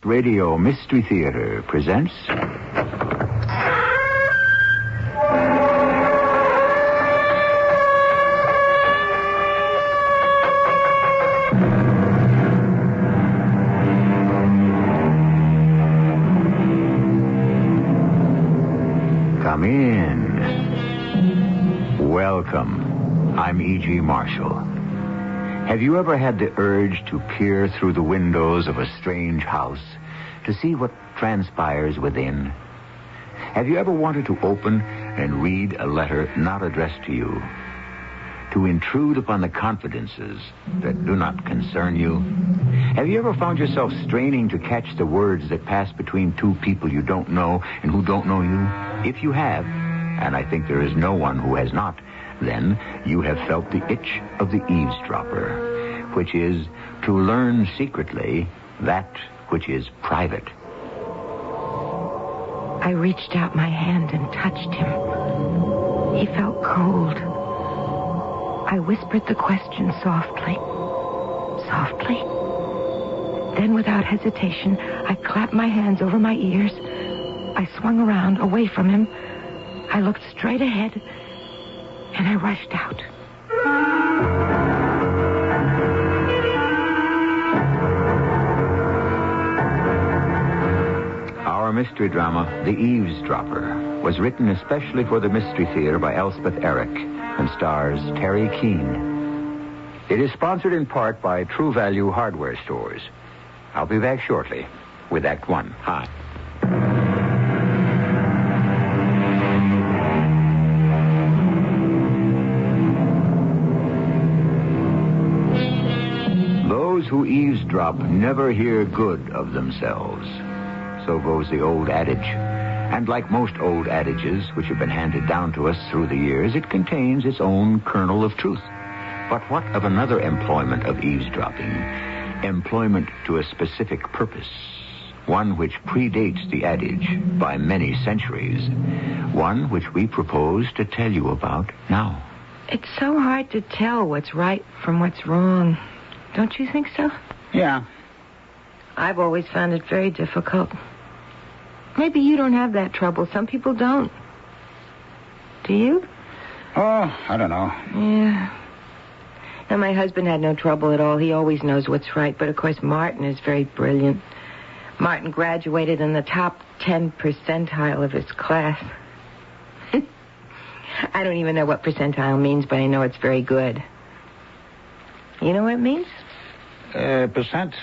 Radio Mystery Theater presents... Come in. Welcome. I'm E.G. Marshall. Have you ever had the urge to peer through the windows of a strange house to see what transpires within? Have you ever wanted to open and read a letter not addressed to you? To intrude upon the confidences that do not concern you? Have you ever found yourself straining to catch the words that pass between two people you don't know and who don't know you? If you have, and I think there is no one who has not, then you have felt the itch of the eavesdropper, which is to learn secretly that which is private. I reached out my hand and touched him. He felt cold. I whispered the question softly. Softly. Then, without hesitation, I clapped my hands over my ears. I swung around, away from him. I looked straight ahead, and I rushed out. Our mystery drama, The Eavesdropper, was written especially for the Mystery Theater by Elspeth Eric and stars Terry Keane. It is sponsored in part by True Value Hardware Stores. I'll be back shortly with Act One. Hi. Those who eavesdrop never hear good of themselves. So goes the old adage. And like most old adages which have been handed down to us through the years, it contains its own kernel of truth. But what of another employment of eavesdropping? Employment to a specific purpose. One which predates the adage by many centuries. One which we propose to tell you about now. It's so hard to tell what's right from what's wrong. Don't you think so? Yeah. I've always found it very difficult. Maybe you don't have that trouble. Some people don't. Do you? Oh, I don't know. Yeah. Now, my husband had no trouble at all. He always knows what's right. But, of course, Martin is very brilliant. Martin graduated in the top 10 percentile of his class. I don't even know what percentile means, but I know it's very good. You know what it means? Percentage?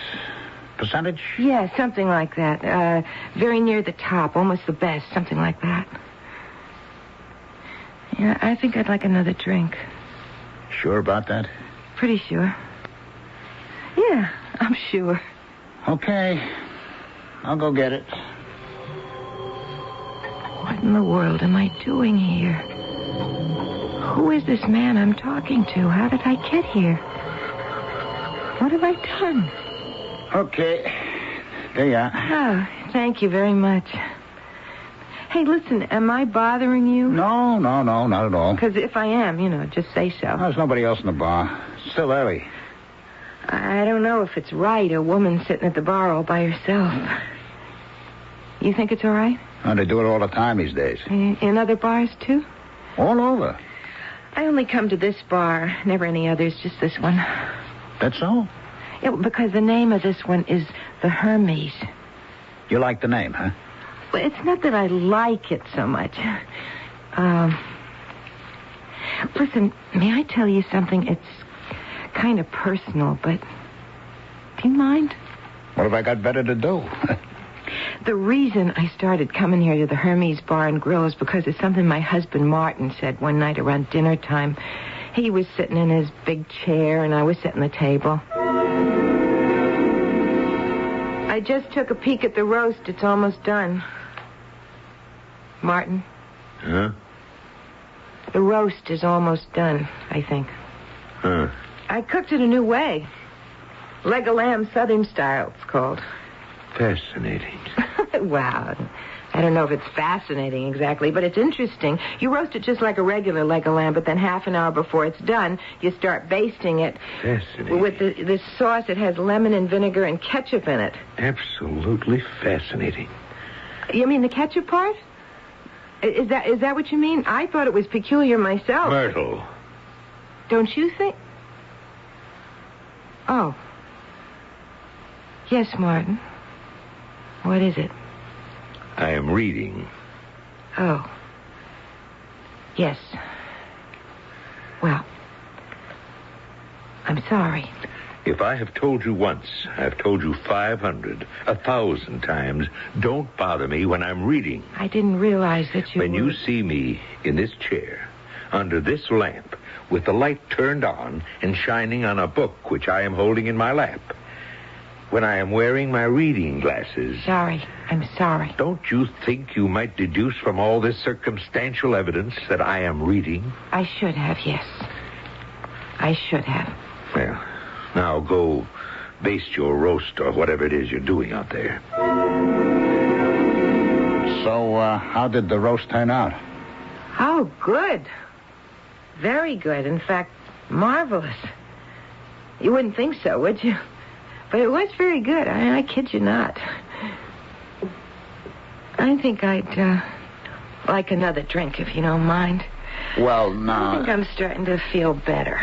Yeah, something like that. Very near the top, almost the best, something like that. Yeah, I think I'd like another drink. Sure about that? Pretty sure. Yeah, I'm sure. Okay. I'll go get it. What in the world am I doing here? Who is this man I'm talking to? How did I get here? What have I done? Okay. There you are. Oh, thank you very much. Hey, listen, am I bothering you? No, not at all. Because if I am, just say so. There's nobody else in the bar. It's still early. I don't know if it's right, a woman sitting at the bar all by herself. You think it's all right? Oh, they do it all the time these days. In other bars, too? All over. I only come to this bar, never any others, just this one. That's so? Yeah, because the name of this one is the Hermes. You like the name, huh? Well, it's not that I like it so much. Listen, may I tell you something? It's kind of personal, but do you mind? What have I got better to do? The reason I started coming here to the Hermes Bar and Grill is because of something my husband Martin said one night around dinner time. He was sitting in his big chair, and I was sitting at the table. I just took a peek at the roast. It's almost done. Martin? Huh? The roast is almost done, I think. Huh. I cooked it a new way. Leg of lamb, southern style, it's called. Fascinating. Wow. I don't know if it's fascinating exactly, but it's interesting. You roast it just like a regular leg of lamb, but then half an hour before it's done, you start basting it. Fascinating. With this sauce. It has lemon and vinegar and ketchup in it. Absolutely fascinating. You mean the ketchup part? Is that what you mean? I thought it was peculiar myself. Myrtle. Don't you think? Oh. Yes, Martin. What is it? I am reading. Oh. Yes. Well, I'm sorry. If I have told you once, I've told you 500, 1,000 times, don't bother me when I'm reading. I didn't realize that you When you see me in this chair, under this lamp, with the light turned on and shining on a book which I am holding in my lap, when I am wearing my reading glasses... Sorry. I'm sorry. Don't you think you might deduce from all this circumstantial evidence that I am reading? I should have, yes. I should have. Well, now go baste your roast or whatever it is you're doing out there. So, how did the roast turn out? Oh, good. Very good. In fact, marvelous. You wouldn't think so, would you? But it was very good. I kid you not. I think I'd like another drink, if you don't mind. Well, no. I think I'm starting to feel better.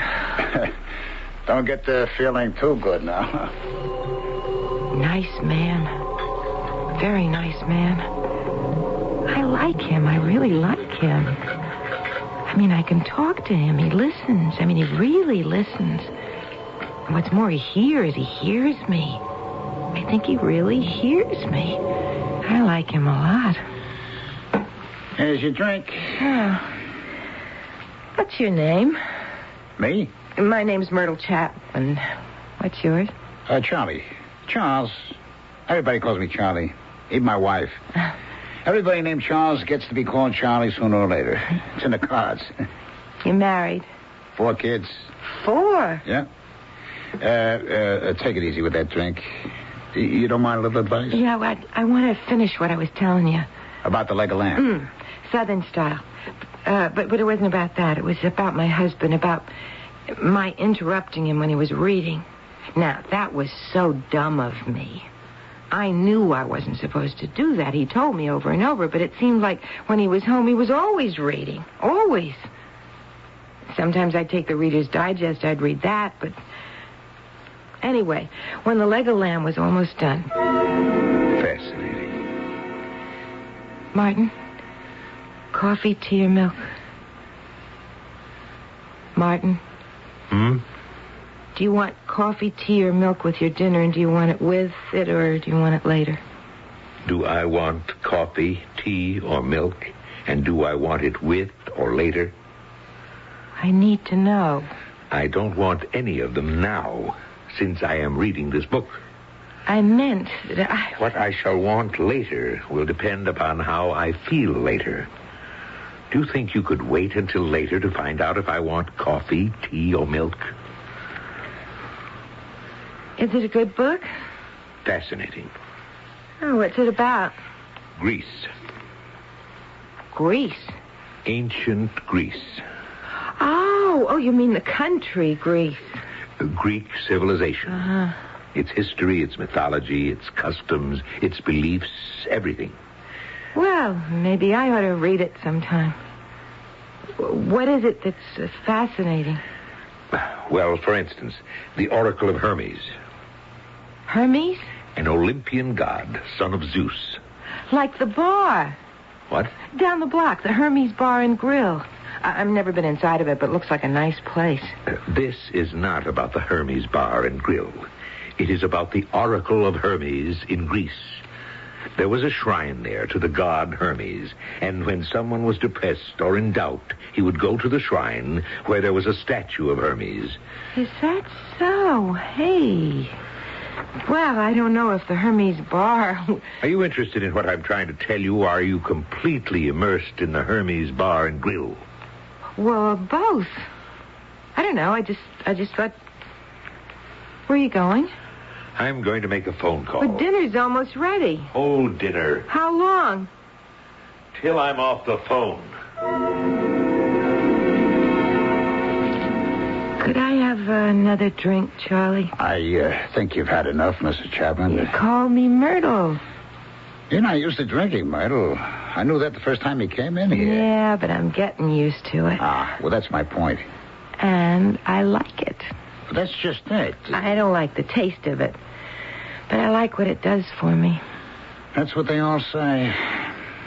Don't get the feeling too good now. Nice man. Very nice man. I like him. I really like him. I mean, I can talk to him. He listens. I mean, he really listens. And what's more, he hears me. I think he really hears me. I like him a lot. Here's your drink. Oh. What's your name? Me? My name's Myrtle Chapman. What's yours? Charlie. Charles. Everybody calls me Charlie. Even my wife. Everybody named Charles gets to be called Charlie sooner or later. It's in the cards. You married? 4 kids. 4? Yeah. Take it easy with that drink. You don't mind a little advice? Yeah, I want to finish what I was telling you. About the leg of lamb? Southern style. But it wasn't about that. It was about my husband, about my interrupting him when he was reading. Now, that was so dumb of me. I knew I wasn't supposed to do that. He told me over and over, but it seemed like when he was home, he was always reading. Always. Sometimes I'd take the Reader's Digest, I'd read that, but... Anyway, when the leg of lamb was almost done... Fascinating. Martin, coffee, tea, or milk? Martin? Do you want coffee, tea, or milk with your dinner, and do you want it with it, or do you want it later? Do I want coffee, tea, or milk? And do I want it with or later? I need to know. I don't want any of them now, since I am reading this book. I meant that What I shall want later will depend upon how I feel later. Do you think you could wait until later to find out if I want coffee, tea, or milk? Is it a good book? Fascinating. Oh, what's it about? Greece. Greece? Ancient Greece. Oh, you mean the country, Greece. Greek civilization. Uh-huh. Its history, its mythology, its customs, its beliefs, everything. Well, maybe I ought to read it sometime. What is it that's fascinating? Well, for instance, the Oracle of Hermes. Hermes? An Olympian god, son of Zeus. Like the bar. What? Down the block, the Hermes Bar and Grill. I've never been inside of it, but it looks like a nice place. This is not about the Hermes Bar and Grill. It is about the Oracle of Hermes in Greece. There was a shrine there to the god Hermes, and when someone was depressed or in doubt, he would go to the shrine where there was a statue of Hermes. Is that so? Hey. Well, I don't know if the Hermes Bar... Are you interested in what I'm trying to tell you, or are you completely immersed in the Hermes Bar and Grill? Well, both. I don't know. I just thought... Where are you going? I'm going to make a phone call. But dinner's almost ready. Oh, dinner. How long? till I'm off the phone. Could I have another drink, Charlie? I think you've had enough, Mrs. Chapman. You called me Myrtle. You're not used to drinking, Myrtle. I knew that the first time you came in here. Yeah, but I'm getting used to it. Ah, well, that's my point. And I like it. But that's just it. I don't like the taste of it, but I like what it does for me. That's what they all say.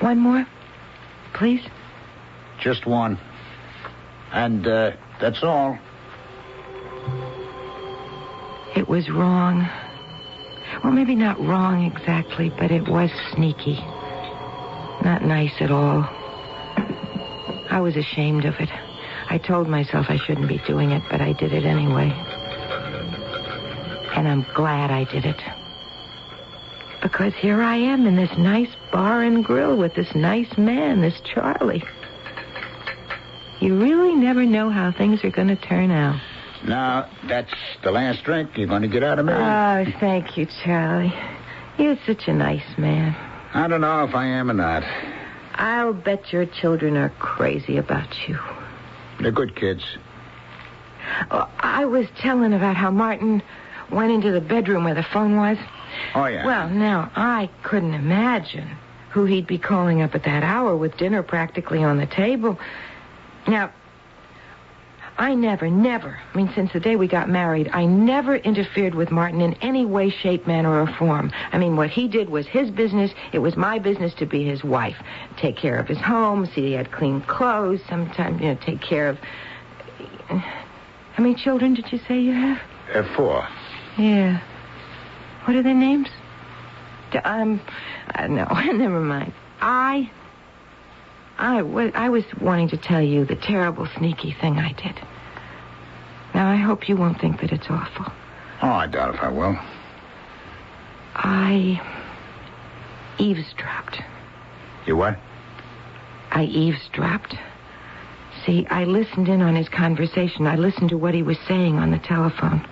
One more, please? Just one. And, that's all. It was wrong. Well, maybe not wrong exactly, but it was sneaky. Not nice at all. I was ashamed of it. I told myself I shouldn't be doing it, but I did it anyway. And I'm glad I did it. Because here I am in this nice bar and grill with this nice man, this Charlie. You really never know how things are going to turn out. Now, that's the last drink you're going to get out of me. Oh, thank you, Charlie. You're such a nice man. I don't know if I am or not. I'll bet your children are crazy about you. They're good kids. Oh, I was telling about how Martin went into the bedroom where the phone was. Oh, yeah. Well, now, I couldn't imagine who he'd be calling up at that hour with dinner practically on the table. Now, I never, since the day we got married, I never interfered with Martin in any way, shape, manner, or form. I mean, what he did was his business. It was my business to be his wife. Take care of his home, see he had clean clothes, sometimes, take care of... How many children did you say you have? 4. Yeah. What are their names? No, never mind. I was wanting to tell you the terrible, sneaky thing I did. Now, I hope you won't think that it's awful. Oh, I doubt if I will. I eavesdropped. You what? I eavesdropped. See, I listened in on his conversation. I listened to what he was saying on the telephone.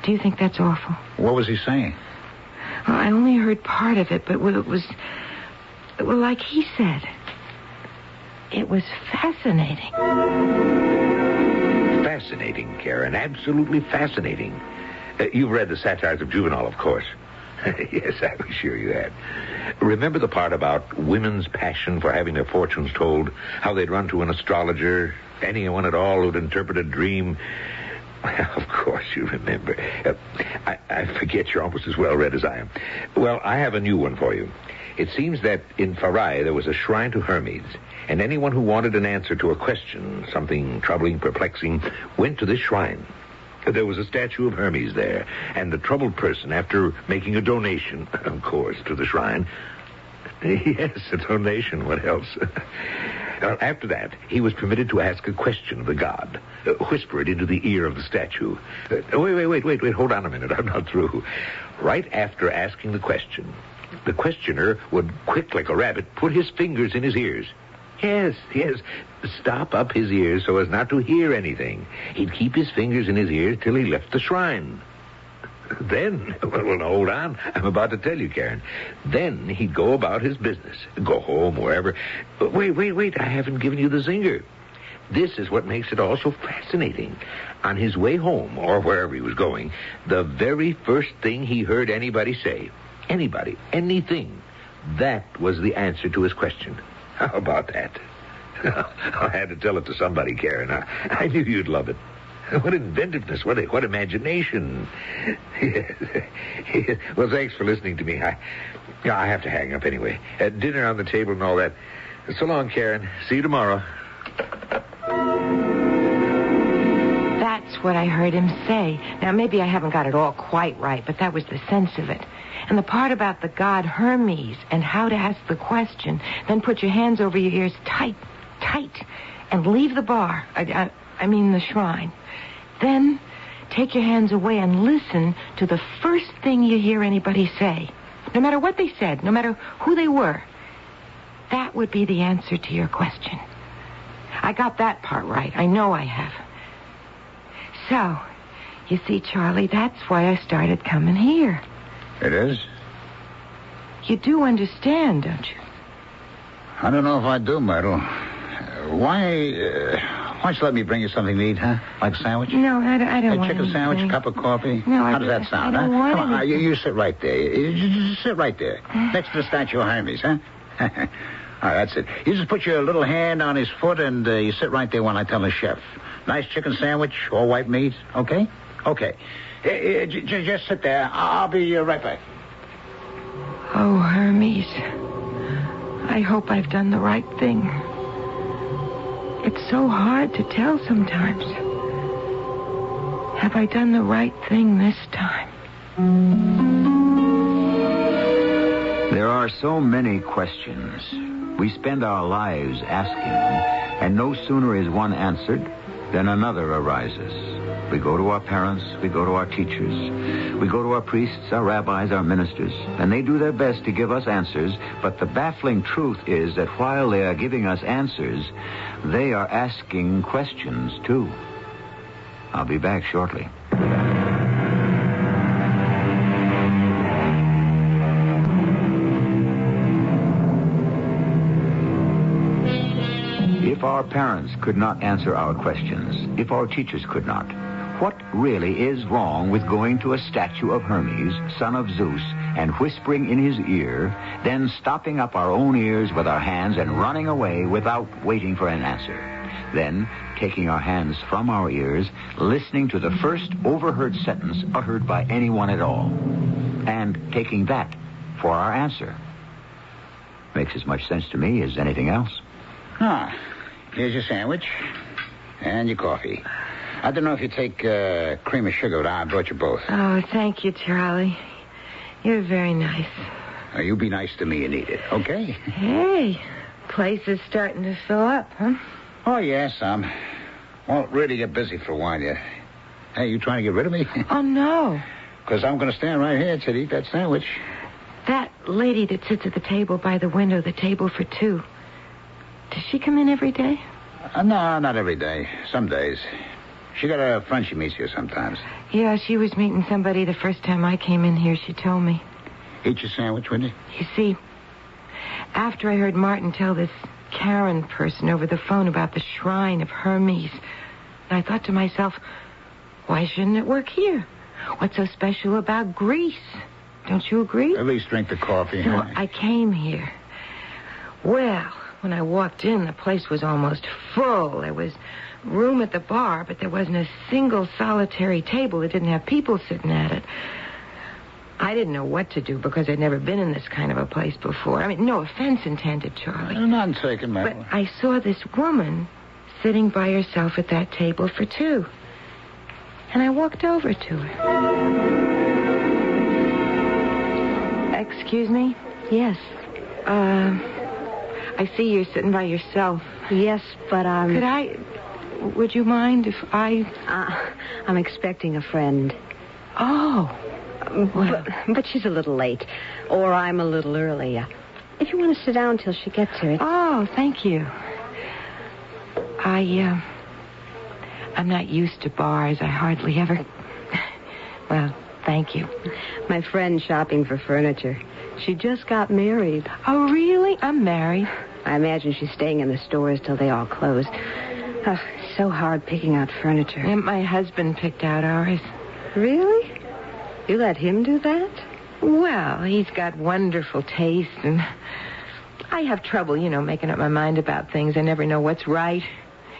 Do you think that's awful? What was he saying? Well, I only heard part of it, but it was... Well, like he said, it was fascinating. Fascinating, Karen. Absolutely fascinating. You've read the satires of Juvenal, of course. Yes, I was sure you had. Remember the part about women's passion for having their fortunes told? How they'd run to an astrologer, anyone at all who'd interpret a dream. Of course you remember. I forget you're almost as well read as I am. Well, I have a new one for you. It seems that in Farai there was a shrine to Hermes, and anyone who wanted an answer to a question, something troubling, perplexing, went to this shrine. There was a statue of Hermes there, and the troubled person, after making a donation, of course, to the shrine... Yes, a donation, what else? After that, he was permitted to ask a question of the god. Whisper it into the ear of the statue. Wait, hold on a minute, I'm not through. Right after asking the question... the questioner would, quick like a rabbit, put his fingers in his ears. Yes, stop up his ears so as not to hear anything. He'd keep his fingers in his ears till he left the shrine. Then, well, hold on. I'm about to tell you, Karen. Then he'd go about his business. Go home, wherever. Wait, I haven't given you the zinger. This is what makes it all so fascinating. On his way home, or wherever he was going, the very first thing he heard anybody say... anybody, anything. That was the answer to his question. How about that? I had to tell it to somebody, Karen. I knew you'd love it. What inventiveness, what imagination. Well, thanks for listening to me. I have to hang up anyway. Dinner on the table and all that. So long, Karen. See you tomorrow. That's what I heard him say. Now, maybe I haven't got it all quite right, but that was the sense of it. And the part about the god Hermes and how to ask the question, then put your hands over your ears tight, and leave the bar. I mean the shrine. Then take your hands away and listen to the first thing you hear anybody say. No matter what they said, no matter who they were. That would be the answer to your question. I got that part right. I know I have. So, you see, Charlie, that's why I started coming here. It is? You do understand, don't you? I don't know if I do, Myrtle. Why don't you let me bring you something to eat, huh? Like a sandwich? No, I don't A want chicken sandwich, a cup of coffee? No, How does that sound, I don't want Come on, anything. you sit right there. You just sit right there. Next to the statue of Hermes, huh? All right, that's it. You just put your little hand on his foot and you sit right there while I tell the chef. Nice chicken sandwich, all white meat, okay? Okay. Just sit there. I'll be right back. Oh, Hermes. I hope I've done the right thing. It's so hard to tell sometimes. Have I done the right thing this time? There are so many questions. We spend our lives asking, and no sooner is one answered than another arises. We go to our parents, we go to our teachers, we go to our priests, our rabbis, our ministers, and they do their best to give us answers, but the baffling truth is that while they are giving us answers, they are asking questions, too. I'll be back shortly. If our parents could not answer our questions, if our teachers could not, what really is wrong with going to a statue of Hermes, son of Zeus, and whispering in his ear, then stopping up our own ears with our hands and running away without waiting for an answer? Then, taking our hands from our ears, listening to the first overheard sentence uttered by anyone at all, and taking that for our answer. Makes as much sense to me as anything else. Here's your sandwich and your coffee. I don't know if you take cream or sugar, but I brought you both. Oh, thank you, Charlie. You're very nice. Now, you be nice to me and eat it, okay? Hey, place is starting to fill up, huh? Oh, yes, won't really get busy for a while yet. Hey, you trying to get rid of me? Oh, no. Because I'm going to stand right here to eat that sandwich. That lady that sits at the table by the window, the table for two, does she come in every day? No, not every day. Some days. She got a friend she meets here sometimes. Yeah, she was meeting somebody the first time I came in here, she told me. Eat your sandwich, wouldn't you? You see, after I heard Martin tell this Karen person over the phone about the shrine of Hermes, I thought to myself, why shouldn't it work here? What's so special about Greece? Don't you agree? At least drink the coffee, So huh? I came here. Well, when I walked in, the place was almost full. There was room at the bar, but there wasn't a single solitary table that didn't have people sitting at it. I didn't know what to do because I'd never been in this kind of a place before. I mean, no offense intended, Charlie. None taken, But Myrtle. I saw this woman sitting by herself at that table for two. And I walked over to her. Excuse me? Yes. I see you're sitting by yourself. Yes, but Would you mind if I... I'm expecting a friend. Oh. Well, But she's a little late. Or I'm a little early. If you want to sit down till she gets here. oh, thank you. I'm not used to bars. I hardly ever... Well, thank you. My friend shopping for furniture. She just got married. Oh, really? I'm married. I imagine she's staying in the stores till they all close. Oh, so hard picking out furniture. And my husband picked out ours. Really? You let him do that? Well, he's got wonderful taste, and I have trouble, making up my mind about things. I never know what's right.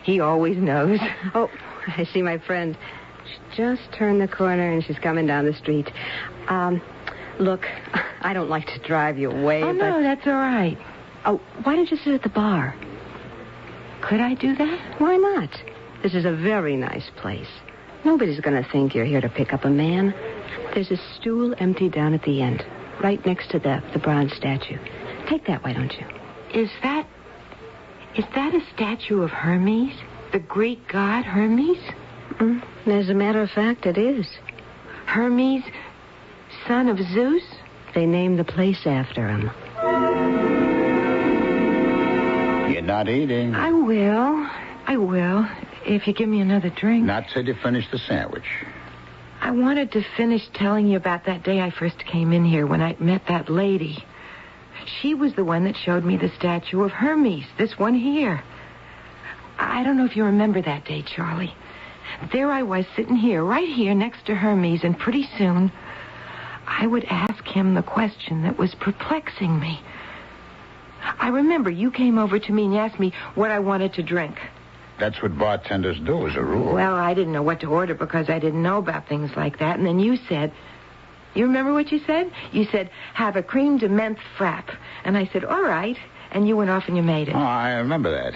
He always knows. Oh, I see my friend. She just turned the corner and she's coming down the street. Look, I don't like to drive you away, Oh, no, that's all right. Oh, why don't you sit at the bar? Could I do that? Why not? This is a very nice place. Nobody's going to think you're here to pick up a man. There's a stool empty down at the end, right next to the bronze statue. Take that, why don't you? Is that a statue of Hermes? The Greek god Hermes? As a matter of fact, it is. Hermes, son of Zeus? They named the place after him. You're not eating. I will. If you give me another drink. Not till you finish the sandwich. I wanted to finish telling you about that day I first came in here when I met that lady. She was the one that showed me the statue of Hermes, this one here. I don't know if you remember that day, Charlie. There I was sitting here, right here next to Hermes, and pretty soon I would ask him the question that was perplexing me. I remember you came over to me and asked me what I wanted to drink. That's what bartenders do, as a rule. Well, I didn't know what to order because I didn't know about things like that. And then you said, you remember what you said? You said, have a cream de menthe frap. And I said, all right. And you went off and you made it. Oh, I remember that.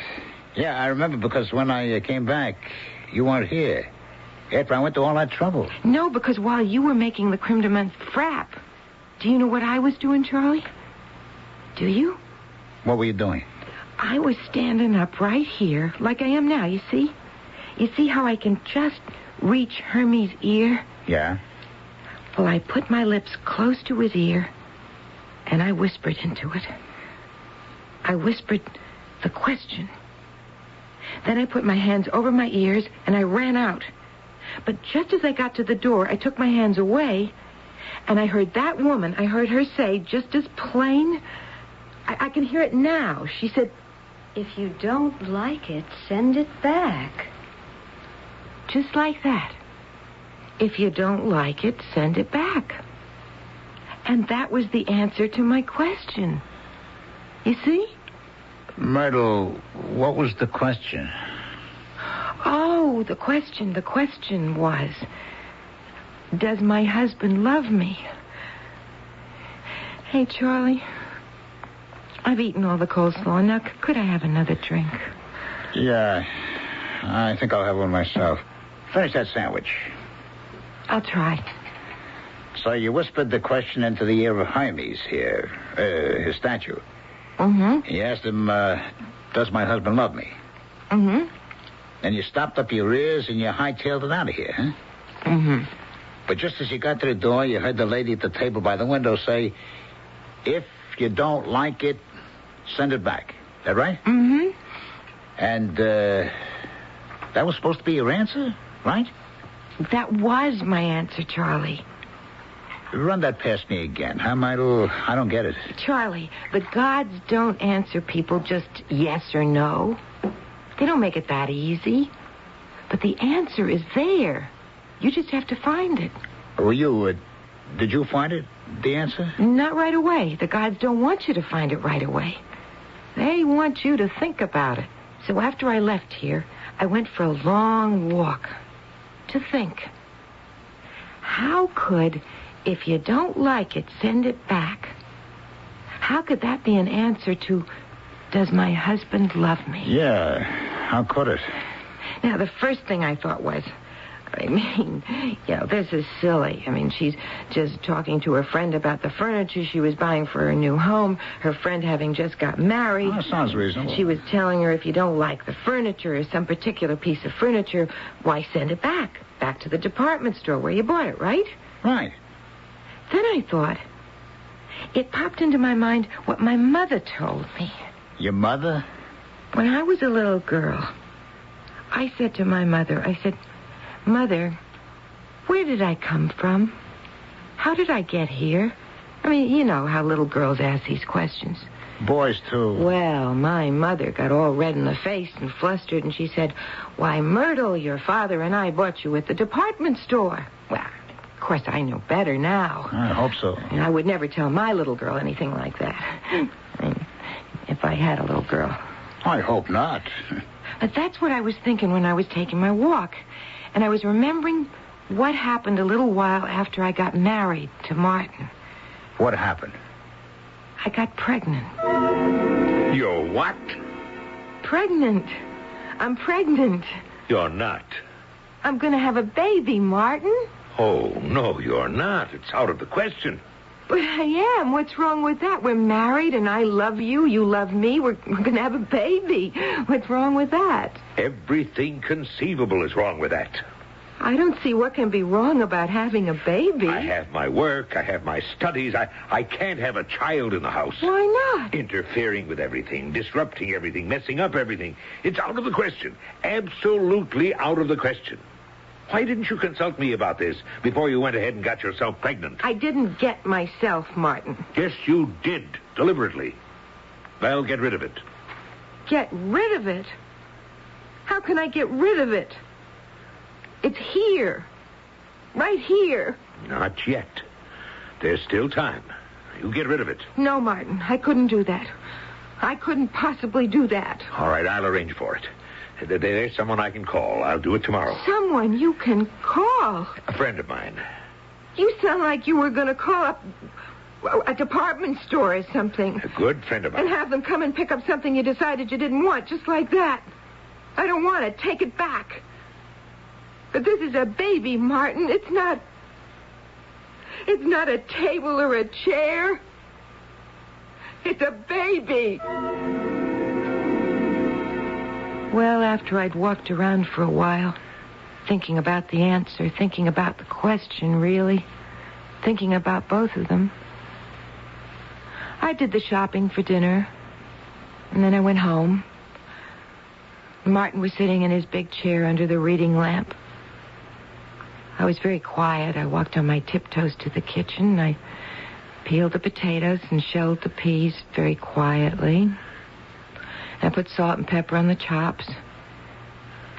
Yeah, I remember because when I came back, you weren't here. After I went to all that trouble. No, because while you were making the creme de menthe frap, do you know what I was doing, Charlie? Do you? What were you doing? I was standing up right here, like I am now, you see? You see how I can just reach Hermes' ear? Yeah? Well, I put my lips close to his ear, and I whispered into it. I whispered the question. Then I put my hands over my ears, and I ran out. But just as I got to the door, I took my hands away, and I heard that woman, I heard her say, just as plain, I can hear it now. She said, if you don't like it, send it back. Just like that. If you don't like it, send it back. And that was the answer to my question. You see? Myrtle, what was the question? Oh, the question was, does my husband love me? Hey, Charlie, I've eaten all the coleslaw. Now, could I have another drink? Yeah, I think I'll have one myself. Finish that sandwich. I'll try. So you whispered the question into the ear of Hermes here, his statue. Mm-hmm. You asked him, does my husband love me? Mm-hmm. Then you stopped up your ears and you hightailed it out of here, huh? Mm-hmm. But just as you got to the door, you heard the lady at the table by the window say, if you don't like it, send it back. That right? Mm-hmm. And, that was supposed to be your answer, right? That was my answer, Charlie. Run that past me again, huh, Myrtle? I don't get it. Charlie, the gods don't answer people just yes or no. They don't make it that easy. But the answer is there. You just have to find it. Well, did you find it, the answer? Not right away. The gods don't want you to find it right away. They want you to think about it. So after I left here, I went for a long walk to think. How could, if you don't like it, send it back? How could that be an answer to, does my husband love me? Yeah, how could it? Now, the first thing I thought was, this is silly. She's just talking to her friend about the furniture she was buying for her new home, her friend having just got married. Oh, that sounds reasonable. She was telling her if you don't like the furniture or some particular piece of furniture, why send it back to the department store where you bought it, right? Right. Then I thought, it popped into my mind what my mother told me. Your mother? When I was a little girl, I said to my mother, I said, Mother, where did I come from? How did I get here? You know how little girls ask these questions. Boys, too. Well, my mother got all red in the face and flustered, and she said, why, Myrtle, your father and I bought you at the department store. Well, of course, I know better now. I hope so. And I would never tell my little girl anything like that. If I had a little girl. I hope not. But that's what I was thinking when I was taking my walk. And I was remembering what happened a little while after I got married to Martin. What happened? I got pregnant. You're what? Pregnant. I'm pregnant. You're not. I'm going to have a baby, Martin. Oh, no, you're not. It's out of the question. But I am. What's wrong with that? We're married and I love you. You love me. We're going to have a baby. What's wrong with that? Everything conceivable is wrong with that. I don't see what can be wrong about having a baby. I have my work. I have my studies. I can't have a child in the house. Why not? Interfering with everything, disrupting everything, messing up everything. It's out of the question. Absolutely out of the question. Why didn't you consult me about this before you went ahead and got yourself pregnant? I didn't get myself, Martin. Yes, you did. deliberately. I'll get rid of it. Get rid of it? How can I get rid of it? It's here. Right here. Not yet. There's still time. You get rid of it. No, Martin, I couldn't do that. I couldn't possibly do that. All right, I'll arrange for it. There's someone I can call. I'll do it tomorrow. Someone you can call? A friend of mine. You sound like you were going to call up a department store or something. A good friend of mine. And have them come and pick up something you decided you didn't want, just like that. I don't want it. Take it back. But this is a baby, Martin. It's not a table or a chair. It's a baby. Well, after I'd walked around for a while, thinking about the answer, thinking about the question, really, thinking about both of them, I did the shopping for dinner, and then I went home. Martin was sitting in his big chair under the reading lamp. I was very quiet. I walked on my tiptoes to the kitchen. I peeled the potatoes and shelled the peas very quietly. I put salt and pepper on the chops.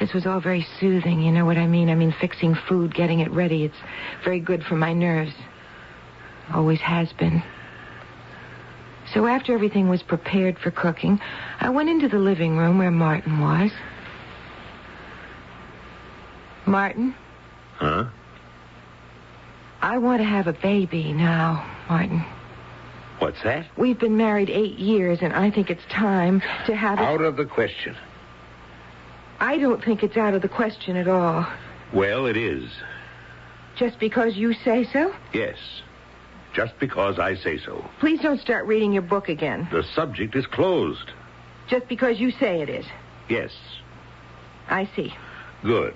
This was all very soothing, you know what I mean? I mean, fixing food, getting it ready, it's very good for my nerves. Always has been. So after everything was prepared for cooking, I went into the living room where Martin was. Martin? Huh? I want to have a baby now, Martin. What's that? We've been married 8 years, and I think it's time to have Out of the question. I don't think it's out of the question at all. Well, it is. Just because you say so? Yes. Just because I say so. Please don't start reading your book again. The subject is closed. Just because you say it is. Yes. I see. Good.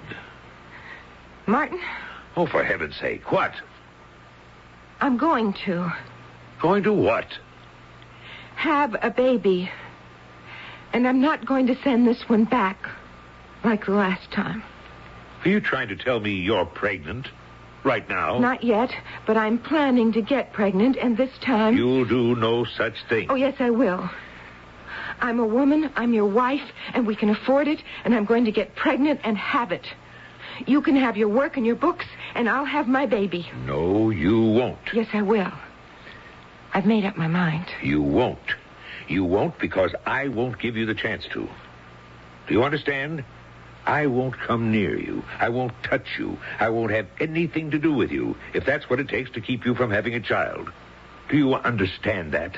Martin? Oh, for heaven's sake, what? I'm going to. Going to what? Have a baby. And I'm not going to send this one back like the last time. Are you trying to tell me you're pregnant? Right now? Not yet, but I'm planning to get pregnant, and this time... You'll do no such thing. Oh, yes, I will. I'm a woman, I'm your wife, and we can afford it, and I'm going to get pregnant and have it. You can have your work and your books, and I'll have my baby. No, you won't. Yes, I will. I've made up my mind. You won't. You won't because I won't give you the chance to. Do you understand? I won't come near you. I won't touch you. I won't have anything to do with you if that's what it takes to keep you from having a child. Do you understand that?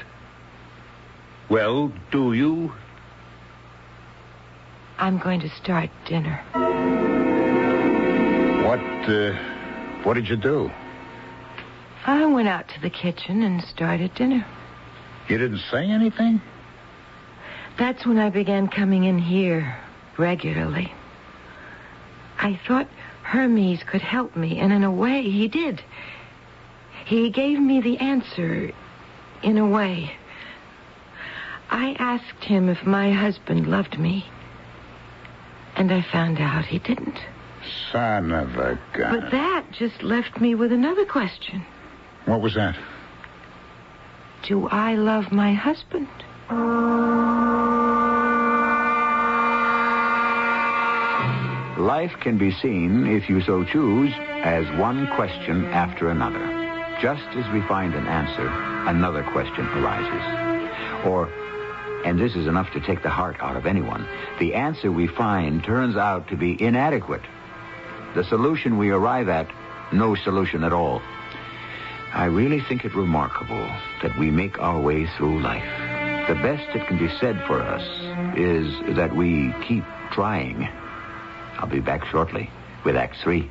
Well, do you? I'm going to start dinner. What did you do? I went out to the kitchen and started dinner. You didn't say anything? That's when I began coming in here regularly. I thought Hermes could help me, and in a way, he did. He gave me the answer, in a way. I asked him if my husband loved me, and I found out he didn't. Son of a gun. But that just left me with another question. What was that? Do I love my husband? Life can be seen, if you so choose, as one question after another. Just as we find an answer, another question arises. Or, and this is enough to take the heart out of anyone, the answer we find turns out to be inadequate. The solution we arrive at, no solution at all. I really think it remarkable that we make our way through life. The best that can be said for us is that we keep trying. I'll be back shortly with Act 3.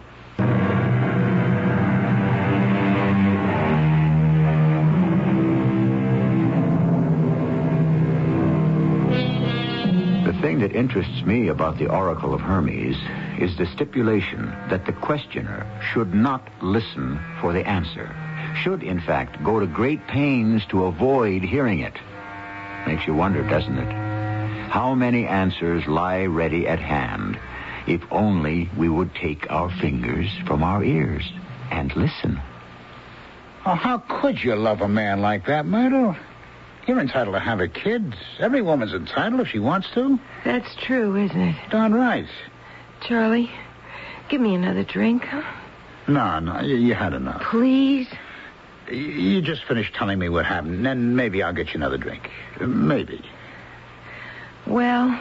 The thing that interests me about the Oracle of Hermes is the stipulation that the questioner should not listen for the answer. Should, in fact, go to great pains to avoid hearing it. Makes you wonder, doesn't it? How many answers lie ready at hand if only we would take our fingers from our ears and listen. Oh, how could you love a man like that, Myrtle? You're entitled to have a kid. Every woman's entitled if she wants to. That's true, isn't it? Darn right. Charlie, give me another drink. No, you had enough. Please? You just finished telling me what happened, and maybe I'll get you another drink. Maybe. Well,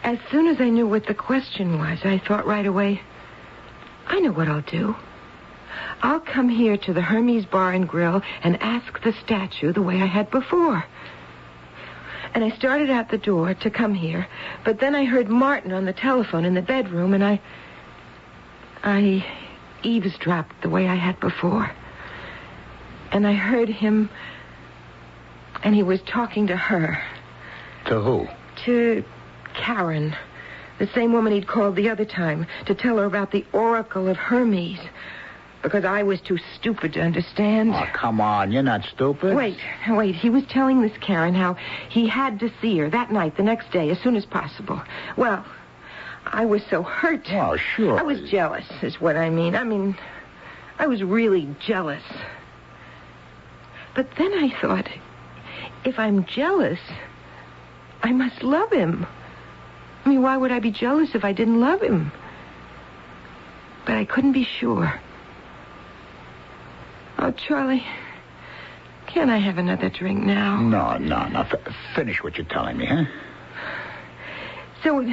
as soon as I knew what the question was, I thought right away, I know what I'll do. I'll come here to the Hermes Bar and Grill and ask the statue the way I had before. And I started out the door to come here, but then I heard Martin on the telephone in the bedroom, and I eavesdropped the way I had before. And I heard him, and he was talking to her. To who? To Karen, the same woman he'd called the other time, to tell her about the Oracle of Hermes, because I was too stupid to understand. Oh, come on, you're not stupid. Wait. He was telling this Karen how he had to see her that night, the next day, as soon as possible. Well, I was so hurt. Oh, sure. I was jealous, is what I mean. I was really jealous. But then I thought, if I'm jealous, I must love him. I mean, why would I be jealous if I didn't love him? But I couldn't be sure. Oh, Charlie, can't I have another drink now? No. Finish what you're telling me, huh? So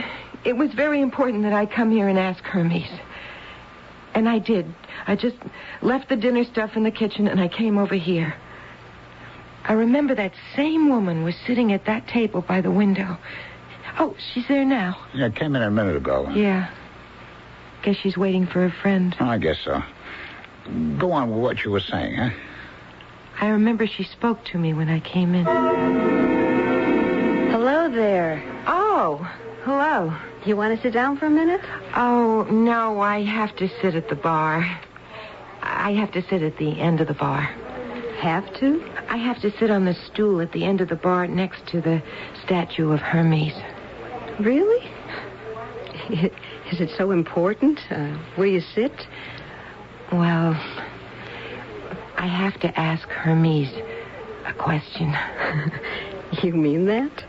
it was very important that I come here and ask Hermes. And I did. I just left the dinner stuff in the kitchen and I came over here. I remember that same woman was sitting at that table by the window. Oh, she's there now. Yeah, I came in a minute ago. Yeah. Guess she's waiting for a friend. I guess so. Go on with what you were saying, huh? I remember she spoke to me when I came in. Hello there. Oh, hello. You want to sit down for a minute? Oh, no, I have to sit at the bar. I have to sit at the end of the bar. Have to? I have to sit on the stool at the end of the bar next to the statue of Hermes. Really? Is it so important where you sit? Well, I have to ask Hermes a question. You mean that?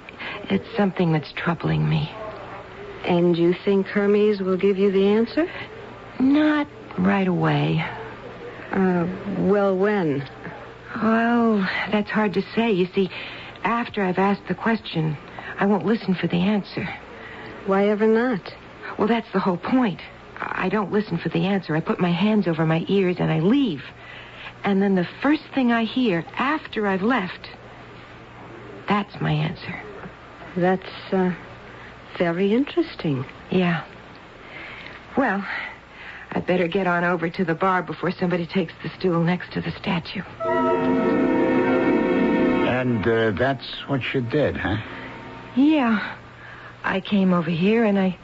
It's something that's troubling me. And you think Hermes will give you the answer? Not right away. Well, when? Well, that's hard to say. You see, after I've asked the question, I won't listen for the answer. Why ever not? Well, that's the whole point. I don't listen for the answer. I put my hands over my ears and I leave. And then the first thing I hear after I've left, that's my answer. That's, very interesting. Yeah. Well, I'd better get on over to the bar before somebody takes the stool next to the statue. And that's what you did, huh? Yeah. I came over here and I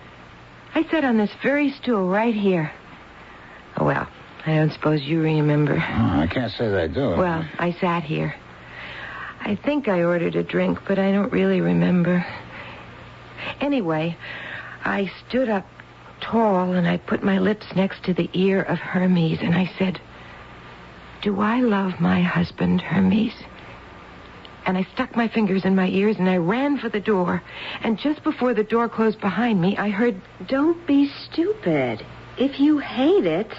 sat on this very stool right here. Oh, well, I don't suppose you remember. Oh, I can't say that I do. Well, I sat here. I think I ordered a drink, but I don't really remember. Anyway, I stood up tall and I put my lips next to the ear of Hermes and I said, "Do I love my husband, Hermes?" And I stuck my fingers in my ears and I ran for the door. And just before the door closed behind me, I heard, "Don't be stupid. If you hate it,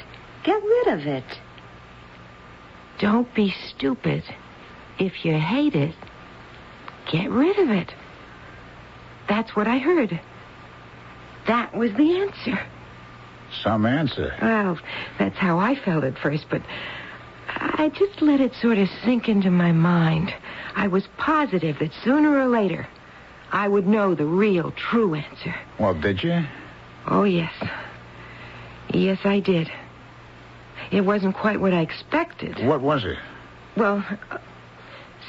get rid of it." Don't be stupid. If you hate it, get rid of it. That's what I heard. That was the answer. Some answer. Well, that's how I felt at first, but I just let it sort of sink into my mind. I was positive that sooner or later I would know the real, true answer. Well, did you? Oh, yes. Yes, I did. It wasn't quite what I expected. What was it? Well,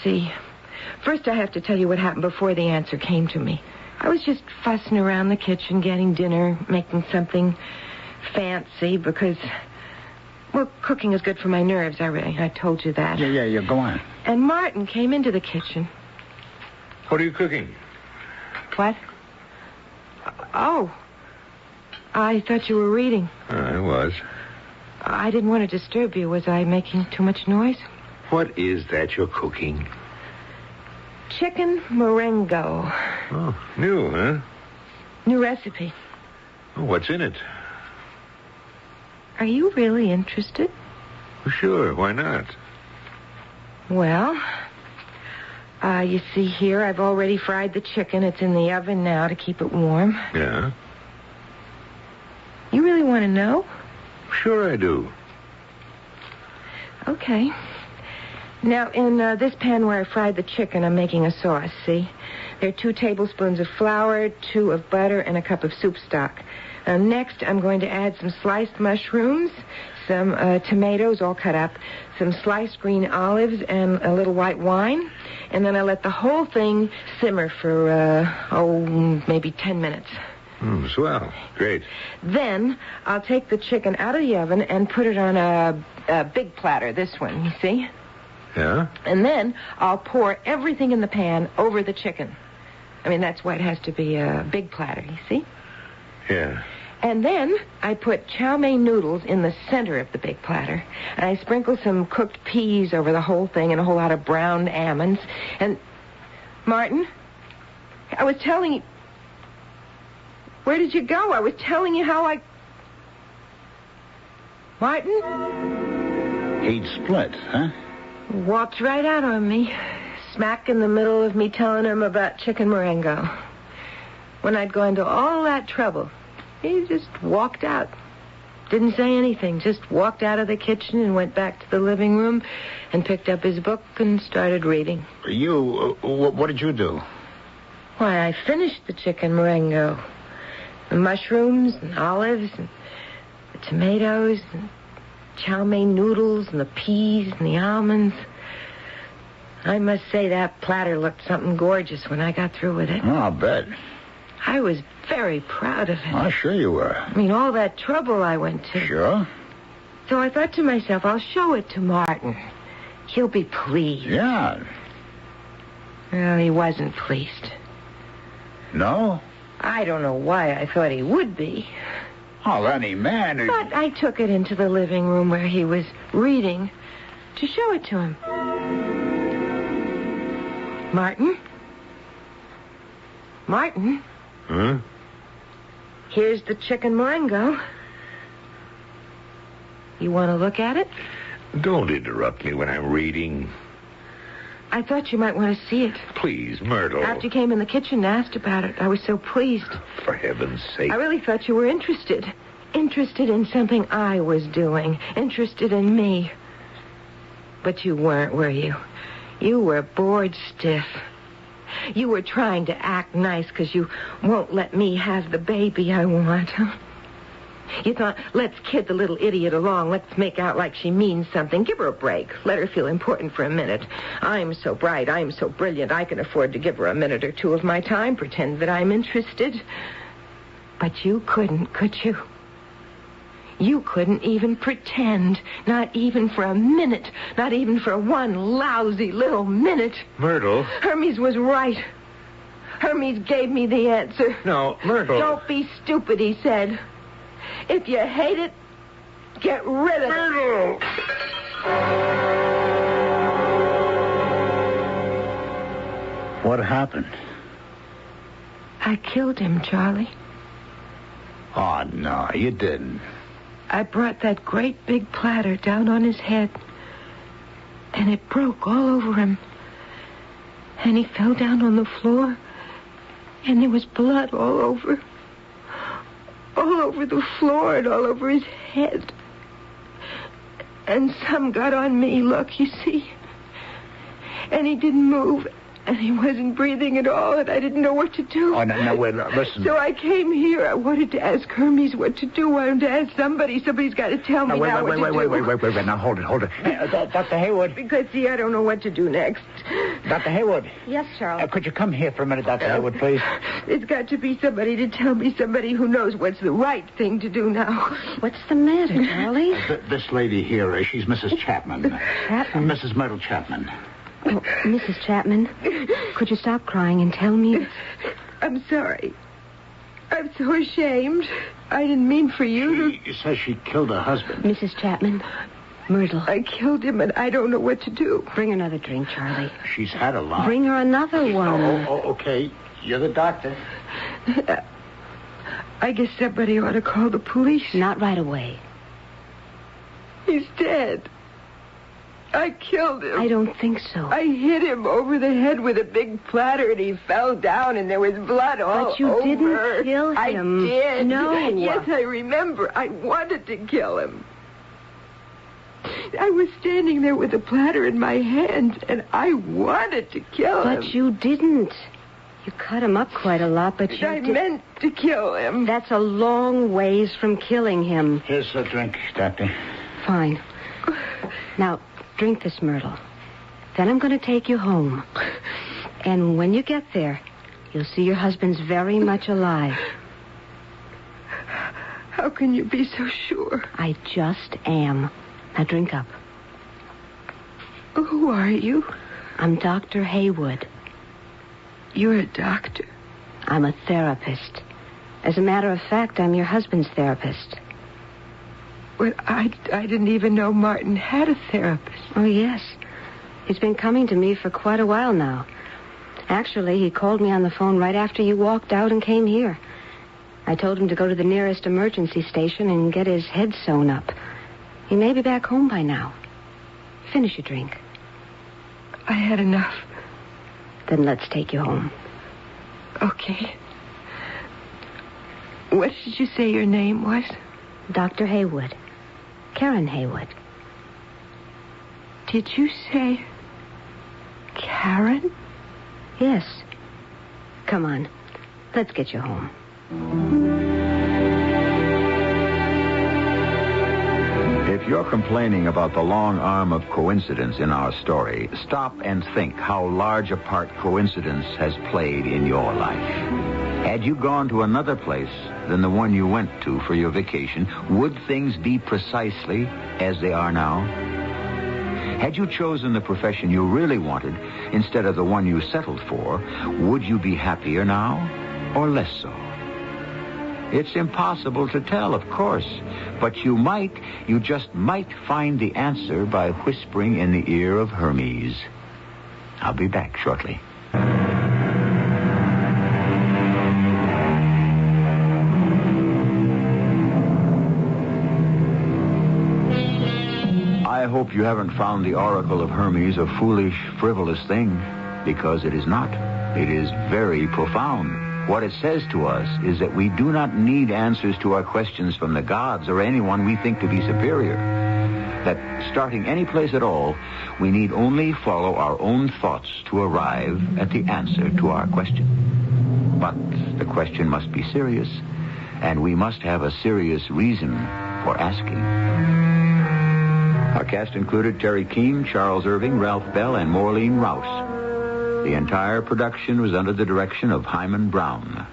see, first I have to tell you what happened before the answer came to me. I was just fussing around the kitchen, getting dinner, making something fancy because, well, cooking is good for my nerves. I told you that. Yeah, go on. And Martin came into the kitchen. What are you cooking? What? Oh, I thought you were reading. I was. I didn't want to disturb you. Was I making too much noise? What is that you're cooking? Chicken Marengo. Oh, new, huh? New recipe. Oh, what's in it? Are you really interested? Well, sure, why not? Well, you see here, I've already fried the chicken. It's in the oven now to keep it warm. Yeah? You really want to know? Sure I do. Okay. Now, in this pan where I fried the chicken, I'm making a sauce, see? There are 2 tablespoons of flour, 2 of butter, and a cup of soup stock. Next, I'm going to add some sliced mushrooms, some tomatoes all cut up, some sliced green olives, and a little white wine. And then I let the whole thing simmer for, maybe 10 minutes. Swell. Great. Then I'll take the chicken out of the oven and put it on a big platter, this one, you see? Yeah? And then I'll pour everything in the pan over the chicken. I mean, that's why it has to be a big platter, you see? Yeah. And then I put chow mein noodles in the center of the big platter. And I sprinkle some cooked peas over the whole thing and a whole lot of browned almonds. And, Martin, I was telling you... Where did you go? I was telling you how I... Martin? He'd split, huh? Walked right out on me, smack in the middle of me telling him about chicken Marengo. When I'd gone to all that trouble, he just walked out. Didn't say anything, just walked out of the kitchen and went back to the living room and picked up his book and started reading. What did you do? Why, I finished the chicken Marengo. The mushrooms and olives and the tomatoes and chow mein noodles and the peas and the almonds. I must say that platter looked something gorgeous when I got through with it. Oh, I'll bet. I was very proud of it. Oh, sure you were. I mean, all that trouble I went to. Sure? So I thought to myself, I'll show it to Martin. He'll be pleased. Yeah. Well, he wasn't pleased. No? I don't know why I thought he would be. Oh, any man... But I took it into the living room where he was reading to show it to him. Martin? Martin? Huh? Here's the chicken Marengo. You want to look at it? Don't interrupt me when I'm reading. I thought you might want to see it. Please, Myrtle. After you came in the kitchen and asked about it, I was so pleased. For heaven's sake. I really thought you were interested. Interested in something I was doing. Interested in me. But you weren't, were you? You were bored stiff. You were trying to act nice because you won't let me have the baby I want. You thought, let's kid the little idiot along. Let's make out like she means something. Give her a break. Let her feel important for a minute. I'm so bright. I'm so brilliant. I can afford to give her a minute or two of my time. Pretend that I'm interested. But you couldn't, could you? You couldn't even pretend. Not even for a minute. Not even for one lousy little minute. Myrtle. Hermes was right. Hermes gave me the answer. No, Myrtle. Don't be stupid, he said. If you hate it, get rid of it. What happened? I killed him, Charlie. Oh, no, you didn't. I brought that great big platter down on his head, and it broke all over him. And he fell down on the floor, and there was blood all over. All over the floor and all over his head. And some got on me, look, you see. And he didn't move, and he wasn't breathing at all, and I didn't know what to do. Oh, no, wait, listen. So I came here. I wanted to ask Hermes what to do. I wanted to ask somebody. Somebody's got to tell me Wait. Now, hold it. Hey, Dr. Haywood. Because, see, I don't know what to do next. Dr. Haywood. Yes, Charlie. Could you come here for a minute, Dr. Haywood, please? It's got to be somebody to tell me, somebody who knows what's the right thing to do now. What's the matter, Charlie? This lady here, she's Mrs. Chapman. Chapman? Mrs. Myrtle Chapman. Oh, Mrs. Chapman, could you stop crying and tell me? I'm sorry. I'm so ashamed. I didn't mean for you to... She says she killed her husband. Mrs. Chapman, Myrtle. I killed him, and I don't know what to do. Bring another drink, Charlie. She's had a lot. Bring her another one. Okay. You're the doctor. I guess somebody ought to call the police. Not right away. He's dead. I killed him. I don't think so. I hit him over the head with a big platter, and he fell down, and there was blood all over. But you didn't kill him. I did. No. Yes, I remember. I wanted to kill him. I was standing there with the platter in my hand, and I wanted to kill him. But you didn't. You cut him up quite a lot, but I meant to kill him. That's a long ways from killing him. Here's a drink, Doctor. Fine. Now, drink this, Myrtle. Then I'm going to take you home. And when you get there, you'll see your husband's very much alive. How can you be so sure? I just am. Now drink up. Who are you? I'm Dr. Haywood. You're a doctor. I'm a therapist. As a matter of fact, I'm your husband's therapist. Well, I didn't even know Martin had a therapist. Oh, yes. He's been coming to me for quite a while now. Actually, he called me on the phone right after you walked out and came here. I told him to go to the nearest emergency station and get his head sewn up. He may be back home by now. Finish your drink. I had enough. Then let's take you home. Okay. What did you say your name was? Dr. Haywood. Karen Haywood. Did you say Karen? Yes. Come on. Let's get you home. If you're complaining about the long arm of coincidence in our story, stop and think how large a part coincidence has played in your life. Had you gone to another place than the one you went to for your vacation, would things be precisely as they are now? Had you chosen the profession you really wanted instead of the one you settled for, would you be happier now or less so? It's impossible to tell, of course, but you just might find the answer by whispering in the ear of Hermes. I'll be back shortly. I hope you haven't found the Oracle of Hermes a foolish, frivolous thing, because it is not. It is very profound. What it says to us is that we do not need answers to our questions from the gods or anyone we think to be superior. That starting any place at all, we need only follow our own thoughts to arrive at the answer to our question. But the question must be serious, and we must have a serious reason for asking. Our cast included Terry Keane, Charles Irving, Ralph Bell, and Maureen Rouse. The entire production was under the direction of Hyman Brown.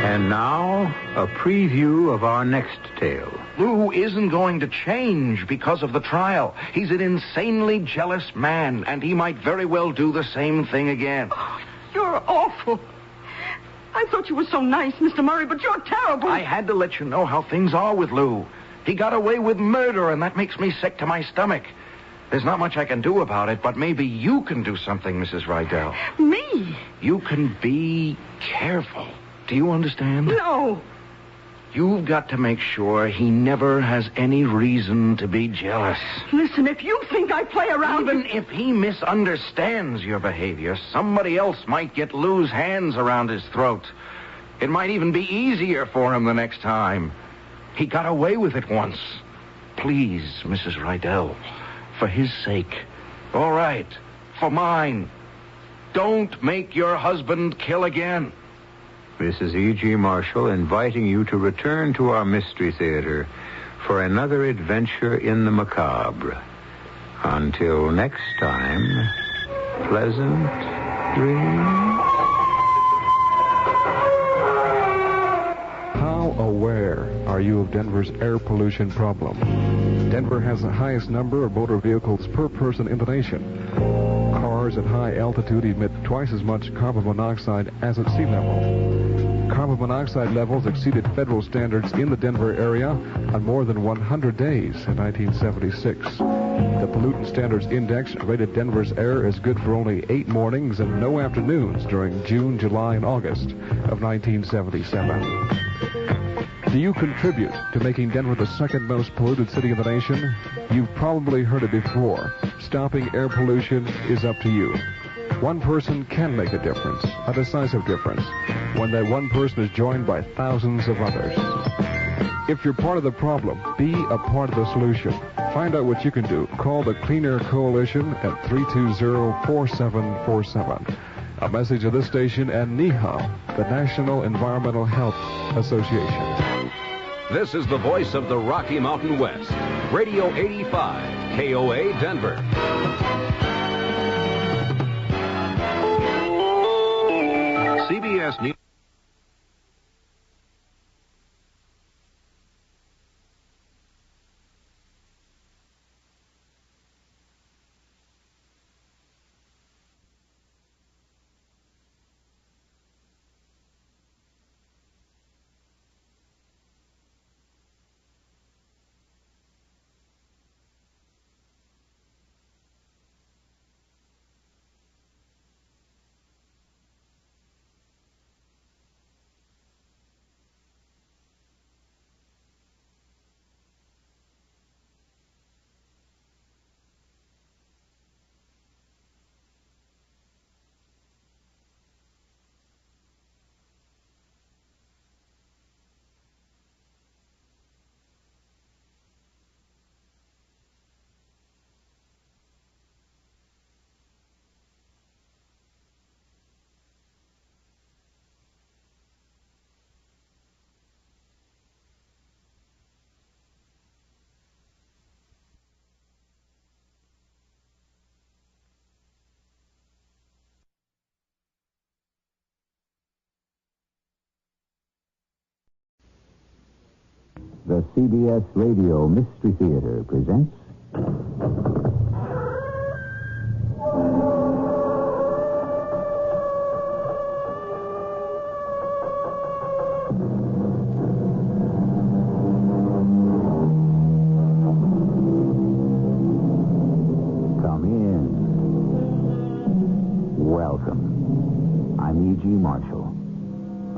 And now, a preview of our next tale. Lou isn't going to change because of the trial. He's an insanely jealous man, and he might very well do the same thing again. Oh, you're awful. I thought you were so nice, Mr. Murray, but you're terrible. I had to let you know how things are with Lou. He got away with murder, and that makes me sick to my stomach. There's not much I can do about it, but maybe you can do something, Mrs. Rydell. Me? You can be careful. Do you understand? No. You've got to make sure he never has any reason to be jealous. Listen, if you think I play around... Even if he misunderstands your behavior, somebody else might get Lou's hands around his throat. It might even be easier for him the next time. He got away with it once. Please, Mrs. Rydell, for his sake. All right, for mine. Don't make your husband kill again. Mrs. E.G. Marshall inviting you to return to our Mystery Theater for another adventure in the macabre. Until next time, pleasant dreams. How aware are you of Denver's air pollution problem? Denver has the highest number of motor vehicles per person in the nation. Cars at high altitude emit twice as much carbon monoxide as at sea level. Carbon monoxide levels exceeded federal standards in the Denver area on more than 100 days in 1976. The Pollutant Standards Index rated Denver's air as good for only 8 mornings and no afternoons during June, July, and August of 1977. Do you contribute to making Denver the second most polluted city in the nation? You've probably heard it before. Stopping air pollution is up to you. One person can make a difference, a decisive difference, when that one person is joined by thousands of others. If you're part of the problem, be a part of the solution. Find out what you can do. Call the Clean Air Coalition at 320-4747. A message of this station and NEHA, the National Environmental Health Association. This is the voice of the Rocky Mountain West. Radio 85, KOA Denver. CBS News. The CBS Radio Mystery Theater presents... Come in. Welcome. I'm E.G. Marshall.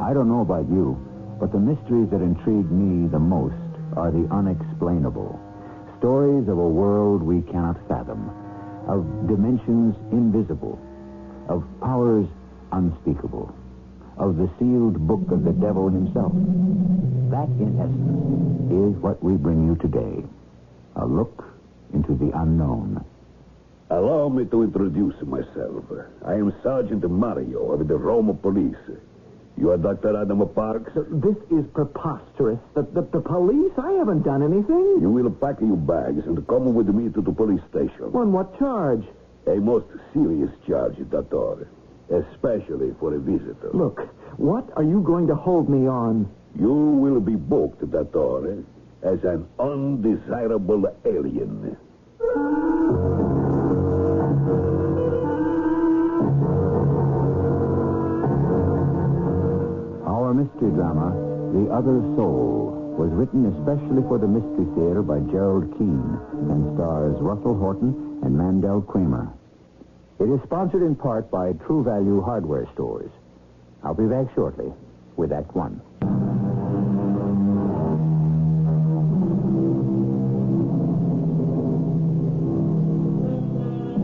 I don't know about you, but the mysteries that intrigue me the most are the unexplainable. Stories of a world we cannot fathom, of dimensions invisible, of powers unspeakable, of the sealed book of the devil himself. That, in essence, is what we bring you today. A look into the unknown. Allow me to introduce myself. I am Sergeant Mario of the Rome Police. You are Dr. Adam Parks? This is preposterous. The police? I haven't done anything. You will pack your bags and come with me to the police station. On what charge? A most serious charge, Doctor. Especially for a visitor. Look, what are you going to hold me on? You will be booked, Doctor, as an undesirable alien. Our mystery drama, The Other Soul, was written especially for the Mystery Theater by Gerald Keane and stars Russell Horton and Mandel Kramer. It is sponsored in part by True Value Hardware Stores. I'll be back shortly with Act One.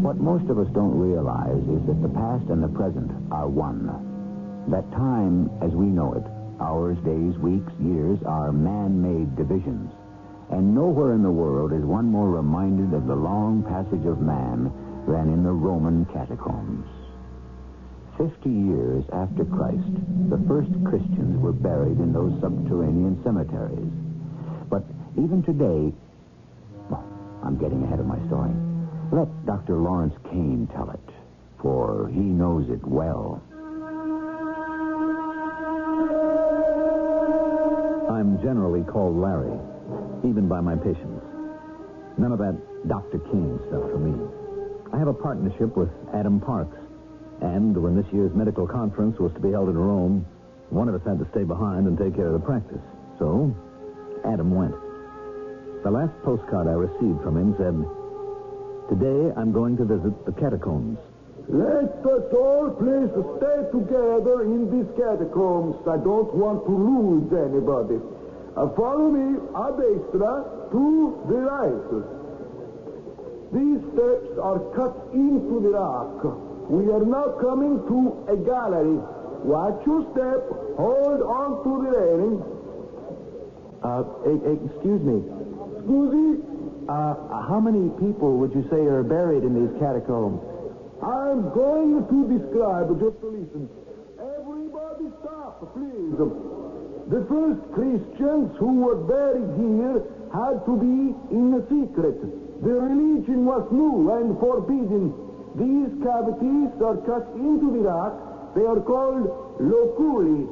What most of us don't realize is that the past and the present are one. That time, as we know it, hours, days, weeks, years, are man-made divisions. And nowhere in the world is one more reminded of the long passage of man than in the Roman catacombs. 50 years after Christ, the first Christians were buried in those subterranean cemeteries. But even today... Well, I'm getting ahead of my story. Let Dr. Lawrence Kane tell it, for he knows it well. I'm generally called Larry, even by my patients. None of that Dr. King stuff for me. I have a partnership with Adam Parks, and when this year's medical conference was to be held in Rome, One of us had to stay behind and take care of the practice. So, Adam went. The last postcard I received from him said, "Today I'm going to visit the catacombs." Let us all please stay together in these catacombs. I don't want to lose anybody. Follow me a destra to the right. These steps are cut into the rock. We are now coming to a gallery. Watch your step. Hold on to the railing. Excuse me. Scusi? How many people would you say are buried in these catacombs? I'm going to describe, just to listen. Everybody stop, please. The first Christians who were buried here had to be in a secret. The religion was new and forbidden. These cavities are cut into the rock. They are called loculi.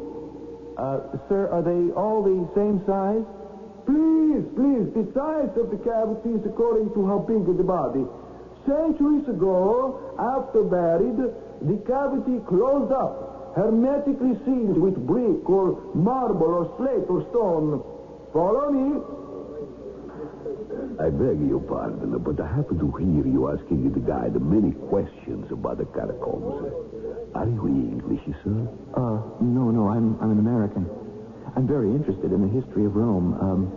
Sir, are they all the same size? Please, the size of the cavities according to how big is the body. Centuries ago, after buried, the cavity closed up, hermetically sealed with brick or marble or slate or stone. Follow me. I beg your pardon, but I happen to hear you asking the guide many questions about the catacombs. Are you English, sir? No, I'm an American. I'm very interested in the history of Rome.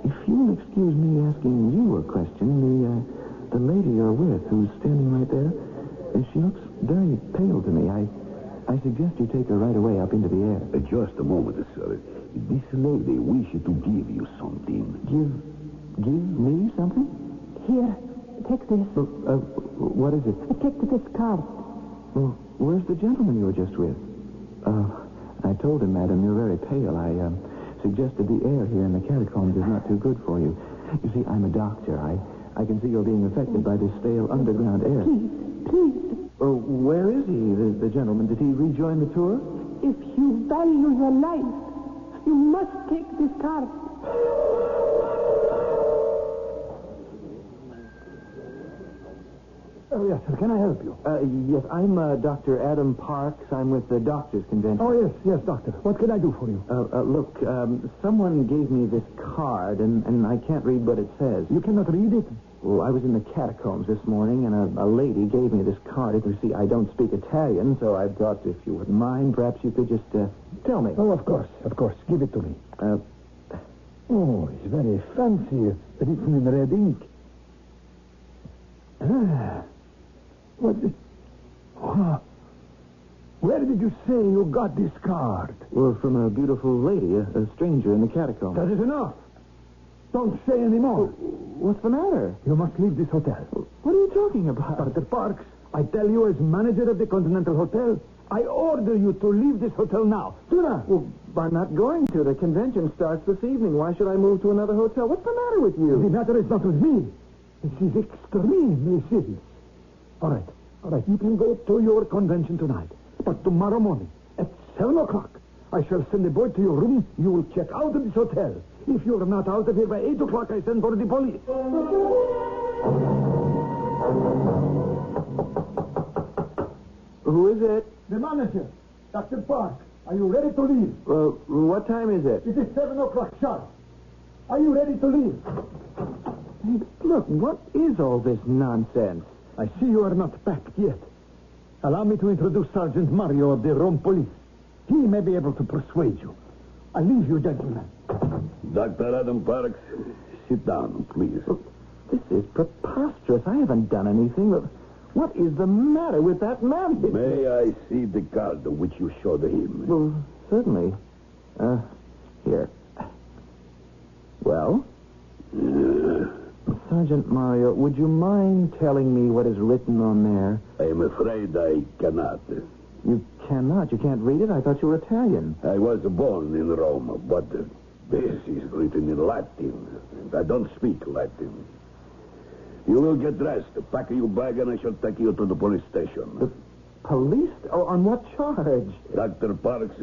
If you'll excuse me asking you a question, the lady you're with, who's standing right there, she looks very pale to me. I suggest you take her right away up into the air. Just a moment, sir. This lady wishes to give you something. Give me something? Here, take this. What is it? Take this card. Well, where's the gentleman you were just with? I told him, madam, you're very pale. I suggested the air here in the catacombs is not too good for you. You see, I'm a doctor. I can see you're being affected by this stale underground air. Please. Oh, where is he, the gentleman? Did he rejoin the tour? If you value your life, you must take this card. Oh, yes, sir. Can I help you? Yes, I'm Dr. Adam Parks. I'm with the Doctors Convention. Oh, yes, doctor. What can I do for you? Look, someone gave me this card, and I can't read what it says. You cannot read it? Well, I was in the catacombs this morning, and a lady gave me this card. You see, I don't speak Italian, so I thought if you wouldn't mind, perhaps you could just tell me. Oh, of course. Give it to me. Oh, it's very fancy. Written in red ink. What? Where did you say you got this card? Well, from a beautiful lady, a stranger in the catacombs. That is enough. Don't say any more. What's the matter? You must leave this hotel. What are you talking about? Dr. Parks, I tell you as manager of the Continental Hotel, I order you to leave this hotel now. Do not. Well, I'm not going to. The convention starts this evening. Why should I move to another hotel? What's the matter with you? The matter is not with me. This is extremely serious. All right. You can go to your convention tonight. But tomorrow morning, at 7 o'clock, I shall send a boy to your room. You will check out of this hotel. If you are not out of here by 8 o'clock, I send for the police. Who is it? The manager, Dr. Park. Are you ready to leave? What time is it? It is 7 o'clock sharp. Are you ready to leave? Hey, look, what is all this nonsense? I see you are not packed yet. Allow me to introduce Sergeant Mario of the Rome Police. He may be able to persuade you. I leave you, gentlemen. Dr. Adam Parks, sit down, please. Look, this is preposterous. I haven't done anything. What is the matter with that man? May I see the card which you showed him? Well, certainly. Here. Well? Sergeant Mario, would you mind telling me what is written on there? I am afraid I cannot. You cannot? You can't read it? I thought you were Italian. I was born in Rome, but this is written in Latin, and I don't speak Latin. You will get dressed, pack your bag, and I shall take you to the police station. The police? Oh, on what charge? Dr. Parks,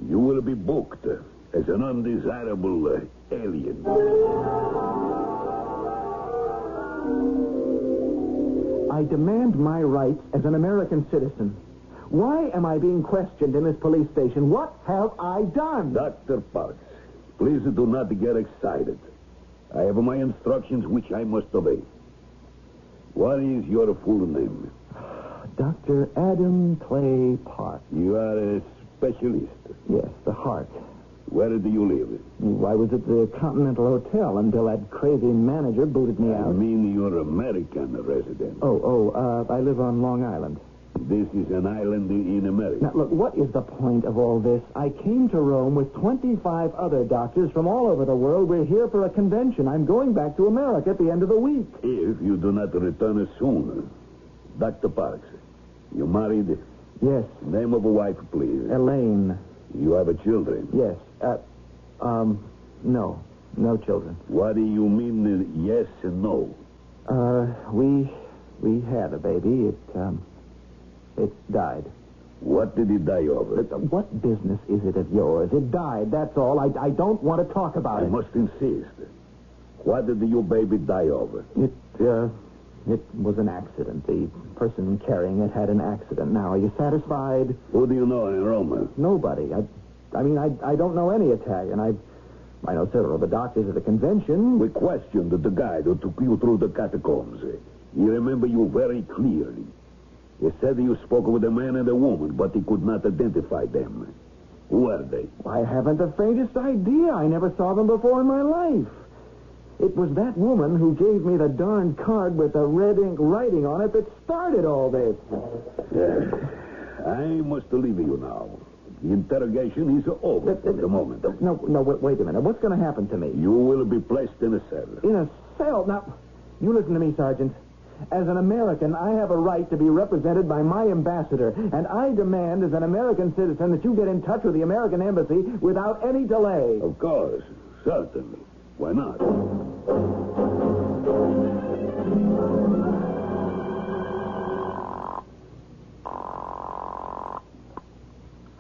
you will be booked as an undesirable alien. I demand my rights as an American citizen. Why am I being questioned in this police station? What have I done? Dr. Parks, please do not get excited. I have my instructions which I must obey. What is your full name? Dr. Adam Clay Park. You are a specialist. Yes, the heart. Where do you live? I was at the Continental Hotel until that crazy manager booted me out. I mean you're American resident. I live on Long Island. This is an island in America. Now, look, what is the point of all this? I came to Rome with 25 other doctors from all over the world. We're here for a convention. I'm going back to America at the end of the week. If you do not return soon, Dr. Parks, you married? Yes. Name of a wife, please. Elaine. You have children? Yes. No. No children. What do you mean, yes and no? We had a baby. It died. What did it die of? What business is it of yours? It died, that's all. I don't want to talk about it. I must insist. What did your baby die of? It was an accident. The person carrying it had an accident. Now, are you satisfied? Who do you know in Rome? Nobody. I don't know any Italian. I know several of the doctors at the convention. We questioned the guide who took you through the catacombs. He remember you very clearly. He said you spoke with a man and a woman, but he could not identify them. Who are they? I haven't the faintest idea. I never saw them before in my life. It was that woman who gave me the darned card with the red ink writing on it that started all this. I must leave you now. The interrogation is over for the moment. No, wait a minute. What's going to happen to me? You will be placed in a cell. In a cell? Now, you listen to me, Sergeant. As an American, I have a right to be represented by my ambassador, and I demand as an American citizen that you get in touch with the American embassy without any delay. Of course. Certainly. Why not?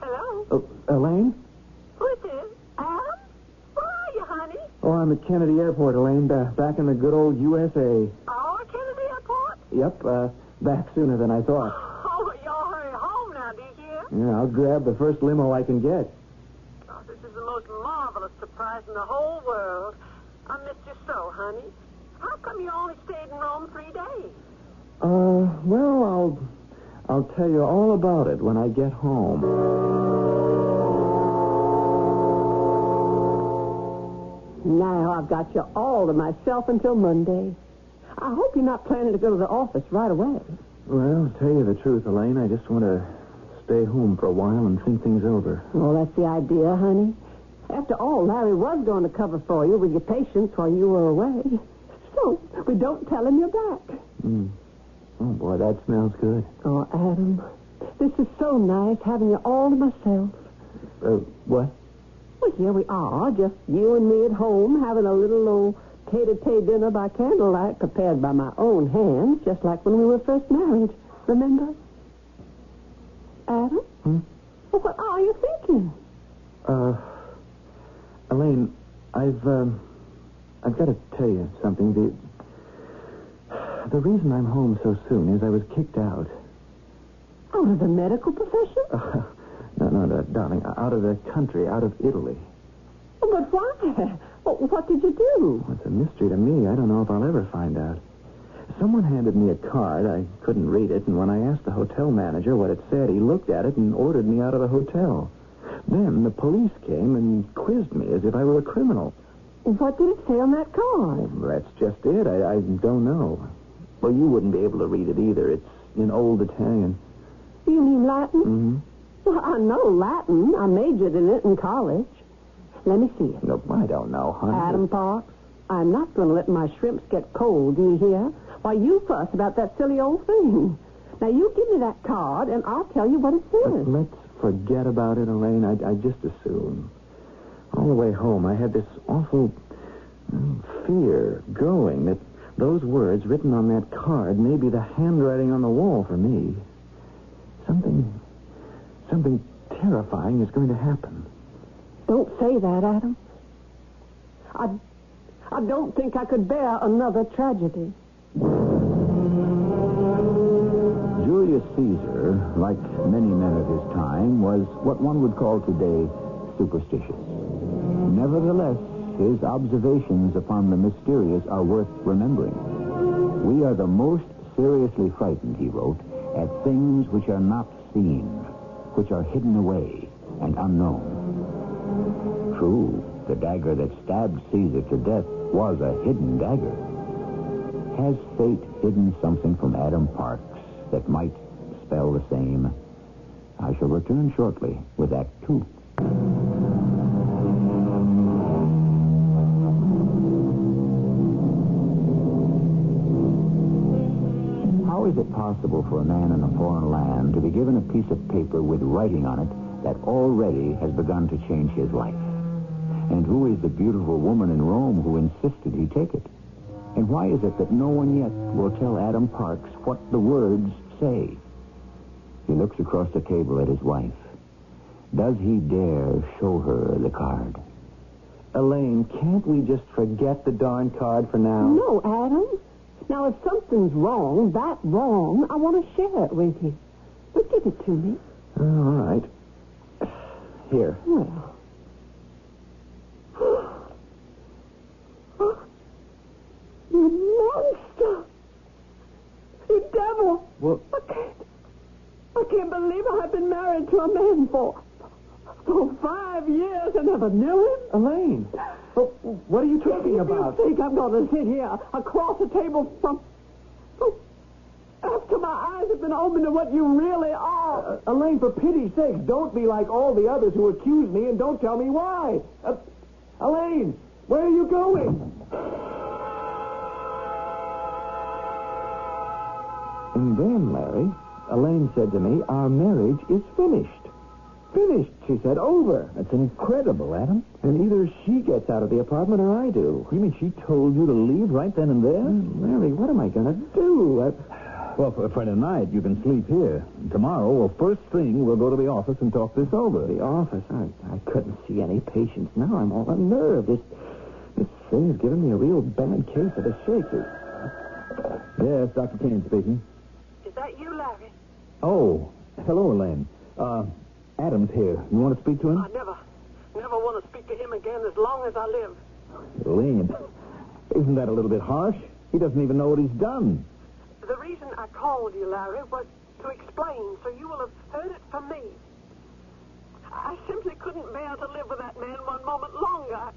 Hello? Elaine? Who is this? Adam? Where are you, honey? Oh, I'm at Kennedy Airport, Elaine, back in the good old USA. Our Kennedy Airport? Yep, back sooner than I thought. Oh, y'all hurry home now, do you hear? Yeah, I'll grab the first limo I can get. Oh, this is the most marvelous surprise in the whole world. I missed you so, honey. How come you only stayed in Rome 3 days? Well, I'll tell you all about it when I get home. Now I've got you all to myself until Monday. I hope you're not planning to go to the office right away. Well, to tell you the truth, Elaine, I just want to stay home for a while and think things over. Well, that's the idea, honey. After all, Larry was going to cover for you with your patients while you were away. So, we don't tell him you're back. Oh, boy, that smells good. Oh, Adam, this is so nice having you all to myself. What? Well, here we are, just you and me at home, having a little old tete-a-tete dinner by candlelight prepared by my own hands, just like when we were first married. Remember? Adam? Well, what are you thinking? Elaine, I've got to tell you something. The reason I'm home so soon is I was kicked out. Out of the medical profession? No, darling, out of the country, out of Italy. Oh, but why? What did you do? Well, it's a mystery to me. I don't know if I'll ever find out. Someone handed me a card. I couldn't read it, and when I asked the hotel manager what it said, he looked at it and ordered me out of the hotel. Then the police came and quizzed me as if I were a criminal. What did it say on that card? Well, that's just it. I don't know. Well, you wouldn't be able to read it either. It's in Old Italian. You mean Latin? Mm-hmm. Well, I know Latin. I majored in it in college. Let me see it. No, I don't know, honey. Adam Parks, I'm not going to let my shrimps get cold, do you hear? Why, you fuss about that silly old thing. Now, you give me that card, and I'll tell you what it says. Let's forget about it, Elaine. I just assume. All the way home, I had this awful fear growing that those words written on that card may be the handwriting on the wall for me. Something terrifying is going to happen. Don't say that, Adam. I don't think I could bear another tragedy. Julia Julius Caesar, like many men of his time, was what one would call today superstitious. Nevertheless, his observations upon the mysterious are worth remembering. We are the most seriously frightened, he wrote, at things which are not seen, which are hidden away and unknown. True, the dagger that stabbed Caesar to death was a hidden dagger. Has fate hidden something from Adam Parks that might spell the same? I shall return shortly with Act 2. How is it possible for a man in a foreign land to be given a piece of paper with writing on it that already has begun to change his life? And who is the beautiful woman in Rome who insisted he take it? And why is it that no one yet will tell Adam Parks what the words say? He looks across the table at his wife. Does he dare show her the card? Elaine, can't we just forget the darn card for now? No, Adam. Now, if something's wrong, that wrong, I want to share it with you. But give it to me. All right. Here. Well. You monster! You devil! What? I can't believe I've been married to a man for 5 years and never knew him. Elaine, what are you talking about? You think I'm going to sit here across the table from... after my eyes have been opened to what you really are? Elaine, for pity's sake, don't be like all the others who accuse me and don't tell me why. Elaine, where are you going? And then, Larry, Elaine said to me, our marriage is finished. Finished, she said, over. That's incredible, Adam. And either she gets out of the apartment or I do. You mean she told you to leave right then and there? Larry, what am I going to do? Well, for tonight, you can sleep here. Tomorrow, well, first thing, we'll go to the office and talk this over. The office? I couldn't see any patience. Now I'm all unnerved. This thing is giving me a real bad case of the shakes. Yes, Dr. Kane speaking. Is that you, Larry? Oh, hello, Elaine. Adam's here. You want to speak to him? I never want to speak to him again as long as I live. Elaine, isn't that a little bit harsh? He doesn't even know what he's done. The reason I called you, Larry, was to explain, so you will have heard it from me. I simply couldn't bear to live with that man one moment longer.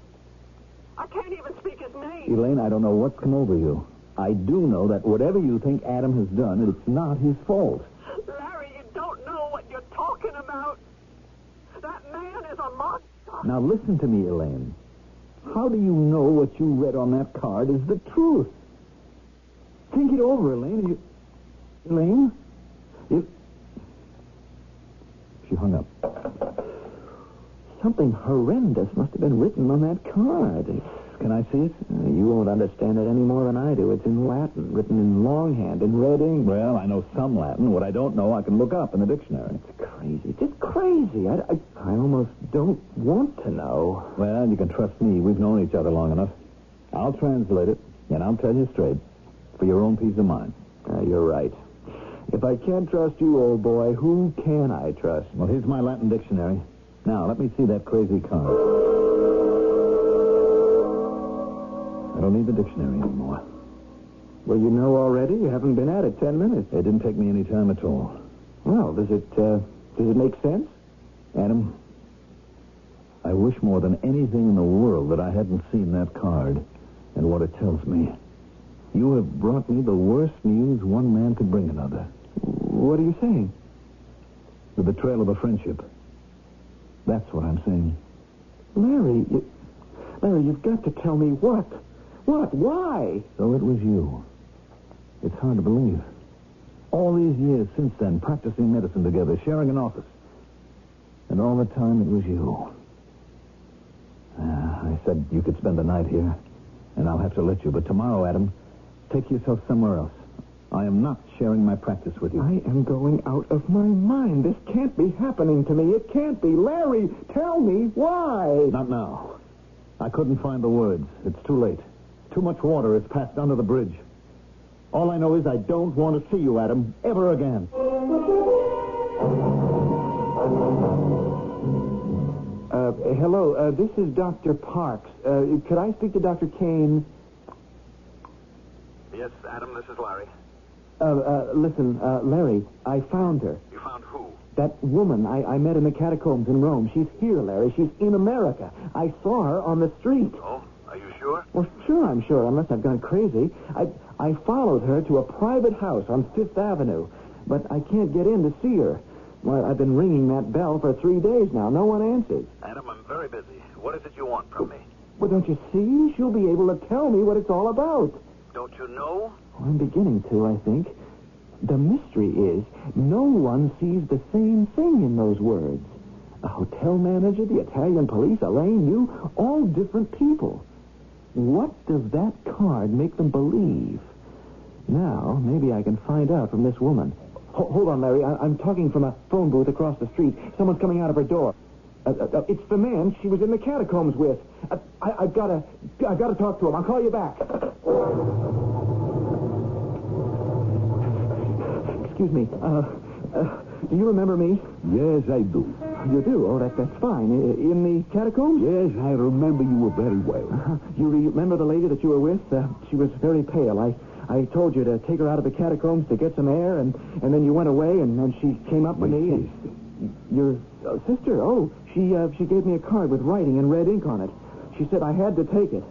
I can't even speak his name. Elaine, I don't know what's come over you. I do know that whatever you think Adam has done, it's not his fault. Larry, you don't know what you're talking about. That man is a monster. Now listen to me, Elaine. How do you know what you read on that card is the truth? Think it over, Elaine. Elaine? She hung up. Something horrendous must have been written on that card. Can I see it? You won't understand it any more than I do. It's in Latin, written in longhand, in red ink. Well, I know some Latin. What I don't know, I can look up in the dictionary. It's crazy. Just crazy. I almost don't want to know. Well, you can trust me. We've known each other long enough. I'll translate it, and I'll tell you straight, for your own peace of mind. You're right. If I can't trust you, old boy, who can I trust? Well, here's my Latin dictionary. Now, let me see that crazy card. I don't need the dictionary anymore. Well, you know already. You haven't been at it 10 minutes. It didn't take me any time at all. Well, does it make sense? Adam, I wish more than anything in the world that I hadn't seen that card and what it tells me. You have brought me the worst news one man could bring another. What are you saying? The betrayal of a friendship. That's what I'm saying. Larry, you've got to tell me what. What? Why? So it was you. It's hard to believe. All these years since then, practicing medicine together, sharing an office. And all the time it was you. I said you could spend the night here, and I'll have to let you. But tomorrow, Adam, take yourself somewhere else. I am not sharing my practice with you. I am going out of my mind. This can't be happening to me. It can't be. Larry, tell me why. Not now. I couldn't find the words. It's too late. Too much water has passed under the bridge. All I know is I don't want to see you, Adam, ever again. Hello, this is Dr. Parks. Could I speak to Dr. Kane? Yes, Adam, this is Larry. Listen, Larry, I found her. You found who? That woman I met in the catacombs in Rome. She's here, Larry. She's in America. I saw her on the street. Oh, are you sure? Well, sure, I'm sure, unless I've gone crazy. I followed her to a private house on Fifth Avenue, but I can't get in to see her. Well, I've been ringing that bell for 3 days now. No one answers. Adam, I'm very busy. What is it you want from me? Well, don't you see? She'll be able to tell me what it's all about. Don't you know? Well, I'm beginning to, I think. The mystery is no one sees the same thing in those words. A hotel manager, the Italian police, Elaine, you, all different people. What does that card make them believe? Now, maybe I can find out from this woman. Hold on, Larry. I'm talking from a phone booth across the street. Someone's coming out of her door. It's the man she was in the catacombs with. I've got to talk to him. I'll call you back. Excuse me. Do you remember me? Yes, I do. You do? Oh, that's fine. In the catacombs? Yes, I remember you very well. You remember the lady that you were with? She was very pale. I told you to take her out of the catacombs to get some air, and then you went away, and then she came up to me. Sister. Your sister? Oh, she gave me a card with writing in red ink on it. She said I had to take it.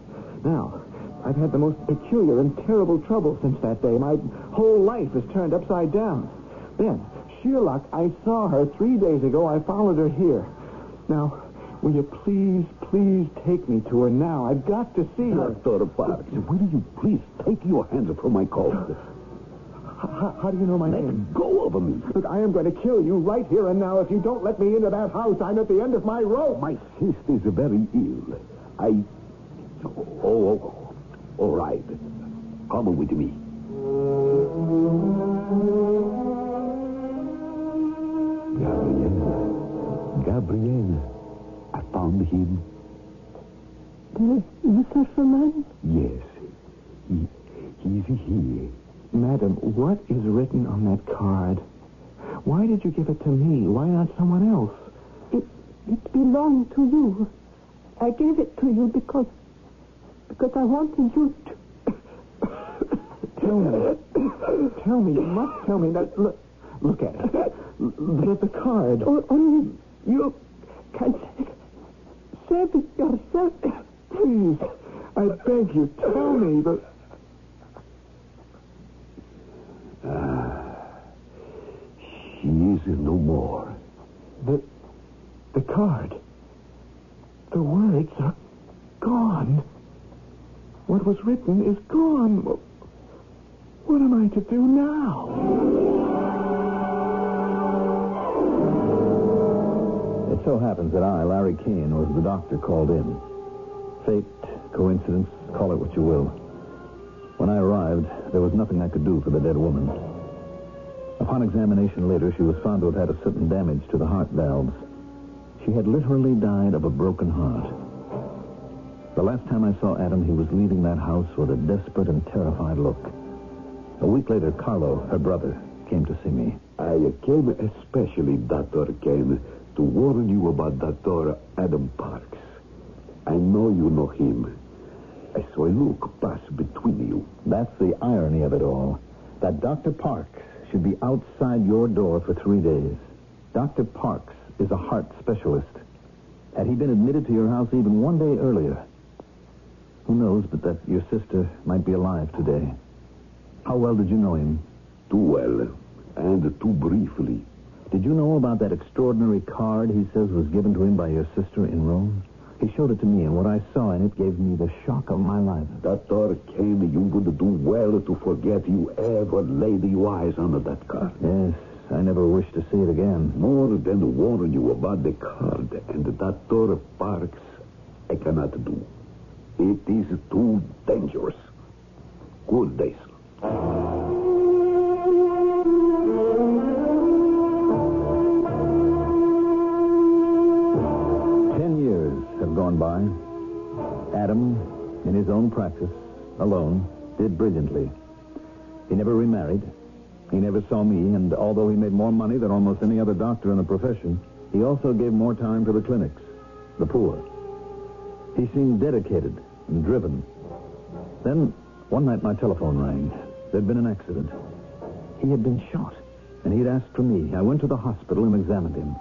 Now, I've had the most peculiar and terrible trouble since that day. My whole life is turned upside down. Then, sheer luck, I saw her 3 days ago. I followed her here. Now, will you please take me to her now? I've got to see her. Dr. Parks, will you please take your hands from my coat? How do you know my name? Let go of me. Look, I am going to kill you right here and now. If you don't let me into that house, I'm at the end of my rope. My sister is very ill. All right. Come with me. Gabrielle, I found him. You search for man? Yes. He's here. Madam, what is written on that card? Why did you give it to me? Why not someone else? It belonged to you. I gave it to you because I wanted you to... Tell me. You must tell me that. Look at it. Look at the card. Only you can say it yourself. Please, I beg you, tell me. She is no more. The card. The words are gone. What was written is gone. What am I to do now? It so happens that I, Larry Keene, was the doctor called in. Fate, coincidence, call it what you will. When I arrived, there was nothing I could do for the dead woman. Upon examination later, she was found to have had a certain damage to the heart valves. She had literally died of a broken heart. The last time I saw Adam, he was leaving that house with a desperate and terrified look. A week later, Carlo, her brother, came to see me. I came especially, Dr. Kane, to warn you about Dr. Adam Parks. I know you know him. I saw a look pass between you. That's the irony of it all. That Dr. Parks should be outside your door for 3 days. Dr. Parks is a heart specialist. Had he been admitted to your house even 1 day earlier, who knows but that your sister might be alive today. How well did you know him? Too well, and too briefly. Did you know about that extraordinary card he says was given to him by your sister in Rome? He showed it to me, and what I saw in it gave me the shock of my life. Dr. Kane, you would do well to forget you ever laid your eyes on that card. Yes, I never wish to see it again. More than warn you about the card and Dr. Parks, I cannot do. It is too dangerous. Good day, sir. 10 years have gone by. Adam, in his own practice, alone, did brilliantly. He never remarried. He never saw me, and although he made more money than almost any other doctor in the profession, he also gave more time to the clinics, the poor. He seemed dedicated and driven. Then, one night my telephone rang. There'd been an accident. He had been shot, and he'd asked for me. I went to the hospital and examined him.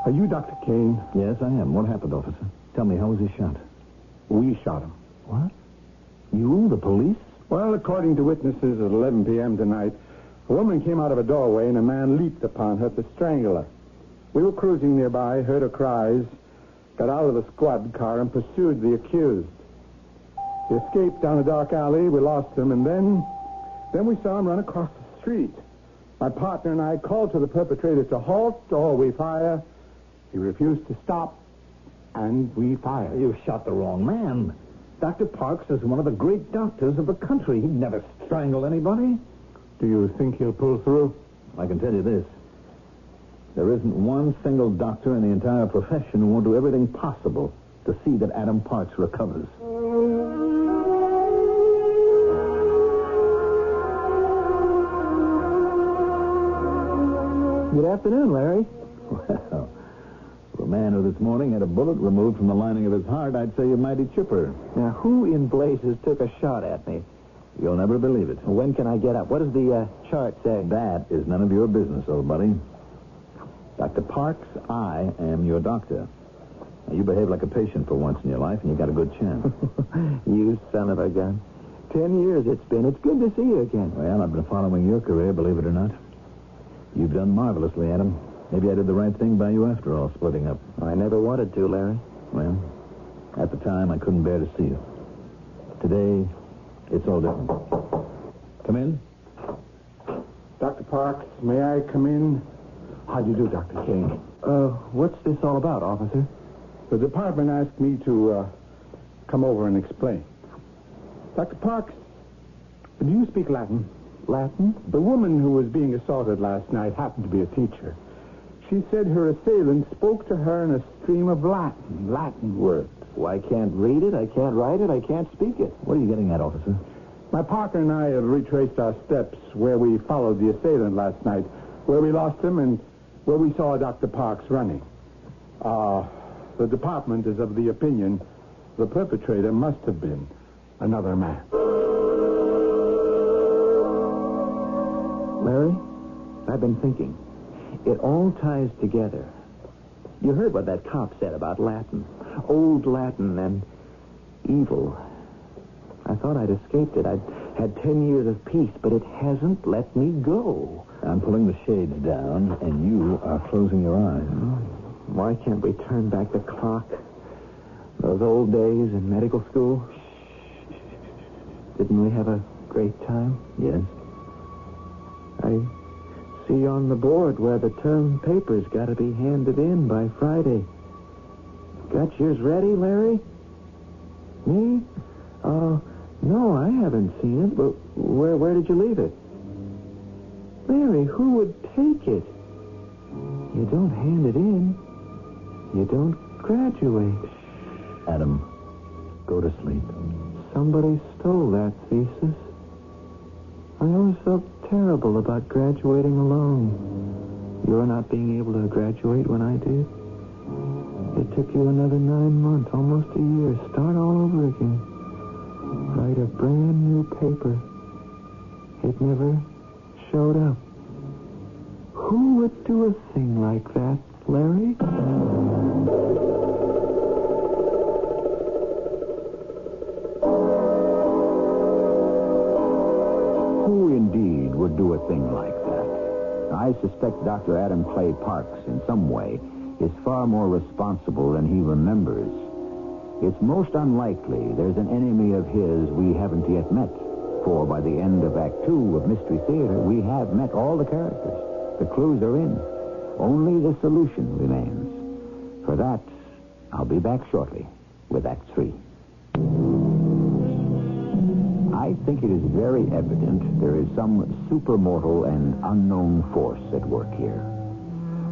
Are you Dr. Kane? Yes, I am. What happened, officer? Tell me, how was he shot? We shot him. What? You, the police? Well, according to witnesses at 11 p.m. tonight, a woman came out of a doorway and a man leaped upon her to strangle her. We were cruising nearby, heard her cries, got out of the squad car and pursued the accused. He escaped down a dark alley. We lost him, and then we saw him run across the street. My partner and I called to the perpetrator to halt or we fire. He refused to stop, and we fired. You shot the wrong man. Dr. Parks is one of the great doctors of the country. He'd never strangle anybody. Do you think he'll pull through? I can tell you this. There isn't one single doctor in the entire profession who won't do everything possible to see that Adam Parks recovers. Good afternoon, Larry. Well, for a man who this morning had a bullet removed from the lining of his heart, I'd say you're mighty chipper. Now, who in blazes took a shot at me? You'll never believe it. When can I get up? What does the chart say? That is none of your business, old buddy. Dr. Parks, I am your doctor. Now, you behave like a patient for once in your life, and you got a good chance. You son of a gun. 10 years it's been. It's good to see you again. Well, I've been following your career, believe it or not. You've done marvelously, Adam. Maybe I did the right thing by you after all, splitting up. I never wanted to, Larry. Well, at the time, I couldn't bear to see you. Today, it's all different. Come in. Dr. Parks, may I come in? How do you do, Dr. Kane? What's this all about, officer? The department asked me to come over and explain. Dr. Parks, do you speak Latin? Latin? The woman who was being assaulted last night happened to be a teacher. She said her assailant spoke to her in a stream of Latin words. Well, I can't read it, I can't write it, I can't speak it. What are you getting at, officer? My partner and I have retraced our steps where we followed the assailant last night, where we lost him and where we saw Dr. Parks running. The department is of the opinion the perpetrator must have been another man. Larry, I've been thinking. It all ties together. You heard what that cop said about Latin. Old Latin and evil. I thought I'd escaped it. I'd had 10 years of peace, but it hasn't let me go. I'm pulling the shades down, and you are closing your eyes. Why can't we turn back the clock? Those old days in medical school? Didn't we have a great time? Yes. I see on the board where the term paper's got to be handed in by Friday. Got yours ready, Larry? Me? No, I haven't seen it, but where did you leave it? Larry, who would take it? You don't hand it in. You don't graduate. Adam, go to sleep. Somebody stole that thesis. I always felt terrible about graduating alone. You're not being able to graduate when I did. It took you another 9 months, almost a year. Start all over again. Write a brand new paper. It never showed up. Who would do a thing like that, Larry? Who indeed would do a thing like that? I suspect Dr. Adam Clay Parks, in some way, is far more responsible than he remembers. It's most unlikely there's an enemy of his we haven't yet met. For by the end of Act 2 of Mystery Theater, we have met all the characters. The clues are in. Only the solution remains. For that, I'll be back shortly with Act 3. I think it is very evident there is some supermortal and unknown force at work here.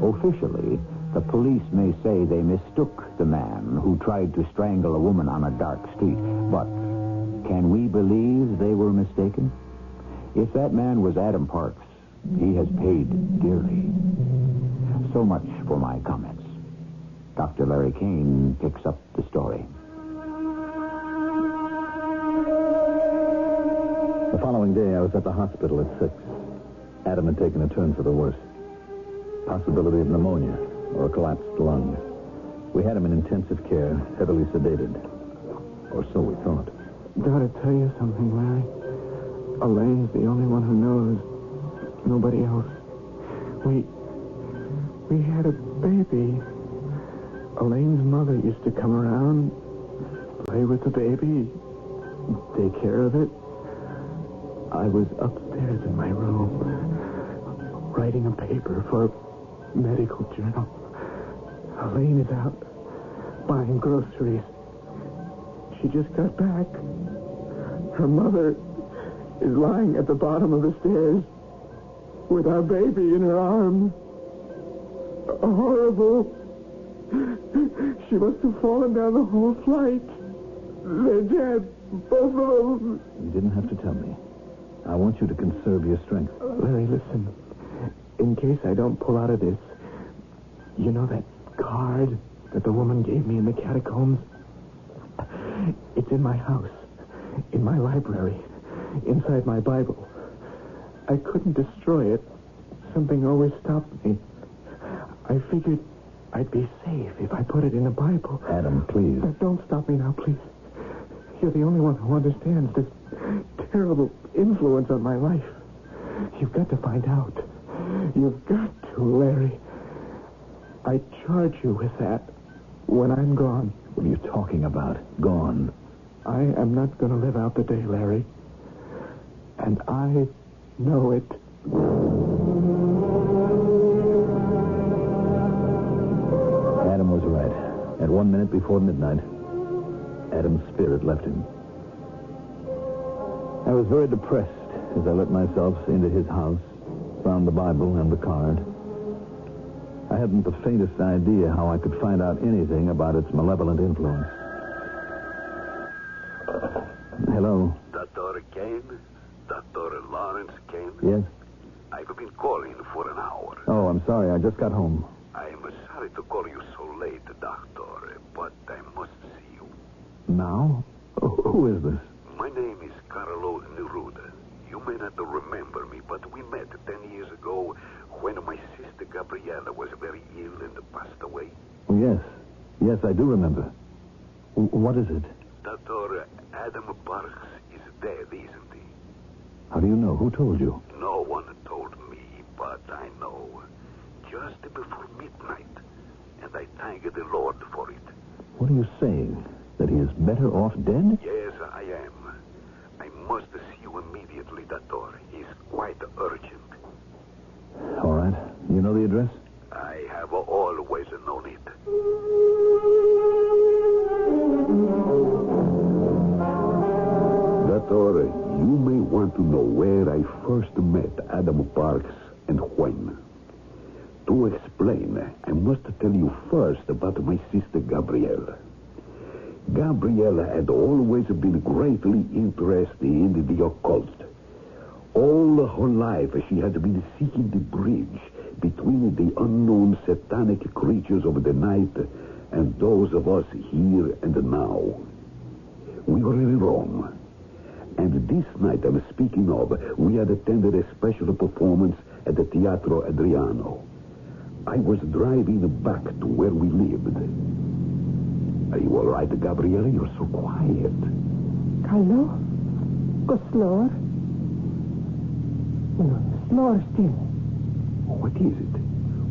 Officially, the police may say they mistook the man who tried to strangle a woman on a dark street. But can we believe they were mistaken? If that man was Adam Parks, he has paid dearly. So much for my comments. Dr. Larry Kane picks up the story. The following day, I was at the hospital at 6. Adam had taken a turn for the worse. Possibility of pneumonia or a collapsed lung. We had him in intensive care, heavily sedated. Or so we thought. Gotta tell you something, Larry. Elaine's the only one who knows. Nobody else. We had a baby. Elaine's mother used to come around, play with the baby, take care of it. I was upstairs in my room, writing a paper for a medical journal. Elaine is out buying groceries. She just got back. Her mother is lying at the bottom of the stairs with our baby in her arms. Horrible. She must have fallen down the whole flight. They're dead, both of them. You didn't have to tell me. I want you to conserve your strength. Larry, listen. In case I don't pull out of this, you know that card that the woman gave me in the catacombs? It's in my house, in my library, inside my Bible. I couldn't destroy it. Something always stopped me. I figured I'd be safe if I put it in a Bible. Adam, please. Don't stop me now, please. You're the only one who understands this terrible influence on my life. You've got to find out. You've got to, Larry. I charge you with that when I'm gone. What are you talking about? Gone. I am not going to live out the day, Larry. And I know it. Adam was right. At 1 minute before midnight, Adam's spirit left him. I was very depressed as I let myself into his house, found the Bible and the card. I hadn't the faintest idea how I could find out anything about its malevolent influence. Hello? Dr. Kane? Dr. Lawrence Kane? Yes? I've been calling for an hour. Oh, I'm sorry. I just got home. I'm sorry to call you so late, Doctor, but I must see you. Now? Who is this? My name is Camelot. You may not remember me, but we met 10 years ago when my sister Gabriella was very ill and passed away. Oh, yes. Yes, I do remember. What is it? Dr. Adam Parks is dead, isn't he? How do you know? Who told you? No one told me, but I know. Just before midnight. And I thank the Lord for it. What are you saying? That he is better off dead? Yes, I am. I must see you immediately, Doctor. It's quite urgent. All right. You know the address? I have always known it. Doctor, you may want to know where I first met Adam Parks and when. To explain, I must tell you first about my sister Gabriella. Gabriella had always been greatly interested in the occult. All her life, she had been seeking the bridge between the unknown satanic creatures of the night and those of us here and now. We were in Rome, and this night I'm speaking of, we had attended a special performance at the Teatro Adriano. I was driving back to where we lived. Are you all right, Gabriella? You're so quiet. Carlo? Go slower. No, slower still. What is it?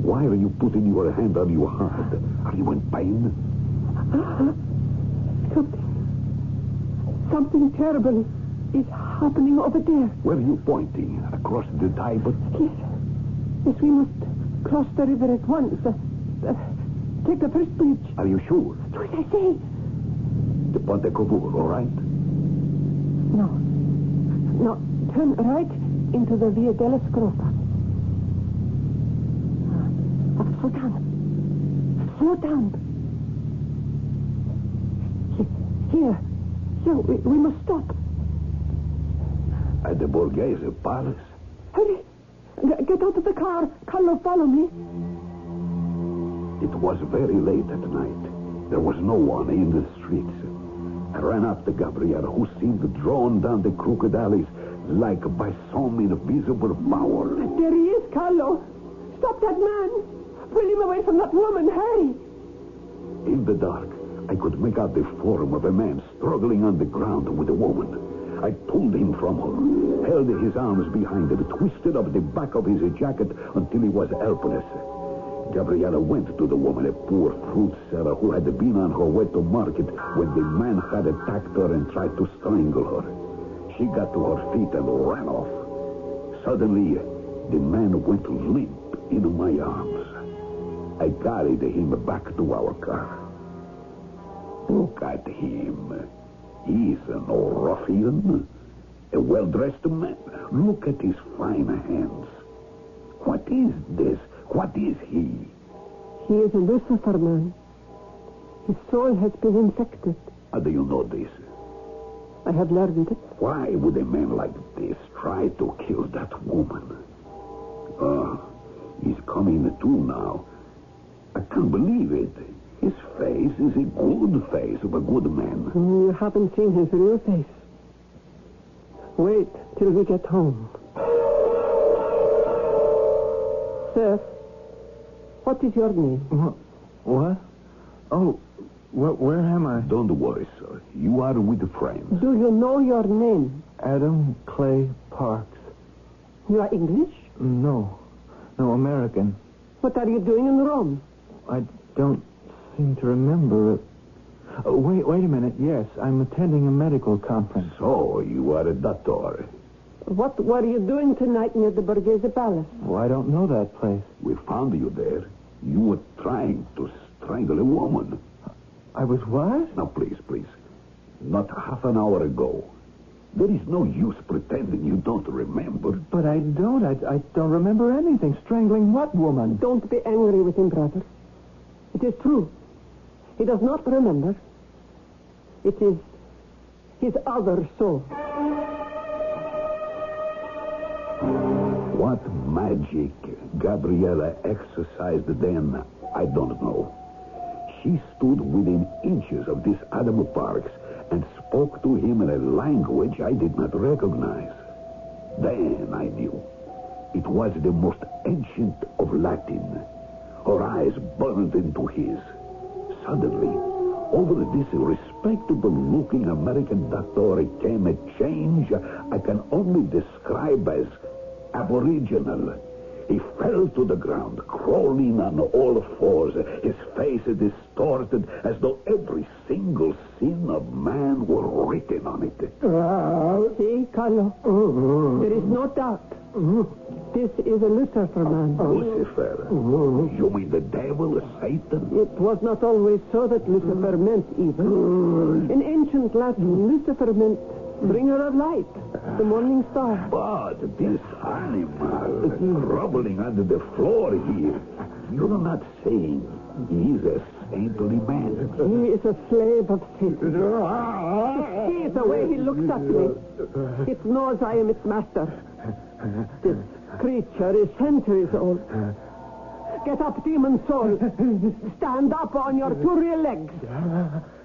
Why are you putting your hand on your heart? Are you in pain? Something terrible is happening over there. Where are you pointing? Across the Tiber? Yes, we must cross the river at once. Take the first bridge. Are you sure? Do as I say. The Ponte Cavour, all right? No. No, turn right into the Via della Scrofa. Slow down. Slow down. Here, we must stop. At the Borghese Palace? Hurry. Get out of the car. Carlo, follow me. It was very late at night. There was no one in the streets. I ran up to Gabriella, who seemed drawn down the crooked alleys like by some invisible power. There he is, Carlo. Stop that man. Pull him away from that woman. Hurry. In the dark, I could make out the form of a man struggling on the ground with a woman. I pulled him from her, held his arms behind him, twisted up the back of his jacket until he was helpless. Gabriella went to the woman, a poor fruit seller who had been on her way to market when the man had attacked her and tried to strangle her. She got to her feet and ran off. Suddenly, the man went limp into my arms. I carried him back to our car. Look at him. He's no ruffian. A well-dressed man. Look at his fine hands. What is this? What is he? He is a Lucifer man. His soul has been infected. How do you know this? I have learned it. Why would a man like this try to kill that woman? He's coming to now. I can't believe it. His face is a good face of a good man. You haven't seen his real face. Wait till we get home. Sir, what is your name? What? Oh, where am I? Don't worry, sir. You are with friends. Do you know your name? Adam Clay Parks. You are English? No, American. What are you doing in Rome? I don't seem to remember it. Wait a minute. Yes, I'm attending a medical conference. So, you are a doctor. What were you doing tonight near the Borghese Palace? Oh, I don't know that place. We found you there. You were trying to strangle a woman. I was what? Now, please. Not half an hour ago. There is no use pretending you don't remember. But I don't. I don't remember anything. Strangling what woman? Don't be angry with him, brother. It is true. He does not remember. It is his other soul. What magic Gabriella exercised then, I don't know. She stood within inches of this Adam Parks and spoke to him in a language I did not recognize. Then I knew. It was the most ancient of Latin. Her eyes burned into his. Suddenly, over this respectable-looking American doctor came a change I can only describe as aboriginal. He fell to the ground, crawling on all fours, his face distorted as though every single sin of man were written on it. See, Carlo? There is no doubt. This is a Lucifer man. Lucifer? You mean the devil, Satan? It was not always so that Lucifer meant evil. In ancient Latin, Lucifer meant bringer of light, the morning star. But this animal groveling under the floor here, you're not saying he's a saintly man. He is a slave of Satan. See the way he looks at me. It knows I am its master. This creature is centuries old. Get up, demon soul. Stand up on your two real legs.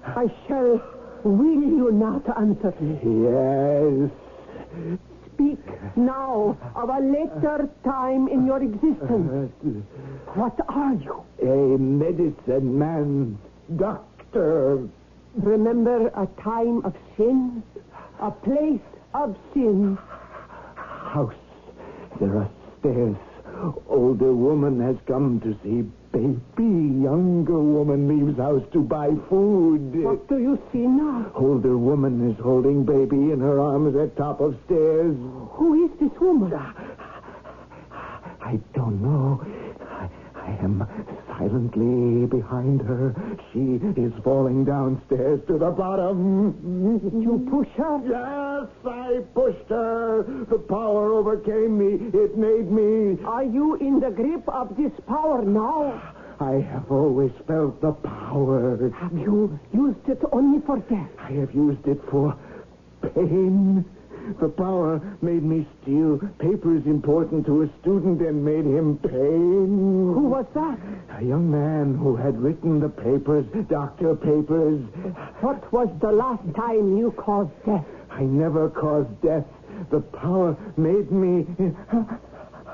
I shall will you not answer me? Yes. Speak now of a later time in your existence. What are you? A medicine man, doctor. Remember a time of sin? A place of sin? House. There are stairs. Older woman has come to see baby. Younger woman leaves house to buy food. What do you see now? Older woman is holding baby in her arms at top of stairs. Who is this woman? I don't know. I am silently behind her. She is falling downstairs to the bottom. You push her? Yes, I pushed her. The power overcame me. It made me. Are you in the grip of this power now? I have always felt the power. Have you used it only for death? I have used it for pain. The power made me steal papers important to a student and made him pay. Who was that? A young man who had written the papers, doctor papers. What was the last time you caused death? I never caused death. The power made me...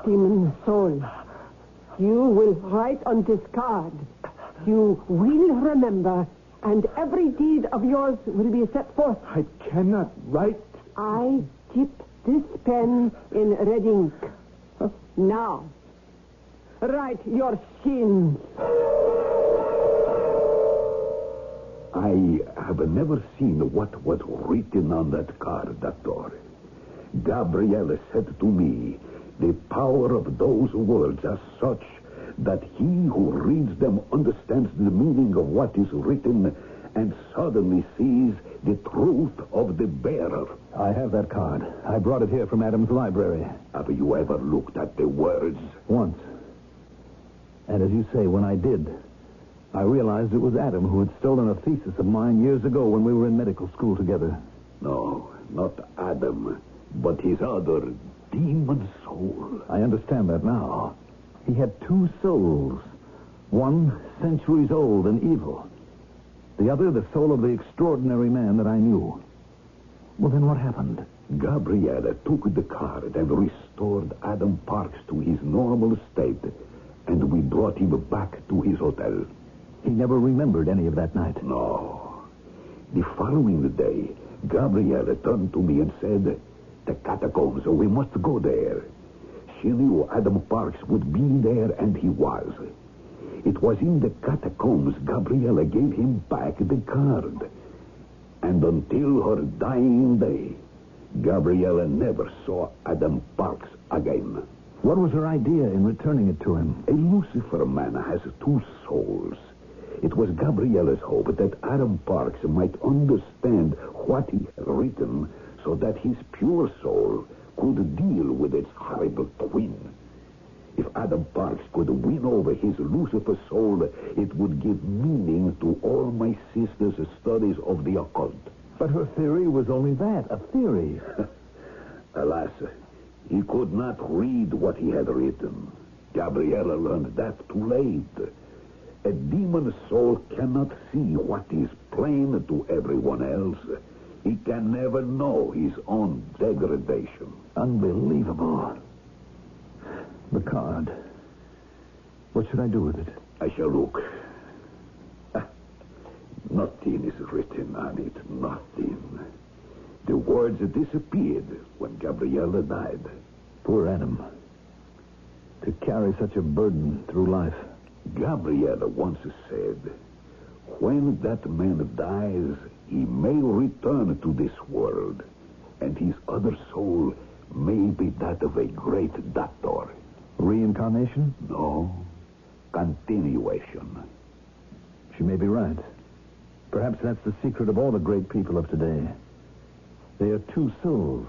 Demon soul, you will write on this card. You will remember, and every deed of yours will be set forth. I cannot write. I dip this pen in red ink. Now, write your sins. I have never seen what was written on that card, Doctor. Gabrielle said to me, the power of those words are such that he who reads them understands the meaning of what is written and suddenly sees the truth of the bearer. I have that card. I brought it here from Adam's library. Have you ever looked at the words? Once. And as you say, when I did, I realized it was Adam who had stolen a thesis of mine years ago when we were in medical school together. No, not Adam, but his other demon soul. I understand that now. He had two souls. One centuries old and evil. The other, the soul of the extraordinary man that I knew. Well, then what happened? Gabriella took the card and restored Adam Parks to his normal state, and we brought him back to his hotel. He never remembered any of that night. No. The following day, Gabriella turned to me and said, the catacombs, we must go there. She knew Adam Parks would be there, and he was. It was in the catacombs Gabriella gave him back the card. And until her dying day, Gabriella never saw Adam Parks again. What was her idea in returning it to him? A Lucifer man has two souls. It was Gabriella's hope that Adam Parks might understand what he had written so that his pure soul could deal with its horrible twin. If Adam Parks could win over his Lucifer soul, it would give meaning to all my sister's studies of the occult. But her theory was only that, a theory. Alas, he could not read what he had written. Gabriella learned that too late. A demon soul cannot see what is plain to everyone else. He can never know his own degradation. Unbelievable. The card. What should I do with it? I shall look. Nothing is written on it. Nothing. The words disappeared when Gabriella died. Poor Adam. To carry such a burden through life. Gabriella once said, when that man dies, he may return to this world, and his other soul may be that of a great doctor. Reincarnation? No. Continuation. She may be right. Perhaps that's the secret of all the great people of today. They are two souls.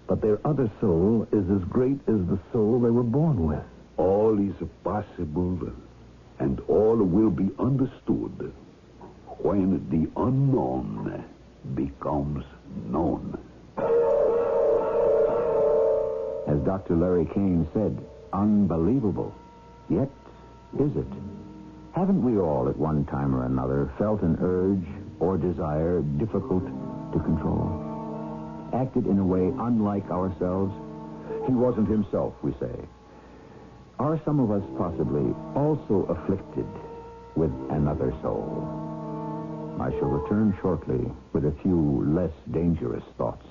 But their other soul is as great as the soul they were born with. All is possible, and all will be understood when the unknown becomes known. As Dr. Larry Kane said, unbelievable. Yet, is it? Haven't we all at one time or another felt an urge or desire difficult to control? Acted in a way unlike ourselves? He wasn't himself, we say. Are some of us possibly also afflicted with another soul? I shall return shortly with a few less dangerous thoughts.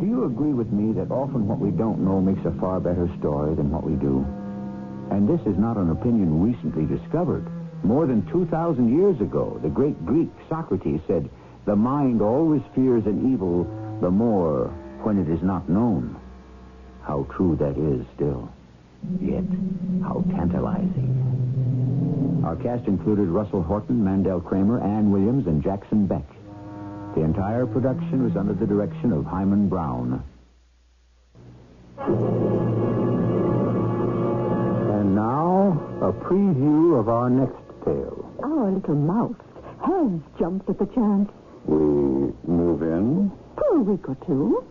Do you agree with me that often what we don't know makes a far better story than what we do? And this is not an opinion recently discovered. More than 2,000 years ago, the great Greek Socrates said, the mind always fears an evil the more when it is not known. How true that is still. Yet, how tantalizing. Our cast included Russell Horton, Mandel Kramer, Ann Williams, and Jackson Beck. The entire production was under the direction of Hyman Brown. And now, a preview of our next tale. Our little mouse has jumped at the chance. We move in? For a week or two.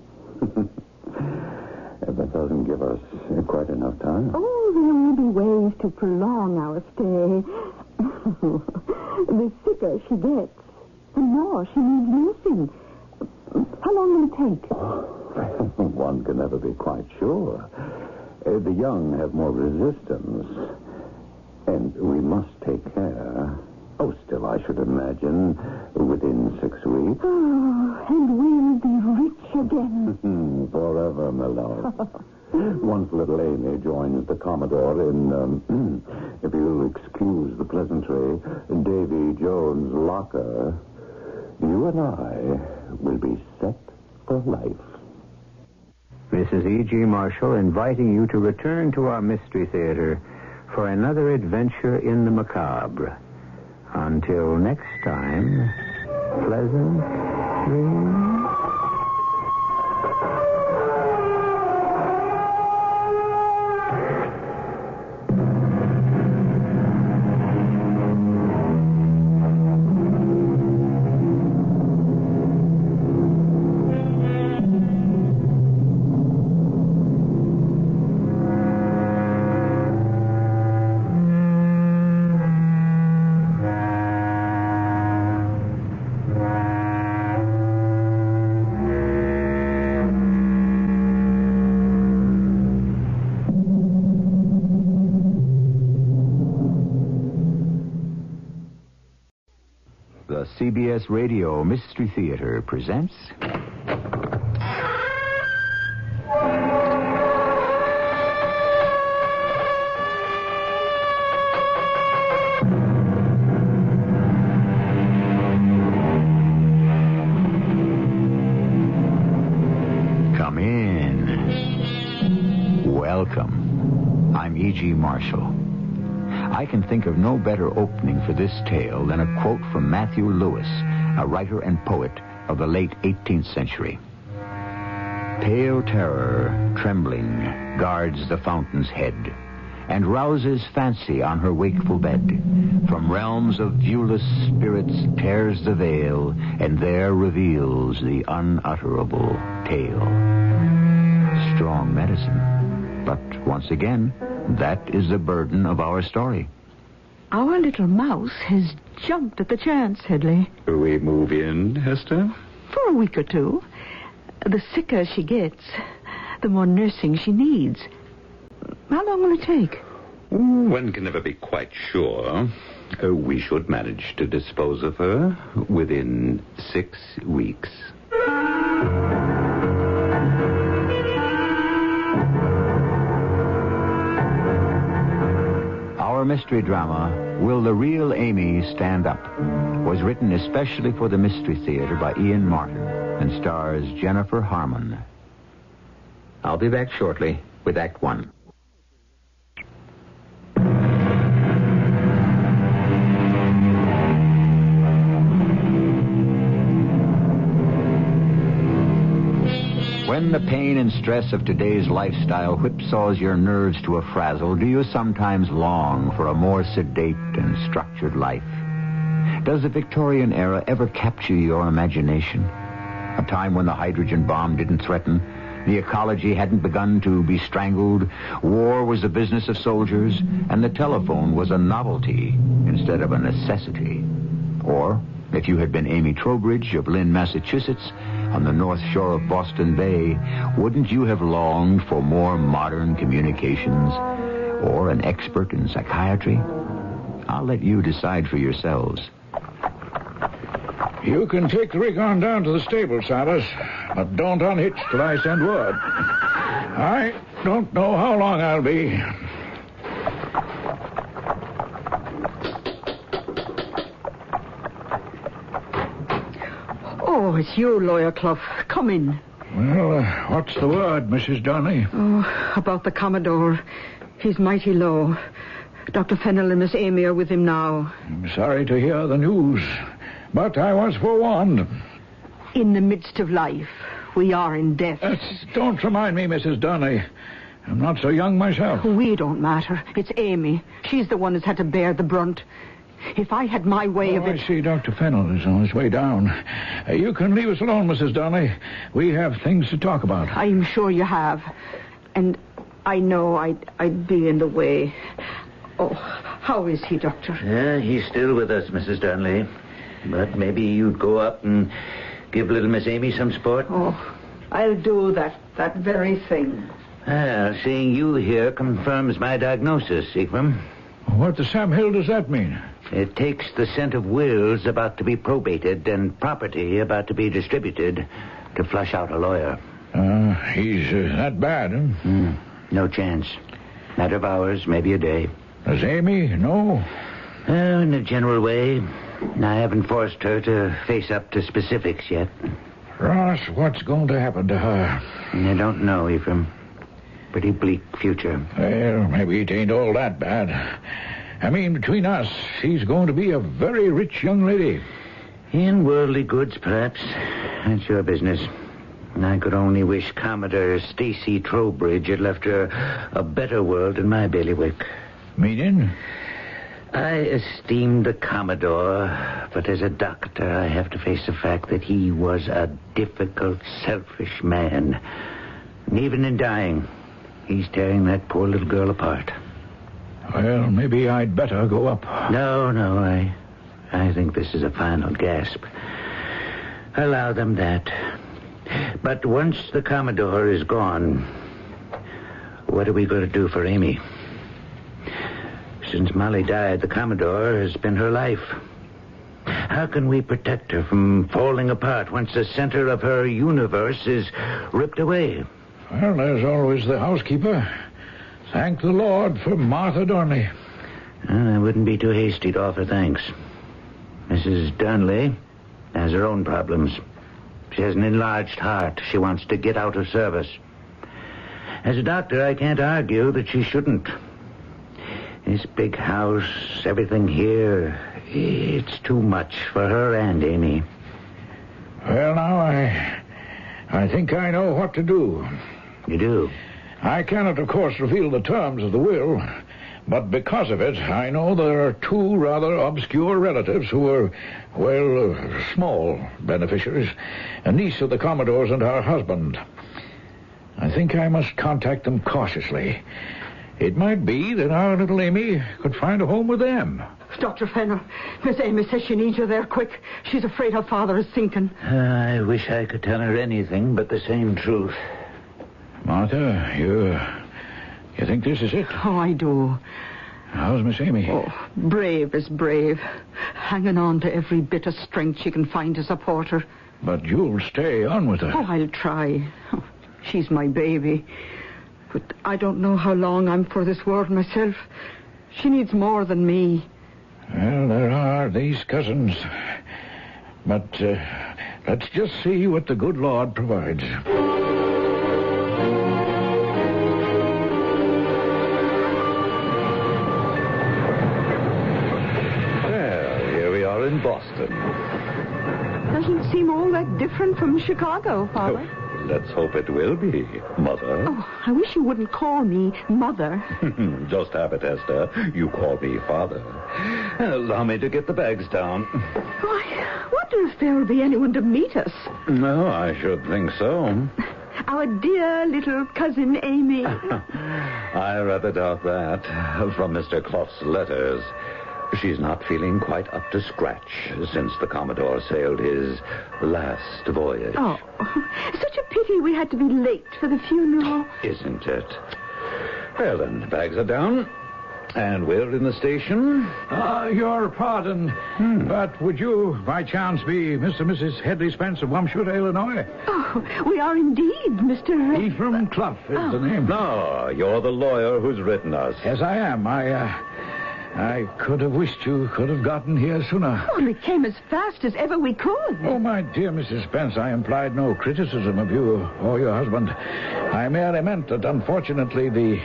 That doesn't give us quite enough time. Oh, there will be ways to prolong our stay. The sicker she gets, the more she needs nursing. How long will it take? One can never be quite sure. The young have more resistance, and we must take care. Oh, still, I should imagine within 6 weeks. Oh, and we'll be rich again. Forever, my love. Once little Amy joins the Commodore in, if you'll excuse the pleasantry, Davy Jones' locker, you and I will be set for life. Mrs. E.G. Marshall inviting you to return to our Mystery Theater for another adventure in the macabre. Until next time, pleasant dreams. The CBS Radio Mystery Theater presents... Come in. Welcome. I'm E.G. Marshall. I can think of no better opening for this tale than a quote from Matthew Lewis, a writer and poet of the late 18th century. Pale terror, trembling, guards the fountain's head, and rouses fancy on her wakeful bed. From realms of viewless spirits tears the veil, and there reveals the unutterable tale. Strong medicine. But once again, that is the burden of our story. Our little mouse has jumped at the chance, Headley. We move in, Hester? For a week or two. The sicker she gets, the more nursing she needs. How long will it take? One can never be quite sure. We should manage to dispose of her within 6 weeks. Our mystery drama, Will the Real Amy Stand Up?, was written especially for the Mystery Theater by Ian Martin and stars Jennifer Harmon. I'll be back shortly with Act One. When the pain and stress of today's lifestyle whipsaws your nerves to a frazzle, do you sometimes long for a more sedate and structured life? Does the Victorian era ever capture your imagination? A time when the hydrogen bomb didn't threaten, the ecology hadn't begun to be strangled, war was the business of soldiers, and the telephone was a novelty instead of a necessity. Or, if you had been Amy Trowbridge of Lynn, Massachusetts, on the north shore of Boston Bay, wouldn't you have longed for more modern communications or an expert in psychiatry? I'll let you decide for yourselves. You can take the rig on down to the stable, Silas, but don't unhitch till I send word. I don't know how long I'll be. Oh, it's you, Lawyer Clough. Come in. Well, what's the word, Mrs. Donnelly? Oh, about the Commodore. He's mighty low. Dr. Fennell and Miss Amy are with him now. I'm sorry to hear the news, but I was forewarned. In the midst of life, we are in death. Don't remind me, Mrs. Donnelly. I'm not so young myself. We don't matter. It's Amy. She's the one who's had to bear the brunt. If I had my way of it... I see Dr. Fennell is on his way down. You can leave us alone, Mrs. Donnelly. We have things to talk about. I'm sure you have. And I know I'd be in the way. Oh, how is he, Doctor? Yeah, he's still with us, Mrs. Donnelly. But maybe you'd go up and give little Miss Amy some sport? Oh, I'll do that very thing. Well, seeing you here confirms my diagnosis, Ephraim. What the Sam Hill does that mean? It takes the scent of wills about to be probated and property about to be distributed to flush out a lawyer. He's that bad, huh? No chance. Matter of hours, maybe a day. Does Amy know? In a general way. I haven't forced her to face up to specifics yet. Ross, what's going to happen to her? I don't know, Ephraim. Pretty bleak future. Well, maybe it ain't all that bad. I mean, between us, she's going to be a very rich young lady. In worldly goods, perhaps. That's your business. I could only wish Commodore Stacy Trowbridge had left her a better world than my bailiwick. Meaning? I esteem the Commodore, but as a doctor, I have to face the fact that he was a difficult, selfish man. And even in dying, he's tearing that poor little girl apart. Well, maybe I'd better go up. No, I think this is a final gasp. Allow them that. But once the Commodore is gone, what are we going to do for Amy? Since Molly died, the Commodore has been her life. How can we protect her from falling apart once the center of her universe is ripped away? Well, there's always the housekeeper. Thank the Lord for Martha Donnelly. I wouldn't be too hasty to offer thanks. Mrs. Donnelly has her own problems. She has an enlarged heart. She wants to get out of service. As a doctor, I can't argue that she shouldn't. This big house, everything here, it's too much for her and Amy. Well, now, I think I know what to do. You do? I cannot, of course, reveal the terms of the will, but because of it, I know there are two rather obscure relatives who are, well, small beneficiaries, a niece of the Commodore's and her husband. I think I must contact them cautiously. It might be that our little Amy could find a home with them. Dr. Fennell, Miss Amy says she needs you there quick. She's afraid her father is sinking. I wish I could tell her anything but the same truth. Martha, you think this is it? Oh, I do. How's Miss Amy? Oh, brave as brave. Hanging on to every bit of strength she can find to support her. But you'll stay on with her. Oh, I'll try. Oh, she's my baby. But I don't know how long I'm for this world myself. She needs more than me. Well, there are these cousins. But let's just see what the good Lord provides. Well, here we are in Boston. Doesn't seem all that different from Chicago, Father. Oh, let's hope it will be, Mother. Oh, I wish you wouldn't call me Mother. Just have it, Esther. You call me Father. Allow me to get the bags down. Oh, I wonder if there will be anyone to meet us. No, I should think so. Our dear little cousin Amy. I rather doubt that. From Mr. Clough's letters, she's not feeling quite up to scratch since the Commodore sailed his last voyage. Oh, such a pity we had to be late for the funeral. Isn't it? Well, then, the bags are down, and we're in the station. Your pardon, but would you, by chance, be Mr. and Mrs. Hedley Spence of Wamshoota, Illinois? Oh, we are indeed, Mr. Ephraim Clough is the name. No, you're the lawyer who's written us. Yes, I am. I could have wished you could have gotten here sooner. Well, we came as fast as ever we could. Oh, my dear Mrs. Spence, I implied no criticism of you or your husband. I merely meant that, unfortunately, the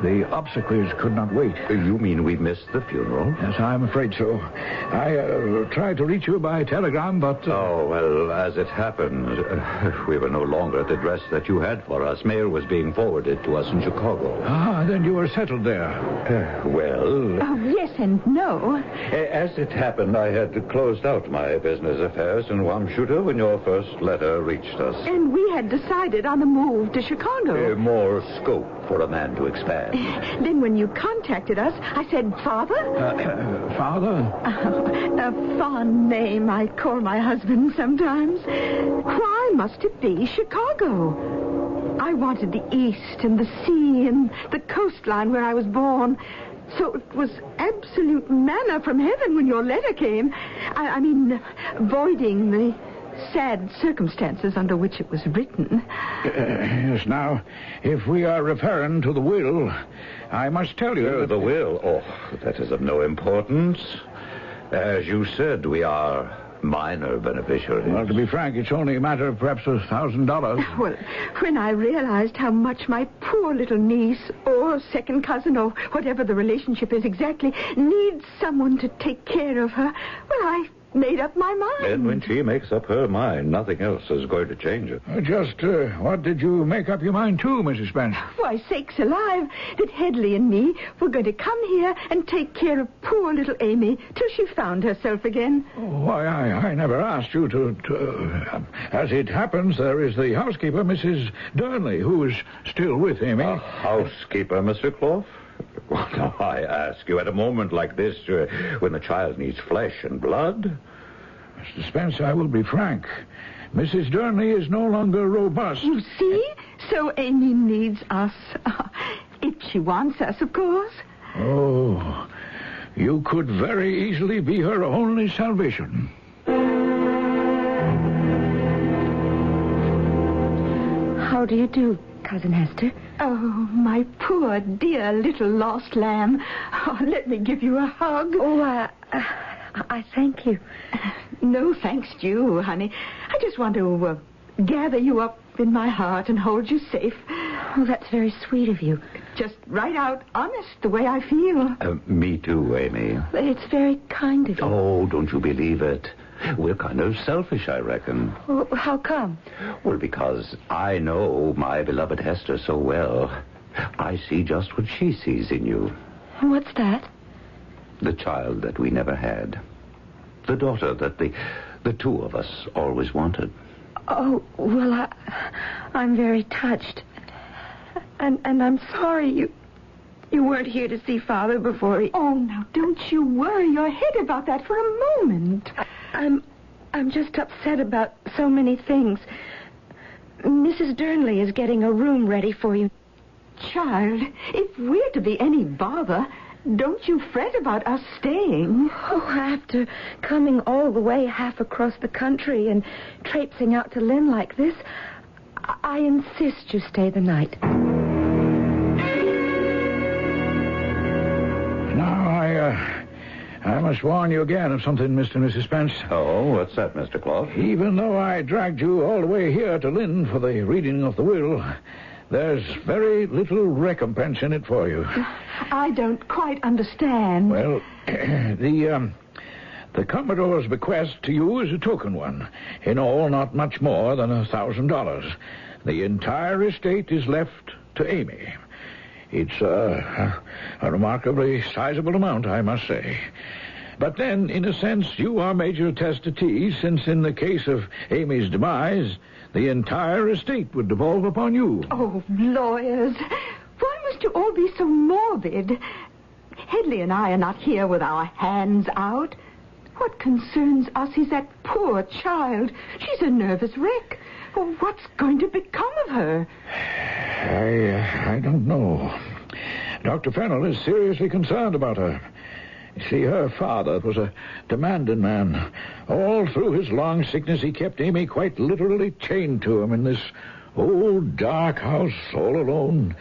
The obsequies could not wait. You mean we missed the funeral? Yes, I'm afraid so. I tried to reach you by telegram, but... Oh, well, as it happened, we were no longer at the address that you had for us. Mail was being forwarded to us in Chicago. Ah, then you were settled there. Well... Oh, yes and no. As it happened, I had closed out my business affairs in Wamshuta when your first letter reached us. And we had decided on a move to Chicago. More scope for a man to expand. Then when you contacted us, I said, Father? Father? A fond name I call my husband sometimes. Why must it be Chicago? I wanted the East and the sea and the coastline where I was born. So it was absolute manna from heaven when your letter came. I mean, voiding the sad circumstances under which it was written. Yes, now, if we are referring to the will, I must tell you... The will? Oh, that is of no importance. As you said, we are minor beneficiaries. Well, to be frank, it's only a matter of perhaps $1,000. Well, when I realized how much my poor little niece or second cousin or whatever the relationship is exactly needs someone to take care of her, well, I made up my mind. And when she makes up her mind, nothing else is going to change it. Just what did you make up your mind to, Mrs. Spence? Why, sakes alive, that Headley and me were going to come here and take care of poor little Amy till she found herself again. Why, I never asked you to... As it happens, there is the housekeeper, Mrs. Durnley, who is still with Amy. Housekeeper, Mr. Clough? Well, now, I ask you, at a moment like this, when the child needs flesh and blood... Mr. Spence, I will be frank. Mrs. Durnley is no longer robust. You see? So Amy needs us. If she wants us, of course. Oh, you could very easily be her only salvation. How do you do, Cousin Hester? Oh, my poor, dear little lost lamb. Oh, let me give you a hug. Oh, I thank you. No thanks to you, honey. I just want to gather you up in my heart and hold you safe. Oh, that's very sweet of you. Just right out honest, the way I feel. Me too, Amy. It's very kind of you. Oh, don't you believe it? We're kind of selfish, I reckon. Well, how come? Well, because I know my beloved Hester so well. I see just what she sees in you. What's that? The child that we never had. The daughter that the two of us always wanted. Oh, well, I'm very touched. And I'm sorry you weren't here to see Father before he... Oh, now, don't you worry your head about that for a moment. I'm just upset about so many things. Mrs. Durnley is getting a room ready for you. Child, if we're to be any bother, don't you fret about us staying. Oh, after coming all the way half across the country and traipsing out to Lynn like this, I insist you stay the night. Now, I must warn you again of something, Mr. and Mrs. Spence. Oh, what's that, Mr. Clough? Even though I dragged you all the way here to Lynn for the reading of the will, there's very little recompense in it for you. I don't quite understand. Well, the Commodore's bequest to you is a token one. In all, not much more than $1,000. The entire estate is left to Amy. It's a remarkably sizable amount, I must say. But then, in a sense, you are major testatee, since in the case of Amy's demise, the entire estate would devolve upon you. Oh, lawyers, why must you all be so morbid? Headley and I are not here with our hands out. What concerns us is that poor child. She's a nervous wreck. Well, what's going to become of her? I don't know. Dr. Fennell is seriously concerned about her. You see, her father was a demanding man. All through his long sickness, he kept Amy quite literally chained to him in this old dark house all alone,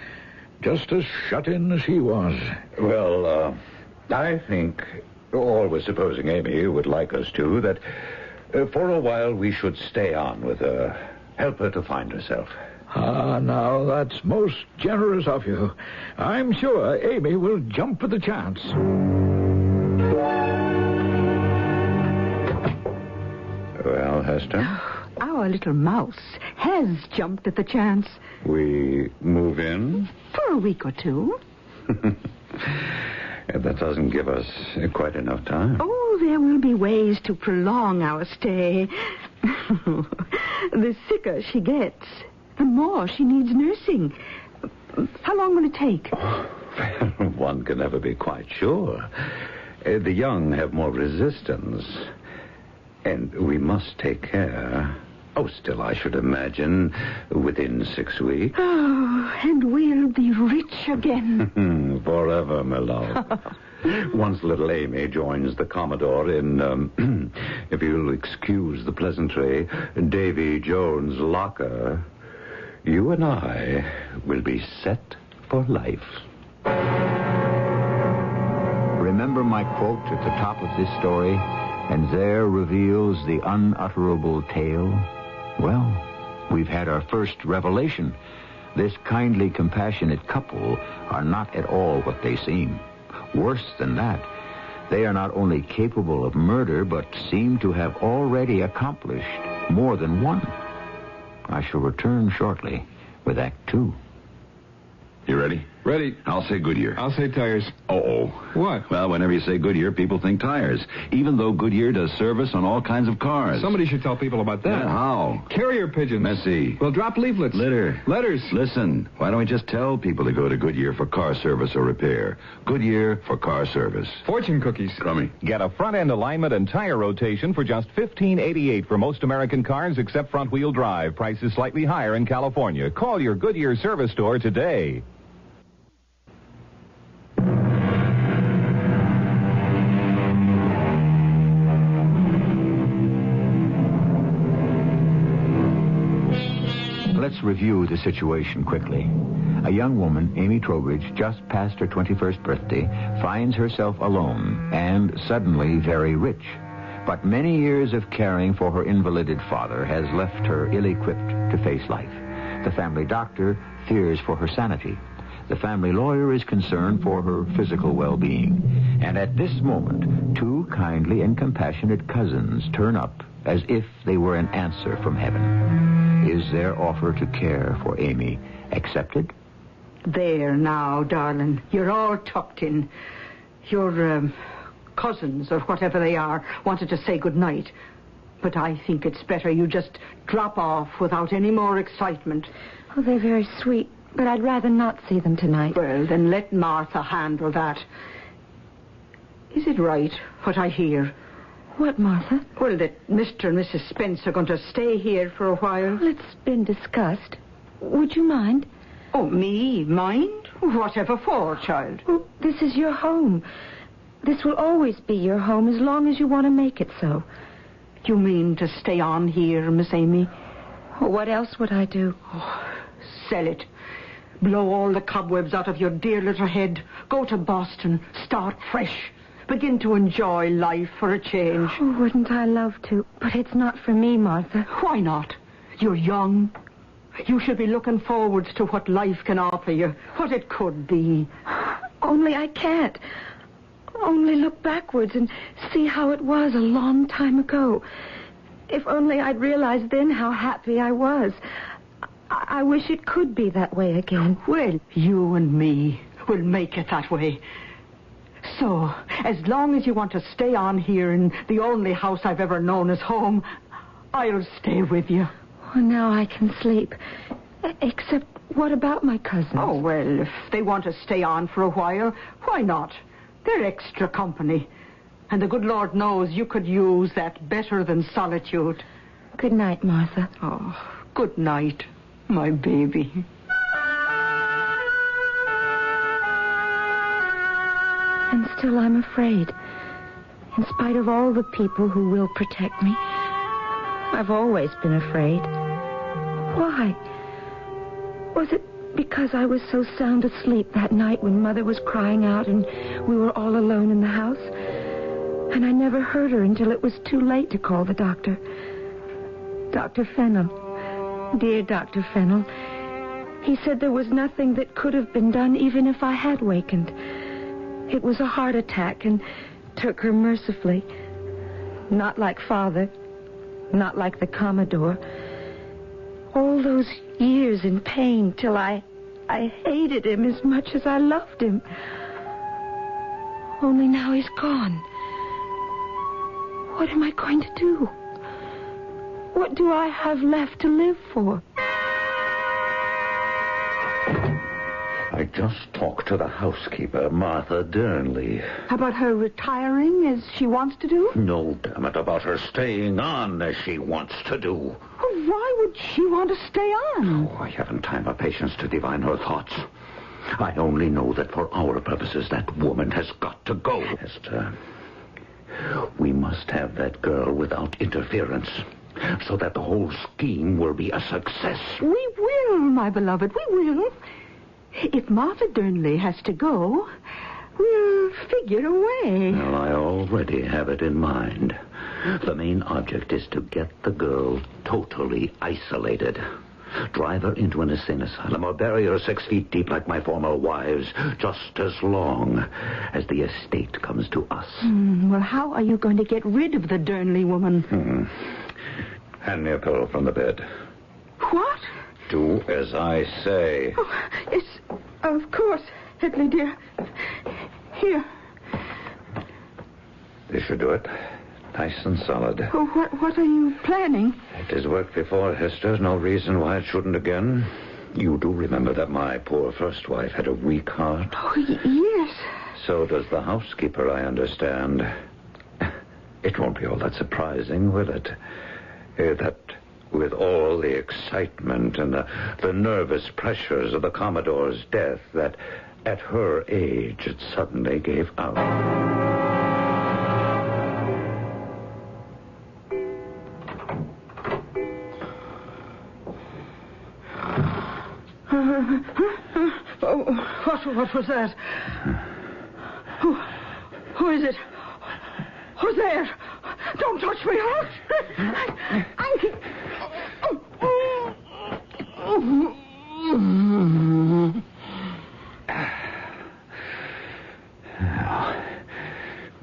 just as shut in as he was. Well, I think, always supposing Amy would like us to, that for a while we should stay on with her, help her to find herself. Ah, now, that's most generous of you. I'm sure Amy will jump at the chance. Well, Hester? Our little mouse has jumped at the chance. We move in? For a week or two. That doesn't give us quite enough time. Oh, there will be ways to prolong our stay. The sicker she gets, the more she needs nursing. How long will it take? One can never be quite sure. The young have more resistance. And we must take care. Oh, still, I should imagine within 6 weeks. Oh, and we'll be rich again. Forever, my love. Once little Amy joins the Commodore in, if you'll excuse the pleasantry, Davy Jones' locker, you and I will be set for life. Remember my quote at the top of this story, and there reveals the unutterable tale? Well, we've had our first revelation. This kindly, compassionate couple are not at all what they seem. Worse than that, they are not only capable of murder, but seem to have already accomplished more than one. I shall return shortly with Act 2. You ready? Ready. I'll say Goodyear. I'll say tires. Uh-oh. What? Well, whenever you say Goodyear, people think tires. Even though Goodyear does service on all kinds of cars. Somebody should tell people about that. Yeah, how? Carrier pigeons. Messy. We'll drop leaflets. Letters. Listen, why don't we just tell people to go to Goodyear for car service or repair? Goodyear for car service. Fortune cookies. Crummy. Get a front-end alignment and tire rotation for just $15.88 for most American cars except front-wheel drive. Price is slightly higher in California. Call your Goodyear service store today. Let's review the situation quickly. A young woman, Amy Trowbridge, just past her 21st birthday, finds herself alone and suddenly very rich. But many years of caring for her invalided father has left her ill-equipped to face life. The family doctor fears for her sanity. The family lawyer is concerned for her physical well-being. And at this moment, two kindly and compassionate cousins turn up as if they were an answer from heaven. Is their offer to care for Amy accepted? There now, darling. You're all tucked in. Your cousins, or whatever they are, wanted to say good night. But I think it's better you just drop off without any more excitement. Oh, they're very sweet, but I'd rather not see them tonight. Well, then let Martha handle that. Is it right, what I hear? What, Martha? Well, that Mr. and Mrs. Spence are going to stay here for a while. Well, it's been discussed. Would you mind? Oh, me? Mind? Whatever for, child? Well, this is your home. This will always be your home as long as you want to make it so. You mean to stay on here, Miss Amy? Well, what else would I do? Oh, sell it. Blow all the cobwebs out of your dear little head. Go to Boston. Start fresh. Begin to enjoy life for a change. Oh, wouldn't I love to? But it's not for me, Martha. Why not? You're young. You should be looking forward to what life can offer you, what it could be. Only I can't. Only look backwards and see how it was a long time ago. If only I'd realized then how happy I was. I wish it could be that way again. Well, you and me will make it that way. So, as long as you want to stay on here in the only house I've ever known as home, I'll stay with you. Well, now I can sleep. Except, what about my cousins? Oh, well, if they want to stay on for a while, why not? They're extra company. And the good Lord knows you could use that better than solitude. Good night, Martha. Oh, good night, my baby. And still I'm afraid. In spite of all the people who will protect me, I've always been afraid. Why? Was it because I was so sound asleep that night when Mother was crying out and we were all alone in the house? And I never heard her until it was too late to call the doctor. Dr. Fennell. Dear Dr. Fennell, He said there was nothing that could have been done even if I had wakened. It was a heart attack and took her mercifully. Not like Father. Not like the Commodore. All those years in pain till I hated him as much as I loved him. Only now he's gone. What am I going to do? What do I have left to live for? I just talked to the housekeeper, Martha Durnley. About her retiring as she wants to do? No, damn it, about her staying on as she wants to do. Oh, why would she want to stay on? Oh, I haven't time or patience to divine her thoughts. I only know that for our purposes, that woman has got to go. Esther, we must have that girl without interference, so that the whole scheme will be a success. We will, my beloved, we will. If Martha Durnley has to go, we'll figure a way. Well, I already have it in mind. The main object is to get the girl totally isolated. Drive her into an insane asylum or bury her 6 feet deep like my former wives, just as long as the estate comes to us. Well, how are you going to get rid of the Durnley woman? Hand me a pillow from the bed. What? Do as I say. Oh, yes, of course, Hedley, dear. Here. This should do it. Nice and solid. Oh, what are you planning? It has worked before, Hester. No reason why it shouldn't again. You do remember that my poor first wife had a weak heart? Oh, yes. So does the housekeeper, I understand. It won't be all that surprising, will it? That with all the excitement and the nervous pressures of the Commodore's death, that at her age it suddenly gave out. What was that? Who is it? Who's there? Don't touch me.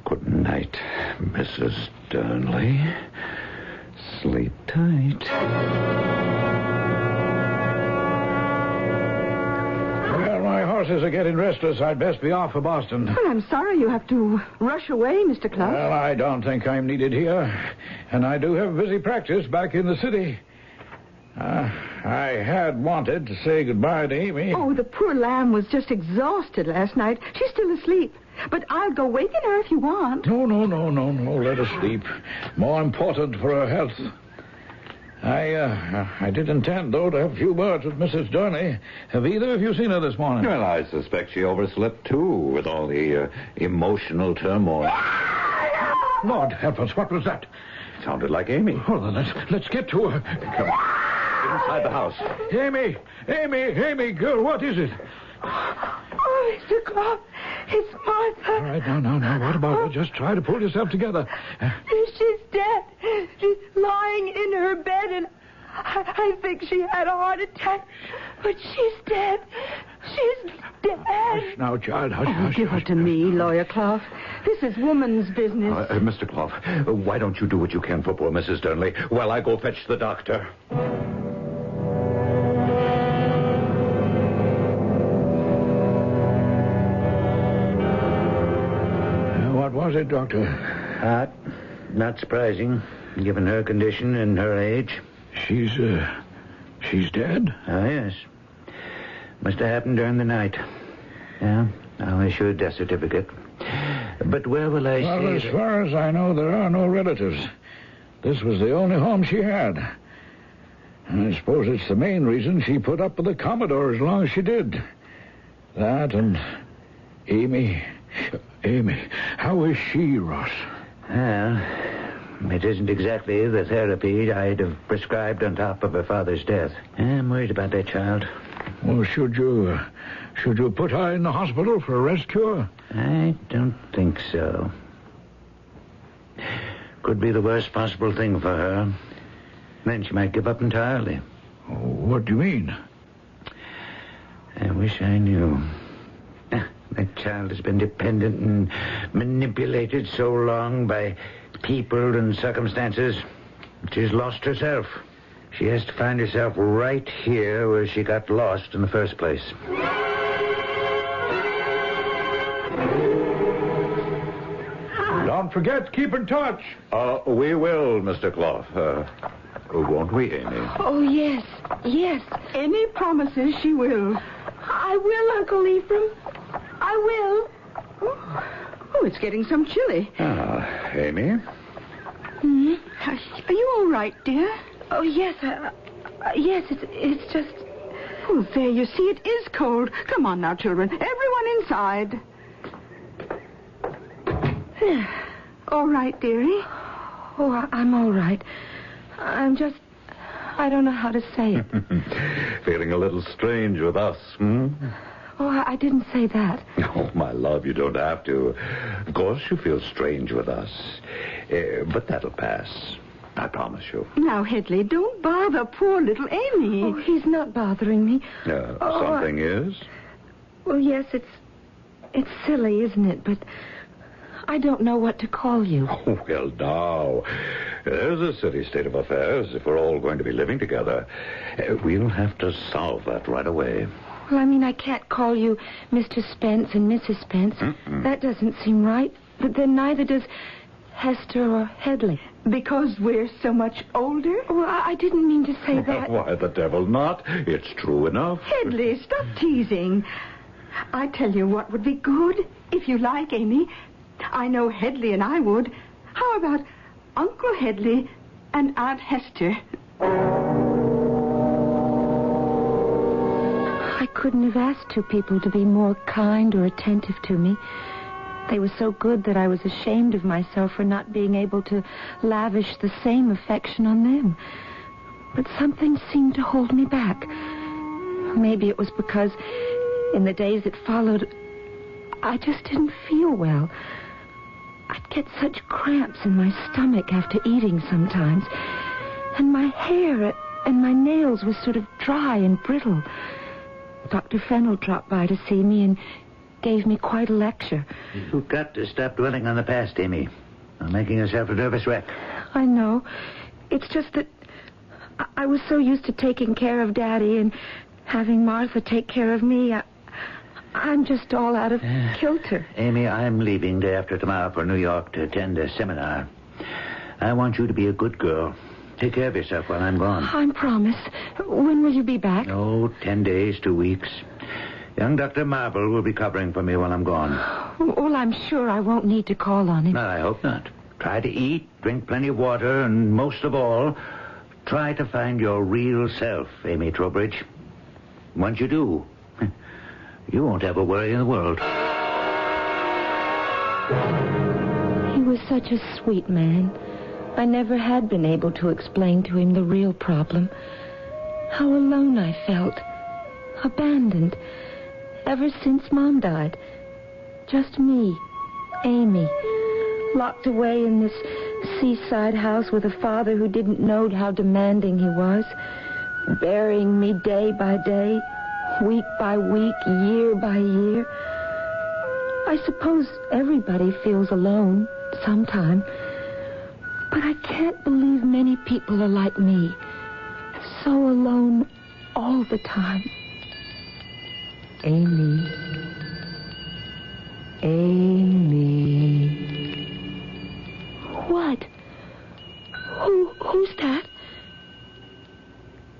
Good night, Mrs. Durnley. Sleep tight. Horses are getting restless. I'd best be off for Boston. Well, I'm sorry you have to rush away, Mr. Clark. Well, I don't think I'm needed here. And I do have busy practice back in the city. I had wanted to say goodbye to Amy. Oh, the poor lamb was just exhausted last night. She's still asleep. But I'll go waken her if you want. No. Let her sleep. More important for her health. I did intend, though, to have a few words with Mrs. Durnley. Have either of you seen her this morning? Well, I suspect she overslept, too, with all the emotional turmoil. Lord help us, what was that? It sounded like Amy. Well, then, let's get to her. Come on. Inside the house. Amy, girl, what is it? Oh, Mr. Clark, it's Martha. All right, now, what about her? Just try to pull yourself together. She's dead. She's lying in her bed, and I think she had a heart attack. But she's dead. She's dead. Hush now, child, hush. Give her to me, Lawyer Clough. This is woman's business. Mr. Clough, why don't you do what you can for poor Mrs. Durnley while I go fetch the doctor? What was it, Doctor? Heart. Not surprising, given her condition and her age. She's dead? Oh, yes. Must have happened during the night. Yeah, I'll issue a death certificate. But where will I see... Well, as far as I know, there are no relatives. This was the only home she had. And I suppose it's the main reason she put up with the Commodore as long as she did. That and Amy. How is she, Ross? Well, it isn't exactly the therapy I'd have prescribed on top of her father's death. I'm worried about that child. Well, should you put her in the hospital for a rest cure? I don't think so. Could be the worst possible thing for her. Then she might give up entirely. What do you mean? wish I knew. That child has been dependent and manipulated so long by people and circumstances. She's lost herself. She has to find herself right here where she got lost in the first place. Don't forget, keep in touch. We will, Mr. Clough. Won't we, Amy? Oh, yes, yes. Amy promises she will. I will, Uncle Ephraim. I will. Oh, it's getting some chilly. Amy? Hmm? Are you all right, dear? Oh, yes, yes, it's just... Oh, there, you see, it is cold. Come on now, children. Everyone inside. All right, dearie? Oh, I'm all right. I'm just... I don't know how to say it. Feeling a little strange with us, hmm? Oh, I didn't say that. Oh, my love, you don't have to. Of course you feel strange with us. But that'll pass. I promise you. Now, Hedley, don't bother poor little Amy. Oh, he's not bothering me. Something is? Well, yes, it's silly, isn't it? But I don't know what to call you. Oh, well, now. There's a silly state of affairs if we're all going to be living together. We'll have to solve that right away. Well, I mean, I can't call you Mr. Spence and Mrs. Spence. That doesn't seem right. But then neither does Hester or Hedley. Because we're so much older? Well, I didn't mean to say that. Why, the devil not. It's true enough. Hedley, stop teasing. I tell you what would be good, if you like, Amy. I know Hedley and I would. How about Uncle Hedley and Aunt Hester? I couldn't have asked two people to be more kind or attentive to me. They were so good that I was ashamed of myself for not being able to lavish the same affection on them. But something seemed to hold me back. Maybe it was because in the days that followed, I just didn't feel well. I'd get such cramps in my stomach after eating sometimes. And my hair and my nails were sort of dry and brittle. Dr. Fennell dropped by to see me and gave me quite a lecture. You've got to stop dwelling on the past, Amy. You're making yourself a nervous wreck. I know. It's just that I was so used to taking care of Daddy and having Martha take care of me. I'm just all out of kilter. Amy, I'm leaving day after tomorrow for New York to attend a seminar. I want you to be a good girl. Take care of yourself while I'm gone. I promise. When will you be back? 10 days, 2 weeks. Young Dr. Marble will be covering for me while I'm gone. Well, I'm sure I won't need to call on him. No, I hope not. Try to eat, drink plenty of water, and most of all, try to find your real self, Amy Trowbridge. Once you do, you won't have a worry in the world. He was such a sweet man. I never had been able to explain to him the real problem. How alone I felt. Abandoned. Ever since Mom died. Just me, Amy, locked away in this seaside house with a father who didn't know how demanding he was, burying me day by day, week by week, year by year. I suppose everybody feels alone sometime, but I can't believe many people are like me, so alone all the time. Amy. Amy. What? Who's that?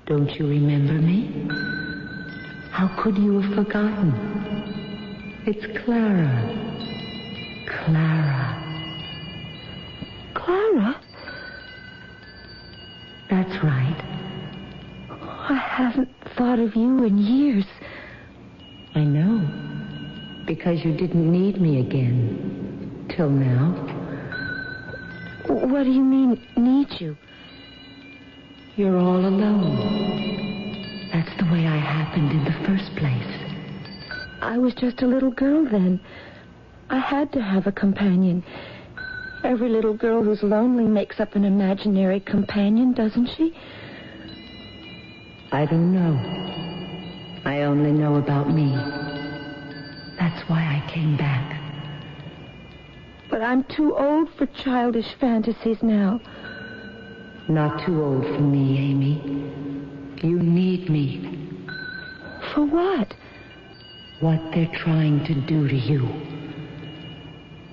Don't you remember me? How could you have forgotten? It's Clara. Clara. Clara? That's right. I haven't thought of you in years. I know. Because you didn't need me again. Till now. What do you mean, need you? You're all alone. That's the way I happened in the first place. I was just a little girl then. I had to have a companion. Every little girl who's lonely makes up an imaginary companion, doesn't she? I don't know. I only know about me. That's why I came back. But I'm too old for childish fantasies now. Not too old for me, Amy. You need me. For what? What they're trying to do to you.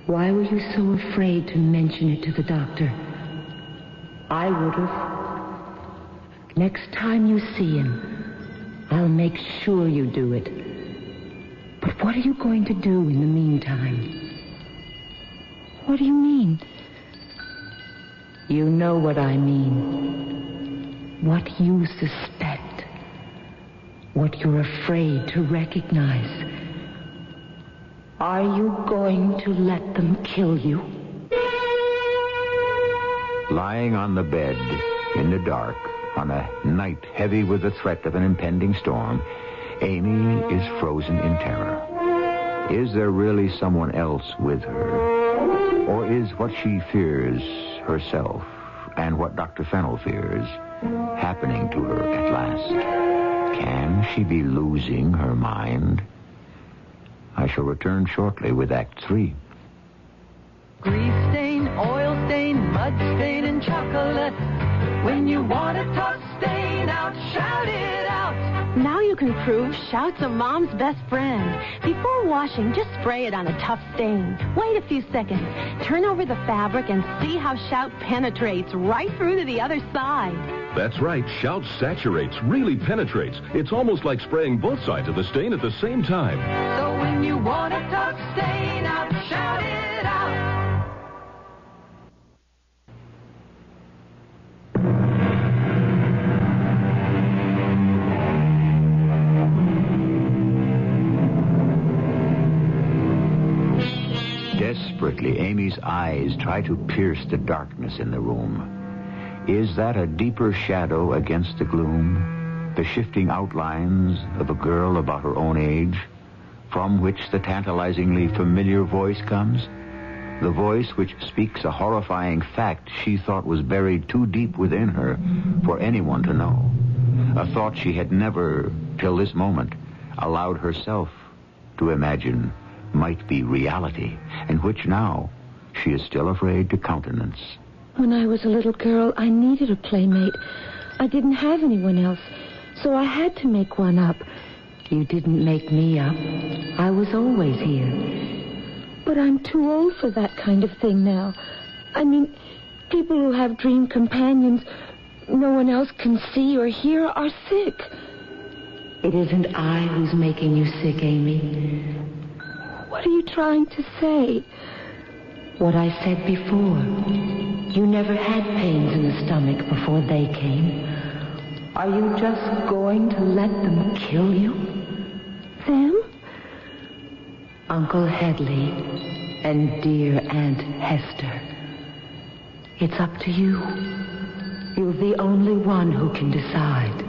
Why were you so afraid to mention it to the doctor? I would have. Next time you see him, I'll make sure you do it. But what are you going to do in the meantime? What do you mean? You know what I mean. What you suspect. What you're afraid to recognize. Are you going to let them kill you? Lying on the bed, in the dark, on a night heavy with the threat of an impending storm, Amy is frozen in terror. Is there really someone else with her? Or is what she fears herself, and what Dr. Fennell fears, happening to her at last? Can she be losing her mind? I shall return shortly with Act 3. Grease stain, oil stain, mud stain, and chocolate. When you want a tough stain out, shout it out. Now you can prove Shout's a mom's best friend. Before washing, just spray it on a tough stain. Wait a few seconds. Turn over the fabric and see how Shout penetrates right through to the other side. That's right. Shout saturates, really penetrates. It's almost like spraying both sides of the stain at the same time. So when you want a tough stain out, shout it out. Desperately, Amy's eyes try to pierce the darkness in the room. Is that a deeper shadow against the gloom? The shifting outlines of a girl about her own age, from which the tantalizingly familiar voice comes? The voice which speaks a horrifying fact she thought was buried too deep within her for anyone to know. A thought she had never, till this moment, allowed herself to imagine might be reality, and which now she is still afraid to countenance. When I was a little girl, I needed a playmate. I didn't have anyone else, so I had to make one up. You didn't make me up. I was always here. But I'm too old for that kind of thing now. I mean, people who have dream companions no one else can see or hear are sick. It isn't I who's making you sick, Amy. What are you trying to say? What I said before. You never had pains in the stomach before they came. Are you just going to let them kill you? Them? Uncle Headley and dear Aunt Hester. It's up to you. You're the only one who can decide.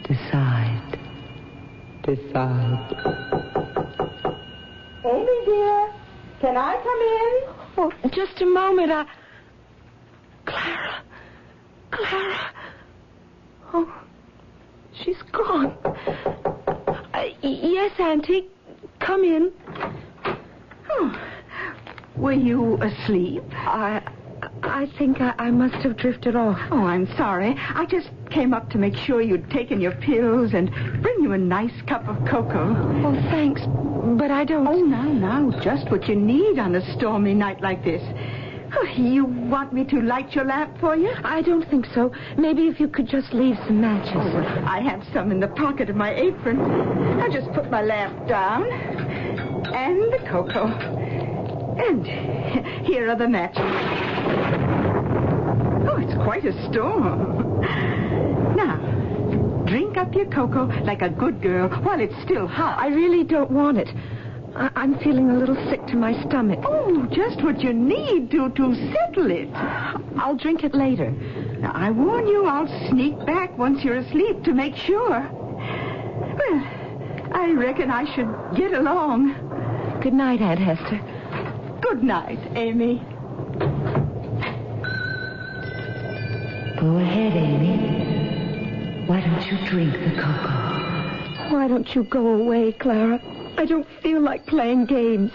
Decide. Amy, dear, can I come in? Oh, just a moment. Clara. Oh, she's gone. Yes, Auntie. Come in. Oh, were you asleep? I think I must have drifted off. Oh, I'm sorry. I just came up to make sure you'd taken your pills and bring you a nice cup of cocoa. Oh, thanks, but I don't... Oh, now, just what you need on a stormy night like this. Oh, you want me to light your lamp for you? I don't think so. Maybe if you could just leave some matches. Oh, well, I have some in the pocket of my apron. I'll just put my lamp down. And the cocoa. And here are the matches. Oh, it's quite a storm. Now, drink up your cocoa like a good girl while it's still hot. I really don't want it. I'm feeling a little sick to my stomach. Oh, just what you need to settle it. I'll drink it later. Now, I warn you, I'll sneak back once you're asleep to make sure. Well, I reckon I should get along. Good night, Aunt Hester. Good night, Amy. Go ahead, Amy. Why don't you drink the cocoa? Why don't you go away, Clara? I don't feel like playing games.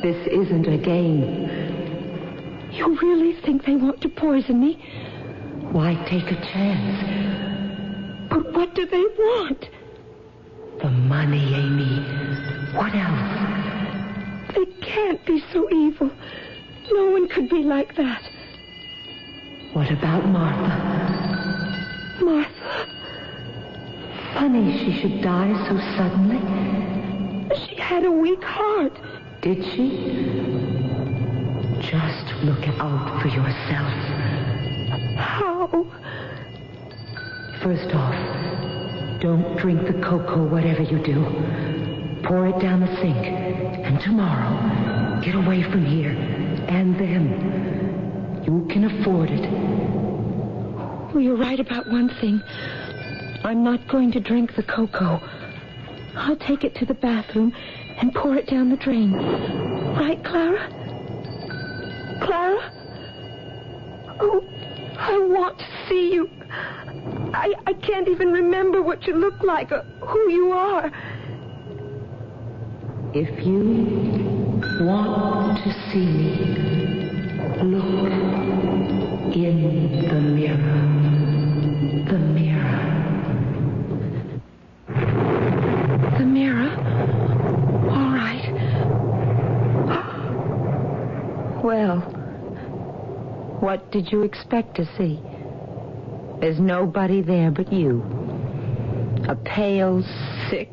This isn't a game. You really think they want to poison me? Why take a chance? But what do they want? The money, Amy. What else? They can't be so evil. No one could be like that. What about Martha? Martha? Funny she should die so suddenly. She had a weak heart. Did she? Just look out for yourself. How? First off, don't drink the cocoa, whatever you do. Pour it down the sink. And tomorrow, get away from here. And then, you can afford it. Well, you're right about one thing. I'm not going to drink the cocoa. I'll take it to the bathroom and pour it down the drain. Right, Clara? Clara? Oh, I want to see you. I can't even remember what you look like or who you are. If you want to see me, look in the mirror. The mirror. The mirror? All right. Well, what did you expect to see? There's nobody there but you. A pale, sick,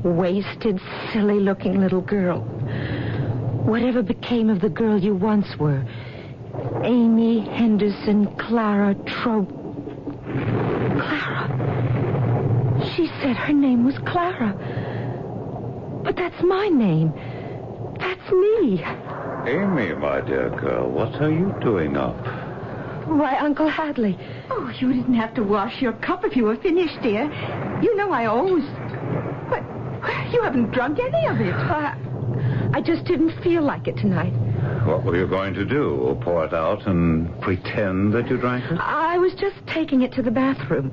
wasted, silly-looking little girl. Whatever became of the girl you once were? Amy Henderson Clara Trope. Clara. She said her name was Clara. But that's my name. That's me. Amy, my dear girl, what are you doing up? Why, Uncle Hadley. Oh, you didn't have to wash your cup if you were finished, dear. You know I always... But you haven't drunk any of it. I just didn't feel like it tonight. What were you going to do? Pour it out and pretend that you drank it? I was just taking it to the bathroom.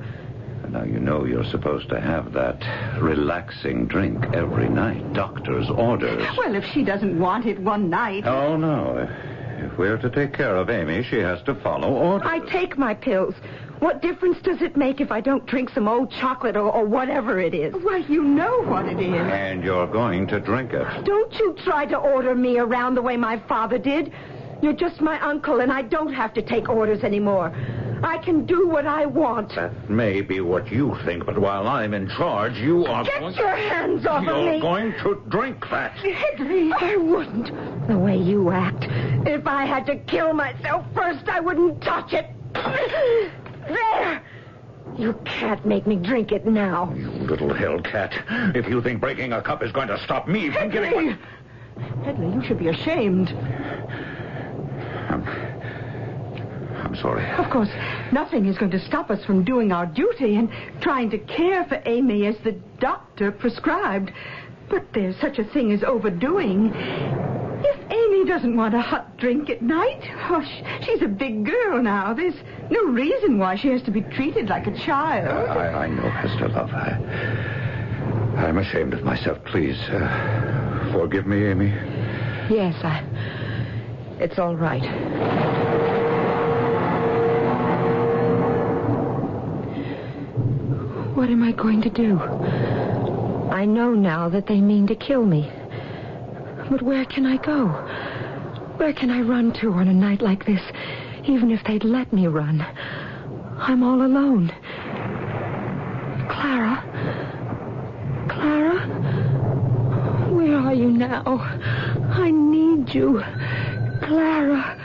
Now, you know you're supposed to have that relaxing drink every night. Doctor's orders. Well, if she doesn't want it one night... Oh, no. If we're to take care of Amy, she has to follow orders. I take my pills. What difference does it make if I don't drink some old chocolate or whatever it is? Well, you know what it is. And you're going to drink it. Don't you try to order me around the way my father did. You're just my uncle, and I don't have to take orders anymore. I can do what I want. That may be what you think, but while I'm in charge, you are Get your hands off of me. You're going to drink that. Henry, I wouldn't. The way you act. If I had to kill myself first, I wouldn't touch it. There. You can't make me drink it now. You little hellcat. If you think breaking a cup is going to stop me from getting... Hedley, you should be ashamed. I'm sorry. Of course, nothing is going to stop us from doing our duty and trying to care for Amy as the doctor prescribed. But there's such a thing as overdoing. If Amy doesn't want a hot drink at night, she's a big girl now. There's no reason why she has to be treated like a child. I know, Hester, love. I'm ashamed of myself. Please, forgive me, Amy. Yes, it's all right. What am I going to do? I know now that they mean to kill me. But where can I go? Where can I run to on a night like this, even if they'd let me run? I'm all alone. Clara? Clara? Where are you now? I need you. Clara.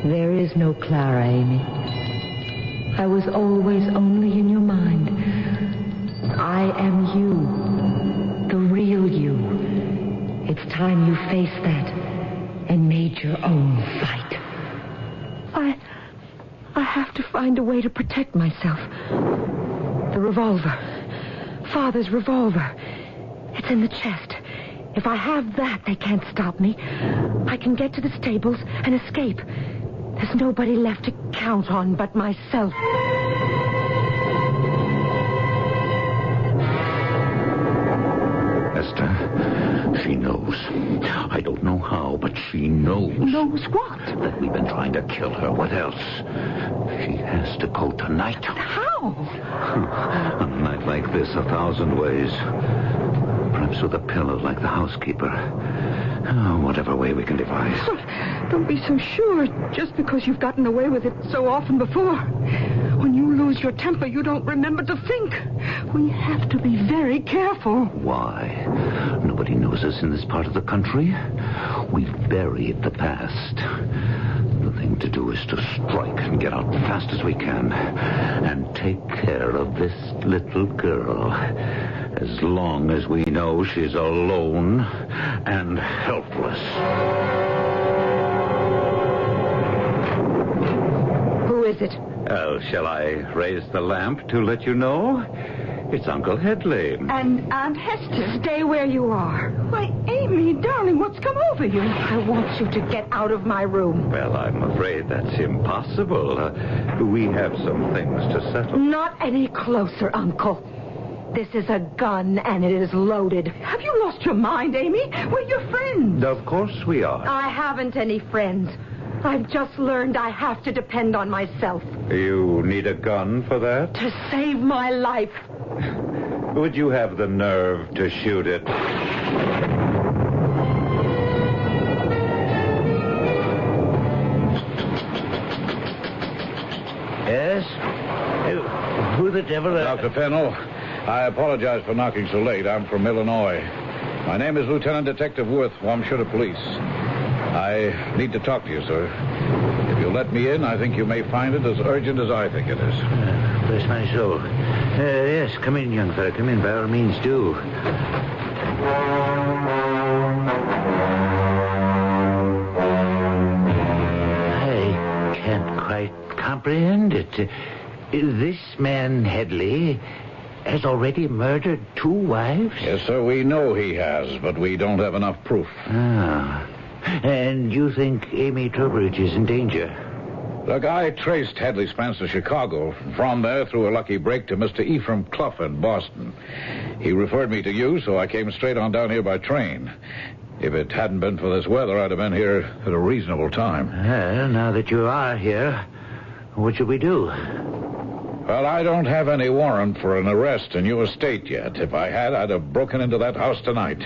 There is no Clara, Amy. I was always only in your mind. I am you. The real you. It's time you faced that and made your own fight. I have to find a way to protect myself. The revolver. Father's revolver. It's in the chest. If I have that, they can't stop me. I can get to the stables and escape. There's nobody left to count on but myself. Hester. She knows. I don't know how, but she knows. Knows what? That we've been trying to kill her. What else? She has to go tonight. How? On a night like this, 1,000 ways. Perhaps with a pillow like the housekeeper. Oh, whatever way we can devise. Don't be so sure, just because you've gotten away with it so often before. When you lose your temper, you don't remember to think. We have to be very careful. Why? Nobody knows us in this part of the country. We've buried the past. The thing to do is to strike and get out fast as we can. And take care of this little girl. As long as we know she's alone and helpless. Who is it? Oh, shall I raise the lamp to let you know? It's Uncle Headley. And Aunt Hester. Stay where you are. Why, Amy, darling, what's come over you? I want you to get out of my room. Well, I'm afraid that's impossible. We have some things to settle. Not any closer, Uncle. This is a gun, and it is loaded. Have you lost your mind, Amy? We're your friends. Of course we are. I haven't any friends. I've just learned I have to depend on myself. You need a gun for that? To save my life. Would you have the nerve to shoot it? Yes? Who the devil... Dr. Fennell, I apologize for knocking so late. I'm from Illinois. My name is Lieutenant Detective Worth, Wamshutter Police. I need to talk to you, sir. If you'll let me in, I think you may find it as urgent as I think it is. Bless my soul. Yes, come in, young fellow. Come in, by all means, do. I can't quite comprehend it. This man, Headley, has already murdered 2 wives? Yes, sir, we know he has, but we don't have enough proof. Ah. And you think Amy Trowbridge is in danger? Look, I traced Headley Spence to Chicago. From there, through a lucky break, to Mr. Ephraim Clough in Boston. He referred me to you, so I came straight on down here by train. If it hadn't been for this weather, I'd have been here at a reasonable time. Well, now that you are here, what should we do? Well, I don't have any warrant for an arrest in your state yet. If I had, I'd have broken into that house tonight.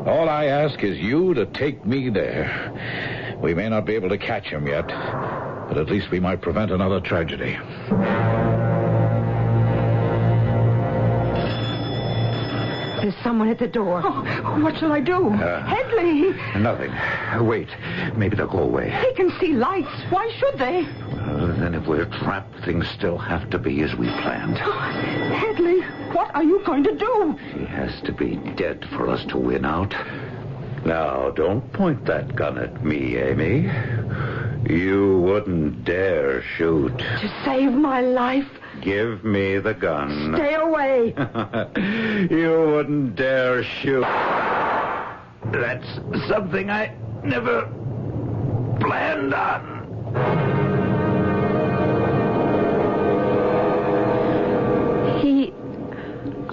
All I ask is you to take me there. We may not be able to catch him yet, but at least we might prevent another tragedy. There's someone at the door. Oh, what shall I do? Headley! Nothing. Wait. Maybe they'll go away. They can see lights. Why should they? Well, then if we're trapped, things still have to be as we planned. Headley, what are you going to do? She has to be dead for us to win out. Now, don't point that gun at me, Amy. You wouldn't dare shoot. To save my life? Give me the gun. Stay away. You wouldn't dare shoot. That's something I never planned on.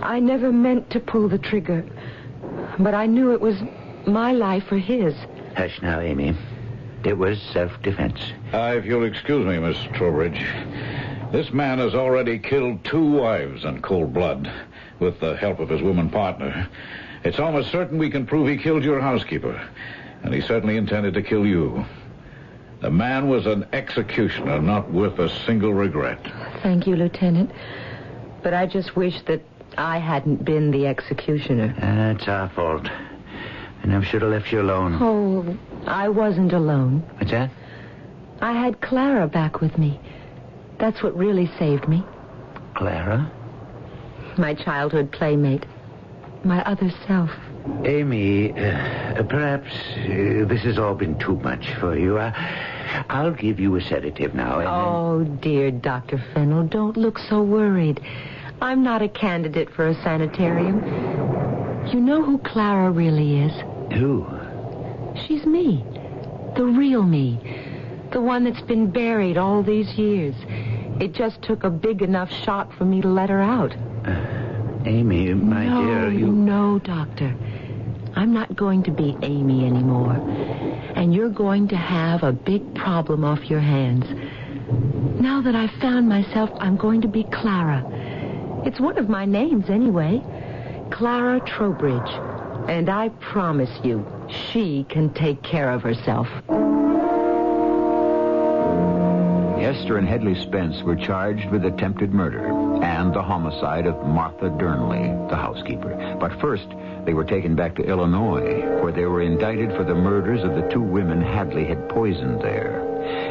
I never meant to pull the trigger, but I knew it was my life or his. Hush now, Amy. It was self-defense. If you'll excuse me, Miss Trowbridge. This man has already killed 2 wives in cold blood with the help of his woman partner. It's almost certain we can prove he killed your housekeeper, and he certainly intended to kill you. The man was an executioner, not worth a single regret. Thank you, Lieutenant. But I just wish that I hadn't been the executioner. It's our fault. I never should have left you alone. Oh, I wasn't alone. What's that? I had Clara back with me. That's what really saved me. Clara? My childhood playmate. My other self. Amy, perhaps this has all been too much for you. I'll give you a sedative now. Oh, dear Dr. Fennell, don't look so worried. I'm not a candidate for a sanitarium. You know who Clara really is? Who? She's me. The real me. The one that's been buried all these years. It just took a big enough shot for me to let her out. Amy, my dear, you... No, Doctor. I'm not going to be Amy anymore. And you're going to have a big problem off your hands. Now that I've found myself, I'm going to be Clara. It's one of my names anyway. Clara Trowbridge. And I promise you, she can take care of herself. Esther and Hedley Spence were charged with attempted murder and the homicide of Martha Durnley, the housekeeper. But first, they were taken back to Illinois, where they were indicted for the murders of the 2 women Hadley had poisoned there.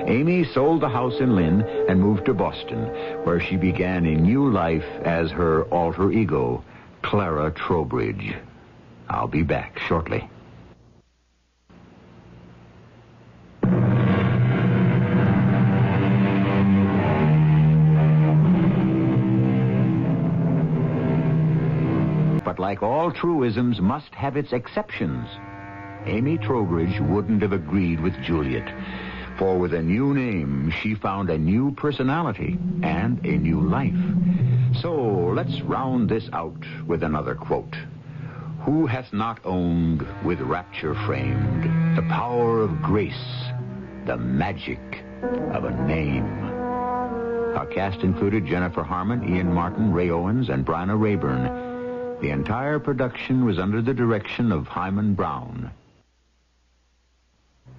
Amy sold the house in Lynn and moved to Boston, where she began a new life as her alter ego, Clara Trowbridge. I'll be back shortly. But like all truisms must have its exceptions. Amy Trowbridge wouldn't have agreed with Juliet, for with a new name, she found a new personality and a new life. So let's round this out with another quote. Who hath not owned, with rapture framed, the power of grace, the magic of a name? Our cast included Jennifer Harmon, Ian Martin, Ray Owens, and Bryna Rayburn. The entire production was under the direction of Hyman Brown.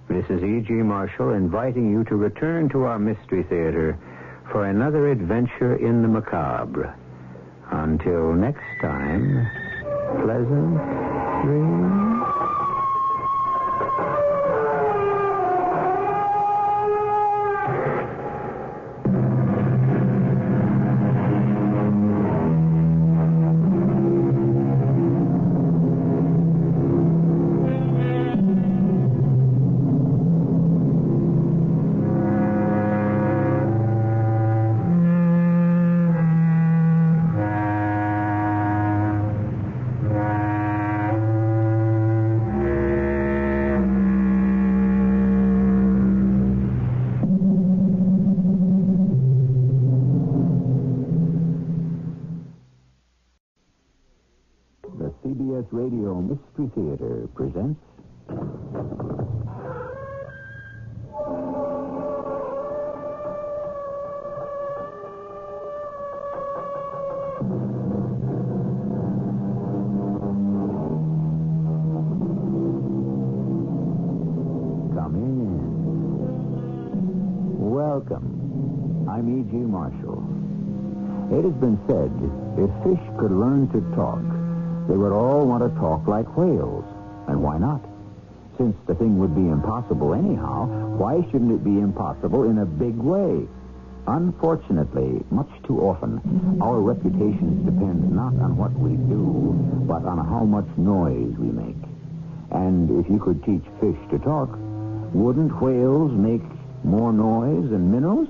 This is E.G. Marshall inviting you to return to our Mystery Theater for another adventure in the macabre. Until next time, pleasant dreams. CBS Radio Mystery Theater presents... Come in. Welcome. I'm E.G. Marshall. It has been said, if fish could learn to talk, they would all want to talk like whales. And why not? Since the thing would be impossible anyhow, why shouldn't it be impossible in a big way? Unfortunately, much too often, our reputations depend not on what we do, but on how much noise we make. And if you could teach fish to talk, wouldn't whales make more noise than minnows?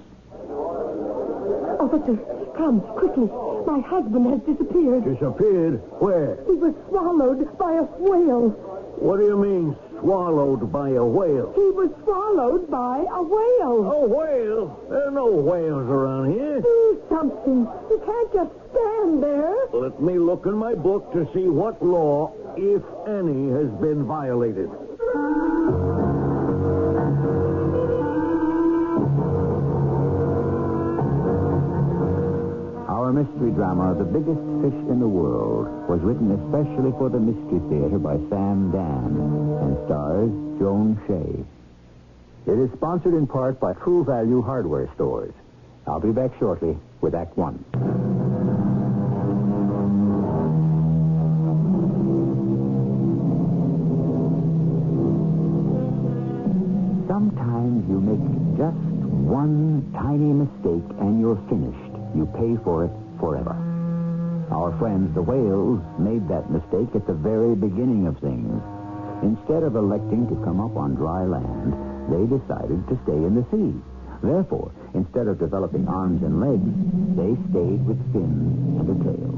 Officer, come, quickly. My husband has disappeared. Disappeared? Where? He was swallowed by a whale. What do you mean, swallowed by a whale? He was swallowed by a whale. A whale? There are no whales around here. Do something. You can't just stand there. Let me look in my book to see what law, if any, has been violated. Our mystery drama, The Biggest Fish in the World, was written especially for the Mystery Theater by Sam Dan and stars Joan Shea. It is sponsored in part by True Value Hardware Stores. I'll be back shortly with Act One. Sometimes you make just one tiny mistake and you're finished. You pay for it forever. Our friends, the whales, made that mistake at the very beginning of things. Instead of electing to come up on dry land, they decided to stay in the sea. Therefore, instead of developing arms and legs, they stayed with fins and a tail.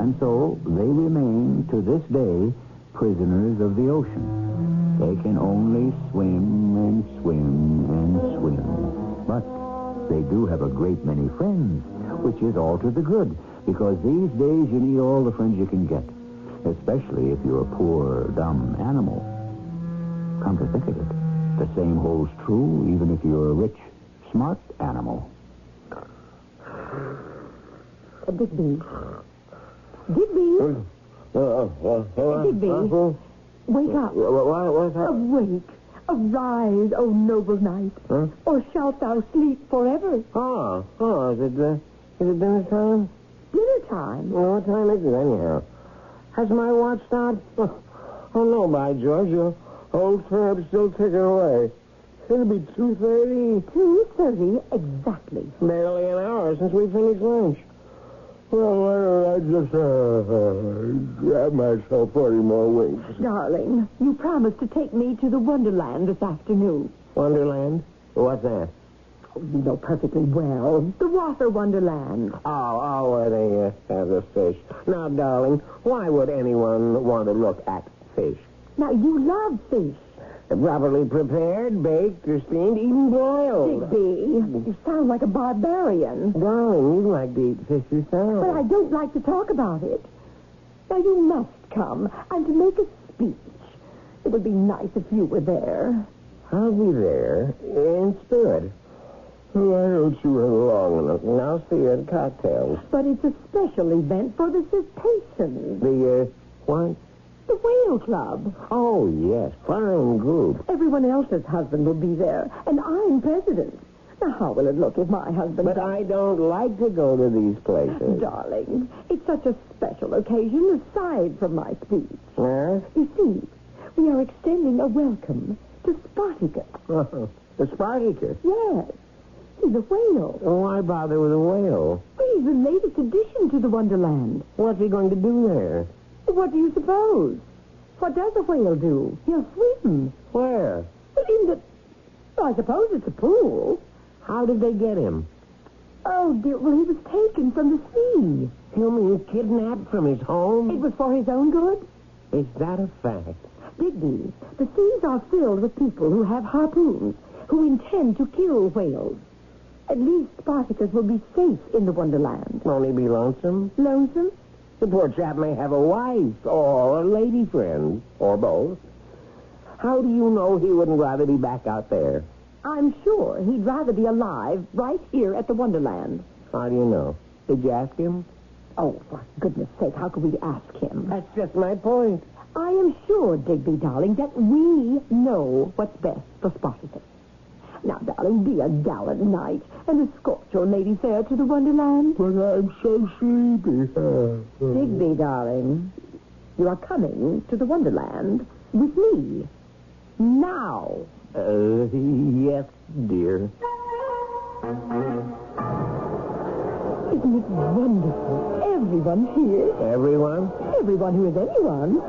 And so, they remain, to this day, prisoners of the ocean. They can only swim and swim and swim. But they do have a great many friends, which is all to the good, because these days you need all the friends you can get, especially if you're a poor, dumb animal. Come to think of it, the same holds true even if you're a rich, smart animal. Digby. Digby. Digby. Wake up. What's that? Awake. Arise, O noble knight. Huh? Or shalt thou sleep forever. Is it dinner time? Dinner time? Well, what time is it anyhow? Has my watch stopped? Oh, no, by George, your old turnip's still ticking away. It'll be 2:30. 2:30 exactly. Barely an hour since we finished lunch. Well, why don't I just grab myself 40 more winks? Darling, you promised to take me to the Wonderland this afternoon. Wonderland? What's that? You know perfectly well. The Water Wonderland. Oh, where they have the fish. Now, darling, why would anyone want to look at fish? Now, you love fish. Properly prepared, baked, or steamed, even boiled. Digby, you sound like a barbarian. Darling, you like to eat fish yourself. But I don't like to talk about it. Now, you must come. I'm to make a speech. It would be nice if you were there. I'll be there, in spirit. Why don't you run along and I'll see you at cocktails. But it's a special event for the cetaceans. The, what? The Whale Club. Oh, yes. Fine group. Everyone else's husband will be there, and I'm president. Now, how will it look if my husband... But I don't like to go to these places. Darling, it's such a special occasion aside from my speech. Yes? You see, we are extending a welcome to Spartacus. The Spartacus? Yes. He's a whale. Oh, why bother with a whale? He's the latest addition to the Wonderland. What's he going to do there? What do you suppose? What does a whale do? He'll swim. Where? Well, in the... I suppose it's a pool. How did they get him? Oh, dear. Well, he was taken from the sea. You mean kidnapped from his home? It was for his own good? Is that a fact? Digby, the seas are filled with people who have harpoons, who intend to kill whales. At least Spartacus will be safe in the Wonderland. Won't he be lonesome? Lonesome? The poor chap may have a wife or a lady friend, or both. How do you know he wouldn't rather be back out there? I'm sure he'd rather be alive right here at the Wonderland. How do you know? Did you ask him? Oh, for goodness sake, how could we ask him? That's just my point. I am sure, Digby, darling, that we know what's best for Spartacus. Now, darling, be a gallant knight and escort your lady fair to the Wonderland. But I'm so sleepy. Digby, darling, you are coming to the Wonderland with me. Now. Yes, dear. Isn't it wonderful? Everyone here. Everyone? Everyone who is anyone.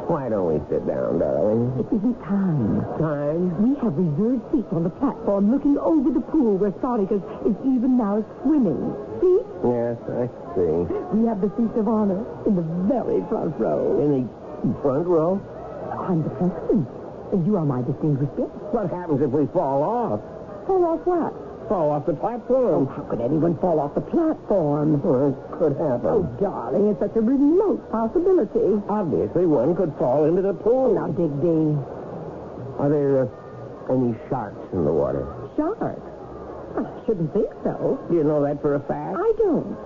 Why don't we sit down, darling? It isn't time. Time? We have reserved seats on the platform looking over the pool where Spartacus is even now swimming. See? Yes, I see. We have the seats of honor in the very front row. In the front row? I'm the president, and you are my distinguished guest. What happens if we fall off? Fall off what? Fall off the platform. Oh, how could anyone fall off the platform? Well, it could happen. Oh, darling, it's such a remote possibility. Obviously, one could fall into the pool. Now, Digby. Are there any sharks in the water? Sharks? I shouldn't think so. Do you know that for a fact? I don't.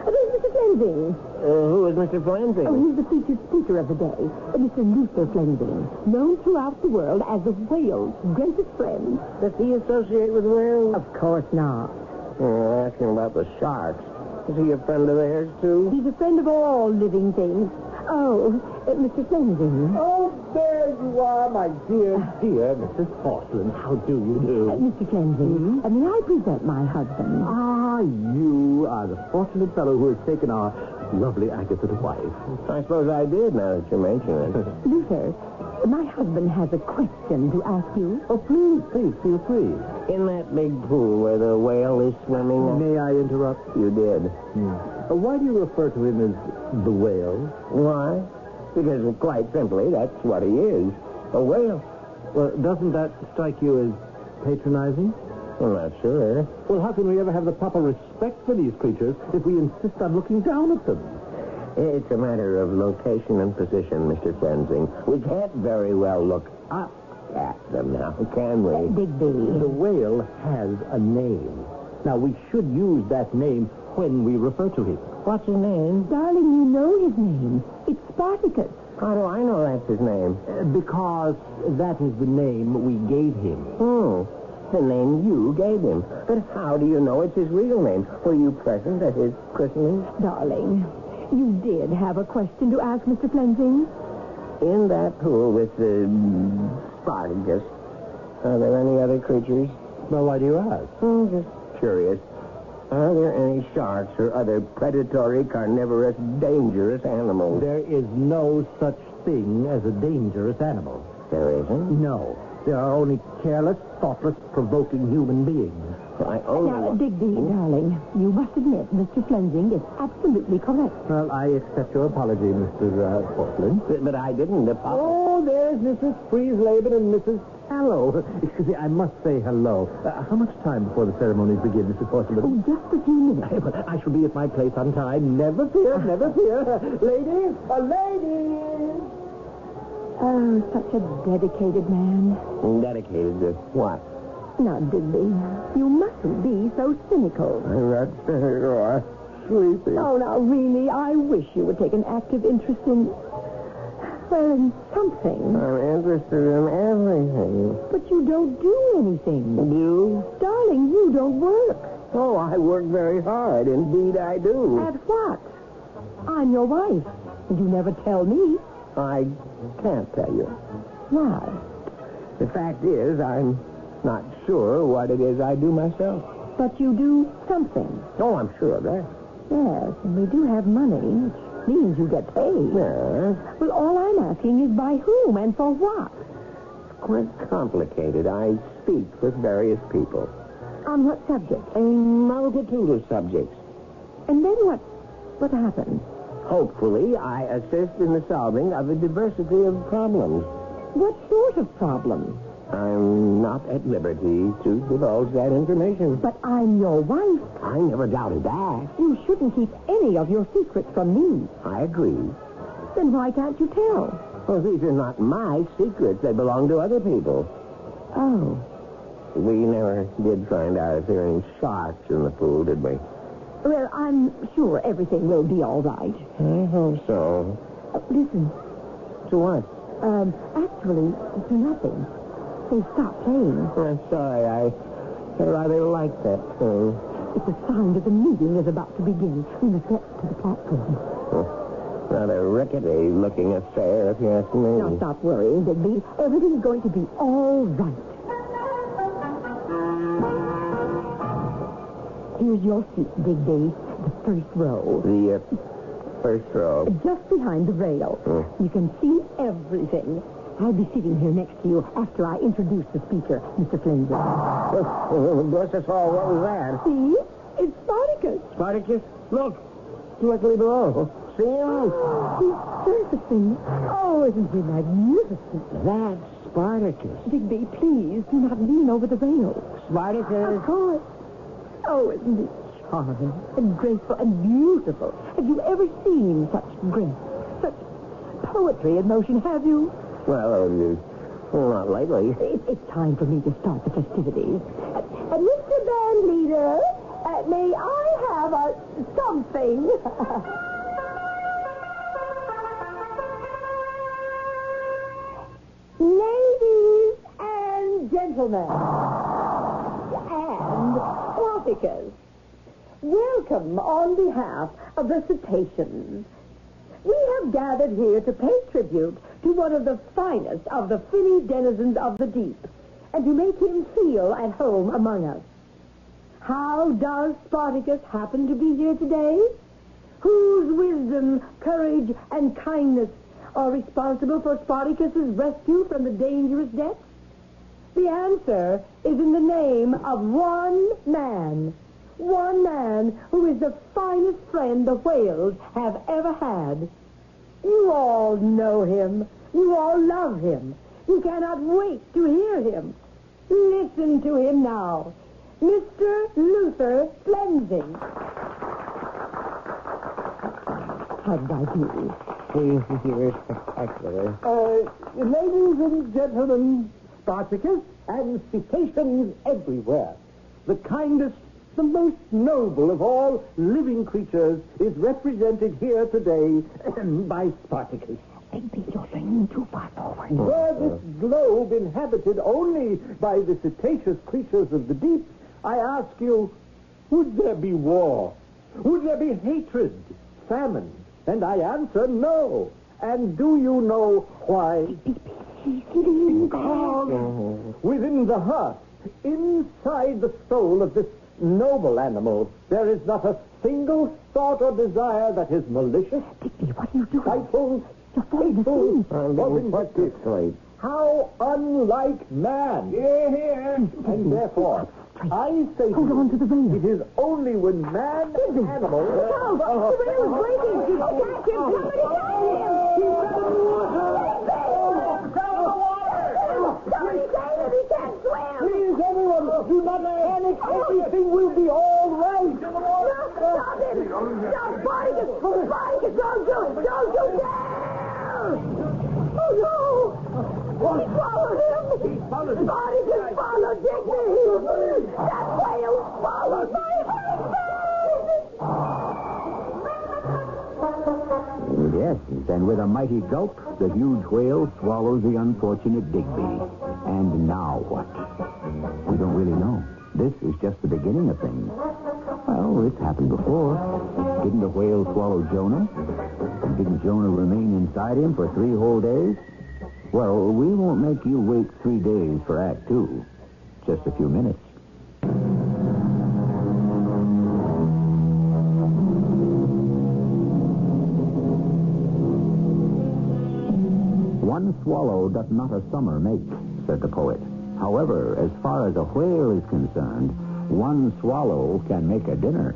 There's Mr. Flensing. Who is Mr. Flensing? Oh, he's the featured speaker of the day. Mr. Luther Flensing, known throughout the world as the whale's greatest friend. Does he associate with whales? Of course not. Ask him about the sharks. Is he a friend of theirs, too? He's a friend of all living things. Oh, Mr. Flensing. Oh, there you are, my dear Mrs. Porcelain. How do you do? Mr. Flensing, may I present my husband? Ah, you are the fortunate fellow who has taken our lovely Agatha to wife. I suppose I did, now that you mention it. Luther, my husband has a question to ask you. Oh, please, feel free. In that big pool where the whale is swimming... May I interrupt? You did. Why do you refer to him as the whale? Why? Because, quite simply, that's what he is. A whale. Well, doesn't that strike you as patronizing? I'm not sure. Well, how can we ever have the proper respect for these creatures if we insist on looking down at them? It's a matter of location and position, Mr. Fensing. We can't very well look up at them now, can we? Digby. The whale has a name. Now, we should use that name when we refer to him. What's his name? Darling, you know his name. It's Spartacus. How do I know that's his name? Because that is the name we gave him. The name you gave him. But how do you know it's his real name? Were you present at his christening? Darling, you did have a question to ask Mr. Flensing? In that pool with the Spartacus, are there any other creatures? Well, why do you ask? Just curious. Are there any sharks or other predatory, carnivorous, dangerous animals? There is no such thing as a dangerous animal. There isn't? No. There are only careless, thoughtless, provoking human beings. I only... Now, Digby, darling, you must admit Mr. Flensing is absolutely correct. Well, I accept your apology, Mr. Portland. But I didn't apologize. Oh, there's Mrs. Friesleben and Mrs. Hello. Excuse me, I must say hello. How much time before the ceremonies begin, Mrs. Portland? Oh, just a few minutes. I shall be at my place on time. Never fear, never fear. Ladies, ladies! Oh, such a dedicated man. Dedicated to what? Now, Digby, you mustn't be so cynical. You're sleepy. Oh, now, really, I wish you would take an active interest in... well, in something. I'm interested in everything. But you don't do anything. You? Darling, you don't work. Oh, I work very hard. Indeed, I do. At what? I'm your wife, and you never tell me. I can't tell you. Why? The fact is, I'm not sure what it is I do myself. But you do something. Oh, I'm sure of that. Yes, and we do have money, which means you get paid. Yes. Well, all I'm asking is by whom and for what? It's quite complicated. I speak with various people. On what subject? A multitude of subjects. And then what happens? Hopefully, I assist in the solving of a diversity of problems. What sort of problems? I'm not at liberty to divulge that information. But I'm your wife. I never doubted that. You shouldn't keep any of your secrets from me. I agree. Then why can't you tell? Well, these are not my secrets. They belong to other people. Oh. We never did find out if there are any sharks in the pool, did we? Well, I'm sure everything will be all right. I hope so. Listen. To what? Actually, to nothing. They stopped playing. I'm sorry. I rather like that thing. It's a sign that the meeting is about to begin. We must get to the platform. Rather rickety-looking affair, if you ask me. Now, stop worrying, Digby. Everything's going to be all right. Here's your seat, Digby. The first row. The first row. Just behind the rail. You can see everything. I'll be sitting here next to you after I introduce the speaker, Mr. Flensing. Bless us all, what was that? See? It's Spartacus. Spartacus? Look, directly below. See him? He's surfacing. Oh, isn't he magnificent? That's Spartacus. Digby, please do not lean over the rail. Spartacus? Of course. Oh, isn't he charming and graceful and beautiful? Have you ever seen such grace, such poetry in motion, have you? Well, not lately. It's time for me to start the festivities. Mr. Band Leader, may I have something? Ladies and gentlemen, and Spartacus, welcome on behalf of the cetaceans. We have gathered here to pay tribute to one of the finest of the finny denizens of the deep, and to make him feel at home among us. How does Spartacus happen to be here today? Whose wisdom, courage, and kindness are responsible for Spartacus's rescue from the dangerous depths? The answer is in the name of one man who is the finest friend the whales have ever had. You all know him. You all love him. You cannot wait to hear him. Listen to him now. Mr. Luther Flensing. How did I do? You're spectacular. Ladies and gentlemen, Spartacus and cetaceans everywhere. The kindest, the most noble of all living creatures is represented here today by Spartacus. You're leaning too far forward. Were this globe inhabited only by the cetaceous creatures of the deep, I ask you, would there be war? Would there be hatred, famine? And I answer no. And do you know why? Because within the heart, inside the soul of this noble animal, there is not a single thought or desire that is malicious, What are you doing? spiteful, You're falling asleep. or vindictive. How unlike man. Here. And therefore, I say Hold on to the rail. it is only when man and animal... No, the rail is breaking. Catch him. Somebody catch him. Somebody save him. He can't swim. Please, everyone, do not panic. Everything will be all right. Stop him. Stop, Spartacus. Spartacus, don't do it. Don't you dare. Oh, no. He swallowed him. Spartacus swallowed Digby. That whale swallowed my husband. Yes, and with a mighty gulp, the huge whale swallows the unfortunate Digby. And now what? We don't really know. This is just the beginning of things. Well, it's happened before. Didn't the whale swallow Jonah? And didn't Jonah remain inside him for 3 whole days? Well, we won't make you wait 3 days for Act 2. Just a few minutes. One swallow doth not a summer make, said the poet. However, as far as a whale is concerned, one swallow can make a dinner.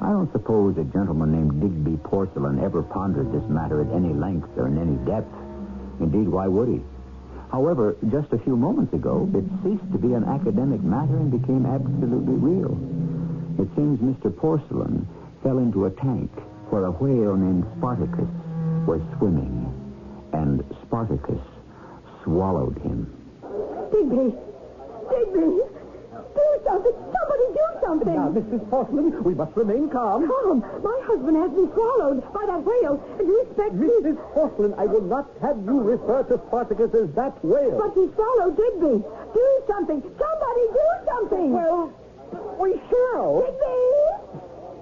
I don't suppose a gentleman named Digby Porcelain ever pondered this matter at any length or in any depth. Indeed, why would he? However, just a few moments ago, it ceased to be an academic matter and became absolutely real. It seems Mr. Porcelain fell into a tank where a whale named Spartacus was swimming, and Spartacus swallowed him. Digby! Do something! Somebody do something! Now, Mrs. Porcelain, we must remain calm. Calm! My husband has been swallowed by that whale, and you expect me... Mrs. Porcelain, I will not have you refer to Spartacus as that whale. But he swallowed Digby. Do something! Somebody do something! Well, we shall.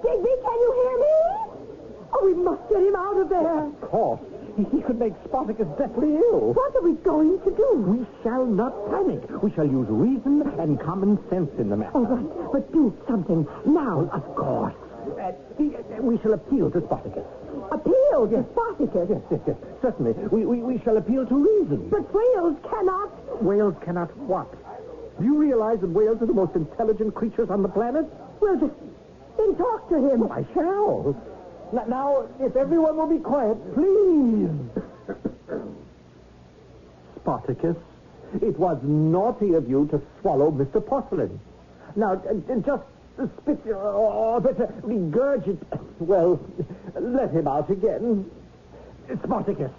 Digby, can you hear me? Oh, we must get him out of there. Of course. He could make Spartacus deathly ill. What are we going to do? We shall not panic. We shall use reason and common sense in the matter. All right, but do something now. Well, of course. We shall appeal to Spartacus. Appeal to Spartacus? Yes. Certainly. We shall appeal to reason. But whales cannot... Whales cannot what? Do you realize that whales are the most intelligent creatures on the planet? Well, then talk to him. Oh, I shall. Now, if everyone will be quiet, please. Spartacus, it was naughty of you to swallow Mr. Porcelain. Now, just spit or better regurgitate. Well, let him out again. Spartacus,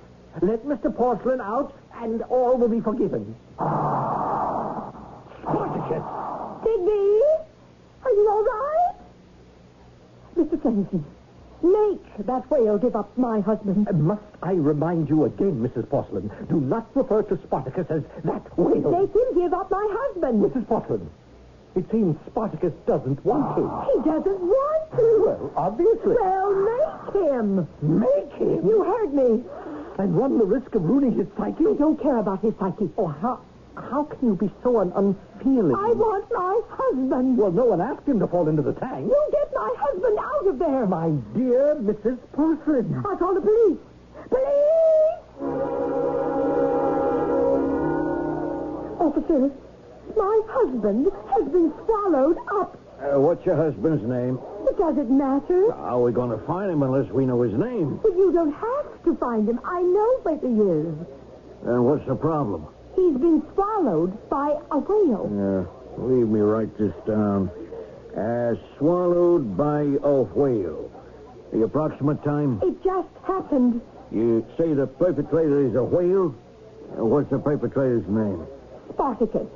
let Mr. Porcelain out, and all will be forgiven. Spartacus! Digby, are you all right? Mr. Flensing, make that whale give up my husband. Must I remind you again, Mrs. Porcelain, do not refer to Spartacus as that whale. Make him give up my husband. Mrs. Porcelain, it seems Spartacus doesn't want to. He doesn't want to. Well, obviously. Well, make him. Make him? You heard me. And run the risk of ruining his psyche? I don't care about his psyche. Oh, how can you be so unfeeling? I want my husband. Well, no one asked him to fall into the tank. You get my husband out of there. My dear Mrs. Porcelain. I'll call the police. Police! Officer, my husband has been swallowed up. What's your husband's name? It doesn't matter. How are we going to find him unless we know his name? But you don't have to find him. I know where he is. And what's the problem? He's been swallowed by a whale. Leave me write this down. Swallowed by a whale. The approximate time? It just happened. You say the perpetrator is a whale? What's the perpetrator's name? Spartacus.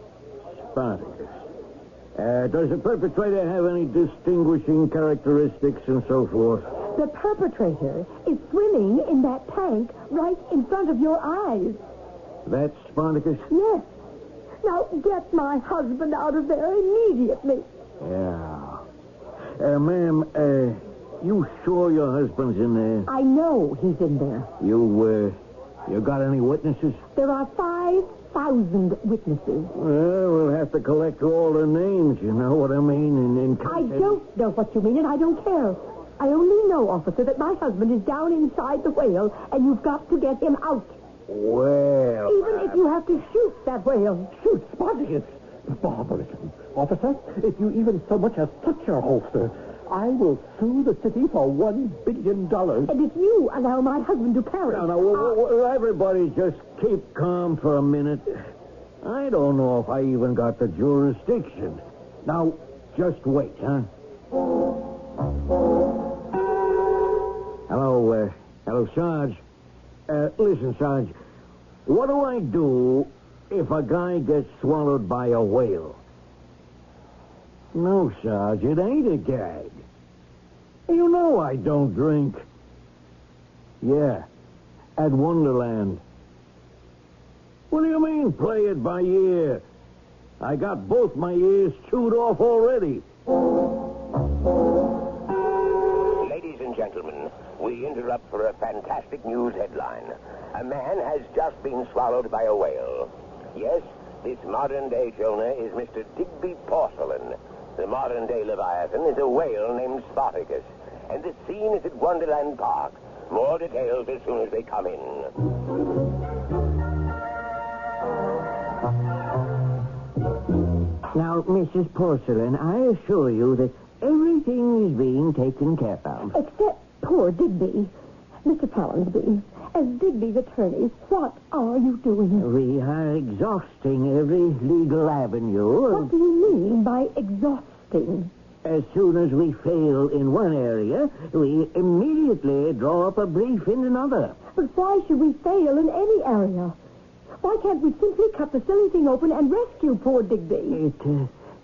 Spartacus. Does the perpetrator have any distinguishing characteristics and so forth? The perpetrator is swimming in that tank right in front of your eyes. That's Spartacus? Yes. Now get my husband out of there immediately. Yeah. Ma'am, you sure your husband's in there? I know he's in there. You got any witnesses? There are 5,000 witnesses. Well, we'll have to collect all the names, you know what I mean? I don't know what you mean, and I don't care. I only know, officer, that my husband is down inside the whale, and you've got to get him out. Well... Even if you have to shoot that whale. Shoot, Spartacus! Barbarism. Officer, if you even so much as touch your holster, I will sue the city for $1 billion. And if you allow my husband to carry... No, everybody just keep calm for a minute. I don't know if I even got the jurisdiction. Now, just wait, huh? Hello, Sarge. Listen, Sarge, what do I do if a guy gets swallowed by a whale? No, Sarge, it ain't a gag. You know I don't drink. Yeah, at Wonderland. What do you mean, play it by ear? I got both my ears chewed off already. Ladies and gentlemen, we interrupt for a fantastic news headline. A man has just been swallowed by a whale. Yes, this modern-day Jonah is Mr. Digby Porcelain. The modern-day Leviathan is a whale named Spartacus. And the scene is at Wonderland Park. More details as soon as they come in. Now, Mrs. Porcelain, I assure you that everything is being taken care of. Except poor Digby. Mr. Pallinsby, as Digby's attorneys, what are you doing? We are exhausting every legal avenue. What do you mean by exhausting? As soon as we fail in one area, we immediately draw up a brief in another. But why should we fail in any area? Why can't we simply cut the silly thing open and rescue poor Digby?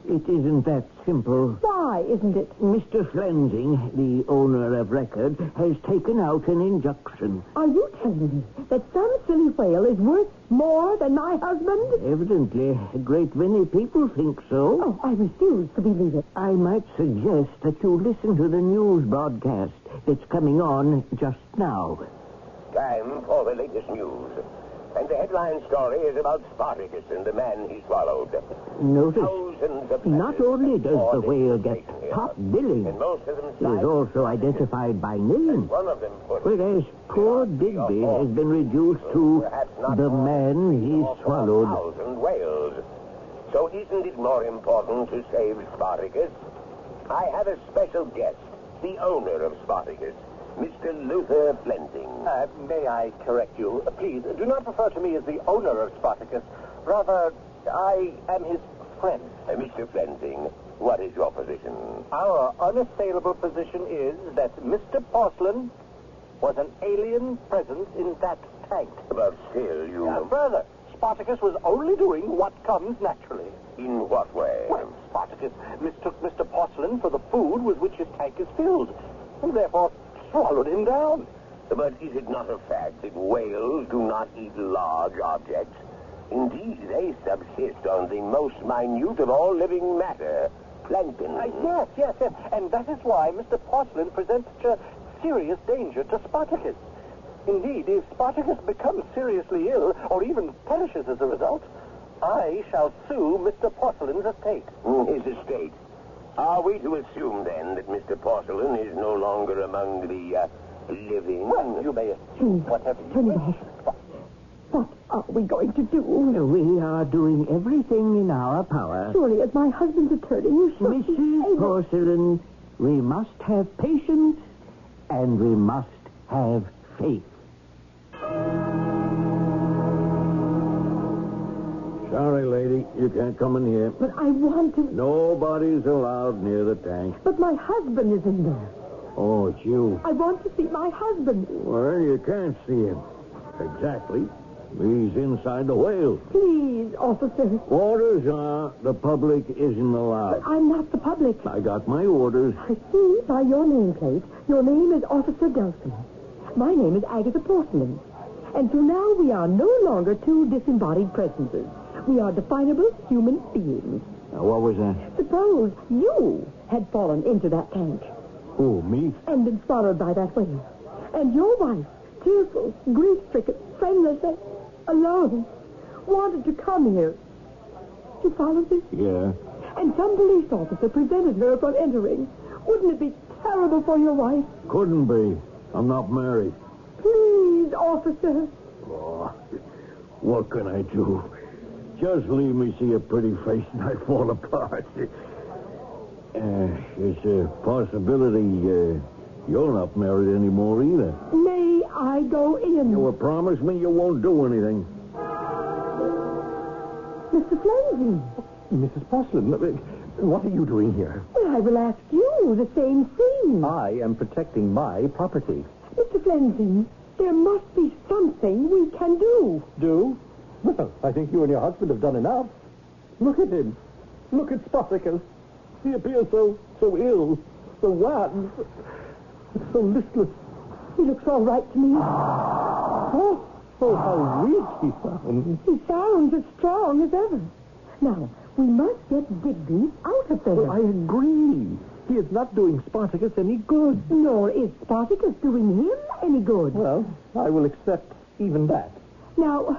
It isn't that simple. Why isn't it? Mr. Flensing, the owner of record, has taken out an injunction. Are you telling me that some silly whale is worth more than my husband? Evidently, a great many people think so. Oh, I refuse to believe it. I might suggest that you listen to the news broadcast that's coming on just now. Time for the latest news. And the headline story is about Spartacus and the man he swallowed. Notice, Thousands of not only does the whale get top billing, and most of them he is also identified by name. one of them put Whereas poor Digby has been reduced to the man he swallowed. 1,000 whales. So isn't it more important to save Spartacus? I have a special guest, the owner of Spartacus, Mr. Luther Flensing. May I correct you? Please, do not refer to me as the owner of Spartacus. Rather, I am his friend. Mr. Flensing, what is your position? Our unassailable position is that Mr. Porcelain was an alien presence in that tank. But still, you... Further, Spartacus was only doing what comes naturally. In what way? Well, Spartacus mistook Mr. Porcelain for the food with which his tank is filled, and therefore swallowed him down. But is it not a fact that whales do not eat large objects? Indeed, they subsist on the most minute of all living matter, plankton. Yes. And that is why Mr. Porcelain presents such a serious danger to Spartacus. Indeed, if Spartacus becomes seriously ill, or even perishes as a result, I shall sue Mr. Porcelain's estate. His estate? Are we to assume, then, that Mr. Porcelain is no longer among the living? Well, you may assume whatever you wish. What are we going to do? We are doing everything in our power. Surely, as my husband's attorney, you should Mrs. Porcelain, we must have patience, and we must have faith. Sorry, lady. You can't come in here. But I want to... Nobody's allowed near the tank. But my husband is in there. Oh, it's you. I want to see my husband. Well, you can't see him. Exactly. He's inside the whale. Please, officer. Orders are the public isn't allowed. But I'm not the public. I got my orders. I see by your nameplate, your name is Officer Delson. My name is Agatha Porcelain. And so now we are no longer two disembodied presences. We are definable human beings. What was that? Suppose you had fallen into that tank. Who, me? And been swallowed by that whale. And your wife, tearful, grief-stricken, friendless, and alone, wanted to come here. You follow this? Yeah. And some police officer prevented her from entering. Wouldn't it be terrible for your wife? Couldn't be. I'm not married. Please, officer. Oh, what can I do? Just leave me see a pretty face and I fall apart. It's a possibility you're not married anymore either. May I go in? You will promise me you won't do anything. Mr. Fleming. Mrs. Porcelain, what are you doing here? Well, I will ask you the same thing. I am protecting my property. Mr. Fleming, there must be something we can do. Do? Well, I think you and your husband have done enough. Look at him. Look at Spartacus. He appears so ill, so wan, so listless. He looks all right to me. Oh, how weak he sounds. He sounds as strong as ever. Now, we must get Digby out of there. Well, I agree. He is not doing Spartacus any good. Nor is Spartacus doing him any good. Well, I will accept even that. Now,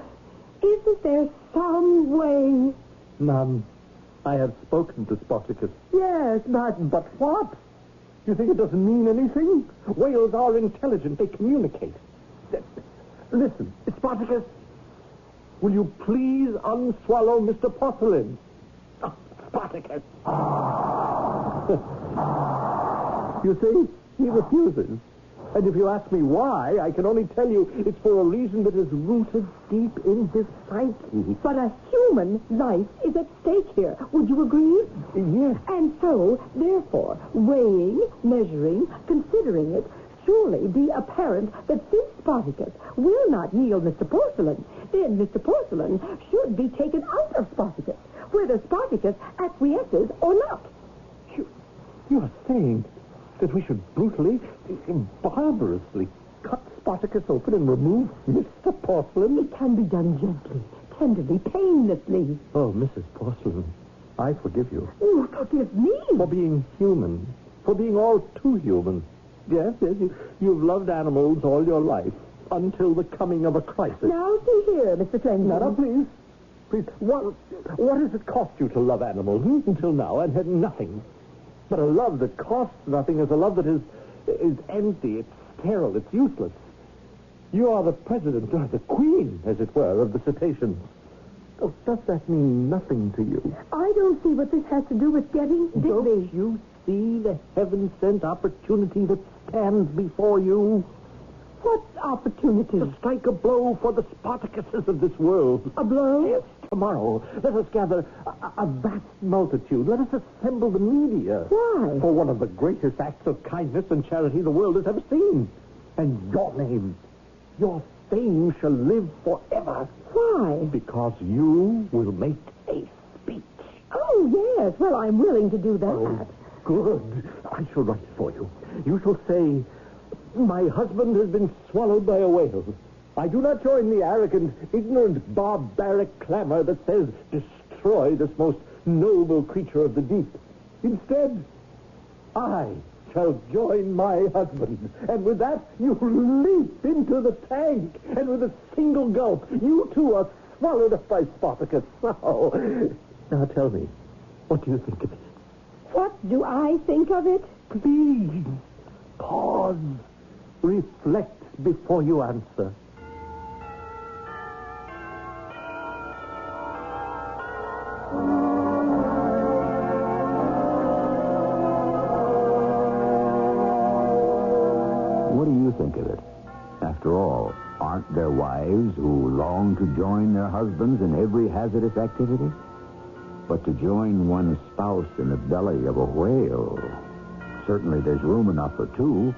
isn't there some way? None. I have spoken to Spartacus. Yes, but what? You think it doesn't mean anything? Whales are intelligent. They communicate. Listen, Spartacus, will you please unswallow Mr. Porcelain? Oh, Spartacus. You see, he refuses. And if you ask me why, I can only tell you it's for a reason that is rooted deep in his psyche. But a human life is at stake here. Would you agree? Yes. And so, therefore, weighing, measuring, considering it, surely be apparent that since Spartacus will not yield Mr. Porcelain, then Mr. Porcelain should be taken out of Spartacus, whether Spartacus acquiesces or not. You are saying that we should brutally, barbarously cut Spartacus open and remove Mr. Porcelain? It can be done gently, tenderly, painlessly. Oh, Mrs. Porcelain, I forgive you. You forgive me? For being human. For being all too human. Yes, you've loved animals all your life until the coming of a crisis. Now, see here, Mr. Fleming. Now, please. Please, what has it cost you to love animals until now and had nothing? But a love that costs nothing is a love that is empty, it's sterile, it's useless. You are the president, or the queen, as it were, of the cetaceans. Oh, does that mean nothing to you? I don't see what this has to do with getting Digby. Don't you see the heaven-sent opportunity that stands before you? What opportunity? To strike a blow for the Spartacuses of this world. A blow? Yes, tomorrow. Let us gather a vast multitude. Let us assemble the media. Why? For one of the greatest acts of kindness and charity the world has ever seen. And your name, your fame shall live forever. Why? Because you will make a speech. Oh, yes. Well, I'm willing to do that. Oh, good. I shall write it for you. You shall say, my husband has been swallowed by a whale. I do not join the arrogant, ignorant, barbaric clamor that says, destroy this most noble creature of the deep. Instead, I shall join my husband. And with that, you leap into the tank. And with a single gulp, you too are swallowed up by Spartacus. Oh. Now tell me, what do you think of it? What do I think of it? Please, pause. Reflect before you answer. What do you think of it? After all, Aren't there wives who long to join their husbands in every hazardous activity? But to join one's spouse in the belly of a whale, certainly there's room enough for two.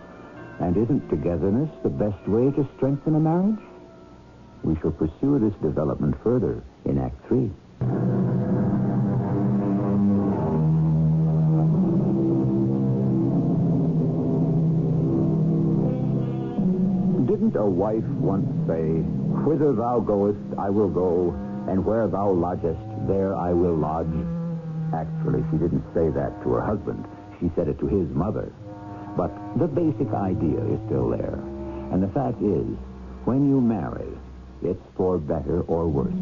And isn't togetherness the best way to strengthen a marriage? We shall pursue this development further in Act 3. Didn't a wife once say, "Whither thou goest, I will go, and where thou lodgest, there I will lodge"? Actually, she didn't say that to her husband. She said it to his mother. But the basic idea is still there. And the fact is, when you marry, it's for better or worse.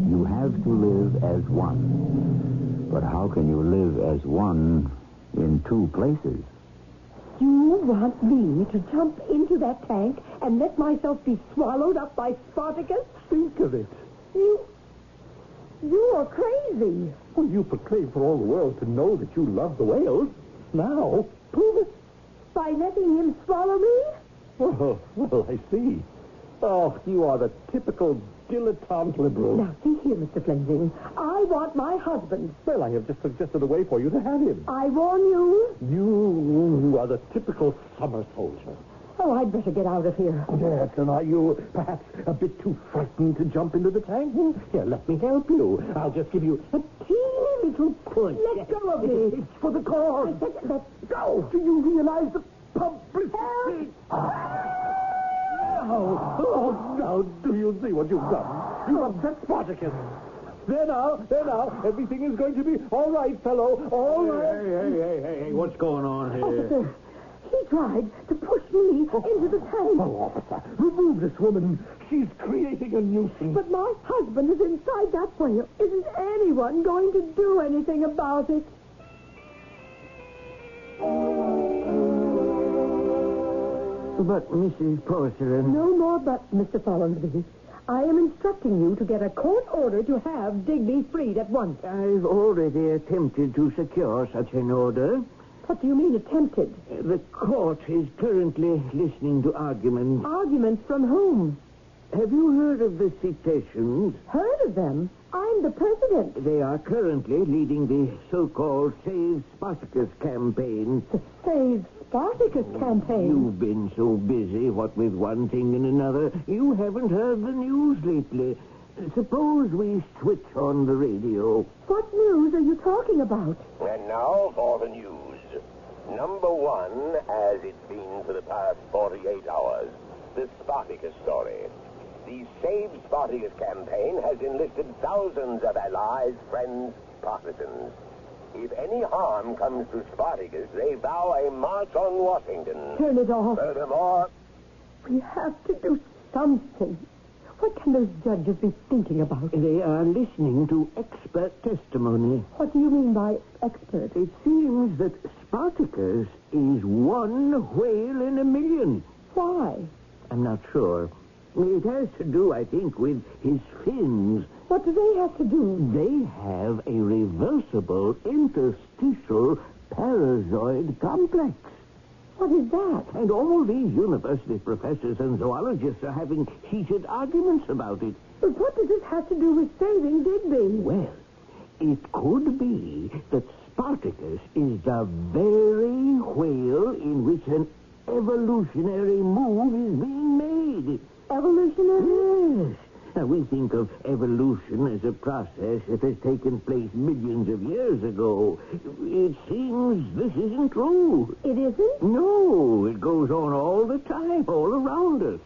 You have to live as one. But how can you live as one in two places? You want me to jump into that tank and let myself be swallowed up by Spartacus? Think of it. You are crazy. Well, you proclaim for all the world to know that you love the whales. Now, prove it. By letting him swallow me? Well, I see. Oh, you are the typical dilettante liberal. Now, see here, Mr. Fleming. I want my husband. Well, I have just suggested a way for you to have him. I warn you. You are the typical summer soldier. Oh, I'd better get out of here. Yes, and are you perhaps a bit too frightened to jump into the tank? Here, let me help you. I'll just give you a teeny little push. Let go of me. It's for the cause. Let go. Do you realize the publicity? Oh, now, do you see what you've done? You upset Spartacus. There now, everything is going to be all right, fellow. All right. Hey, what's going on here? Officer, he tried to push me into the tank. Oh, officer, remove this woman. She's creating a nuisance. But my husband is inside that whale. Isn't anyone going to do anything about it? But, Mrs. Porcelain... No more but, Mr. Follenby. I am instructing you to get a court order to have Digby freed at once. I've already attempted to secure such an order. What do you mean, attempted? The court is currently listening to arguments. Arguments from whom? Have you heard of the cetaceans? Heard of them? I'm the president. They are currently leading the so-called Save Spartacus campaign. The Save Spartacus campaign? You've been so busy, what with one thing and another, you haven't heard the news lately. Suppose we switch on the radio. What news are you talking about? And now for the news. Number one, as it's been for the past 48 hours, the Spartacus story. The Save Spartacus campaign has enlisted thousands of allies, friends, partisans. If any harm comes to Spartacus, they vow a march on Washington. Turn it off. Furthermore, we have to do something. What can those judges be thinking about? They are listening to expert testimony. What do you mean by expert? It seems that Spartacus is one whale in a million. Why? I'm not sure. It has to do, I think, with his fins. What do they have to do? They have a reversible interstitial parazoid complex. What is that? And all these university professors and zoologists are having heated arguments about it. But what does this have to do with saving Digby? Well, it could be that Spartacus is the very whale in which an evolutionary move is being made. Evolutionary? Yes. Now, we think of evolution as a process that has taken place millions of years ago. It seems this isn't true. It isn't? No, it goes on all the time, all around us.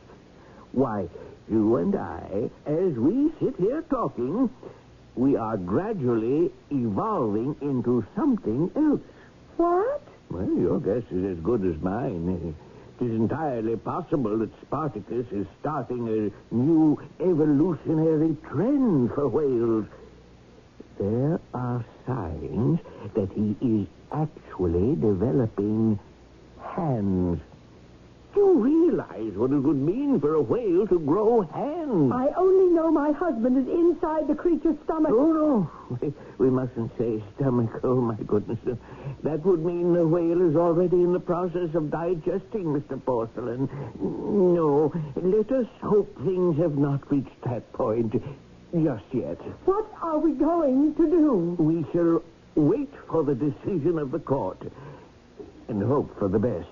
Why, you and I, as we sit here talking, we are gradually evolving into something else. What? Well, your guess is as good as mine. It is entirely possible that Spartacus is starting a new evolutionary trend for whales. There are signs that he is actually developing hands. You realize what it would mean for a whale to grow hands. I only know my husband is inside the creature's stomach. Oh, no. We mustn't say stomach. Oh, my goodness. That would mean the whale is already in the process of digesting, Mr. Porcelain. No, let us hope things have not reached that point just yet. What are we going to do? We shall wait for the decision of the court and hope for the best.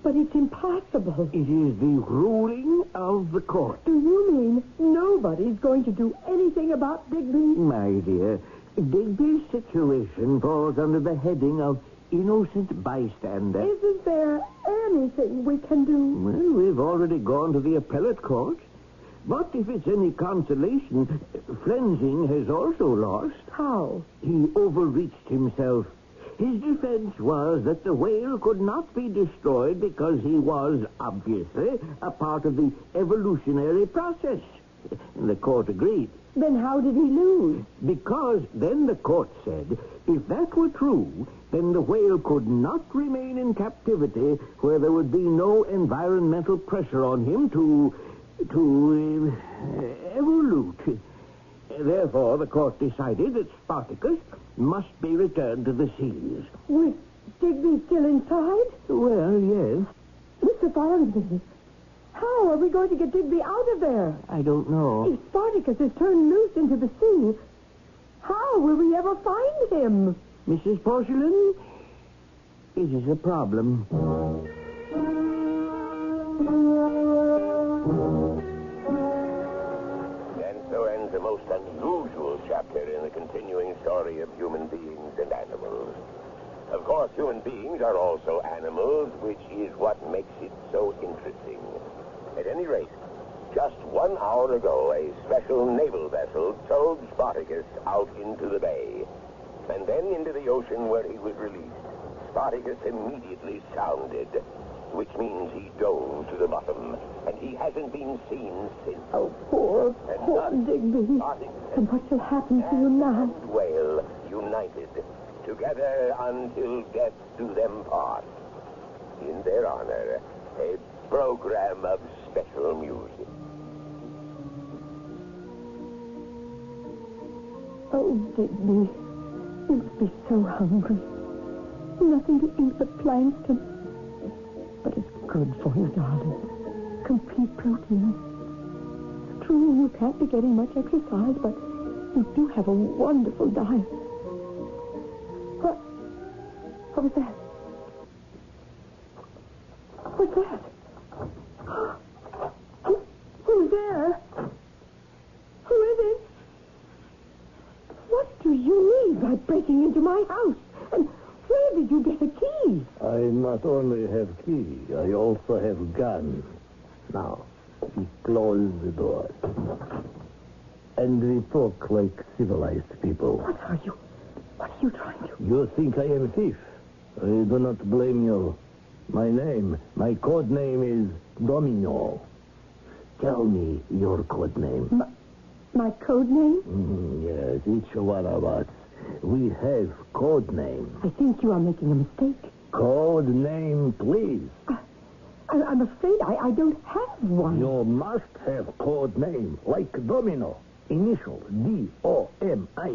But it's impossible. It is the ruling of the court. Do you mean nobody's going to do anything about Digby? My dear, Digby's situation falls under the heading of innocent bystander. Isn't there anything we can do? Well, we've already gone to the appellate court. But if it's any consolation, Flensing has also lost. How? He overreached himself. His defense was that the whale could not be destroyed because he was, obviously, a part of the evolutionary process. And the court agreed. Then how did he lose? Because then the court said, if that were true, then the whale could not remain in captivity where there would be no environmental pressure on him to evolute. Therefore, the court decided that Spartacus must be returned to the seas. With Digby still inside? Well, yes. Mr. Farnsworth, how are we going to get Digby out of there? I don't know. If Spartacus is turned loose into the sea, how will we ever find him? Mrs. Porcelain, this is a problem. The most unusual chapter in the continuing story of human beings and animals. Of course, human beings are also animals, which is what makes it so interesting. At any rate, just 1 hour ago, a special naval vessel towed Spartacus out into the bay, and then into the ocean where he was released. Spartacus immediately sounded, which means he dove to the bottom, and he hasn't been seen since. Oh, poor Digby. And what shall happen to you now? Whale, united, together until death do them part. In their honor, a program of special music. Oh, Digby, you must be so hungry. Nothing to eat but plankton. But it's good for you, darling. Complete protein. It's true, you can't be getting much exercise, but you do have a wonderful diet. What was that? What's that? Who's there? Who is it? What do you mean by breaking into my house? And where did you get a key? I not only have key, I also have gun. Now, we close the door. And we talk like civilized people. What are you trying to... You think I am a thief? I do not blame you. My code name is Domino. Tell me your code name. My code name? Yes, each one of us. We have code names. I think you are making a mistake. Code name, please. I'm afraid I don't have one. You must have code name, like Domino. Initial, D-O-M-I-N-O.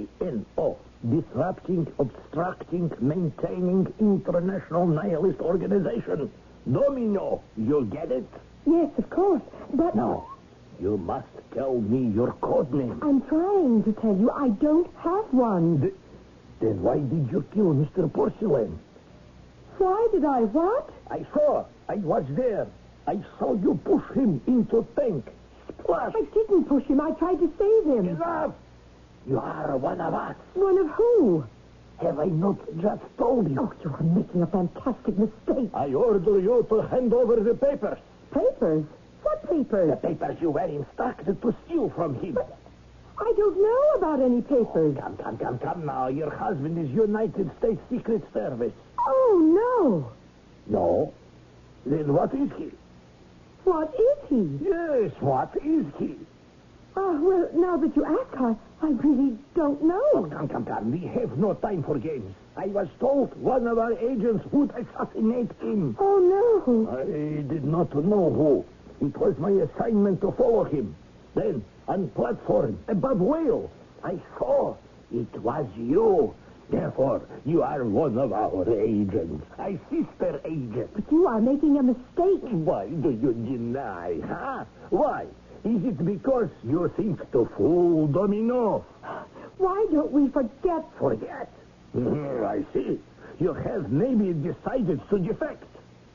Disrupting, obstructing, maintaining international nihilist organization. Domino. You get it? Yes, of course, but... No. You must tell me your code name. I'm trying to tell you I don't have one. Then why did you kill Mr. Porcelain? Why did I what? I saw. I was there. I saw you push him into tank. Splash! I didn't push him. I tried to save him. Enough! You are one of us. One of who? Have I not just told you? Oh, you are making a fantastic mistake. I order you to hand over the papers. Papers? What papers? The papers you were instructed to steal from him. But I don't know about any papers. Come now. Your husband is United States Secret Service. Oh, no. No? Then what is he? What is he? Yes, what is he? A Well, now that you ask, I really don't know. Oh, come. We have no time for games. I was told one of our agents would assassinate him. Oh, no. I did not know who. It was my assignment to follow him. Then, on platform, above whale, I saw it was you. Therefore, you are one of our agents. A sister agent. But you are making a mistake. Why do you deny, huh? Why? Is it because you think to fool Domino? Why don't we forget? Forget? I see. You have maybe decided to defect.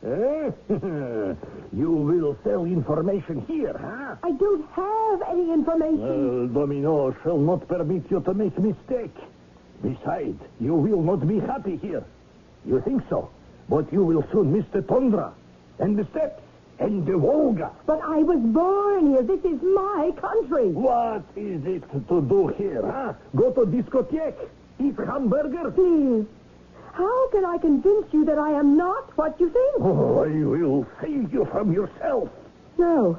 Eh? You will sell information here, huh? I don't have any information. Well, Domino shall not permit you to make mistake. Besides, you will not be happy here. You think so, but you will soon miss the tundra and the steppes and the Volga. But I was born here. This is my country. What is it to do here, huh? Go to discotheque, eat hamburger? Please. How can I convince you that I am not what you think? Oh, I will save you from yourself. No.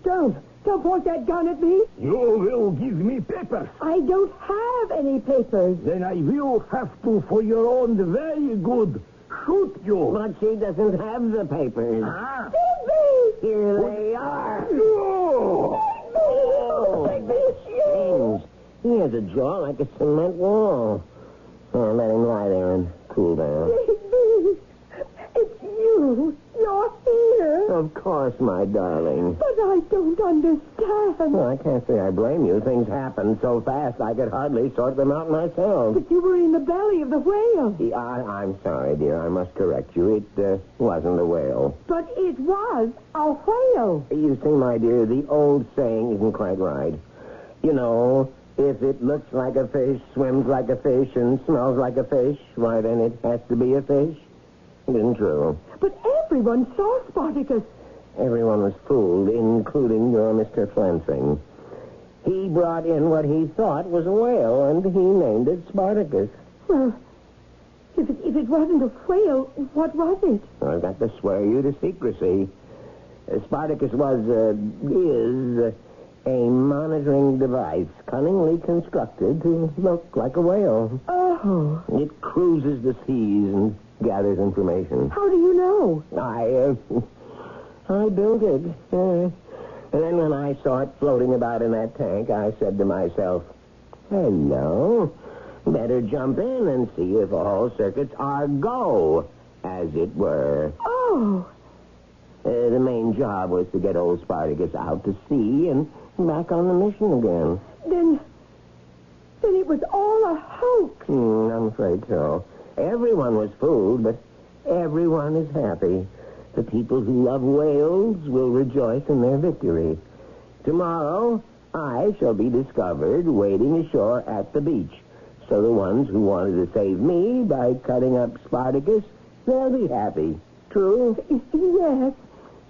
Don't. Don't point that gun at me. You will give me papers. I don't have any papers. Then I will have to, for your own very good, shoot you. But she doesn't have the papers. Huh? Digby! Here they are. No! Oh, James, he has a jaw like a cement wall. Oh, let him lie there and cool down. Digby! It's you. You're here. Of course, my darling. But I don't understand. Well, I can't say I blame you. Things happened so fast I could hardly sort them out myself. But you were in the belly of the whale. I'm sorry, dear. I must correct you. It wasn't a whale. But it was a whale. You see, my dear, the old saying isn't quite right. You know, if it looks like a fish, swims like a fish, and smells like a fish, why, then it has to be a fish. It isn't true. But everyone saw Spartacus. Everyone was fooled, including your Mr. Flansing. He brought in what he thought was a whale, and he named it Spartacus. Well, if it wasn't a whale, what was it? I've got to swear you to secrecy. Spartacus is a monitoring device cunningly constructed to look like a whale. Oh. It cruises the seas and gathers information. How do you know? I built it. And then when I saw it floating about in that tank, I said to myself, hello, better jump in and see if all circuits are go, as it were. Oh. The main job was to get old Spartacus out to sea and back on the mission again. Then it was all a hoax. I'm afraid so. Everyone was fooled, but everyone is happy. The people who love whales will rejoice in their victory. Tomorrow, I shall be discovered wading ashore at the beach. So the ones who wanted to save me by cutting up Spartacus, they'll be happy. True? Yes.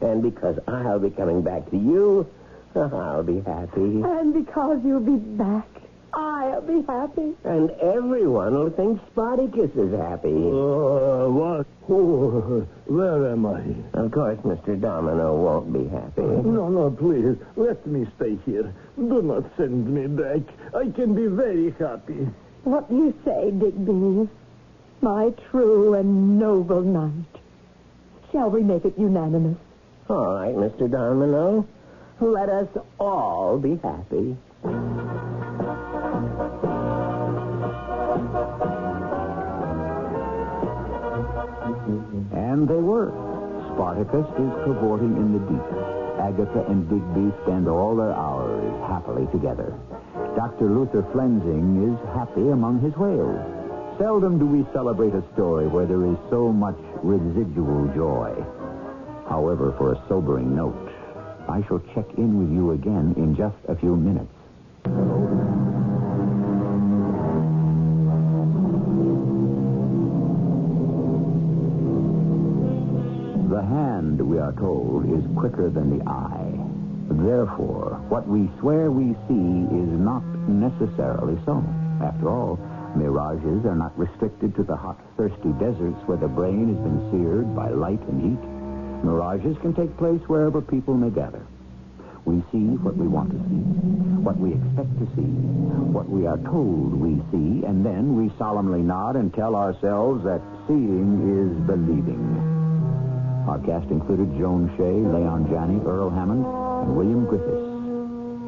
And because I'll be coming back to you, I'll be happy. And because you'll be back, I'll be happy. And everyone will think Spartacus is happy. What? Oh, where am I? Of course, Mr. Domino won't be happy. No, please. Let me stay here. Do not send me back. I can be very happy. What do you say, Digby? My true and noble knight. Shall we make it unanimous? All right, Mr. Domino. Let us all be happy. And they were. Spartacus is cavorting in the deep. Agatha and Digby spend all their hours happily together. Dr. Luther Flensing is happy among his whales. Seldom do we celebrate a story where there is so much residual joy. However, for a sobering note, I shall check in with you again in just a few minutes. The hand, we are told, is quicker than the eye. Therefore, what we swear we see is not necessarily so. After all, mirages are not restricted to the hot, thirsty deserts where the brain has been seared by light and heat. Mirages can take place wherever people may gather. We see what we want to see, what we expect to see, what we are told we see, and then we solemnly nod and tell ourselves that seeing is believing. Our cast included Joan Shea, Leon Janney, Earl Hammond, and William Griffiths.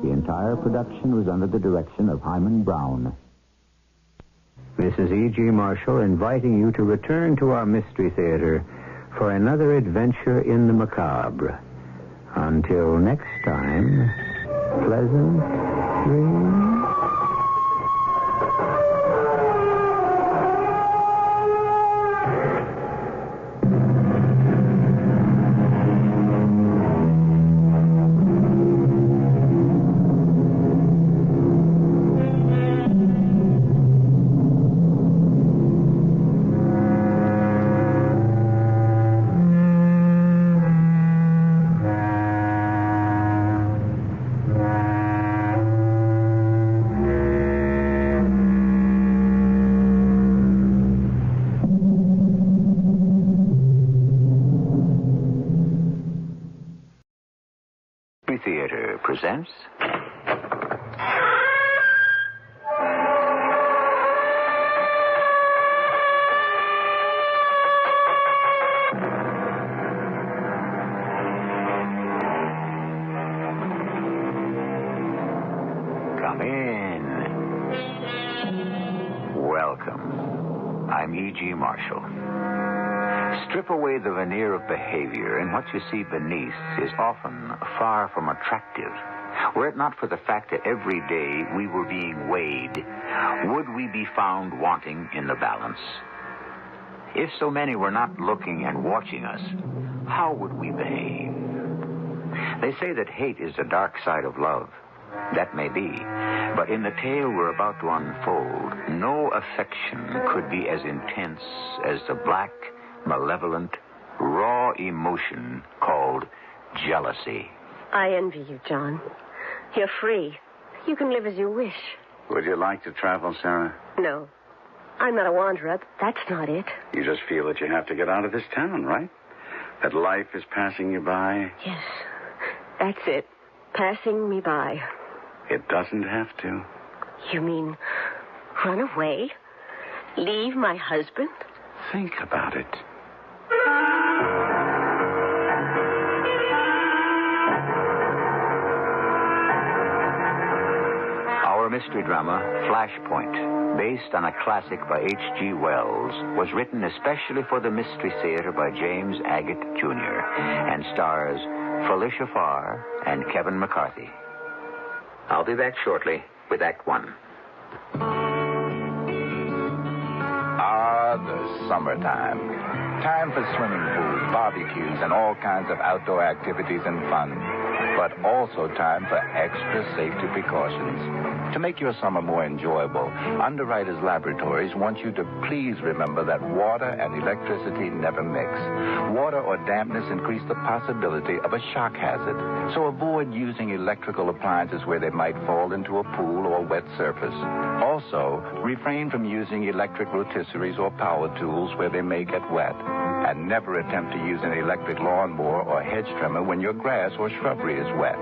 The entire production was under the direction of Hyman Brown. This is E.G. Marshall inviting you to return to our Mystery Theater for another adventure in the macabre. Until next time, pleasant dreams. Theater presents Come in. Welcome. I'm E.G. Marshall. Strip away the veneer of behavior, and what you see beneath is often far from attractive. Were it not for the fact that every day we were being weighed, would we be found wanting in the balance? If so many were not looking and watching us, how would we behave? They say that hate is the dark side of love. That may be, but in the tale we're about to unfold, no affection could be as intense as the black, malevolent, raw emotion called jealousy. I envy you, John. You're free. You can live as you wish. Would you like to travel, Sarah? No. I'm not a wanderer. That's not it. You just feel that you have to get out of this town, right? That life is passing you by? Yes. That's it. Passing me by. It doesn't have to. You mean run away? Leave my husband? Think about it. Our mystery drama, Flashpoint, based on a classic by H.G. Wells, was written especially for the Mystery Theater by James Agate, Jr., and stars Felicia Farr and Kevin McCarthy. I'll be back shortly with Act One. The summertime. Time for swimming pools, barbecues, and all kinds of outdoor activities and fun. But also time for extra safety precautions. To make your summer more enjoyable, Underwriters Laboratories want you to please remember that water and electricity never mix. Water or dampness increase the possibility of a shock hazard. So avoid using electrical appliances where they might fall into a pool or wet surface. Also, refrain from using electric rotisseries or power tools where they may get wet. And never attempt to use an electric lawnmower or hedge trimmer when your grass or shrubbery is wet.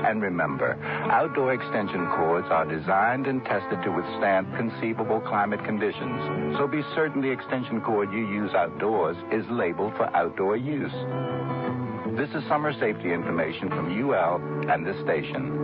And remember, outdoor extension cords are designed and tested to withstand conceivable climate conditions. So be certain the extension cord you use outdoors is labeled for outdoor use. This is summer safety information from UL and this station.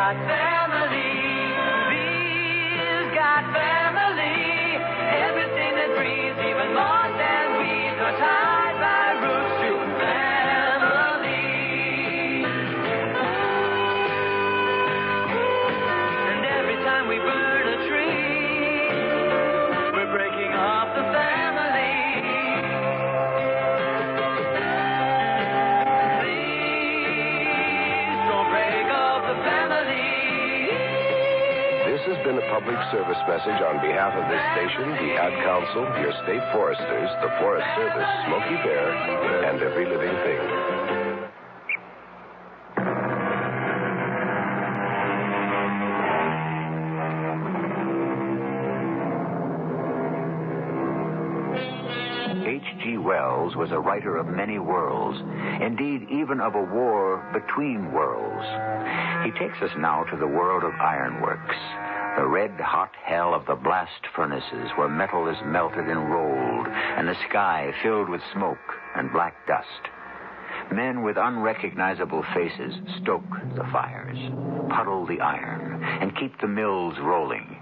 Family. public service message on behalf of this station, the Ad Council, your state foresters, the Forest Service, Smokey Bear, and every living thing. H.G. Wells was a writer of many worlds, indeed even of a war between worlds. He takes us now to the world of ironworks, the red-hot hell of the blast furnaces where metal is melted and rolled, and the sky filled with smoke and black dust. Men with unrecognizable faces stoke the fires, puddle the iron, and keep the mills rolling.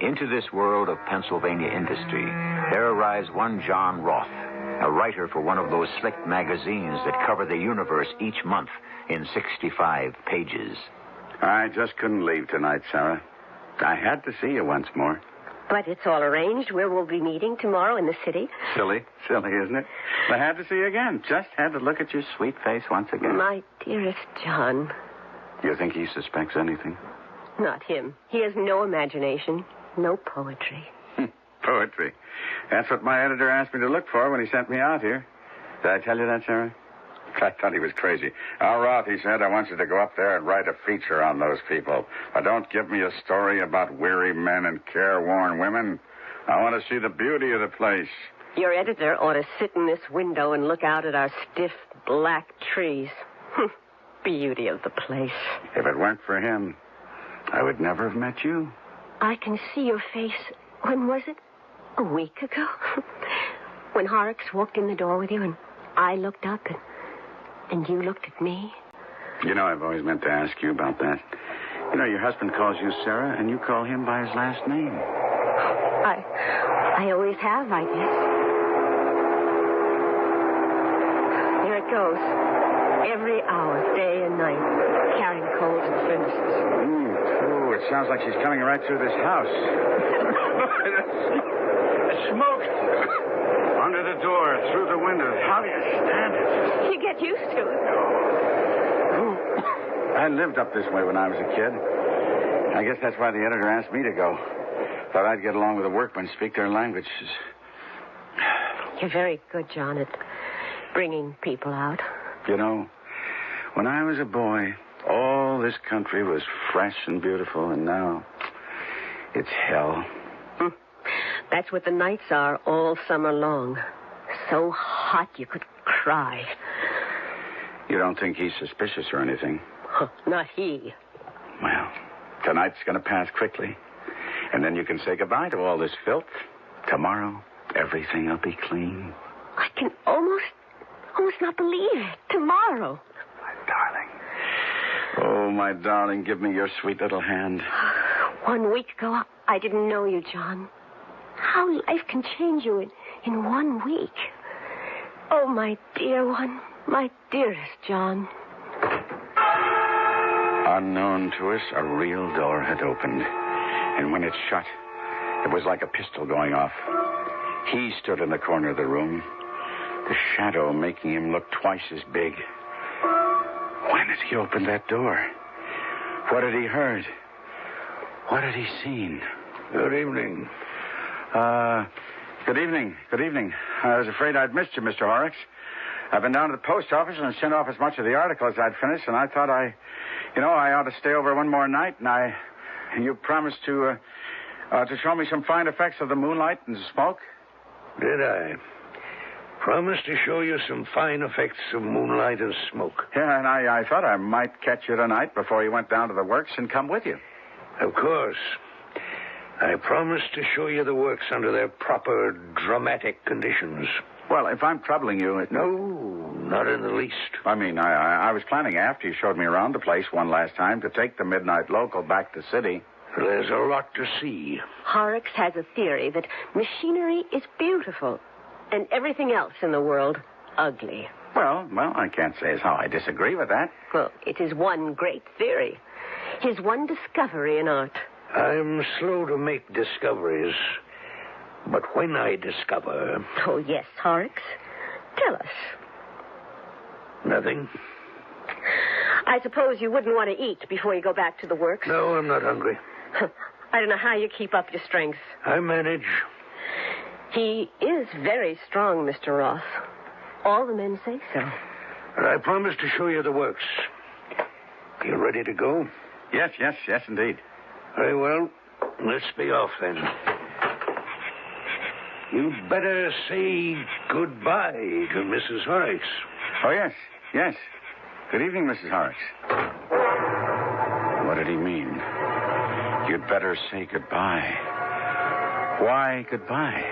Into this world of Pennsylvania industry, there arrives one John Roth, a writer for one of those slick magazines that cover the universe each month in 65 pages. I just couldn't leave tonight, Sarah. I had to see you once more. But it's all arranged. Where we'll be meeting tomorrow in the city. Silly, isn't it? I had to see you again. Just had to look at your sweet face once again. My dearest John. You think he suspects anything? Not him. He has no imagination. No poetry. Poetry. That's what my editor asked me to look for when he sent me out here. Did I tell you that, Sarah? I thought he was crazy. Al Roth, he said, I want you to go up there and write a feature on those people. But don't give me a story about weary men and careworn women. I want to see the beauty of the place. Your editor ought to sit in this window and look out at our stiff, black trees. Beauty of the place. If it weren't for him, I would never have met you. I can see your face. When was it? A week ago? When Horrocks walked in the door with you and I looked up and you looked at me. You know, I've always meant to ask you about that. You know, your husband calls you Sarah and you call him by his last name. I always have, I guess. There it goes. Every hour, day and night, carrying coals and furnaces. Ooh, it sounds like she's coming right through this house. Smoke! Under the door, through the window. How do you stand it? You get used to it. I lived up this way when I was a kid. I guess that's why the editor asked me to go. Thought I'd get along with the workmen, speak their language. You're very good, John, at bringing people out. You know, when I was a boy, all this country was fresh and beautiful, and now it's hell. That's what the nights are all summer long. So hot you could cry. You don't think he's suspicious or anything? Not he. Well, tonight's going to pass quickly. And then you can say goodbye to all this filth. Tomorrow, everything will be clean. I can almost not believe it. Tomorrow. My darling. Oh, my darling, give me your sweet little hand. 1 week ago, I didn't know you, John. How life can change you in 1 week. Oh, my dear one. My dearest John. Unknown to us, a real door had opened. And when it shut, it was like a pistol going off. He stood in the corner of the room, the shadow making him look twice as big. When had he opened that door? What had he heard? What had he seen? Good evening. Good evening. Good evening. I was afraid I'd missed you, Mr. Horrocks. I've been down to the post office and sent off as much of the article as I'd finished, and I thought I ought to stay over one more night, and you promised to show me some fine effects of the moonlight and smoke. Did I? Promised to show you some fine effects of moonlight and smoke. Yeah, and I thought I might catch you tonight before you went down to the works and come with you. Of course. I promised to show you the works under their proper dramatic conditions. Well, if I'm troubling you... No, not in the least. I mean, I was planning after you showed me around the place one last time to take the midnight local back to city. There's a lot to see. Horrocks has a theory that machinery is beautiful and everything else in the world ugly. Well, I can't say as how I disagree with that. Well, it is one great theory. His one discovery in art. I'm slow to make discoveries. But when I discover... Oh, yes, Horrocks. Tell us. Nothing. I suppose you wouldn't want to eat before you go back to the works. No, I'm not hungry. I don't know how you keep up your strength. I manage. He is very strong, Mr. Roth. All the men say so. And I promise to show you the works. You ready to go? Yes, indeed. Very well. Let's be off, then. You'd better say goodbye to Mrs. Horrocks. Oh, yes. Good evening, Mrs. Horrocks. What did he mean? You'd better say goodbye. Why goodbye?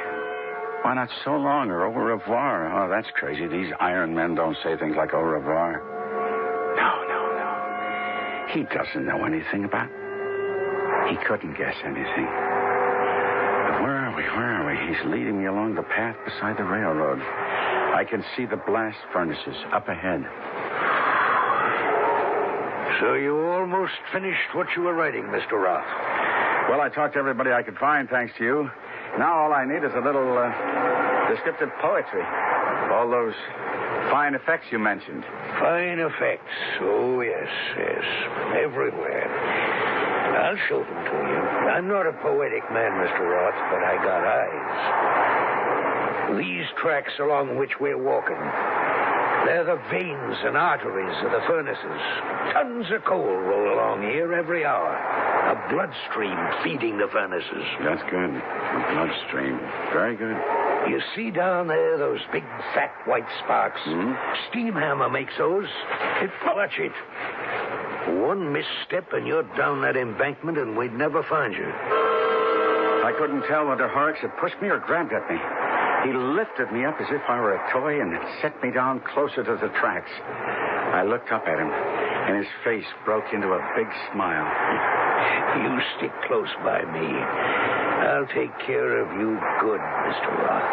Why not so long or au revoir? Oh, that's crazy. These iron men don't say things like au revoir. No. He doesn't know anything about... He couldn't guess anything. But where are we? He's leading me along the path beside the railroad. I can see the blast furnaces up ahead. So you almost finished what you were writing, Mr. Roth. Well, I talked to everybody I could find, thanks to you. Now all I need is a little descriptive poetry. All those fine effects you mentioned. Fine effects. Oh, yes. Everywhere. I'll show them to you. I'm not a poetic man, Mr. Roth, but I got eyes. These tracks along which we're walking, they're the veins and arteries of the furnaces. Tons of coal roll along here every hour. A bloodstream feeding the furnaces. That's good. A bloodstream. Very good. You see down there those big, fat, white sparks? Steam hammer makes those. Watch it. One misstep and you're down that embankment and we'd never find you. I couldn't tell whether Horrocks had pushed me or grabbed at me. He lifted me up as if I were a toy and set me down closer to the tracks. I looked up at him, and his face broke into a big smile. You stick close by me. I'll take care of you good, Mr. Roth.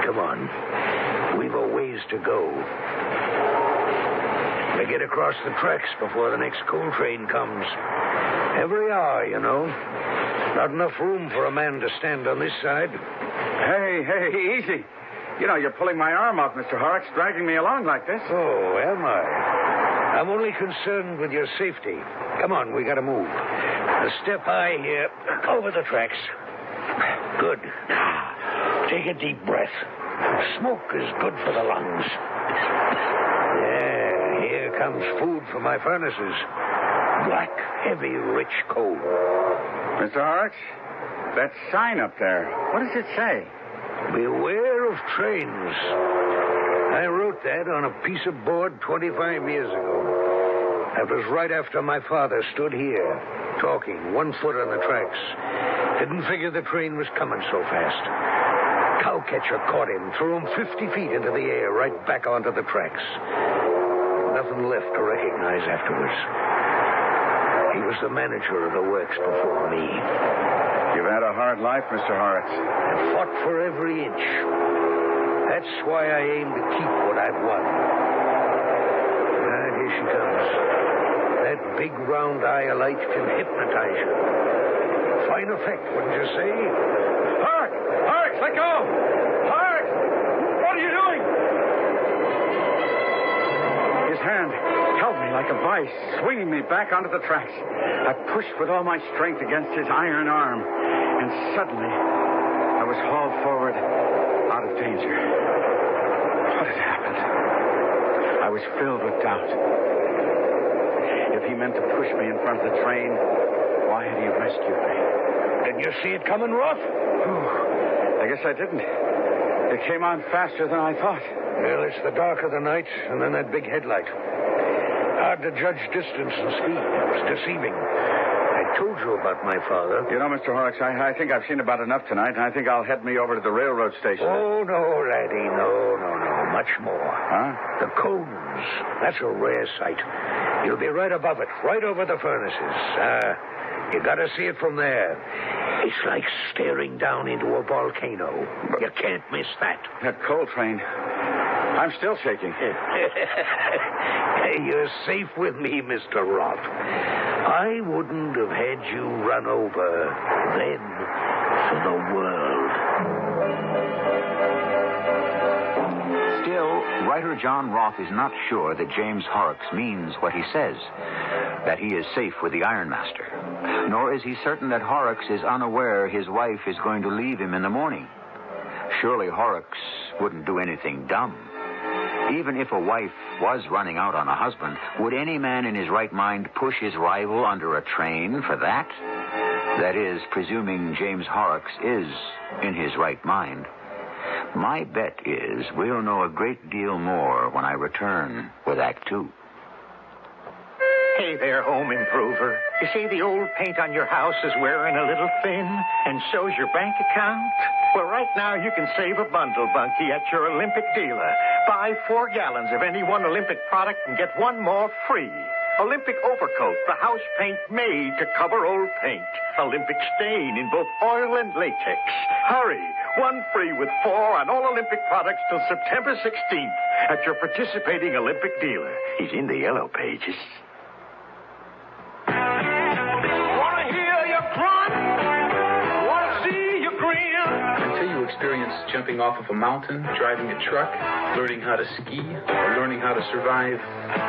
Come on. We've a ways to go. We get across the tracks before the next coal train comes. Every hour, you know. Not enough room for a man to stand on this side. Hey, easy. You know, you're pulling my arm off, Mr. Horrocks, dragging me along like this. Oh, am I? I'm only concerned with your safety. Come on, we gotta move. A step high here, over the tracks. Good. Take a deep breath. Smoke is good for the lungs. Yeah, here comes food for my furnaces. Black, heavy, rich coal. Mr. Horrocks, that sign up there, what does it say? Beware of trains. I wrote that on a piece of board 25 years ago. That was right after my father stood here, talking, 1 foot on the tracks. Didn't figure the train was coming so fast. Cowcatcher caught him, threw him 50 feet into the air, right back onto the tracks. Nothing left to recognize afterwards. He was the manager of the works before me. You've had a hard life, Mr. Horrocks. I fought for every inch. That's why I aim to keep what I've won. Here she comes. That big round eye of light can hypnotize you. Fine effect, wouldn't you say? Horrocks, let go! Horrocks! What are you doing? His hand held me like a vice, swinging me back onto the tracks. I pushed with all my strength against his iron arm, and suddenly I was hauled forward out of danger. What had happened? I was filled with doubt. If he meant to push me in front of the train, why had he rescued me? Didn't you see it coming, Roth? I guess I didn't. It came on faster than I thought. Well, it's the dark of the night, and then that big headlight. Hard to judge distance and speed. It's deceiving. I told you about my father. You know, Mr. Horrocks, I think I've seen about enough tonight, and I think I'll head me over to the railroad station. Oh, no, laddie, no. Much more. Huh? The cones. That's a rare sight. You'll be right above it, right over the furnaces. You gotta see it from there. It's like staring down into a volcano. You can't miss that. That coal train. I'm still shaking. You're safe with me, Mr. Roth. I wouldn't have had you run over then for the world. Still, Writer John Roth is not sure that James Horrocks means what he says, that he is safe with the Ironmaster. Nor is he certain that Horrocks is unaware his wife is going to leave him in the morning. Surely Horrocks wouldn't do anything dumb. Even if a wife was running out on a husband, would any man in his right mind push his rival under a train for that? That is, presuming James Horrocks is in his right mind. My bet is we'll know a great deal more when I return with Act Two. Hey there, home improver. You see the old paint on your house is wearing a little thin, and so's your bank account? Well, right now you can save a bundle, Bunky, at your Olympic dealer. Buy 4 gallons of any one Olympic product and get 1 more free. Olympic Overcoat, the house paint made to cover old paint. Olympic Stain in both oil and latex. Hurry, 1 free with 4 on all Olympic products till September 16th at your participating Olympic dealer. He's in the yellow pages. Wanna hear you grunt? Wanna see you grin? Until you experience jumping off of a mountain, driving a truck, learning how to ski, or learning how to survive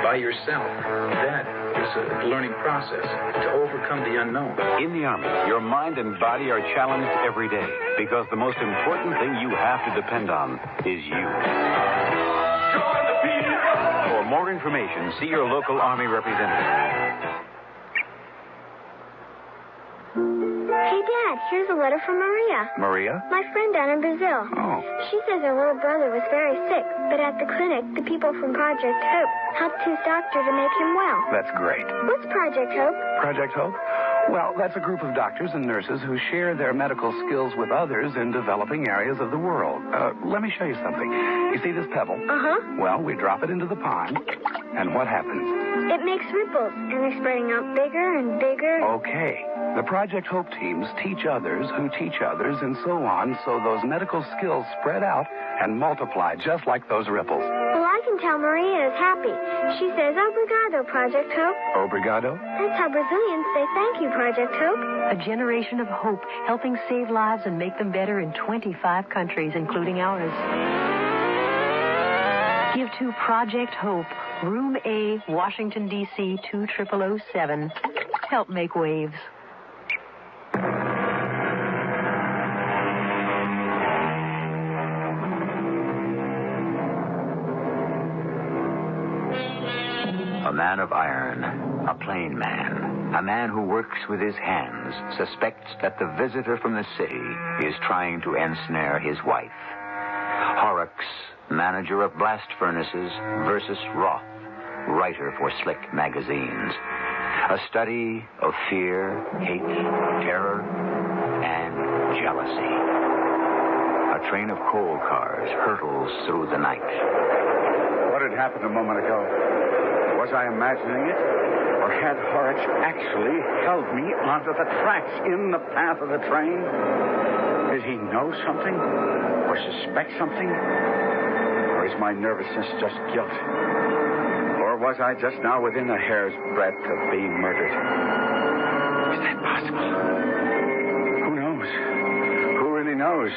by yourself, that is a learning process to overcome the unknown. In the Army, your mind and body are challenged every day because the most important thing you have to depend on is you. For more information, see your local Army representative. Hey, Dad, here's a letter from Maria. Maria? My friend down in Brazil. Oh. She says her little brother was very sick, but at the clinic, the people from Project Hope helped his doctor to make him well. That's great. What's Project Hope? Project Hope? Well, that's a group of doctors and nurses who share their medical skills with others in developing areas of the world. Let me show you something. You see this pebble? Uh-huh. Well, we drop it into the pond, and what happens? It makes ripples, and they're spreading out bigger and bigger. Okay. The Project Hope teams teach others who teach others and so on, so those medical skills spread out and multiply just like those ripples. Well, I can tell Maria is happy. She says, obrigado, Project Hope. Obrigado? That's how Brazilians say thank you, Project Hope. A generation of hope, helping save lives and make them better in 25 countries, including ours. Give to Project Hope, Room A, Washington, D.C., 20007. Help make waves. A man of iron, a plain man, a man who works with his hands, suspects that the visitor from the city is trying to ensnare his wife. Horrocks, manager of blast furnaces, versus Roth, writer for slick magazines. A study of fear, hate, terror, and jealousy. A train of coal cars hurtles through the night. What had happened a moment ago? Was I imagining it? Or had Horrocks actually held me onto the tracks in the path of the train? Did he know something? Or suspect something? Or is my nervousness just guilt? Or was I just now within a hair's breadth of being murdered? Is that possible? Who knows? Who really knows?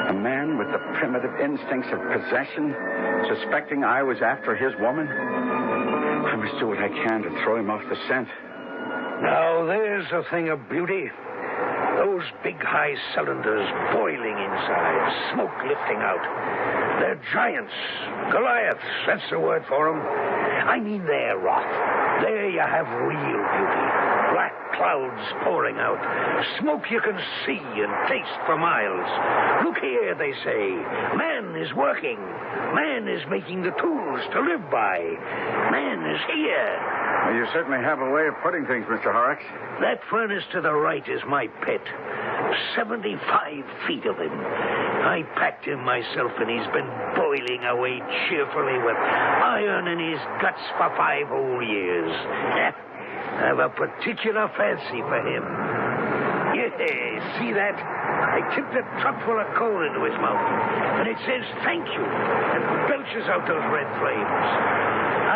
A man with the primitive instincts of possession, suspecting I was after his woman? I must do what I can to throw him off the scent. Now, there's a thing of beauty. Those big high cylinders boiling inside, smoke lifting out. They're giants, Goliaths, that's the word for them. I mean, they're Roth. There you have real beauty. Black clouds pouring out. Smoke you can see and taste for miles. Look here, they say. Man is working. Man is making the tools to live by. Man is here. Well, you certainly have a way of putting things, Mr. Horrocks. That furnace to the right is my pet. 75 feet of him. I packed him myself, and he's been boiling away cheerfully with iron in his guts for 5 whole years. I've a particular fancy for him. Yeah, see that? I tipped a truck full of coal into his mouth, and it says thank you, and belches out those red flames.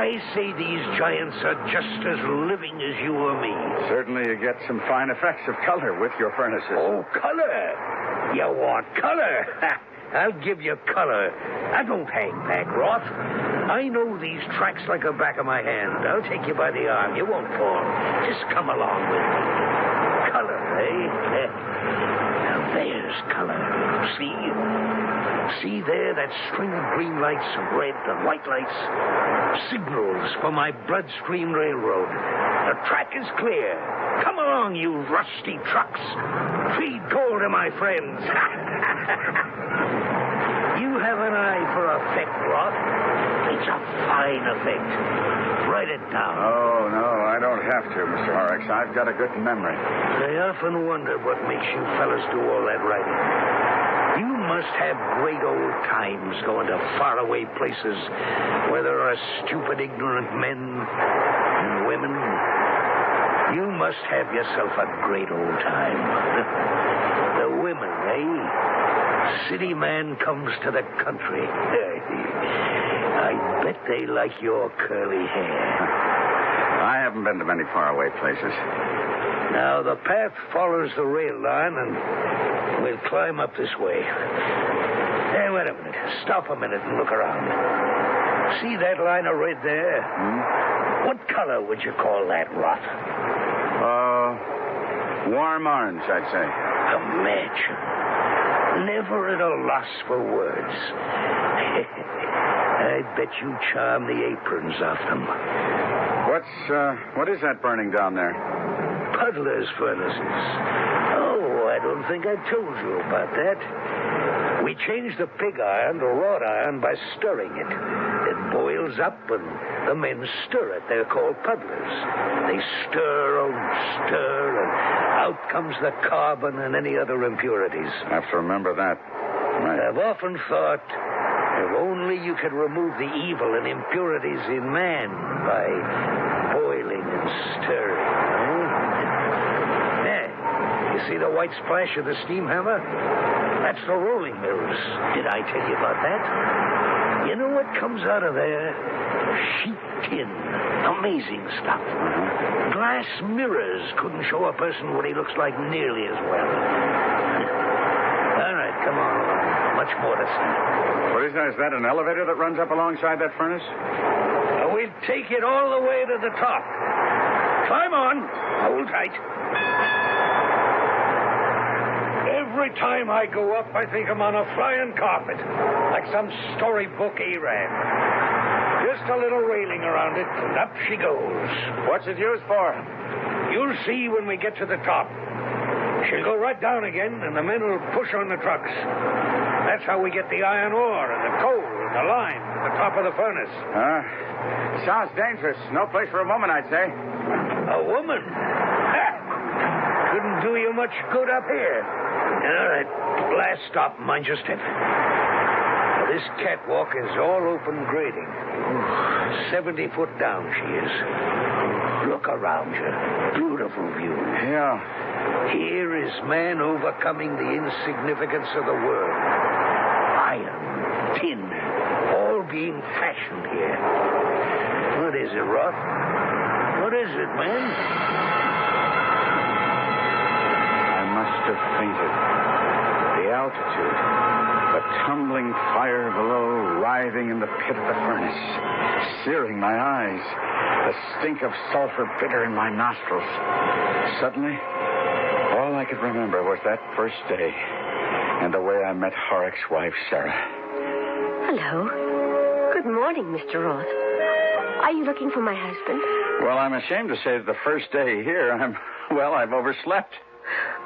I say these giants are just as living as you or me. Certainly you get some fine effects of color with your furnaces. Oh, color? You want color? I'll give you color. I don't hang back, Roth. I know these tracks like the back of my hand. I'll take you by the arm. You won't fall. Just come along with me. Color, eh? Now there's color. See there, that string of green lights, red and white lights? Signals for my bloodstream railroad. The track is clear. Come along, you rusty trucks. Feed coal to my friends. You have an eye for effect, Roth. It's a fine effect. Write it down. Oh, no, I don't have to, Mr. Horrocks. I've got a good memory. I often wonder what makes you fellas do all that writing. You must have great old times going to faraway places where there are stupid, ignorant men and women. You must have yourself a great old time. The women, eh? City man comes to the country. I bet they like your curly hair. I haven't been to many faraway places. Now, the path follows the rail line, and we'll climb up this way. Hey, wait a minute. Stop a minute and look around. See that line of red there? What color would you call that, Roth? Warm orange, I'd say. Imagine. Never at a loss for words. I bet you charm the aprons off them. What is that burning down there? Puddler's furnaces. Oh, I don't think I told you about that. We change the pig iron to wrought iron by stirring it. It boils up and the men stir it. They're called puddlers. They stir and out comes the carbon and any other impurities. I have to remember that. Right. I've often thought if only you could remove the evil and impurities in man by boiling and stirring. You see the white splash of the steam hammer? That's the rolling mills. Did I tell you about that? You know what comes out of there? Sheet tin. Amazing stuff. Glass mirrors couldn't show a person what he looks like nearly as well. All right, come on. Much more to see. What is that? Is that an elevator that runs up alongside that furnace? We'll take it all the way to the top. Climb on. Hold tight. Every time I go up, I think I'm on a flying carpet, like some storybook Arab. Just a little railing around it, and up she goes. What's it used for? You'll see when we get to the top. She'll go right down again, and the men will push on the trucks. That's how we get the iron ore and the coal and the lime at the top of the furnace. Sounds dangerous. No place for a woman, I'd say. A woman? Couldn't do you much good up here. All right, last stop, mind your step. This catwalk is all open grading. 70 foot down she is. Look around you. Beautiful view. Yeah. Here is man overcoming the insignificance of the world. Iron, tin, all being fashioned here. What is it, Roth? What is it, man? I must have fainted. The altitude, the tumbling fire below, writhing in the pit of the furnace, searing my eyes, the stink of sulfur bitter in my nostrils. Suddenly, all I could remember was that first day and the way I met Horrock's wife, Sarah. Hello. Good morning, Mr. Roth. Are you looking for my husband? Well, I'm ashamed to say that the first day here, I've overslept.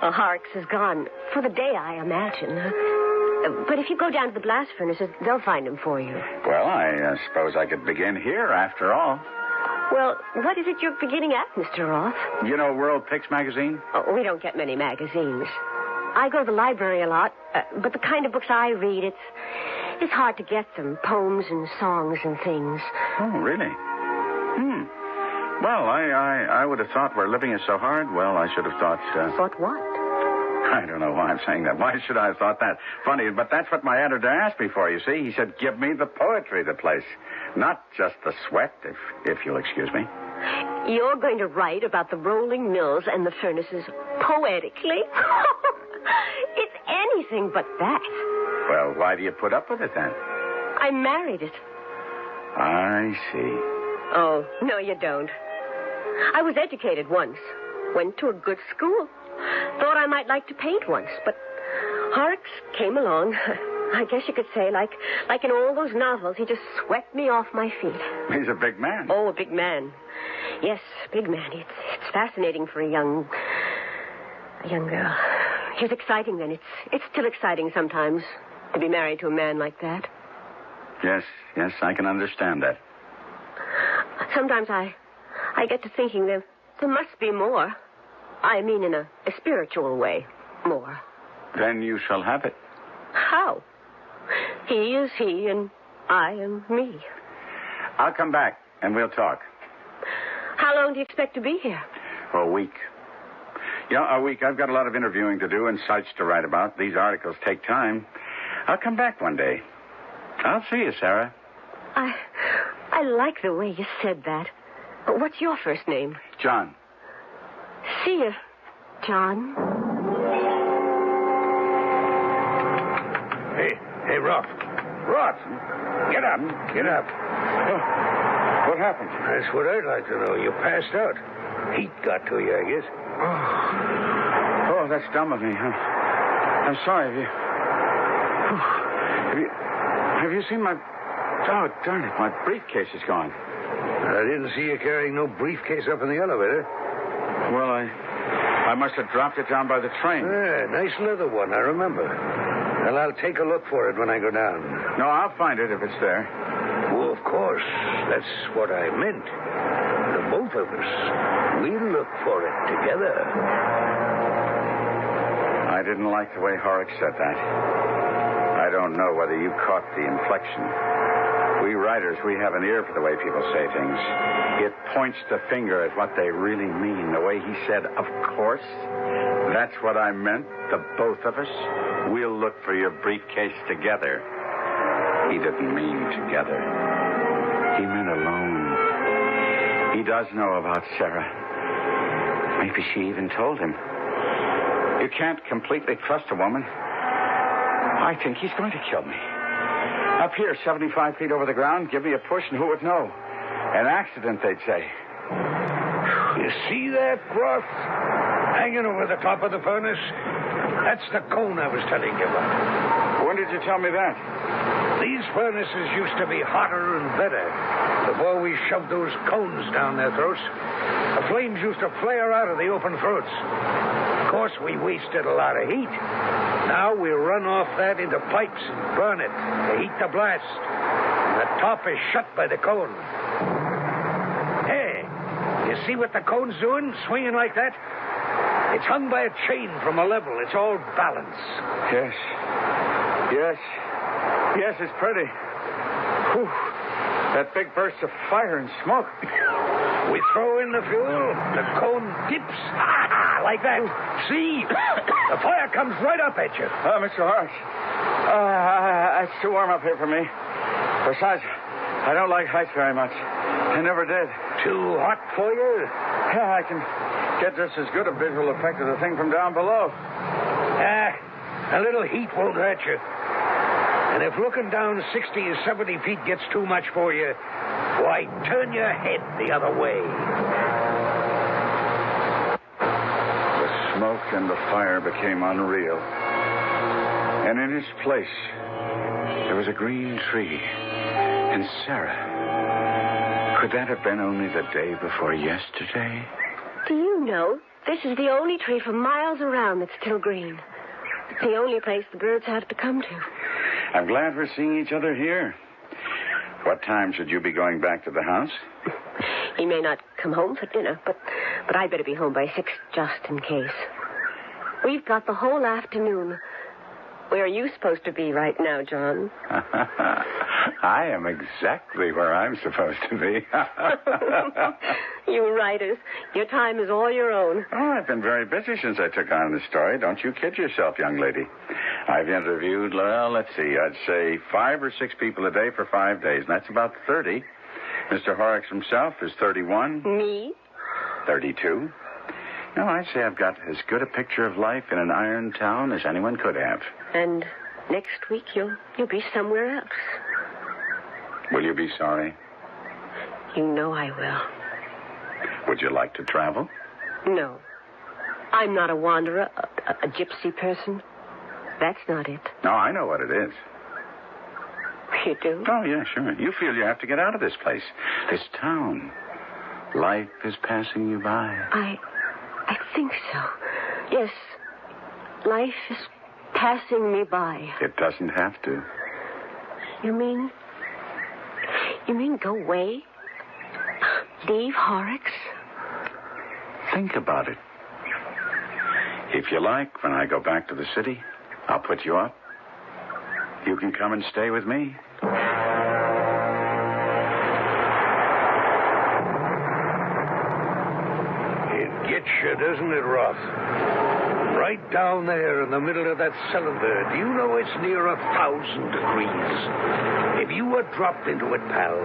Oh, Horrocks is gone. For the day, I imagine. But if you go down to the blast furnaces, they'll find him for you. Well, I suppose I could begin here, after all. Well, what is it you're beginning at, Mr. Roth? You know World Picks magazine? Oh, we don't get many magazines. I go to the library a lot, but the kind of books I read, it's hard to get them. Poems and songs and things. Oh, really? Well, I would have thought where living is so hard. Well, I should have thought... Thought what? I don't know why I'm saying that. Why should I have thought that? Funny, but that's what my editor asked me for, you see. He said, give me the poetry of the place. Not just the sweat, if you'll excuse me. You're going to write about the rolling mills and the furnaces poetically? It's anything but that. Well, why do you put up with it then? I married it. I see. Oh, no, you don't. I was educated once. Went to a good school. Thought I might like to paint once, but Horrocks came along. I guess you could say, like in all those novels, he just swept me off my feet. He's a big man. Oh, a big man. Yes, big man. It's fascinating for a young girl. It was exciting then. It's still exciting sometimes to be married to a man like that. Yes, I can understand that. Sometimes I get to thinking there must be more. I mean, in a spiritual way, more. Then you shall have it. How? He is he, and I am me. I'll come back, and we'll talk. How long do you expect to be here? For a week. Yeah, a week. I've got a lot of interviewing to do and sites to write about. These articles take time. I'll come back one day. I'll see you, Sarah. I like the way you said that. What's your first name? John. See you, John. Hey, Roth. Get up. What happened? That's what I'd like to know. You passed out. Heat got to you, I guess. Oh, that's dumb of me. I'm sorry. Have you seen my... Oh, darn it. My briefcase is gone. I didn't see you carrying no briefcase up in the elevator. Well, I must have dropped it down by the train. Yeah, nice leather one, I remember. Well, I'll take a look for it when I go down. No, I'll find it if it's there. Well, of course. That's what I meant. The both of us. We'll look for it together. I didn't like the way Horrocks said that. I don't know whether you caught the inflection. We writers, we have an ear for the way people say things. It points the finger at what they really mean. The way he said, of course. That's what I meant, the both of us. We'll look for your briefcase together. He didn't mean together. He meant alone. He does know about Sarah. Maybe she even told him. You can't completely trust a woman. I think he's going to kill me. Up here, 75 feet over the ground, give me a push and who would know? An accident, they'd say. You see that, Roth? Hanging over the top of the furnace? That's the cone I was telling you about. When did you tell me that? These furnaces used to be hotter and better before we shoved those cones down their throats. The flames used to flare out of the open throats. Of course, we wasted a lot of heat. Now we run off that into pipes and burn it to heat the blast. And the top is shut by the cone. Hey, you see what the cone's doing, swinging like that? It's hung by a chain from a level. It's all balance. Yes, it's pretty. Whew. That big burst of fire and smoke. We throw in the fuel, the cone dips. Like that. See? The fire comes right up at you. Oh, Mr. Horrocks. It's too warm up here for me. Besides, I don't like heights very much. I never did. Too hot for you? Yeah, I can get just as good a visual effect of the thing from down below. A little heat won't hurt you. And if looking down 60 or 70 feet gets too much for you, why, turn your head the other way. The smoke and the fire became unreal. And in its place, there was a green tree. And Sarah, could that have been only the day before yesterday? Do you know, this is the only tree for miles around that's still green. It's the only place the birds have to come to. I'm glad we're seeing each other here. What time should you be going back to the house? He may not come home for dinner, but I'd better be home by 6 just in case. We've got the whole afternoon. Where are you supposed to be right now, John? I am exactly where I'm supposed to be. You writers, your time is all your own. Oh, I've been very busy since I took on this story. Don't you kid yourself, young lady. I've interviewed, well, let's see, I'd say 5 or 6 people a day for 5 days, and that's about 30. Mr. Horrocks himself is 31. Me? 32. No, I'd say I've got as good a picture of life in an iron town as anyone could have. And next week you'll be somewhere else. Will you be sorry? You know I will. Would you like to travel? No. I'm not a wanderer, a gypsy person. That's not it. No, I know what it is. You do? Oh, yeah, sure. You feel you have to get out of this place, this town. Life is passing you by. I think so. Yes. Life is passing me by. It doesn't have to. You mean go away? Leave Horrocks? Think about it. If you like, when I go back to the city, I'll put you up. You can come and stay with me. It gets you, doesn't it, Roth? Right down there in the middle of that cylinder, do you know it's near 1,000 degrees? If you were dropped into it, pal,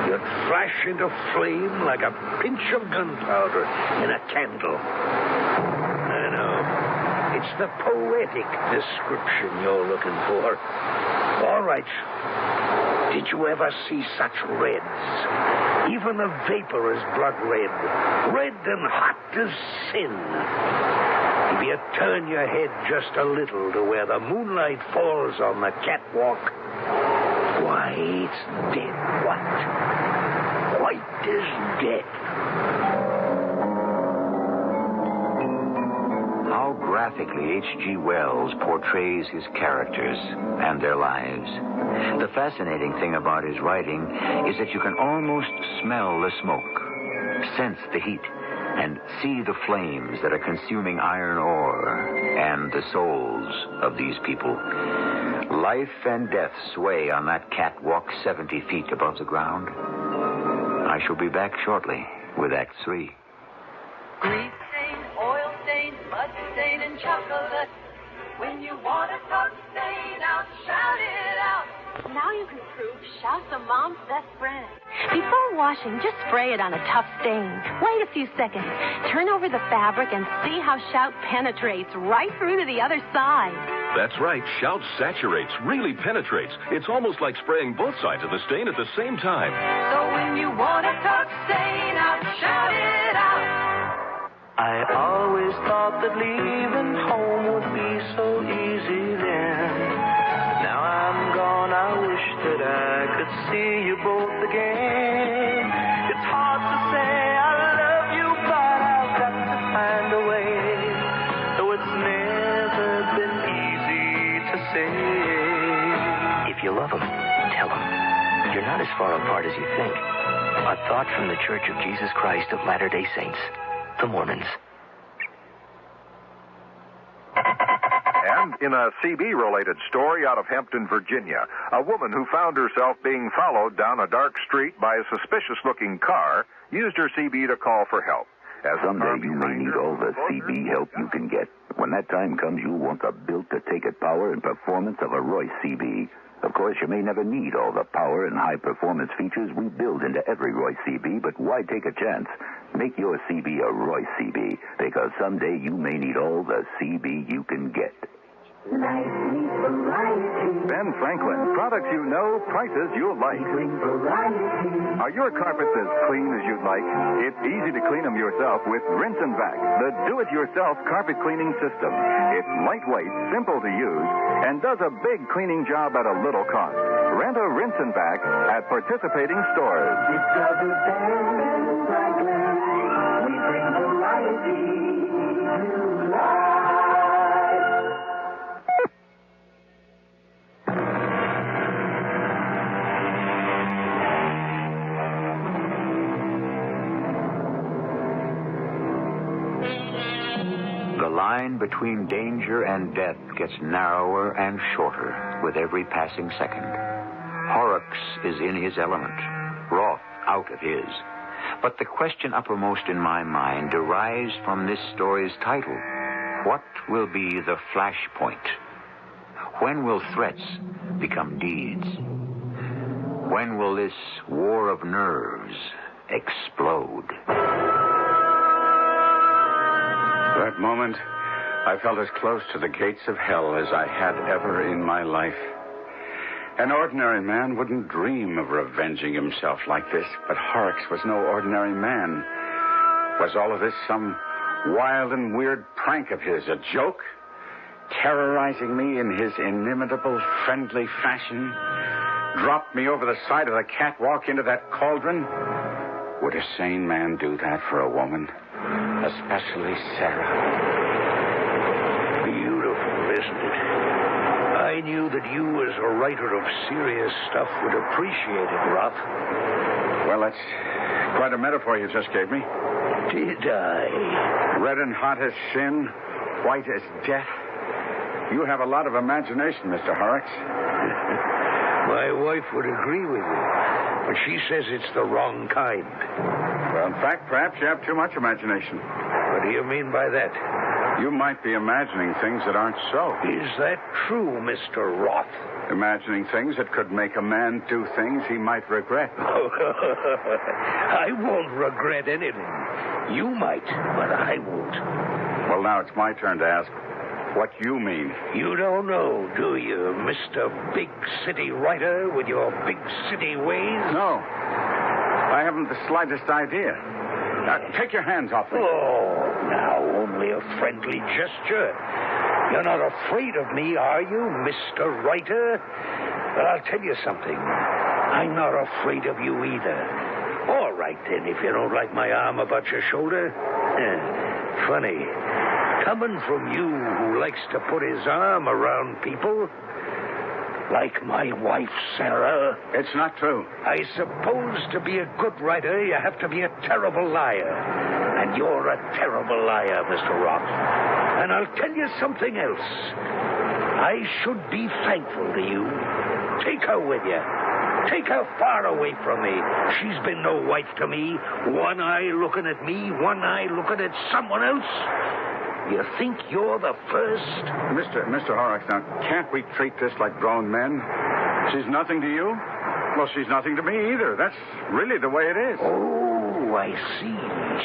you'd flash into flame like a pinch of gunpowder in a candle. I know. It's the poetic description you're looking for. All right. Did you ever see such reds? Even the vapor is blood red. Red and hot as sin. If you turn your head just a little to where the moonlight falls on the catwalk, why, it's dead white. White as death. How graphically H.G. Wells portrays his characters and their lives. The fascinating thing about his writing is that you can almost smell the smoke, sense the heat, and see the flames that are consuming iron ore and the souls of these people. Life and death sway on that catwalk 70 feet above the ground. I shall be back shortly with Act 3. Grease stain, oil stain, mud stain, and chocolate. When you want a tough stain out, shout it out. Now you can prove Shout's a mom's best friend. Before washing, just spray it on a tough stain. Wait a few seconds. Turn over the fabric and see how Shout penetrates right through to the other side. That's right. Shout saturates, really penetrates. It's almost like spraying both sides of the stain at the same time. So when you want a tough stain out, shout it out. I always thought that leaving home would be so easy then. Now I'm gone, I wish that I could see you both again. It's hard to say I love you, but I've got to find a way. Though it's never been easy to say. If you love them, tell them. You're not as far apart as you think. A thought from the Church of Jesus Christ of Latter-day Saints. The Mormons. And in a CB-related story out of Hampton, Virginia, a woman who found herself being followed down a dark street by a suspicious-looking car used her CB to call for help. Someday you may need all the CB help you can get. When that time comes, you'll want the built-to-take-it power and performance of a Royce CB. Of course, you may never need all the power and high-performance features we build into every Royce CB, but why take a chance? Make your CB a Royce CB, because someday you may need all the CB you can get. Ben Franklin, products you know, prices you'll like. Are your carpets as clean as you'd like? It's easy to clean them yourself with Rinse and Vac, the do-it-yourself carpet cleaning system. It's lightweight, simple to use, and does a big cleaning job at a little cost. Rent a Rinse and Vac at participating stores. Discover Ben Franklin. We bring variety to life. The line between danger and death gets narrower and shorter with every passing second. Horrocks is in his element, Roth out of his. But the question uppermost in my mind derives from this story's title. What will be the flashpoint? When will threats become deeds? When will this war of nerves explode? That moment, I felt as close to the gates of hell as I had ever in my life. An ordinary man wouldn't dream of revenging himself like this, but Horrocks was no ordinary man. Was all of this some wild and weird prank of his, a joke? Terrorizing me in his inimitable, friendly fashion? Dropped me over the side of the catwalk into that cauldron? Would a sane man do that for a woman? Especially Sarah. Beautiful, isn't it? I knew that you, as a writer of serious stuff, would appreciate it, Roth. Well, that's quite a metaphor you just gave me. Did I? Red and hot as sin, white as death. You have a lot of imagination, Mr. Horrocks. My wife would agree with you, but she says it's the wrong kind. Well, in fact, perhaps you have too much imagination. What do you mean by that? You might be imagining things that aren't so. Is that true, Mr. Roth? Imagining things that could make a man do things he might regret. I won't regret anything. You might, but I won't. Well, now it's my turn to ask what you mean. You don't know, do you, Mr. Big City Writer with your big city ways? No. I haven't the slightest idea. Now, take your hands off me. Oh, now only a friendly gesture. You're not afraid of me, are you, Mr. Writer? But I'll tell you something. I'm not afraid of you either. All right, then, if you don't like my arm about your shoulder. Funny. Coming from you who likes to put his arm around people. Like my wife, Sarah. It's not true. I suppose to be a good writer, you have to be a terrible liar. And you're a terrible liar, Mr. Roth. And I'll tell you something else. I should be thankful to you. Take her with you. Take her far away from me. She's been no wife to me. One eye looking at me, one eye looking at someone else. You think you're the first? Mr. Horrocks, now, can't we treat this like grown men? She's nothing to you? Well, she's nothing to me either. That's really the way it is. Oh, I see.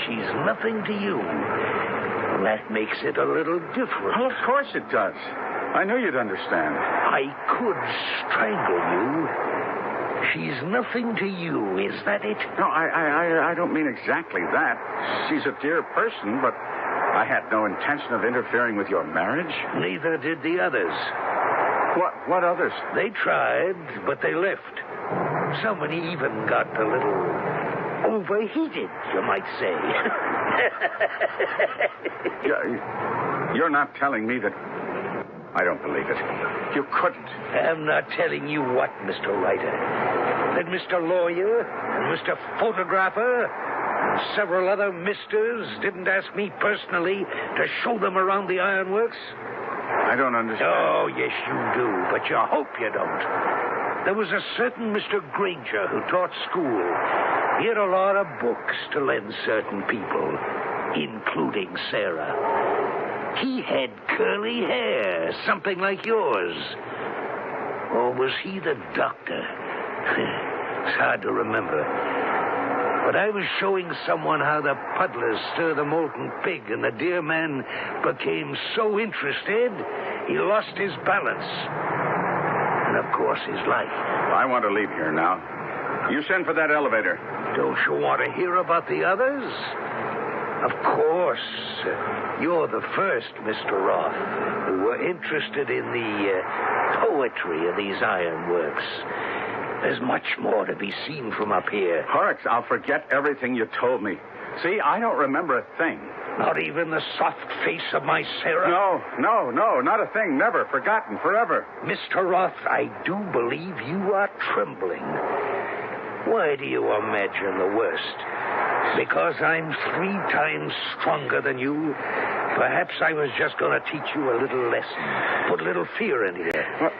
She's nothing to you. Well, that makes it a little different. Well, of course it does. I knew you'd understand. I could strangle you. She's nothing to you, is that it? No, I don't mean exactly that. She's a dear person, but I had no intention of interfering with your marriage. Neither did the others. What others? They tried, but they left. Someone even got a little overheated, you might say. You're not telling me that... I don't believe it. You couldn't. I'm not telling you what, Mr. Writer. That Mr. Lawyer and Mr. Photographer and several other misters didn't ask me personally to show them around the ironworks? I don't understand. Oh, yes, you do, but you hope you don't. There was a certain Mr. Granger who taught school. He had a lot of books to lend certain people, including Sarah. He had curly hair, something like yours. Or was he the doctor? It's hard to remember. But I was showing someone how the puddlers stir the molten pig, and the dear man became so interested, he lost his balance. And, of course, his life. I want to leave here now. You send for that elevator. Don't you want to hear about the others? Of course. You're the first, Mr. Roth, who were interested in the poetry of these ironworks. There's much more to be seen from up here. Horrocks, I'll forget everything you told me. See, I don't remember a thing. Not even the soft face of my Sarah? No, not a thing. Never. Forgotten. Forever. Mr. Roth, I do believe you are trembling. Why do you imagine the worst? Because I'm 3 times stronger than you? Perhaps I was just going to teach you a little lesson. Put a little fear in you. What?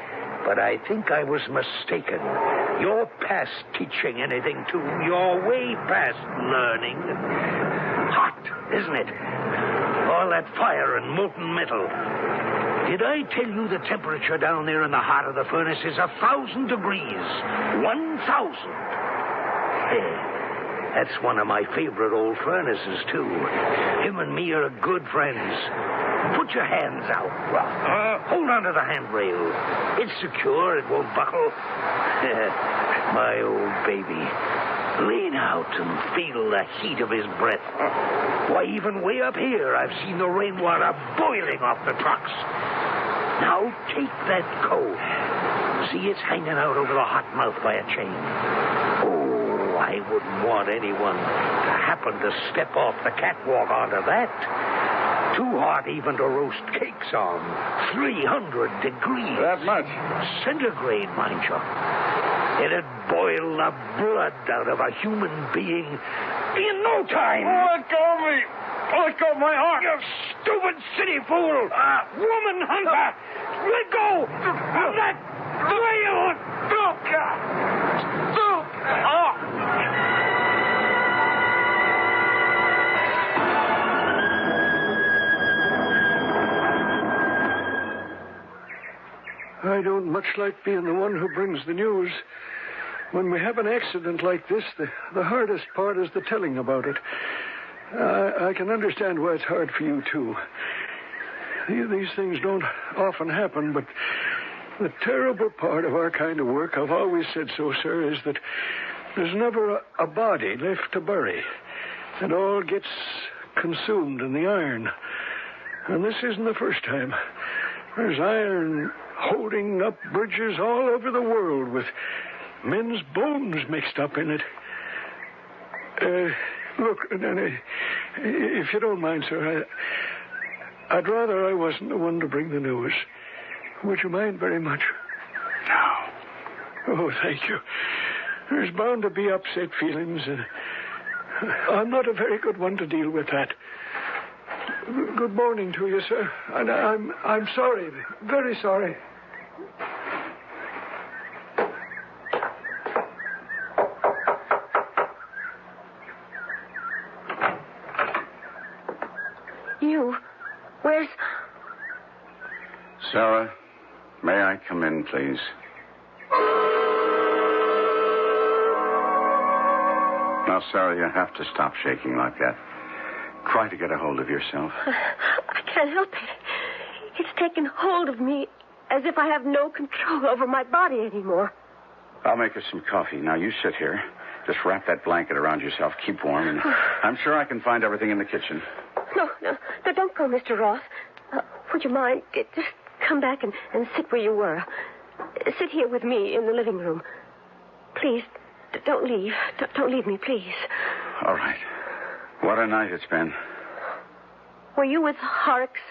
But I think I was mistaken. You're past teaching anything to. You're way past learning. Hot, isn't it? All that fire and molten metal. Did I tell you the temperature down there in the heart of the furnace is 1,000 degrees? 1,000. That's one of my favorite old furnaces, too. Him and me are good friends. Put your hands out, Roth. Hold on to the handrail. It's secure. It won't buckle. My old baby. Lean out and feel the heat of his breath. Why, even way up here, I've seen the rainwater boiling off the trucks. Now take that coat. See, it's hanging out over the hot mouth by a chain. Oh, I wouldn't want anyone to happen to step off the catwalk onto that. Too hot even to roast cakes on. 300 degrees. That much? Centigrade, mind you. It'd boil the blood out of a human being in no time. Oh, let go of me. Let go of my arm. You stupid city fool. Woman hunter. Let go of that rail. I don't much like being the one who brings the news. When we have an accident like this, the hardest part is the telling about it. I can understand why it's hard for you, too. These things don't often happen, but the terrible part of our kind of work, I've always said so, sir, is that there's never a body left to bury. It all gets consumed in the iron. And this isn't the first time. There's iron holding up bridges all over the world with men's bones mixed up in it. Look, if you don't mind, sir, I'd rather I wasn't the one to bring the news. Would you mind very much? No. Oh, thank you. There's bound to be upset feelings, and I'm not a very good one to deal with that. Good morning to you, sir. And I'm sorry, very sorry. Where's... Sarah, may I come in, please? Now, Sarah, you have to stop shaking like that. Try to get a hold of yourself. I can't help it. It's taken hold of me as if I have no control over my body anymore. I'll make us some coffee. Now, you sit here. Just wrap that blanket around yourself. Keep warm. And I'm sure I can find everything in the kitchen. No, don't go, Mr. Roth. Would you mind? Just come back and sit where you were. Sit here with me in the living room. Please, don't leave. Don't leave me, please. All right. What a night it's been. Were you with Horrocks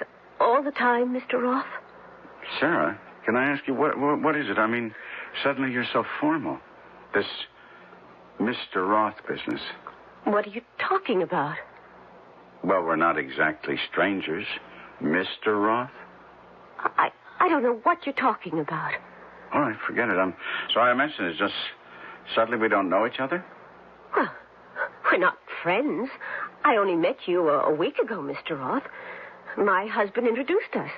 all the time, Mr. Roth? Sarah, can I ask you, what is it? I mean, suddenly you're so formal. This Mr. Roth business. What are you talking about? Well, we're not exactly strangers. Mr. Roth? I don't know what you're talking about. All right, forget it. I'm sorry I mentioned it. It's just suddenly we don't know each other? Well, we're not friends. I only met you a week ago, Mr. Roth. My husband introduced us.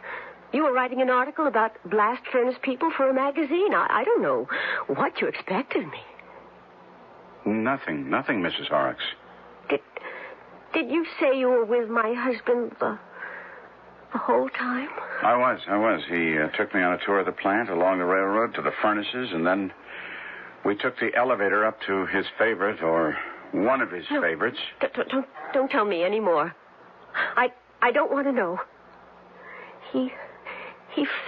You were writing an article about blast furnace people for a magazine. I don't know what you expected me. Nothing, Mrs. Horrocks. Did you say you were with my husband the whole time? I was. He took me on a tour of the plant, along the railroad, to the furnaces, and then we took the elevator up to his favorite, or one of his favorites. Don't tell me any more. I don't want to know. He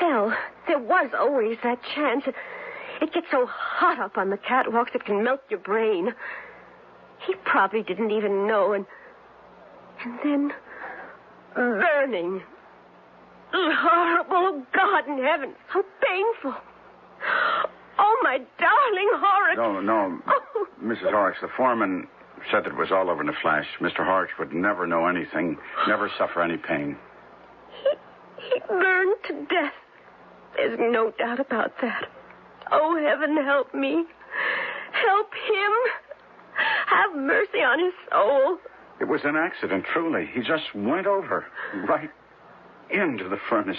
fell. There was always that chance. It gets so hot up on the catwalks it can melt your brain. He probably didn't even know, and then burning. Horrible. Oh, God in heaven. So painful. Oh, my darling Horrocks. No. Oh. Mrs. Horrocks, the foreman said that it was all over in a flash. Mr. Horrocks would never know anything, never suffer any pain. He burned to death. There's no doubt about that. Oh, heaven help me. Help him. Have mercy on his soul. It was an accident, truly. He just went over, right into the furnace.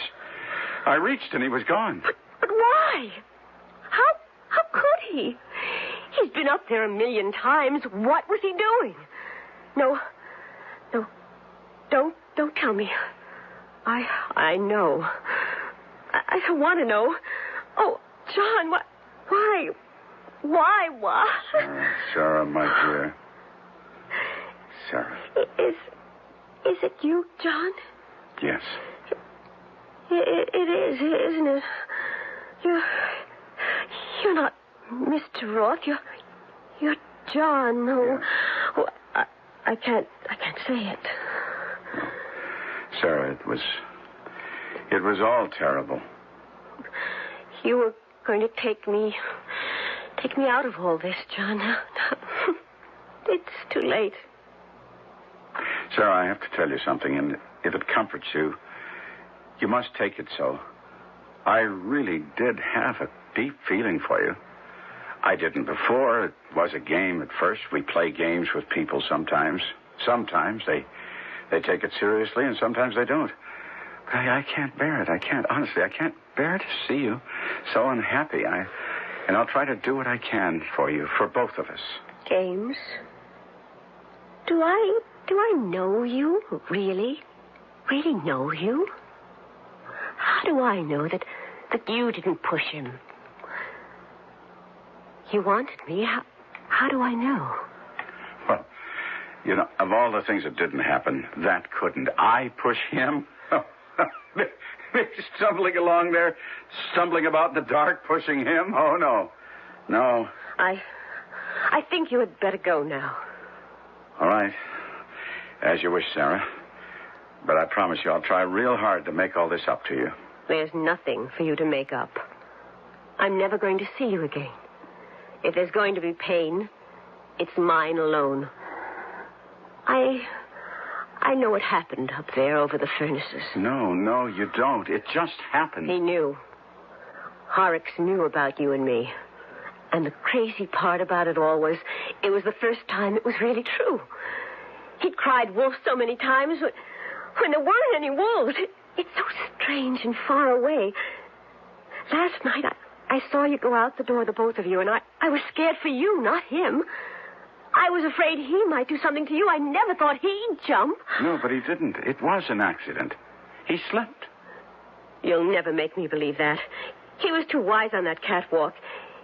I reached and he was gone. But why? How could he? He's been up there 1,000,000 times. What was he doing? No. Don't tell me. I know. I don't want to know. Oh, John, why? Sarah, my dear. Sarah. Is it you, John? Yes. It is, isn't it? You're not Mr. Roth. You're John. No. Oh, I can't say it. Sarah, it was all terrible. You were going to take me out of all this, John. It's too late. Sarah, I have to tell you something, and if it comforts you, you must take it so. I really did have a deep feeling for you. I didn't before. It was a game at first. We play games with people sometimes. Sometimes they take it seriously, and sometimes they don't. But I can't bear it. I can't bear to see you so unhappy. And I'll try to do what I can for you, for both of us. James, do I know you? Really know you? How do I know that you didn't push him? You wanted me. How do I know? Well, you know, of all the things that didn't happen, that couldn't. I push him? Stumbling along there, stumbling about in the dark, pushing him? Oh, no. No. I think you had better go now. All right. As you wish, Sarah. But I promise you I'll try real hard to make all this up to you. There's nothing for you to make up. I'm never going to see you again. If there's going to be pain, it's mine alone. I know what happened up there over the furnaces. No, you don't. It just happened. He knew. Horrocks knew about you and me. And the crazy part about it all was it was the first time it was really true. He'd cried wolf so many times when there weren't any wolves. It's so strange and far away. Last night, I saw you go out the door, the both of you, and I was scared for you, not him. I was afraid he might do something to you. I never thought he'd jump. No, but he didn't. It was an accident. He slipped. You'll never make me believe that. He was too wise on that catwalk.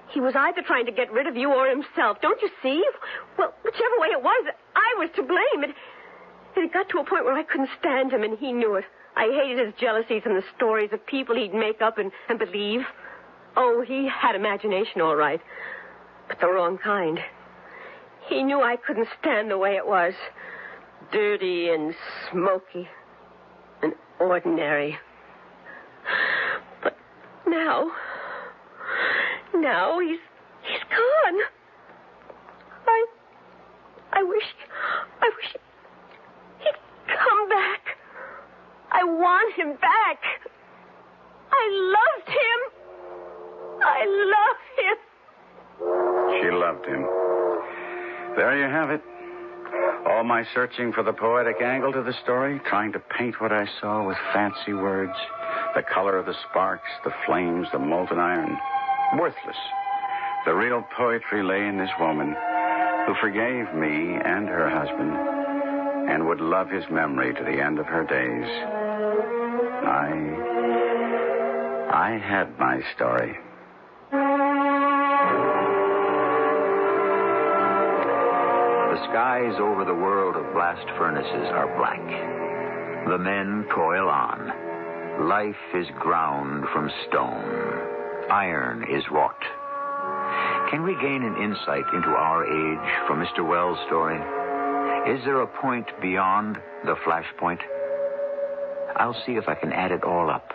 He was either trying to get rid of you or himself. Don't you see? Well, whichever way it was, I was to blame. It had got to a point where I couldn't stand him, and he knew it. I hated his jealousies and the stories of people he'd make up and believe. Oh, he had imagination, all right, but the wrong kind. He knew I couldn't stand the way it was. Dirty and smoky and ordinary. But now he's gone. I wish he'd come back. I want him back. I loved him. She loved him. There you have it. All my searching for the poetic angle to the story, trying to paint what I saw with fancy words, the color of the sparks, the flames, the molten iron. Worthless. The real poetry lay in this woman who forgave me and her husband and would love his memory to the end of her days. I had my story. The skies over the world of blast furnaces are black. The men toil on. Life is ground from stone. Iron is wrought. Can we gain an insight into our age from Mr. Wells' story? Is there a point beyond the flashpoint? I'll see if I can add it all up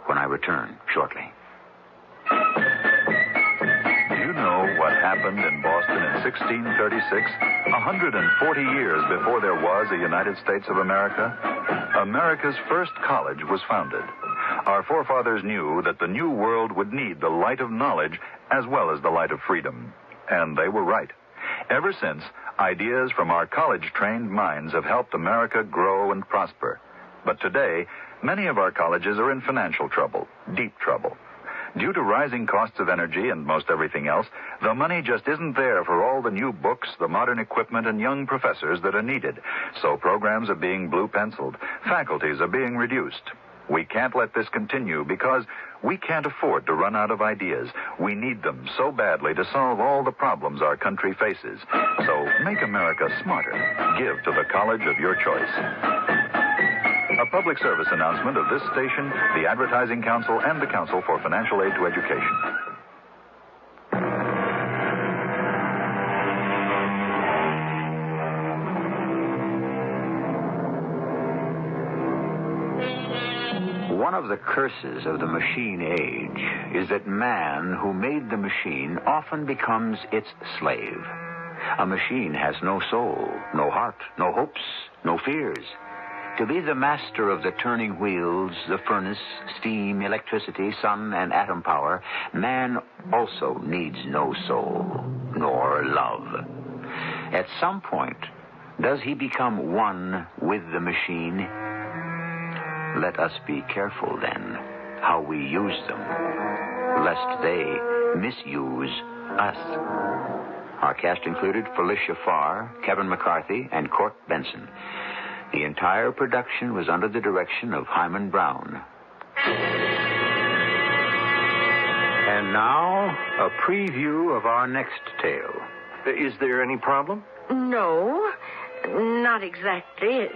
when I return shortly. Do you know what happened in Boston in 1636, 140 years before there was a United States of America? America's first college was founded. Our forefathers knew that the new world would need the light of knowledge as well as the light of freedom. And they were right. Ever since, Ideas from our college-trained minds have helped America grow and prosper. But today, many of our colleges are in financial trouble, deep trouble. Due to rising costs of energy and most everything else, the money just isn't there for all the new books, the modern equipment, and young professors that are needed. So programs are being blue-penciled. Faculties are being reduced. We can't let this continue because we can't afford to run out of ideas. We need them so badly to solve all the problems our country faces. So make America smarter. Give to the college of your choice. A public service announcement of this station, the Advertising Council, and the Council for Financial Aid to Education. One of the curses of the machine age is that man who made the machine often becomes its slave. A machine has no soul, no heart, no hopes, no fears. To be the master of the turning wheels, the furnace, steam, electricity, sun, and atom power, man also needs no soul, nor love. At some point, does he become one with the machine? Let us be careful, then, how we use them, lest they misuse us. Our cast included Felicia Farr, Kevin McCarthy, and Court Benson. The entire production was under the direction of Hyman Brown. And now, a preview of our next tale. Is there any problem? No, not exactly.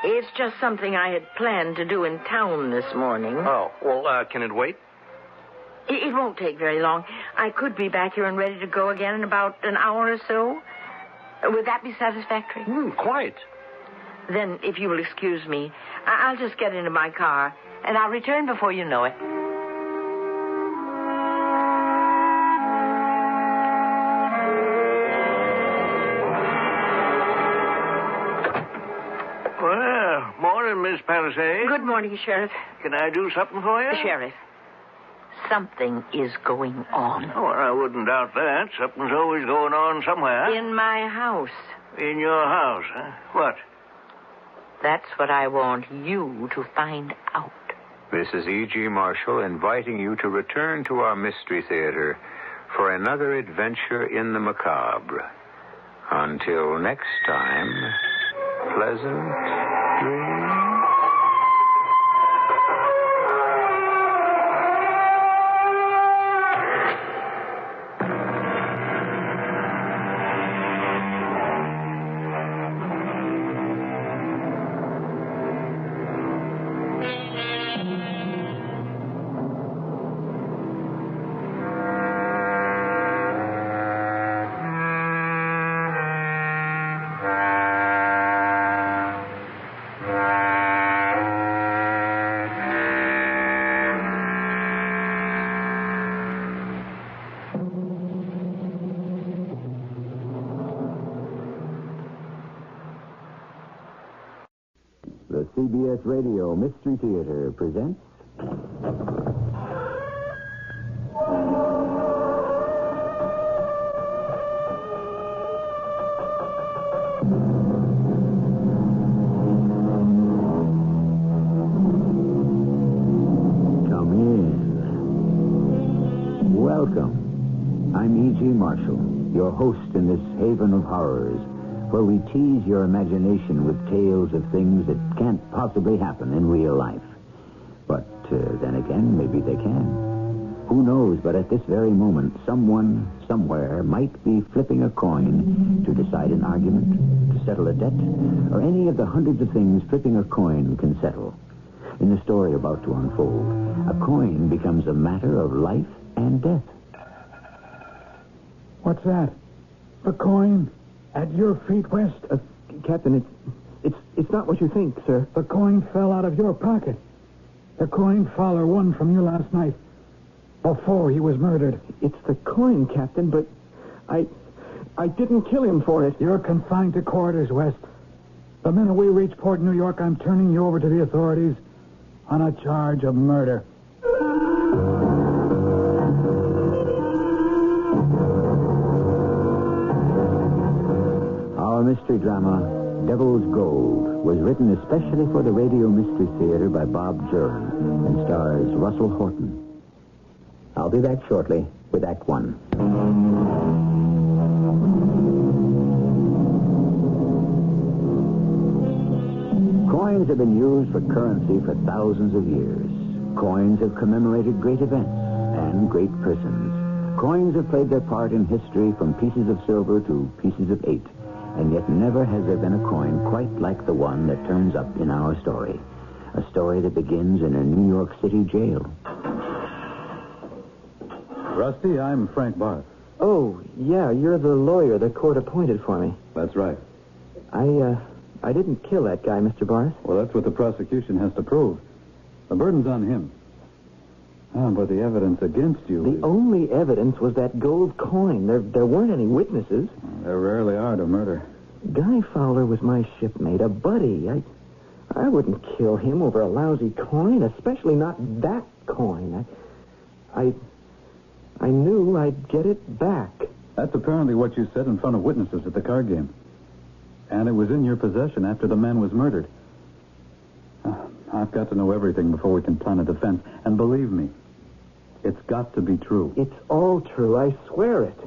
It's just something I had planned to do in town this morning. Oh, well, can it wait? It won't take very long. I could be back here and ready to go again in about an hour or so. Would that be satisfactory? Quite. Then, if you will excuse me, I'll just get into my car, and I'll return before you know it. Well, morning, Miss Palisade. Good morning, Sheriff. Can I do something for you? Sheriff, something is going on. Oh, well, I wouldn't doubt that. Something's always going on somewhere. In my house. In your house, huh? What? That's what I want you to find out. This is E.G. Marshall inviting you to return to our Mystery Theater for another adventure in the macabre. Until next time, pleasant dreams. The CBS Radio Mystery Theater presents... Come in. Welcome. I'm E.G. Marshall, your host in this haven of horrors, where we tease your imagination with tales of things that can't possibly happen in real life. But then again, maybe they can. Who knows, but at this very moment, someone, somewhere, might be flipping a coin to decide an argument, to settle a debt, or any of the hundreds of things flipping a coin can settle. In the story about to unfold, a coin becomes a matter of life and death. What's that? A coin? At your feet, West? Captain, it's not what you think, sir. The coin fell out of your pocket. The coin Fowler won from you last night, before he was murdered. It's the coin, Captain, but I didn't kill him for it. You're confined to quarters, West. The minute we reach Port New York, I'm turning you over to the authorities on a charge of murder. mystery drama Devil's Gold was written especially for the Radio Mystery Theater by Bob Jern and stars Russell Horton. I'll be back shortly with Act One. Coins have been used for currency for thousands of years. Coins have commemorated great events and great persons. Coins have played their part in history from pieces of silver to pieces of 8. And yet never has there been a coin quite like the one that turns up in our story. A story that begins in a New York City jail. Rusty, I'm Frank Barth. Oh, yeah, you're the lawyer the court appointed for me. That's right. I didn't kill that guy, Mr. Barth. Well, that's what the prosecution has to prove. The burden's on him. But the evidence against you... The only evidence was that gold coin. There weren't any witnesses. There rarely are to murder. Guy Fowler was my shipmate, a buddy. I wouldn't kill him over a lousy coin, especially not that coin. I knew I'd get it back. That's apparently what you said in front of witnesses at the card game. And it was in your possession after the man was murdered. I've got to know everything before we can plan a defense. And believe me, it's got to be true. It's all true. I swear it.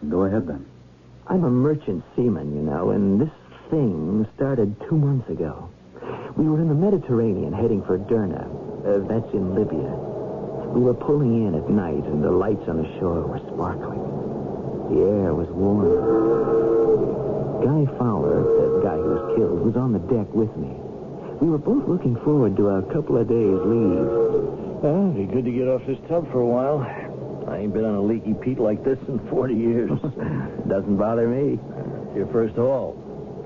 Go ahead, then. I'm a merchant seaman, you know, and this thing started 2 months ago. We were in the Mediterranean heading for Derna. That's in Libya. We were pulling in at night, and the lights on the shore were sparkling. The air was warm. Guy Fowler, the guy who was killed, was on the deck with me. We were both looking forward to a couple of days' leave. Well, it'd be good to get off this tub for a while. I ain't been on a leaky peat like this in 40 years. Doesn't bother me. It's your first haul.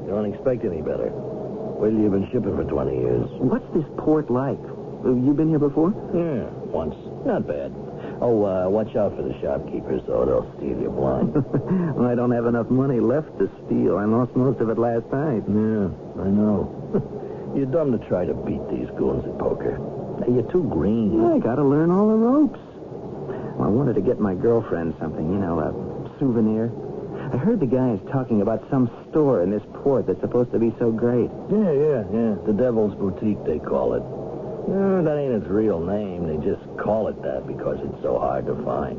You don't expect any better. Wait till you've been shipping for 20 years. What's this port like? You been here before? Yeah, once. Not bad. Oh, watch out for the shopkeepers, though. They'll steal your blind. Well, I don't have enough money left to steal. I lost most of it last night. Yeah, I know. You're dumb to try to beat these goons at poker. You're too green. I gotta learn all the ropes. Well, I wanted to get my girlfriend something, you know, a souvenir. I heard the guys talking about some store in this port that's supposed to be so great. Yeah. The Devil's Boutique, they call it. No, that ain't its real name. They just call it that because it's so hard to find.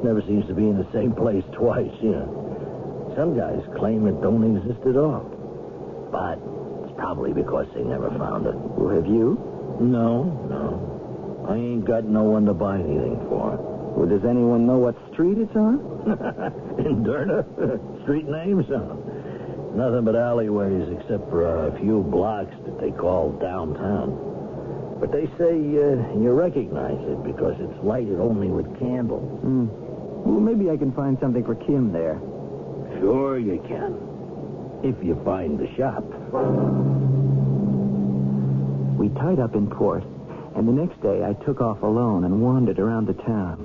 Never seems to be in the same place twice, you know. Some guys claim it don't exist at all. But it's probably because they never found it. Well, have you? No. I ain't got no one to buy anything for. Well, does anyone know what street it's on? In Derna? Street names? Nothing but alleyways except for a few blocks that they call downtown. But they say you recognize it because it's lighted only with candles. Well, maybe I can find something for Kim there. Sure you can. If you find the shop. We tied up in port, and the next day I took off alone and wandered around the town.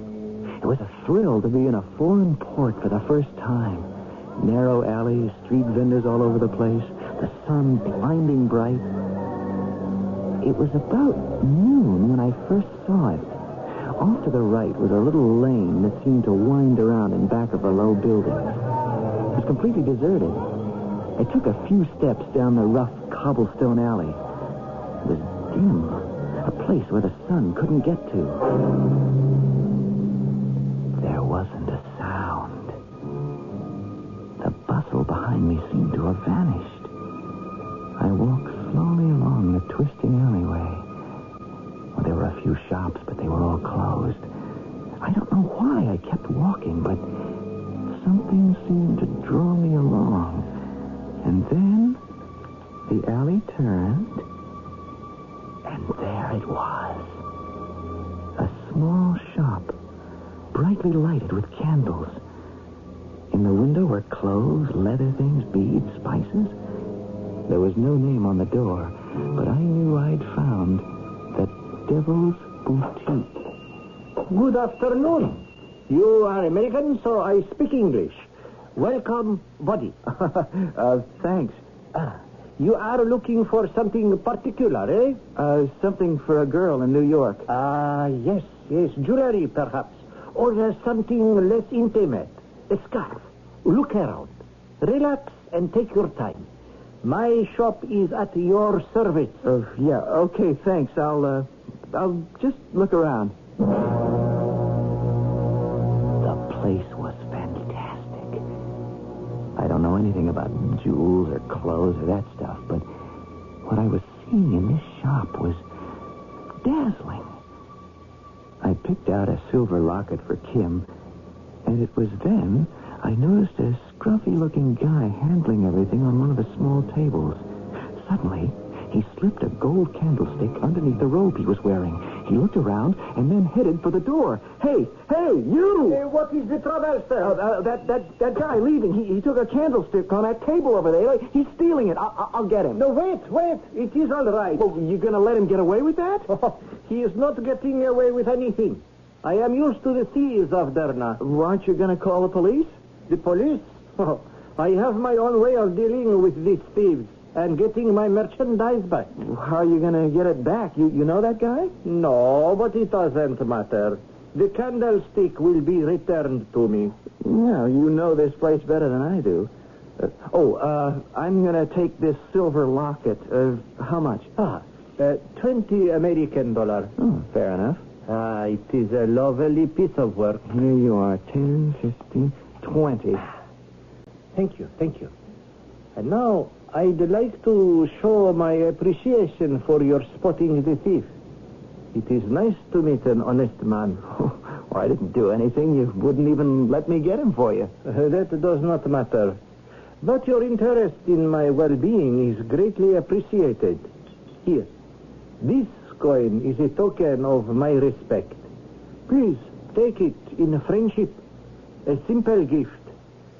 It was a thrill to be in a foreign port for the first time. Narrow alleys, street vendors all over the place, the sun blinding bright. It was about noon when I first saw it. Off to the right was a little lane that seemed to wind around in back of a low building. It was completely deserted. I took a few steps down the rough cobblestone alley. It was dim, a place where the sun couldn't get to. There wasn't a sound. The bustle behind me seemed to have vanished. I walked slowly along the twisting alleyway. Well, there were a few shops, but they were all closed. I don't know why I kept walking, but something seemed to draw me along. And then the alley turned, and there it was. A small shop, brightly lighted with candles. In the window were clothes, leather things, beads, spices. There was no name on the door, but I knew I'd found the Devil's Boutique. Good afternoon. You are American, so I speak English. Welcome, buddy. Thanks. You are looking for something particular, eh? Something for a girl in New York. Yes. Jewelry, perhaps. Or something less intimate. A scarf. Look around. Relax and take your time. My shop is at your service. Yeah, okay, thanks. I'll just look around. The place was fantastic. I don't know anything about jewels or clothes or that stuff, but what I was seeing in this shop was dazzling. I picked out a silver locket for Kim, and it was then I noticed a scruffy-looking guy handling everything on one of the small tables. Suddenly, he slipped a gold candlestick underneath the robe he was wearing. He looked around and then headed for the door. Hey, you! What is the trouble, sir? That guy leaving, he took a candlestick on that table over there. He's stealing it. I'll get him. No, wait. It is all right. Well, you going to let him get away with that? He is not getting away with anything. I am used to the thieves of Derna. Aren't you going to call the police? The police? Oh, I have my own way of dealing with these thieves and getting my merchandise back. How are you going to get it back? You know that guy? No, but it doesn't matter. The candlestick will be returned to me. Well, you know this place better than I do. I'm going to take this silver locket. How much? $20 American. Oh, fair enough. It is a lovely piece of work. Here you are, 10, 15, 20. Thank you. And now, I'd like to show my appreciation for your spotting the thief. It is nice to meet an honest man. I didn't do anything. You wouldn't even let me get him for you. That does not matter. But your interest in my well-being is greatly appreciated. Here, this coin is a token of my respect. Please, take it in friendship. A simple gift.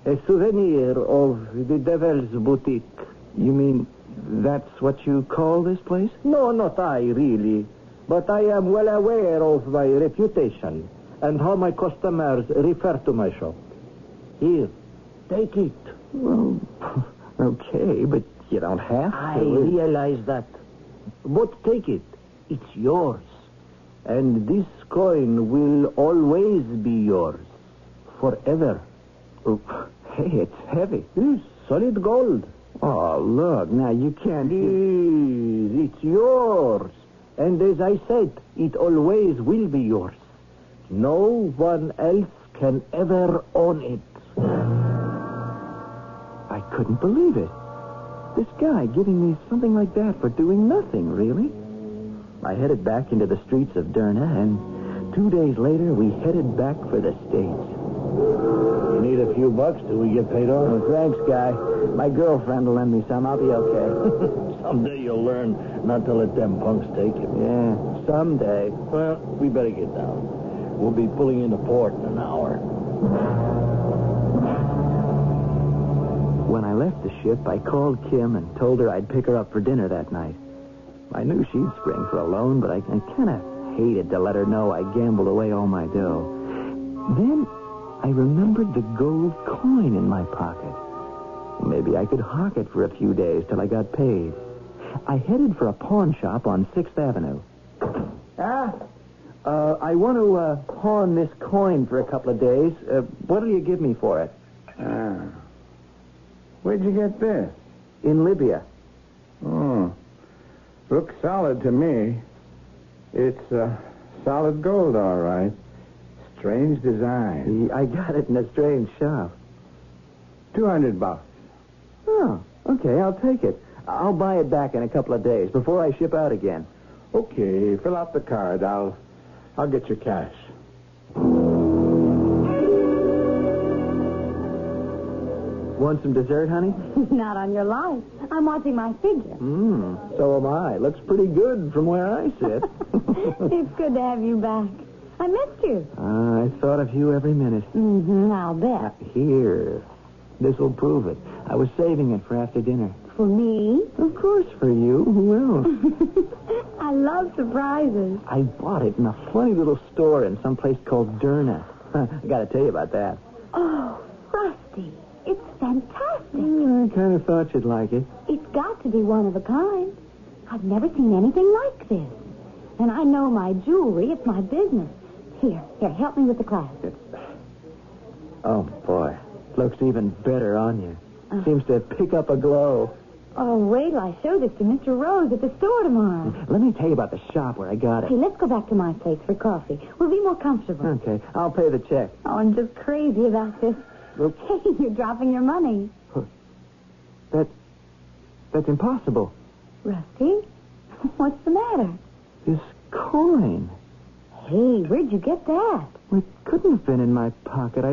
A souvenir of the Devil's Boutique. You mean that's what you call this place? No, not I, really. But I am well aware of my reputation and how my customers refer to my shop. Here, take it. Well, okay, but you don't have to. I realize that. But take it. It's yours. And this coin will always be yours. Forever. Oh, hey, it's heavy. Yes, solid gold. Oh, look, now you can't... Please, it's yours. And as I said, it always will be yours. No one else can ever own it. I couldn't believe it. This guy giving me something like that for doing nothing, really. I headed back into the streets of Derna, and 2 days later, we headed back for the States. You need a few bucks till we get paid off? Oh, thanks, guy. My girlfriend will lend me some. I'll be okay. Someday you'll learn not to let them punks take you. Yeah, someday. Well, we better get down. We'll be pulling into port in an hour. When I left the ship, I called Kim and told her I'd pick her up for dinner that night. I knew she'd spring for a loan, but I kind of hated to let her know I gambled away all my dough. Then I remembered the gold coin in my pocket. Maybe I could hawk it for a few days till I got paid. I headed for a pawn shop on 6th Avenue. I want to pawn this coin for a couple of days. What'll you give me for it? Where'd you get this? In Libya. Oh, looks solid to me. It's solid gold, all right. Strange design. I got it in a strange shop. $200. Oh, okay, I'll take it. I'll buy it back in a couple of days before I ship out again. Okay, fill out the card. I'll get your cash. Want some dessert, honey? Not on your life. I'm watching my figure. So am I. Looks pretty good from where I sit. It's good to have you back. I missed you. I thought of you every minute. I'll bet. Here. This'll prove it. I was saving it for after dinner. For me? Of course for you. Who else? I love surprises. I bought it in a funny little store in some place called Derna. I gotta tell you about that. Oh, Rusty. It's fantastic. I kind of thought you'd like it. It's got to be one of a kind. I've never seen anything like this. And I know my jewelry. It's my business. Here, help me with the clasp. Oh, boy. Looks even better on you. Seems to pick up a glow. Oh, wait till I show this to Mr. Rose at the store tomorrow. Let me tell you about the shop where I got it. Hey, let's go back to my place for coffee. We'll be more comfortable. Okay, I'll pay the check. Oh, I'm just crazy about this. Hey, you're dropping your money. That's impossible. Rusty, what's the matter? This coin. Hey, where'd you get that? It couldn't have been in my pocket.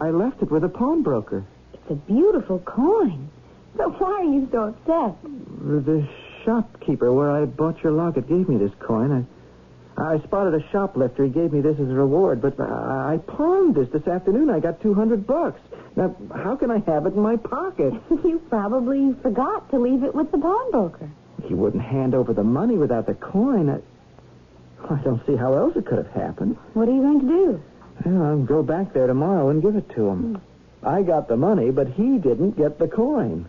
I left it with a pawnbroker. It's a beautiful coin. So why are you so upset? The shopkeeper where I bought your locket gave me this coin. I spotted a shoplifter. He gave me this as a reward, but I pawned this afternoon. I got $200. Now, how can I have it in my pocket? You probably forgot to leave it with the pawnbroker. He wouldn't hand over the money without the coin. I don't see how else it could have happened. What are you going to do? Well, I'll go back there tomorrow and give it to him. I got the money, but he didn't get the coin.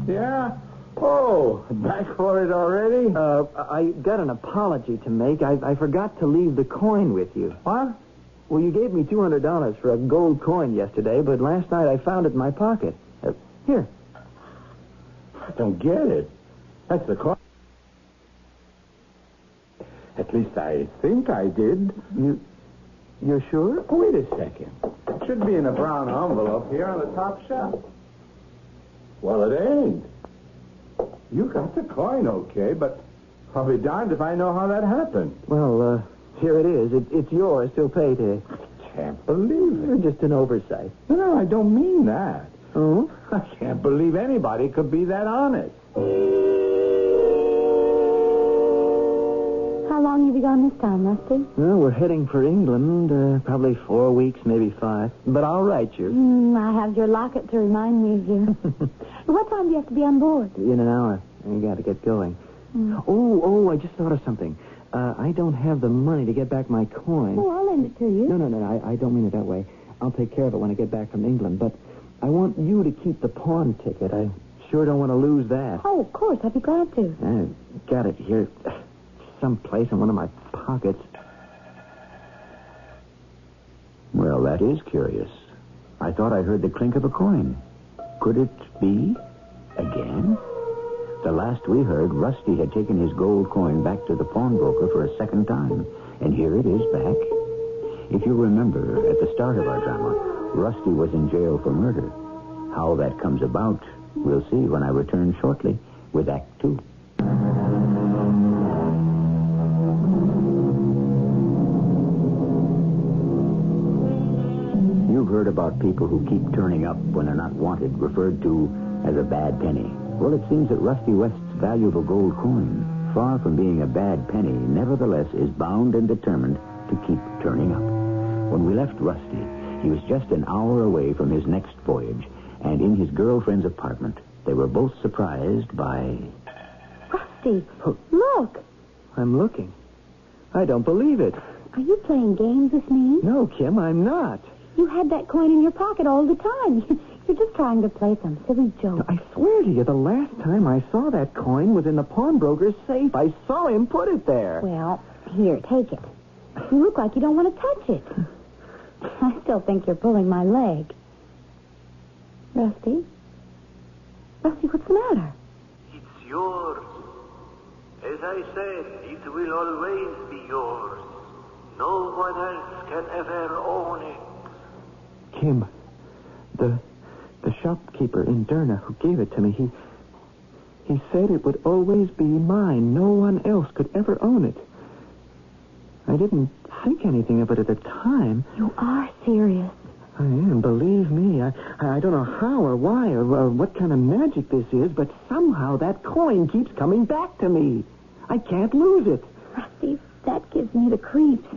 Yeah? Oh, back for it already? I got an apology to make. I forgot to leave the coin with you. What? Well, you gave me $200 for a gold coin yesterday, but last night I found it in my pocket. Here. I don't get it. That's the coin. At least I think I did. You're sure? Wait a second. It should be in a brown envelope here on the top shelf. Well, it ain't. You got the coin, okay, but I'll be darned if I know how that happened. Well, here it is. It's yours till payday. I can't believe it. Just an oversight. No, I don't mean that. Oh? I can't believe anybody could be that honest. How long have you gone this time, Rusty? Well, we're heading for England, probably 4 weeks, maybe 5. But I'll write you. I have your locket to remind me of you. What time do you have to be on board? In an hour. You got to get going. Oh, I just thought of something. I don't have the money to get back my coin. Oh, I'll lend it to you. No, I don't mean it that way. I'll take care of it when I get back from England, but I want you to keep the pawn ticket. I sure don't want to lose that. Oh, of course. I'd be glad to. I got it here someplace in one of my pockets. Well, that is curious. I thought I heard the clink of a coin. Could it be again? The last we heard, Rusty had taken his gold coin back to the pawnbroker for a second time. And here it is back. If you remember, at the start of our drama, Rusty was in jail for murder. How that comes about, we'll see when I return shortly with Act 2. You've heard about people who keep turning up when they're not wanted, referred to as a bad penny. Well, it seems that Rusty West's valuable gold coin, far from being a bad penny, nevertheless is bound and determined to keep turning up. When we left Rusty, he was just an hour away from his next voyage, and in his girlfriend's apartment, they were both surprised by... Rusty, look. I'm looking. I don't believe it. Are you playing games with me? No, Kim, I'm not. You had that coin in your pocket all the time. You're just trying to play some silly joke. I swear to you, the last time I saw that coin was in the pawnbroker's safe. I saw him put it there. Well, here, take it. You look like you don't want to touch it. I still think you're pulling my leg. Rusty? Rusty, what's the matter? It's yours. As I said, it will always be yours. No one else can ever own it. Kim, the shopkeeper in Derna who gave it to me, he said it would always be mine. No one else could ever own it. I didn't think anything of it at the time. You are serious. I am, believe me. I don't know how or why or what kind of magic this is, but somehow that coin keeps coming back to me. I can't lose it. Rusty, that gives me the creeps.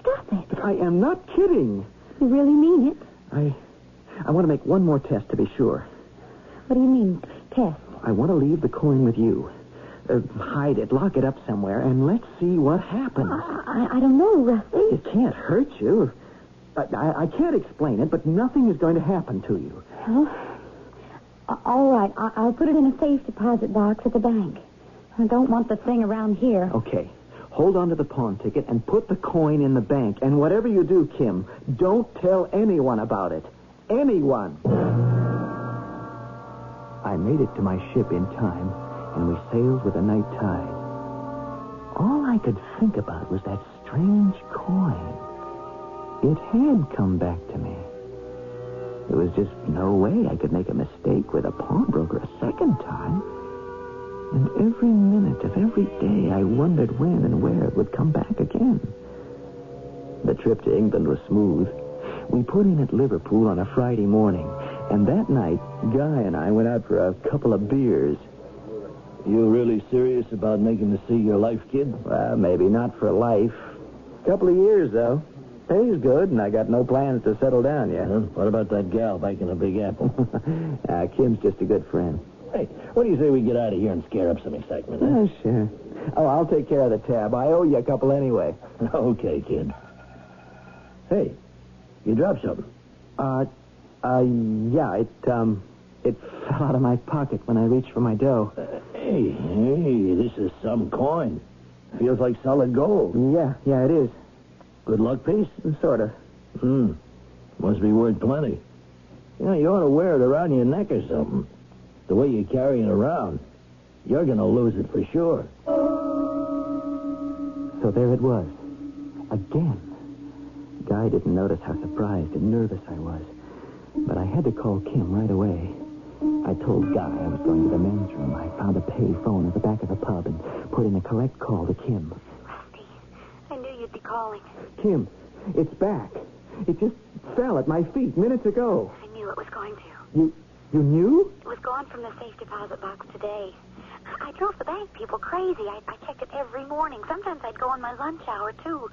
Stop it. I am not kidding. You really mean it? I want to make one more test to be sure. What do you mean, test? I want to leave the coin with you. Hide it, lock it up somewhere, and let's see what happens. I don't know, Rusty. It can't hurt you. I can't explain it, but nothing is going to happen to you. Well, all right. I'll put it in a safe deposit box at the bank. I don't want the thing around here. Okay. Hold on to the pawn ticket and put the coin in the bank. And whatever you do, Kim, don't tell anyone about it. anyone. I made it to my ship in time, and we sailed with the night tide. All I could think about was that strange coin. It had come back to me. There was just no way I could make a mistake with a pawnbroker a second time. And every minute of every day, I wondered when and where it would come back again. The trip to England was smooth. We put in at Liverpool on a Friday morning, and that night, Guy and I went out for a couple of beers. You really serious about making the sea your life, kid? Well, maybe not for life. Couple of years, though. Pay's good, and I got no plans to settle down yet. Well, what about that gal back in the Big Apple? Kim's just a good friend. Hey, what do you say we get out of here and scare up some excitement? Oh, sure. Oh, I'll take care of the tab. I owe you a couple anyway. Okay, kid. Hey, you dropped something. Yeah, it fell out of my pocket when I reached for my dough. Hey, this is some coin. Feels like solid gold. Yeah, it is. Good luck piece? Sort of. Must be worth plenty. You know, you ought to wear it around your neck or something. The way you carry it around, you're going to lose it for sure. So there it was. Again. Guy didn't notice how surprised and nervous I was. But I had to call Kim right away. I told Guy I was going to the men's room. I found a pay phone at the back of the pub and put in a correct call to Kim. Rusty, I knew you'd be calling. Kim, it's back. It just fell at my feet minutes ago. I knew it was going to. You knew? It was gone from the safe deposit box today. I drove the bank people crazy. I checked it every morning. Sometimes I'd go on my lunch hour, too.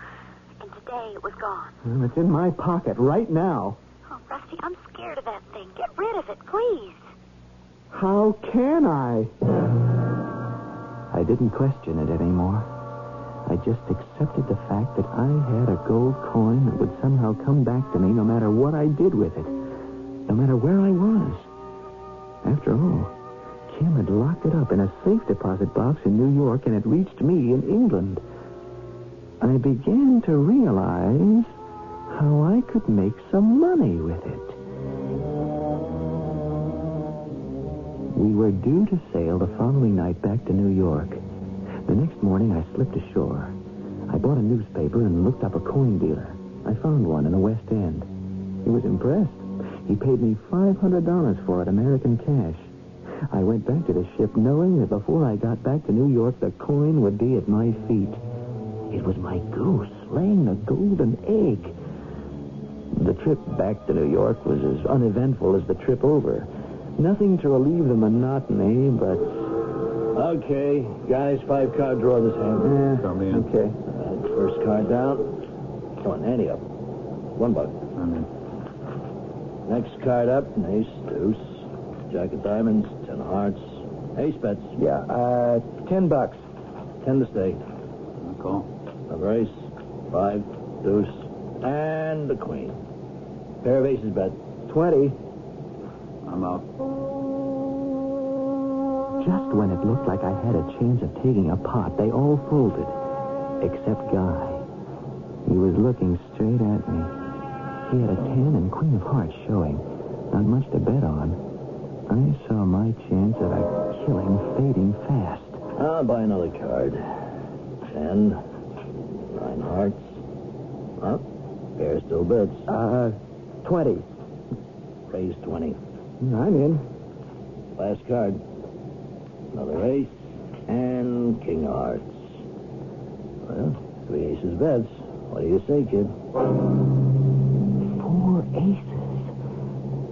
And today it was gone. Well, it's in my pocket right now. Oh, Rusty, I'm scared of that thing. Get rid of it, please. How can I? I didn't question it anymore. I just accepted the fact that I had a gold coin that would somehow come back to me no matter what I did with it, no matter where I was. After all, Kim had locked it up in a safe deposit box in New York, and it reached me in England. I began to realize how I could make some money with it. We were due to sail the following night back to New York. The next morning, I slipped ashore. I bought a newspaper and looked up a coin dealer. I found one in the West End. He was impressed. He paid me $500 for it, American cash. I went back to the ship knowing that before I got back to New York, the coin would be at my feet. It was my goose laying the golden egg. The trip back to New York was as uneventful as the trip over. Nothing to relieve the monotony, but... Okay, guys, 5-card draw this hand. Yeah, Come in. Okay. First card down. Come on, ante up. $1. I'm in. Next card up, an ace, deuce, jack of diamonds, 10 of hearts, ace bets. Yeah, $10. 10 to stay. Call. Another ace, 5, deuce, and the queen. Pair of aces bet. 20. I'm out. Just when it looked like I had a chance of taking a pot, they all folded, except Guy. He was looking straight at me. He had a 10 and queen of hearts showing. Not much to bet on. I saw my chance of a killing fading fast. I'll buy another card. 10, 9 hearts. Huh? Pair still bets. 20. Raise 20. I'm in. Last card. Another ace and king of hearts. Well, 3 aces bets. What do you say, kid? 4 aces.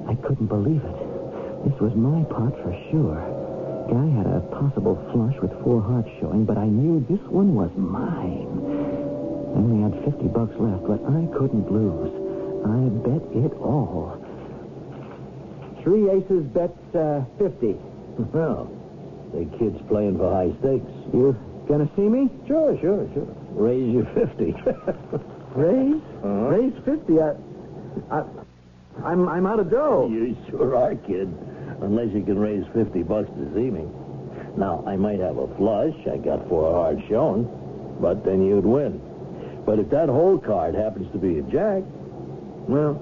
I couldn't believe it. This was my pot for sure. Guy had a possible flush with 4 hearts showing, but I knew this one was mine. I only had $50 left, but I couldn't lose. I bet it all. 3 aces bets 50. Well, the kid's playing for high stakes. You gonna see me? Sure. Raise your 50. Raise? Raise 50? I'm out of dough. You sure are, kid. Unless you can raise $50 to see me. Now, I might have a flush. I got 4 hearts shown. But then you'd win. But if that whole card happens to be a jack, well,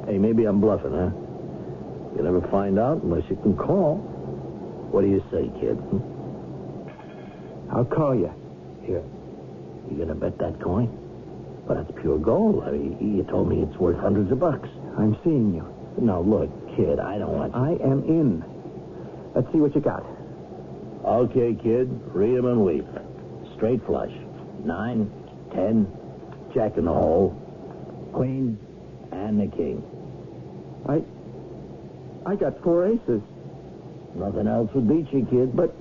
Hey, maybe I'm bluffing, huh? You'll never find out unless you can call. What do you say, kid? I'll call you. Here. You gonna bet that coin? But that's pure gold. I mean, you told me it's worth hundreds of bucks. I'm seeing you. Now, look, kid, I don't want... I am in. Let's see what you got. Okay, kid. Read 'em and weep. Straight flush. 9, 10, jack in the hole, queen, and the king. I got 4 aces. Nothing else would beat you, kid. But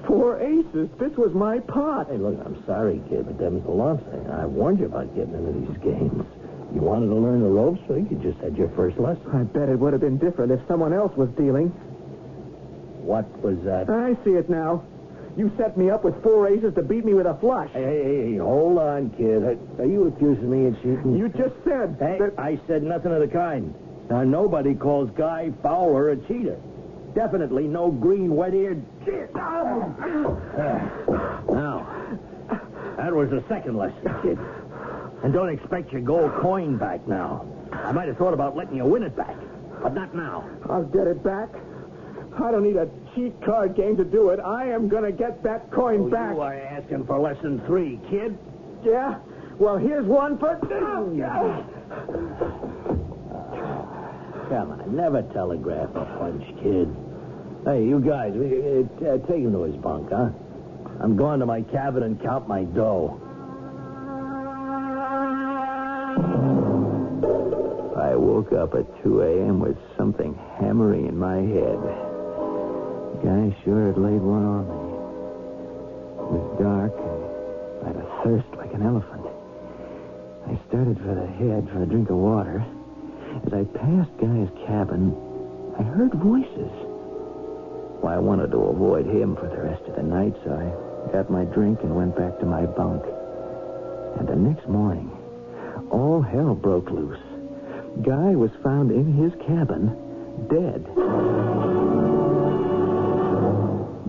4 aces? This was my pot. Hey, look, I'm sorry, kid, but them's the lumps. I warned you about getting into these games. You wanted to learn the ropes, so you just had your first lesson. I bet it would have been different if someone else was dealing. What was that? I see it now. You set me up with 4 aces to beat me with a flush. Hey, hold on, kid. Are you accusing me of cheating? You just said that... I said nothing of the kind. Now, nobody calls Guy Fowler a cheater. Definitely no green, wet-eared... Now, that was the second lesson, kid. And don't expect your gold coin back now. I might have thought about letting you win it back, but not now. I'll get it back. I don't need a cheat card game to do it. I am going to get that coin back. You are asking for lesson 3, kid. Yeah? Well, here's one for... Come on, never telegraph a punch, kid. Hey, you guys, take him to his bunk, huh? I'm going to my cabin and count my dough. I woke up at 2 a.m. with something hammering in my head. Guy sure had laid one on me. It was dark, and I had a thirst like an elephant. I started for the head for a drink of water. As I passed Guy's cabin, I heard voices. Well, I wanted to avoid him for the rest of the night, so I got my drink and went back to my bunk. And the next morning, all hell broke loose. Guy was found in his cabin, dead.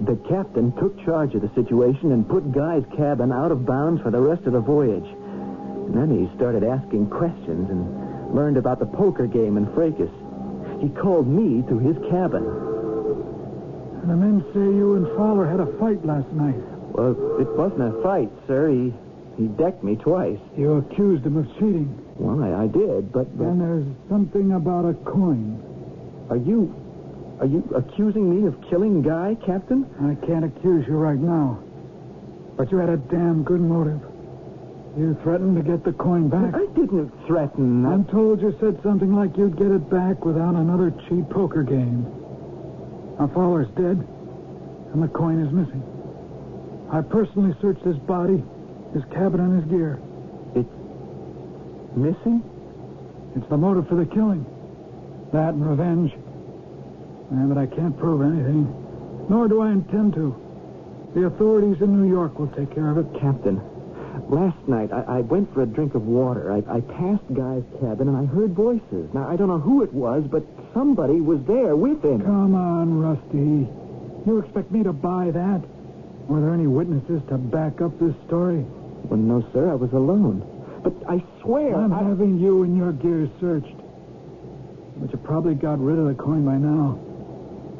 The captain took charge of the situation and put Guy's cabin out of bounds for the rest of the voyage. And then he started asking questions and learned about the poker game in Fracas. He called me to his cabin. The men say you and Fowler had a fight last night. Well, it wasn't a fight, sir. He decked me twice. You accused him of cheating. Well, I did, but... And there's something about a coin. Are you accusing me of killing Guy, Captain? I can't accuse you right now. But you had a damn good motive. You threatened to get the coin back. I didn't threaten. I'm told you said something like you'd get it back without another cheap poker game. Now, Fowler's dead, and the coin is missing. I personally searched his body, his cabin, and his gear. It's missing? It's the motive for the killing. That and revenge. But I can't prove anything. Nor do I intend to. The authorities in New York will take care of it. Captain, last night I went for a drink of water. I passed Guy's cabin and I heard voices. Now, I don't know who it was, but somebody was there with him. Come on, Rusty. You expect me to buy that? Were there any witnesses to back up this story? Well, no, sir. I was alone. But I swear... I'm having you and your gear searched. But you probably got rid of the coin by now.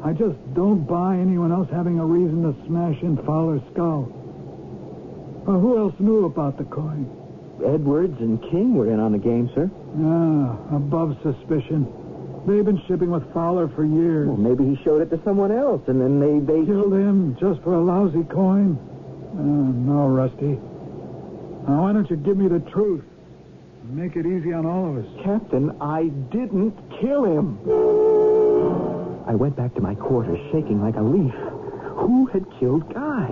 I just don't buy anyone else having a reason to smash in Fowler's skull. Well, who else knew about the coin? Edwards and King were in on the game, sir. Above suspicion. They've been shipping with Fowler for years. Well, maybe he showed it to someone else, and then they killed him just for a lousy coin? No, Rusty. Now, why don't you give me the truth? Make it easy on all of us. Captain, I didn't kill him. I went back to my quarters, shaking like a leaf. Who had killed Guy?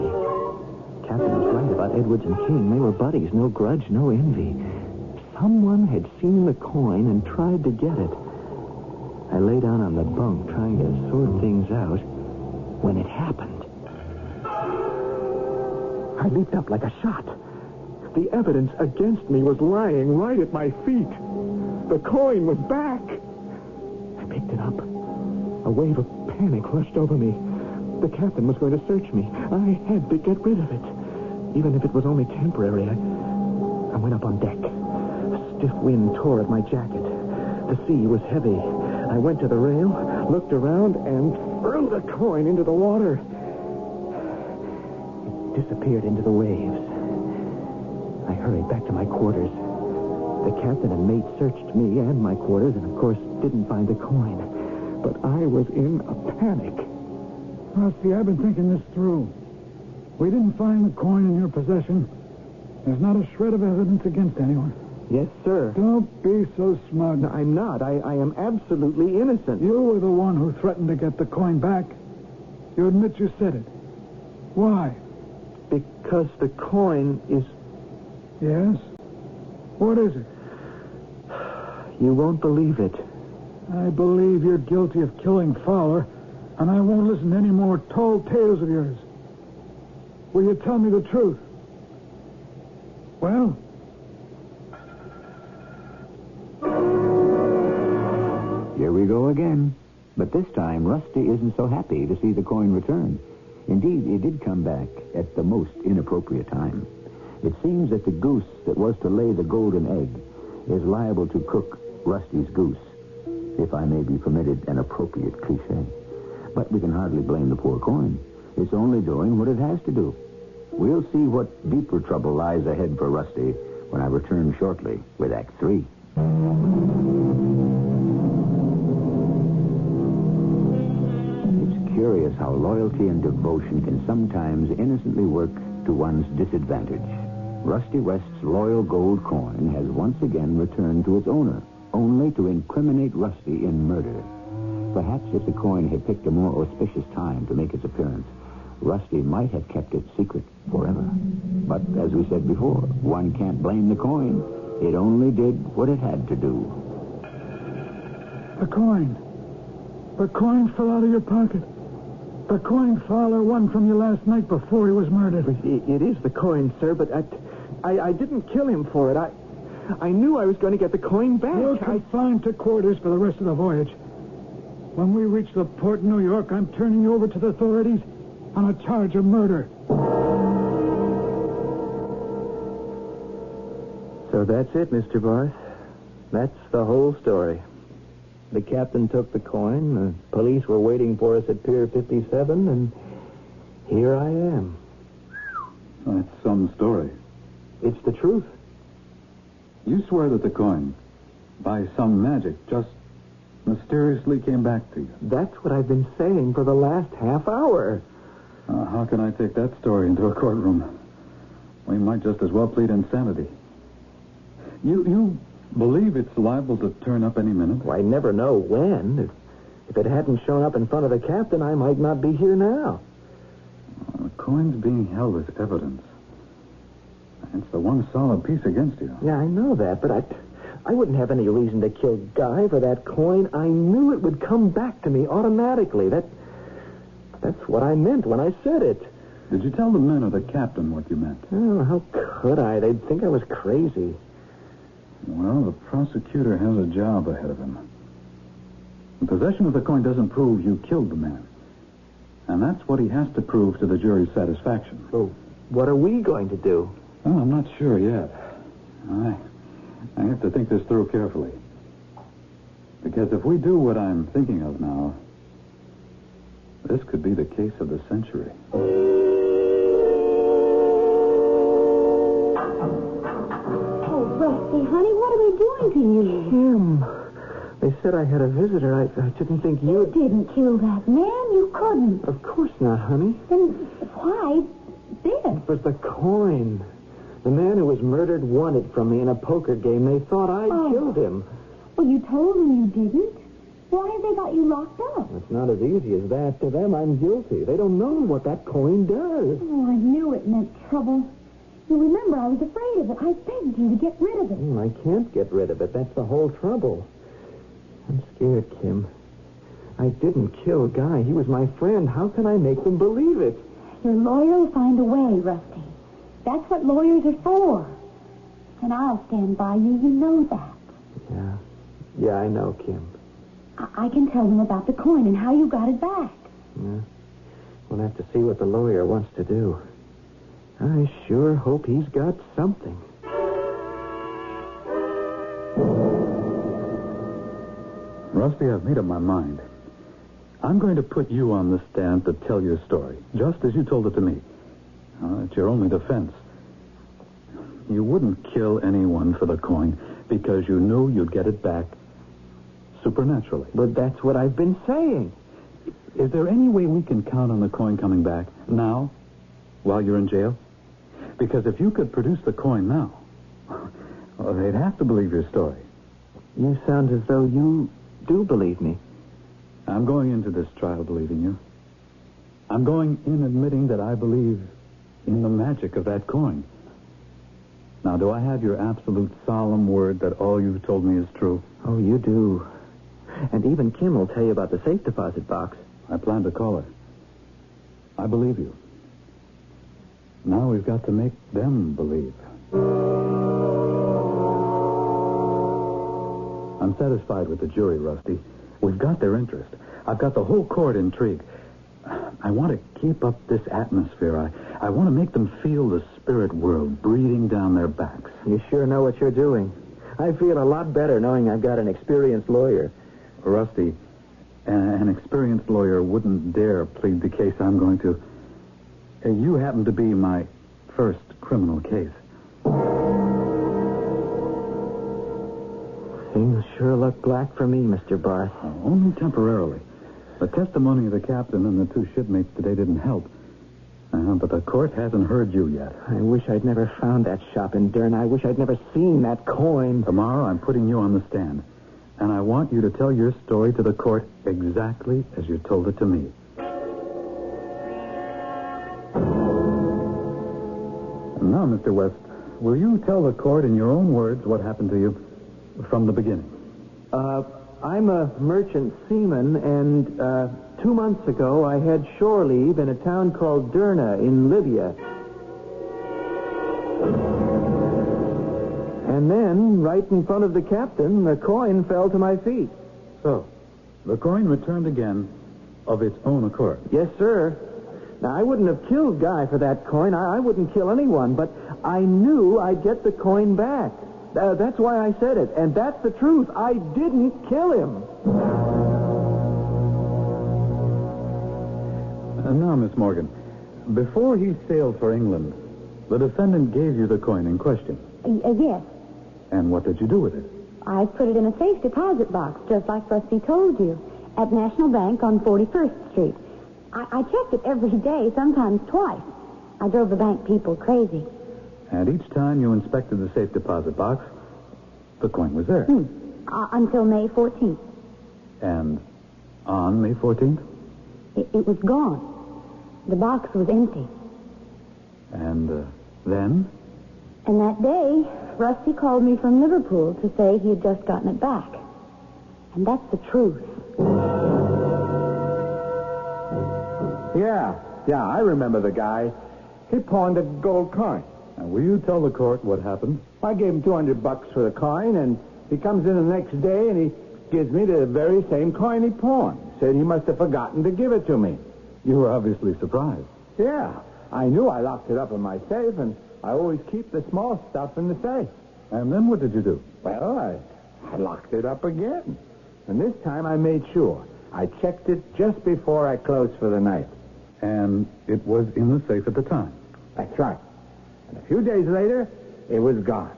Captain was right about Edwards and King. They were buddies, no grudge, no envy. Someone had seen the coin and tried to get it. I lay down on the bunk trying to sort things out when it happened. I leaped up like a shot. The evidence against me was lying right at my feet. The coin was back. I picked it up. A wave of panic rushed over me. The captain was going to search me. I had to get rid of it. Even if it was only temporary, I went up on deck. A stiff wind tore at my jacket. The sea was heavy. I went to the rail, looked around, and threw the coin into the water. It disappeared into the waves. I hurried back to my quarters. The captain and mate searched me and my quarters and, of course, didn't find the coin. But I was in a panic. Rusty, I've been thinking this through. We didn't find the coin in your possession. There's not a shred of evidence against anyone. Yes, sir. Don't be so smug. No, I'm not. I am absolutely innocent. You were the one who threatened to get the coin back. You admit you said it. Why? Because the coin is... Yes? What is it? You won't believe it. I believe you're guilty of killing Fowler, and I won't listen to any more tall tales of yours. Will you tell me the truth? Well? Here we go again. But this time, Rusty isn't so happy to see the coin return. Indeed, it did come back at the most inappropriate time. It seems that the goose that was to lay the golden egg is liable to cook Rusty's goose, if I may be permitted an appropriate cliche. But we can hardly blame the poor coin. It's only doing what it has to do. We'll see what deeper trouble lies ahead for Rusty when I return shortly with Act 3. It's curious how loyalty and devotion can sometimes innocently work to one's disadvantage. Rusty West's loyal gold coin has once again returned to its owner, only to incriminate Rusty in murder. Perhaps if the coin had picked a more auspicious time to make its appearance, Rusty might have kept it secret forever. But as we said before, one can't blame the coin. It only did what it had to do. The coin. The coin fell out of your pocket. The coin Fowler won from you last night before he was murdered. It is the coin, sir, but I didn't kill him for it. I knew I was going to get the coin back. You're confined to quarters for the rest of the voyage. When we reach the port in New York, I'm turning you over to the authorities on a charge of murder. So that's it, Mr. Barth. That's the whole story. The captain took the coin, the police were waiting for us at Pier 57, and here I am. That's some story. It's the truth. You swear that the coin, by some magic, just mysteriously came back to you. That's what I've been saying for the last half hour. How can I take that story into a courtroom? We might just as well plead insanity. You believe it's liable to turn up any minute? Well, I never know when. If it hadn't shown up in front of the captain, I might not be here now. The coin's being held as evidence. It's the one solid piece against you. Yeah, I know that, but I wouldn't have any reason to kill Guy for that coin. I knew it would come back to me automatically. That's what I meant when I said it. Did you tell the men or the captain what you meant? Oh, how could I? They'd think I was crazy. Well, the prosecutor has a job ahead of him. The possession of the coin doesn't prove you killed the man. And that's what he has to prove to the jury's satisfaction. So, what are we going to do? Well, I'm not sure yet. I have to think this through carefully. Because if we do what I'm thinking of now, this could be the case of the century. Rusty, honey, what are they doing to you? Kim. They said I had a visitor. I didn't think you... You didn't kill that man. You couldn't. Of course not, honey. Then why this? It was the coin. The man who was murdered won it from me in a poker game. They thought I killed him. Well, you told them you didn't. Why have they got you locked up? It's not as easy as that. To them, I'm guilty. They don't know what that coin does. Oh, I knew it meant trouble. You remember, I was afraid of it. I begged you to get rid of it. I can't get rid of it. That's the whole trouble. I'm scared, Kim. I didn't kill Guy. He was my friend. How can I make them believe it? Your lawyer will find a way, Rusty. That's what lawyers are for. And I'll stand by you. You know that. Yeah, I know, Kim. I can tell them about the coin and how you got it back. Yeah. We'll have to see what the lawyer wants to do. I sure hope he's got something. Rusty, I've made up my mind. I'm going to put you on the stand to tell your story, just as you told it to me. It's your only defense. You wouldn't kill anyone for the coin because you knew you'd get it back supernaturally. But that's what I've been saying. Is there any way we can count on the coin coming back now, while you're in jail? Because if you could produce the coin now, well, they'd have to believe your story. You sound as though you do believe me. I'm going into this trial believing you. I'm going in admitting that I believe in the magic of that coin. Now, do I have your absolute solemn word that all you've told me is true? Oh, you do. And even Kim will tell you about the safe deposit box. I plan to call her. I believe you. Now we've got to make them believe. I'm satisfied with the jury, Rusty. We've got their interest. I've got the whole court intrigued. I want to keep up this atmosphere. I want to make them feel the spirit world breathing down their backs. You sure know what you're doing. I feel a lot better knowing I've got an experienced lawyer. Rusty, an experienced lawyer wouldn't dare plead the case I'm going to. You happen to be my first criminal case. Things sure look black for me, Mr. Barth. Only temporarily. The testimony of the captain and the two shipmates today didn't help. But the court hasn't heard you yet. I wish I'd never found that shop in Dern. I wish I'd never seen that coin. Tomorrow I'm putting you on the stand. And I want you to tell your story to the court exactly as you told it to me. Now, Mr. West, will you tell the court in your own words what happened to you from the beginning? I'm a merchant seaman, and 2 months ago I had shore leave in a town called Derna in Libya. And then, right in front of the captain, the coin fell to my feet. So, the coin returned again of its own accord? Yes, sir. Now, I wouldn't have killed Guy for that coin. I wouldn't kill anyone, but I knew I'd get the coin back. That's why I said it, and that's the truth. I didn't kill him. Now, Miss Morgan, before he sailed for England, the defendant gave you the coin in question. Yes. And what did you do with it? I put it in a safe deposit box, just like Rusty told you, at National Bank on 41st Street. I checked it every day, sometimes twice. I drove the bank people crazy. And each time you inspected the safe deposit box, the coin was there. Until May 14th. And on May 14th? It was gone. The box was empty. And then? And that day, Rusty called me from Liverpool to say he had just gotten it back. And that's the truth. Yeah, I remember the guy. He pawned a gold coin. And will you tell the court what happened? I gave him $200 for the coin, and he comes in the next day and he gives me the very same coin he pawned. Said he must have forgotten to give it to me. You were obviously surprised. Yeah, I knew I locked it up in my safe, and I always keep the small stuff in the safe. And then what did you do? Well, I locked it up again. And this time I made sure. I checked it just before I closed for the night. And it was in the safe at the time? That's right. And a few days later, it was gone.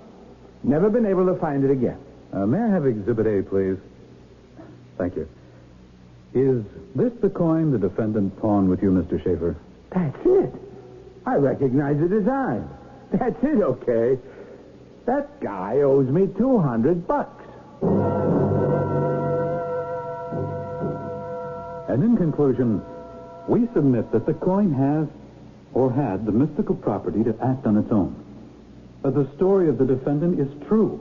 Never been able to find it again. May I have Exhibit A, please? Thank you. Is this the coin the defendant pawned with you, Mr. Schaefer? That's it. I recognize the design. That's it, okay. That guy owes me $200. And in conclusion, we submit that the coin has or had the mystical property to act on its own. That the story of the defendant is true,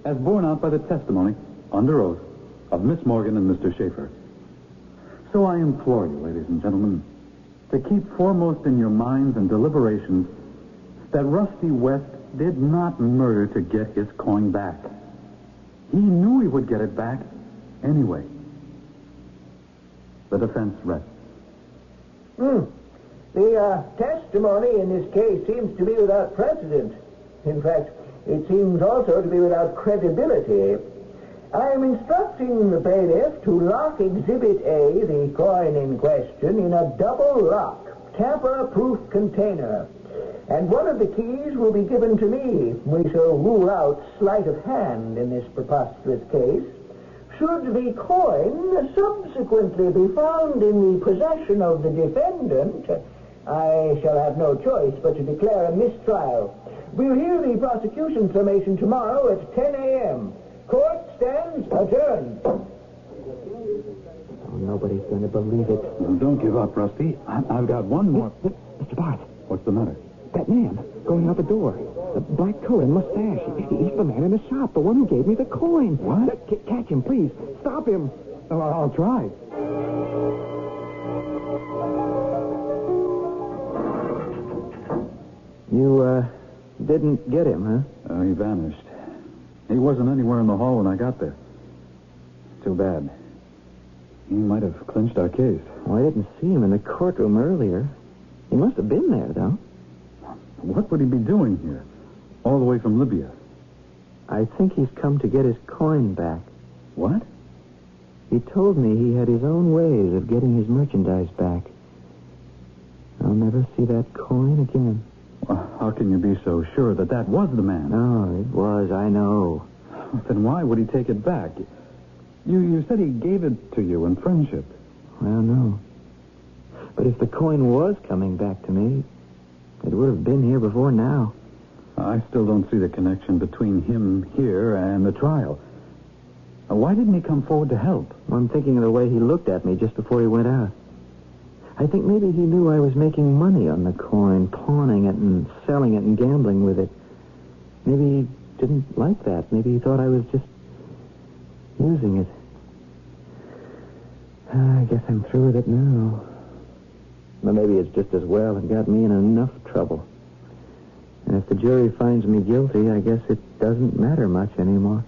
as borne out by the testimony, under oath, of Miss Morgan and Mr. Schaefer. So I implore you, ladies and gentlemen, to keep foremost in your minds and deliberations that Rusty West did not murder to get his coin back. He knew he would get it back anyway. The defense rests. The testimony in this case seems to be without precedent. In fact, it seems also to be without credibility. I am instructing the bailiff to lock Exhibit A, the coin in question, in a double lock, tamper-proof container. And one of the keys will be given to me. We shall rule out sleight of hand in this preposterous case. Should the coin subsequently be found in the possession of the defendant, I shall have no choice but to declare a mistrial. We'll hear the prosecution summation tomorrow at 10 a.m. Court stands adjourned. Oh, nobody's going to believe it. Well, don't give up, Rusty. I've got one more. Mr. Barth. What's the matter? That man going out the door. The black coat and mustache. He's the man in the shop, the one who gave me the coin. What? Catch him, please. Stop him. Oh, I'll try. You, didn't get him, huh? He vanished. He wasn't anywhere in the hall when I got there. Too bad. He might have clinched our case. Well, I didn't see him in the courtroom earlier. He must have been there, though. What would he be doing here? All the way from Libya. I think he's come to get his coin back. What? He told me he had his own ways of getting his merchandise back. I'll never see that coin again. How can you be so sure that that was the man? Oh, it was, I know. Then why would he take it back? You said he gave it to you in friendship. Well, no. But if the coin was coming back to me, it would have been here before now. I still don't see the connection between him here and the trial. Why didn't he come forward to help? Well, I'm thinking of the way he looked at me just before he went out. I think maybe he knew I was making money on the coin, pawning it and selling it and gambling with it. Maybe he didn't like that. Maybe he thought I was just using it. I guess I'm through with it now. But maybe it's just as well and got me in enough trouble. And if the jury finds me guilty, I guess it doesn't matter much anymore.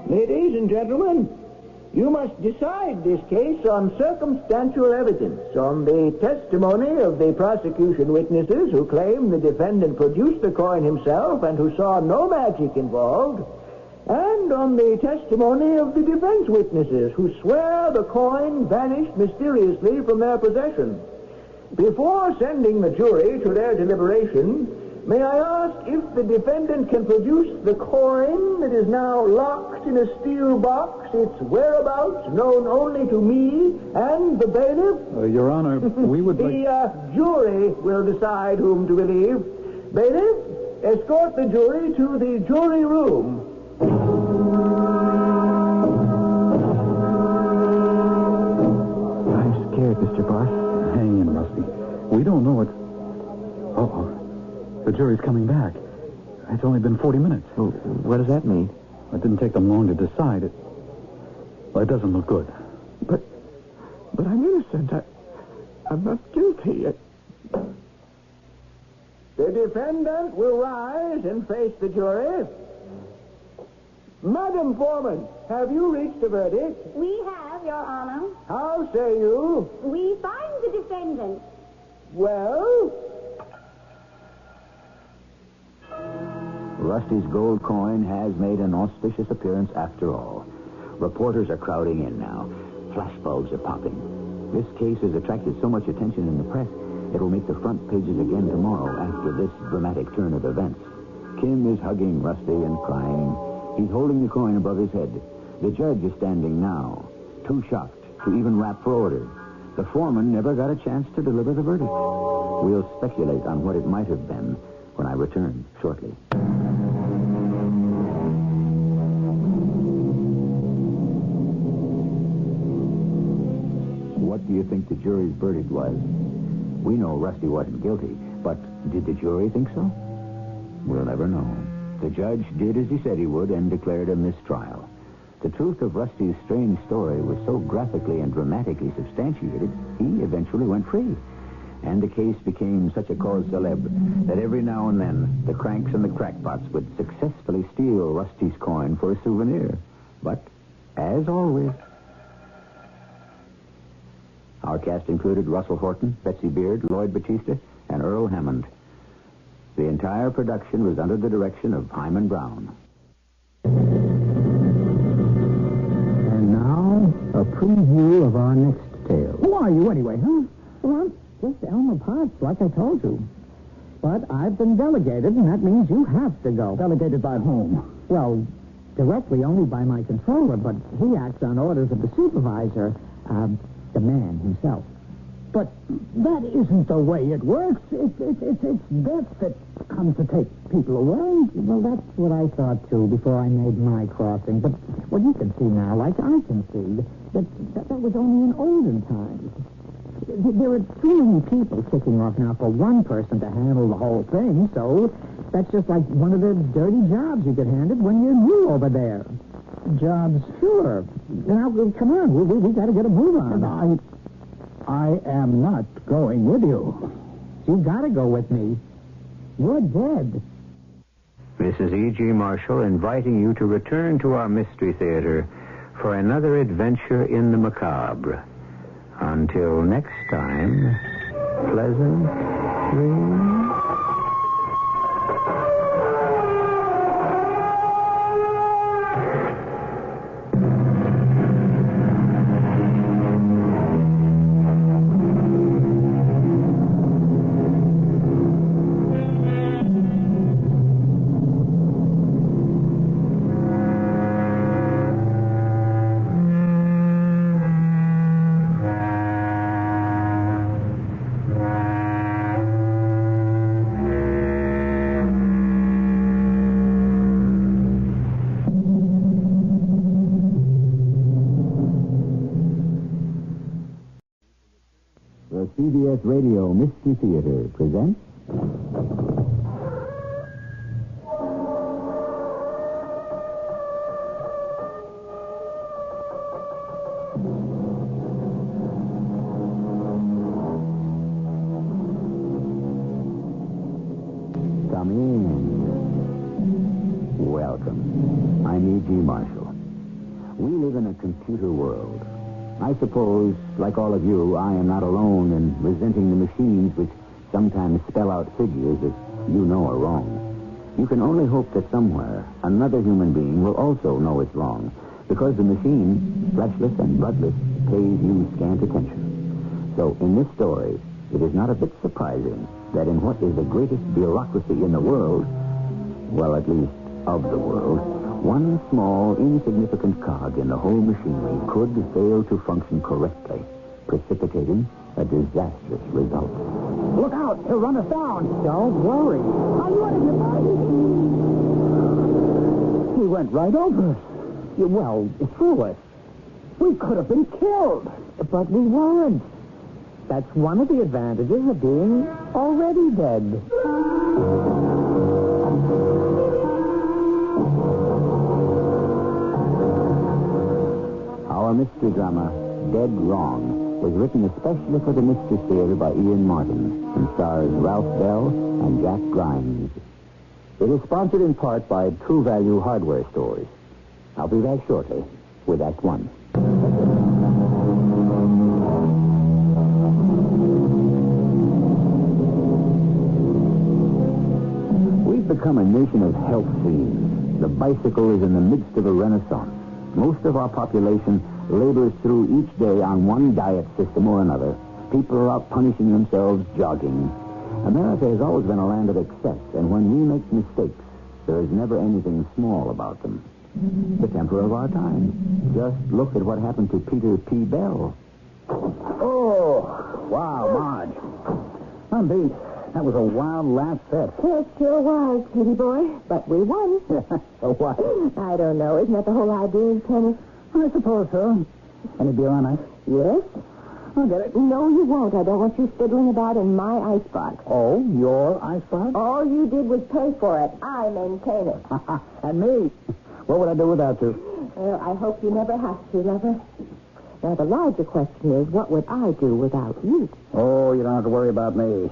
Ladies and gentlemen, you must decide this case on circumstantial evidence, on the testimony of the prosecution witnesses who claim the defendant produced the coin himself and who saw no magic involved, and on the testimony of the defense witnesses who swear the coin vanished mysteriously from their possession. Before sending the jury to their deliberation, may I ask if the defendant can produce the coin that is now locked in a steel box, its whereabouts known only to me and the bailiff? Your Honor, we would The jury will decide whom to believe. Bailiff, escort the jury to the jury room. I'm scared, Mr. Barth. Hang in, Rusty. We don't know what... Uh-oh. The jury's coming back. It's only been 40 minutes. Well, what does that mean? It didn't take them long to decide. It doesn't look good. But I'm innocent. I'm not guilty. The defendant will rise and face the jury. Madam Foreman, have you reached a verdict? We have, Your Honor. How say you? We find the defendant. Well? Rusty's gold coin has made an auspicious appearance after all. Reporters are crowding in now. Flashbulbs are popping. This case has attracted so much attention in the press, it will make the front pages again tomorrow after this dramatic turn of events. Kim is hugging Rusty and crying. He's holding the coin above his head. The judge is standing now, too shocked to even rap for order. The foreman never got a chance to deliver the verdict. We'll speculate on what it might have been when I return shortly. What do you think the jury's verdict was? We know Rusty wasn't guilty, but did the jury think so? We'll never know. The judge did as he said he would and declared a mistrial. The truth of Rusty's strange story was so graphically and dramatically substantiated, he eventually went free. And the case became such a cause célèbre that every now and then the cranks and the crackpots would successfully steal Rusty's coin for a souvenir. But, as always... Our cast included Russell Horton, Betsy Beard, Lloyd Batista, and Earl Hammond. The entire production was under the direction of Hyman Brown. And now, a preview of our next tale. Who are you, anyway, huh? Well, just Elmer Potts, like I told you. But I've been delegated, and that means you have to go. Delegated by whom? Well, directly only by my controller, but he acts on orders of the supervisor, the man himself. But that isn't the way it works. It's death that comes to take people away. Well, that's what I thought, too, before I made my crossing. But what you can see now, like I can see, that was only in olden times. There are too many people kicking off now for one person to handle the whole thing, so that's just like one of the dirty jobs you get handed when you're new over there. Jobs? Sure. Now, come on, we got to get a move on. I am not going with you. You got to go with me. You're dead. Mrs. E.G. Marshall inviting you to return to our Mystery Theater for another adventure in the macabre. Until next time, pleasant dreams. The CBS Radio Mystery Theater presents... Come in. Welcome. I'm E.G. Marshall. We live in a computer world. I suppose, like all of you, I am not alone in resenting the machines which sometimes spell out figures that you know are wrong. You can only hope that somewhere another human being will also know it's wrong, because the machine, fleshless and bloodless, pays you scant attention. So in this story, it is not a bit surprising that in what is the greatest bureaucracy in the world, well, at least of the world, one small, insignificant cog in the whole machinery could fail to function correctly, precipitating a disastrous result. Look out! He'll run us down. Don't worry. Are you out of your mind? He went right over us. Well, through us. We could have been killed. But we weren't. That's one of the advantages of being already dead. Our mystery drama, Dead Wrong, was written especially for the Mystery Theater by Ian Martin and stars Ralph Bell and Jack Grimes. It is sponsored in part by True Value Hardware Stores. I'll be back shortly with Act One. We've become a nation of health fiends. The bicycle is in the midst of a renaissance. Most of our population labors through each day on one diet system or another. People are out punishing themselves jogging. America has always been a land of excess, and when we make mistakes, there is never anything small about them. The temper of our time. Just look at what happened to Peter P. Bell. Oh, wow, Marge. I'm beat. That was a wild last set. It sure was, Kitty boy. But we won. So what? I don't know. Isn't that the whole idea of tennis? I suppose so. Any beer on ice? Yes. I'll get it. No, you won't. I don't want you fiddling about in my icebox. Oh, your icebox? All you did was pay for it. I maintain it. And me. What would I do without you? Well, I hope you never have to, lover. Now, the larger question is, what would I do without you? Oh, you don't have to worry about me.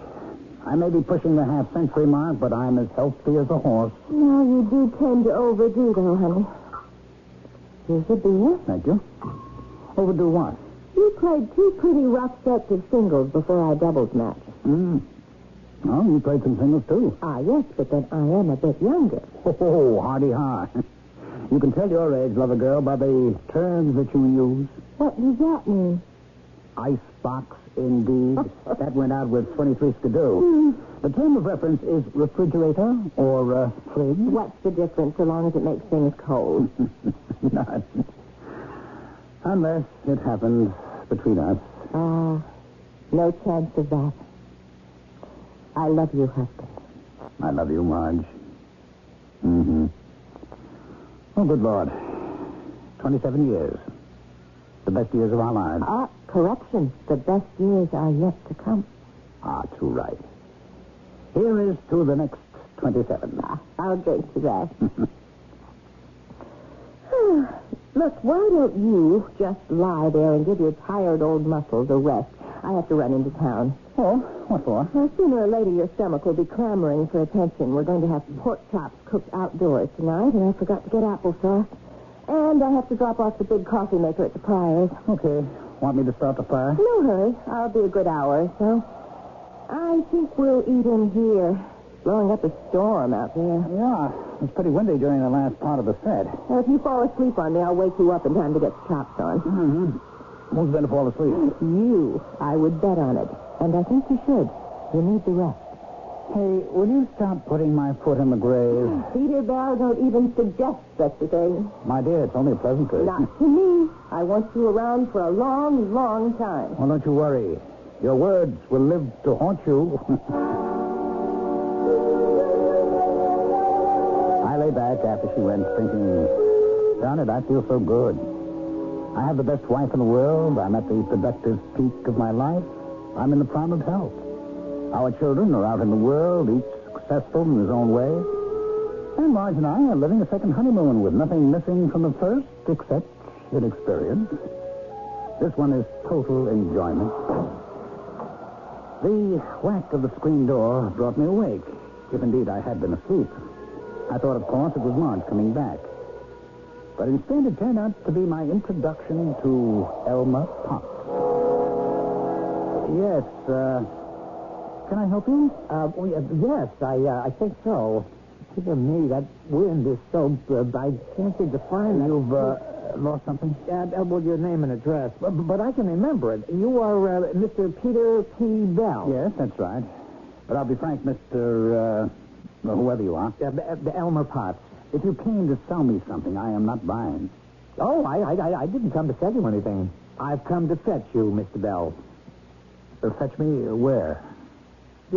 I may be pushing the half-century mark, but I'm as healthy as a horse. No, you do tend to overdo, though, honey. Here's a beer. Thank you. Overdo what? You played two pretty rough sets of singles before our doubles match. Oh, you played some singles, too. Ah, yes, but then I am a bit younger. Oh, hardy har. You can tell your age, lover girl, by the terms that you use. What does that mean? Icebox, indeed. That went out with 23 skidoo. The term of reference is refrigerator or fridge. What's the difference so long as it makes things cold? None. Unless it happened between us. No chance of that. I love you, husband. I love you, Marge. Mm-hmm. Oh, good Lord. 27 years. The best years of our lives. Correction. The best years are yet to come. Too right. Here is to the next 27. I'll drink to that. Look, why don't you just lie there and give your tired old muscles a rest? I have to run into town. Oh, what for? Well, sooner or later, your stomach will be clamoring for attention. We're going to have pork chops cooked outdoors tonight, and I forgot to get applesauce. And I have to drop off the big coffee maker at the Prior's. Okay. Want me to start the fire? No hurry. I'll be a good hour or so. I think we'll eat in here. Blowing up a storm out there. Yeah. It was pretty windy during the last part of the set. Well, if you fall asleep on me, I'll wake you up in time to get the chops on. Mm-hmm. Who's going to fall asleep? You. I would bet on it. And I think you should. You need the rest. Hey, will you stop putting my foot in the grave? Peter Bell, don't even suggest such a thing. My dear, it's only a pleasantry. Not to me. I want you around for a long, long time. Well, don't you worry. Your words will live to haunt you. I lay back after she went thinking, darn it, I feel so good. I have the best wife in the world. I'm at the productive peak of my life. I'm in the prime of health. Our children are out in the world, each successful in his own way. And Marge and I are living a second honeymoon with nothing missing from the first except inexperience. This one is total enjoyment. The whack of the screen door brought me awake, if indeed I had been asleep. I thought, of course, it was Marge coming back. But instead, it turned out to be my introduction to Elmer Potts. Yes, can I help you? Yes, I think so. Dear me, that wind is so... I can't seem to find that. You've lost something? Well, your name and address. But I can remember it. You are Mr. Peter P. Bell. Yes, that's right. But I'll be frank, Mr. whoever you are. The Elmer Potts. If you came to sell me something, I am not buying. Oh, I didn't come to sell you anything. I've come to fetch you, Mr. Bell. Fetch me where?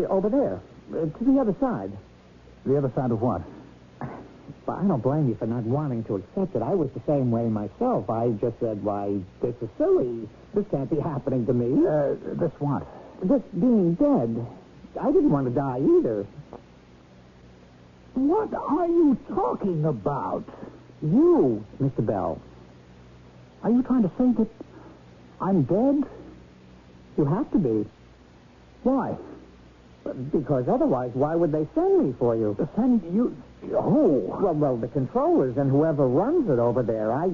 Over there. To the other side. The other side of what? Well, I don't blame you for not wanting to accept it. I was the same way myself. I just said, why, this is silly. This can't be happening to me. This what? This being dead. I didn't want to die either. What are you talking about? You, Mr. Bell. Are you trying to say that I'm dead? You have to be. Why? Because otherwise, why would they send me for you? Send you? Who? Well, the controllers and whoever runs it over there. I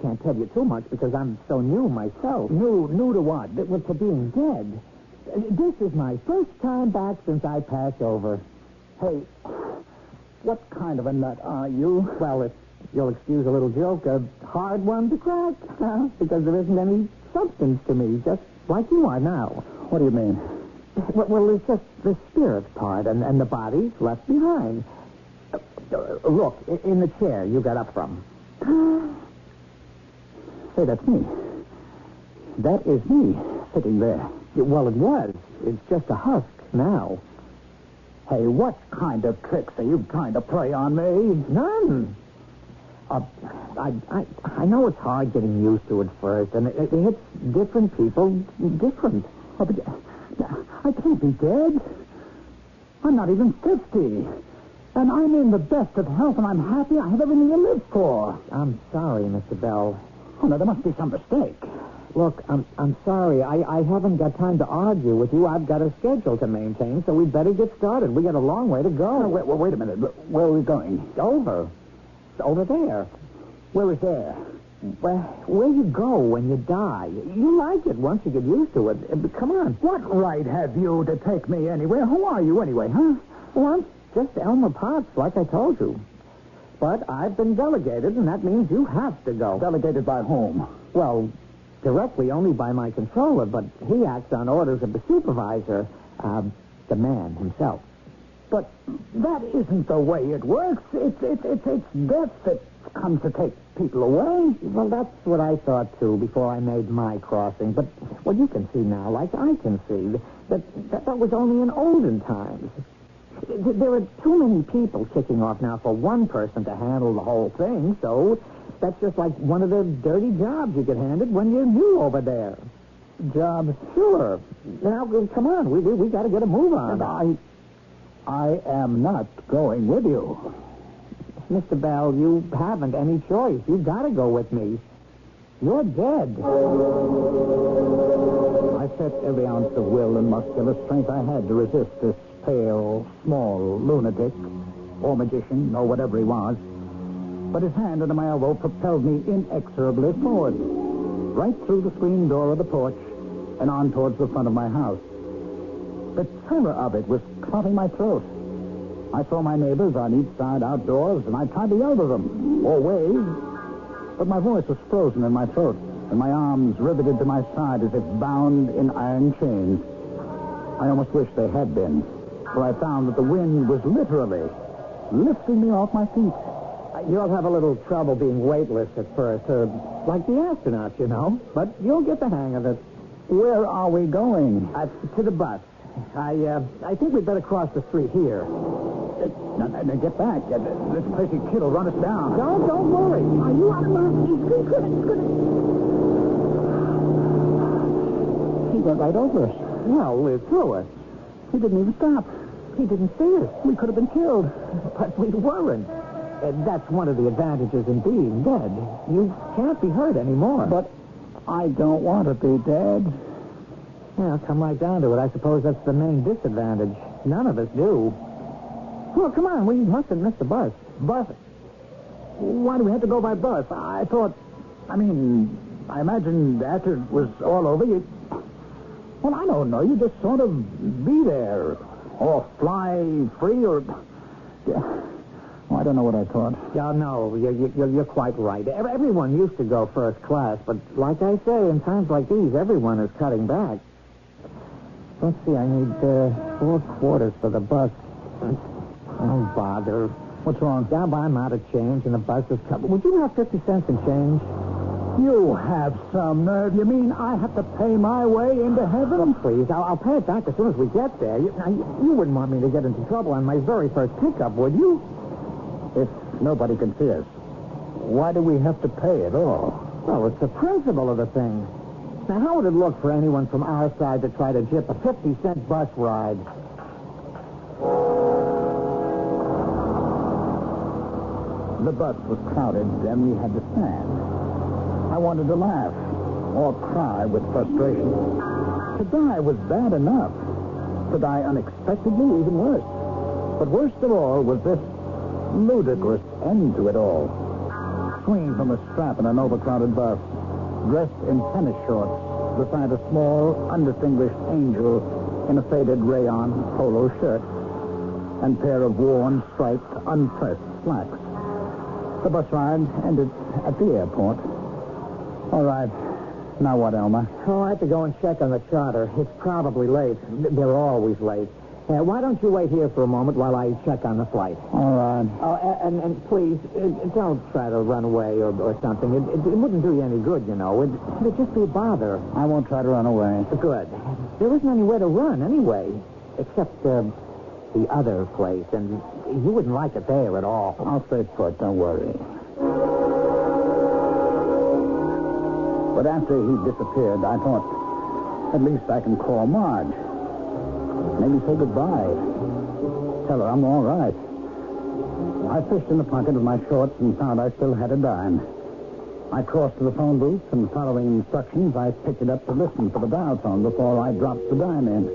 can't tell you too much because I'm so new myself. New to what? To being dead. This is my first time back since I passed over. Hey, what kind of a nut are you? Well, if you'll excuse a little joke, a hard one to crack. Because there isn't any substance to me, just like you are now. What do you mean? Well, it's just the spirit part, and the body's left behind. Look, in the chair you got up from. Say, that's me. That is me, sitting there. Well, it was. It's just a husk now. Hey, what kind of tricks are you trying to play on me? None. I know it's hard getting used to it first, and it hits different people different. Oh, but I can't be dead. I'm not even 50. And I'm in the best of health, and I'm happy. I have everything to live for. I'm sorry, Mr. Bell. Oh, no, there must be some mistake. Look, I'm sorry. I haven't got time to argue with you. I've got a schedule to maintain, so we'd better get started. We got a long way to go. No, wait a minute. Where are we going? Over there. Where is there? where you go when you die. You like it once you get used to it. But come on. What right have you to take me anywhere? Who are you anyway, huh? Well, I'm just Elmer Potts, like I told you. But I've been delegated, and that means you have to go. Delegated by whom? Well, directly only by my controller, but he acts on orders of the supervisor, the man himself. But that isn't the way it works. It's death that comes to take people away. Well, that's what I thought, too, before I made my crossing. But what you can see now, like I can see, that was only in olden times. There are too many people kicking off now for one person to handle the whole thing, so that's just like one of the dirty jobs you get handed when you're new over there. Job? Sure. Now, come on, we got to get a move on. And I am not going with you. Mr. Bell, you haven't any choice. You've got to go with me. You're dead. I set every ounce of will and muscular strength I had to resist this pale, small lunatic, or magician, or whatever he was. But his hand under my elbow propelled me inexorably forward, right through the screen door of the porch and on towards the front of my house. The terror of it was clotting my throat. I saw my neighbors on each side outdoors, and I tried to yell to them, or wave, but my voice was frozen in my throat, and my arms riveted to my side as if bound in iron chains. I almost wished they had been, for I found that the wind was literally lifting me off my feet. You'll have a little trouble being weightless at first, like the astronauts, you know, but you'll get the hang of it. Where are we going? To the bus. I think we'd better cross the street here. Now, get back. This crazy kid will run us down. Don't worry. Are you out of mind? He went right over us. Well, we're through us. He didn't even stop. He didn't see us. We could have been killed. But we weren't. That's one of the advantages in being dead. You can't be hurt anymore. But I don't want to be dead. Well, come right down to it. I suppose that's the main disadvantage. None of us do. Well, come on. We mustn't miss the bus. Bus? Why do we have to go by bus? I imagined after it was all over, well, I don't know. You just sort of be there. Or fly free, or... I don't know what I thought. Yeah, no, you're quite right. Everyone used to go first class, but like I say, in times like these, everyone is cutting back. Let's see, I need 4 quarters for the bus. Oh, bother. What's wrong? Yeah, but I'm out of change, and the bus is cut. Would you have 50 cents in change? You have some nerve. You mean I have to pay my way into heaven? Oh, please, I'll pay it back as soon as we get there. You wouldn't want me to get into trouble on my very first pickup, would you? If nobody can see us, why do we have to pay at all? Well, it's the principle of the thing. Now, how would it look for anyone from our side to try to jip a 50-cent bus ride? The bus was crowded, and we had to stand. I wanted to laugh or cry with frustration. To die was bad enough. To die unexpectedly, even worse. But worst of all was this ludicrous end to it all. Swinging from a strap in an overcrowded bus, dressed in tennis shorts, beside a small, undistinguished angel in a faded rayon polo shirt and pair of worn, striped, unpressed slacks. The bus ride ended at the airport. All right. Now what, Elmer? Oh, I have to go and check on the charter. It's probably late. They're always late. Why don't you wait here for a moment while I check on the flight? All right. Oh, and please, don't try to run away or something. It wouldn't do you any good, you know. It'd just be a bother. I won't try to run away. Good. There isn't anywhere to run anyway, except the other place, and you wouldn't like it there at all. I'll stay put, don't worry. But after he disappeared, I thought, at least I can call Marge. Maybe say goodbye. Tell her I'm all right. I fished in the pocket of my shorts and found I still had a dime. I crossed to the phone booth, and following instructions, I picked it up to listen for the dial tone before I dropped the dime in.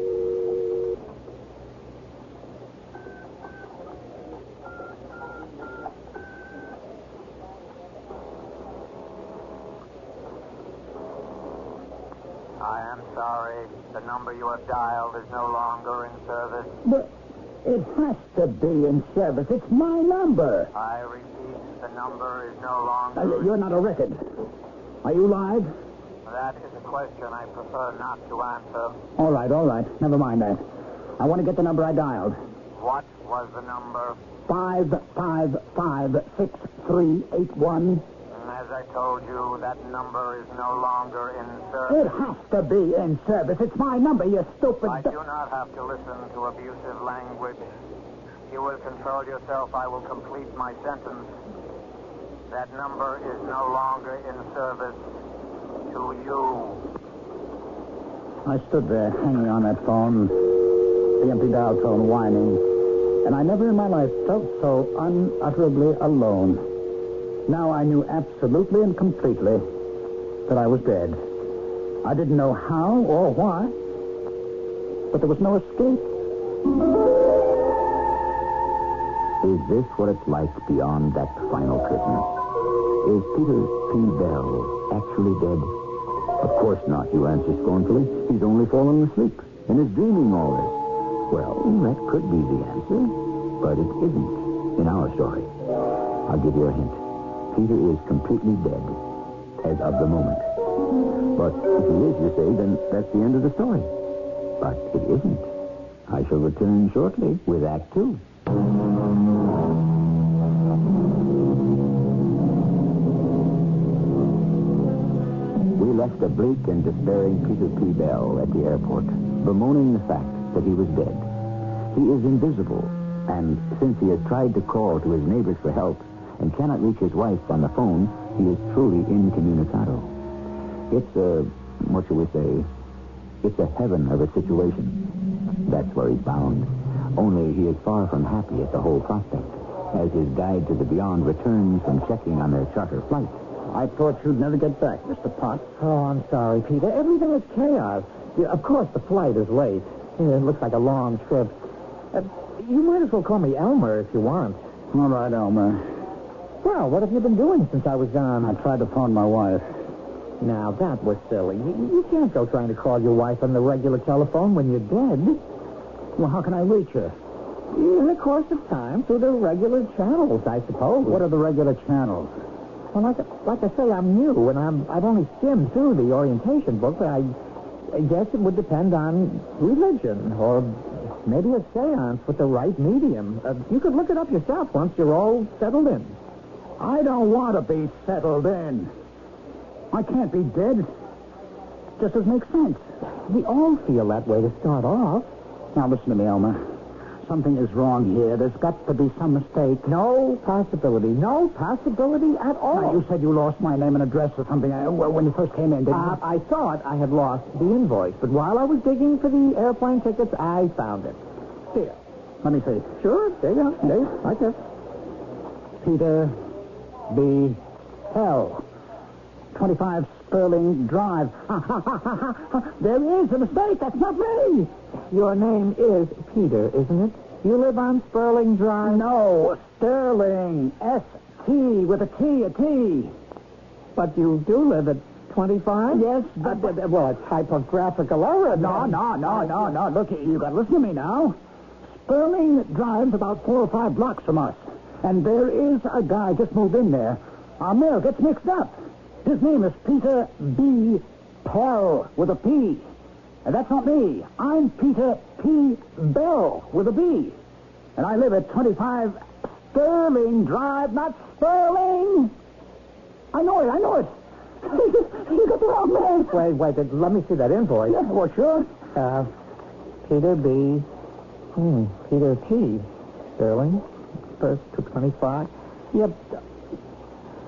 I am sorry. The number you have dialed is no longer in service. But it has to be in service. It's my number. I repeat, the number is no longer... You're not a record. Are you live? That is a question I prefer not to answer. All right. Never mind that. I want to get the number I dialed. What was the number? 555-6381. As I told you, that number is no longer in service. It has to be in service. It's my number, you stupid... I do not have to listen to abusive language. You will control yourself. I will complete my sentence. That number is no longer in service to you. I stood there, hanging on that phone, the empty dial tone whining, and I never in my life felt so unutterably alone. Now I knew absolutely and completely that I was dead. I didn't know how or why, but there was no escape. Is this what it's like beyond that final curtain? Is Peter P. Bell actually dead? Of course not, you answer scornfully. He's only fallen asleep and is dreaming all this. Well, that could be the answer, but it isn't in our story. I'll give you a hint. Peter is completely dead as of the moment. But if he is, you say, then that's the end of the story. But it isn't. I shall return shortly with Act 2. We left a bleak and despairing Peter P. Bell at the airport, bemoaning the fact that he was dead. He is invisible, and since he has tried to call to his neighbors for help and cannot reach his wife on the phone, he is truly incommunicado. It's what shall we say? It's a heaven of a situation. That's where he's bound. Only he is far from happy at the whole prospect, as his guide to the beyond returns from checking on their charter flight. I thought you'd never get back, Mr. Potts. Oh, I'm sorry, Peter. Everything is chaos. Yeah, of course, the flight is late. Yeah, it looks like a long trip. You might as well call me Elmer if you want. All right, Elmer. Well, what have you been doing since I was gone? I tried to phone my wife. Now, that was silly. You can't go trying to call your wife on the regular telephone when you're dead. Well, how can I reach her? In the course of time, through the regular channels, I suppose. What are the regular channels? Well, like I say, I'm new, and I've only skimmed through the orientation book, but I guess it would depend on religion, or maybe a seance with the right medium. You could look it up yourself once you're all settled in. I don't want to be settled in. I can't be dead. Just doesn't make sense. We all feel that way to start off. Now, listen to me, Elmer. Something is wrong here. There's got to be some mistake. No possibility. No possibility at all. Now, you said you lost my name and address or something when you first came in, didn't you? I thought I had lost the invoice, but while I was digging for the airplane tickets, I found it. Here. Let me see. Sure. There you go. There, right there. Peter B. Hell. 25 Sperling Drive. There is a mistake. That's not me. Your name is Peter, isn't it? You live on Sperling Drive? No, Sterling. S-T with a T, a T. But you do live at 25? Yes, but... well, a typographical error. No. Look, you got to listen to me now. Sperling Drive's about 4 or 5 blocks from us. And there is a guy just moved in there. Our mail gets mixed up. His name is Peter B. Pell with a P. And that's not me. I'm Peter P. Bell with a B. And I live at 25 Sterling Drive, not Sperling. I know it. You got the wrong man. Wait. Let me see that invoice. Yeah, well, sure. Peter B. Peter T. Sterling. First to 25. Yep.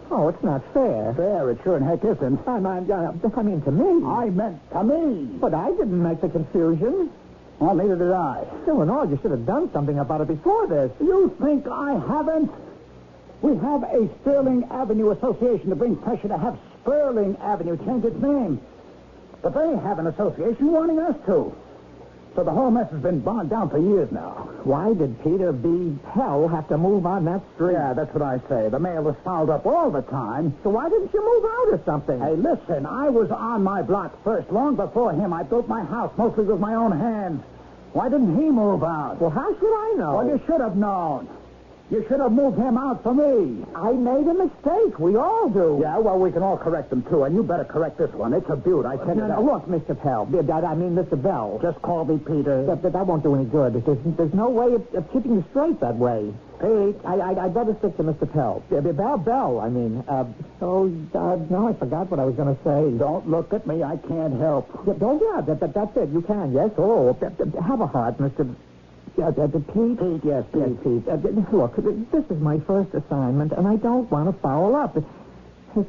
Oh, it's not fair. Fair, it sure in heck isn't. I mean, to me. I meant to me. But I didn't make the confusion. Well, neither did I. Still in all, you should have done something about it before this. You think I haven't? We have a Sterling Avenue Association to bring pressure to have Sperling Avenue change its name. But they have an association wanting us to. So the whole mess has been bogged down for years now. Why did Peter B. Pell have to move on that street? Yeah, that's what I say. The mail was fouled up all the time. So why didn't you move out or something? Hey, listen, I was on my block first. Long before him, I built my house mostly with my own hands. Why didn't he move out? Well, how should I know? Well, you should have known. You should have moved him out for me. I made a mistake. We all do. Yeah, well, we can all correct them, too, and you better correct this one. It's a beaut. I tell you that. Look, Mr. Pell. I mean, Mr. Bell. Just call me Peter. That won't do any good. There's no way of keeping you straight that way. Pete, I'd better stick to Mr. Pell. Bell, I mean. Now I forgot what I was going to say. Don't look at me. I can't help. That's it. You can, yes. Oh, have a heart, Mr. Pete? Pete, yes, Pete. Look, this is my first assignment, and I don't want to foul up. It's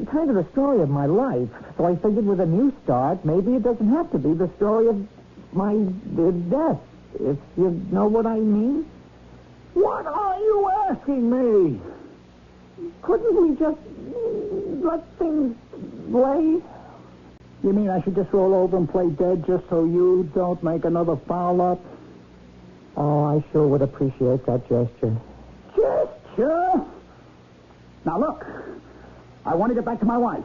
kind of the story of my life. So I figured with a new start, maybe it doesn't have to be the story of my death, if you know what I mean. What are you asking me? Couldn't we just let things lay? You mean I should just roll over and play dead just so you don't make another foul up? Oh, I sure would appreciate that gesture. Gesture? Now, look. I want to get back to my wife.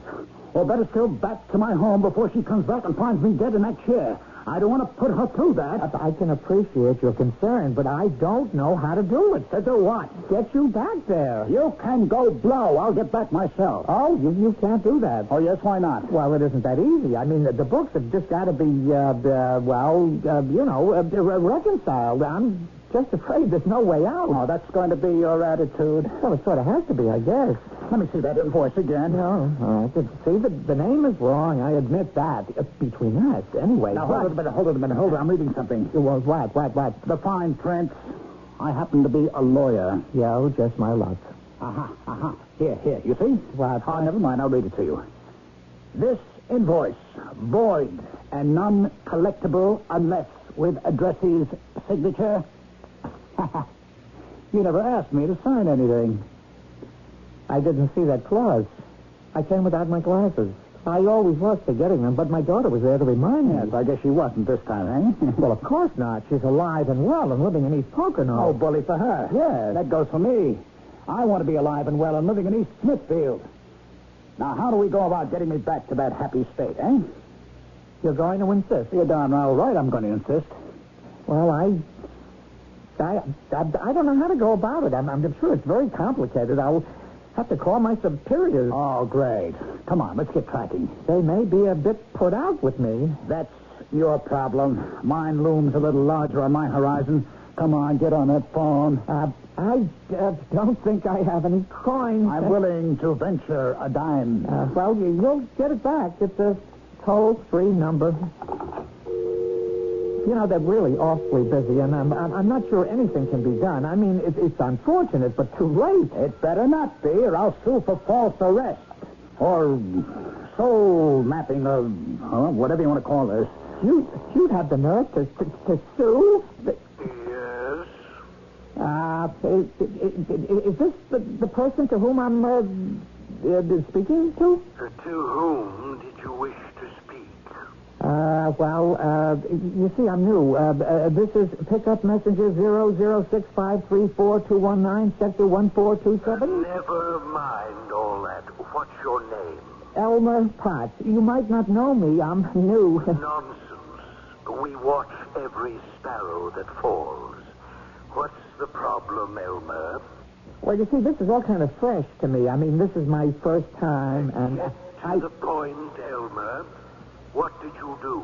Or better still, back to my home before she comes back and finds me dead in that chair. I don't want to put her through that. I can appreciate your concern, but I don't know how to do it. To do what? Get you back there. You can go blow. I'll get back myself. Oh, you can't do that. Oh, yes, why not? Well, it isn't that easy. I mean, the books have just got to be, reconciled. I'm just afraid there's no way out. Oh, that's going to be your attitude. Well, it sort of has to be, I guess. Let me see that invoice again. No, all right. See, the name is wrong. I admit that. Between us, anyway. Now, hold it a minute. I'm reading something. Well, what? The fine print. I happen to be a lawyer. Yeah, just my luck. Here. You see? What? Oh, never mind. I'll read it to you. This invoice, void and non-collectible unless with addressee's signature. You never asked me to sign anything. I didn't see that clause. I came without my glasses. I always was forgetting them, but my daughter was there to remind me. Yes, I guess she wasn't this time, eh? Well, of course not. She's alive and well and living in East Pocono. Oh, bully for her. Yes. That goes for me. I want to be alive and well and living in East Smithfield. Now, how do we go about getting me back to that happy state, eh? You're going to insist? You're darn well right I'm going to insist. Well, I don't know how to go about it. I'm sure it's very complicated. I'll have to call my superiors. Oh, great. Come on, let's get cracking. They may be a bit put out with me. That's your problem. Mine looms a little larger on my horizon. Come on, get on that phone. I don't think I have any coins. I'm willing to venture a dime. Well, you'll get it back. It's a toll-free number. You know, they're really awfully busy, and I'm not sure anything can be done. I mean, it's unfortunate, but too late. It better not be, or I'll sue for false arrest. Or soul mapping, or whatever you want to call this. You'd have the nerve to sue? Yes? Is this the person to whom I'm speaking to? To whom did you wish to speak? You see, I'm new. This is pickup messenger 006534219, sector 1427. Never mind all that. What's your name? Elmer Potts. You might not know me. I'm new. Nonsense. We watch every sparrow that falls. What's the problem, Elmer? Well, you see, this is all kind of fresh to me. I mean, this is my first time, and To the point, Elmer. What did you do?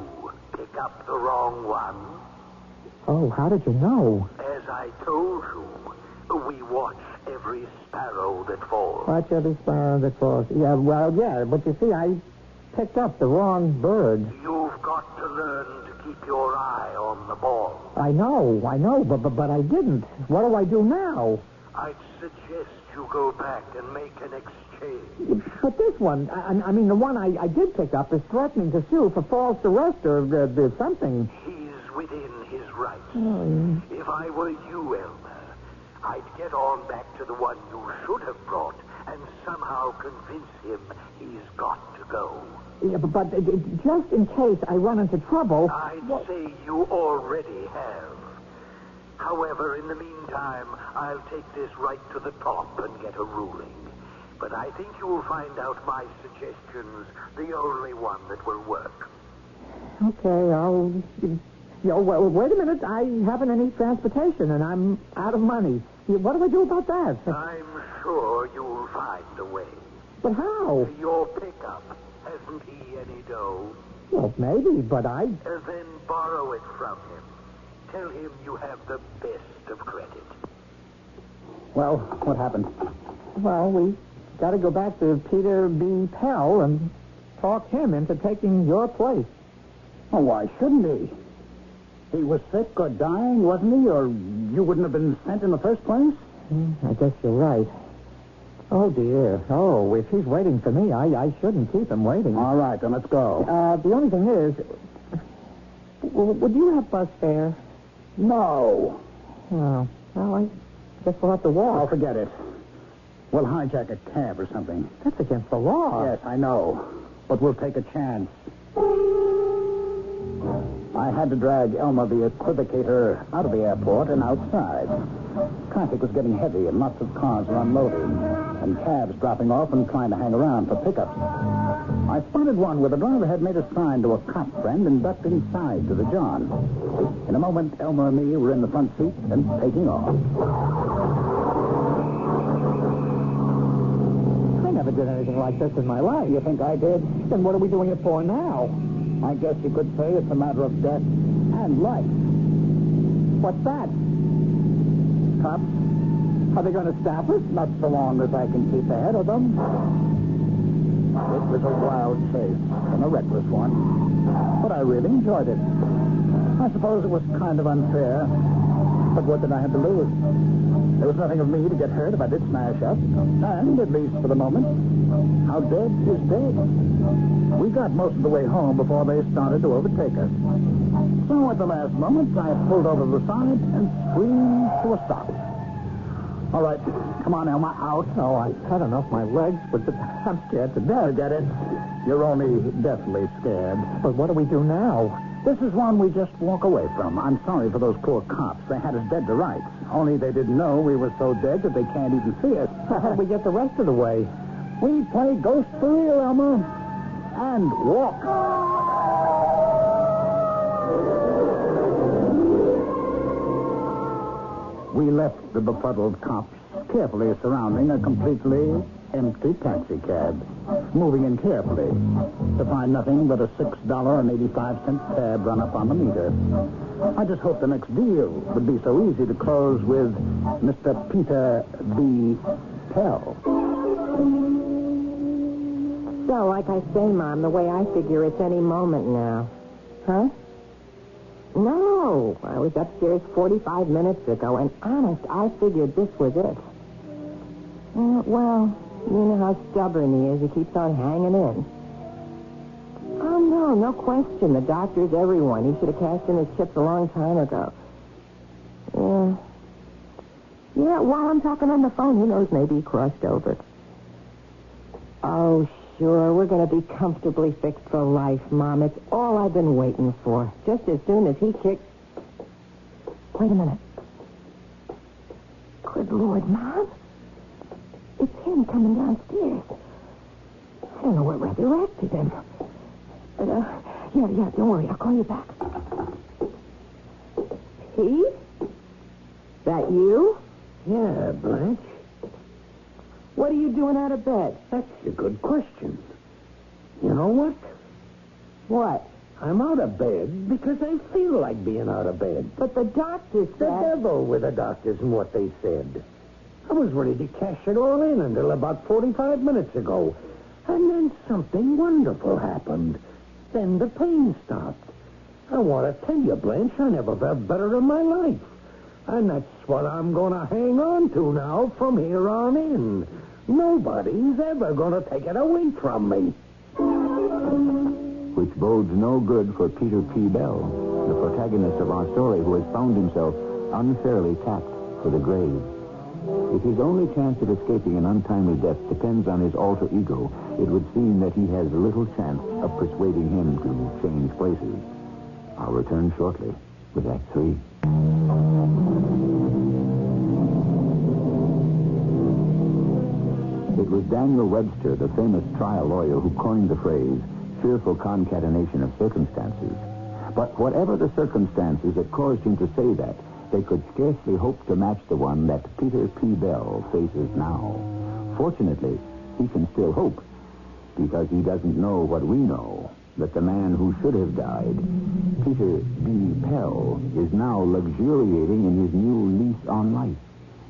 Pick up the wrong one? Oh, how did you know? As I told you, we watch every sparrow that falls. Watch every sparrow that falls. Yeah, but you see, I picked up the wrong bird. You've got to learn to keep your eye on the ball. I know, but I didn't. What do I do now? I'd suggest you go back and make an exchange. But this one, I mean, the one I did pick up is threatening to sue for false arrest or something. He's within his rights. Oh. If I were you, Elmer, I'd get on back to the one you should have brought and somehow convince him he's got to go. Yeah, but just in case I run into trouble... I'd say you already have. However, in the meantime, I'll take this right to the top and get a ruling. But I think you'll find out my suggestion's the only one that will work. Okay, I'll... well, wait a minute. I haven't any transportation, and I'm out of money. What do I do about that? I'm sure you'll find a way. But how? Your pickup. Hasn't he any dough? Well, maybe, but I... Then borrow it from him. Tell him you have the best of credit. Well, what happened? Well, we got to go back to Peter B. Pell and talk him into taking your place. Oh, why shouldn't he? He was sick or dying, wasn't he? Or you wouldn't have been sent in the first place? I guess you're right. Oh, dear. Oh, if he's waiting for me, I shouldn't keep him waiting. All right, then let's go. The only thing is, would you have bus fare? No. Oh, well, I guess we'll have to walk. Oh, forget it. We'll hijack a cab or something. That's against the law. Yes, I know. But we'll take a chance. I had to drag Elmer the equivocator out of the airport and outside. Traffic was getting heavy and lots of cars were unloading and cabs dropping off and trying to hang around for pickups. I spotted one where the driver had made a sign to a cop friend and ducked inside to the John. In a moment, Elmer and me were in the front seat and taking off. I never did anything like this in my life. You think I did? Then what are we doing it for now? I guess you could say it's a matter of death and life. What's that? Cops? Are they going to stop us? Not so long as I can keep ahead of them. It was a wild chase and a reckless one, but I really enjoyed it. I suppose it was kind of unfair, but what did I have to lose? There was nothing of me to get hurt if I did smash up, and at least for the moment, how dead is dead. We got most of the way home before they started to overtake us. So at the last moment, I pulled over to the side and screamed to a stop. All right, come on, Elma, out. Oh, I've had enough my legs, but I'm scared to death. Forget it. You're only deathly scared. But what do we do now? This is one we just walk away from. I'm sorry for those poor cops. They had us dead to rights. Only they didn't know we were so dead that they can't even see us. How do we get the rest of the way? We play ghost for real, Elma. And walk. We left the befuddled cops carefully surrounding a completely empty taxi cab, moving in carefully to find nothing but a $6.85 tab run up on the meter. I just hoped the next deal would be so easy to close with Mr. Peter B. Pell. So, like I say, Mom, the way I figure it's any moment now. Huh? No, I was upstairs 45 minutes ago, and honest, I figured this was it. Well, you know how stubborn he is. He keeps on hanging in. Oh, no question. The doctor's everyone. He should have cashed in his chips a long time ago. Yeah, while I'm talking on the phone, who knows, maybe he crossed over. Oh, sure, we're going to be comfortably fixed for life, Mom. It's all I've been waiting for. Just as soon as he kicks... Wait a minute. Good Lord, Mom. It's him coming downstairs. I don't know what resurrected him. Yeah, don't worry. I'll call you back. Pete? That you? Yeah, Blanche. What are you doing out of bed? That's a good question. You know what? What? I'm out of bed because I feel like being out of bed. But the doctor said... The devil with the doctors and what they said. I was ready to cash it all in until about 45 minutes ago. And then something wonderful happened. Then the pain stopped. I want to tell you, Blanche, I never felt better in my life. And that's what I'm going to hang on to now from here on in. Nobody's ever going to take it away from me. Which bodes no good for Peter P. Bell, the protagonist of our story, who has found himself unfairly tapped for the grave. If his only chance of escaping an untimely death depends on his alter ego, it would seem that he has little chance of persuading him to change places. I'll return shortly with Act 3. It was Daniel Webster, the famous trial lawyer, who coined the phrase, fearful concatenation of circumstances. But whatever the circumstances that caused him to say that, they could scarcely hope to match the one that Peter P. Bell faces now. Fortunately, he can still hope, because he doesn't know what we know, that the man who should have died, Peter B. Pell, is now luxuriating in his new lease on life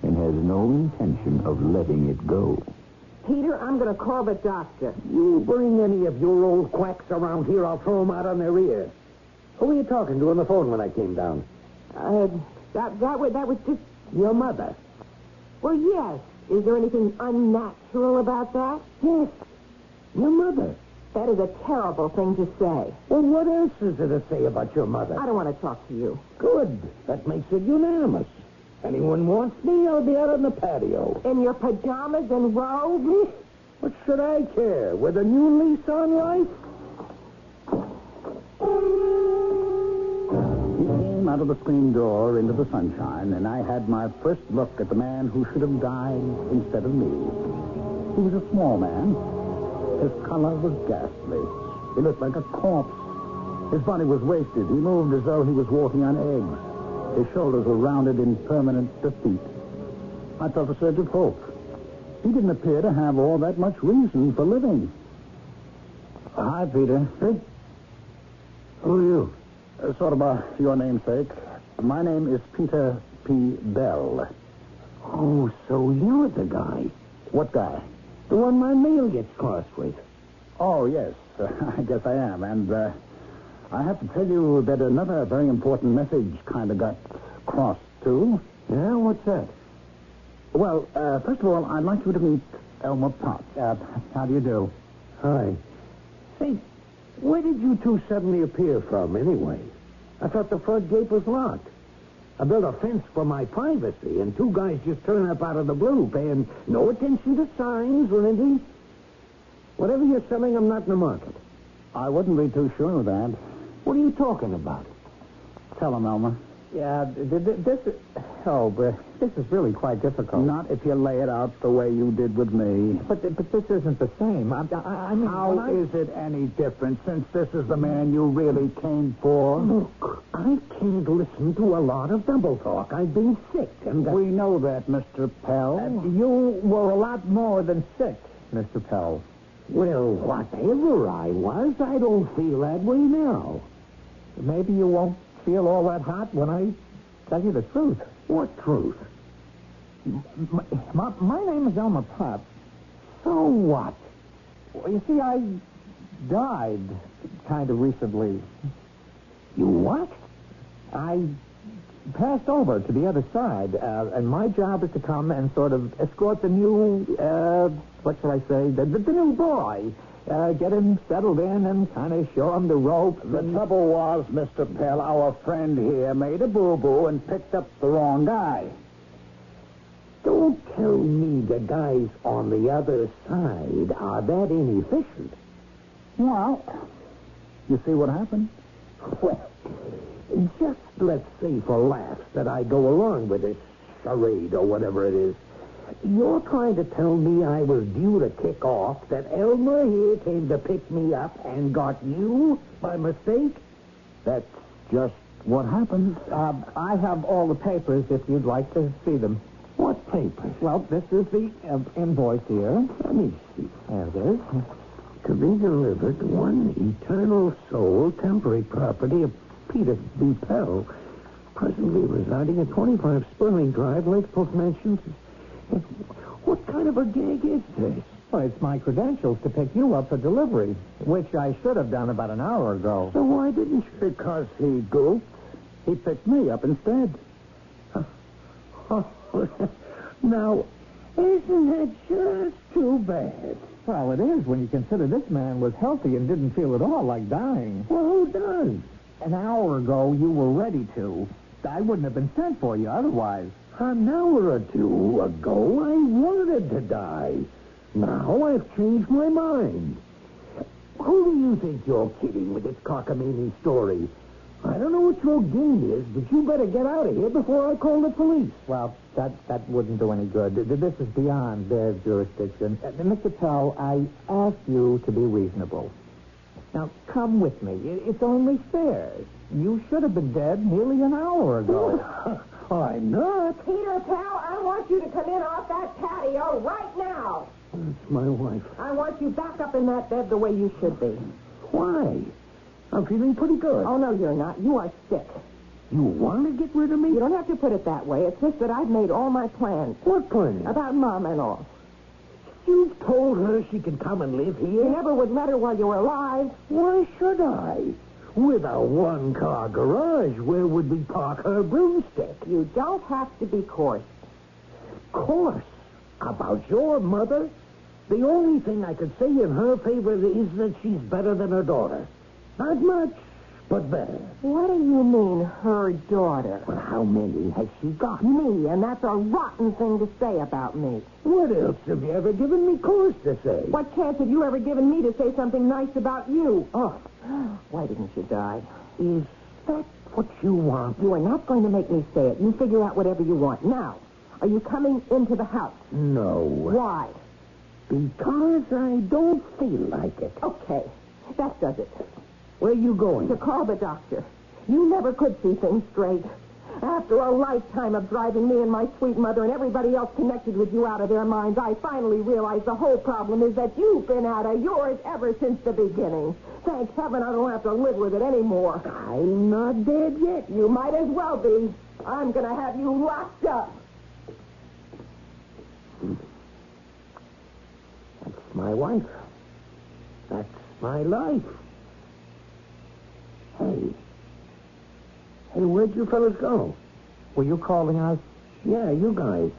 and has no intention of letting it go. Peter, I'm going to call the doctor. You bring any of your old quacks around here, I'll throw them out on their ears. Who were you talking to on the phone when I came down? That was just... Your mother. Well, yes. Is there anything unnatural about that? Yes. Your mother. That is a terrible thing to say. Well, what else is there to say about your mother? I don't want to talk to you. Good. That makes it unanimous. Anyone wants me, I'll be out on the patio. In your pajamas and robes? What should I care? With a new lease on life? He came out of the screen door into the sunshine, and I had my first look at the man who should have died instead of me. He was a small man. His color was ghastly. He looked like a corpse. His body was wasted. He moved as though he was walking on eggs. His shoulders were rounded in permanent defeat. I felt a surge of hope. He didn't appear to have all that much reason for living. Hi, Peter. Hey? Who are you? Sort of your namesake. My name is Peter P. Bell. Oh, so you're the guy. What guy? The one my mail gets crossed with. Oh, yes. I guess I am. And I have to tell you that another very important message kind of got crossed, too. Yeah? What's that? Well, first of all, I'd like you to meet Elmer Potts. How do you do? Hi. Say, where did you two suddenly appear from, anyway? I thought the front gate was locked. I built a fence for my privacy, and two guys just turned up out of the blue, paying no attention to signs or anything. Whatever you're selling, I'm not in the market. I wouldn't be too sure of that. What are you talking about? Tell him, Elmer. Yeah, this is really quite difficult. Not if you lay it out the way you did with me. But this isn't the same. I mean, how is it any different since this is the man you really came for? Look, I can't listen to a lot of double talk. I've been sick and We know that, Mr. Pell. You were a lot more than sick, Mr. Pell. Well, whatever I was, I don't feel that way now. Maybe you won't feel all that hot when I tell you the truth. What truth? My name is Elmer Potts. So what? Well, you see, I died kind of recently. You what? I passed over to the other side, and my job is to come and sort of escort the new, what shall I say, the new boy. Get him settled in and kind of show him the ropes. The trouble was, Mr. Pell, our friend here made a boo-boo and picked up the wrong guy. Don't tell me the guys on the other side are that inefficient. Well, you see what happened? Well, just let's say for laughs that I go along with this charade or whatever it is. You're trying to tell me I was due to kick off, that Elmer here came to pick me up and got you by mistake? That's just what happened. I have all the papers if you'd like to see them. What papers? Well, this is the invoice here. Let me see. There it is. To be delivered, one eternal soul, temporary property of Peter B. Pell, presently residing at 25 Sperling Drive, Lakeport Mansions. What kind of a gag is this? Well, it's my credentials to pick you up for delivery, which I should have done about an hour ago. So why didn't you? Because he goofed. He picked me up instead. Now, isn't that just too bad? Well, it is when you consider this man was healthy and didn't feel at all like dying. Well, who does? An hour ago, you were ready to. I wouldn't have been sent for you otherwise. An hour or two ago, I wanted to die. Now I've changed my mind. Who do you think you're kidding with this cockamamie story? I don't know what your game is, but you better get out of here before I call the police. Well, that wouldn't do any good. This is beyond their jurisdiction. Mr. Tull, I ask you to be reasonable. Now, come with me. It's only fair. You should have been dead nearly an hour ago. I'm not. Peter, pal, I want you to come in off that patio right now. It's my wife. I want you back up in that bed the way you should be. Why? I'm feeling pretty good. Oh, no, you're not. You are sick. You want to get rid of me? You don't have to put it that way. It's just that I've made all my plans. What plans? About Mom and all. You've told her she can come and live here? You never would let her while you were alive. Why should I? With a one-car garage, where would we park her broomstick? You don't have to be coarse. Coarse? About your mother? The only thing I could say in her favor is that she's better than her daughter. Not much, but better. What do you mean, her daughter? Well, how many has she got? Me, and that's a rotten thing to say about me. What else have you ever given me cause to say? What chance have you ever given me to say something nice about you? Oh, why didn't you die? Is that what you want? You are not going to make me say it. You figure out whatever you want. Now, are you coming into the house? No. Why? Because I don't feel like it. Okay, that does it. Where are you going? To call the doctor. You never could see things straight. After a lifetime of driving me and my sweet mother and everybody else connected with you out of their minds, I finally realized the whole problem is that you've been out of yours ever since the beginning. Thank heaven I don't have to live with it anymore. I'm not dead yet. You might as well be. I'm going to have you locked up. That's my wife. That's my life. Hey, where'd you fellas go? Were you calling us? Yeah, you guys.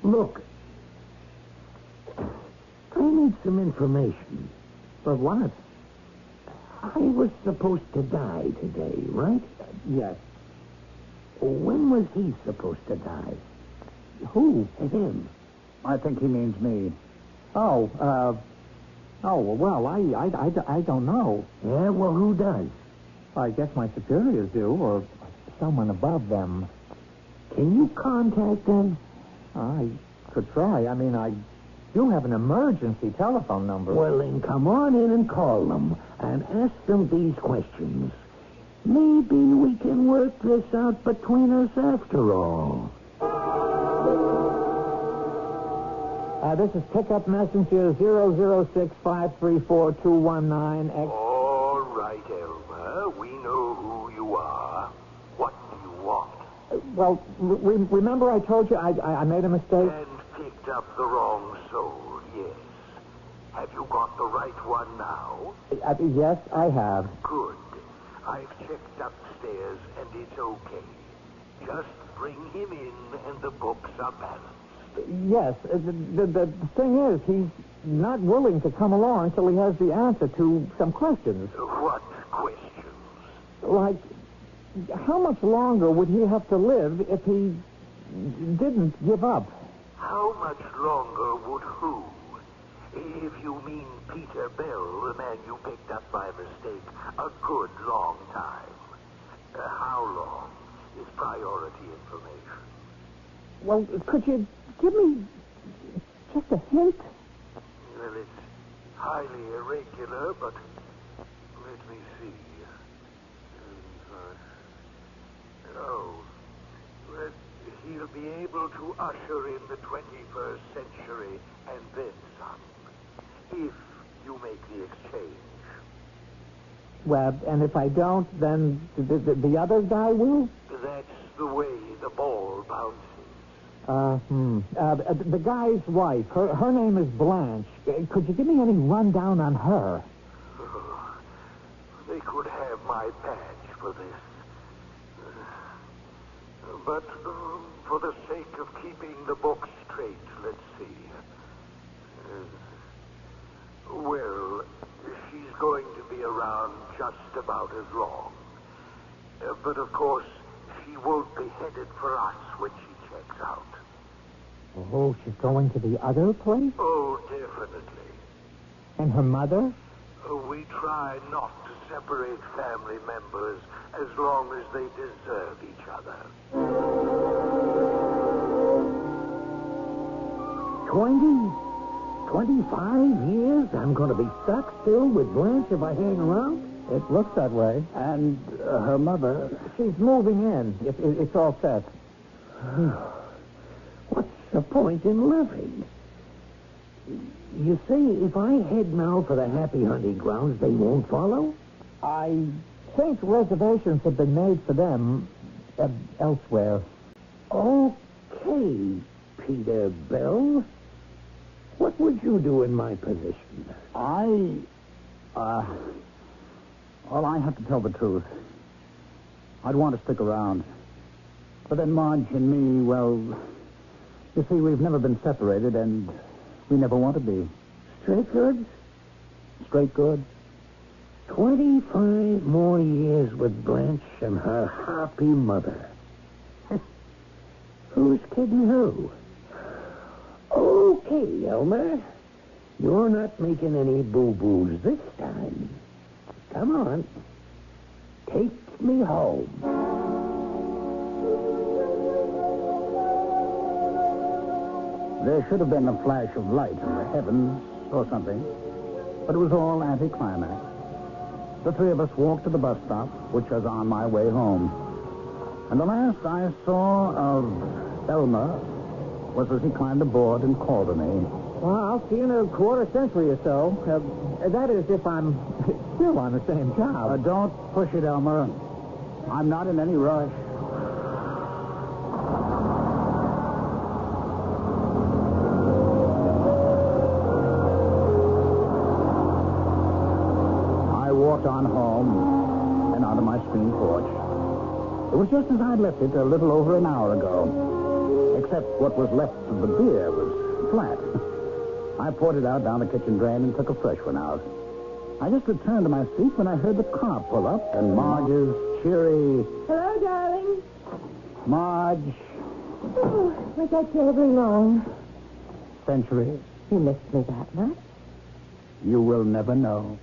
Look, I need some information. But what? I was supposed to die today, right? Yes. When was he supposed to die? Who? Him. I think he means me. Oh, well, I don't know. Yeah, well, who does? I guess my superiors do, or someone above them. Can you contact them? I could try. I mean, I do have an emergency telephone number. Well, then come on in and call them and ask them these questions. Maybe we can work this out between us after all. This is Pickup Messenger 006-534-219. All right, Elmer. We know who you are. What do you want? Well, remember I told you I made a mistake? And picked up the wrong soul, yes. Have you got the right one now? Yes, I have. Good. I've checked upstairs, and it's okay. Just bring him in, and the books are balanced. Yes. The thing is, he's not willing to come along until he has the answer to some questions. What questions? Like, how much longer would he have to live if he didn't give up? How much longer would who? If you mean Peter Bell, the man you picked up by mistake, a good long time. How long is priority information? Well, could you give me just a hint? Well, it's highly irregular, but let me see. Oh, well, he'll be able to usher in the 21st century and then some, if you make the exchange. Well, and if I don't, then the other guy will? That's the way the ball bounces. The guy's wife, her name is Blanche. Could you give me any rundown on her? They could have my badge for this. But for the sake of keeping the book straight, let's see. Well, she's going to be around just about as long. But of course, she won't be headed for us when she out. Oh, she's going to the other place? Oh, definitely. And her mother? We try not to separate family members as long as they deserve each other. 25 years? I'm going to be stuck still with Blanche if I hang around? It looks that way. And her mother? She's moving in. It's all set. What's the point in living? You say if I head now for the happy hunting grounds, they won't follow? I think reservations have been made for them elsewhere. Okay, Peter Bell. What would you do in my position? Well, I have to tell the truth. I'd want to stick around. But then Marge and me, well, you see, we've never been separated, and we never want to be. Straight goods? Straight goods. 25 more years with Blanche and her happy mother. Who's kidding who? Okay, Elmer. You're not making any boo-boos this time. Come on. Take me home. There should have been a flash of light in the heavens or something, but it was all anticlimax. The three of us walked to the bus stop, which was on my way home. And the last I saw of Elmer was as he climbed aboard and called to me. Well, I'll see you in a quarter century or so. That is, if I'm still on the same job. Don't push it, Elmer. I'm not in any rush. I walked on home and onto my screen porch. It was just as I'd left it a little over an hour ago. Except what was left of the beer was flat. I poured it out down the kitchen drain and took a fresh one out. I just returned to my seat when I heard the car pull up and Marge's cheery... Hello, darling. Marge. Oh, was that terribly long? Centuries. You missed me that much? You will never know.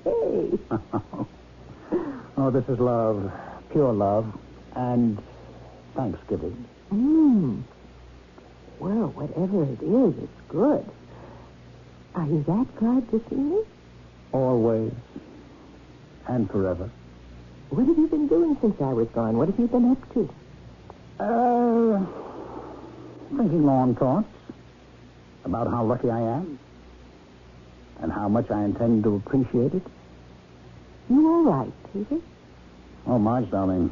Hey. Oh, this is love. Pure love. And Thanksgiving. Well, whatever it is, it's good. Are you that glad to see me? Always. And forever. What have you been doing since I was gone? What have you been up to? Thinking long thoughts about how lucky I am and how much I intend to appreciate it. You all right, Peter? Oh, Marge, darling,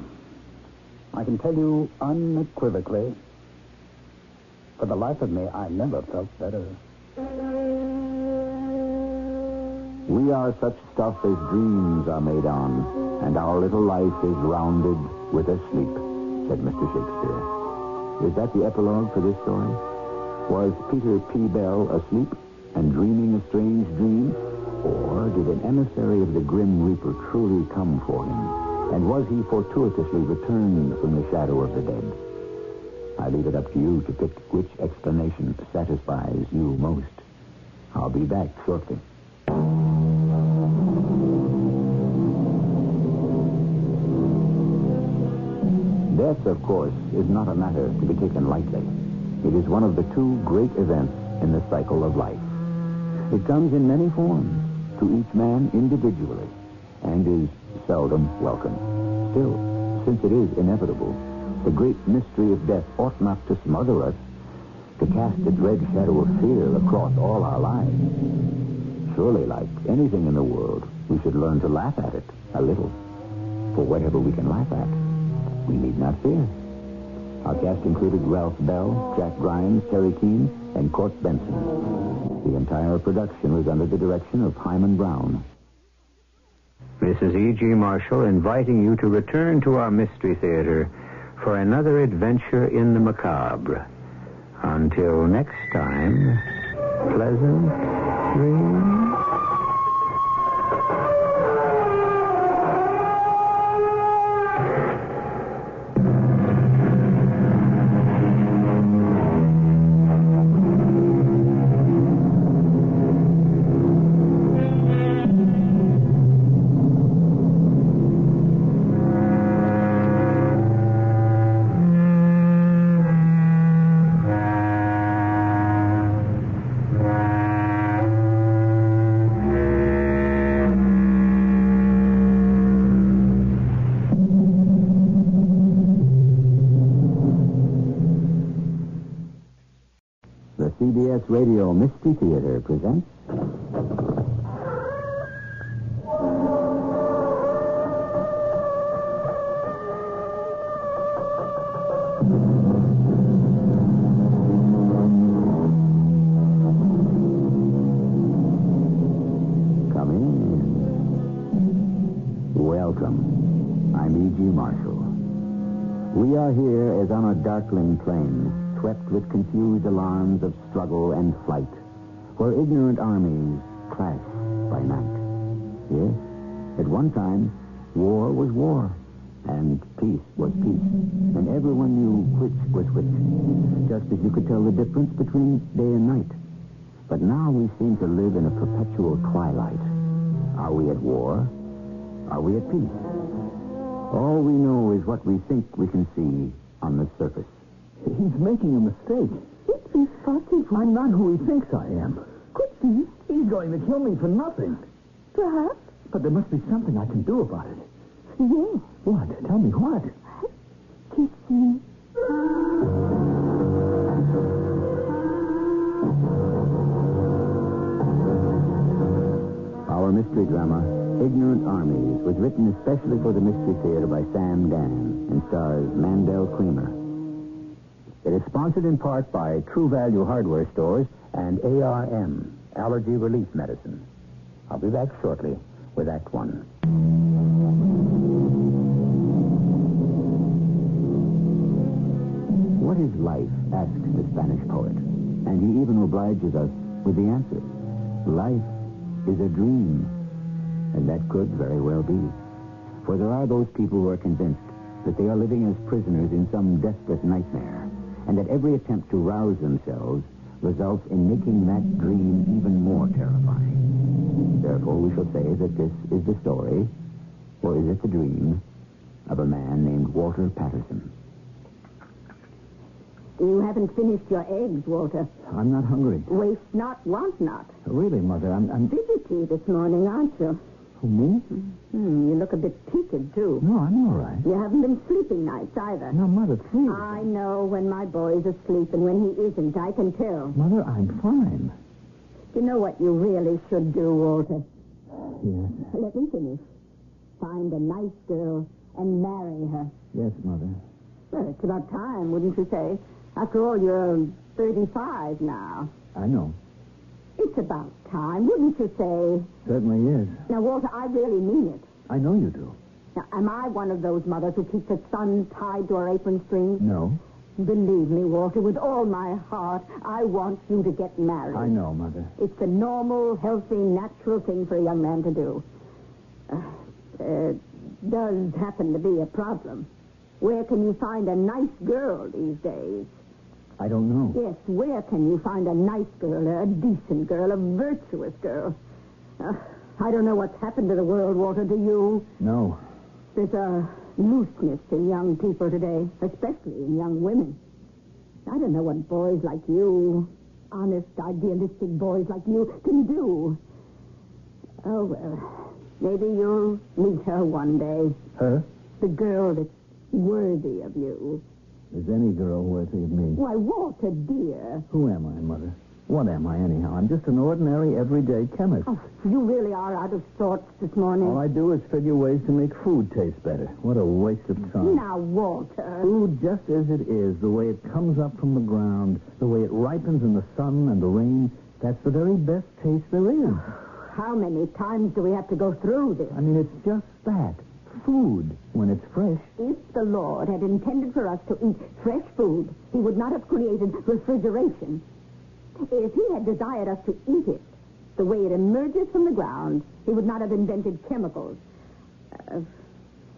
I can tell you unequivocally, for the life of me, I never felt better. We are such stuff as dreams are made on, and our little life is rounded with a sleep, said Mr. Shakespeare. Is that the epilogue for this story? Was Peter P. Bell asleep and dreaming a strange dream? Or did an emissary of the Grim Reaper truly come for him? And was he fortuitously returned from the shadow of the dead? I leave it up to you to pick which explanation satisfies you most. I'll be back shortly. Death, of course, is not a matter to be taken lightly. It is one of the two great events in the cycle of life. It comes in many forms, to each man individually, and is seldom welcome. Still, since it is inevitable, the great mystery of death ought not to smother us, to cast a dread shadow of fear across all our lives. Surely, like anything in the world, we should learn to laugh at it a little. For whatever we can laugh at, we need not fear. Our cast included Ralph Bell, Jack Grimes, Terry Keane, and Court Benson. The entire production was under the direction of Hyman Brown. This is E.G. Marshall inviting you to return to our Mystery Theater for another adventure in the macabre. Until next time, pleasant dreams. Radio Mystery Theater presents... Come in. Welcome. I'm E.G. Marshall. We are here as on a darkling plain, swept with confused alarms of struggle and flight, where ignorant armies clash by night. Yes, at one time, war was war, and peace was peace, and everyone knew which was which, just as you could tell the difference between day and night. But now we seem to live in a perpetual twilight. Are we at war? Are we at peace? All we know is what we think we can see on the surface. He's making a mistake. It's impossible. I'm not who he thinks I am. Could be. He's going to kill me for nothing. Perhaps. But there must be something I can do about it. Yes. What? Tell me what? Kiss me. Our mystery drama, Ignorant Armies, was written especially for the Mystery Theater by Sam Dan and stars Mandel Creamer. It is sponsored in part by True Value Hardware Stores and ARM, Allergy Relief Medicine. I'll be back shortly with Act One. What is life? Asked the Spanish poet. And he even obliges us with the answer. Life is a dream. And that could very well be. For there are those people who are convinced that they are living as prisoners in some desperate nightmare, and that every attempt to rouse themselves results in making that dream even more terrifying. Therefore, we shall say that this is the story, or is it the dream, of a man named Walter Patterson. You haven't finished your eggs, Walter. I'm not hungry. Waste not, want not. Really, Mother, I'm... Fidgety this morning, aren't you? Who, me? You look a bit peaked, too. No, I'm all right. You haven't been sleeping nights, either. No, Mother, please. I know when my boy's asleep and when he isn't. I can tell. Mother, I'm fine. You know what you really should do, Walter? Yes. Let me finish. Find a nice girl and marry her. Yes, Mother. Well, it's about time, wouldn't you say? After all, you're 35 now. I know. It's about time, wouldn't you say? Certainly is. Now, Walter, I really mean it. I know you do. Now, am I one of those mothers who keeps her son tied to her apron strings? No. Believe me, Walter, with all my heart, I want you to get married. I know, Mother. It's the normal, healthy, natural thing for a young man to do. Does happen to be a problem. Where can you find a nice girl these days? I don't know. Yes, where can you find a nice girl, a decent girl, a virtuous girl? I don't know what's happened to the world, Walter, do you? No. There's a looseness in young people today, especially in young women. I don't know what boys like you, honest, idealistic boys like you, can do. Oh, well, maybe you'll meet her one day. Her? The girl that's worthy of you. Is any girl worthy of me? Why, Walter, dear. Who am I, Mother? What am I, anyhow? I'm just an ordinary, everyday chemist. Oh, you really are out of sorts this morning. All I do is figure ways to make food taste better. What a waste of time. Now, Walter. Food just as it is, the way it comes up from the ground, the way it ripens in the sun and the rain, that's the very best taste there is. How many times do we have to go through this? I mean, it's just that. Food, when it's fresh. If the Lord had intended for us to eat fresh food, he would not have created refrigeration. If he had desired us to eat it the way it emerges from the ground, he would not have invented chemicals.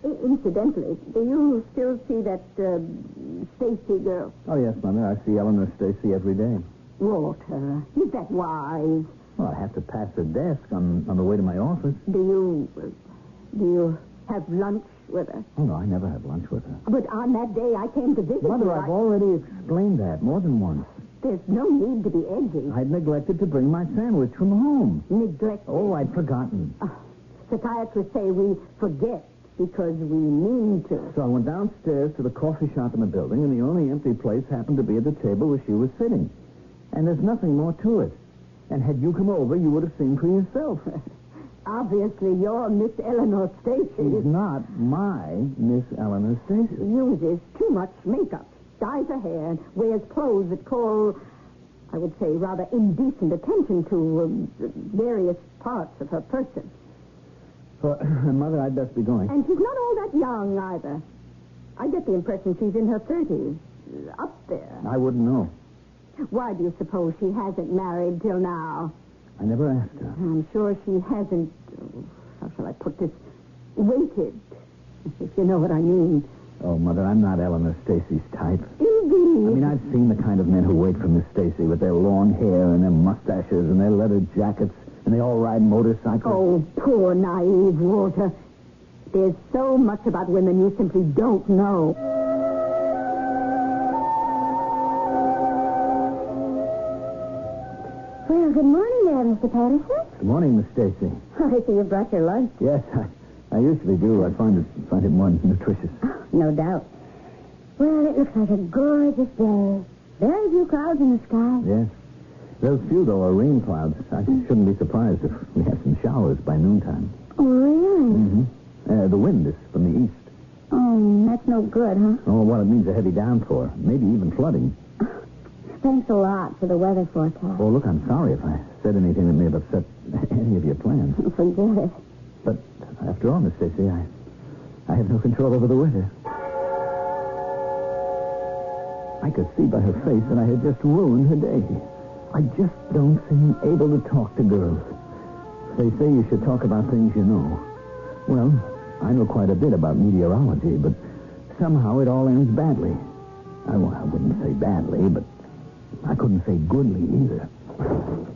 Incidentally, do you still see that Stacy girl? Oh, yes, Mother. I see Eleanor Stacy every day. Walter, is that wise? Well, I have to pass her desk on the way to my office. Do you have lunch with her? Oh, no, I never have lunch with her. But on that day I came to visit Mother, you, I've already explained that more than once. There's no need to be edgy. I'd neglected to bring my sandwich from home. Neglected? Oh, I'd forgotten. Psychiatrists say we forget because we mean to. So I went downstairs to the coffee shop in the building, and the only empty place happened to be at the table where she was sitting. And there's nothing more to it. And had you come over, you would have seen for yourself. Obviously, you're Miss Eleanor Stacy. She's not my Miss Eleanor Stacy. Uses too much makeup, dyes her hair, and wears clothes that call, I would say, rather indecent attention to various parts of her person. Well, Mother, I'd best be going. And she's not all that young, either. I get the impression she's in her 30s. Up there. I wouldn't know. Why do you suppose she hasn't married till now? I never asked her. I'm sure she hasn't, how shall I put this, waited, if you know what I mean. Oh, Mother, I'm not Eleanor Stacy's type. Indeed. I mean, I've seen the kind of men who wait for Miss Stacy with their long hair and their mustaches and their leather jackets, and they all ride motorcycles. Oh, poor naive Walter. There's so much about women you simply don't know. Well, good morning there, Mr. Patterson. Good morning, Miss Stacy. I see you brought your lunch. Yes, I usually do. I find it more nutritious. No doubt. Well, it looks like a gorgeous day. Very few clouds in the sky. Yes. Those few, though, are rain clouds. I shouldn't be surprised if we have some showers by noontime. Oh, really? Mm-hmm. The wind is from the east. Oh, that's no good, huh? Oh, well, it means a heavy downpour. Maybe even flooding. Thanks a lot for the weather forecast. Oh, look, I'm sorry if I said anything that may have upset any of your plans. Forget it. But after all, Miss Stacy, I have no control over the weather. I could see by her face that I had just ruined her day. I just don't seem able to talk to girls. They say you should talk about things you know. Well, I know quite a bit about meteorology, but somehow it all ends badly. I wouldn't say badly, but I couldn't say goodly either.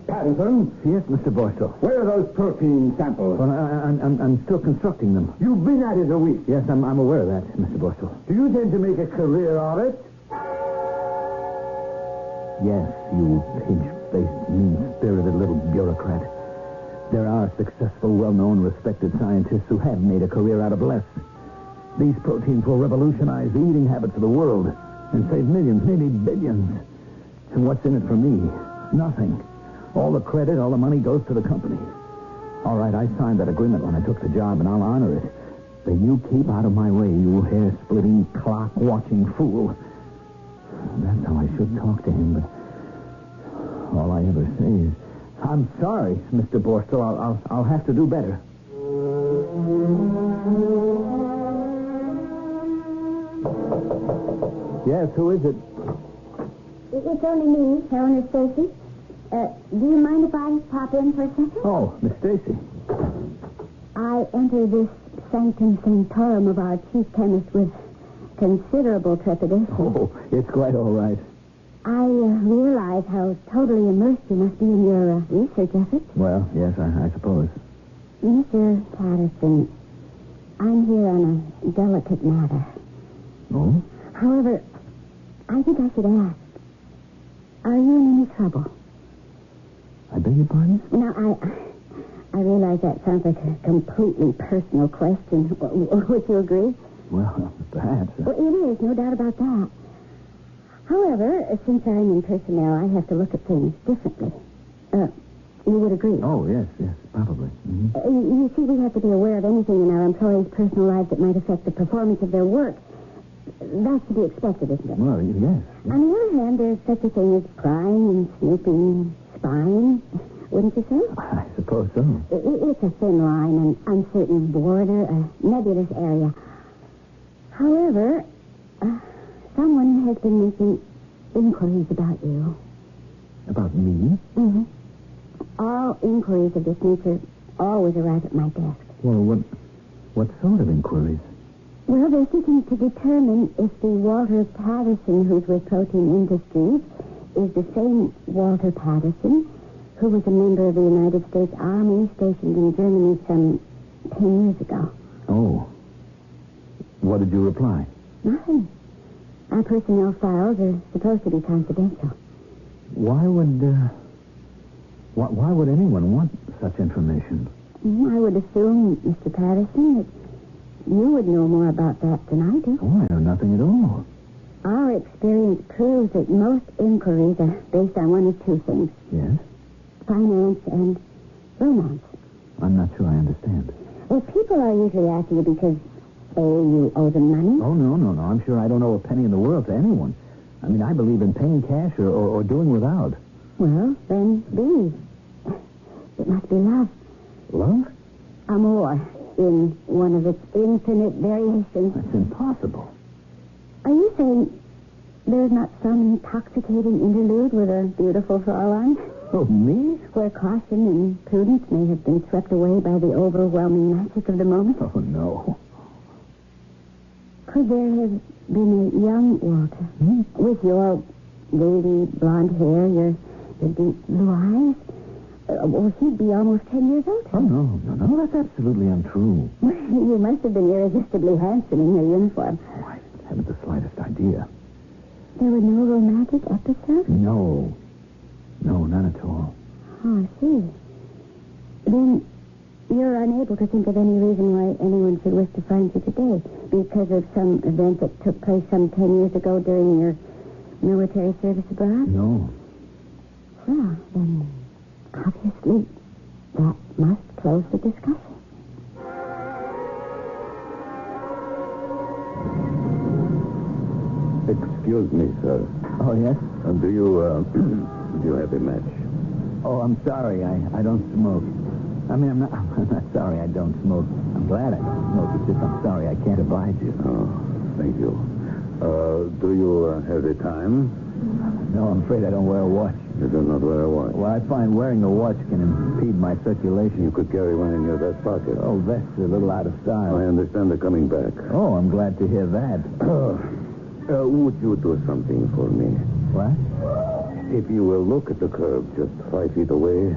Patterson? Yes, Mr. Borstel. Where are those protein samples? Well, I'm still constructing them. You've been at it a week. Yes, I'm aware of that, Mr. Borstel. Do you intend to make a career of it? Yes, you pinch-faced, mean-spirited little bureaucrat. There are successful, well-known, respected scientists who have made a career out of less. These proteins will revolutionize the eating habits of the world and save millions, maybe billions. And what's in it for me? Nothing. All the credit, all the money goes to the company. All right, I signed that agreement when I took the job, and I'll honor it. But you keep out of my way, you hair-splitting, clock-watching fool. That's how I should talk to him, but all I ever say is, I'm sorry, Mr. Borstel. I'll have to do better. Yes, who is it? It's only me, Eleanor Stacy. Do you mind if I pop in for a second? Oh, Miss Stacy. I enter this sanctum sanctorum of our chief chemist with considerable trepidation. Oh, it's quite all right. I realize how totally immersed you must be in your research efforts. Well, yes, I suppose. Mr. Patterson, I'm here on a delicate matter. Oh? However, I think I should ask, are you in any trouble? I beg your pardon? Now, I realize that sounds like a completely personal question. Would you agree? Well, perhaps. Well, it is, no doubt about that. However, since I'm in personnel, I have to look at things differently. You would agree? Oh, yes, probably. Mm-hmm. You see, we have to be aware of anything in our employees' personal lives that might affect the performance of their work. That's to be expected, isn't it? Well, yes. On the other hand, there's such a thing as prying and snooping, spying, wouldn't you say? I suppose so. It's a thin line, an uncertain border, a nebulous area. However, someone has been making inquiries about you. About me? Mm-hmm. All inquiries of this nature always arrive at my desk. Well, what sort of inquiries? Well, they're seeking to determine if the Walter Patterson who's with Protein Industries is the same Walter Patterson who was a member of the United States Army stationed in Germany some 10 years ago. Oh. What did you reply? Nothing. Our personnel files are supposed to be confidential. Why would anyone want such information? I would assume, Mr. Patterson, that you would know more about that than I do. Oh, I know nothing at all. Our experience proves that most inquiries are based on one of two things. Yes? Finance and romance. I'm not sure I understand. Well, people are usually asking you because, A, you owe them money. Oh, no. I'm sure I don't owe a penny in the world to anyone. I mean, I believe in paying cash or doing without. Well, then B. It must be love. Love? Amour, in one of its infinite variations. That's impossible. Are you saying there's not some intoxicating interlude with a beautiful Fraulein? Oh, me? Where caution and prudence may have been swept away by the overwhelming magic of the moment? Oh, no. Could there have been a young Walter with your wavy blonde hair, your deep blue eyes? Well, he'd be almost 10 years old. Oh, no. That's absolutely untrue. You must have been irresistibly handsome in your uniform. Oh, I haven't the slightest idea. There were no romantic episodes? No, none at all. Oh, I see. Then you're unable to think of any reason why anyone should wish to find you today because of some event that took place some 10 years ago during your military service abroad? No. Well, then, obviously, that must close the discussion. Excuse me, sir. Oh, yes? Do you have a match? Oh, I'm sorry. I don't smoke. I mean, I'm not sorry I don't smoke. I'm glad I don't smoke. It's just I'm sorry I can't oblige you. Oh, thank you. Do you have the time? No, I'm afraid I don't wear a watch. You do not wear a watch? Well, I find wearing a watch can impede my circulation. You could carry one in your vest pocket. Oh, that's a little out of style. I understand they're coming back. Oh, I'm glad to hear that. Would you do something for me? What? If you will look at the curb just 5 feet away.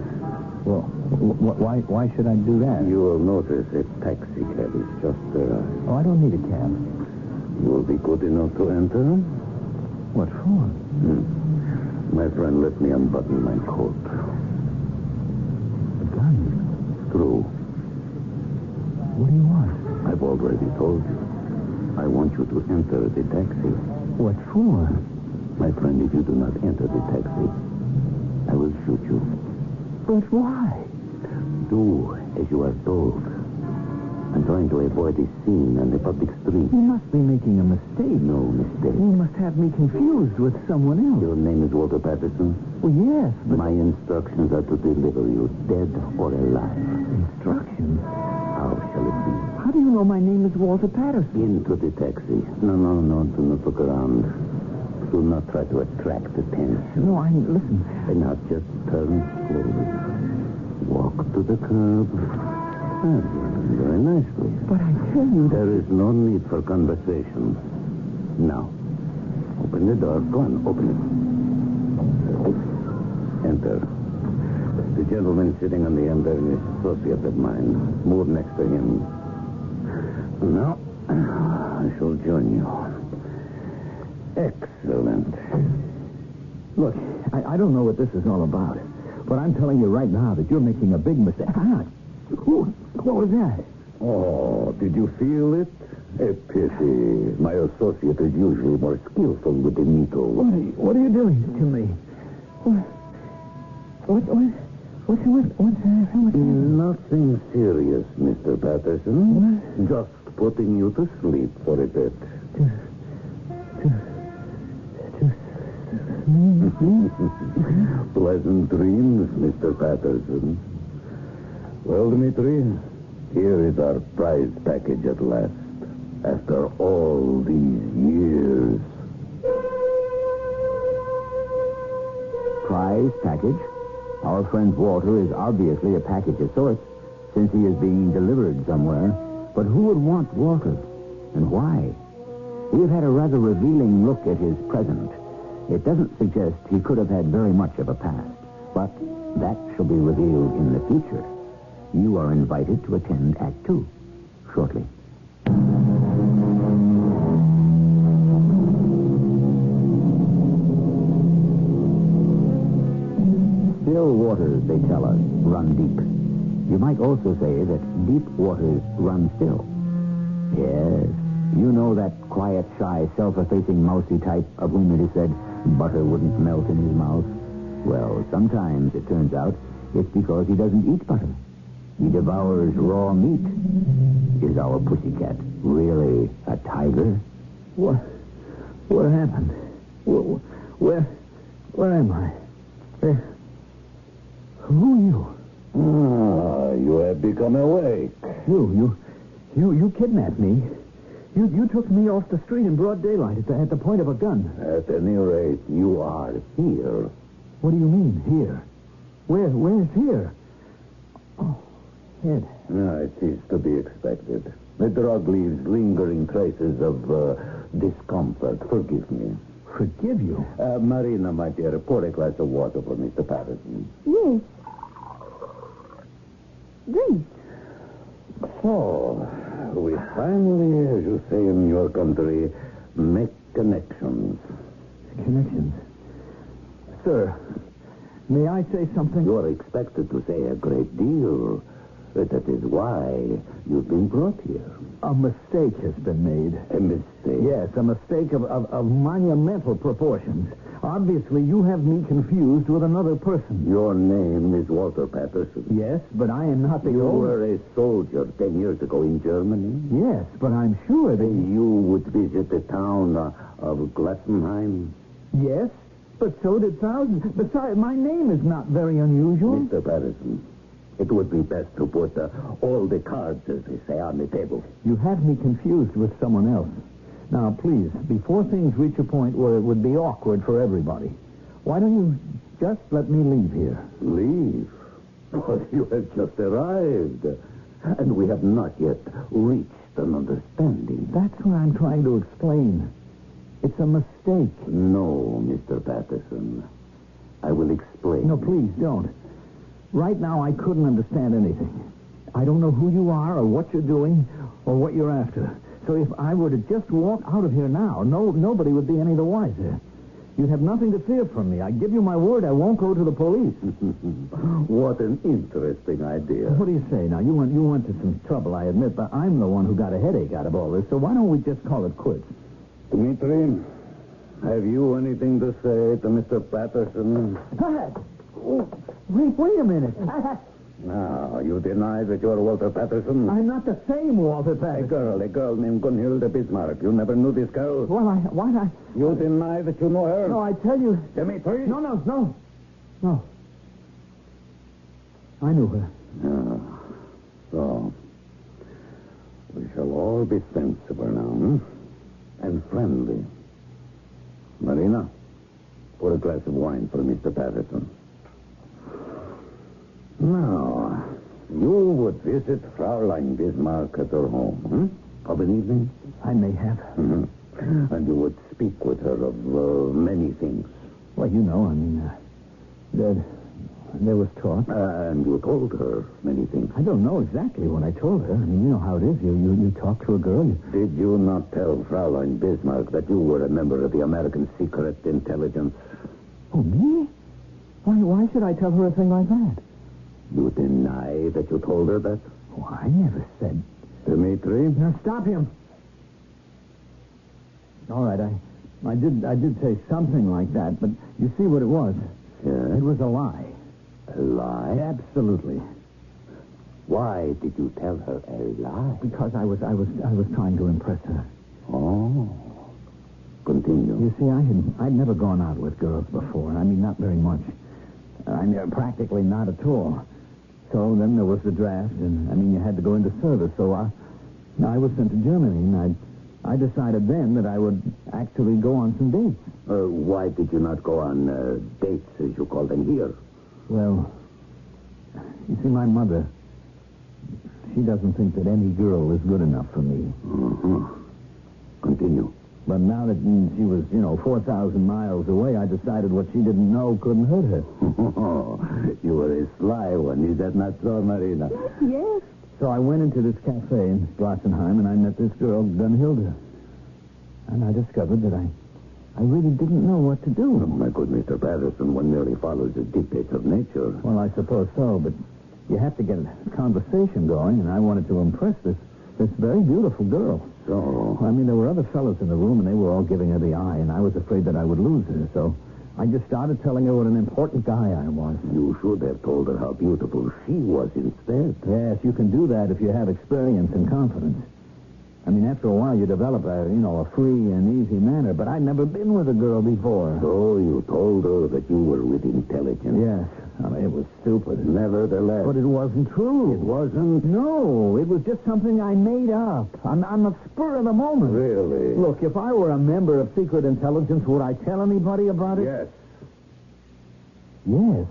Well, why should I do that? You will notice a taxi cab is just there. Oh, I don't need a cab. You will be good enough to enter? What for? My friend let me unbutton my coat. A gun? True. What do you want? I've already told you. I want you to enter the taxi. What for? My friend, if you do not enter the taxi, I will shoot you. But why? Do as you are told. I'm trying to avoid a scene on the public street. You must be making a mistake. No mistake. You must have me confused with someone else. Your name is Walter Patterson? Well, yes, but... My instructions are to deliver you, dead or alive. Instructions? How shall it be? How do you know my name is Walter Patterson? Into the taxi. No. Do not look around. Do not try to attract attention. No, listen. And now just turn slowly. Walk to the curb. Very nicely. But I tell you... There is no need for conversation. Now, open the door. Go on, open it. Enter. The gentleman sitting on the end there is an associate of mine. Move next to him. Now, I shall join you. Excellent. Look, I don't know what this is all about, but I'm telling you right now that you're making a big mistake. What was that? Oh, did you feel it? A pity. My associate is usually more skillful with the needle. What are you doing to me? What's Nothing serious, Mr. Patterson. What? Just putting you to sleep for a bit. Pleasant dreams, Mr. Patterson. Well, Dmitri, here is our prize package at last. After all these years. Prize package? Our friend Walter is obviously a package of sorts, since he is being delivered somewhere. But who would want Walter? And why? We have had a rather revealing look at his present. It doesn't suggest he could have had very much of a past, but that shall be revealed in the future. You are invited to attend Act 2 shortly. Still waters, they tell us, run deep. You might also say that deep waters run still. Yes, You know that quiet, shy, self-effacing, mousy type of whom it is said butter wouldn't melt in his mouth? Well, sometimes it turns out it's because he doesn't eat butter. He devours raw meat. Is our pussycat really a tiger? What happened? Where am I? Who are you? You have become awake. You kidnapped me. You took me off the street in broad daylight at the point of a gun. At any rate, you are here. What do you mean, here? Where's here? Oh, head. It is to be expected. The drug leaves lingering traces of discomfort. Forgive me. Forgive you? Marina, my dear, pour a glass of water for Mr. Patterson. Yes. Drink. So, we finally, as you say in your country, make connections. Connections? Sir, may I say something? You're expected to say a great deal. That is why you've been brought here. A mistake has been made. A mistake? Yes, a mistake of monumental proportions. Obviously, you have me confused with another person. Your name is Walter Patterson. Yes, but I am not the You old... were a soldier 10 years ago in Germany. Yes, but I'm sure that... You would visit the town of Glassenheim. Yes, but so did thousands. Besides, my name is not very unusual. Mr. Patterson, it would be best to put all the cards, as they say, on the table. You have me confused with someone else. Now, please, before things reach a point where it would be awkward for everybody, why don't you just let me leave here? Leave? But you have just arrived. And we have not yet reached an understanding. That's what I'm trying to explain. It's a mistake. No, Mr. Patterson. I will explain. No, please, don't. Right now, I couldn't understand anything. I don't know who you are or what you're doing or what you're after. So if I were to just walk out of here now, nobody would be any the wiser. You'd have nothing to fear from me. I give you my word I won't go to the police. What an interesting idea. What do you say now? You went to some trouble, I admit, but I'm the one who got a headache out of all this, so why don't we just call it quits? Dmitri, have you anything to say to Mr. Patterson? Wait a minute. Now, you deny that you're Walter Patterson? I'm not the same Walter Patterson. A girl named Gunhilde Bismarck. You never knew this girl? Well, You deny that you know her? No, I tell you. Dmitri? No. I knew her. So, we shall all be sensible now, and friendly. Marina, pour a glass of wine for Mr. Patterson. Now, you would visit Fraulein Bismarck at her home, of an evening? I may have. Mm-hmm. And you would speak with her of many things. Well, you know, I mean, there was talk. And you told her many things. I don't know exactly what I told her. I mean, you know how it is. You talk to a girl. Did you not tell Fraulein Bismarck that you were a member of the American Secret Intelligence? Oh, me? Why should I tell her a thing like that? You deny that you told her that? Oh, I never said. Dmitri? Now, stop him. All right, I did say something like that, but you see what it was. Yeah? It was a lie. A lie? Absolutely. Why did you tell her a lie? Because I was trying to impress her. Oh. Continue. You see, I'd never gone out with girls before. I mean, not very much. Practically not at all. So then there was the draft, and, I mean, you had to go into service. So I was sent to Germany, and I decided then that I would actually go on some dates. Why did you not go on dates, as you call them, here? Well, you see, my mother, she doesn't think that any girl is good enough for me. Continue. But now that she was, 4,000 miles away, I decided what she didn't know couldn't hurt her. You were a sly one. Is that not so, Marina? Yes. So I went into this cafe in Glassenheim, and I met this girl, Gunhilde. And I discovered that I really didn't know what to do. Oh, my good Mr. Patterson, one merely follows the dictates of nature. Well, I suppose so, but you have to get a conversation going, and I wanted to impress this very beautiful girl. so? I mean, there were other fellows in the room, and they were all giving her the eye, and I was afraid that I would lose her, so I just started telling her what an important guy I was. You should have told her how beautiful she was instead. Yes, you can do that if you have experience and confidence. I mean, after a while, you develop a free and easy manner, but I'd never been with a girl before. So you told her that you were with intelligence? Yes. I mean, it was stupid. Nevertheless. But it wasn't true. It wasn't? No, it was just something I made up on the spur of the moment. Really? Look, if I were a member of secret intelligence, would I tell anybody about it? Yes. Yes.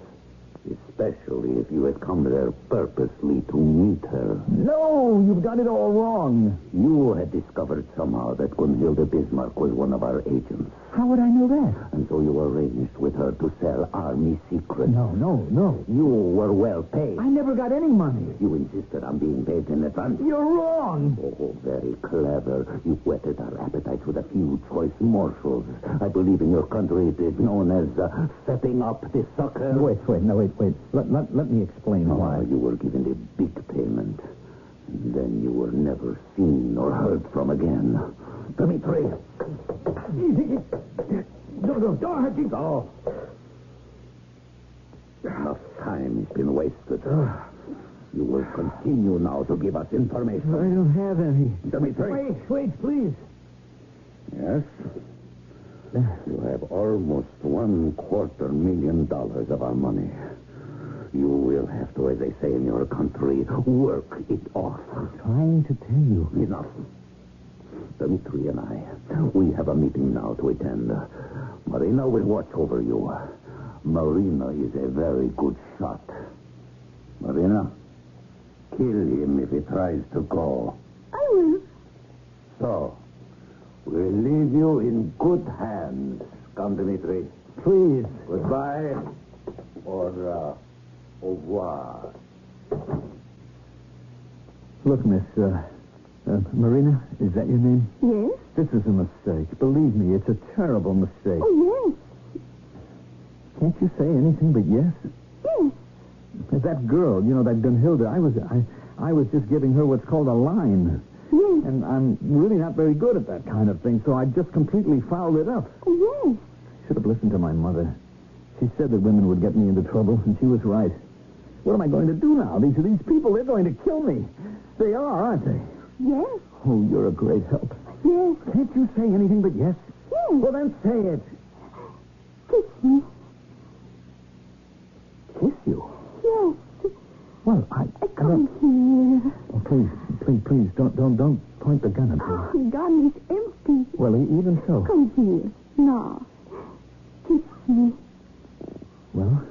Especially if you had come there purposely to meet her. No, you've got it all wrong. You had discovered somehow that Gunhilde Bismarck was one of our agents. How would I know that? And so you arranged with her to sell army secrets. No. You were well paid. I never got any money. You insisted on being paid in advance. You're wrong. Oh, very clever. You whetted our appetites with a few choice morsels. I believe in your country it is known as setting up the sucker. Wait. Let me explain why. You were given a big payment. And then you were never seen or heard from again. Dmitri. Easy. Don't hurt you. No. Enough time has been wasted. You will continue now to give us information. I don't have any. Dmitri. Wait, please. Yes? You have almost $250,000 of our money. You will have to, as they say in your country, work it off. I'm trying to tell you. Enough. Dmitri and I, we have a meeting now to attend. Marina will watch over you. Marina is a very good shot. Marina, kill him if he tries to go. I will. So, we'll leave you in good hands. Come, Dmitri. Please. Goodbye. Or, au revoir. Look, Miss, Marina, is that your name? Yes. This is a mistake. Believe me, it's a terrible mistake. Oh, yes. Can't you say anything but yes? Yes. That girl, that Gunhilde, I was just giving her what's called a line. Yes. And I'm really not very good at that kind of thing, so I just completely fouled it up. Oh, yes. Should have listened to my mother. She said that women would get me into trouble, and she was right. What am I going to do now? These people, they're going to kill me. They are, aren't they? Yes. Oh, you're a great help. Yes. Can't you say anything but yes? Yes. Well, then say it. Kiss me. Kiss you? Yes. Well, I Come here. Oh, please, don't point the gun at me. Oh, the gun is empty. Well, even so. Come here. Now. Kiss me. Well,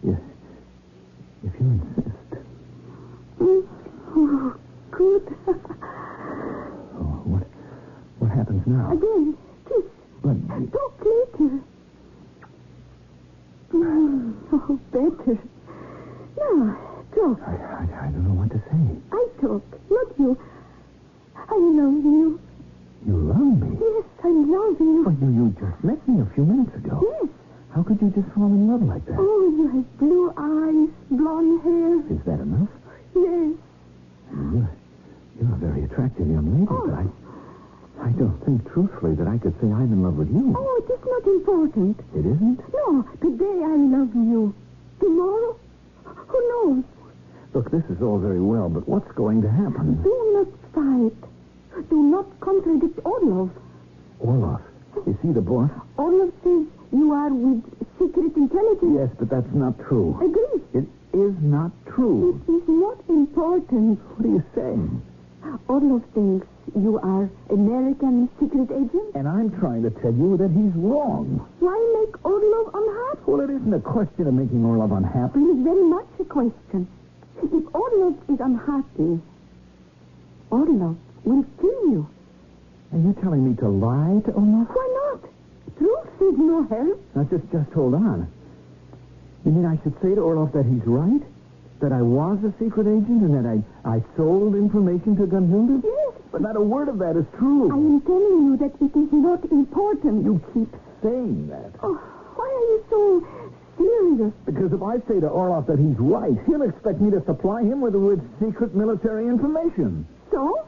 if you insist. Oh, good. Oh, what happens now? Again. Kiss. But Talk later. Oh, better. Now, talk. I don't know what to say. I talk, not you. I love you. You love me? Yes, I love you. But you just met me a few minutes ago. Yes. How could you just fall in love like that? Oh, you have blue eyes, blonde hair. Is that enough? Yes. You're a very attractive young lady, but I don't think truthfully that I could say I'm in love with you. Oh, it is not important. It isn't? No, today I love you. Tomorrow? Who knows? Look, this is all very well, but what's going to happen? Do not fight. Do not contradict Orlov. Orlov? Is he the boss? Orlov says you are with secret intelligence. Yes, but that's not true. Agreed. It is not true. It is not important. What are you saying? Orlov thinks you are American secret agent. And I'm trying to tell you that he's wrong. Why make Orlov unhappy? Well, it isn't a question of making Orlov unhappy. It is very much a question. If Orlov is unhappy, Orlov will kill you. Are you telling me to lie to Orlov? Why not? Truth is no help. Now, just hold on. You mean I should say to Orlov that he's right? That I was a secret agent and that I sold information to Gunhilde? Yes. But not a word of that is true. I am telling you that it is not important. You keep saying that. Oh, why are you so serious? Because if I say to Orlov that he's right, he'll expect me to supply him with secret military information. So?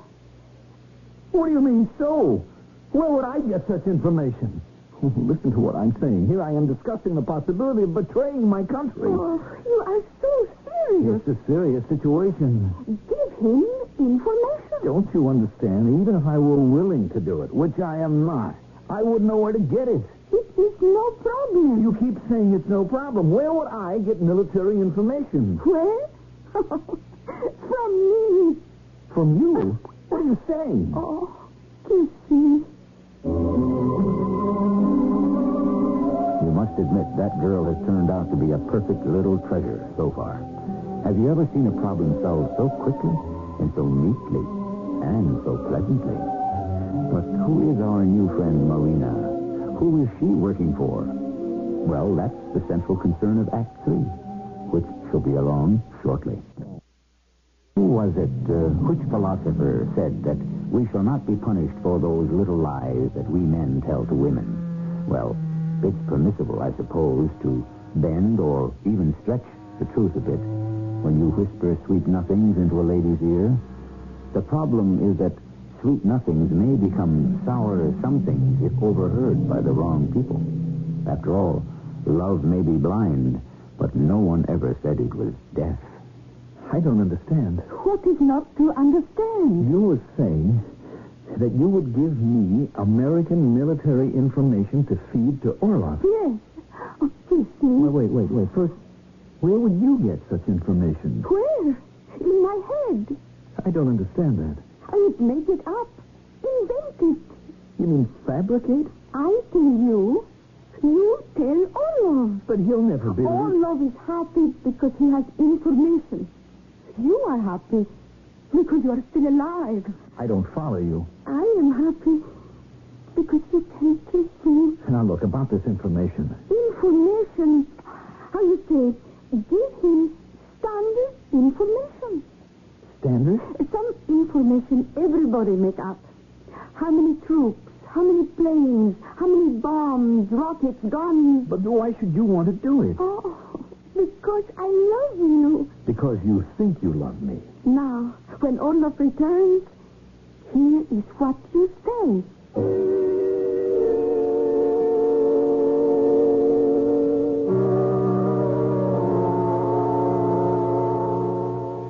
What do you mean, so? Where would I get such information? Listen to what I'm saying. Here I am discussing the possibility of betraying my country. Oh, you are so serious. It's a serious situation. Give him information. Don't you understand? Even if I were willing to do it, which I am not, I wouldn't know where to get it. It is no problem. You keep saying it's no problem. Where would I get military information? Where? From me. From you? What are you saying? Oh, kiss me. You must admit that girl has turned out to be a perfect little treasure so far. Have you ever seen a problem solved so quickly and so neatly and so pleasantly? But who is our new friend Marina? Who is she working for? Well, that's the central concern of Act 3, which shall be along shortly. Who was it, which philosopher said that we shall not be punished for those little lies that we men tell to women? Well, it's permissible, I suppose, to bend or even stretch the truth a bit when you whisper sweet nothings into a lady's ear. The problem is that sweet nothings may become sour somethings if overheard by the wrong people. After all, love may be blind, but no one ever said it was deaf. I don't understand. What is not to understand? You were saying that you would give me American military information to feed to Orlov. Yes. Oh, kiss me. Wait. First, where would you get such information? Where? In my head. I don't understand that. I would make it up. Invent it. You mean fabricate? I tell you. You tell Orlov. But he'll never be... Orlov is happy because he has information. You are happy because you are still alive. I don't follow you. I am happy because you can kiss me. Now, look, about this information. Information? How you say, give him standard information. Standard? Some information everybody make up. How many troops, how many planes, how many bombs, rockets, guns. But why should you want to do it? Oh, because I love you. Because you think you love me. Now, when Orlov returns, here is what you say.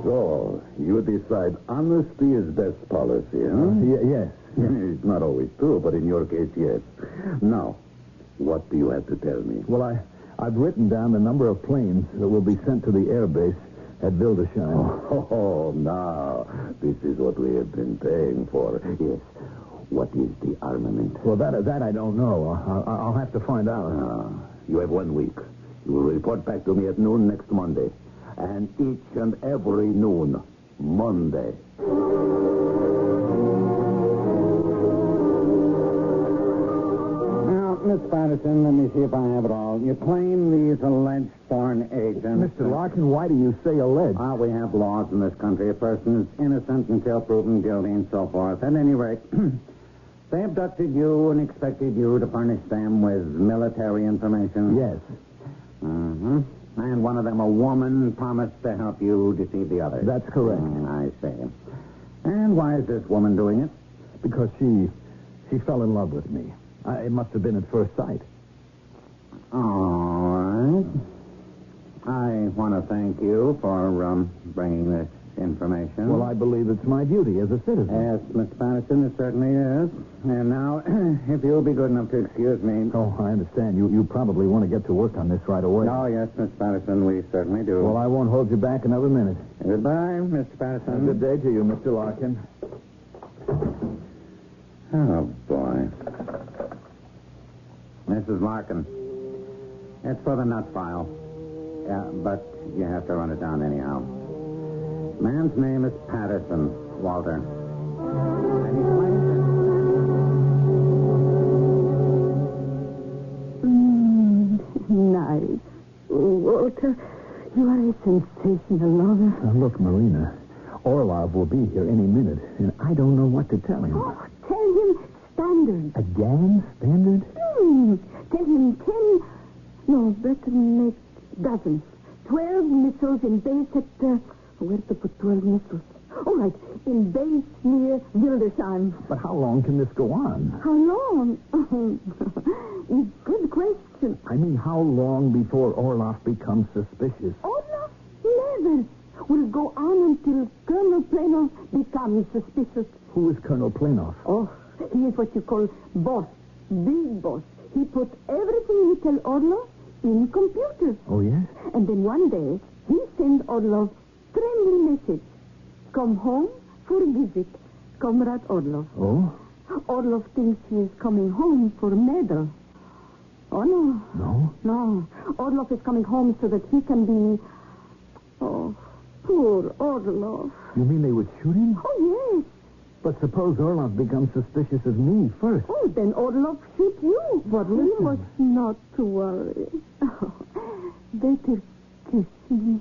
So, you decide honesty is best policy, huh? Yes. It's not always true, but in your case, yes. Now, what do you have to tell me? Well, I've written down the number of planes that will be sent to the air base at Wildesheim. Oh, now, this is what we have been paying for. Yes. What is the armament? Well, that I don't know. I'll have to find out. You have 1 week. You will report back to me at noon next Monday. And each and every noon, Monday. Now, Miss Patterson, let me see if I have it all. You claim these alleged foreign agents. Mr. Larkin, why do you say alleged? We have laws in this country. A person is innocent until proven guilty and so forth. At any rate, they abducted you and expected you to furnish them with military information? Yes. Mm-hmm. And one of them, a woman, promised to help you deceive the others. That's correct. I see. And why is this woman doing it? Because she fell in love with me. It must have been at first sight. All right. I want to thank you for bringing this information. Well, I believe it's my duty as a citizen. Yes, Mr. Patterson, it certainly is. And now, if you'll be good enough to excuse me. Oh, I understand. You probably want to get to work on this right away. Oh, yes, Mr. Patterson, we certainly do. Well, I won't hold you back another minute. Goodbye, Mr. Patterson. Good day to you, Mr. Larkin. Oh, boy. Mrs. Larkin, it's for the nut file. Yeah, but you have to run it down anyhow. Man's name is Patterson, Walter. And he claims that... Nice. Walter, you are a sensational lover. Now, look, Marina, Orlov will be here any minute, and I don't know what to tell him. Oh, tell him standard. Again? Standard? Tell him 10... No, better make dozens. 12 missiles in base at... Where to put 12 missiles? All right, in base near Wildesheim. But how long can this go on? How long? Good question. I mean, how long before Orloff becomes suspicious? Olaf never will go on until Colonel Planoff becomes suspicious. Who is Colonel Planoff? Oh, he is what you call boss, big boss. He puts everything you tell Orloff in computers. Oh, yes? And then one day, he sends Orloff friendly message. Come home for a visit, Comrade Orloff. Oh? Orloff thinks he is coming home for a medal. Oh, no. No? No. Orloff is coming home so that he can be... Oh, poor Orloff. You mean they would shoot him? Oh, yes. But suppose Orloff becomes suspicious of me first. Oh, then Orloff shoot you. But You listen. must not to worry. Oh, better kiss me.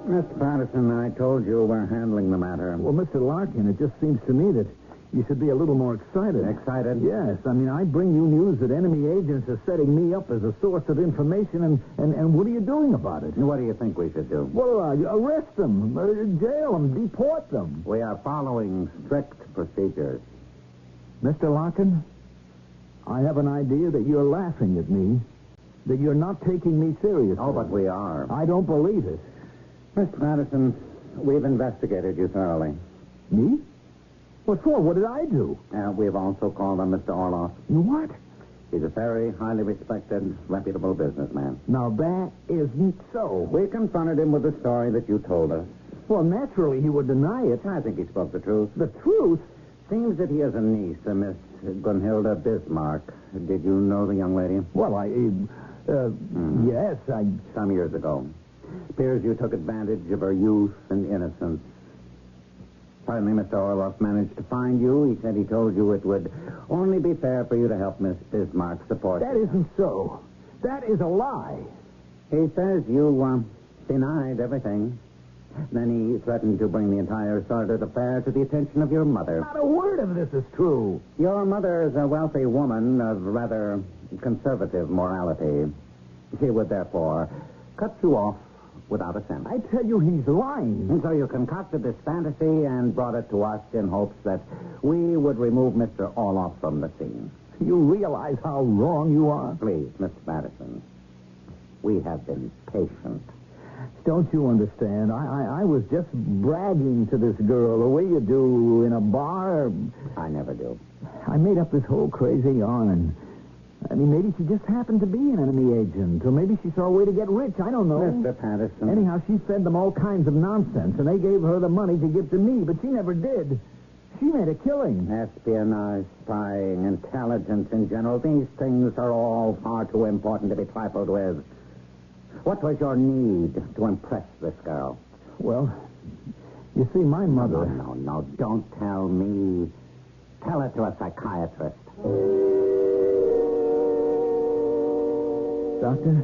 Mr. Patterson, I told you we're handling the matter. Well, Mr. Larkin, it just seems to me that you should be a little more excited. Excited? Yes. I mean, I bring you news that enemy agents are setting me up as a source of information, and what are you doing about it? What do you think we should do? Well, arrest them, jail them, deport them. We are following strict procedures. Mr. Larkin, I have an idea that you're laughing at me, that you're not taking me seriously. Oh, but we are. I don't believe it. Mr. Patterson, we've investigated you thoroughly. Me? What for? What did I do? We've also called on Mr. Orloff. What? He's a very highly respected, reputable businessman. Now, that isn't so. We confronted him with the story that you told us. Well, naturally, he would deny it. I think he spoke the truth. The truth? Seems that he has a niece, a Miss Gunhilda Bismarck. Did you know the young lady? Well, yes, Some years ago. Appears you took advantage of her youth and innocence. Finally, Mr. Orloff managed to find you. He said he told you it would only be fair for you to help Miss Bismarck support That isn't so. That is a lie. He says you denied everything. Then he threatened to bring the entire sordid affair to the attention of your mother. Not a word of this is true. Your mother is a wealthy woman of rather conservative morality. She would therefore cut you off without a cent. I tell you, he's lying. And so you concocted this fantasy and brought it to us in hopes that we would remove Mr. Orloff from the scene. You realize how wrong you are? Please, Mr. Patterson, we have been patient. Don't you understand? I was just bragging to this girl the way you do in a bar. I never do. I made up this whole crazy yarn. I mean, maybe she just happened to be an enemy agent, or maybe she saw a way to get rich. I don't know. Mr. Patterson. Anyhow, she fed them all kinds of nonsense, and they gave her the money to give to me, but she never did. She made a killing. Espionage, spying, intelligence in general, these things are all far too important to be trifled with. What was your need to impress this girl? Well, you see, my mother... No, don't tell me. Tell it to a psychiatrist. Doctor,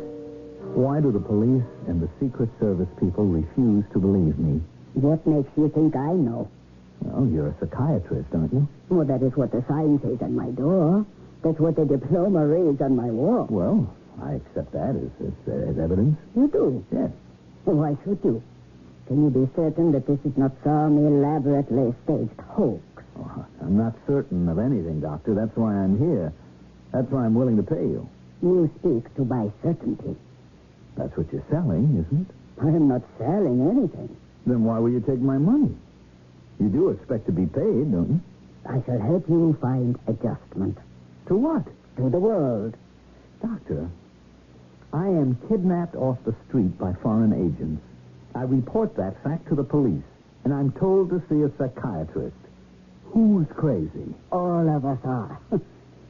why do the police and the Secret Service people refuse to believe me? What makes you think I know? Well, you're a psychiatrist, aren't you? Well, that is what the sign says on my door. That's what the diploma reads on my wall. Well, I accept that as evidence. You do? Yes. Well, why should you? Can you be certain that this is not some elaborately staged hoax? Oh, I'm not certain of anything, Doctor. That's why I'm here. That's why I'm willing to pay you. You speak to my certainty. That's what you're selling, isn't it? I am not selling anything. Then why will you take my money? You do expect to be paid, don't you? I shall help you find adjustment. To what? To the world. Doctor, I am kidnapped off the street by foreign agents. I report that fact to the police, and I'm told to see a psychiatrist. Who's crazy? All of us are.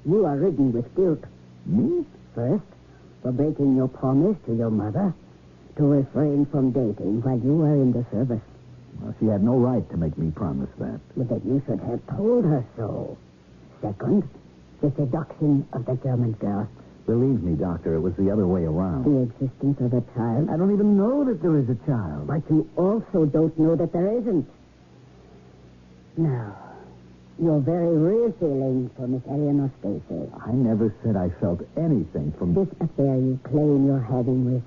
You are ridden with guilt. Me? First, for breaking your promise to your mother to refrain from dating while you were in the service. Well, she had no right to make me promise that. But that you should have told her so. Second, the seduction of the German girl. Believe me, Doctor, it was the other way around. The existence of a child. I don't even know that there is a child. But you also don't know that there isn't. Now, your very real feelings for Miss Eleanor Stacy. I never said I felt anything from... This affair you claim you're having with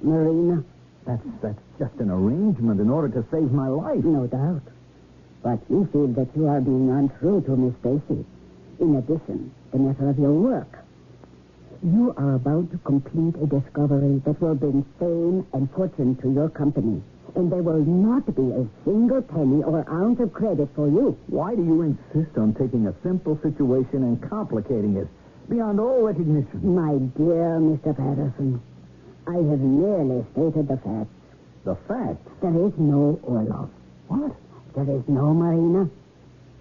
Marina? That's just an arrangement in order to save my life. No doubt. But you feel that you are being untrue to Miss Stacy. In addition, the matter of your work. You are about to complete a discovery that will bring fame and fortune to your company. And there will not be a single penny or ounce of credit for you. Why do you insist on taking a simple situation and complicating it beyond all recognition? My dear Mr. Patterson, I have merely stated the facts. The facts? There is no Orlov. What? There is no Marina.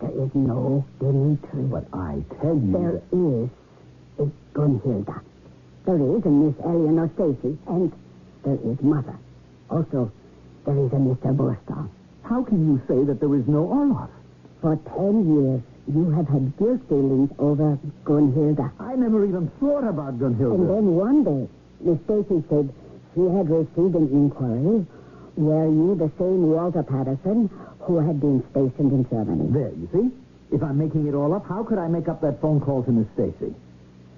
There is no Dmitri. But I tell you... There is a Gunhilda. There is a Miss Eleanor Stacy. And there is Mother. Also, there is a Mr. Borstal. How can you say that there is no Orlov? For 10 years, you have had guilt feelings over Gunhilda. I never even thought about Gunhilda. And then one day, Miss Stacy said she had received an inquiry. Were you the same Walter Patterson who had been stationed in Germany? There, you see? If I'm making it all up, how could I make up that phone call to Miss Stacy?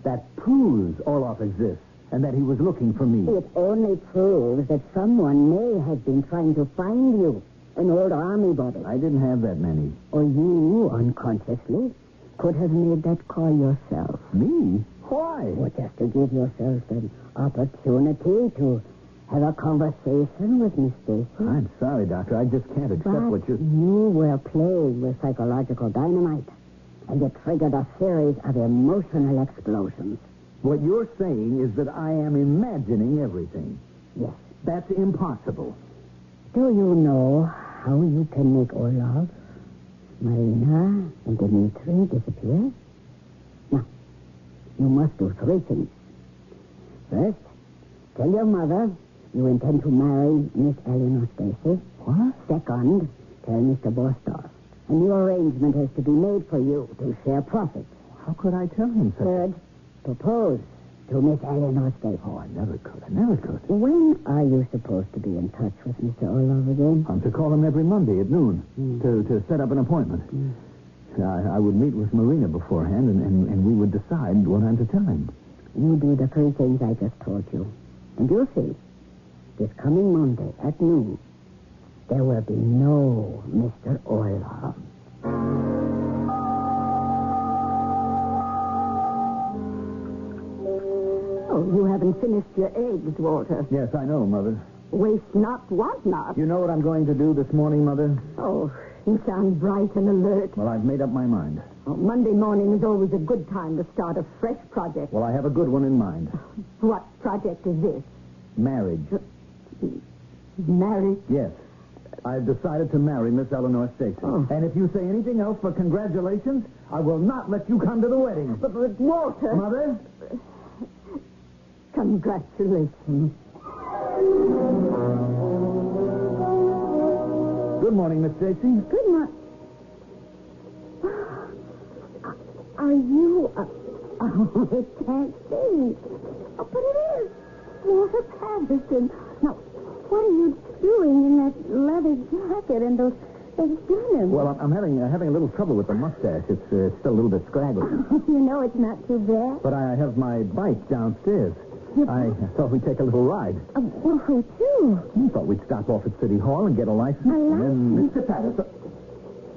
That proves Orlov exists and that he was looking for me. It only proves that someone may have been trying to find you, an old army body. I didn't have that many. Or you, unconsciously, could have made that call yourself. Me? Why? Well, just to give yourself an opportunity to have a conversation with Miss Stacy. I'm sorry, Doctor. I just can't accept what you... You were played with psychological dynamite, and it triggered a series of emotional explosions. What you're saying is that I am imagining everything. Yes. That's impossible. Do you know how you can make Orlov, Marina, and Dmitri disappear? Now, you must do 3 things. First, tell your mother you intend to marry Miss Eleanor Stacy. What? Second, tell Mr. Borstal. A new arrangement has to be made for you to share profits. How could I tell him so? Third, propose to Miss Eleanor Stacy. Oh, I never could. When are you supposed to be in touch with Mr. Orlov again? I'm to call him every Monday at noon to set up an appointment. I would meet with Marina beforehand, and we would decide what I'm to tell him. You do the 3 things I just told you, and you'll see. This coming Monday at noon, there will be no Mr. Orlov. Oh, you haven't finished your eggs, Walter. Yes, I know, Mother. Waste not, want not. You know what I'm going to do this morning, Mother? Oh, you sound bright and alert. Well, I've made up my mind. Oh, Monday morning is always a good time to start a fresh project. Well, I have a good one in mind. What project is this? Marriage. Marriage? Yes. I've decided to marry Miss Eleanor Stacy. Oh. And if you say anything else but congratulations, I will not let you come to the wedding. But Walter... Mother? Congratulations. Good morning, Miss Stacy. Good morning. Are you... Oh, it can't be. Oh, but it is. Walter Patterson. Now, what are you doing in that leather jacket and those denims? Well, I'm having a little trouble with the mustache. It's still a little bit scraggly. You know it's not too bad. But I have my bike downstairs. I thought we'd take a little ride. Well, who to? I thought we'd stop off at City Hall and get a license. A license? Mr. Patterson.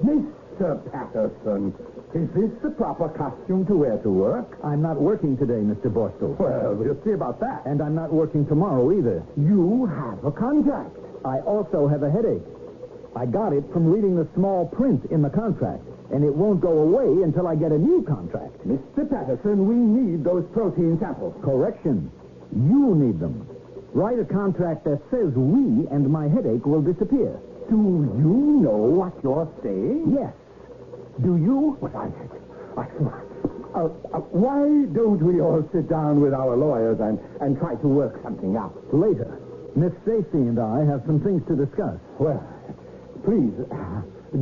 Mr. Patterson, is this the proper costume to wear to work? I'm not working today, Mr. Borstal. Well, we'll see about that. And I'm not working tomorrow either. You have a contract. I also have a headache. I got it from reading the small print in the contract, and it won't go away until I get a new contract. Mr. Patterson, we need those protein samples. Correction. You need them. Write a contract that says we and my headache will disappear. Do you know what you're saying? Yes. Do you? Well, why don't we all sit down with our lawyers and try to work something out? Later. Miss Stacy and I have some things to discuss. Well, please,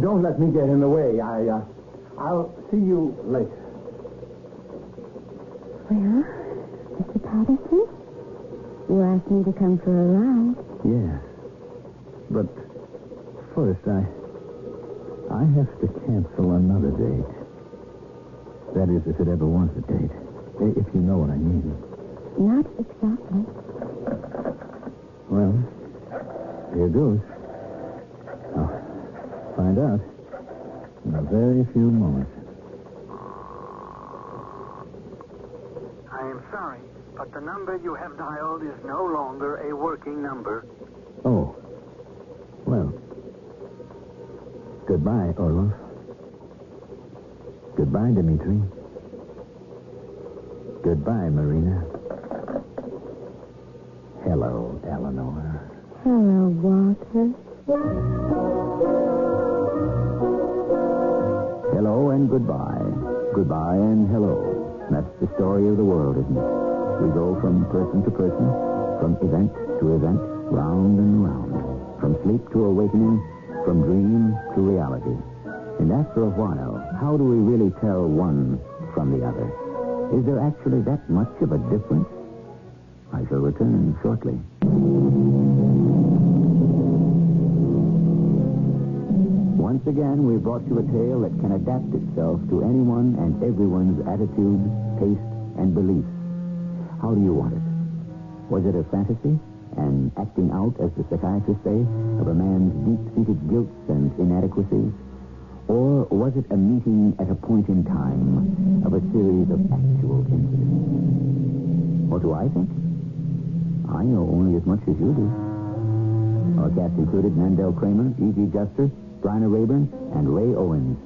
don't let me get in the way. I'll see you later. Well, Mr. Patterson, you asked me to come for a ride. Yes. But first, I I have to cancel another date. That is, if it ever was a date. If you know what I mean. Not exactly. Well, here goes. I'll find out in a very few moments. I am sorry, but the number you have dialed is no longer a working number. Oh. Well. Goodbye, Orlov. Goodbye, Dmitri. Goodbye, Marina. Hello, Eleanor. Hello, Walter. Hello and goodbye. Goodbye and hello. That's the story of the world, isn't it? We go from person to person, from event to event, round and round, from sleep to awakening, from dream to reality. And after a while, how do we really tell one from the other? Is there actually that much of a difference? I shall return shortly. Once again, we've brought you a tale that can adapt itself to anyone and everyone's attitude, taste, and beliefs. How do you want it? Was it a fantasy, an acting out, as the psychiatrists say, of a man's deep-seated guilt and inadequacies? Or was it a meeting at a point in time of a series of actual incidents? What do I think? I know only as much as you do. Our cast included Mandel Kramer, E.G. Juster, Bryna Rayburn, and Ray Owens.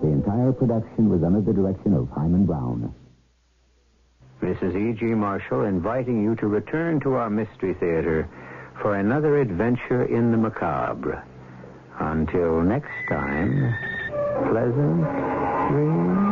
The entire production was under the direction of Hyman Brown. This is E.G. Marshall inviting you to return to our Mystery Theater for another adventure in the macabre. Until next time, pleasant dreams.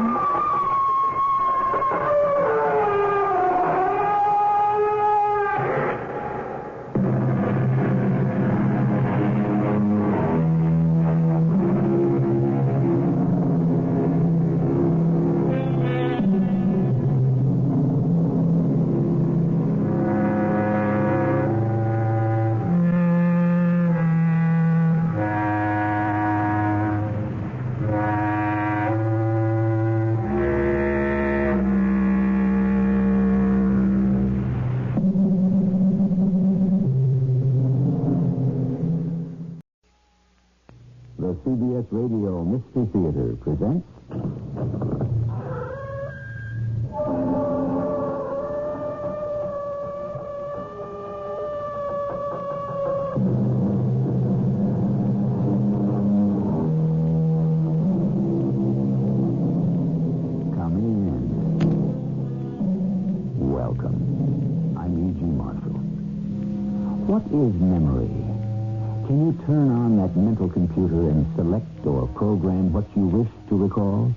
The CBS Radio Mystery Theater presents... Coming in. Welcome. I'm E.G. Marshall. What is memory? Can you turn on that mental computer and select or program what you wish to recall?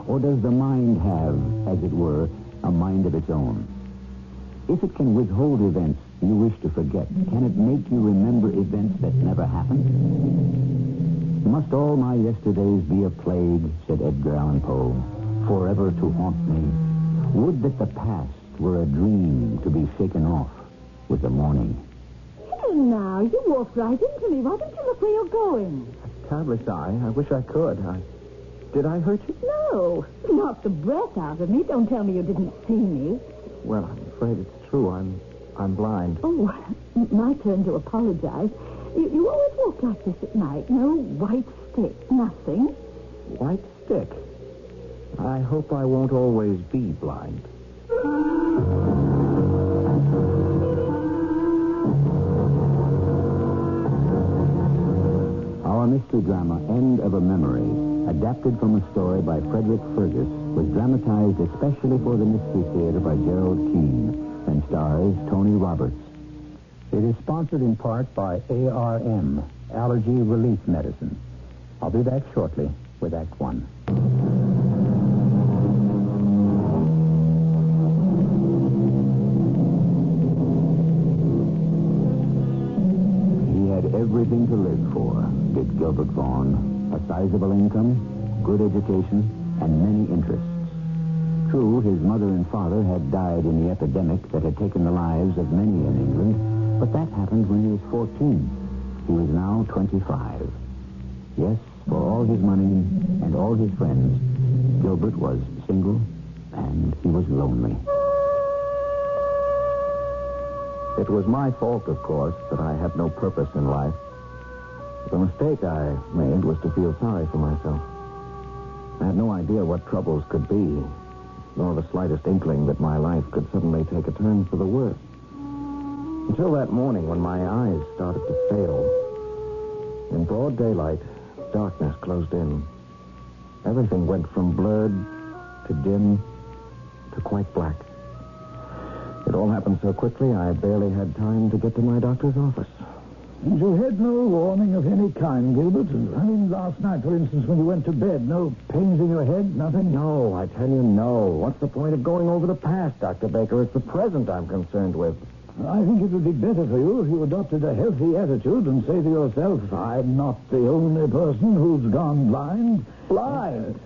Or does the mind have, as it were, a mind of its own? If it can withhold events you wish to forget, can it make you remember events that never happened? Must all my yesterdays be a plague, said Edgar Allan Poe, forever to haunt me? Would that the past were a dream to be shaken off with the morning. Now, you walked right into me. Why don't you look where you're going? Terribly sorry. I wish I could. Did I hurt you? No. You knocked the breath out of me. Don't tell me you didn't see me. Well, I'm afraid it's true. I'm blind. Oh, my turn to apologize. You always walk like this at night. No white stick. Nothing. White stick? I hope I won't always be blind. Our mystery drama, End of a Memory, adapted from a story by Frederick Fergus, was dramatized especially for the Mystery Theater by Gerald Keane and stars Tony Roberts. It is sponsored in part by ARM, Allergy Relief Medicine. I'll be back shortly with Act One. He had everything to live for, did Gilbert Vaughn. A sizable income, good education, and many interests. True, his mother and father had died in the epidemic that had taken the lives of many in England, but that happened when he was 14. He was now 25. Yes, for all his money and all his friends, Gilbert was single and he was lonely. It was my fault, of course, that I had no purpose in life. The mistake I made was to feel sorry for myself. I had no idea what troubles could be, nor the slightest inkling that my life could suddenly take a turn for the worse. Until that morning when my eyes started to fail. In broad daylight, darkness closed in. Everything went from blurred to dim to quite black. It all happened so quickly, I barely had time to get to my doctor's office. And you had no warning of any kind, Gilbert? I mean, last night, for instance, when you went to bed, no pains in your head, nothing? No, I tell you, no. What's the point of going over the past, Dr. Baker? It's the present I'm concerned with. I think it would be better for you if you adopted a healthy attitude and say to yourself, I'm not the only person who's gone blind. Blind?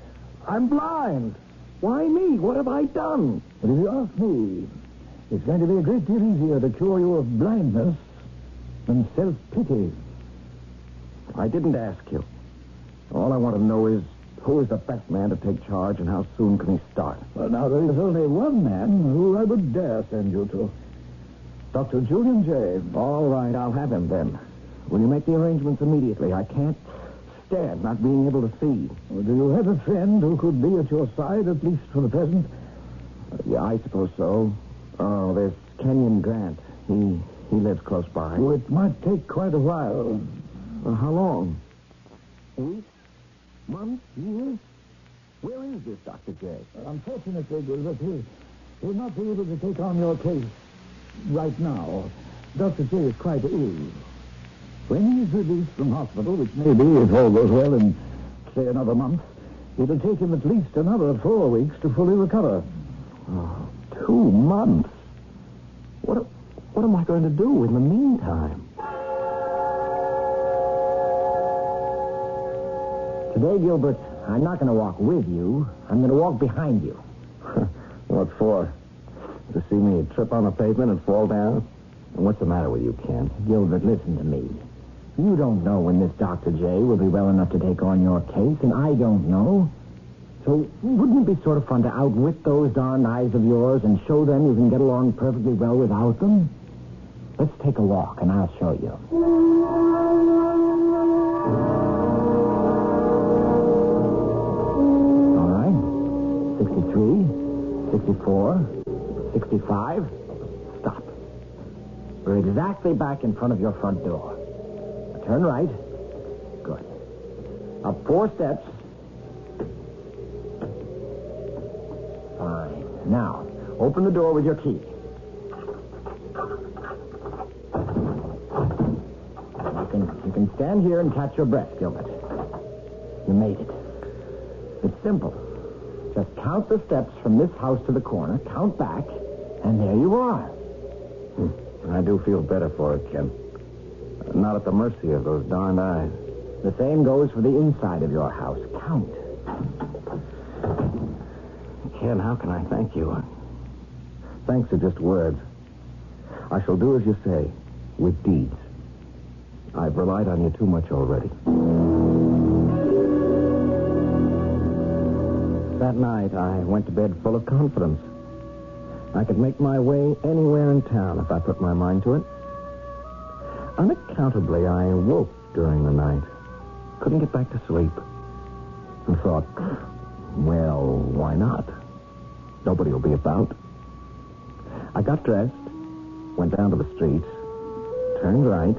I'm blind. Why me? What have I done? But if you ask me, it's going to be a great deal easier to cure you of blindness than self-pity. I didn't ask you. All I want to know is who is the best man to take charge and how soon can he start? Well, now, there is only one man who I would dare send you to. Dr. Julian Jay. All right, I'll have him then. Will you make the arrangements immediately? I can't stand not being able to see. Well, do you have a friend who could be at your side, at least for the present? Yeah, I suppose so. Oh, there's Kenyon Grant. He lives close by. Oh, it might take quite a while. How long? Weeks? Months? Years? Where is this Dr. J? Unfortunately, Gilbert, he'll not be able to take on your case right now. Dr. J is quite ill. When he's released from hospital, which may be, if all goes well, in, say, another month, it'll take him at least another 4 weeks to fully recover. Oh, 2 months? What am I going to do in the meantime? Today, Gilbert, I'm not going to walk with you. I'm going to walk behind you. What for? To see me trip on the pavement and fall down? And what's the matter with you, Kent? Gilbert, listen to me. You don't know when this Dr. J will be well enough to take on your case, and I don't know. So wouldn't it be sort of fun to outwit those darned eyes of yours and show them you can get along perfectly well without them? Let's take a walk, and I'll show you. All right. 63, 64, 65. Stop. We're exactly back in front of your front door. Now turn right. Good. Up 4 steps. Fine. Now, open the door with your key. You can stand here and catch your breath, Gilbert. You made it. It's simple. Just count the steps from this house to the corner, count back, and there you are. I do feel better for it, Ken. Not at the mercy of those darned eyes. The same goes for the inside of your house. Count. Ken, how can I thank you? Thanks are just words. I shall do as you say, with deeds. I've relied on you too much already. That night, I went to bed full of confidence. I could make my way anywhere in town if I put my mind to it. Unaccountably, I awoke during the night. Couldn't get back to sleep. And thought, well, why not? Nobody will be about. I got dressed, went down to the street, turned right,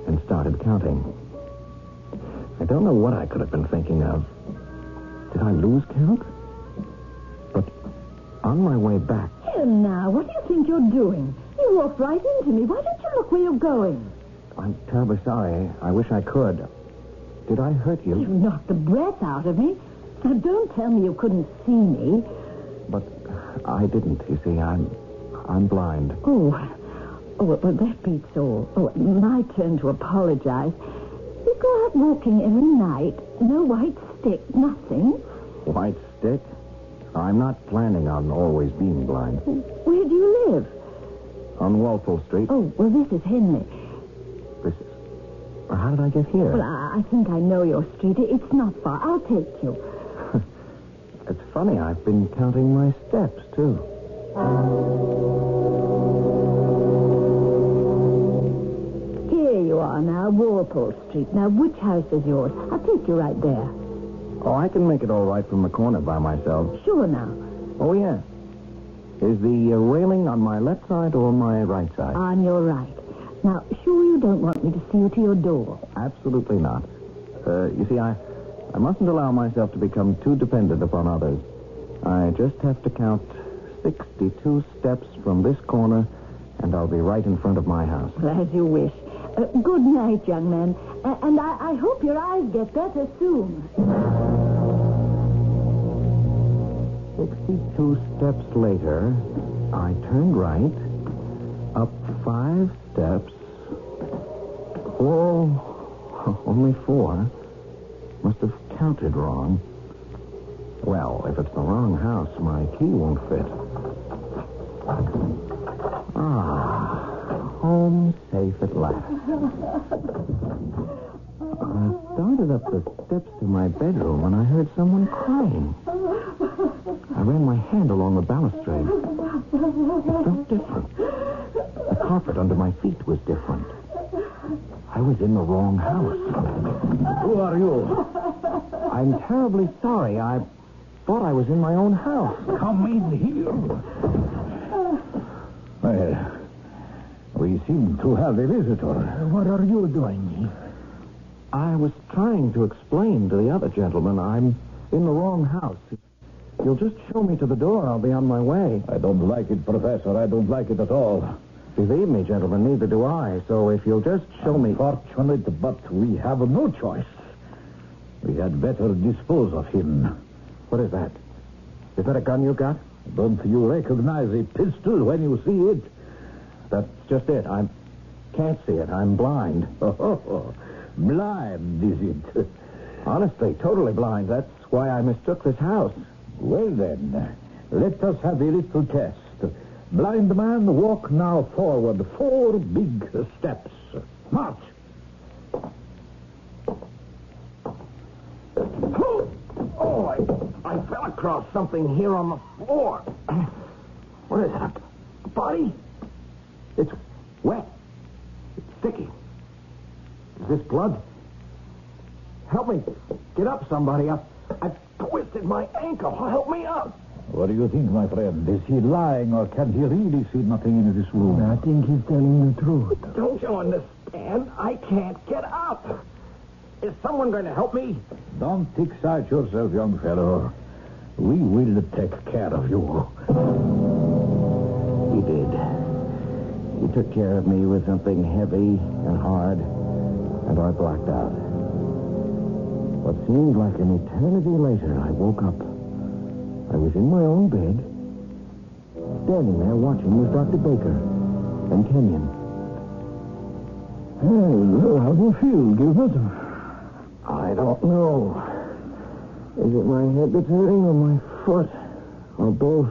and started counting. I don't know what I could have been thinking of. Did I lose count? But on my way back... Here now, what do you think you're doing? You walked right into me. Why don't you look where you're going? I'm terribly sorry. I wish I could. Did I hurt you? You knocked the breath out of me. Now, don't tell me you couldn't see me. But I didn't, you see. I'm blind. Oh, well, that beats all. Oh, my turn to apologize. You go out walking every night. No white stick, nothing. White stick? I'm not planning on always being blind. Where do you live? On Walpole Street. Oh, well, this is Henley. How did I get here? Well, I think I know your street. It's not far. I'll take you. It's funny, I've been counting my steps, too. Here you are now, Walpole Street. Now, which house is yours? I'll take you right there. Oh, I can make it all right from the corner by myself. Sure now. Oh, yeah. Is the railing on my left side or my right side? On your right. Now, sure you don't want me to see you to your door? Absolutely not. You see, I mustn't allow myself to become too dependent upon others. I just have to count 62 steps from this corner, and I'll be right in front of my house. Well, as you wish. Good night, young man. And I hope your eyes get better soon. 62 steps later, I turned right, up 5 steps. Oh, only 4. Must have counted wrong. Well, if it's the wrong house, my key won't fit. Home safe at last. I started up the steps to my bedroom when I heard someone crying. I ran my hand along the balustrade. It felt different. The carpet under my feet was different. I was in the wrong house. Who are you? I'm terribly sorry. I thought I was in my own house. Come in here. Well, we seem to have a visitor. What are you doing here? I was trying to explain to the other gentleman I'm in the wrong house. If you'll just show me to the door, I'll be on my way. I don't like it, Professor. I don't like it at all. Believe me, gentlemen, neither do I. So if you'll just show me... Unfortunate, but we have no choice. We had better dispose of him. What is that? Is that a gun you got? Don't you recognize a pistol when you see it? That's just it. I can't see it. I'm blind. Oh, blind, is it? Honestly, totally blind. That's why I mistook this house. Well, then, let us have a little test. Blind man, walk now forward 4 big steps. March. Oh, I fell across something here on the floor. What is that? A body? It's wet. It's sticky. Is this blood? Help me. Get up, somebody. I've twisted my ankle. Help me up. What do you think, my friend? Is he lying, or can he really see nothing in this room? I think he's telling the truth. Don't you understand? I can't get up. Is someone going to help me? Don't excite yourself, young fellow. We will take care of you. He did. He took care of me with something heavy and hard, and I blacked out. What seemed like an eternity later, I woke up. I was in my own bed. Standing there watching was Dr. Baker and Kenyon. Hey, how do you feel, Gilbert? I don't know. Is it my head that's hurting or my foot? Or both?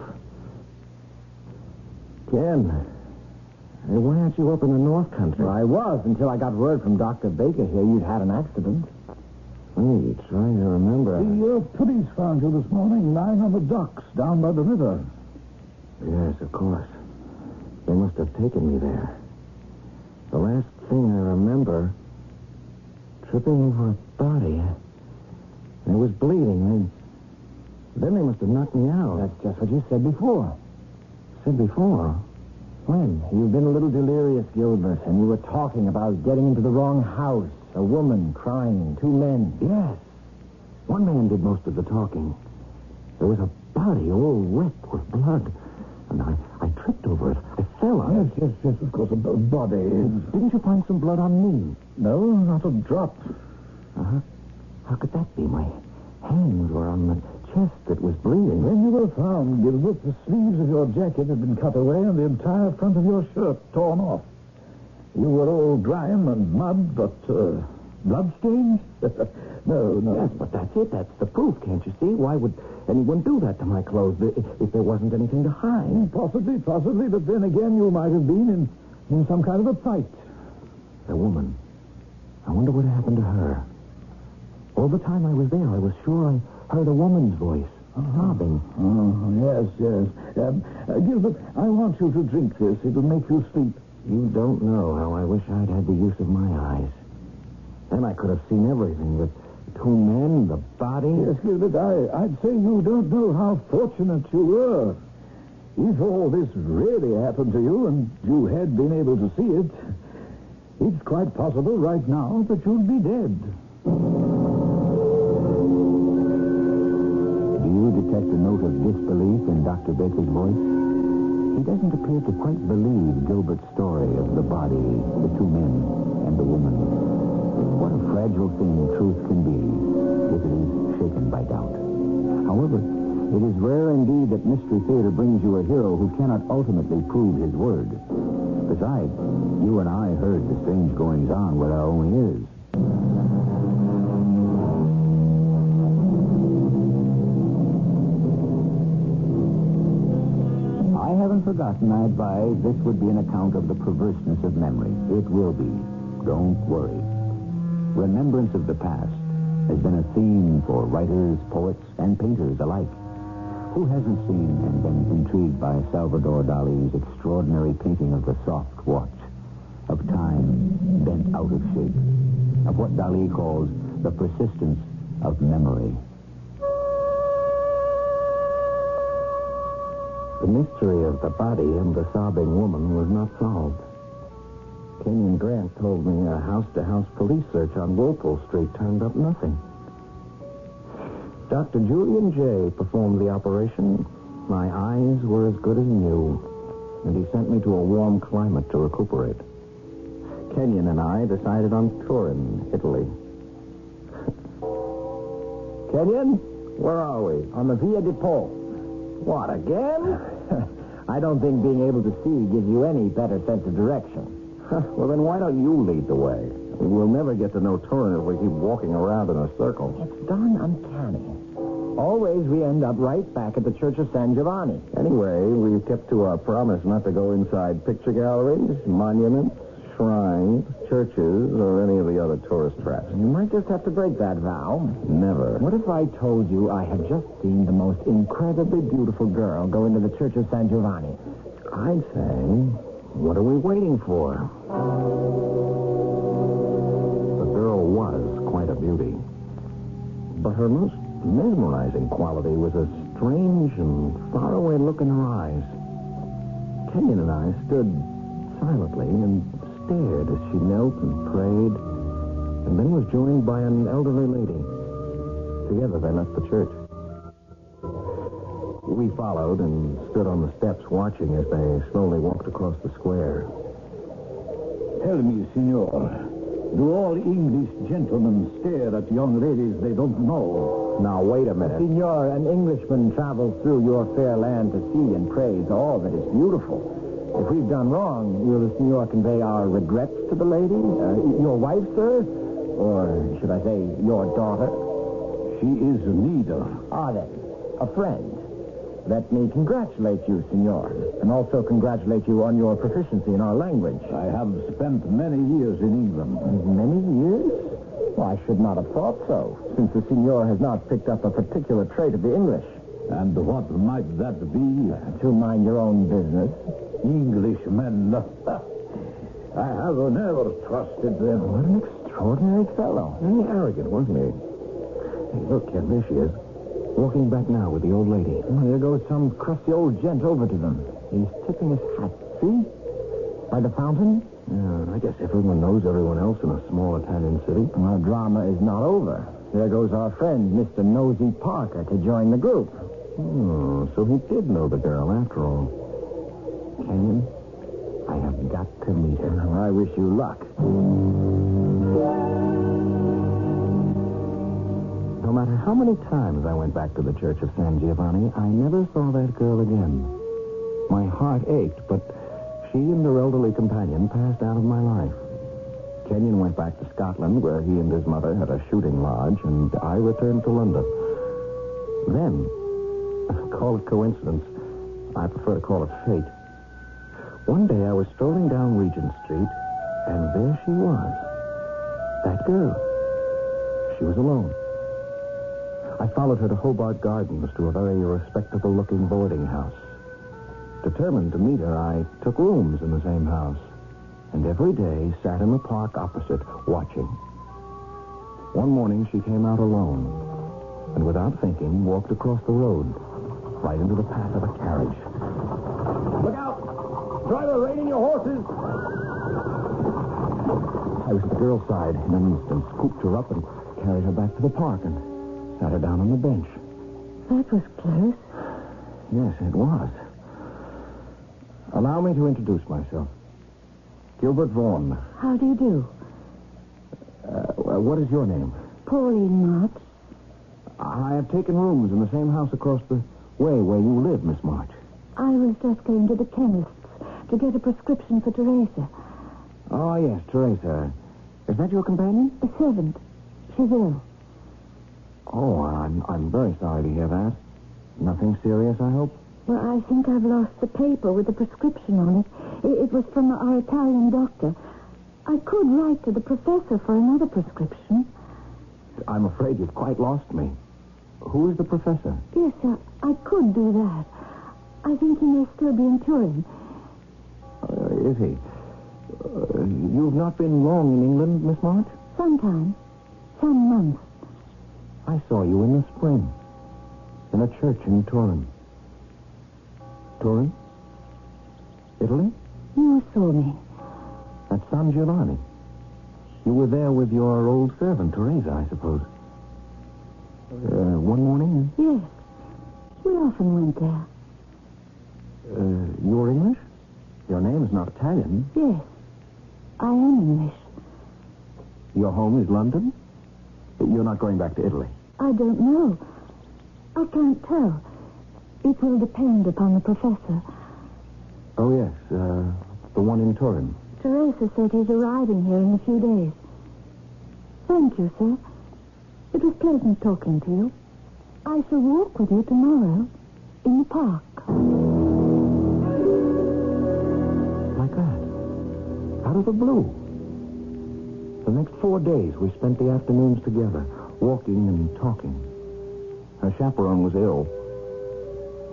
Ken, hey, why aren't you up in the North Country? Well, I was until I got word from Dr. Baker here you'd had an accident. Hey, trying to remember. The police found you this morning lying on the docks down by the river. Yes, of course. They must have taken me there. The last thing I remember, tripping over a body. And it was bleeding. Then they must have knocked me out. That's just what you said before. Said before? When? You've been a little delirious, Gilbert, and you were talking about getting into the wrong house. A woman crying, 2 men. Yes. One man did most of the talking. There was a body all wet with blood. And I tripped over it. I fell on it. Yes, of course, a body. Didn't you find some blood on me? No, not a drop. Uh-huh. How could that be? My hands were on the chest that was bleeding. When you were found, Gilbert, the sleeves of your jacket had been cut away and the entire front of your shirt torn off. You were all grime and mud, but bloodstains? No. Yes, but that's it. That's the proof, can't you see? Why would anyone do that to my clothes if there wasn't anything to hide? Possibly, but then again you might have been in some kind of a fight. The woman. I wonder what happened to her. All the time I was there, I was sure I heard a woman's voice, sobbing. Yes. Gilbert, I want you to drink this. It'll make you sleep. You don't know how I wish I'd had the use of my eyes. Then I could have seen everything. The two men, the body. Yes, Gilbert, I'd say you don't know how fortunate you were. If all this really happened to you and you had been able to see it, it's quite possible right now that you'd be dead. Do you detect a note of disbelief in Dr. Baker's voice? He doesn't appear to quite believe Gilbert's story of the body, the two men, and the woman. What a fragile thing truth can be if it is shaken by doubt. However, it is rare indeed that Mystery Theater brings you a hero who cannot ultimately prove his word. Besides, you and I heard the strange goings-on with our own ears. I haven't forgotten, I advise, this would be an account of the perverseness of memory. It will be. Don't worry. Remembrance of the past has been a theme for writers, poets, and painters alike. Who hasn't seen and been intrigued by Salvador Dali's extraordinary painting of the soft watch, of time bent out of shape, of what Dali calls the persistence of memory? The mystery of the body and the sobbing woman was not solved. Kenyon Grant told me a house-to-house police search on Walpole Street turned up nothing. Dr. Julian Jay performed the operation. My eyes were as good as new, and he sent me to a warm climate to recuperate. Kenyon and I decided on Turin, Italy. Kenyon, where are we? On the Via di Po. What, again? I don't think being able to see gives you any better sense of direction. Well, then why don't you lead the way? We'll never get to know Turin if we keep walking around in a circle. It's darn uncanny. Always we end up right back at the Church of San Giovanni. Anyway, we've kept to our promise not to go inside picture galleries, monuments, shrines, churches, or any of the other tourist traps. You might just have to break that vow. Never. What if I told you I had just seen the most incredibly beautiful girl go into the Church of San Giovanni? I'd say, what are we waiting for? The girl was quite a beauty. But her most mesmerizing quality was a strange and faraway look in her eyes. Kenyon and I stood silently and stared as she knelt and prayed, and then was joined by an elderly lady. Together they left the church. We followed and stood on the steps watching as they slowly walked across the square. Tell me, Signor, do all English gentlemen stare at young ladies they don't know? Now, wait a minute. Signor, an Englishman travels through your fair land to see and praise all that is beautiful. If we've done wrong, will the Signor convey our regrets to the lady? Your wife, sir? Or should I say, your daughter? She is neither. Ah, then, a friend. Let me congratulate you, Signor, and also congratulate you on your proficiency in our language. I have spent many years in England. Many years? Well, I should not have thought so, since the Signor has not picked up a particular trait of the English. And what might that be? To mind your own business. Englishmen. I have never trusted them. What an extraordinary fellow. Very arrogant, wasn't he? Hey, look, Ken, there she is. Walking back now with the old lady. Oh, there goes some crusty old gent over to them. He's tipping his hat. See? By the fountain? Yeah, I guess everyone knows everyone else in a small Italian city. Well, the drama is not over. There goes our friend, Mr. Nosy Parker, to join the group. Oh, so he did know the girl after all. Kenyon, I have got to meet her. I wish you luck. No matter how many times I went back to the Church of San Giovanni, I never saw that girl again. My heart ached, but she and her elderly companion passed out of my life. Kenyon went back to Scotland, where he and his mother had a shooting lodge, and I returned to London. Then, call it coincidence, I prefer to call it fate. One day I was strolling down Regent Street, and there she was. That girl. She was alone. I followed her to Hobart Gardens, to a very respectable-looking boarding house. Determined to meet her, I took rooms in the same house, and every day sat in the park opposite, watching. One morning, she came out alone, and without thinking, walked across the road, right into the path of a carriage. Look out! Driver, rein in your horses! I was at the girl's side in an instant, scooped her up and carried her back to the park and sat her down on the bench. That was close. Yes, it was. Allow me to introduce myself. Gilbert Vaughan. How do you do? What is your name? Pauline March. I have taken rooms in the same house across the way where you live, Miss March. I was just going to the chemist's to get a prescription for Teresa. Oh, yes, Teresa. Is that your companion? A servant. She's ill. Oh, I'm very sorry to hear that. Nothing serious, I hope? Well, I think I've lost the paper with the prescription on it. It was from our Italian doctor. I could write to the professor for another prescription. I'm afraid you've quite lost me. Who is the professor? Yes, sir. I could do that. I think he may still be in Turin. Is he? You've not been long in England, Miss March? Sometime. Some months. I saw you in the spring. In a church in Turin. Turin? Italy? You saw me. At San Giovanni. You were there with your old servant, Teresa, I suppose. One morning? Yes. We often went there. You're English? Your name is not Italian. Yes. I am English. Your home is London? You're not going back to Italy? I don't know. I can't tell. It will depend upon the professor. Oh, yes. The one in Turin. Teresa said he's arriving here in a few days. Thank you, sir. It was pleasant talking to you. I shall walk with you tomorrow in the park. Like that. Out of the blue. The next 4 days, we spent the afternoons together, walking and talking. Her chaperone was ill.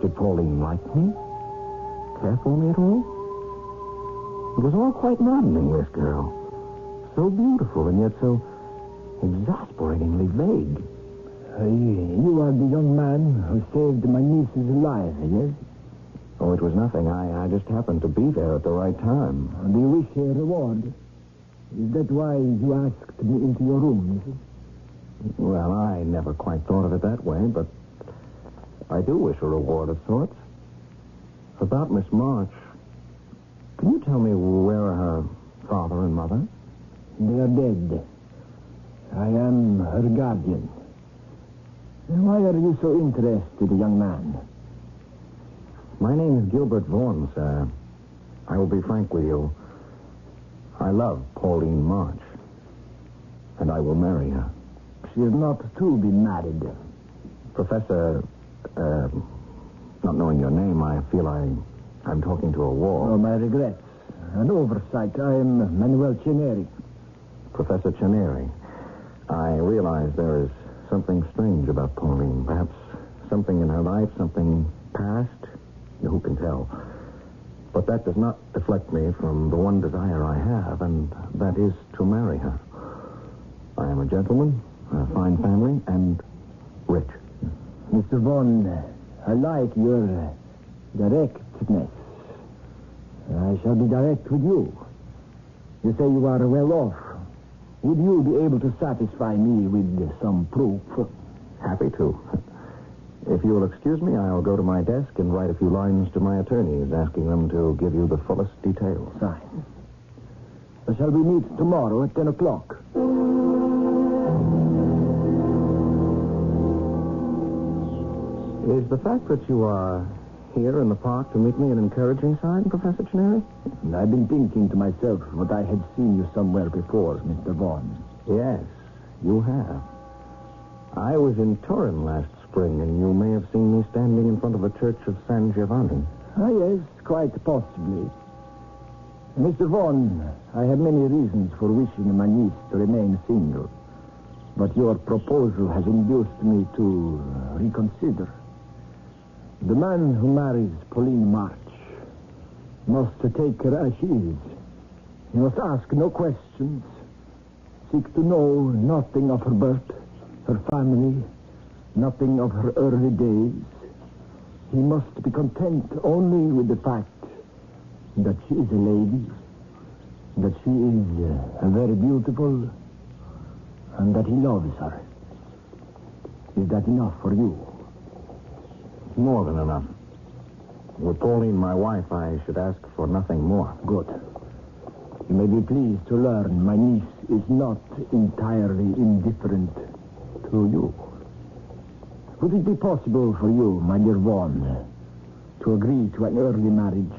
Did Pauline like me? Care for me at all? It was all quite maddening, this girl. So beautiful and yet so exasperatingly vague. You are the young man who saved my niece's life, yes? Oh, it was nothing. I just happened to be there at the right time. Do you wish a reward? Is that why you asked me into your room? Well, I never quite thought of it that way, but I do wish a reward of sorts. About Miss March, can you tell me where are her father and mother? They are dead. I am her guardian. Why are you so interested, young man? My name is Gilbert Vaughan, sir. I will be frank with you. I love Pauline March, and I will marry her. She is not to be married. Professor, not knowing your name, I feel I'm talking to a wall. Oh, my regrets. An oversight. I am Manuel Ceneri. Professor Ceneri, I realize there is something strange about Pauline. Perhaps something in her life, something past. Who can tell? But that does not deflect me from the one desire I have, and that is to marry her. I am a gentleman, a fine family, and rich. Mr. Vaughan, I like your directness. I shall be direct with you. You say you are well off. Would you be able to satisfy me with some proof? Happy to. If you will excuse me, I'll go to my desk and write a few lines to my attorneys, asking them to give you the fullest details. Fine. Shall we meet tomorrow at 10 o'clock? Is the fact that you are here in the park to meet me an encouraging sign, Professor Ceneri? I've been thinking to myself that I had seen you somewhere before, Mr. Vaughan. Yes, you have. I was in Turin last spring, and you may have seen me standing in front of the church of San Giovanni. Ah, yes, quite possibly. Mr. Vaughan, I have many reasons for wishing my niece to remain single. But your proposal has induced me to reconsider. The man who marries Pauline March must take her as she is. He must ask no questions, seek to know nothing of her birth, her family, nothing of her early days. He must be content only with the fact that she is a lady, that she is very beautiful, and that he loves her. Is that enough for you? More than enough. With Pauline, my wife, I should ask for nothing more. Good. You may be pleased to learn my niece is not entirely indifferent to you. Would it be possible for you, my dear Vaughan, to agree to an early marriage?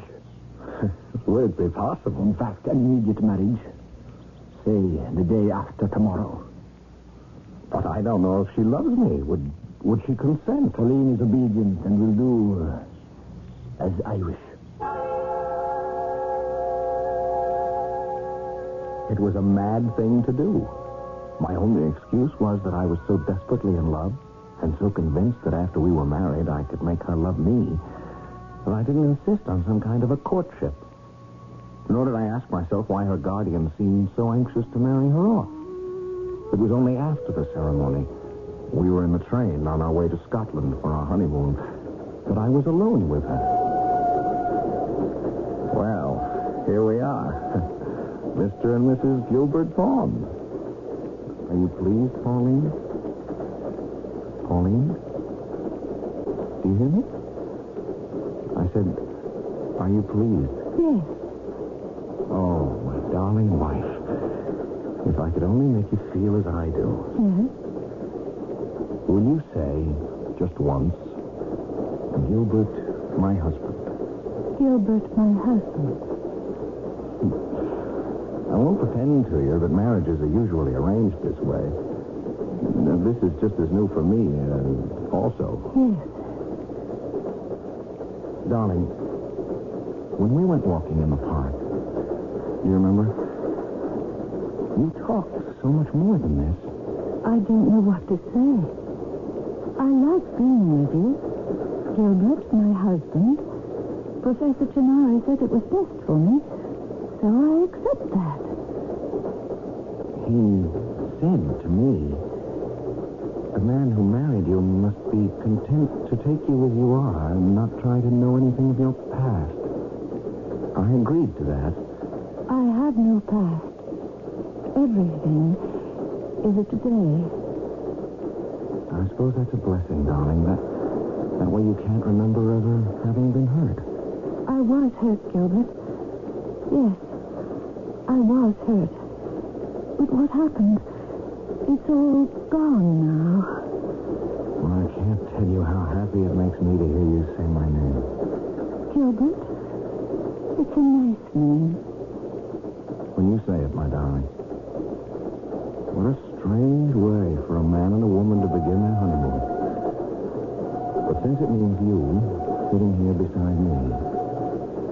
Would it be possible? In fact, an immediate marriage. Say, the day after tomorrow. But I don't know if she loves me. Would she consent? Pauline is obedient and will do as I wish. It was a mad thing to do. My only excuse was that I was so desperately in love and so convinced that after we were married I could make her love me that I didn't insist on some kind of a courtship. Nor did I ask myself why her guardian seemed so anxious to marry her off. It was only after the ceremony, we were in the train on our way to Scotland for our honeymoon, that I was alone with her. Well, here we are. Mr. and Mrs. Gilbert Vaughan. Are you pleased, Pauline? Pauline? Do you hear me? I said, are you pleased? Yes. Oh, my darling wife. If I could only make you feel as I do. Yes. Will you say, just once, Gilbert, my husband? Gilbert, my husband. I won't pretend to you that marriages are usually arranged this way. Now, this is just as new for me, also. Yes. Darling, when we went walking in the park, you remember? You talked so much more than this. I don't know what to say. I like being with you. Gilbert, my husband. Professor Chenari said it was best for me, so I accept that. He said to me, the man who married you must be content to take you as you are and not try to know anything of your past. I agreed to that. I have no past. Everything is a today. I suppose that's a blessing, darling. That way you can't remember ever having been hurt. I was hurt, Gilbert. Yes, I was hurt. But what happened? It's all gone now. Well, I can't tell you how happy it makes me to hear you say my name. Gilbert? It's a nice name. When you say it, my darling. What a strange way for a man and a woman to begin their honeymoon. But since it means you sitting here beside me,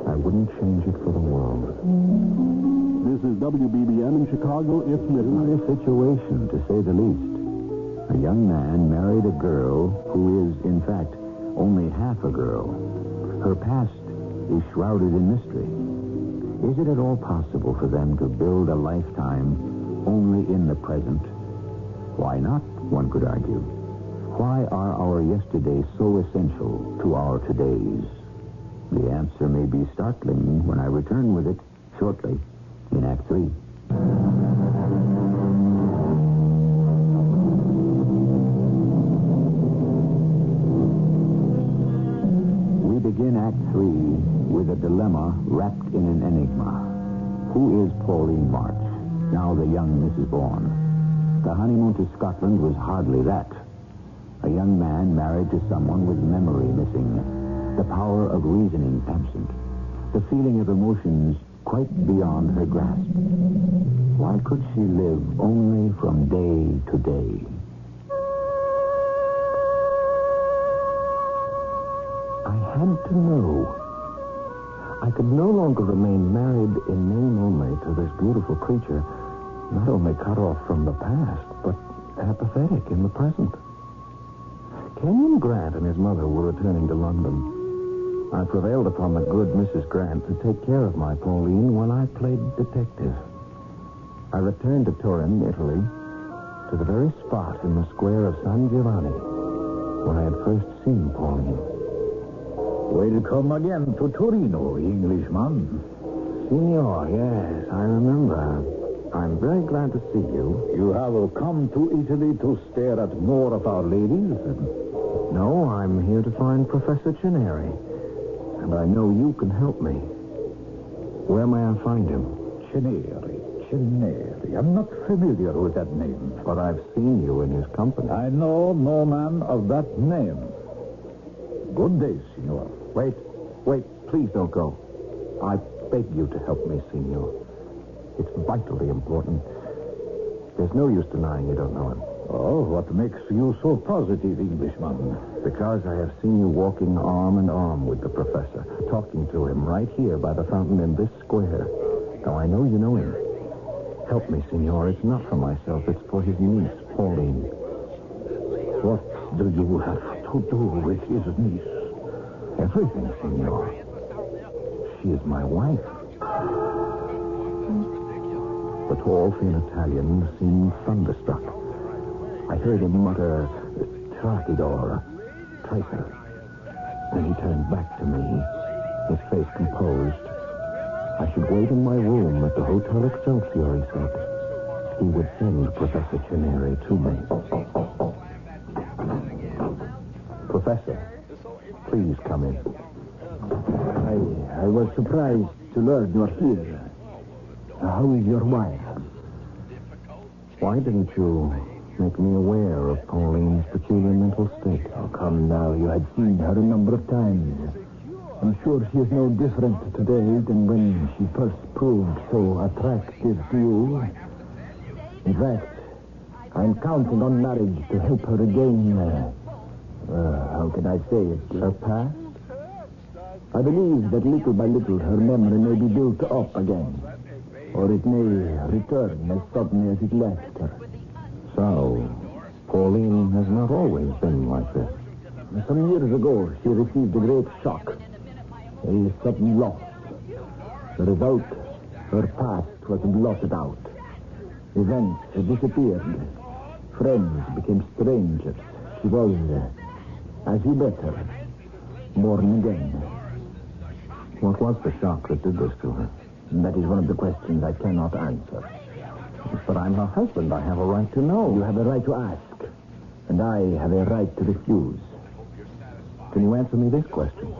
I wouldn't change it for the world. This is WBBM in Chicago. It's midnight. A situation, to say the least. A young man married a girl who is, in fact, only half a girl. Her past is shrouded in mystery. Is it at all possible for them to build a lifetime only in the present? Why not, one could argue? Why are our yesterdays so essential to our todays? The answer may be startling when I return with it shortly in Act 3. We begin Act 3 with a dilemma wrapped in an enigma. Who is Pauline March, now the young Mrs. Vaughan? The honeymoon to Scotland was hardly that. A young man married to someone with memory missing, the power of reasoning absent, the feeling of emotions quite beyond her grasp. Why could she live only from day to day? I had to know. I I could no longer remain married in name only to this beautiful creature, not only cut off from the past, but apathetic in the present. Kenyon Grant and his mother were returning to London. I prevailed upon the good Mrs. Grant to take care of my Pauline while I played detective. I returned to Turin, Italy, to the very spot in the square of San Giovanni where I had first seen Pauline. Welcome again to Torino, Englishman. Signor, yes, I remember. I'm very glad to see you. You have come to Italy to stare at more of our ladies? No, I'm here to find Professor Chineri. And I know you can help me. Where may I find him? Chineri. I'm not familiar with that name. But I've seen you in his company. I know no man of that name. Good day, Signor. Wait, please don't go. I beg you to help me, Signor. It's vitally important. There's no use denying you don't know him. Oh, what makes you so positive, Englishman? Because I have seen you walking arm in arm with the professor, talking to him right here by the fountain in this square. Now, I know you know him. Help me, Signor. It's not for myself. It's for his niece, Pauline. What do you have to do with his niece? Everything, Signor. She is my wife. The tall, thin Italian seemed thunderstruck. I heard him mutter, Tracidor, traitor. Then he turned back to me, his face composed. I should wait in my room at the Hotel Excelsior, he said. He would send Professor Chineri to me. Professor, please come in. I was surprised to learn you're here. How is your wife? Why didn't you make me aware of Pauline's peculiar mental state? Oh, come now. You had seen her a number of times. I'm sure she is no different today than when she first proved so attractive to you. In fact, I'm counting on marriage to help her regain, how can I say it? Her past? I believe that little by little her memory may be built up again. Or it may return as suddenly as it left her. So, Pauline has not always been like this. Some years ago, she received a great shock. A sudden loss. The result, her past was blotted out. Events had disappeared. Friends became strangers. She was, as you better, born again. What was the shock that did this to her? That is one of the questions I cannot answer. But I'm her husband. I have a right to know. You have a right to ask. And I have a right to refuse. Can you answer me this question?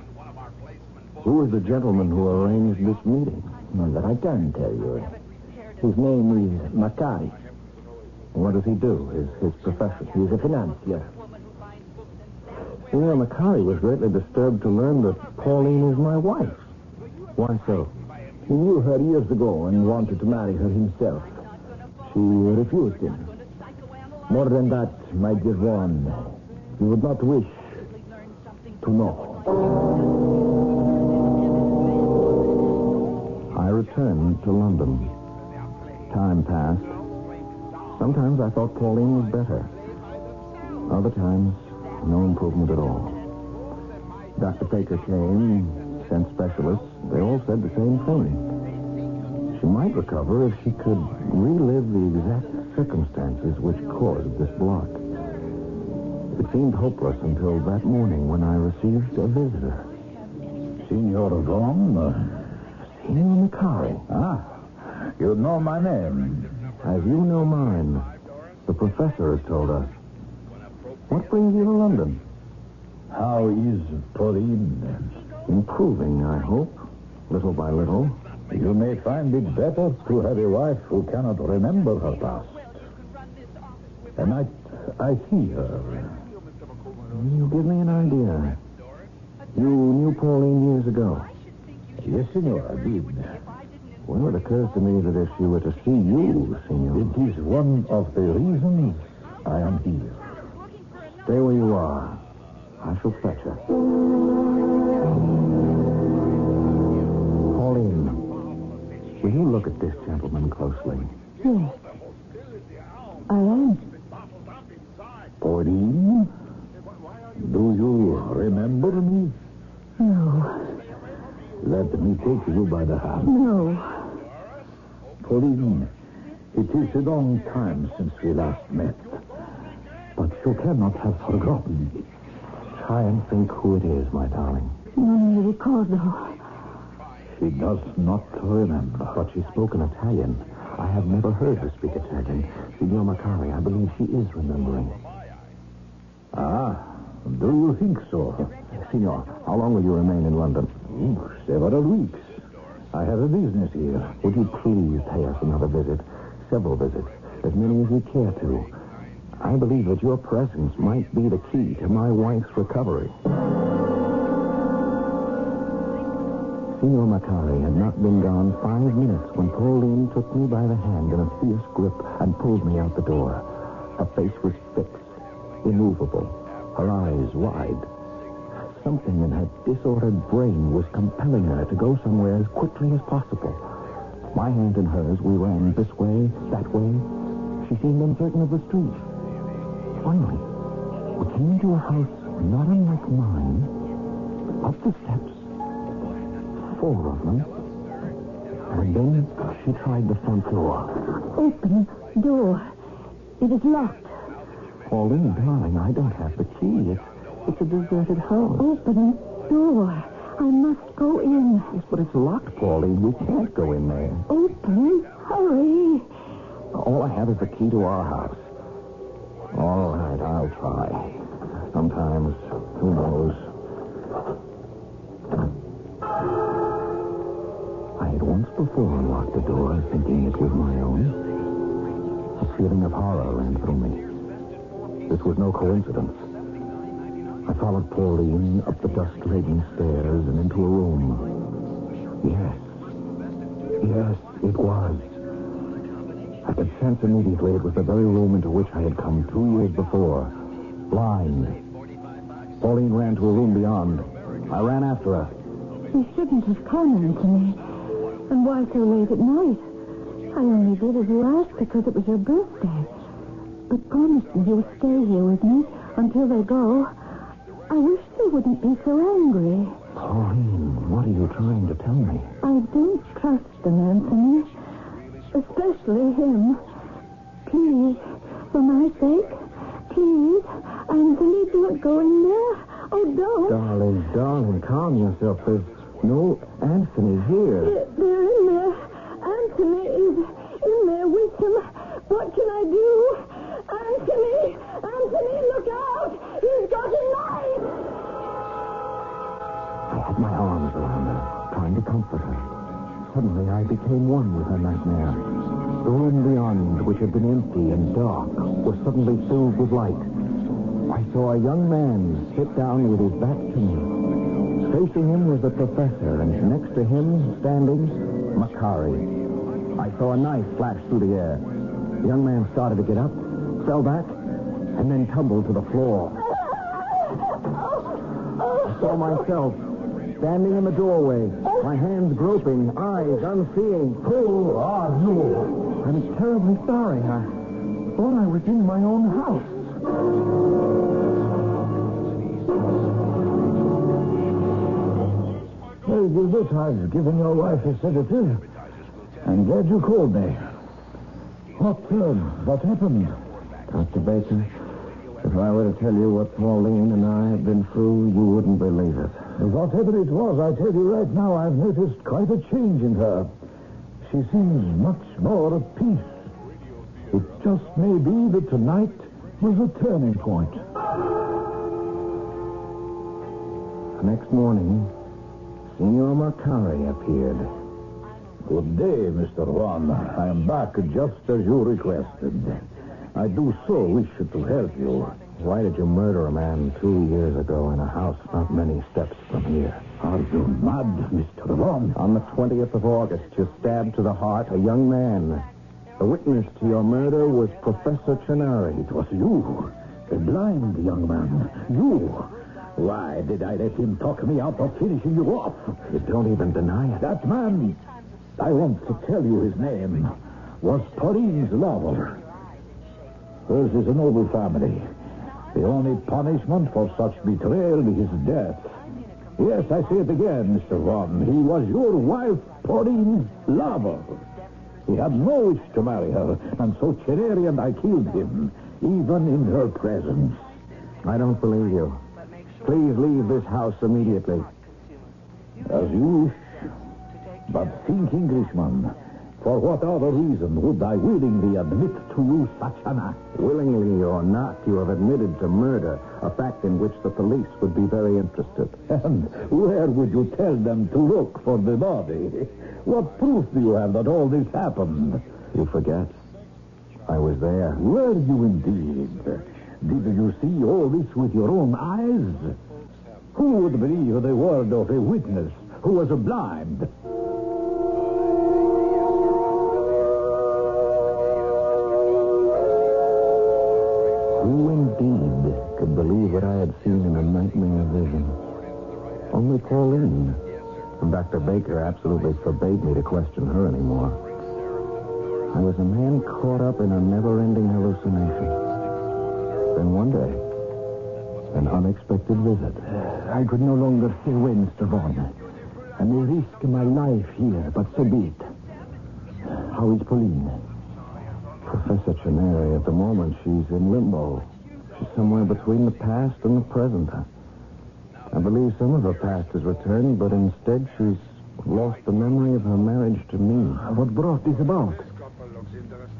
Who is the gentleman who arranged this meeting? Well, that I can tell you. His name is Macari. What does he do? His profession? He is a financier. Senor Macari was greatly disturbed to learn that Pauline is my wife. Why so? He knew her years ago and wanted to marry her himself. She refused him. More than that, my dear one, you would not wish to know. I returned to London. Time passed. Sometimes I thought Pauline was better. Other times, no improvement at all. Dr. Baker came, sent specialists. They all said the same thing. She might recover if she could relive the exact circumstances which caused this block. It seemed hopeless until that morning when I received a visitor. Signor Von? Senor Macari. Ah, you know my name. As you know mine, the professor has told us. What brings you to London? How is Pauline? Improving, I hope, little by little. You may find it better to have a wife who cannot remember her past. And I see her. You give me an idea. You knew Pauline years ago. Yes, senor, I did. Well, it occurs to me that if she were to see you, senor... It is one of the reasons I am here. Stay where you are. I shall fetch her. Pauline, will you look at this gentleman closely? Yes. I am. Pauline? Do you remember me? No. Let me take you by the hand. No. Pauline, it is a long time since we last met. But you cannot have forgotten me. Try and think who it is, my darling. Non mi ricordo. She does not remember. But she spoke in Italian. I have never heard her speak Italian. Signor Macari, I believe she is remembering. Ah, do you think so? Signor, how long will you remain in London? Several weeks. I have a business here. Would you please pay us another visit? Several visits. As many as you care to. I believe that your presence might be the key to my wife's recovery. Signor Macari had not been gone 5 minutes when Pauline took me by the hand in a fierce grip and pulled me out the door. Her face was fixed, immovable, her eyes wide. Something in her disordered brain was compelling her to go somewhere as quickly as possible. My hand in hers, we ran this way, that way. She seemed uncertain of the street. Finally, we came into a house not unlike mine. Up the steps, 4 of them. And then she tried the front door. Open door. It is locked. Pauline, darling, I don't have the key. It's a deserted house. Open door. I must go in. Yes, but it's locked, Pauline. We can't go in there. Open. Hurry. All I have is the key to our house. All right, I'll try. Sometimes, who knows? I had once before unlocked the door, thinking it was my own. A feeling of horror ran through me. This was no coincidence. I followed Pauline up the dust-laden stairs and into a room. Yes, it was. I could sense immediately it was the very room into which I had come 2 years before. Blind. Pauline ran to a room beyond. I ran after her. You shouldn't have come in to me. And why so late at night? I only did as you asked because it was your birthday. But promise me you'll stay here with me until they go. I wish they wouldn't be so angry. Pauline, what are you trying to tell me? I don't trust them, Anthony. Especially him. Please, for my sake, please, Anthony, don't go in there. Oh, don't. Darling, calm yourself. There's no Anthony here. They're in there. Anthony is in there with him. What can I do? Anthony, look out! He's got a knife! I had my arms around her, trying to comfort her. Suddenly, I became one with her nightmare. The room beyond, which had been empty and dark, was suddenly filled with light. I saw a young man sit down with his back to me. Facing him was the professor, and next to him, standing, Macari. I saw a knife flash through the air. The young man started to get up, fell back, and then tumbled to the floor. I saw myself standing in the doorway, my hands groping, eyes unseeing. Who are you? I'm terribly sorry. I thought I was in my own house. Very good. I've given your wife a sedative. I'm glad you called me. What happened? Dr. Baker, if I were to tell you what Pauline and I have been through, you wouldn't believe it. Whatever it was, I tell you right now, I've noticed quite a change in her. She seems much more at peace. It just may be that tonight was a turning point. The next morning, Signor Macari appeared. Good day, Mr. Juan. I am back just as you requested. I do so wish to help you. Why did you murder a man 2 years ago in a house not many steps from here? Are you mad, Mr. Juan? On the 20th of August, you stabbed to the heart a young man. The witness to your murder was Professor Chenari. It was you, a blind young man. You. Why did I let him talk me out of finishing you off? You don't even deny it. That man, I want to tell you his name, was Pauline's lover. Hers is a noble family. The only punishment for such betrayal is death. Yes, I say it again, Mr. Vaughn. He was your wife, Pauline's lover. He had no wish to marry her, and so Cherry and I killed him, even in her presence. I don't believe you. Please leave this house immediately. As you wish. But think, Englishman, for what other reason would I willingly admit to you such an act? Willingly or not, you have admitted to murder, a fact in which the police would be very interested. And where would you tell them to look for the body? What proof do you have that all this happened? You forget. I was there. Were you indeed? Did you see all this with your own eyes? Who would believe the word of a witness who was blind? Who indeed could believe what I had seen in a nightmare vision? Only Pauline. Dr. Baker absolutely forbade me to question her anymore. I was a man caught up in a never-ending hallucination. Then one day, an unexpected visit. I could no longer stay away, Mr. Vaughn. I may risk my life here, but so be it. How is Pauline? Professor Cheneri, at the moment, she's in limbo. She's somewhere between the past and the present. I believe some of her past has returned, but instead she's lost the memory of her marriage to me. What brought this about?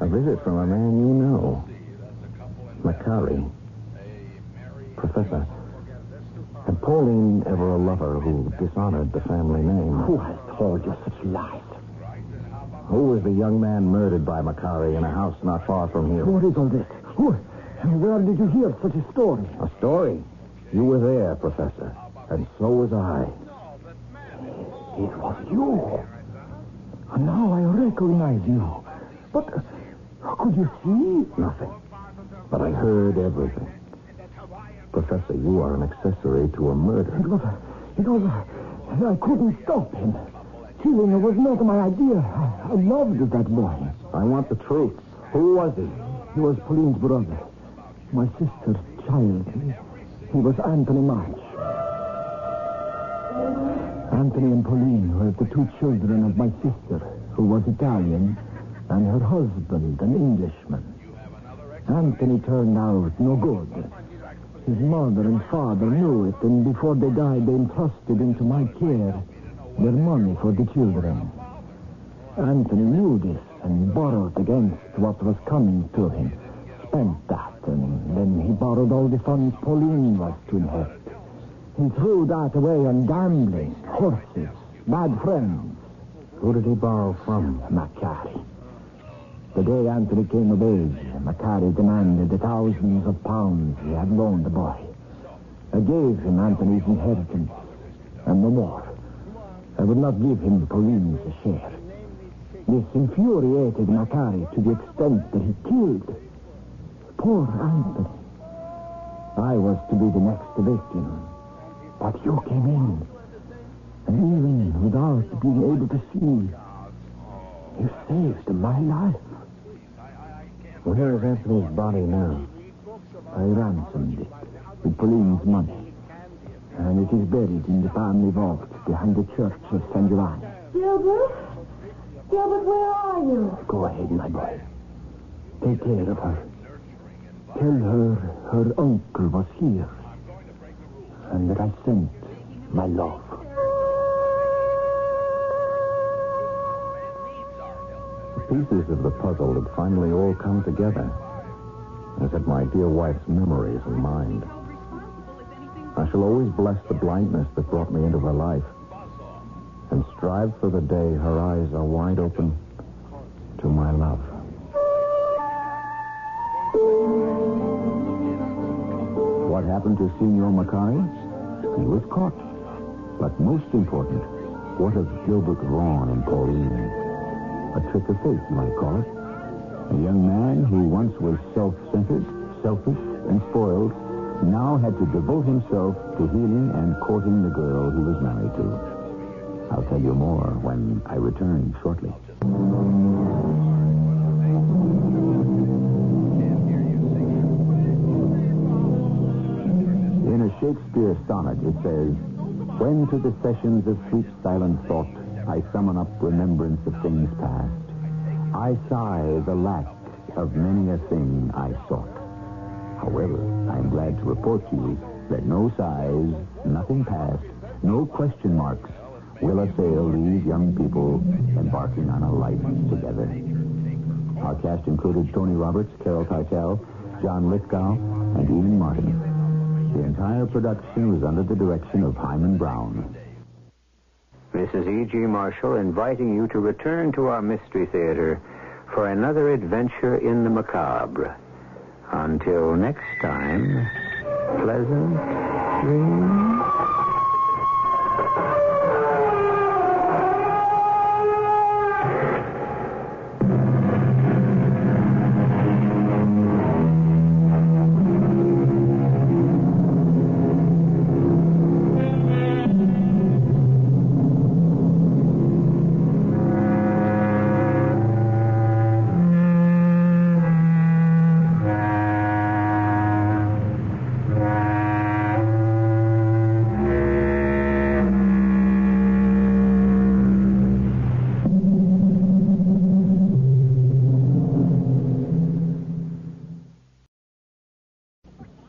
A visit from a man you know. Macari. Professor, had Pauline ever a lover who dishonored the family name? Who has told you such lies? Who was the young man murdered by Macari in a house not far from here? What is all this? Where did you hear such a story? A story? You were there, Professor. And so was I. It was you. And now I recognize you. But could you see? Nothing. But I heard everything. Professor, you are an accessory to a murder. I couldn't stop him. Killing was not my idea. I loved that boy. I want the truth. Who was he? He was Pauline's brother. My sister's child. He was Anthony March. Anthony and Pauline were the two children of my sister, who was Italian, and her husband, an Englishman. Anthony turned out no good. His mother and father knew it, and before they died, they entrusted into my care their money for the children. Anthony knew this and borrowed against what was coming to him. Spent that, and then he borrowed all the funds Pauline was to inherit. He threw that away on gambling, horses, bad friends. Who did he borrow from? Macari. The day Anthony came of age, Macari demanded the thousands of pounds he had loaned the boy. I gave him Anthony's inheritance, and no more. I would not give him Pauline's share. This infuriated Macari to the extent that he killed poor Anthony. I was to be the next victim, but you came in, and even without being able to see, you saved my life. Where is Anthony's body now? I ransomed it with Pauline's money, and it is buried in the family vault behind the church of San Giovanni. Gilbert? Gilbert, where are you? Go ahead, my boy. Take care of her. Tell her her uncle was here, and that I sent my love. The pieces of the puzzle had finally all come together, as had my dear wife's memories and mind. I shall always bless the blindness that brought me into her life, and strive for the day her eyes are wide open to my love. What happened to Signor Macari? He was caught. But most important, what of Gilbert Vaughn and Pauline? A trick of fate, you might call it. A young man who once was self-centered, selfish, and spoiled now had to devote himself to healing and courting the girl he was married to. I'll tell you more when I return shortly. In a Shakespeare sonnet, it says, "When to the sessions of sweet silent thought I summon up remembrance of things past, I sigh the lack of many a thing I sought." However, I am glad to report to you that no sighs, nothing past, no question marks will assail these young people embarking on a life together. Our cast included Tony Roberts, Carol Teitel, John Lithgow, and Ian Martin. The entire production was under the direction of Hyman Brown. Mrs. E.G. Marshall inviting you to return to our Mystery Theater for another adventure in the macabre. Until next time, pleasant dreams.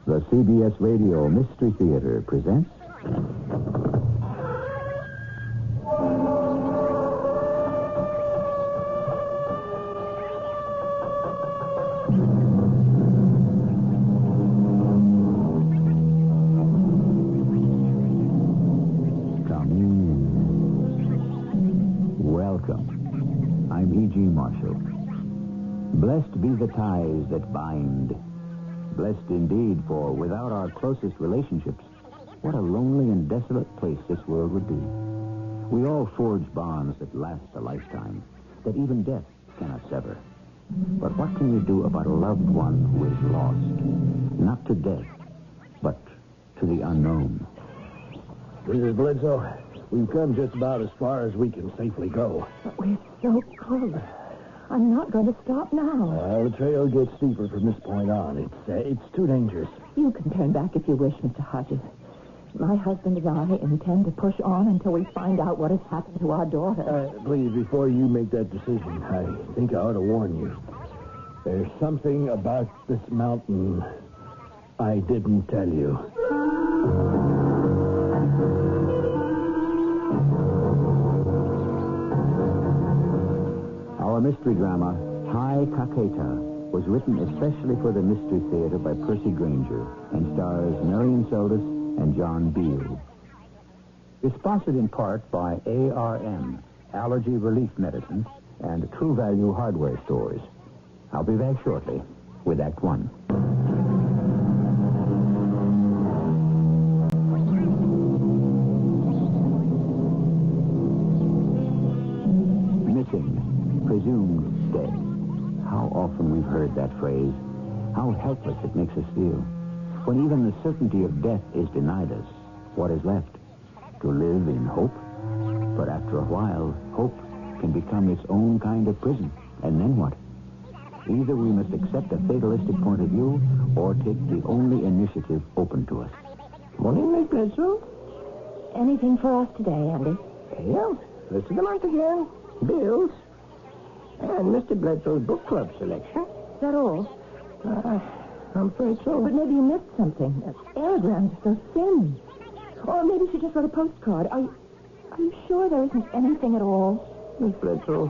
The CBS Radio Mystery Theater presents... Come in. Welcome. I'm E.G. Marshall. Blessed be the ties that bind. Blessed indeed, for without our closest relationships, what a lonely and desolate place this world would be. We all forge bonds that last a lifetime, that even death cannot sever. But what can you do about a loved one who is lost? Not to death, but to the unknown. Mrs. Bledsoe, we've come just about as far as we can safely go. But we're so close. I'm not going to stop now. The trail gets steeper from this point on. It's too dangerous. You can turn back if you wish, Mr. Hodges. My husband and I intend to push on until we find out what has happened to our daughter. Please, before you make that decision, I think I ought to warn you. There's something about this mountain I didn't tell you. Our mystery drama, High Kaketa, was written especially for the Mystery Theater by Percy Granger and stars Marion Seldes and John Beale. It's sponsored in part by ARM, Allergy Relief Medicine, and True Value Hardware Stores. I'll be back shortly with Act One. Missing. Presumed dead. How often we've heard that phrase. How helpless it makes us feel. When even the certainty of death is denied us, what is left? To live in hope? But after a while, hope can become its own kind of prison. And then what? Either we must accept a fatalistic point of view or take the only initiative open to us. Morning, Miss Bledsoe. Anything for us today, Andy? Yeah, list of the month again. Bills. And Mr. Bledsoe's book club selection. Is that all? I'm afraid so. But maybe you missed something. Airgrams are so thin. Or maybe she just wrote a postcard. Are you sure there isn't anything at all? Miss Bledsoe,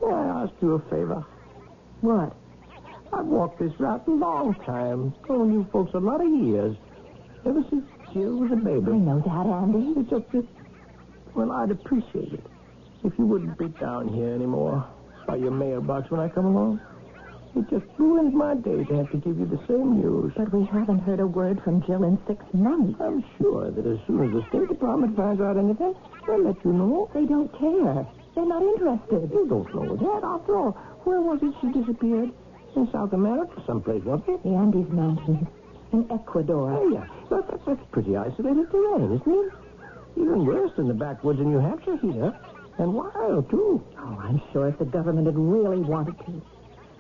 may I ask you a favor? What? I've walked this route a long time. Known you folks a lot of years. Ever since Jill was a baby. I know that, Andy. It's just that, well, I'd appreciate it if you wouldn't be down here anymore by your mailbox when I come along. It just ruins my day to have to give you the same news. But we haven't heard a word from Jill in 6 months. I'm sure that as soon as the State Department finds out anything, they'll let you know. They don't care. They're not interested. You don't know that. After all, where was it she disappeared? In South America someplace, wasn't it? The Andes Mountains. in Ecuador. Oh, yeah. That's pretty isolated terrain, isn't it? Even worse than the backwoods in New Hampshire here. And wild, too. Oh, I'm sure if the government had really wanted to,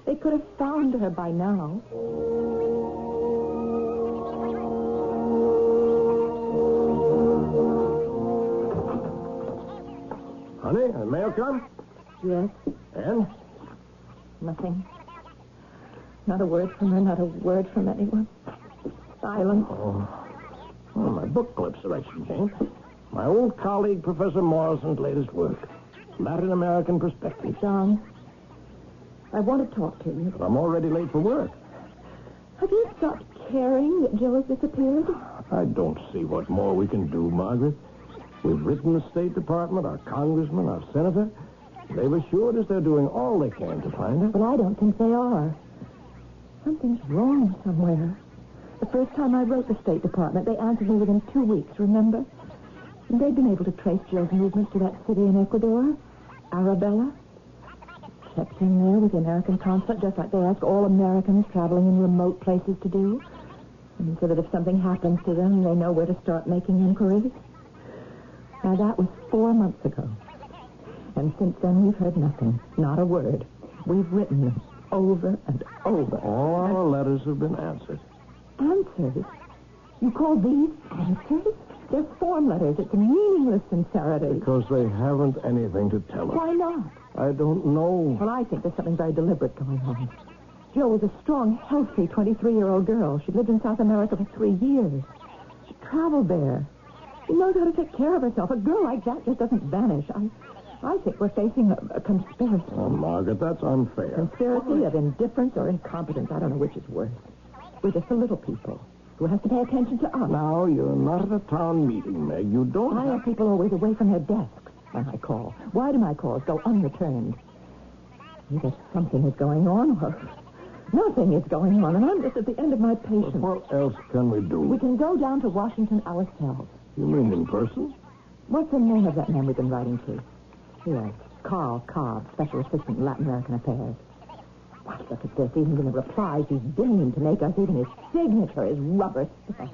they could have found her by now. Honey, the mail come? Yes. And? Nothing. Not a word from her, not a word from anyone. Silence. Oh, my book club selection came. My old colleague, Professor Morrison's latest work. Latin American Perspective. John, I want to talk to you. But I'm already late for work. Have you stopped caring that Jill has disappeared? I don't see what more we can do, Margaret. We've written the State Department, our congressman, our senator. They've assured us they're doing all they can to find her. But I don't think they are. Something's wrong somewhere. The first time I wrote the State Department, they answered me within 2 weeks, remember? And they'd been able to trace Jill's movements to that city in Ecuador, Arabella. Checked in there with the American consulate, just like they ask all Americans traveling in remote places to do. And so that if something happens to them, they know where to start making inquiries. Now, that was 4 months ago. And since then, we've heard nothing. Not a word. We've written them over and over. All our letters have been answered. Answers? You call these answers? They're form letters. It's a meaningless sincerity. Because they haven't anything to tell us. Why not? I don't know. Well, I think there's something very deliberate going on. Jill was a strong, healthy 23-year-old girl. She'd lived in South America for 3 years. She traveled there. She knows how to take care of herself. A girl like that just doesn't vanish. I think we're facing a conspiracy. Oh, Margaret, that's unfair. Conspiracy of indifference or incompetence. I don't know which is worse. We're just the little people who have to pay attention to us. Now, you're not at a town meeting, Meg. You don't Why are people always away from their desks when I call? Why do my calls go unreturned? Either something is going on or nothing is going on, and I'm just at the end of my patience. What else can we do? We can go down to Washington ourselves. You mean in person? What's the name of that man we've been writing to? Here, Carl Cobb, Special Assistant in Latin American Affairs. Why, look at this. Even in the replies he's deigned to make us, even his signature is rubber stuff.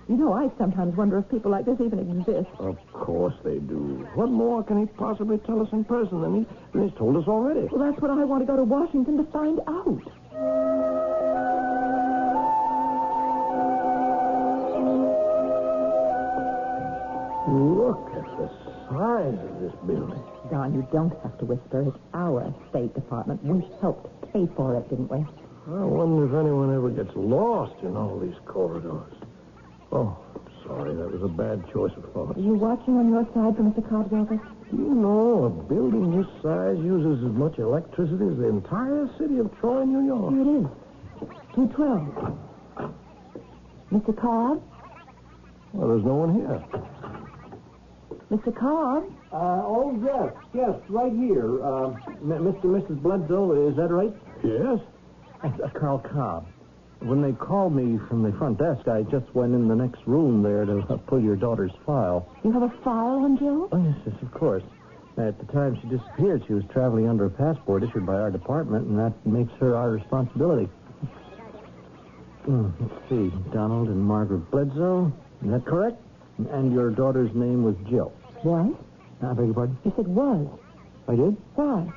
You know, I sometimes wonder if people like this even exist. Of course they do. What more can he possibly tell us in person than he's told us already? Well, that's what I want to go to Washington to find out. Look at the size of this building. Don, you don't have to whisper. It's our State Department. We helped pay for it, didn't we? I wonder if anyone ever gets lost in all these corridors. Oh, sorry, that was a bad choice of thought. Are you watching on your side for Mr. Cobb's office? You know, a building this size uses as much electricity as the entire city of Troy, New York. Here it is. 212. Mr. Cobb? Well, there's no one here. Mr. Cobb? Yes, right here. Mr. and Mrs. Bledsoe, is that right? Yes? Carl Cobb. When they called me from the front desk, I just went in the next room there to pull your daughter's file. You have a file on Jill? Oh, yes, of course. At the time she disappeared, she was traveling under a passport issued by our department, and that makes her our responsibility. Let's see. Donald and Margaret Bledsoe. Is that correct? And your daughter's name was Jill. What? I beg your pardon? You said was. I did? Why?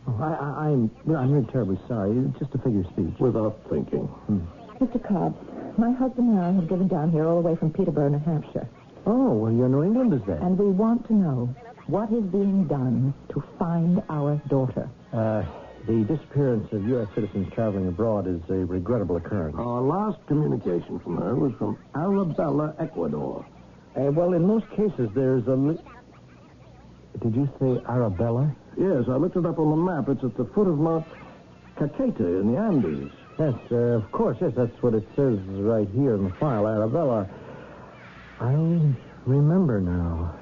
Oh, I'm really terribly sorry. It's just a figure of speech. Without thinking. Mr. Cobb, my husband and I have driven down here all the way from Peterborough, New Hampshire. Oh, well, you're New England, is that? And we want to know what is being done to find our daughter. The disappearance of U.S. citizens traveling abroad is a regrettable occurrence. Our last communication from her was from Arabella, Ecuador. Well, in most cases, there's a... Did you say Arabella? Yes, I looked it up on the map. It's at the foot of Mount Caqueta in the Andes. Yes, of course, yes, that's what it says right here in the file, Arabella. I remember now.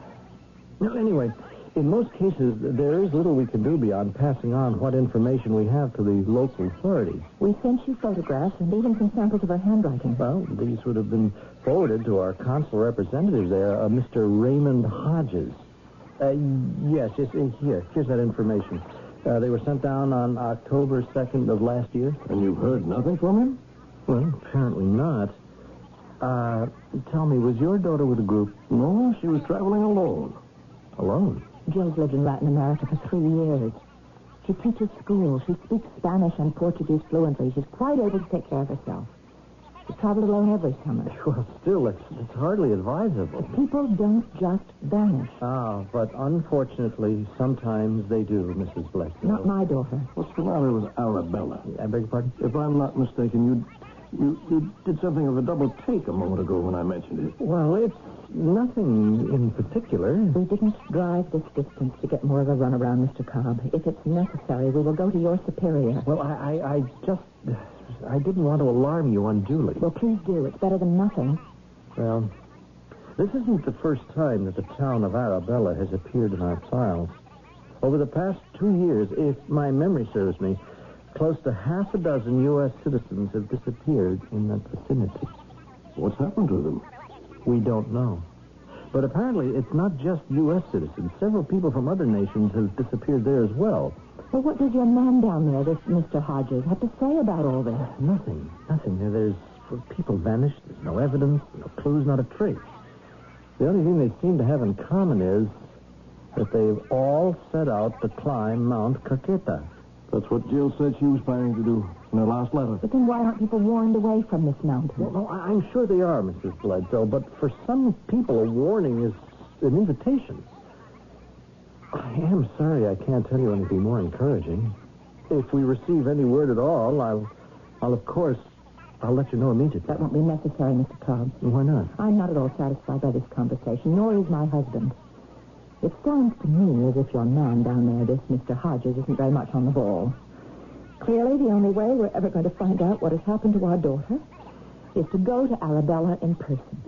Anyway, in most cases, there is little we can do beyond passing on what information we have to the local authorities. We sent you photographs and even some samples of her handwriting. Well, these would have been forwarded to our consular representative there, Mr. Raymond Hodges. Yes, here's that information. They were sent down on October 2nd of last year. And you've heard nothing from him? Well, apparently not. Tell me, was your daughter with a group? No, she was traveling alone. Alone? Jill's lived in Latin America for 3 years. She teaches school. She speaks Spanish and Portuguese fluently. She's quite able to take care of herself. She traveled alone every summer. Well, still, it's hardly advisable. People don't just vanish. But unfortunately, sometimes they do, Mrs. Bledsoe. Not my daughter. What's the matter with Arabella? I beg your pardon? If I'm not mistaken, you did something of a double take a moment ago when I mentioned it. Well, it's nothing in particular. We didn't drive this distance to get more of a runaround, Mr. Cobb. If it's necessary, we will go to your superior. Well, I didn't want to alarm you unduly. Well, please do. It's better than nothing. Well, this isn't the first time that the town of Arabella has appeared in our files. Over the past 2 years, if my memory serves me, close to half a dozen U.S. citizens have disappeared in that vicinity. What's happened to them? We don't know. But apparently it's not just U.S. citizens. Several people from other nations have disappeared there as well. Well, what does your man down there, this Mr. Hodges, have to say about all this? Nothing. There's people vanished. There's no evidence, no clues, not a trace. The only thing they seem to have in common is that they've all set out to climb Mount Caqueta. That's what Jill said she was planning to do in her last letter. But then why aren't people warned away from this mountain? Well, I'm sure they are, Mrs. Bledsoe, but for some people, a warning is an invitation. I am sorry I can't tell you anything more encouraging. If we receive any word at all, I'll let you know immediately. That won't be necessary, Mr. Cobb. Why not? I'm not at all satisfied by this conversation, nor is my husband. It sounds to me as if your man down there, this Mr. Hodges, isn't very much on the ball. Clearly, the only way we're ever going to find out what has happened to our daughter is to go to Arabella in person.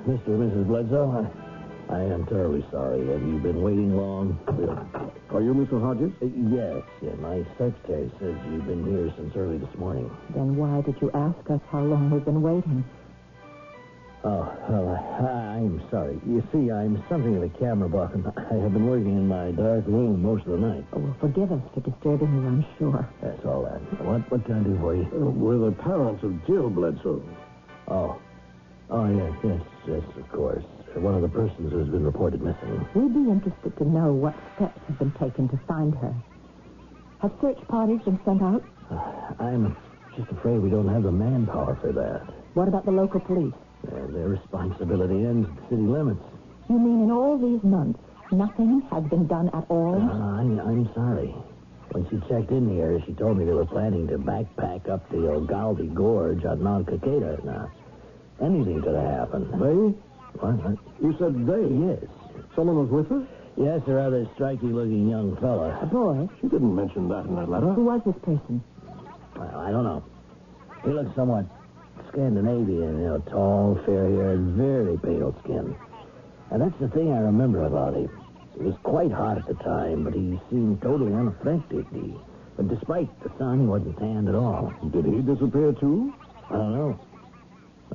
Mr. and Mrs. Bledsoe, I am terribly sorry. Have you been waiting long? Are you Mr. Hodges? Yes. My secretary says you've been here since early this morning. Then why did you ask us how long we've been waiting? Oh, well, I'm sorry. You see, I'm something of a camera buff, and I have been working in my dark room most of the night. Oh, well, forgive us for disturbing you, I'm sure. That's all that. What can I do for you? We're the parents of Jill Bledsoe. Oh, yes, of course. One of the persons who has been reported missing. We'd be interested to know what steps have been taken to find her. Have search parties been sent out? I'm just afraid we don't have the manpower for that. What about the local police? Their responsibility ends at the city limits. You mean in all these months, nothing has been done at all? I'm sorry. When she checked in here, she told me they were planning to backpack up the Ogaldi Gorge on Mount Caqueta. Now, anything could have happened. They? What? You said they? Yes. Someone was with her? Yes, a rather striking-looking young fella. A boy? She didn't mention that in that letter. Who was this person? Well, I don't know. He looked somewhat Scandinavian, tall, fair-haired, very pale skin. And that's the thing I remember about him. It was quite hot at the time, but he seemed totally unaffected. But despite the sun, he wasn't tanned at all. Did he disappear, too? I don't know.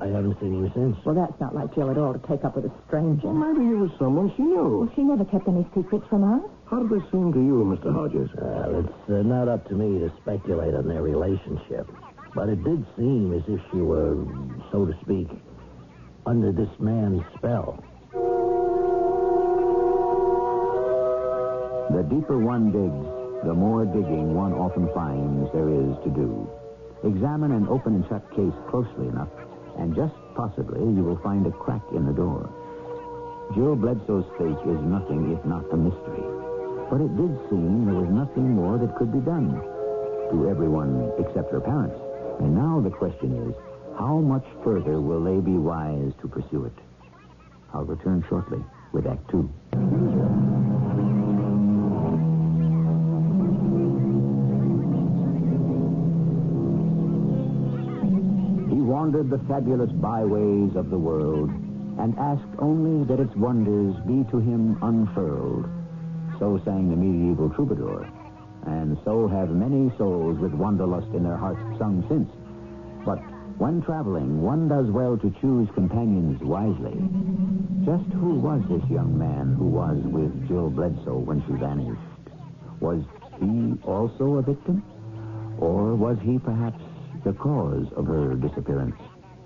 I haven't seen him since. Well, that's not like Jill at all to take up with a stranger. Well, maybe he was someone she knew. Well, she never kept any secrets from us. How did they seem to you, Mr. Hodges? It's not up to me to speculate on their relationship. But it did seem as if she were, so to speak, under this man's spell. The deeper one digs, the more digging one often finds there is to do. Examine an open and shut case closely enough, and just possibly you will find a crack in the door. Jill Bledsoe's fate is nothing if not a mystery. But it did seem there was nothing more that could be done to everyone except her parents. And now the question is, how much further will they be wise to pursue it? I'll return shortly with Act 2. He wandered the fabulous byways of the world and asked only that its wonders be to him unfurled. So sang the medieval troubadour. And so have many souls with wanderlust in their hearts sung since. But When traveling, one does well to choose companions wisely. Just who was this young man who was with Jill Bledsoe when she vanished? Was he also a victim? Or was he perhaps the cause of her disappearance?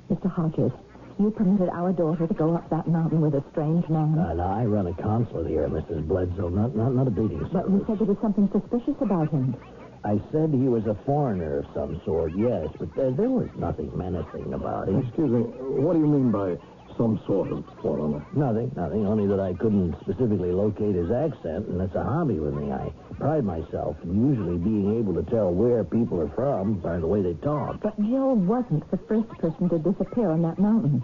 Mr. Hodges, you permitted our daughter to go up that mountain with a strange man. Now, I run a consulate here, Mrs. Bledsoe, not a beating service. But you said there was something suspicious about him. I said he was a foreigner of some sort, yes, but there was nothing menacing about him. Excuse me, what do you mean by some sort of foreigner? Nothing, only that I couldn't specifically locate his accent, and that's a hobby with me. I pride myself in usually being able to tell where people are from by the way they talk. But Jill wasn't the first person to disappear on that mountain.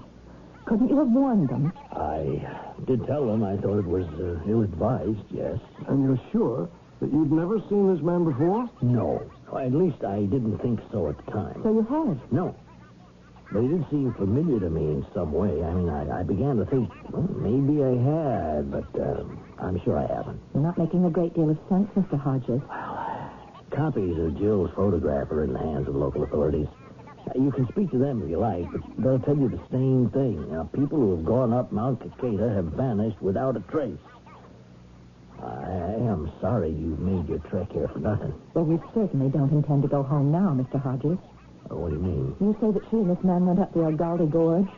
Couldn't you have warned them? I did tell them I thought it was ill-advised, yes. And you're sure that you'd never seen this man before? No. At least I didn't think so at the time. So you had? No. But he did seem familiar to me in some way. I mean, I began to think, well, maybe I had, but I'm sure I haven't. You're not making a great deal of sense, Mr. Hodges. Copies of Jill's photograph are in the hands of the local authorities. You can speak to them if you like, but they'll tell you the same thing. People who have gone up Mount Cicada have vanished without a trace. I am sorry you made your trek here for nothing. Well, we certainly don't intend to go home now, Mr. Hodges. What do you mean? You say that she and this man went up the Algaldi Gorge?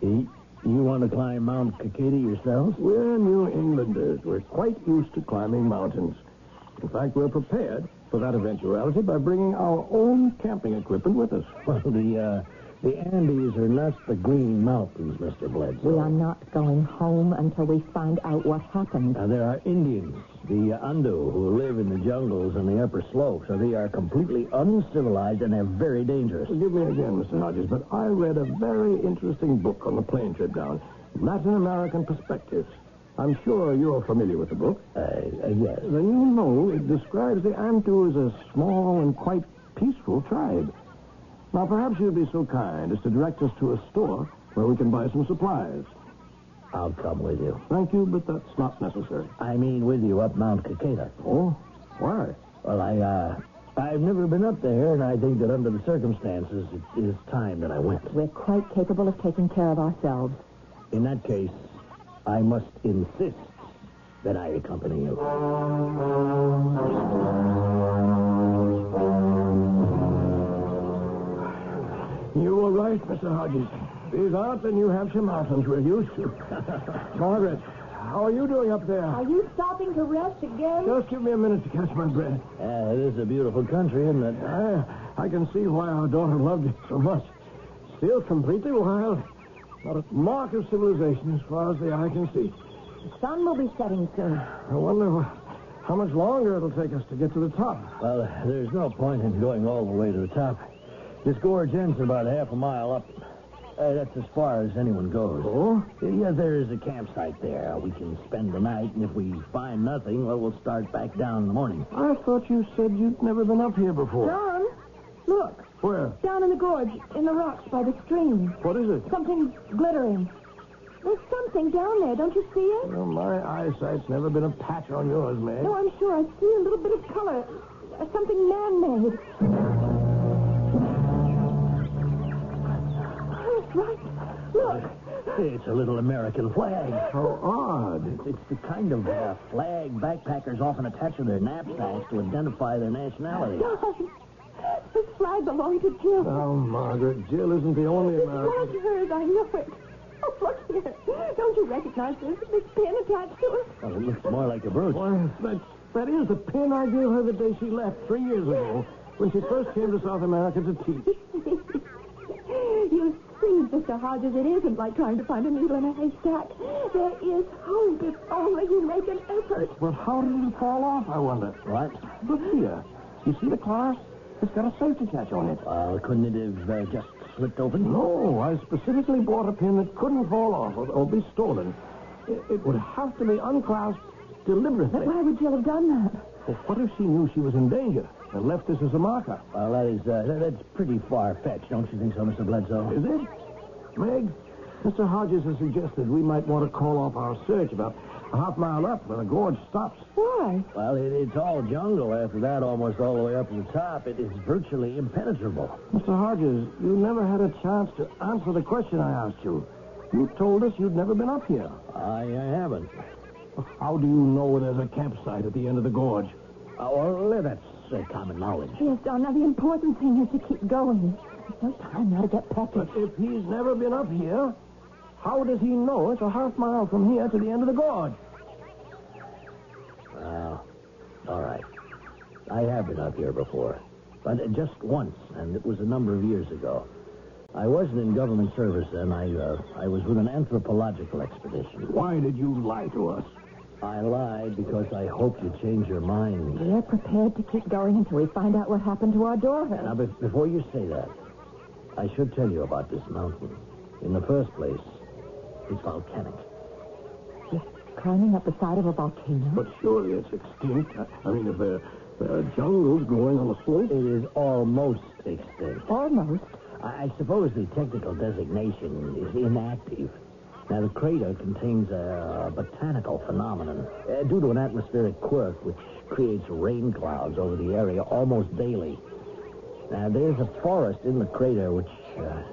You want to climb Mount Cicada yourselves? We're New Englanders. We're quite used to climbing mountains. In fact, we're prepared for that eventuality by bringing our own camping equipment with us. Well, the Andes are not the Green Mountains, Mr. Bledsoe. We are not going home until we find out what happened. Now, there are Indians, the Andu, who live in the jungles and the upper slopes, so they are completely uncivilized and they're very dangerous. Forgive me again, Mr. Hodges, but I read a very interesting book on the plane trip down, Latin American Perspectives. I'm sure you're familiar with the book. Yes. Then you know it describes the Antu as a small and quite peaceful tribe. Now, perhaps you'd be so kind as to direct us to a store where we can buy some supplies. I'll come with you. Thank you, but that's not necessary. I mean with you up Mount Cicada. Oh? Why? Well, I've never been up there, and I think that under the circumstances, it is time that I went. We're quite capable of taking care of ourselves. In that case, I must insist that I accompany you. You were right, Mr. Hodges. These aren't the New Hampshire mountains we're used to. Margaret, how are you doing up there? Are you stopping to rest again? Just give me a minute to catch my breath. It is a beautiful country, isn't it? I can see why our daughter loved it so much. Still completely wild. Not a mark of civilization as far as the eye can see. The sun will be setting soon. I wonder how much longer it'll take us to get to the top. Well, there's no point in going all the way to the top. This gorge ends about half a mile up. That's as far as anyone goes. Oh? Yeah, there is a campsite there. We can spend the night, and if we find nothing, well, we'll start back down in the morning. I thought you said you'd never been up here before. John, look. Where? Down in the gorge, in the rocks by the stream. What is it? Something glittering. There's something down there. Don't you see it? Well, my eyesight's never been a patch on yours, Meg. No, I'm sure. I see a little bit of color. Something man-made. That's right. Look. It's a little American flag. How odd. It's the kind of flag backpackers often attach to their knapsacks to identify their nationality. John, this flag belonged to Jill. Oh, Margaret, Jill isn't the only American. It was hers. I know it. Oh, look here. Don't you recognize this pin attached to it? Well, it looks more like a brooch. Why, that is the pin I gave her the day she left 3 years ago when she first came to South America to teach. You see, Mr. Hodges, it isn't like trying to find a needle in a haystack. There is hope if only you make an effort. Well, how did it fall off, I wonder? What? Look here. You see the clasp? It's got a safety catch on it. Couldn't it have just slipped open? No, I specifically bought a pin that couldn't fall off or be stolen. It would have to be unclasped deliberately. But why would Jill have done that? Well, what if she knew she was in danger and left this as a marker? Well, that's pretty far-fetched, don't you think so, Mr. Bledsoe? Is it? Meg, Mr. Hodges has suggested we might want to call off our search about A half-mile up where the gorge stops. Why? Well, it's all jungle after that, almost all the way up to the top. It is virtually impenetrable. Mr. Hodges, you never had a chance to answer the question I asked you. You told us you'd never been up here. I haven't. How do you know there's a campsite at the end of the gorge? Well, that's common knowledge. Yes, Don, now the important thing is to keep going. There's no time now to get peckish. But if he's never been up here, how does he know it's a half-mile from here to the end of the gorge? Well, all right. I have been up here before, but just once, and it was a number of years ago. I wasn't in government service then. I was with an anthropological expedition. Why did you lie to us? I lied because I hoped you'd change your mind. We're prepared to keep going until we find out what happened to our daughter. Now, before you say that, I should tell you about this mountain. In the first place, it's volcanic. You're climbing up the side of a volcano? But surely it's extinct. I mean, if there are jungles growing on the slope. It is almost extinct. Almost? I suppose the technical designation is inactive. Now, the crater contains a botanical phenomenon due to an atmospheric quirk which creates rain clouds over the area almost daily. Now, there's a forest in the crater which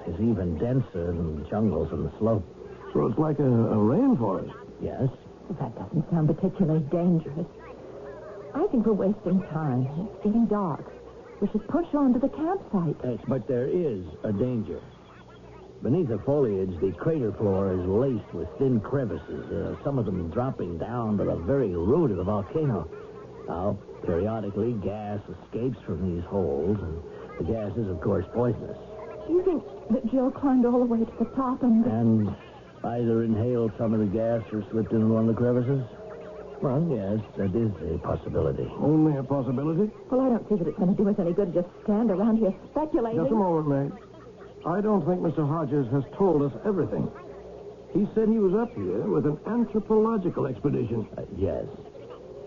is even denser than the jungles on the slope. So it's like a rainforest? Yes. Well, that doesn't sound particularly dangerous. I think we're wasting time. It's getting dark. We should push on to the campsite. Yes, but there is a danger. Beneath the foliage, the crater floor is laced with thin crevices, some of them dropping down to the very root of the volcano. Now, periodically, gas escapes from these holes, and the gas is, of course, poisonous. Do you think that Jill climbed all the way to the top and either inhaled some of the gas or slipped into one of the crevices? Well, yes, that is a possibility. Only a possibility? Well, I don't see that it's going to do us any good to just stand around here speculating. Just a moment, mate. I don't think Mr. Hodges has told us everything. He said he was up here with an anthropological expedition. Yes.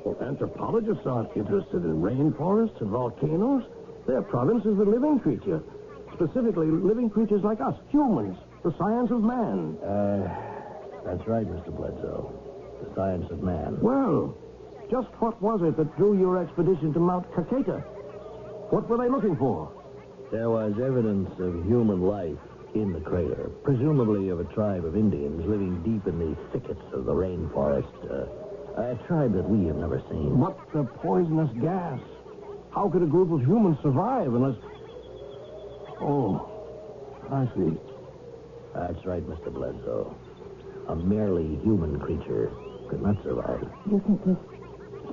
Well, anthropologists aren't interested in rainforests and volcanoes. Their province is the living creature. Specifically, living creatures like us, humans. The science of man. That's right, Mr. Bledsoe. The science of man. Well, just what was it that drew your expedition to Mount Kaketa? What were they looking for? There was evidence of human life in the crater, presumably of a tribe of Indians living deep in the thickets of the rainforest. A tribe that we have never seen. But the poisonous gas. How could a group of humans survive unless... Oh, I see. That's right, Mr. Bledsoe. A merely human creature could not survive. You think there's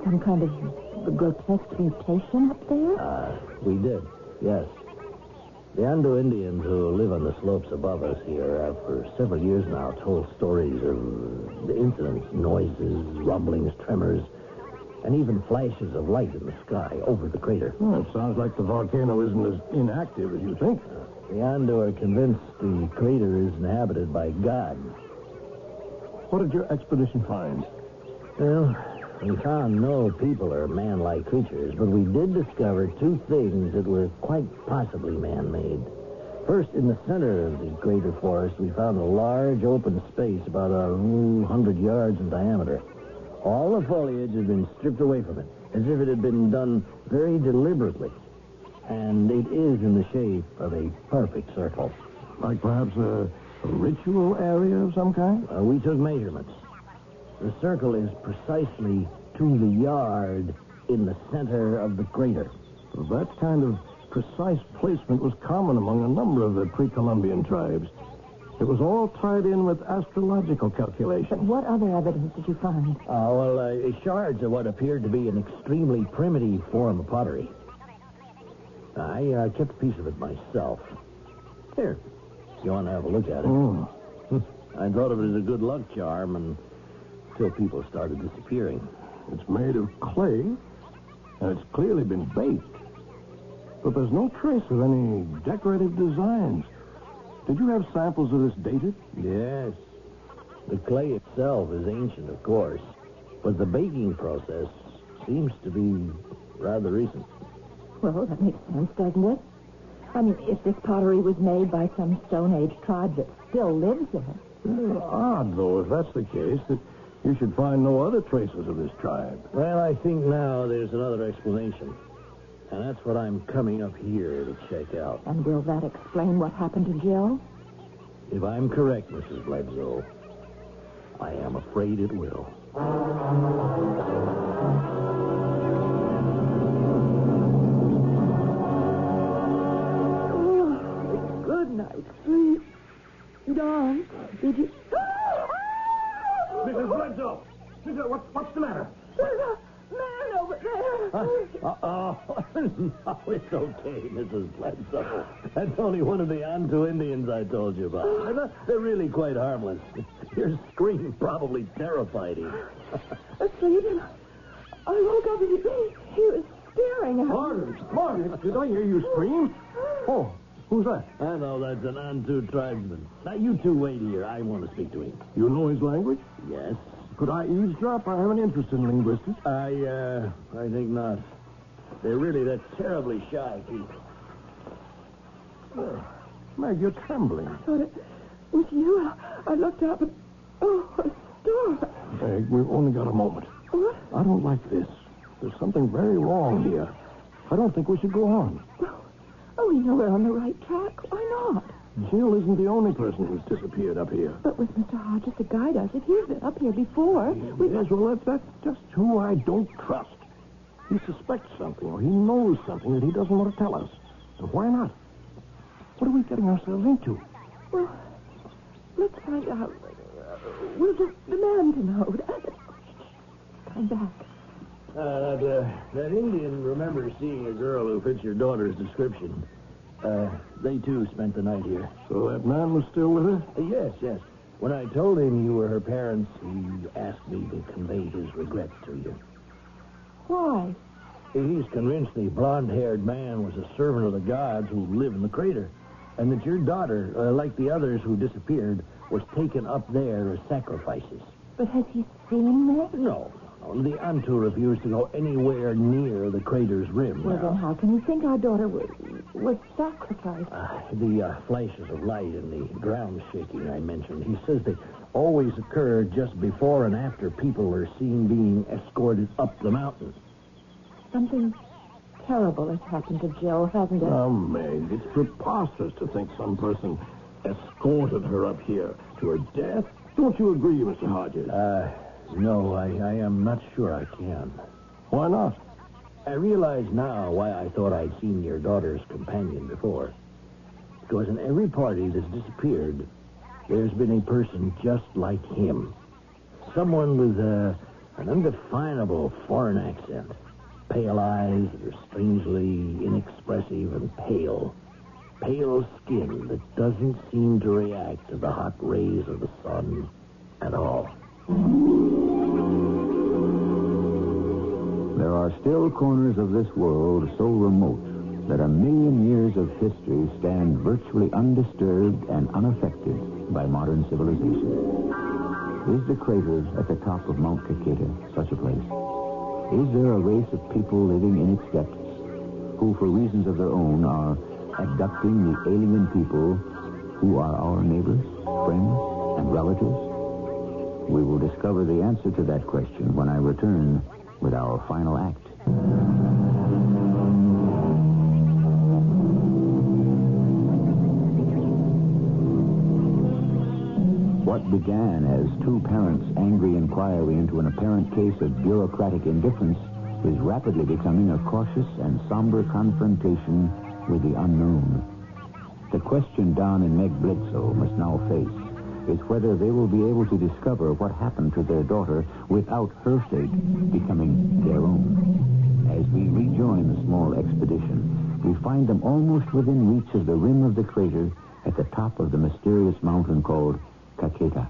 some kind of grotesque mutation up there? We did, yes. The Ando Indians who live on the slopes above us here have for several years now told stories of the incidents, noises, rumblings, tremors, and even flashes of light in the sky over the crater. Well, it sounds like the volcano isn't as inactive as you think. The Ando are convinced the crater is inhabited by God. What did your expedition find? Well, we found no people or man-like creatures, but we did discover two things that were quite possibly man-made. First, in the center of the crater forest, we found a large open space about 100 yards in diameter. All the foliage had been stripped away from it, as if it had been done very deliberately. And it is in the shape of a perfect circle. Like perhaps a ritual area of some kind? We took measurements. The circle is precisely to the yard in the center of the crater. Well, that kind of precise placement was common among a number of the pre-Columbian tribes. It was all tied in with astrological calculations. But what other evidence did you find? Shards of what appeared to be an extremely primitive form of pottery. I kept a piece of it myself. Here, if you want to have a look at it. Oh. I thought of it as a good luck charm until people started disappearing. It's made of clay, and it's clearly been baked. But there's no trace of any decorative designs. Did you have samples of this dated? Yes. The clay itself is ancient, of course, but the baking process seems to be rather recent. Well, that makes sense, doesn't it? I mean, if this pottery was made by some Stone Age tribe that still lives there. Odd, though, if that's the case, that You should find no other traces of this tribe. Well, I think now there's another explanation. And that's what I'm coming up here to check out. And will that explain what happened to Jill? If I'm correct, Mrs. Bledsoe, I am afraid it will. Oh, good night, sleep. Dawn, did you... Mrs. Bledsoe! What's the matter? There's a man over there. No, it's okay, Mrs. Bledsoe. That's only one of the Antu Indians I told you about. They're really quite harmless. Your scream probably terrified him. Asleep, and I woke up and he was staring at me. Margaret, did I hear you scream? Oh, who's that? I know, that's an Antu tribesman. Now, you two wait here. I want to speak to him. You know his language? Yes. Could I eavesdrop? I have an interest in linguistics. I think not. They're really that terribly shy people. Oh, Meg, you're trembling. I thought it was you. I looked up and... Oh, a storm. Meg, we've only got a moment. What? I don't like this. There's something very wrong here. I don't think we should go on. Oh, we know we're on the right track. Why not? Jill isn't the only person who's disappeared up here. But with Mr. Hodges to guide us, if he's been up here before... Yes, well, that's just who I don't trust. He suspects something, or he knows something that he doesn't want to tell us. And why not? What are we getting ourselves into? Well, let's find out. We'll get the man to know. Come back. That Indian remembers seeing a girl who fits your daughter's description. They, too, spent the night here. So that man was still with her? Yes. When I told him you were her parents, he asked me to convey his regrets to you. Why? He's convinced the blonde-haired man was a servant of the gods who live in the crater, and that your daughter, like the others who disappeared, was taken up there as sacrifices. But has he seen this? No. The Antu refused to go anywhere near the crater's rim. Well, then how can he think our daughter was sacrificed? The flashes of light and the ground shaking I mentioned, he says they always occur just before and after people are seen being escorted up the mountain. Something terrible has happened to Jill, hasn't it? Oh, Meg, it's preposterous to think some person escorted her up here to her death. Don't you agree, Mr. Hodges? No, I am not sure I can. Why not? I realize now why I thought I'd seen your daughter's companion before. Because in every party that's disappeared, there's been a person just like him. Someone with an undefinable foreign accent. Pale eyes that are strangely inexpressive and pale. Pale skin that doesn't seem to react to the hot rays of the sun at all. There are still corners of this world so remote that a million years of history stand virtually undisturbed and unaffected by modern civilization. Is the crater at the top of Mount Cicada such a place? Is there a race of people living in its depths who, for reasons of their own, are abducting the alien people who are our neighbors, friends, and relatives? We will discover the answer to that question when I return with our final act. What began as two parents' angry inquiry into an apparent case of bureaucratic indifference is rapidly becoming a cautious and somber confrontation with the unknown. The question Don and Meg Bledsoe must now face is whether they will be able to discover what happened to their daughter without her fate becoming their own. As we rejoin the small expedition, we find them almost within reach of the rim of the crater at the top of the mysterious mountain called Cicada.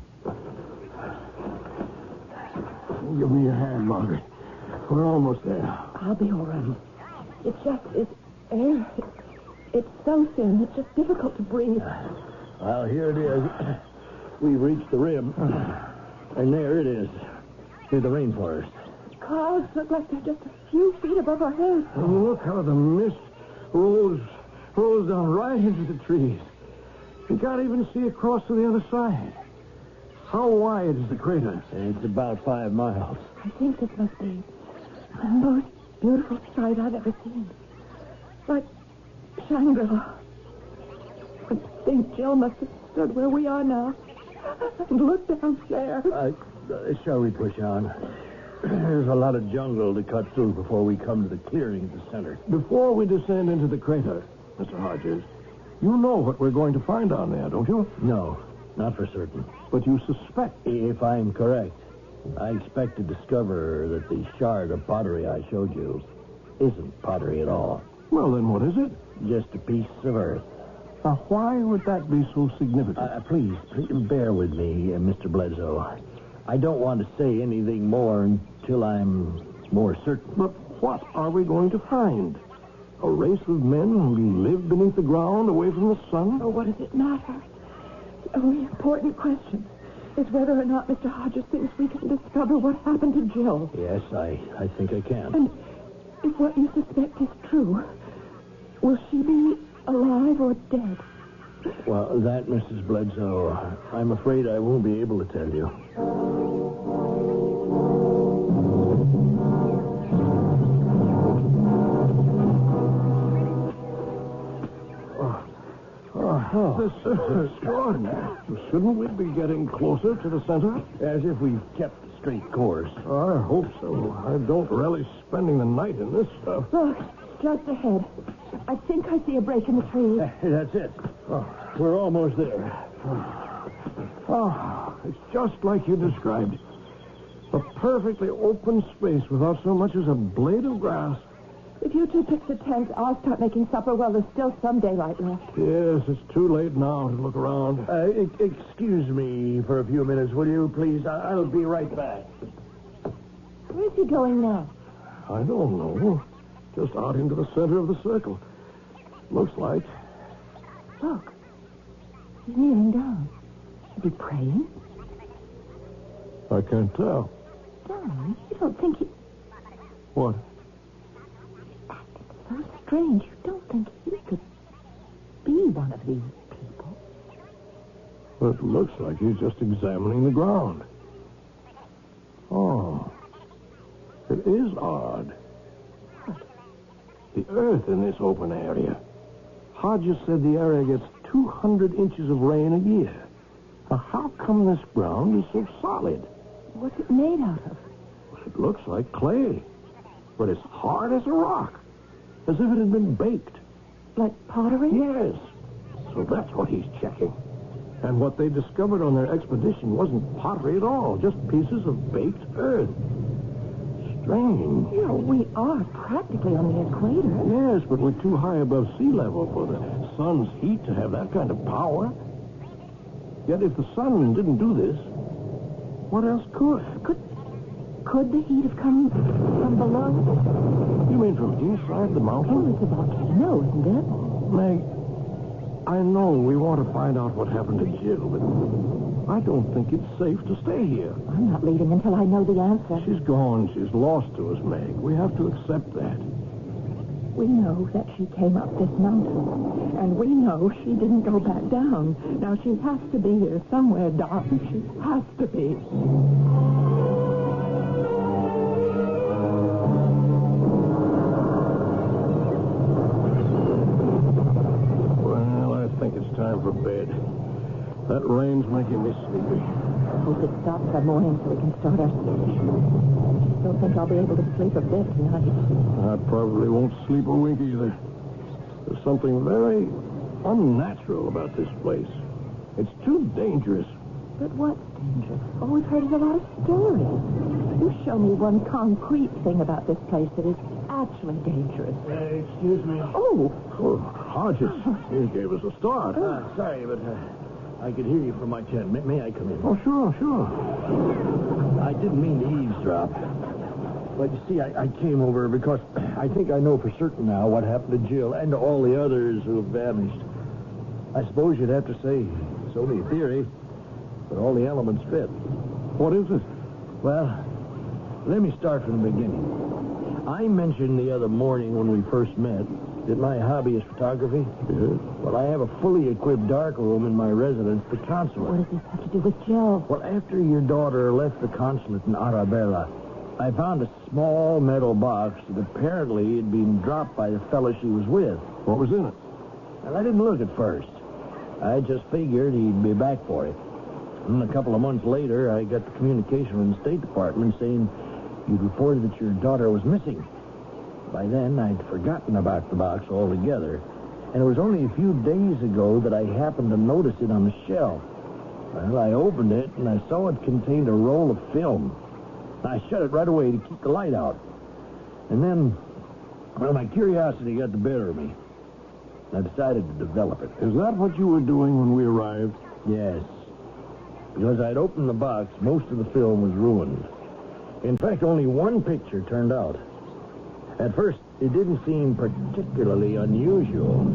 Give me your hand, Margaret. We're almost there. I'll be all right. It's air. It's so thin, it's just difficult to breathe. Well, here it is. We've reached the rim. And there it is. Through the rainforest. Clouds look like they're just a few feet above our heads. Oh, look how the mist rolls down right into the trees. You can't even see across to the other side. How wide is the crater? It's about 5 miles. I think this must be the most beautiful sight I've ever seen. Like Shangri-La. I think Jill must have stood where we are now and looked down there. Shall we push on? There's a lot of jungle to cut through before we come to the clearing at the center. Before we descend into the crater, Mr. Hodges, you know what we're going to find down there, don't you? No, not for certain. But you suspect. If I'm correct, I expect to discover that the shard of pottery I showed you isn't pottery at all. Well, then what is it? Just a piece of earth. Now, why would that be so significant? Please bear with me, Mr. Bledsoe. I don't want to say anything more until I'm more certain. But what are we going to find? A race of men who live beneath the ground, away from the sun? Oh, what does it matter? The only important question is whether or not Mr. Hodges thinks we can discover what happened to Jill. Yes, I think I can. And if what you suspect is true, will she be alive or dead? Well, that, Mrs. Bledsoe, I'm afraid I won't be able to tell you. This is extraordinary. Shouldn't we be getting closer to the center? As if we've kept a straight course. I hope so. I don't relish spending the night in this stuff. Look, just ahead. I think I see a break in the trees. That's it. We're almost there. It's just like you described. A perfectly open space without so much as a blade of grass. If you two pitch the tent, I'll start making supper while there's still some daylight left. Yes, it's too late now to look around. Excuse me for a few minutes, will you, please? I'll be right back. Where's he going now? I don't know. Just out into the center of the circle. Looks like. Look. He's kneeling down. Is he praying? I can't tell. Darling, you don't think he... What? So strange. You don't think he could be one of these people? Well, it looks like he's just examining the ground. Oh. It is odd. The earth in this open area. Hodges said the area gets 200 inches of rain a year. Now, how come this ground is so solid? What's it made out of? It looks like clay, but it's hard as a rock, as if it had been baked. Like pottery? Yes. So that's what he's checking. And what they discovered on their expedition wasn't pottery at all, just pieces of baked earth. Strange. You know, we are practically on the equator. Yes, but we're too high above sea level for the sun's heat to have that kind of power. Yet if the sun didn't do this, what else could? Could the heat have come from below? You mean from inside the mountain? Oh, it's a volcano, isn't it? Meg, I know we want to find out what happened to Jill, but I don't think it's safe to stay here. I'm not leaving until I know the answer. She's gone. She's lost to us, Meg. We have to accept that. We know that she came up this mountain, and we know she didn't go back down. Now, she has to be here somewhere, Doc. She has to be. Well, I think it's time for bed. That rain's making me sleepy. I hope it stops by morning so we can start our search. I don't think I'll be able to sleep a bit tonight. I probably won't sleep a wink either. There's something very unnatural about this place. It's too dangerous. But what's dangerous? All we've heard is a lot of stories. You show me one concrete thing about this place that is actually dangerous. Excuse me. Oh, Hodges, you gave us a start. Sorry, but I could hear you from my tent. May I come in? Oh, sure. I didn't mean to eavesdrop. But you see, I came over because I think I know for certain now what happened to Jill and to all the others who have vanished. I suppose you'd have to say it's only a theory, but all the elements fit. What is it? Well, let me start from the beginning. I mentioned the other morning when we first met that my hobby is photography. Yes? Well, I have a fully equipped darkroom in my residence, the consulate. What does this have to do with Joe? Well, after your daughter left the consulate in Arabella, I found a small metal box that apparently had been dropped by the fellow she was with. What was in it? And I didn't look at first. I just figured he'd be back for it. And a couple of months later, I got the communication from the State Department saying you'd reported that your daughter was missing. By then, I'd forgotten about the box altogether. And it was only a few days ago that I happened to notice it on the shelf. Well, I opened it, and I saw it contained a roll of film. I shut it right away to keep the light out. And then, well, my curiosity got the better of me. I decided to develop it. Is that what you were doing when we arrived? Yes. Because I'd opened the box, most of the film was ruined. In fact, only one picture turned out. At first, it didn't seem particularly unusual,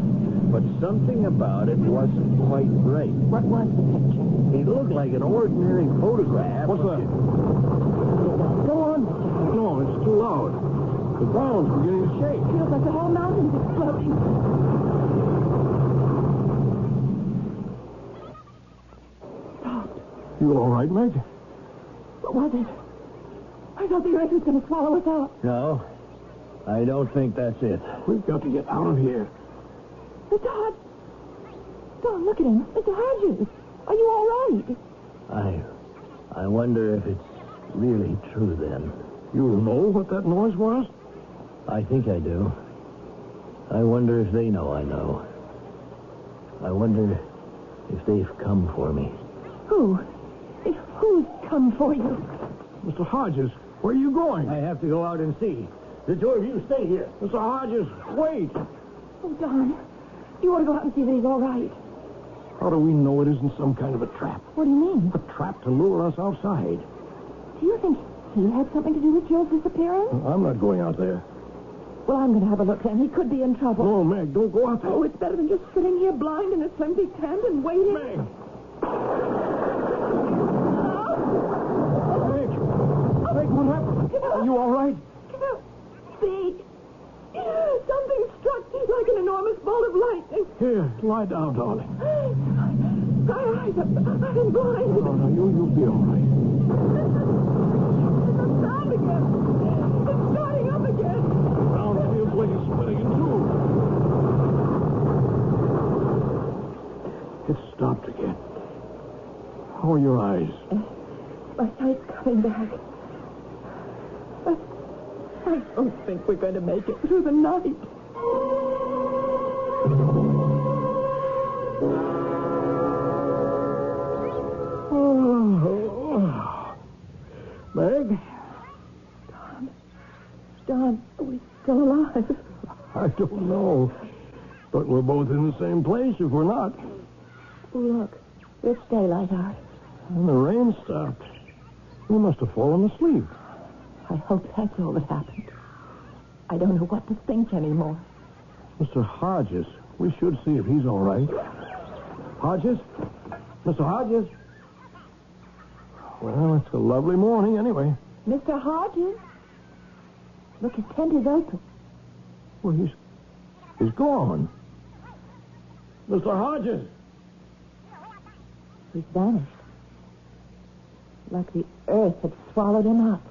but something about it wasn't quite right. What was the picture? It looked like an ordinary photograph. What's that? Go on. No, it's too loud. The ground's beginning to shake. Feels like the whole mountain's exploding. You all right, Meg? What was it? I thought the earth was going to swallow us up. No, I don't think that's it. We've got to get out of here. Mr. Hodges. Don, look at him. Mr. Hodges. Are you all right? I wonder if it's really true then. You know what that noise was? I think I do. I wonder if they know I know. I wonder if they've come for me. Who? Who's come for you? Mr. Hodges, where are you going? I have to go out and see. The two of you stay here. Mr. Hodges, wait. Oh, Don. You ought to go out and see that he's all right. How do we know it isn't some kind of a trap? What do you mean? A trap to lure us outside. Do you think he had something to do with Joe's disappearance? I'm not going out there. Well, I'm going to have a look then. He could be in trouble. No, Meg, don't go out there. Oh, it's better than just sitting here blind in a flimsy tent and waiting. Meg! Meg, what happened? Are you all right? See? Something struck like an enormous bolt of lightning. Here, lie down, darling. My eyes have been blinded. No, you'll be all right. It's sound again. It's starting up again. The ground feels like it's splitting in two. It's stopped again. How are your eyes? My sight's coming back. I don't think we're going to make it through the night. Oh. Meg? Don, are we still alive? I don't know. But we're both in the same place if we're not. Oh, look. It's daylight out. And the rain stopped. We must have fallen asleep. I hope that's all that happened. I don't know what to think anymore. Mr. Hodges, we should see if he's all right. Hodges? Mr. Hodges? Well, it's a lovely morning anyway. Mr. Hodges? Look, his tent is open. Well, he's gone. Mr. Hodges! He's vanished. Like the earth had swallowed him up.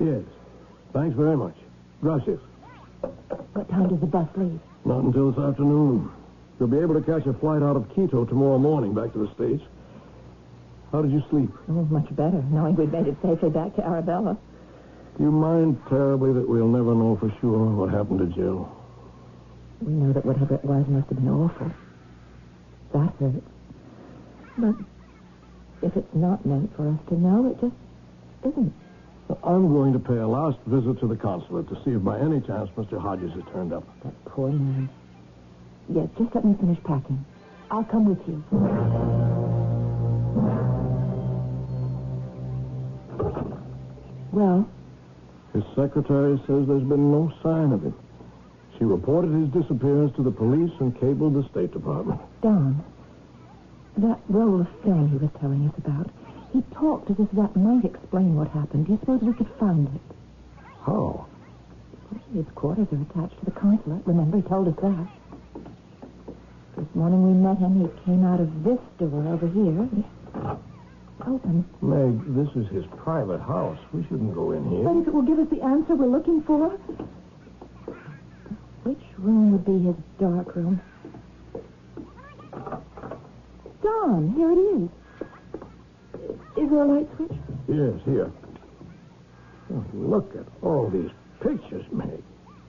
Yes. Thanks very much. Gracias. What time does the bus leave? Not until this afternoon. You'll be able to catch a flight out of Quito tomorrow morning back to the States. How did you sleep? Oh, much better, knowing we'd made it safely back to Arabella. Do you mind terribly that we'll never know for sure what happened to Jill? We know that whatever it was must have been awful. That hurt. But if it's not meant for us to know, it just isn't. I'm going to pay a last visit to the consulate to see if by any chance Mr. Hodges has turned up. That poor man. Yes, just let me finish packing. I'll come with you. Well? His secretary says there's been no sign of him. She reported his disappearance to the police and cabled the State Department. Don, That roll of film he was telling us about. He talked as if that might explain what happened. Do you suppose we could find it? How? His quarters are attached to the consulate. Remember, he told us that. This morning we met him. He came out of this door over here. Open. Meg, this is his private house. We shouldn't go in here. But if it will give us the answer we're looking for... Which room would be his dark room? Don, here it is. Is there a light switch? Yes, here. Oh, look at all these pictures, Meg.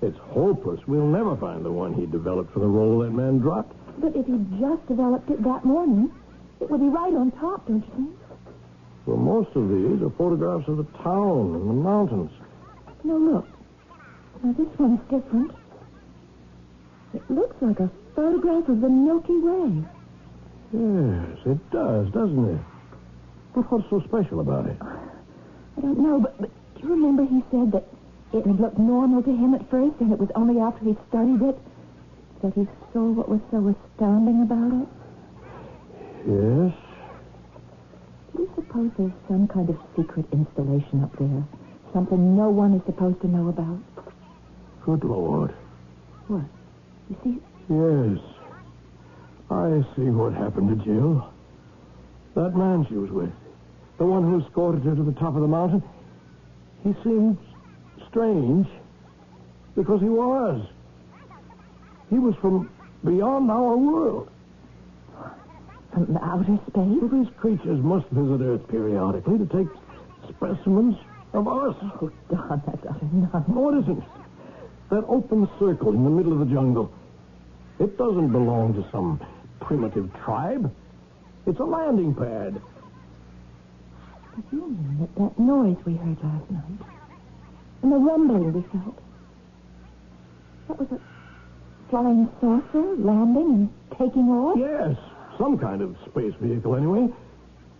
It's hopeless. We'll never find the one he developed for the role that man dropped. But if he just developed it that morning, it would be right on top, don't you think? Well, most of these are photographs of the town and the mountains. No, look. Now, this one's different. It looks like a photograph of the Milky Way. Yes, it does, doesn't it? But what's so special about it? I don't know, but do you remember he said that it had looked normal to him at first, and it was only after he studied it that he saw what was so astounding about it? Yes. Do you suppose there's some kind of secret installation up there? Something no one is supposed to know about? Good Lord. What? You see? Yes. I see what happened to Jill. That man she was with, the one who escorted her to the top of the mountain, he seemed strange because he was. He was from beyond our world. From outer space? Well, these creatures must visit Earth periodically to take specimens of us. Oh, Don, that's utter nonsense. No, it isn't. That open circle in the middle of the jungle, it doesn't belong to some primitive tribe. It's a landing pad. But you mean that noise we heard last night, and the rumbling we felt, that was a flying saucer landing and taking off? Yes, some kind of space vehicle anyway.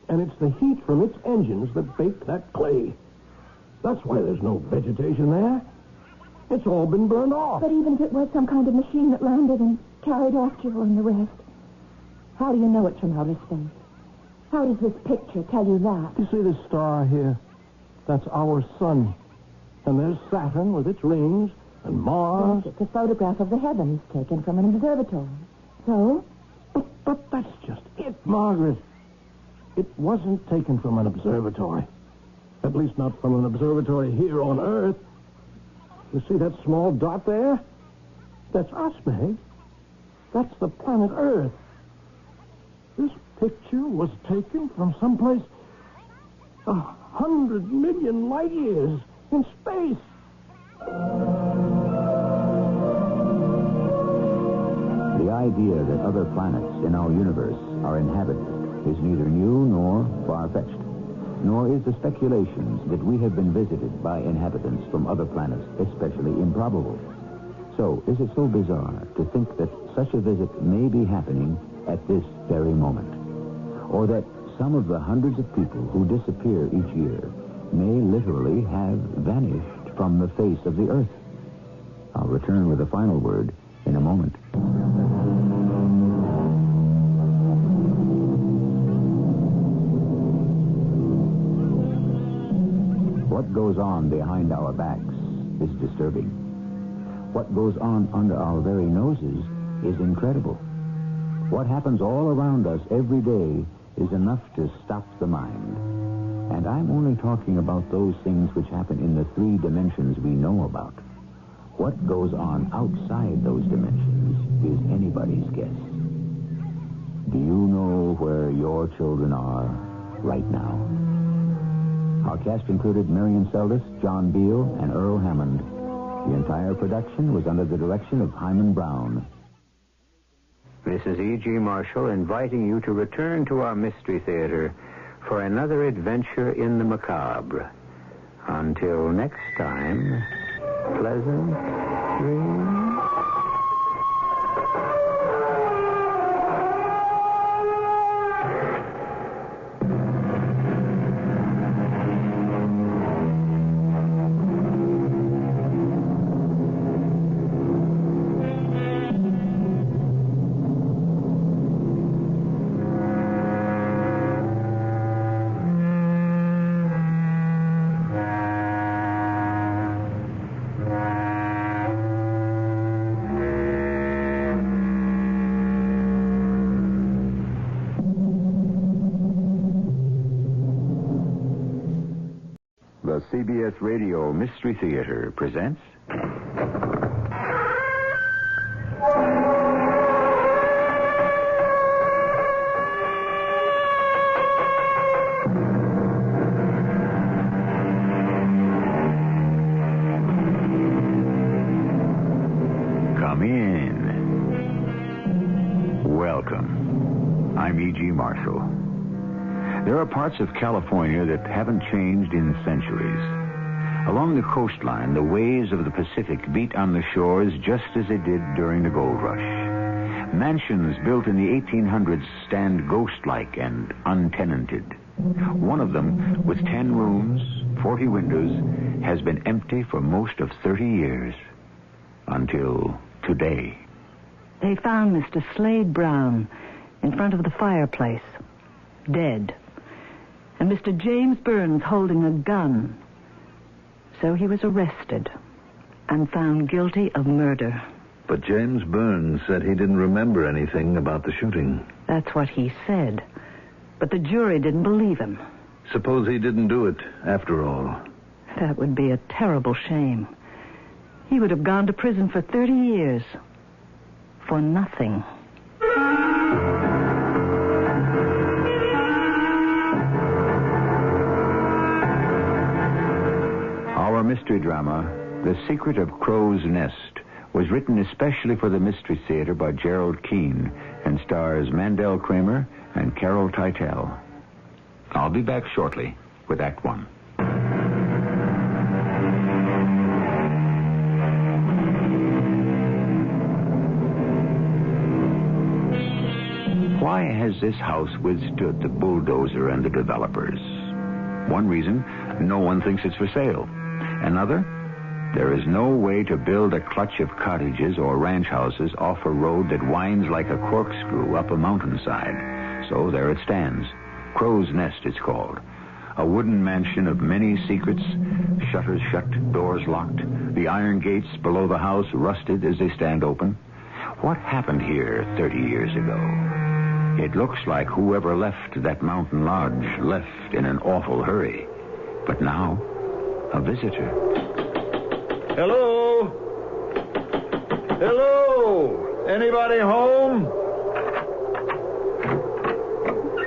And it's the heat from its engines that baked that clay. That's why there's no vegetation there. It's all been burned off. But even if it was some kind of machine that landed and carried off Jill and the rest, how do you know it's from outer space? How does this picture tell you that? You see this star here? That's our sun. And there's Saturn with its rings, and Mars. Yes, it's a photograph of the heavens taken from an observatory. So? But that's just it, Margaret. It wasn't taken from an observatory. At least not from an observatory here on Earth. You see that small dot there? That's us, Meg. That's the planet Earth. This picture was taken from someplace 100 million light years in space. The idea that other planets in our universe are inhabited is neither new nor far-fetched, nor is the speculations that we have been visited by inhabitants from other planets especially improbable. So, is it so bizarre to think that such a visit may be happening at this very moment? Or that some of the hundreds of people who disappear each year may literally have vanished from the face of the Earth? I'll return with a final word in a moment. What goes on behind our backs is disturbing. What goes on under our very noses is incredible. What happens all around us every day is enough to stop the mind. And I'm only talking about those things which happen in the 3 dimensions we know about. What goes on outside those dimensions is anybody's guess. Do you know where your children are right now? Our cast included Marion Seldes, John Beale, and Earl Hammond. The entire production was under the direction of Hyman Brown. This is E.G. Marshall inviting you to return to our Mystery Theater for another adventure in the macabre. Until next time, pleasant dreams. CBS Radio Mystery Theater presents... Come in. Welcome. I'm E.G. Marshall. There are parts of California that haven't changed in centuries. Along the coastline, the waves of the Pacific beat on the shores just as they did during the gold rush. Mansions built in the 1800s stand ghost-like and untenanted. One of them, with 10 rooms, 40 windows, has been empty for most of 30 years. Until today. They found Mr. Slade Brown in front of the fireplace, dead. And Mr. James Burns holding a gun. So he was arrested and found guilty of murder. But James Burns said he didn't remember anything about the shooting. That's what he said. But the jury didn't believe him. Suppose he didn't do it after all. That would be a terrible shame. He would have gone to prison for 30 years. For nothing. Our mystery drama, The Secret of Crow's Nest, was written especially for the Mystery Theater by Gerald Keane and stars Mandel Kramer and Carol Teitel. I'll be back shortly with Act One. Why has this house withstood the bulldozer and the developers? One reason, no one thinks it's for sale. Another, there is no way to build a clutch of cottages or ranch houses off a road that winds like a corkscrew up a mountainside. So there it stands. Crow's Nest, it's called. A wooden mansion of many secrets, shutters shut, doors locked, the iron gates below the house rusted as they stand open. What happened here 30 years ago? It looks like whoever left that mountain lodge left in an awful hurry. But now, a visitor. Hello? Hello? Anybody home?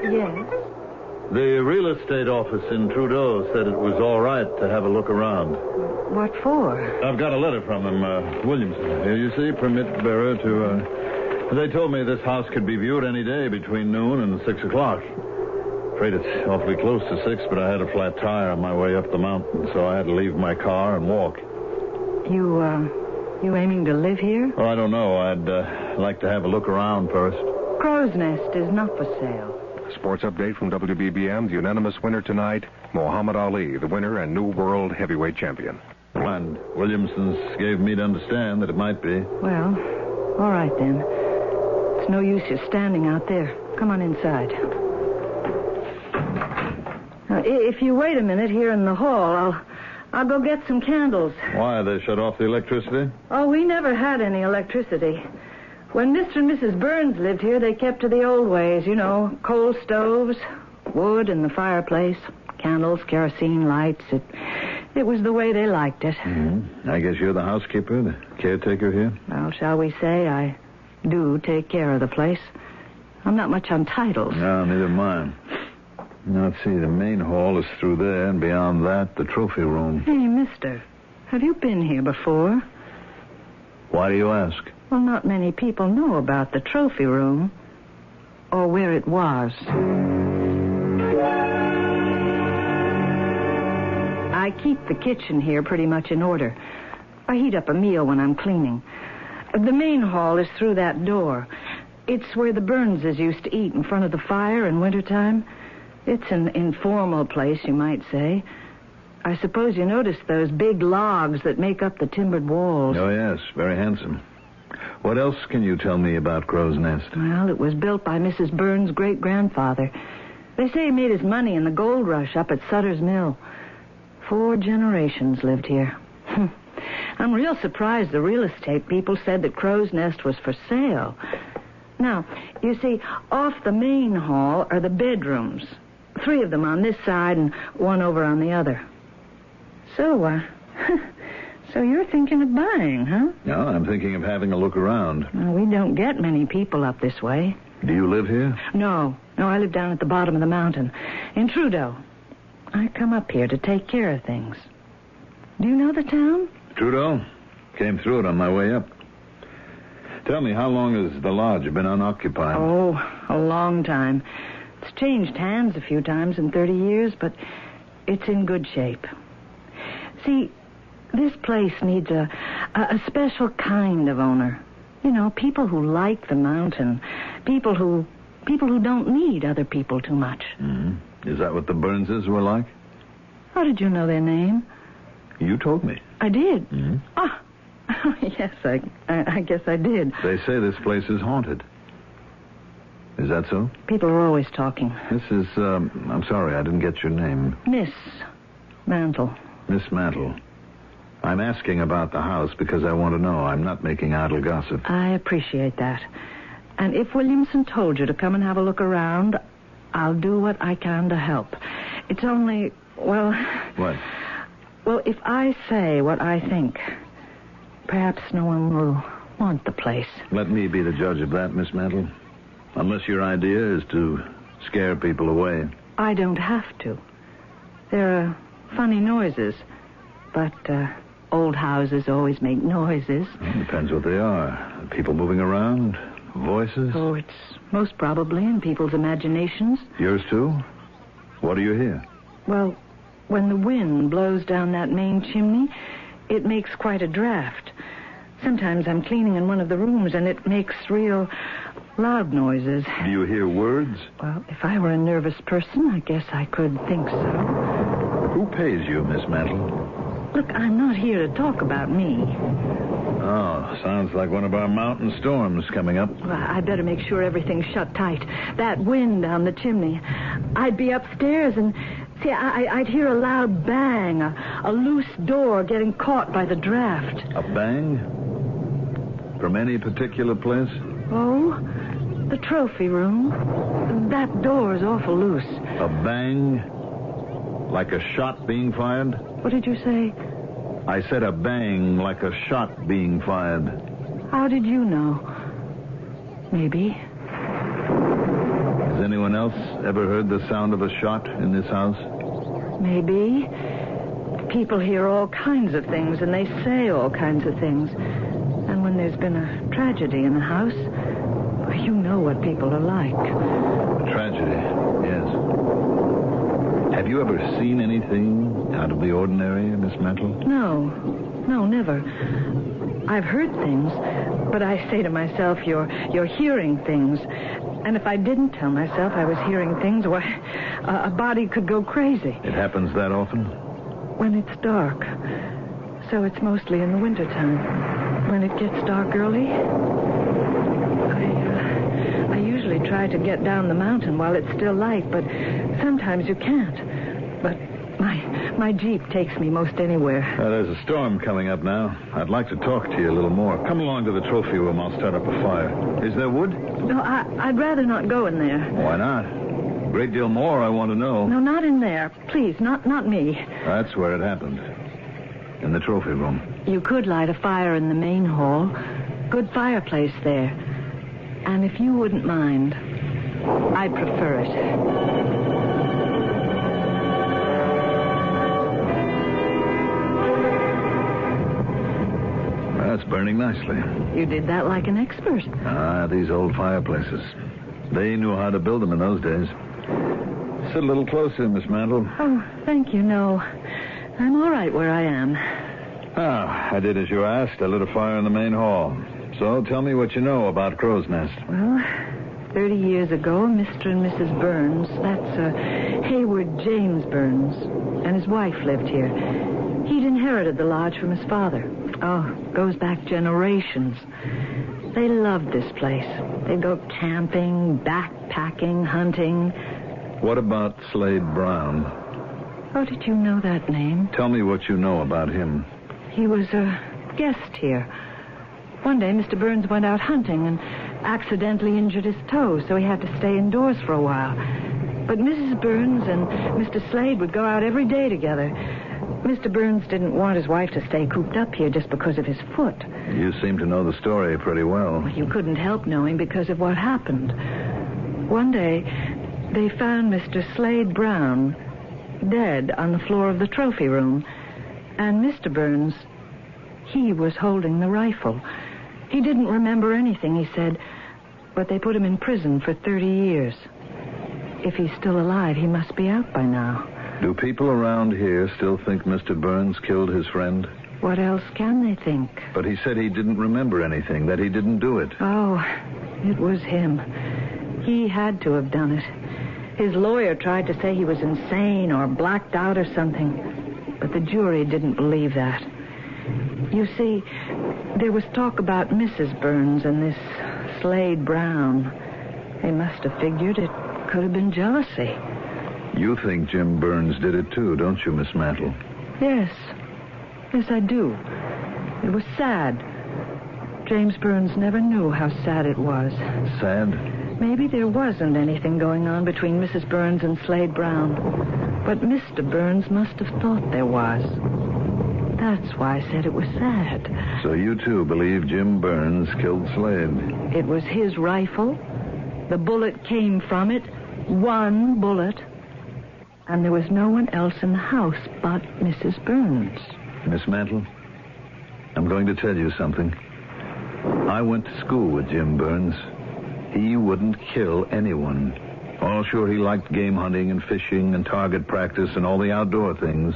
Yes. The real estate office in Trudeau said it was all right to have a look around. What for? I've got a letter from him, Williamson. Here, you see, permit bearer to, They told me this house could be viewed any day between noon and 6 o'clock. Afraid it's awfully close to 6, but I had a flat tire on my way up the mountain, so I had to leave my car and walk. You aiming to live here? Oh, I don't know. I'd like to have a look around first. Crow's Nest is not for sale. Sports update from WBBM. The unanimous winner tonight, Muhammad Ali, the winner and new world heavyweight champion. And Williamson's gave me to understand that it might be. Well, all right then. It's no use you standing out there. Come on inside. Now, if you wait a minute here in the hall, I'll go get some candles. Why, they shut off the electricity? Oh, we never had any electricity. When Mr. and Mrs. Burns lived here, they kept to the old ways, you know, coal stoves, wood in the fireplace, candles, kerosene lights. It was the way they liked it. Mm-hmm. I guess you're the housekeeper, the caretaker here? Well, shall we say I do take care of the place. I'm not much on titles. No, neither am I. Now, let's see, the main hall is through there, and beyond that, the trophy room. Hey, mister, have you been here before? Why do you ask? Well, not many people know about the trophy room, or where it was. I keep the kitchen here pretty much in order. I heat up a meal when I'm cleaning. The main hall is through that door. It's where the Burnses used to eat in front of the fire in wintertime. It's an informal place, you might say. I suppose you noticed those big logs that make up the timbered walls. Oh, yes, very handsome. What else can you tell me about Crow's Nest? Well, it was built by Mrs. Burns' great-grandfather. They say he made his money in the gold rush up at Sutter's Mill. 4 generations lived here. I'm real surprised the real estate people said that Crow's Nest was for sale. Now, you see, off the main hall are the bedrooms. 3 of them on this side and 1 over on the other. So, so you're thinking of buying, huh? No, I'm thinking of having a look around. Well, we don't get many people up this way. Do you live here? No, I live down at the bottom of the mountain, in Trudeau. I come up here to take care of things. Do you know the town? Trudeau? Came through it on my way up. Tell me, how long has the lodge been unoccupied? Oh, a long time. It's changed hands a few times in 30 years, but it's in good shape. See, this place needs a special kind of owner. You know, people who like the mountain. People who don't need other people too much. Mm-hmm. Is that what the Burnses were like? How did you know their name? You told me. I did? Mm-hmm. Ah, yes, I guess I did. They say this place is haunted. Is that so? People are always talking. This is, I'm sorry, I didn't get your name. Miss Mantle. Miss Mantle. I'm asking about the house because I want to know. I'm not making idle gossip. I appreciate that. And if Williamson told you to come and have a look around, I'll do what I can to help. It's only, well... What? Well, if I say what I think, perhaps no one will want the place. Let me be the judge of that, Miss Mantle. Unless your idea is to scare people away. I don't have to. There are funny noises, but old houses always make noises. Well, depends what they are. People moving around, voices. Oh, it's most probably in people's imaginations. Yours too? What do you hear? Well, when the wind blows down that main chimney, it makes quite a draft. Sometimes I'm cleaning in one of the rooms and it makes real loud noises. Do you hear words? Well, if I were a nervous person, I guess I could think so. Who pays you, Miss Mantle? Look, I'm not here to talk about me. Oh, sounds like one of our mountain storms coming up. Well, I'd better make sure everything's shut tight. That wind down the chimney. I'd be upstairs and... See, I'd hear a loud bang, a loose door getting caught by the draft. A bang? From any particular place? Oh, the trophy room. That door is awful loose. A bang? Like a shot being fired? What did you say? I said a bang like a shot being fired. How did you know? Maybe. Has anyone else ever heard the sound of a shot in this house? Maybe. People hear all kinds of things, and they say all kinds of things. And when there's been a tragedy in the house, you know what people are like. A tragedy, yes. Have you ever seen anything out of the ordinary, Miss Mantle? No, never. I've heard things, but I say to myself, you're hearing things. And if I didn't tell myself I was hearing things, why, a body could go crazy. It happens that often? When it's dark. So it's mostly in the wintertime. When it gets dark early, I usually try to get down the mountain while it's still light, but sometimes you can't. But my Jeep takes me most anywhere. There's a storm coming up now. I'd like to talk to you a little more. Come along to the trophy room. I'll start up a fire. Is there wood? No, I'd rather not go in there. Why not? A great deal more I want to know. No, not in there. Please, not me. That's where it happened. In the trophy room. You could light a fire in the main hall. Good fireplace there. And if you wouldn't mind, I'd prefer it. It's burning nicely. You did that like an expert. These old fireplaces. They knew how to build them in those days. Sit a little closer, Miss Mantle. Oh, thank you. No, I'm all right where I am. I did as you asked. I lit a fire in the main hall. So tell me what you know about Crow's Nest. Well, 30 years ago, Mr. and Mrs. Burns, that's Hayward James Burns, and his wife lived here. He'd inherited the lodge from his father. Oh, goes back generations. They loved this place. They'd go camping, backpacking, hunting. What about Slade Brown? How did you know that name? Tell me what you know about him. He was a guest here. One day, Mr. Burns went out hunting and accidentally injured his toe, so he had to stay indoors for a while. But Mrs. Burns and Mr. Slade would go out every day together. Mr. Burns didn't want his wife to stay cooped up here just because of his foot. You seem to know the story pretty well. Well, you couldn't help knowing because of what happened. One day, they found Mr. Slade Brown dead on the floor of the trophy room. And Mr. Burns, he was holding the rifle. He didn't remember anything, he said, but they put him in prison for 30 years. If he's still alive, he must be out by now. Do people around here still think Mr. Burns killed his friend? What else can they think? But he said he didn't remember anything, that he didn't do it. Oh, it was him. He had to have done it. His lawyer tried to say he was insane or blacked out or something, but the jury didn't believe that. You see, there was talk about Mrs. Burns and this Slade Brown. They must have figured it could have been jealousy. You think Jim Burns did it too, don't you, Miss Mantle? Yes. Yes, I do. It was sad. James Burns never knew how sad it was. Sad? Maybe there wasn't anything going on between Mrs. Burns and Slade Brown. But Mr. Burns must have thought there was. That's why I said it was sad. So you, too, believe Jim Burns killed Slade? It was his rifle. The bullet came from it. One bullet. And there was no one else in the house but Mrs. Burns. Miss Mantle, I'm going to tell you something. I went to school with Jim Burns. He wouldn't kill anyone. Oh, sure, he liked game hunting and fishing and target practice and all the outdoor things.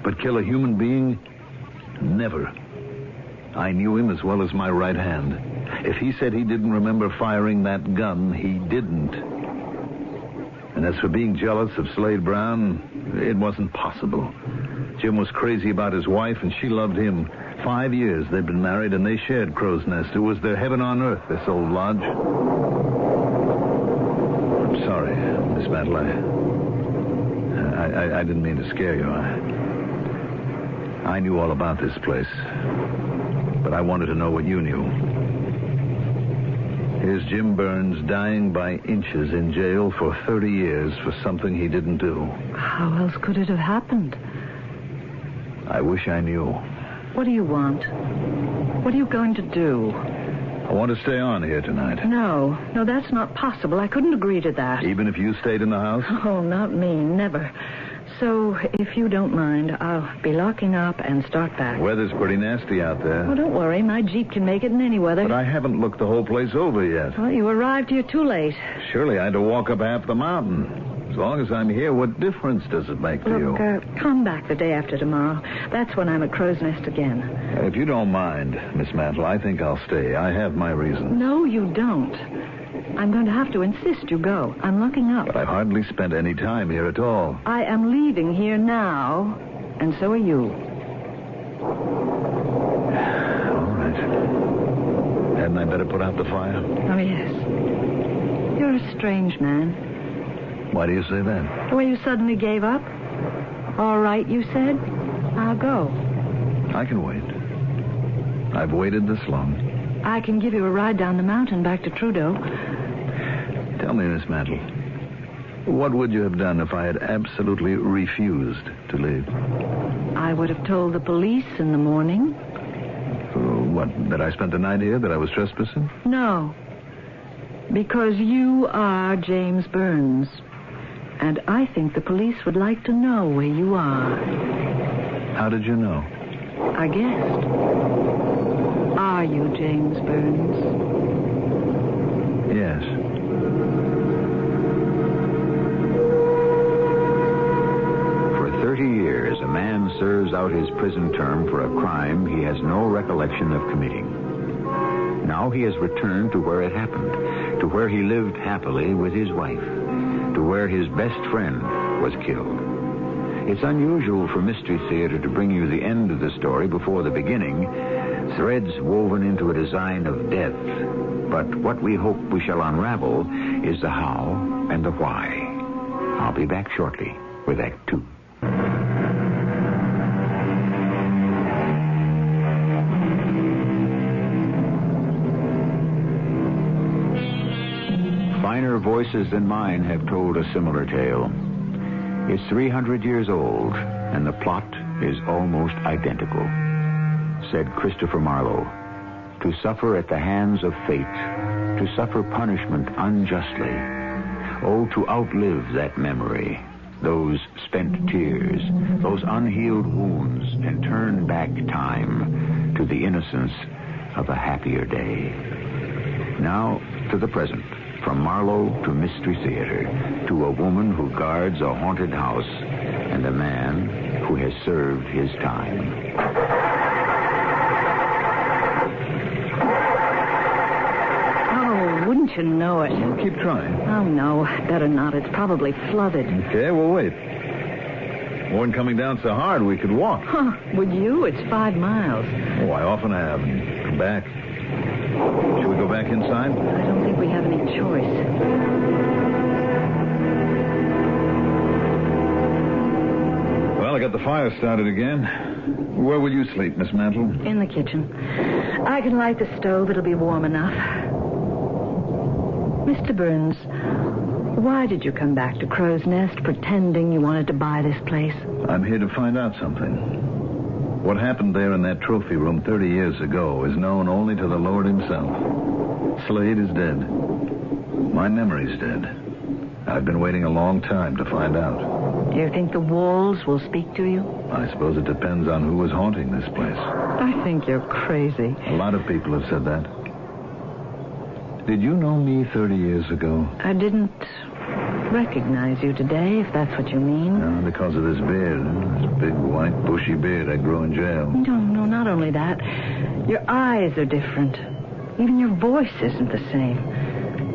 But kill a human being? Never. I knew him as well as my right hand. If he said he didn't remember firing that gun, he didn't. And as for being jealous of Slade Brown, it wasn't possible. Jim was crazy about his wife, and she loved him. 5 years they'd been married, and they shared Crow's Nest. It was their heaven on earth, this old lodge. I'm sorry, Miss Mantle. I didn't mean to scare you. I knew all about this place, but I wanted to know what you knew. Here's Jim Burns dying by inches in jail for 30 years for something he didn't do. How else could it have happened? I wish I knew. What do you want? What are you going to do? I want to stay on here tonight. No, that's not possible. I couldn't agree to that. Even if you stayed in the house? Oh, not me. Never. So, if you don't mind, I'll be locking up and start back. Weather's pretty nasty out there. Oh, don't worry. My Jeep can make it in any weather. But I haven't looked the whole place over yet. Well, you arrived here too late. Surely I had to walk up half the mountain. As long as I'm here, what difference does it make to you? Come back the day after tomorrow. That's when I'm at Crow's Nest again. If you don't mind, Miss Mantle, I think I'll stay. I have my reasons. No, you don't. I'm going to have to insist you go. I'm locking up. But I hardly spent any time here at all. I am leaving here now, and so are you. All right. Hadn't I better put out the fire? Oh, yes. You're a strange man. Why do you say that? The way you suddenly gave up. All right, you said. I'll go. I can wait. I've waited this long. I can give you a ride down the mountain back to Trudeau. Tell me, Miss Mantle, what would you have done if I had absolutely refused to leave? I would have told the police in the morning. What, that I spent the night here, that I was trespassing? No. Because you are James Burns. And I think the police would like to know where you are. How did you know? I guessed. Are you James Burns? Yes. For 30 years, a man serves out his prison term for a crime he has no recollection of committing. Now he has returned to where it happened, to where he lived happily with his wife, to where his best friend was killed. It's unusual for Mystery Theater to bring you the end of the story before the beginning, threads woven into a design of death. But what we hope we shall unravel is the how and the why. I'll be back shortly with Act 2. Finer voices than mine have told a similar tale. It's 300 years old, and the plot is almost identical. Said Christopher Marlowe, to suffer at the hands of fate, to suffer punishment unjustly, oh, to outlive that memory, those spent tears, those unhealed wounds, and turn back time to the innocence of a happier day. Now, to the present, from Marlowe to Mystery Theater, to a woman who guards a haunted house, and a man who has served his time. Wouldn't you know it? Well, keep trying. Oh, no. Better not. It's probably flooded. Okay, we'll wait. Weren't coming down so hard we could walk. Huh. Would you? It's 5 miles. Oh, I often have. And come back. Should we go back inside? I don't think we have any choice. Well, I got the fire started again. Where will you sleep, Miss Mantle? In the kitchen. I can light the stove. It'll be warm enough. Mr. Burns, why did you come back to Crow's Nest pretending you wanted to buy this place? I'm here to find out something. What happened there in that trophy room 30 years ago is known only to the Lord himself. Slade is dead. My memory's dead. I've been waiting a long time to find out. Do you think the walls will speak to you? I suppose it depends on who was haunting this place. I think you're crazy. A lot of people have said that. Did you know me 30 years ago? I didn't recognize you today, if that's what you mean. No, because of this beard. This big, white, bushy beard I grew in jail. No, not only that. Your eyes are different. Even your voice isn't the same.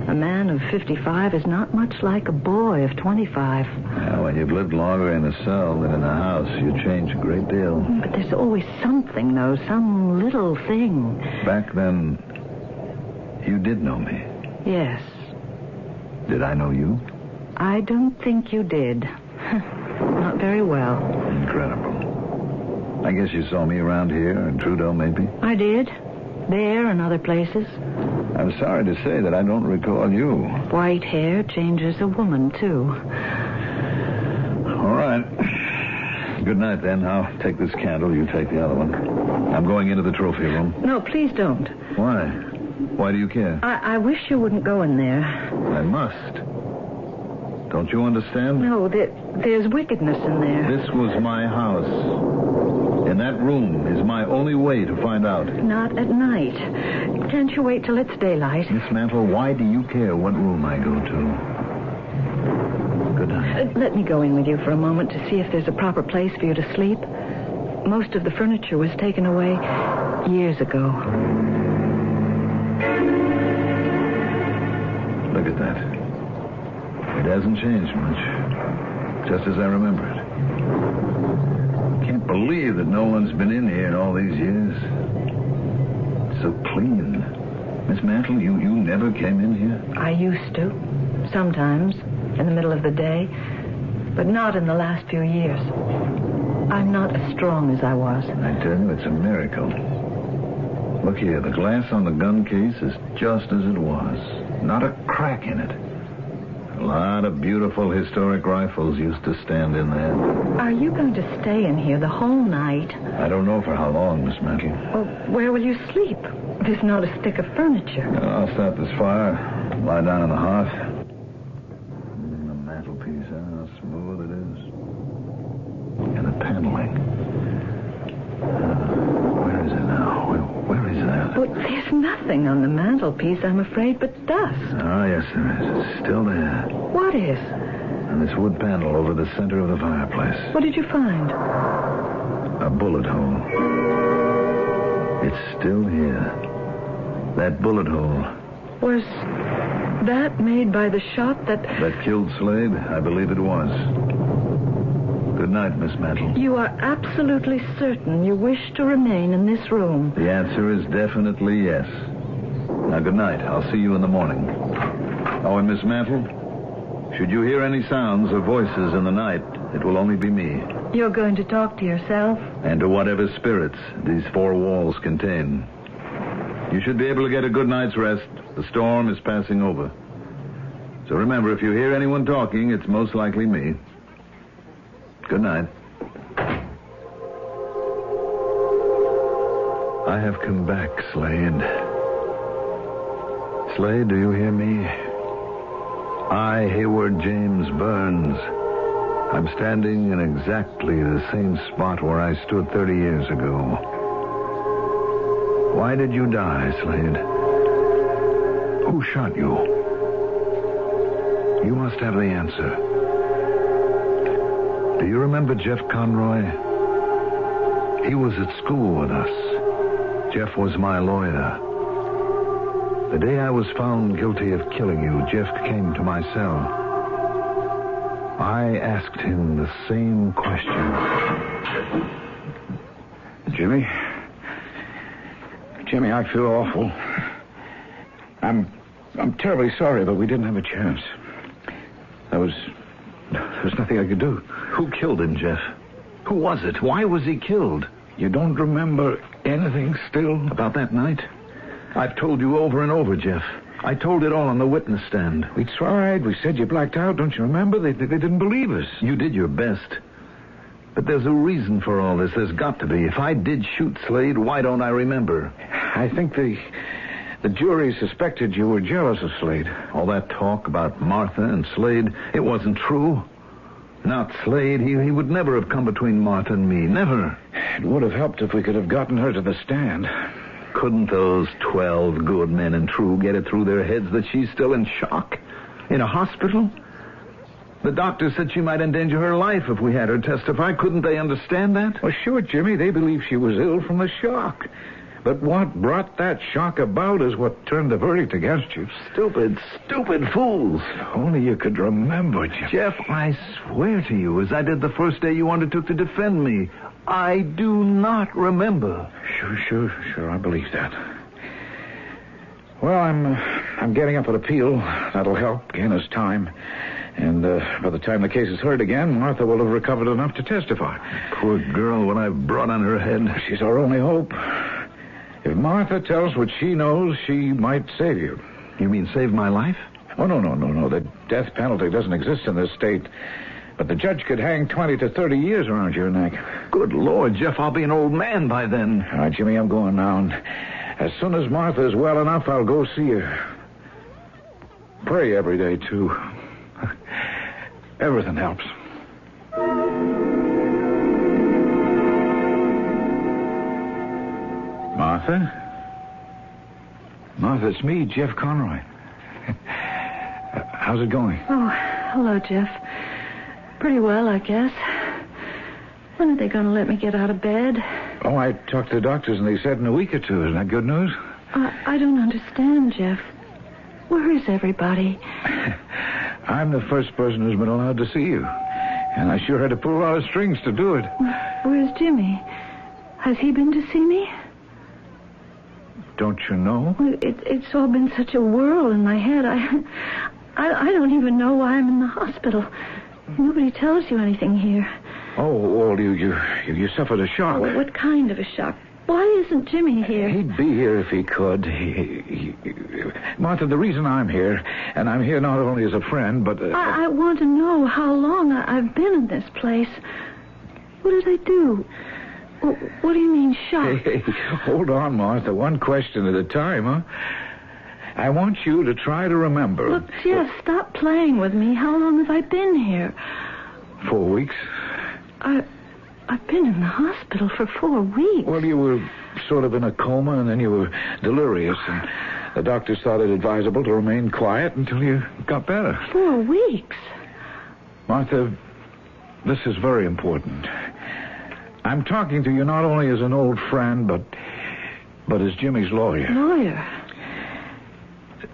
A man of 55 is not much like a boy of 25. Yeah, when you've lived longer in a cell than in a house, you change a great deal. But there's always something, though, some little thing. Back then, you did know me. Yes. Did I know you? I don't think you did. Not very well. Incredible. I guess you saw me around here in Trudeau, maybe? I did. There and other places. I'm sorry to say that I don't recall you. White hair changes a woman, too. All right. Good night, then. I'll take this candle. You take the other one. I'm going into the trophy room. No, please don't. Why? Why do you care? I wish you wouldn't go in there. I must. Don't you understand? No, there's wickedness in there. This was my house. And that room is my only way to find out. Not at night. Can't you wait till it's daylight? Miss Mantle, why do you care what room I go to? Good night. Let me go in with you for a moment to see if there's a proper place for you to sleep. Most of the furniture was taken away years ago. Look at that. It hasn't changed much. Just as I remember it. Can't believe that no one's been in here in all these years. It's so clean. Miss Mantle, you never came in here? I used to. Sometimes. In the middle of the day. But not in the last few years. I'm not as strong as I was. I tell you, it's a miracle. Look here, the glass on the gun case is just as it was. Not a crack in it. A lot of beautiful historic rifles used to stand in there. Are you going to stay in here the whole night? I don't know for how long, Miss Mantle. Well, where will you sleep? There's not a stick of furniture. I'll start this fire. Lie down on the hearth. The mantelpiece, how smooth it is. And the paneling. Where is it now? Where is that? Well, there's nothing on the mantelpiece, I'm afraid, but dust. Oh, yes, there is. It's still there. What is? And this wood panel over the center of the fireplace. What did you find? A bullet hole. It's still here. That bullet hole. Was that made by the shot that killed Slade? I believe it was. Good night, Miss Mantle. You are absolutely certain you wish to remain in this room? The answer is definitely yes. Now, good night. I'll see you in the morning. Oh, and Miss Mantle, should you hear any sounds or voices in the night, it will only be me. You're going to talk to yourself? And to whatever spirits these four walls contain. You should be able to get a good night's rest. The storm is passing over. So remember, if you hear anyone talking, it's most likely me. Good night. I have come back, Slade. Slade, do you hear me? I, Hayward James Burns. I'm standing in exactly the same spot where I stood 30 years ago. Why did you die, Slade? Who shot you? You must have the answer. Do you remember Jeff Conroy? He was at school with us. Jeff was my lawyer. The day I was found guilty of killing you, Jeff came to my cell. I asked him the same question. Jimmy, I feel awful. I'm terribly sorry, but we didn't have a chance. There was nothing I could do. Who killed him, Jeff? Who was it? Why was he killed? You don't remember anything still? About that night? I've told you over and over, Jeff. I told it all on the witness stand. We tried. We said you blacked out. Don't you remember? They didn't believe us. You did your best. But there's a reason for all this. There's got to be. If I did shoot Slade, why don't I remember? I think the jury suspected you were jealous of Slade. All that talk about Martha and Slade, it wasn't true. Not Slade. He would never have come between Martha and me. Never. It would have helped if we could have gotten her to the stand. Couldn't those 12 good men and true get it through their heads that she's still in shock? In a hospital? The doctor said she might endanger her life if we had her testify. Couldn't they understand that? Well, sure, Jimmy. They believe she was ill from the shock. But what brought that shock about is what turned the verdict against you. Stupid fools. Only you could remember, Jimmy. Jeff, I swear to you, as I did the first day you undertook to defend me, I do not remember. Sure, I believe that. Well, I'm getting up an appeal. That'll help gain us time. And by the time the case is heard again, Martha will have recovered enough to testify. Poor girl, what I've brought on her head. She's our only hope. If Martha tells what she knows, she might save you. You mean save my life? Oh, no. The death penalty doesn't exist in this state. But the judge could hang 20 to 30 years around your neck. Good Lord, Jeff, I'll be an old man by then. All right, Jimmy, I'm going now. And as soon as Martha's well enough, I'll go see her. Pray every day, too. Everything helps. Martha? Martha, it's me, Jeff Conroy. How's it going? Oh, hello, Jeff. Pretty well, I guess. When are they going to let me get out of bed? Oh, I talked to the doctors, and they said in a week or two. Isn't that good news? I don't understand, Jeff. Where is everybody? I'm the first person who's been allowed to see you. And I sure had to pull a lot of strings to do it. Where's Jimmy? Has he been to see me? Don't you know? Well, it's all been such a whirl in my head. I don't even know why I'm in the hospital. Nobody tells you anything here. Oh, well, you suffered a shock. Oh, what kind of a shock? Why isn't Jimmy here? He'd be here if he could. Martha, the reason I'm here, and I'm here not only as a friend, but... I want to know how long I've been in this place. What did I do? What do you mean, shock? Hey, hold on, Martha. One question at a time, huh? I want you to try to remember... Look, Jeff, stop playing with me. How long have I been here? 4 weeks. I've been in the hospital for 4 weeks. Well, you were sort of in a coma, and then you were delirious, and the doctors thought it advisable to remain quiet until you got better. 4 weeks? Martha, this is very important. I'm talking to you not only as an old friend, but as Jimmy's lawyer. Lawyer?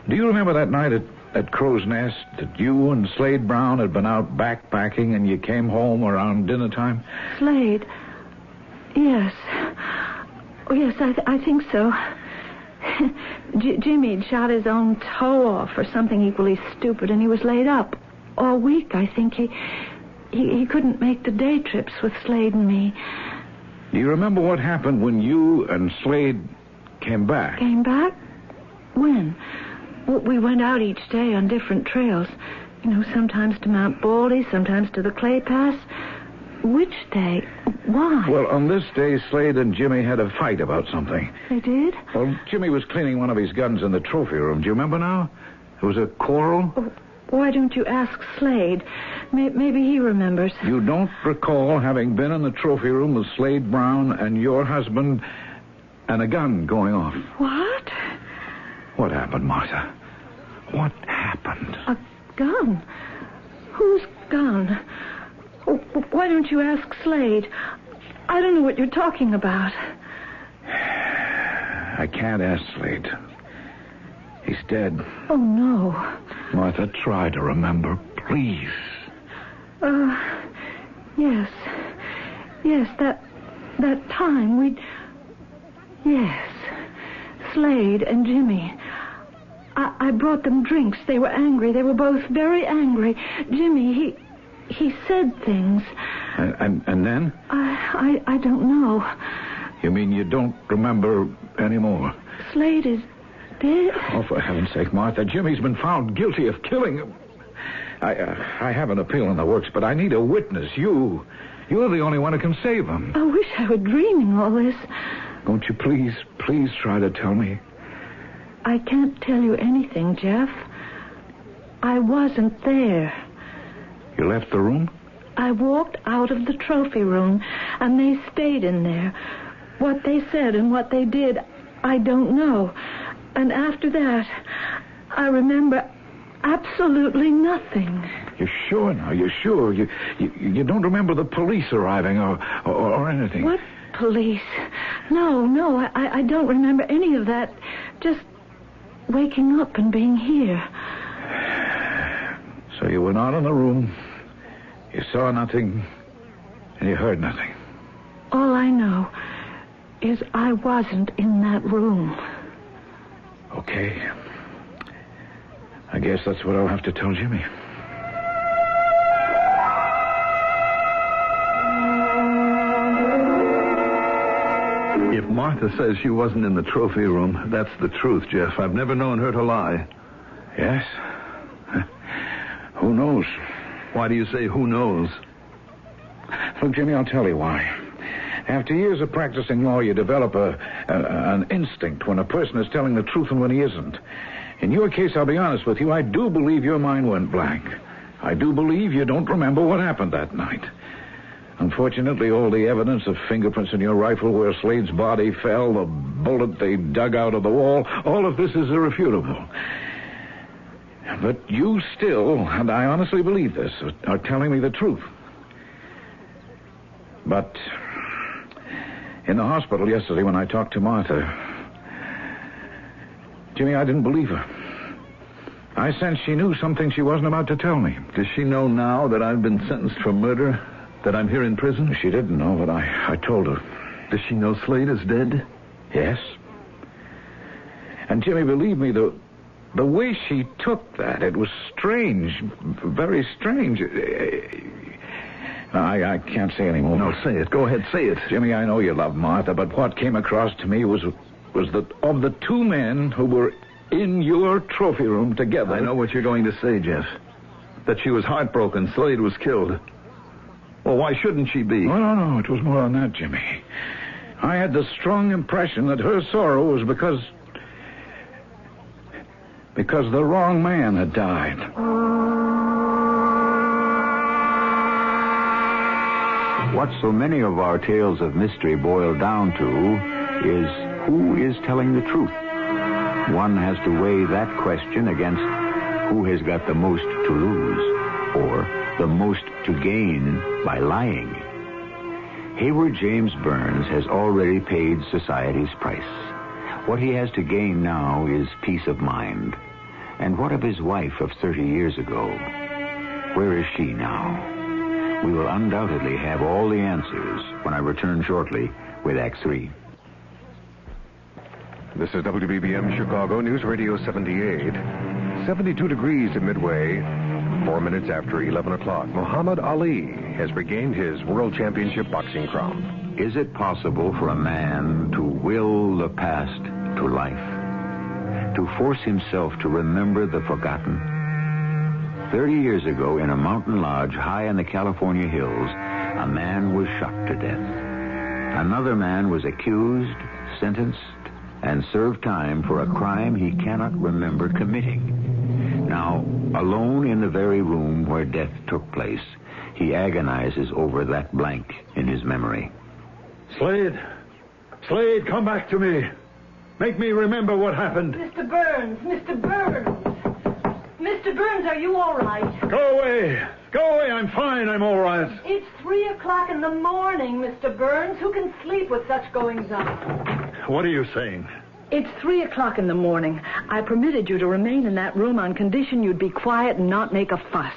Do you remember that night at Crow's Nest that you and Slade Brown had been out backpacking and you came home around dinner time? Slade? Yes. Oh, yes, I think so. Jimmy'd shot his own toe off or something equally stupid, and he was laid up all week. I think he couldn't make the day trips with Slade and me. Do you remember what happened when you and Slade came back? Came back? When? Well, we went out each day on different trails. You know, sometimes to Mount Baldy, sometimes to the Clay Pass. Which day? Why? Well, on this day, Slade and Jimmy had a fight about something. They did? Well, Jimmy was cleaning one of his guns in the trophy room. Do you remember now? It was a quarrel. Oh, why don't you ask Slade? Maybe he remembers. You don't recall having been in the trophy room with Slade Brown and your husband and a gun going off. What? What happened, Martha? What happened? A gun? Whose gun? Oh, why don't you ask Slade? I don't know what you're talking about. I can't ask Slade. He's dead. Oh, no. Martha, try to remember, please. Yes. Yes, that time we'd... Yes. Slade and Jimmy. I brought them drinks. They were angry. They were both very angry. Jimmy, he said things. And then? I don't know. You mean you don't remember anymore? Slade is dead? Oh, for heaven's sake, Martha, Jimmy's been found guilty of killing him. I have an appeal in the works, but I need a witness. You're the only one who can save him. I wish I were dreaming all this. Won't you please try to tell me? I can't tell you anything, Jeff. I wasn't there. You left the room? I walked out of the trophy room, and they stayed in there. What they said and what they did, I don't know. And after that, I remember absolutely nothing. You're sure now? You're sure? You don't remember the police arriving or anything? What police? No, I don't remember any of that. Just waking up and being here. So you were not in the room, you saw nothing, and you heard nothing. All I know is I wasn't in that room. Okay. I guess that's what I'll have to tell Jimmy. If Martha says she wasn't in the trophy room, that's the truth, Jeff. I've never known her to lie. Yes? Who knows? Why do you say who knows? Look, Jimmy, I'll tell you why. After years of practicing law, you develop an instinct when a person is telling the truth and when he isn't. In your case, I'll be honest with you, I do believe your mind went blank. I do believe you don't remember what happened that night. Unfortunately, all the evidence of fingerprints in your rifle where Slade's body fell, the bullet they dug out of the wall, all of this is irrefutable. But you still, and I honestly believe this, are telling me the truth. But in the hospital yesterday when I talked to Martha, Jimmy, I didn't believe her. I sensed she knew something she wasn't about to tell me. Does she know now that I've been sentenced for murder? That I'm here in prison? She didn't know, but I told her. Does she know Slade is dead? Yes. And Jimmy, believe me, the way she took that, it was strange. Very strange. I can't say any more. No, say it. Go ahead, say it. Jimmy, I know you love Martha, but what came across to me was that of the two men who were in your trophy room together... I know what you're going to say, Jeff. That she was heartbroken. Slade was killed. Well, why shouldn't she be? Oh, no, it was more than that, Jimmy. I had the strong impression that her sorrow was because the wrong man had died. What so many of our tales of mystery boil down to is who is telling the truth. One has to weigh that question against who has got the most to lose, or the most to gain by lying. Hayward James Burns has already paid society's price. What he has to gain now is peace of mind. And what of his wife of 30 years ago? Where is she now? We will undoubtedly have all the answers when I return shortly with Act 3. This is WBBM Chicago News Radio 78. 72 degrees at Midway. 4 minutes after 11 o'clock, Muhammad Ali has regained his World Championship boxing crown. Is it possible for a man to will the past to life? To force himself to remember the forgotten? 30 years ago, in a mountain lodge high in the California hills, a man was shot to death. Another man was accused, sentenced, and served time for a crime he cannot remember committing. Now, alone in the very room where death took place, he agonizes over that blank in his memory. Slade! Slade, come back to me. Make me remember what happened. Mr. Burns! Mr. Burns! Mr. Burns, are you all right? Go away! Go away! I'm fine. I'm all right. It's 3 o'clock in the morning, Mr. Burns. Who can sleep with such goings-on? What are you saying? It's 3 o'clock in the morning. I permitted you to remain in that room on condition you'd be quiet and not make a fuss.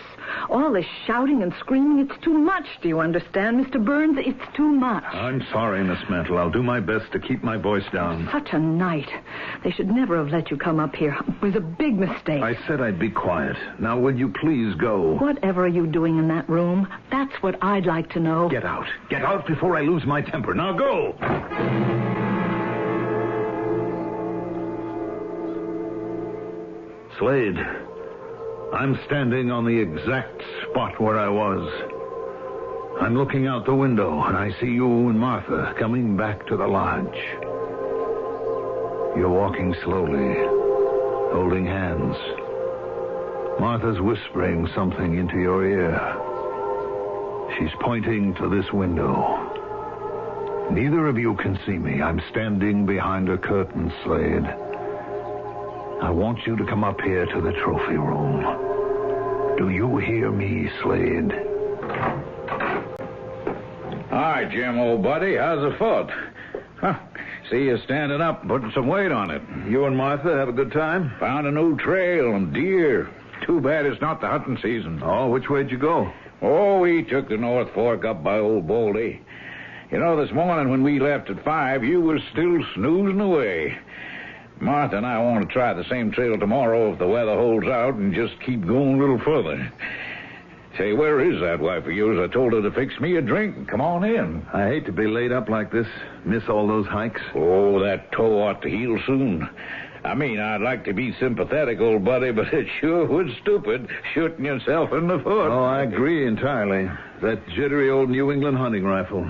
All this shouting and screaming, it's too much. Do you understand, Mr. Burns? It's too much. I'm sorry, Miss Mantle. I'll do my best to keep my voice down. Such a night. They should never have let you come up here. It was a big mistake. I said I'd be quiet. Now, will you please go? Whatever are you doing in that room? That's what I'd like to know. Get out. Get out before I lose my temper. Now go! Slade, I'm standing on the exact spot where I was. I'm looking out the window, and I see you and Martha coming back to the lodge. You're walking slowly, holding hands. Martha's whispering something into your ear. She's pointing to this window. Neither of you can see me. I'm standing behind a curtain, Slade. I want you to come up here to the trophy room. Do you hear me, Slade? Hi, Jim, old buddy. How's the foot? Huh. See you standing up, putting some weight on it. You and Martha have a good time? Found a new trail and deer. Too bad it's not the hunting season. Oh, which way'd you go? Oh, we took the North Fork up by Old Baldy. You know, this morning when we left at 5, you was still snoozing away. Martha and I want to try the same trail tomorrow if the weather holds out and just keep going a little further. Say, where is that wife of yours? I told her to fix me a drink. Come on in. I hate to be laid up like this. Miss all those hikes. Oh, that toe ought to heal soon. I mean, I'd like to be sympathetic, old buddy, but it sure was stupid shooting yourself in the foot. Oh, I agree entirely. That jittery old New England hunting rifle.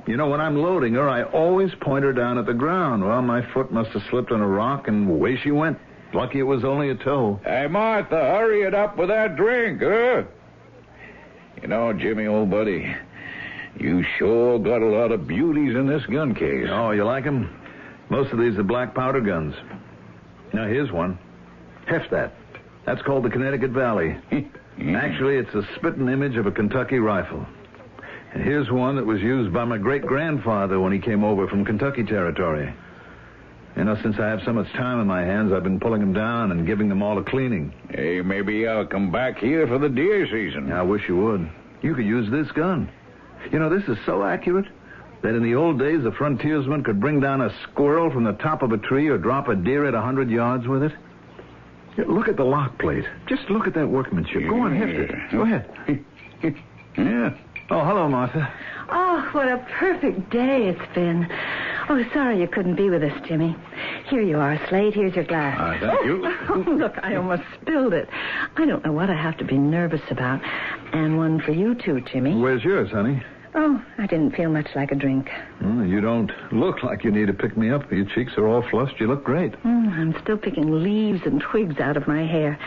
You know, when I'm loading her, I always point her down at the ground. Well, my foot must have slipped on a rock, and away she went. Lucky it was only a toe. Hey, Martha, hurry it up with that drink, huh? You know, Jimmy, old buddy, you sure got a lot of beauties in this gun case. Oh, you like them? Most of these are black powder guns. Now, here's one. Heft that. That's called the Connecticut Valley. Actually, it's a spitting image of a Kentucky rifle. And here's one that was used by my great-grandfather when he came over from Kentucky Territory. You know, since I have so much time in my hands, I've been pulling them down and giving them all a cleaning. Hey, maybe I'll come back here for the deer season. I wish you would. You could use this gun. You know, this is so accurate that in the old days, a frontiersman could bring down a squirrel from the top of a tree or drop a deer at 100 yards with it. Look at the lock plate. Just look at that workmanship. Go on, heft it. Go ahead. Yeah. Oh, hello, Martha. Oh, what a perfect day it's been. Oh, sorry you couldn't be with us, Jimmy. Here you are, Slade. Here's your glass. Thank you. Oh, look, I almost spilled it. I don't know what I have to be nervous about. And one for you, too, Jimmy. Where's yours, honey? Oh, I didn't feel much like a drink. You don't look like you need to pick me up. Your cheeks are all flushed. You look great. I'm still picking leaves and twigs out of my hair.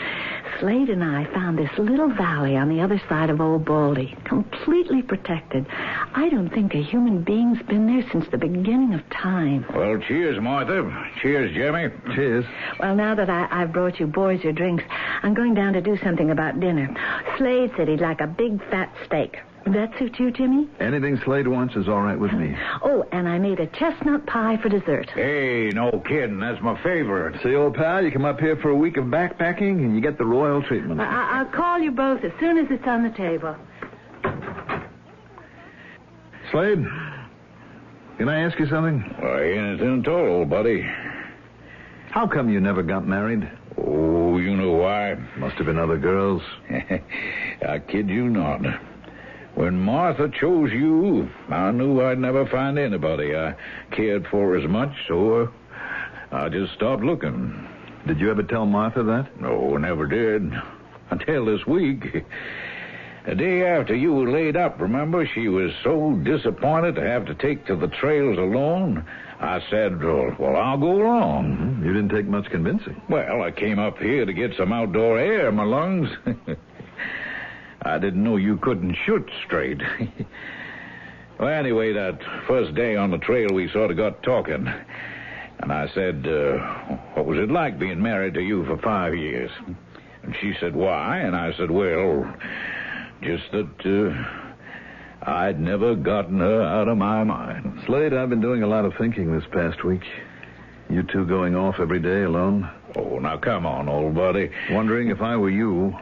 Slade and I found this little valley on the other side of Old Baldy, completely protected. I don't think a human being's been there since the beginning of time. Well, cheers, Martha. Cheers, Jimmy. Cheers. Well, now that I've brought you boys your drinks, I'm going down to do something about dinner. Slade said he'd like a big fat steak. Would that suit you, Jimmy? Anything Slade wants is all right with me. Oh, and I made a chestnut pie for dessert. Hey, no kidding. That's my favorite. See, old pal, you come up here for a week of backpacking and you get the royal treatment. I'll call you both as soon as it's on the table. Slade, can I ask you something? Why, anything at all, old buddy. How come you never got married? Oh, you know why? Must have been other girls. I kid you not. When Martha chose you, I knew I'd never find anybody I cared for as much, so I just stopped looking. Did you ever tell Martha that? No, never did. Until this week. The day after you were laid up, remember? She was so disappointed to have to take to the trails alone. I said, well, I'll go along. Mm-hmm. You didn't take much convincing. Well, I came up here to get some outdoor air in my lungs. I didn't know you couldn't shoot straight. Well, anyway, that first day on the trail, we sort of got talking. And I said, what was it like being married to you for 5 years? And she said, why? And I said, well, just that I'd never gotten her out of my mind. Slade, I've been doing a lot of thinking this past week. You two going off every day alone? Oh, now come on, old buddy. Wondering if I were you,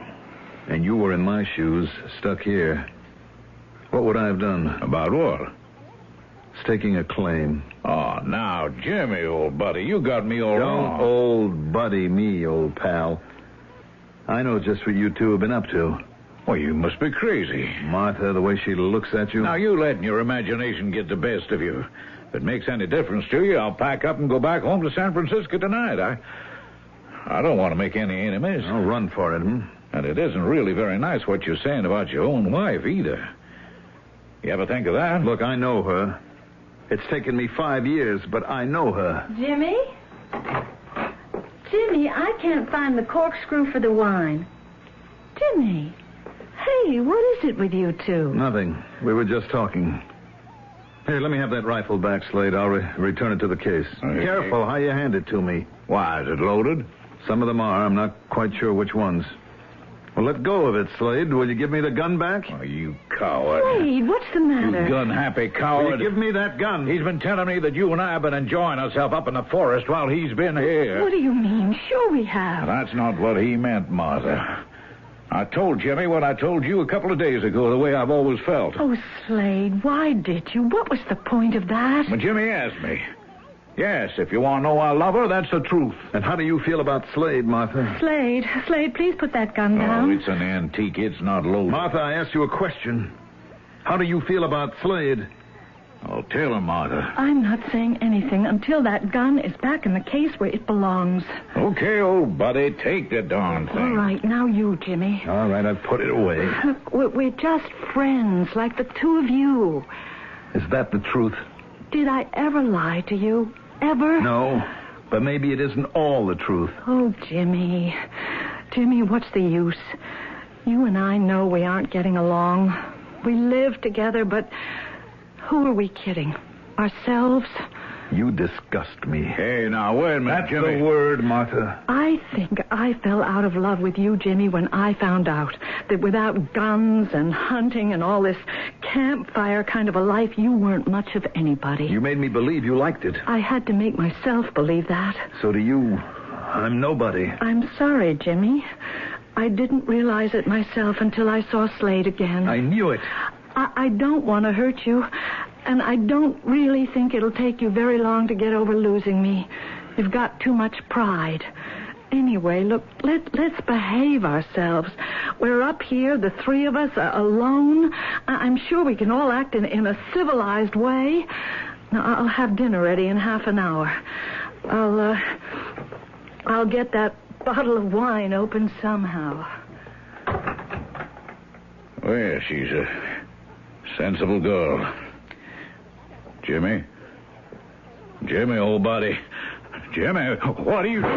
and you were in my shoes, stuck here, what would I have done? About what? Staking a claim. Oh, now, Jimmy, old buddy, you got me all wrong. Don't old buddy me, old pal. I know just what you two have been up to. Well, you must be crazy. Martha, the way she looks at you. Now, you letting your imagination get the best of you. If it makes any difference to you, I'll pack up and go back home to San Francisco tonight. I don't want to make any enemies. I'll run for it, And it isn't really very nice what you're saying about your own wife, either. You ever think of that? Look, I know her. It's taken me 5 years, but I know her. Jimmy? Jimmy, I can't find the corkscrew for the wine. Jimmy. Hey, what is it with you two? Nothing. We were just talking. Here, let me have that rifle back, Slade. I'll return it to the case. Okay. Careful how you hand it to me. Why, is it loaded? Some of them are. I'm not quite sure which ones. Well, let go of it, Slade. Will you give me the gun back? Oh, you coward. Slade, what's the matter? You gun-happy coward. Will you give me that gun? He's been telling me that you and I have been enjoying ourselves up in the forest while he's been here. What do you mean? Sure we have. That's not what he meant, Martha. I told Jimmy what I told you a couple of days ago, the way I've always felt. Oh, Slade, why did you? What was the point of that? When Jimmy asked me. Yes, if you want to know I love her, that's the truth. And how do you feel about Slade, Martha? Slade, please put that gun down. Oh, it's an antique. It's not loaded. Martha, I asked you a question. How do you feel about Slade? Oh, tell him, Martha. I'm not saying anything until that gun is back in the case where it belongs. Okay, old buddy, take the darn thing. All right, now you, Jimmy. All right, I've put it away. Look, we're just friends, like the two of you. Is that the truth? Did I ever lie to you? Ever? No, but maybe it isn't all the truth. Oh, Jimmy. Jimmy, what's the use? You and I know we aren't getting along. We live together, but who are we kidding? Ourselves? You disgust me. Hey, now, wait a minute, That's Jimmy. the word, Martha. I think I fell out of love with you, Jimmy, when I found out that without guns and hunting and all this campfire kind of a life, you weren't much of anybody. You made me believe you liked it. I had to make myself believe that. So do you. I'm nobody. I'm sorry, Jimmy. I didn't realize it myself until I saw Slade again. I knew it. I don't want to hurt you, and I don't really think it'll take you very long to get over losing me. You've got too much pride. Anyway, look, let's behave ourselves. We're up here, the three of us, alone. I'm sure we can all act in a civilized way. Now, I'll have dinner ready in half an hour. I'll get that bottle of wine open somehow. Well, she's a sensible girl. Jimmy? Jimmy, old buddy. Jimmy, what are you doing?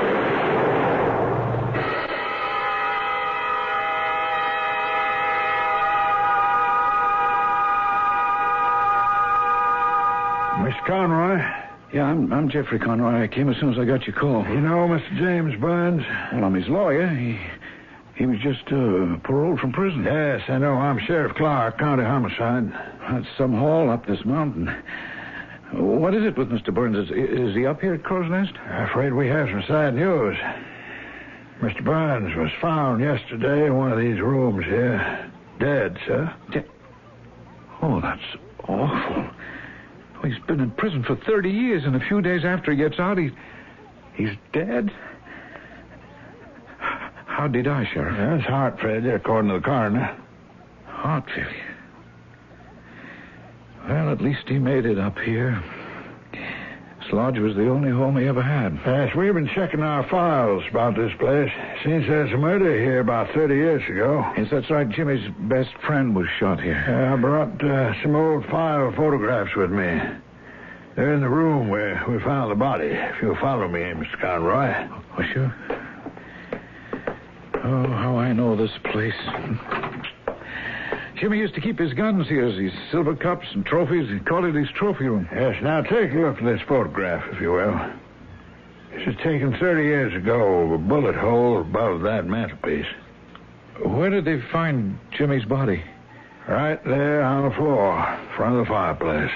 Mr. Conroy? Yeah, I'm Jeffrey Conroy. I came as soon as I got your call. You know Mr. James Burns? Well, I'm his lawyer. He was just paroled from prison. Yes, I know. I'm Sheriff Clark, County Homicide. That's some haul up this mountain. What is it with Mr. Burns? Is he up here at Crow's Nest? I'm afraid we have some sad news. Mr. Burns was found yesterday in one of these rooms here. Dead, sir. Oh, that's awful. He's been in prison for 30 years, and a few days after he gets out, he's dead? How did he die, Sheriff? That's heart failure, according to the coroner. Heart failure? Well, at least he made it up here. lodge was the only home he ever had. Yes, we've been checking our files about this place since there's a murder here about 30 years ago. Yes, that's right. Jimmy's best friend was shot here. I brought some old file photographs with me. They're in the room where we found the body. If you'll follow me, Mr. Conroy. Oh, sure. Oh, how I know this place. Jimmy used to keep his guns here, his silver cups and trophies. He called it his trophy room. Yes, now take a look at this photograph, if you will. This was taken 30 years ago of a bullet hole above that mantelpiece. Where did they find Jimmy's body? Right there on the floor, in front of the fireplace.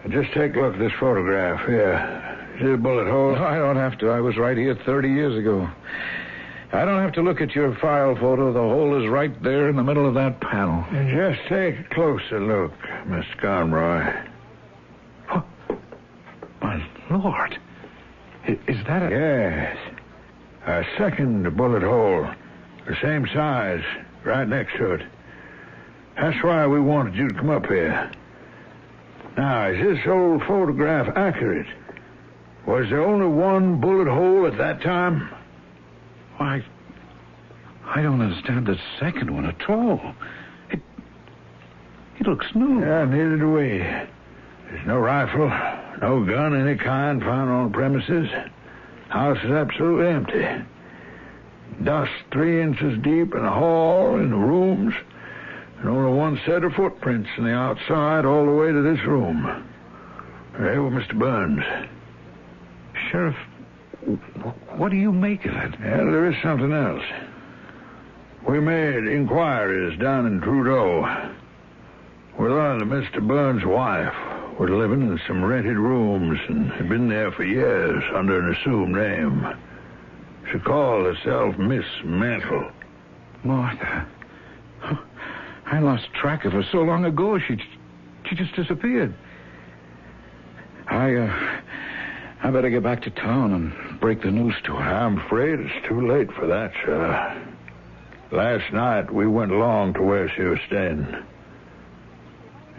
Just take a look at this photograph here. See the bullet hole? No, I don't have to. I was right here 30 years ago. I don't have to look at your file photo. The hole is right there in the middle of that panel. And just take a closer look, Mr. Conroy. Oh, my Lord. Is that a... Yes. A second bullet hole. The same size, right next to it. That's why we wanted you to come up here. Now, is this old photograph accurate? Was there only one bullet hole at that time? Why, I don't understand the second one at all. It looks new. Yeah, neither do we. There's no rifle, no gun of any kind found on the premises. House is absolutely empty. Dust 3 inches deep in the hall, in the rooms, and only one set of footprints in the outside all the way to this room. They were Mr. Burns. Sheriff, what do you make of it? Yeah, there is something else. We made inquiries down in Trudeau. We learned that Mr. Burns' wife was living in some rented rooms and had been there for years under an assumed name. She called herself Miss Mantle. Martha. I lost track of her so long ago. She just disappeared. I better get back to town and break the news to her. I'm afraid it's too late for that, sir. Last night, we went along to where she was staying.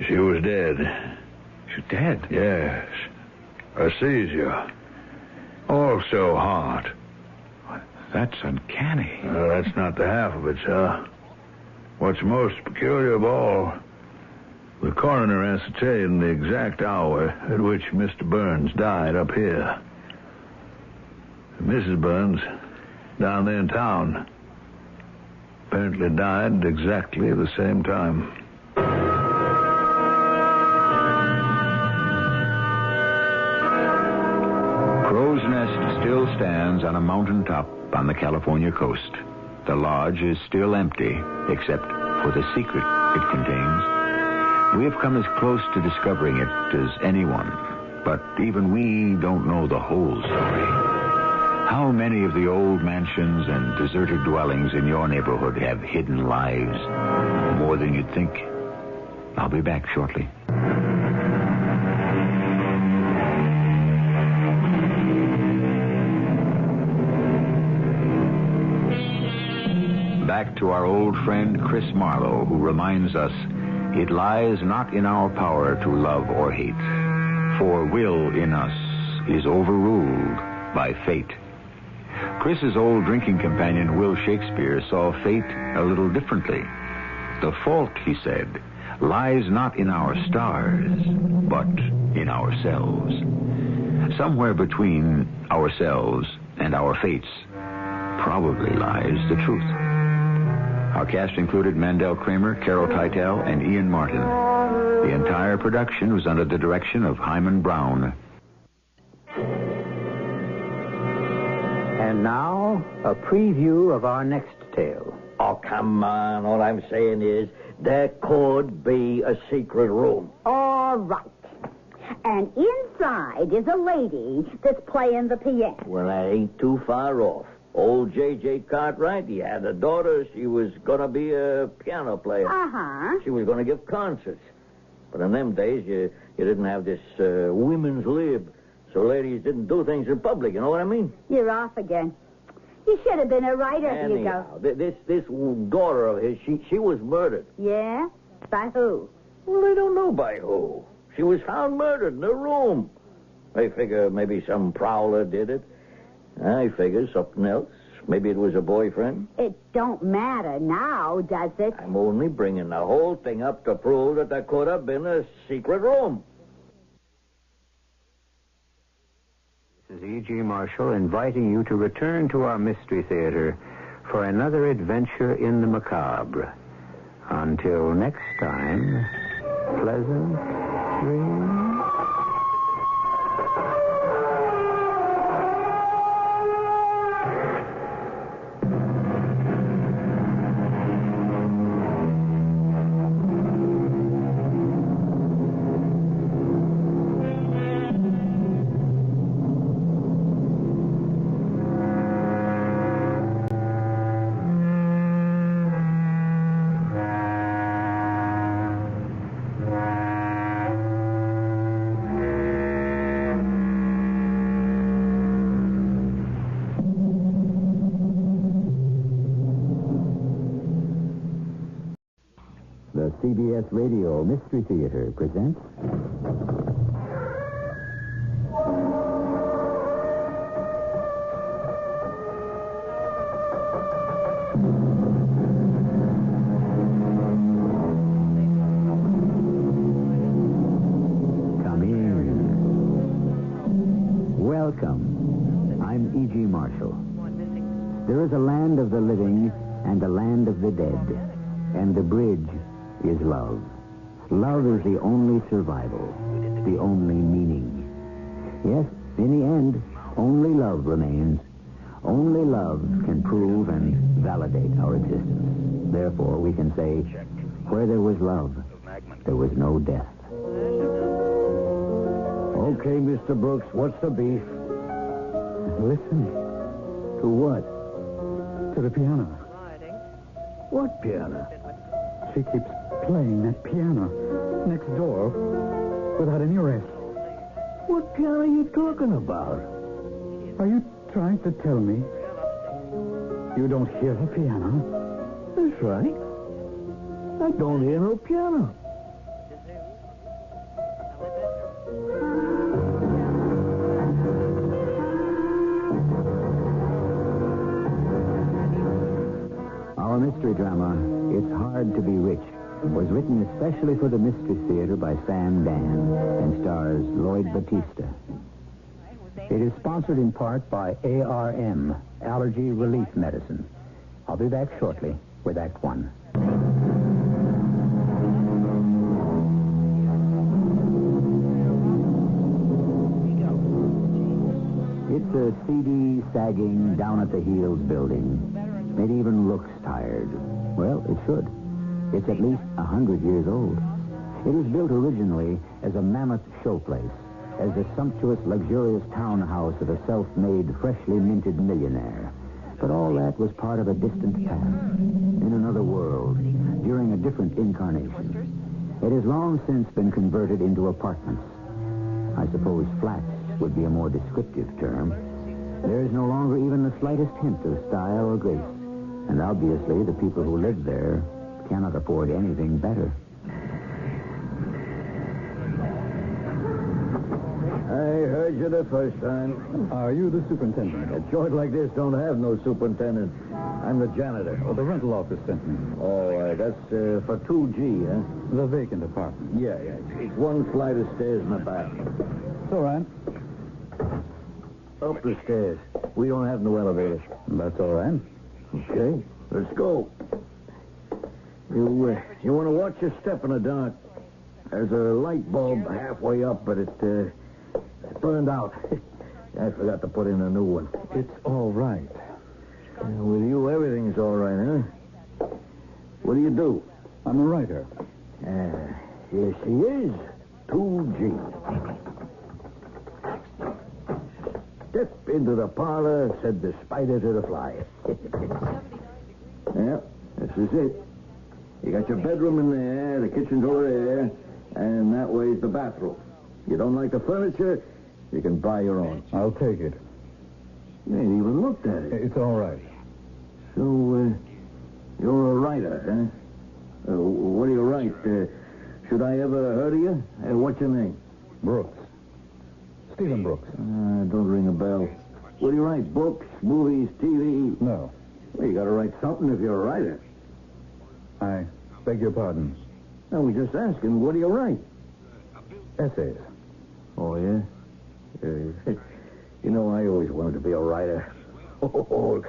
She was dead. She's dead? Yes. A seizure. Also heart. That's uncanny. That's not the half of it, sir. What's most peculiar of all, the coroner ascertained the exact hour at which Mr. Burns died up here. Mrs. Burns, down there in town, apparently died exactly at the same time. Crow's Nest still stands on a mountaintop on the California coast. The lodge is still empty, except for the secret it contains. We have come as close to discovering it as anyone, but even we don't know the whole story. How many of the old mansions and deserted dwellings in your neighborhood have hidden lives? More than you'd think. I'll be back shortly. Back to our old friend Chris Marlowe, who reminds us it lies not in our power to love or hate, for will in us is overruled by fate. Chris's old drinking companion, Will Shakespeare, saw fate a little differently. The fault, he said, lies not in our stars, but in ourselves. Somewhere between ourselves and our fates probably lies the truth. Our cast included Mandel Kramer, Carol Teitel, and Ian Martin. The entire production was under the direction of Hyman Brown. And now, a preview of our next tale. Oh, come on. All I'm saying is there could be a secret room. All right. And inside is a lady that's playing the piano. Well, I ain't too far off. Old J.J. Cartwright, he had a daughter. She was going to be a piano player. Uh-huh. She was going to give concerts. But in them days, you didn't have this women's lib. So ladies didn't do things in public, you know what I mean? You're off again. You should have been a writer. Anyhow, this daughter of his, she was murdered. Yeah? By who? Well, I don't know by who. She was found murdered in her room. I figure maybe some prowler did it. I figure something else. Maybe it was a boyfriend. It don't matter now, does it? I'm only bringing the whole thing up to prove that there could have been a secret room. This is E.G. Marshall inviting you to return to our Mystery Theater for another adventure in the macabre. Until next time, pleasant dreams. The CBS Radio Mystery Theater presents... Come in. Welcome. I'm E.G. Marshall. There is a land of the living and a land of the dead, and the bridge is love. Love is the only survival, the only meaning. Yes, in the end, only love remains. Only love can prove and validate our existence. Therefore, we can say, where there was love, there was no death. Okay, Mr. Brooks, what's the beef? Listen. To what? To the piano. What piano? She keeps playing that piano next door without any rest. What piano are you talking about? Are you trying to tell me you don't hear the piano? That's right. I don't hear no piano. Our mystery drama, It's Hard to Be Rich, was written especially for the Mystery Theater by Sam Dan and stars Lloyd Batista. It is sponsored in part by ARM, Allergy Relief Medicine. I'll be back shortly with Act One. It's a seedy, sagging, down-at-the-heels building. It even looks tired. Well, it should. It's at least 100 years old. It was built originally as a mammoth showplace, as the sumptuous, luxurious townhouse of a self-made, freshly minted millionaire. But all that was part of a distant past, in another world, during a different incarnation. It has long since been converted into apartments. I suppose flats would be a more descriptive term. There is no longer even the slightest hint of style or grace. And obviously, the people who live there cannot afford anything better. I heard you the first time. Are you the superintendent? A joint like this don't have no superintendent. I'm the janitor. Oh, the rental office sent me. Oh, that's for 2G, huh? The vacant apartment. Yeah. It's one flight of stairs in the back. It's all right. Up the stairs. We don't have no elevator. That's all right. Okay, let's go. You want to watch your step in the dark. There's a light bulb halfway up, but it burned out. I forgot to put in a new one. It's all right. With you, everything's all right, huh? What do you do? I'm a writer. Here she is, 2G. Step into the parlor, said the spider to the fly. Yeah, this is it. You got your bedroom in there, the kitchen's over there, and that way's the bathroom. You don't like the furniture, you can buy your own. I'll take it. You ain't even looked at it. It's all right. So, you're a writer, huh? What do you write? Should I ever heard of you? What's your name? Brooks. Stephen Brooks. Don't ring a bell. What do you write? Books, movies, TV? No. Well, you got to write something if you're a writer. I beg your pardon. No, we just asking, what do you write? Essays. Oh, yeah? You know, I always wanted to be a writer. Oh,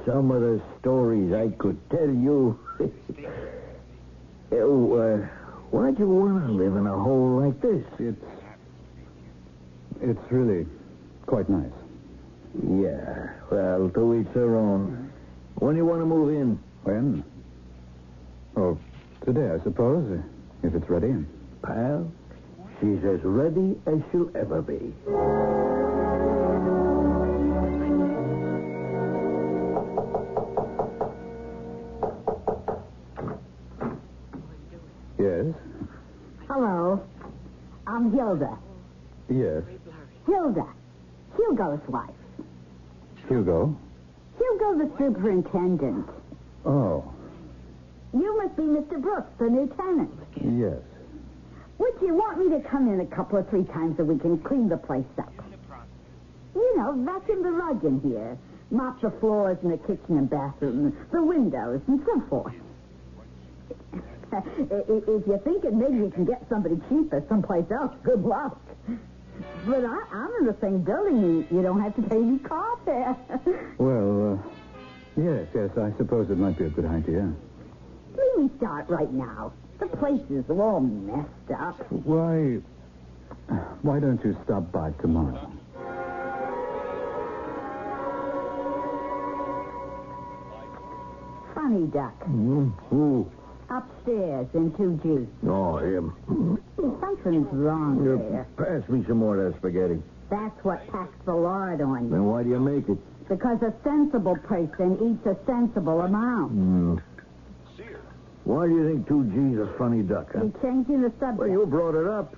some of the stories I could tell you. Why'd you want to live in a hole like this? It's really quite nice. Yeah, well, to each their own. When do you want to move in? When? Oh, today, I suppose, if it's ready. Pal, she's as ready as she'll ever be. Yes? Hello. I'm Hilda. Yes. Hilda. Hugo's wife. Hugo? Hugo, the superintendent. Oh, You must be Mr. Brooks, the new tenant. yes. Would you want me to come in a couple or 3 times a week and clean the place up? You know, vacuum the rug in here, mop the floors in the kitchen and bathroom, the windows, and so forth. If you're thinking maybe you can get somebody cheaper someplace else, good luck. But I'm in the same building. You don't have to pay me car fare. Well, yes, I suppose it might be a good idea. Let me start right now. The place is all messed up. Why don't you stop by tomorrow? Funny duck. Who? Upstairs in 2G. Oh, him. Something's wrong there. Pass me some more of that spaghetti. That's what packs the lard on you. Then why do you make it? Because a sensible person eats a sensible amount. Why do you think 2G's a funny duck, huh? You're changing the subject. Well, you brought it up.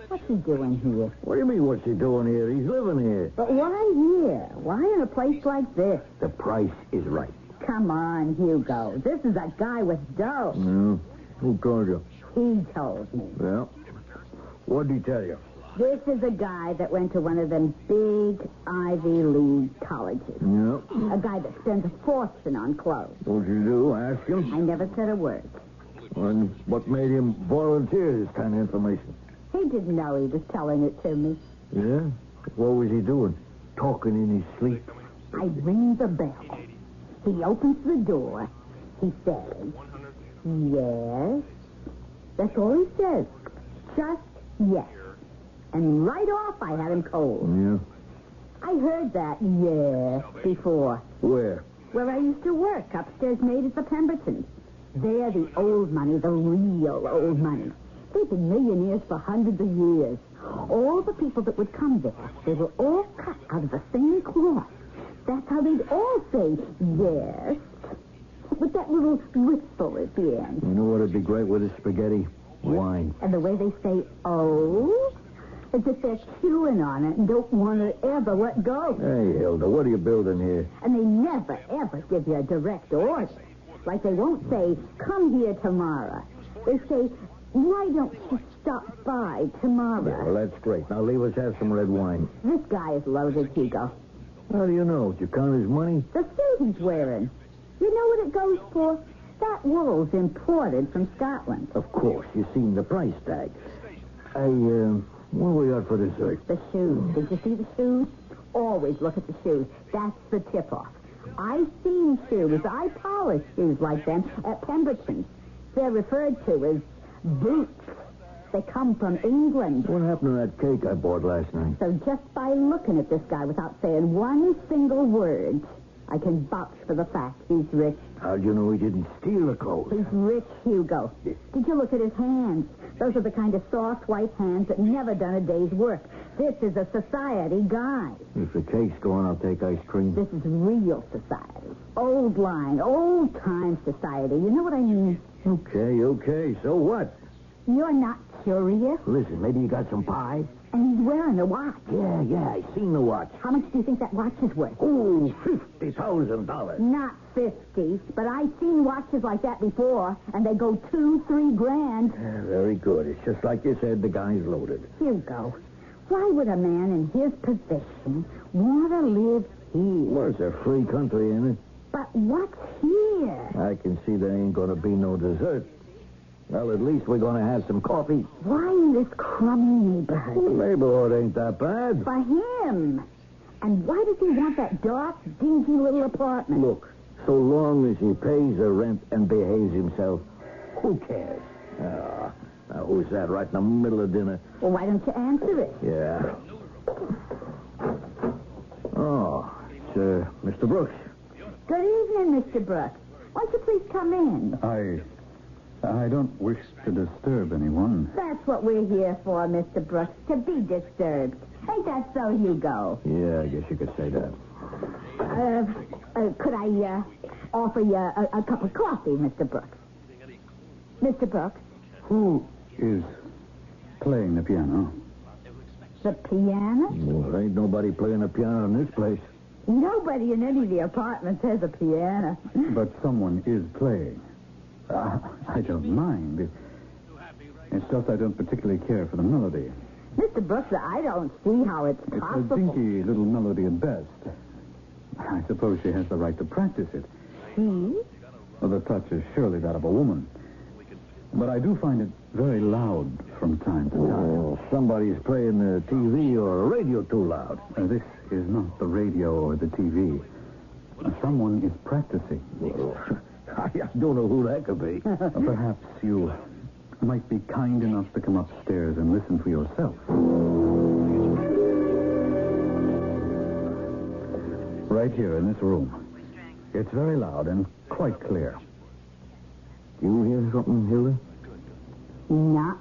What's he doing here? What do you mean, what's he doing here? He's living here. But why here? Why in a place like this? The price is right. Come on, Hugo. This is a guy with dough. No. Who told you? He told me. Well, what'd he tell you? This is a guy that went to one of them big Ivy League colleges. Yeah. A guy that spends a fortune on clothes. What'd you do? Ask him? I never said a word. And what made him volunteer this kind of information? He didn't know he was telling it to me. Yeah? What was he doing? Talking in his sleep? I ring the bell. He opens the door. He says, yes. That's all he says. Just yes. And right off, I had him cold. Yeah. I heard that yes before. Where? Where I used to work, upstairs made at the Pembertons. They're the old money, the real old money. They've been millionaires for hundreds of years. All the people that would come there, they were all cut out of the same cloth. That's how they'd all say yes, with that little whistle at the end. You know what'd be great with this spaghetti? Wine. And the way they say, oh, as if they're chewing on it and don't want to ever let go. Hey, Hilda, what are you building here? And they never, ever give you a direct order. Like they won't say, come here tomorrow. They say, why don't you stop by tomorrow? Yeah, well, that's great. Now leave us have some red wine. This guy is loaded, Hugo. How do you know? Did you count his money? The suit he's wearing. You know what it goes for? That wool's imported from Scotland. Of course. You've seen the price tag. What we got for dessert? The shoes. Did you see the shoes? Always look at the shoes. That's the tip-off. I've seen shoes. I polish shoes like them at Pemberton's. They're referred to as boots. They come from England. What happened to that cake I bought last night? So just by looking at this guy without saying one single word, I can vouch for the fact he's rich. How'd you know he didn't steal the clothes? He's rich, Hugo. Did you look at his hands? Those are the kind of soft, white hands that never done a day's work. This is a society guy. If the cake's gone, I'll take ice cream. This is real society. Old line, old-time society. You know what I mean? Okay. So what? You're not curious? Listen, maybe you got some pie? And he's wearing a watch. Yeah, I seen the watch. How much do you think that watch is worth? Oh, $50,000. Not 50, but I've seen watches like that before, and they go $2-3 grand. Yeah, very good. It's just like you said, the guy's loaded. Hugo, Why would a man in his position want to live here? Well, it's a free country, ain't it? But what's here? I can see there ain't going to be no dessert. Well, at least we're going to have some coffee. Why in this crummy neighborhood? The neighborhood ain't that bad. For him. And why does he want that dark, dingy little apartment? Look, so long as he pays the rent and behaves himself, who cares? Now, who's that right in the middle of dinner? Well, why don't you answer it? Yeah. Oh, it's Mr. Brooks. Good evening, Mr. Brooks. Won't you please come in? I don't wish to disturb anyone. That's what we're here for, Mr. Brooks, to be disturbed. Ain't that so, Hugo? Yeah, I guess you could say that. Could I offer you a cup of coffee, Mr. Brooks? Mr. Brooks? Who is playing the piano? The piano? Well, there ain't nobody playing the piano in this place. Nobody in any of the apartments has a piano. But someone is playing. I don't mind. It's just I don't particularly care for the melody. Mr. Brooks, I don't see how it's possible. It's a dinky little melody at best. I suppose she has the right to practice it. She? Well, the touch is surely that of a woman. But I do find it very loud from time to time. Oh, somebody's playing the TV or radio too loud. This is not the radio or the TV. Someone is practicing. I don't know who that could be. Perhaps you might be kind enough to come upstairs and listen for yourself. Right here in this room. It's very loud and quite clear. You hear something, Hilda? No.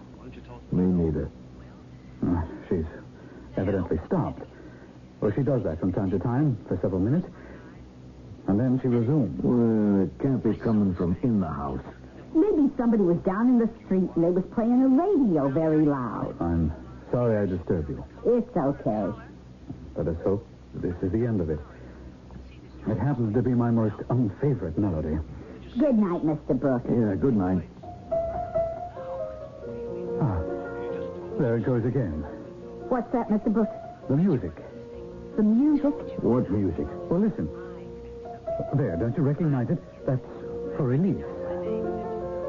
Me neither. She's evidently stopped. Well, she does that from time to time for several minutes. And then she resumes. Well, it can't be coming from in the house. Maybe somebody was down in the street and they was playing a radio very loud. I'm sorry I disturbed you. It's okay. Let us hope this is the end of it. It happens to be my most unfavorite melody. Good night, Mr. Brooks. Yeah, good night. There it goes again. What's that, Mr. Brooks? The music. The music? What music? Well, listen. There, don't you recognize it? That's for release.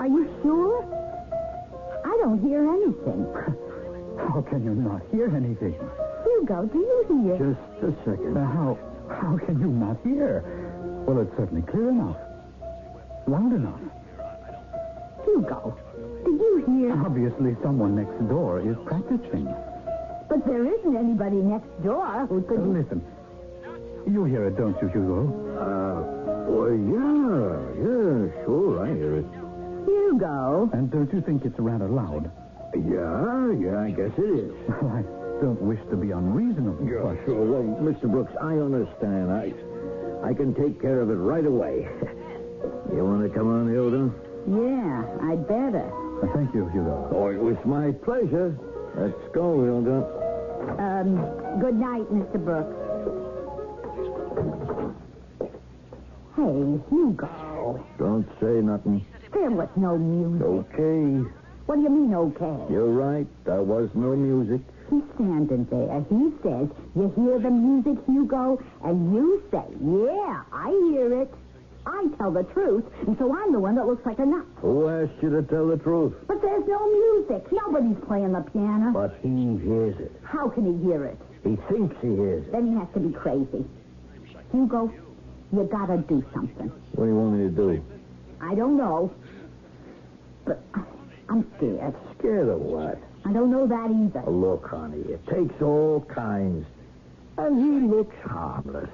Are you sure? I don't hear anything. How can you not hear anything? Hugo, do you hear? Just a second. How can you not hear? Well, it's certainly clear enough. Loud enough. Hugo, did you hear? Obviously, someone next door is practicing. But there isn't anybody next door who could... Listen. You hear it, don't you, Hugo? Well, yeah, sure, I hear it. Hugo. And don't you think it's rather loud? Yeah, I guess it is. Well, I don't wish to be unreasonable. Yeah, but... sure. Well, Mr. Brooks, I understand. I can take care of it right away. You want to come on, Hilda? Yeah, I'd better. Thank you, Hugo. Oh, it was my pleasure. Let's go, Hilda. Good night, Mr. Brooks. Hey, Hugo. Don't say nothing. There was no music. Okay. What do you mean, okay? You're right. There was no music. He's standing there. He says, you hear the music, Hugo? And you say, yeah, I hear it. I tell the truth, and so I'm the one that looks like a nut. Who asked you to tell the truth? But there's no music. Nobody's playing the piano. But he hears it. How can he hear it? He thinks he hears it. Then he has to be crazy. Hugo, you gotta do something. What do you want me to do? I don't know. But I'm scared. Scared of what? I don't know that either. Oh, look, honey, it takes all kinds. And he looks harmless.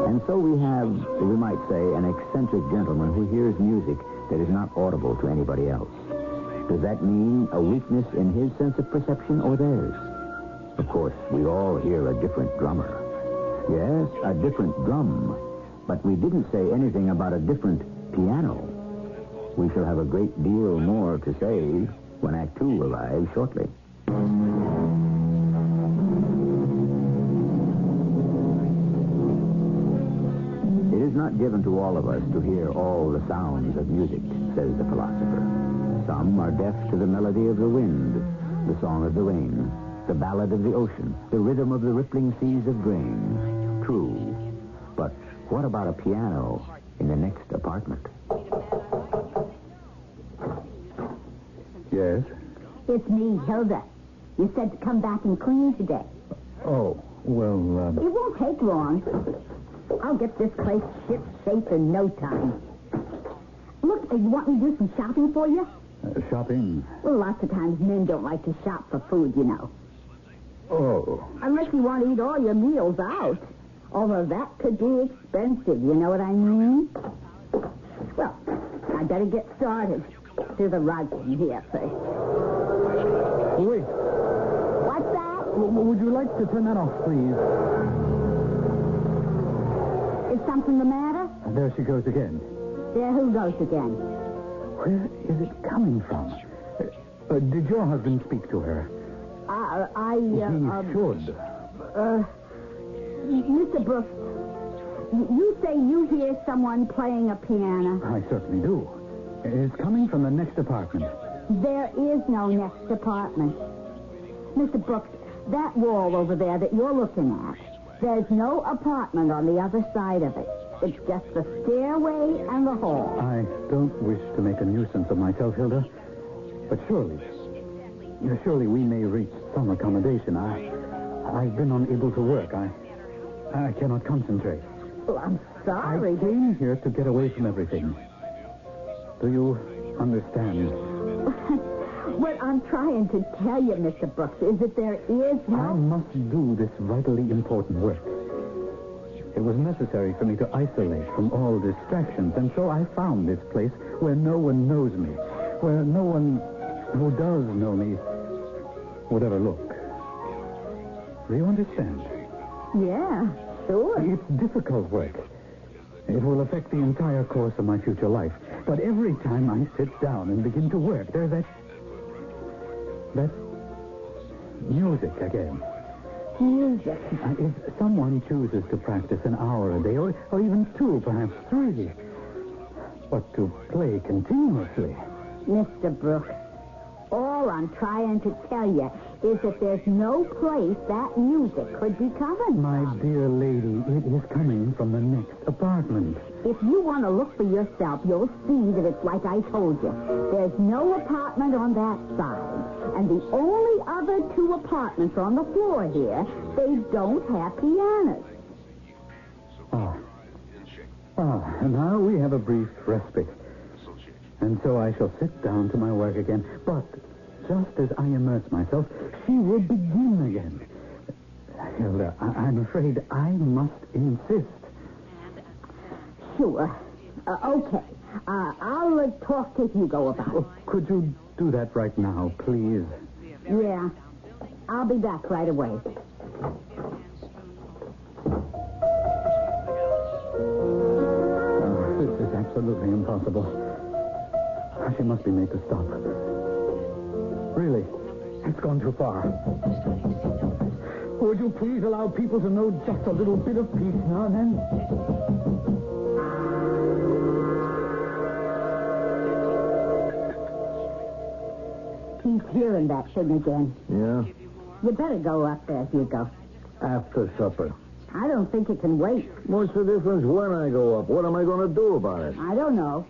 And so we have, we might say, an eccentric gentleman who hears music that is not audible to anybody else. Does that mean a weakness in his sense of perception or theirs? Of course, we all hear a different drummer. Yes, a different drum. But we didn't say anything about a different piano. We shall have a great deal more to say when Act Two arrives shortly. It is not given to all of us to hear all the sounds of music, says the philosopher. Some are deaf to the melody of the wind, the song of the rain, the ballad of the ocean, the rhythm of the rippling seas of grain. True. But what about a piano in the next apartment? Yes? It's me, Hilda. You said to come back and clean today. Oh, well, It won't take long. I'll get this place ship-shape in no time. Look, you want me to do some shopping for you? Shopping? Well, lots of times men don't like to shop for food, you know. Oh. Unless you want to eat all your meals out. Although that could be expensive, you know what I mean? Well, I better get started. Do the writing here first. Wait. What's that? Would you like to turn that off, please? Is something the matter? There she goes again. There, who goes again? Where is it coming from? Did your husband speak to her? He should. Mr. Brooks, you say you hear someone playing a piano. I certainly do. It's coming from the next apartment. There is no next apartment. Mr. Brooks, that wall over there that you're looking at, there's no apartment on the other side of it. It's just the stairway and the hall. I don't wish to make a nuisance of myself, Hilda, but surely we may reach some accommodation. I've been unable to work. I cannot concentrate. Well, I'm sorry. I came here to get away from everything. Do you understand? What I'm trying to tell you, Mr. Brooks, is that there is no... I must do this vitally important work. It was necessary for me to isolate from all distractions, and so I found this place where no one knows me, where no one who does know me would ever look. Do you understand? Yeah, sure. It's difficult work. It will affect the entire course of my future life. But every time I sit down and begin to work, there's that music again. Music? If someone chooses to practice an hour a day, or even 2, perhaps 3, but to play continuously... Mr. Brooks, all I'm trying to tell you is that there's no place that music could be coming My from. dear lady, it is coming from the next apartment. If you want to look for yourself, you'll see that it's like I told you. There's no apartment on that side. And the only other 2 apartments on the floor here, they don't have pianos. And now we have a brief respite. And so I shall sit down to my work again. But just as I immerse myself, she will begin again. Hilda, I'm afraid I must insist. Sure. Okay. I'll talk to Hugo about it. Could you do that right now, please? Yeah. I'll be back right away. This is absolutely impossible. She must be made to stop. Really, it's gone too far. Would you please allow people to know just a little bit of peace now and then? He's hearing that thing again. Yeah? You better go up there, Hugo. After supper. I don't think it can wait. What's the difference when I go up? What am I going to do about it? I don't know.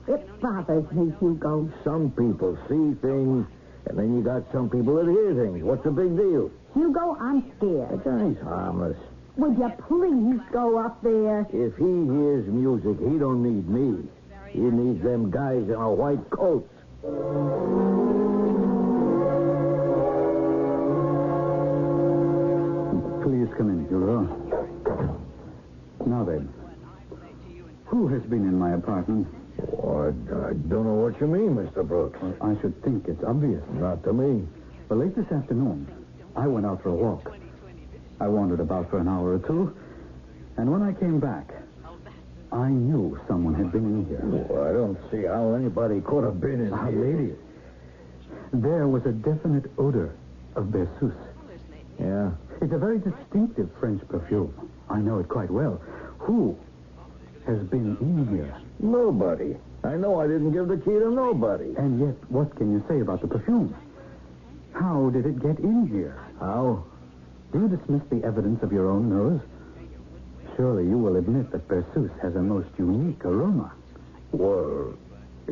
It bothers me, Hugo. Some people see things, and then you got some people that hear things. What's the big deal? Hugo, I'm scared. That guy's harmless. Would you please go up there? If he hears music, he don't need me. He needs them guys in a white coat. Please come in, Hugo. Now then, who has been in my apartment? Oh, I don't know what you mean, Mr. Brooks. Well, I should think it's obvious. Not to me. Well, late this afternoon, I went out for a walk. I wandered about for an hour or 2, and when I came back, I knew someone had been in here. Well, I don't see how anybody could have been in here. Lady, there was a definite odor of Berceuse. Yeah? It's a very distinctive French perfume. I know it quite well. Who has been in here? Nobody. I know I didn't give the key to nobody. And yet, what can you say about the perfume? How did it get in here? How? Do you dismiss the evidence of your own nose? Surely you will admit that Berceuse has a most unique aroma. Well,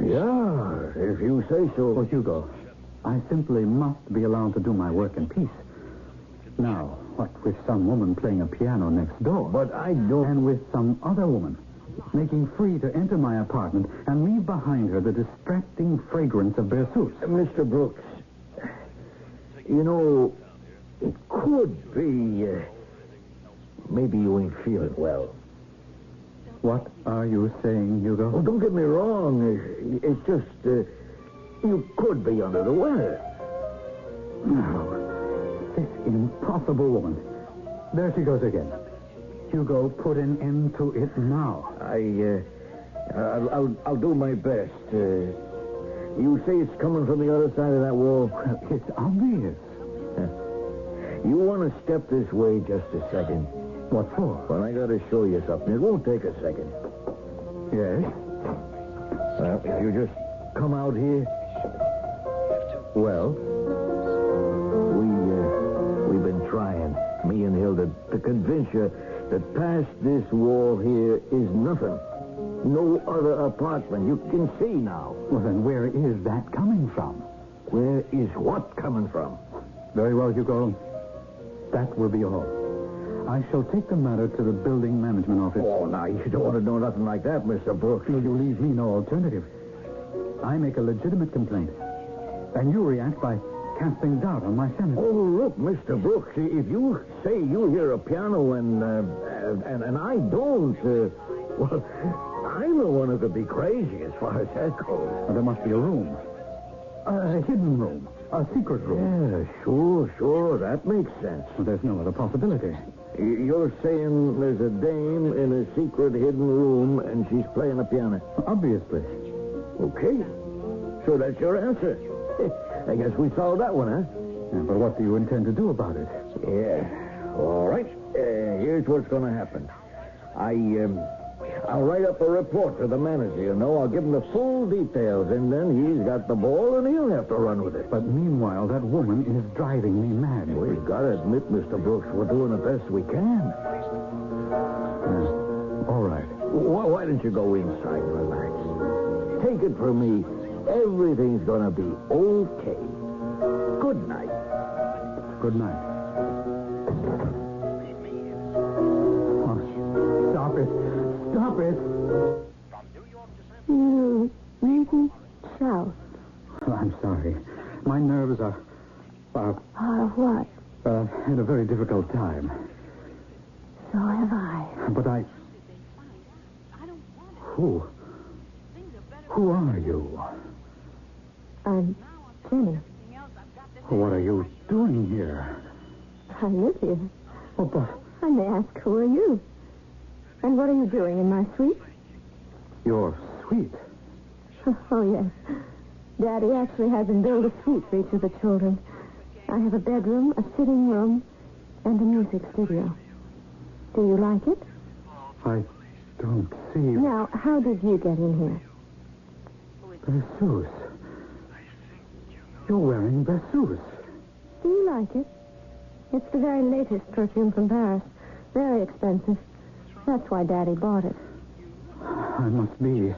yeah, if you say so. Oh, Hugo, I simply must be allowed to do my work in peace. Now, what with some woman playing a piano next door? But I don't... And with some other woman making free to enter my apartment and leave behind her the distracting fragrance of Berceuse. Mr. Brooks, you know, it could be... maybe you ain't feeling well. What are you saying, Hugo? Oh, don't get me wrong. It's just... you could be under the weather. No. This impossible woman. There she goes again. Hugo, put an end to it now. I'll do my best. You say it's coming from the other side of that wall? Well, it's obvious. You want to step this way just a second? What for? Well, I got to show you something. It won't take a second. Yes? Well, if you just come out here. Well? We've been trying, me and Hilda, to convince you that past this wall here is nothing. No other apartment. You can see now. Well, then where is that coming from? Where is what coming from? Very well, Hugo. That will be all. I shall take the matter to the building management office. Oh, now, you don't want to know nothing like that, Mr. Brooks. Well, you leave me no alternative. I make a legitimate complaint. And you react by casting doubt on my sanity. Oh, look, Mr. Brooks, if you say you hear a piano and I don't, well, I'm the one who could be crazy as far as that goes. Well, there must be a room. A hidden room. A secret room. Yeah, sure. That makes sense. Well, there's no other possibility. You're saying there's a dame in a secret hidden room and she's playing a piano? Obviously. Okay. So that's your answer. I guess we solved that one, huh? Yeah, but what do you intend to do about it? Yeah. All right. Here's what's going to happen. I'll write up a report to the manager, you know. I'll give him the full details, and then he's got the ball, and he'll have to run with it. But meanwhile, that woman is driving me mad. We've got to admit, Mr. Brooks, we're doing the best we can. All right. Why don't you go inside and relax? Take it from me. Everything's going to be okay. Good night. Good night. Oh, stop it. Stop it. You really south. Oh, I'm sorry. My nerves are What? had a very difficult time. So have I. But Who are you? I'm Jenny. What are you doing here? I live here. Oh, but... I may ask, who are you? And what are you doing in my suite? Your suite? Oh, yes. Daddy actually has him build a suite for each of the children. I have a bedroom, a sitting room, and a music studio. Do you like it? I don't see... Now, how did you get in here? Berceuse. You're wearing Berceuse. Do you like it? It's the very latest perfume from Paris. Very expensive. That's why Daddy bought it. I must be...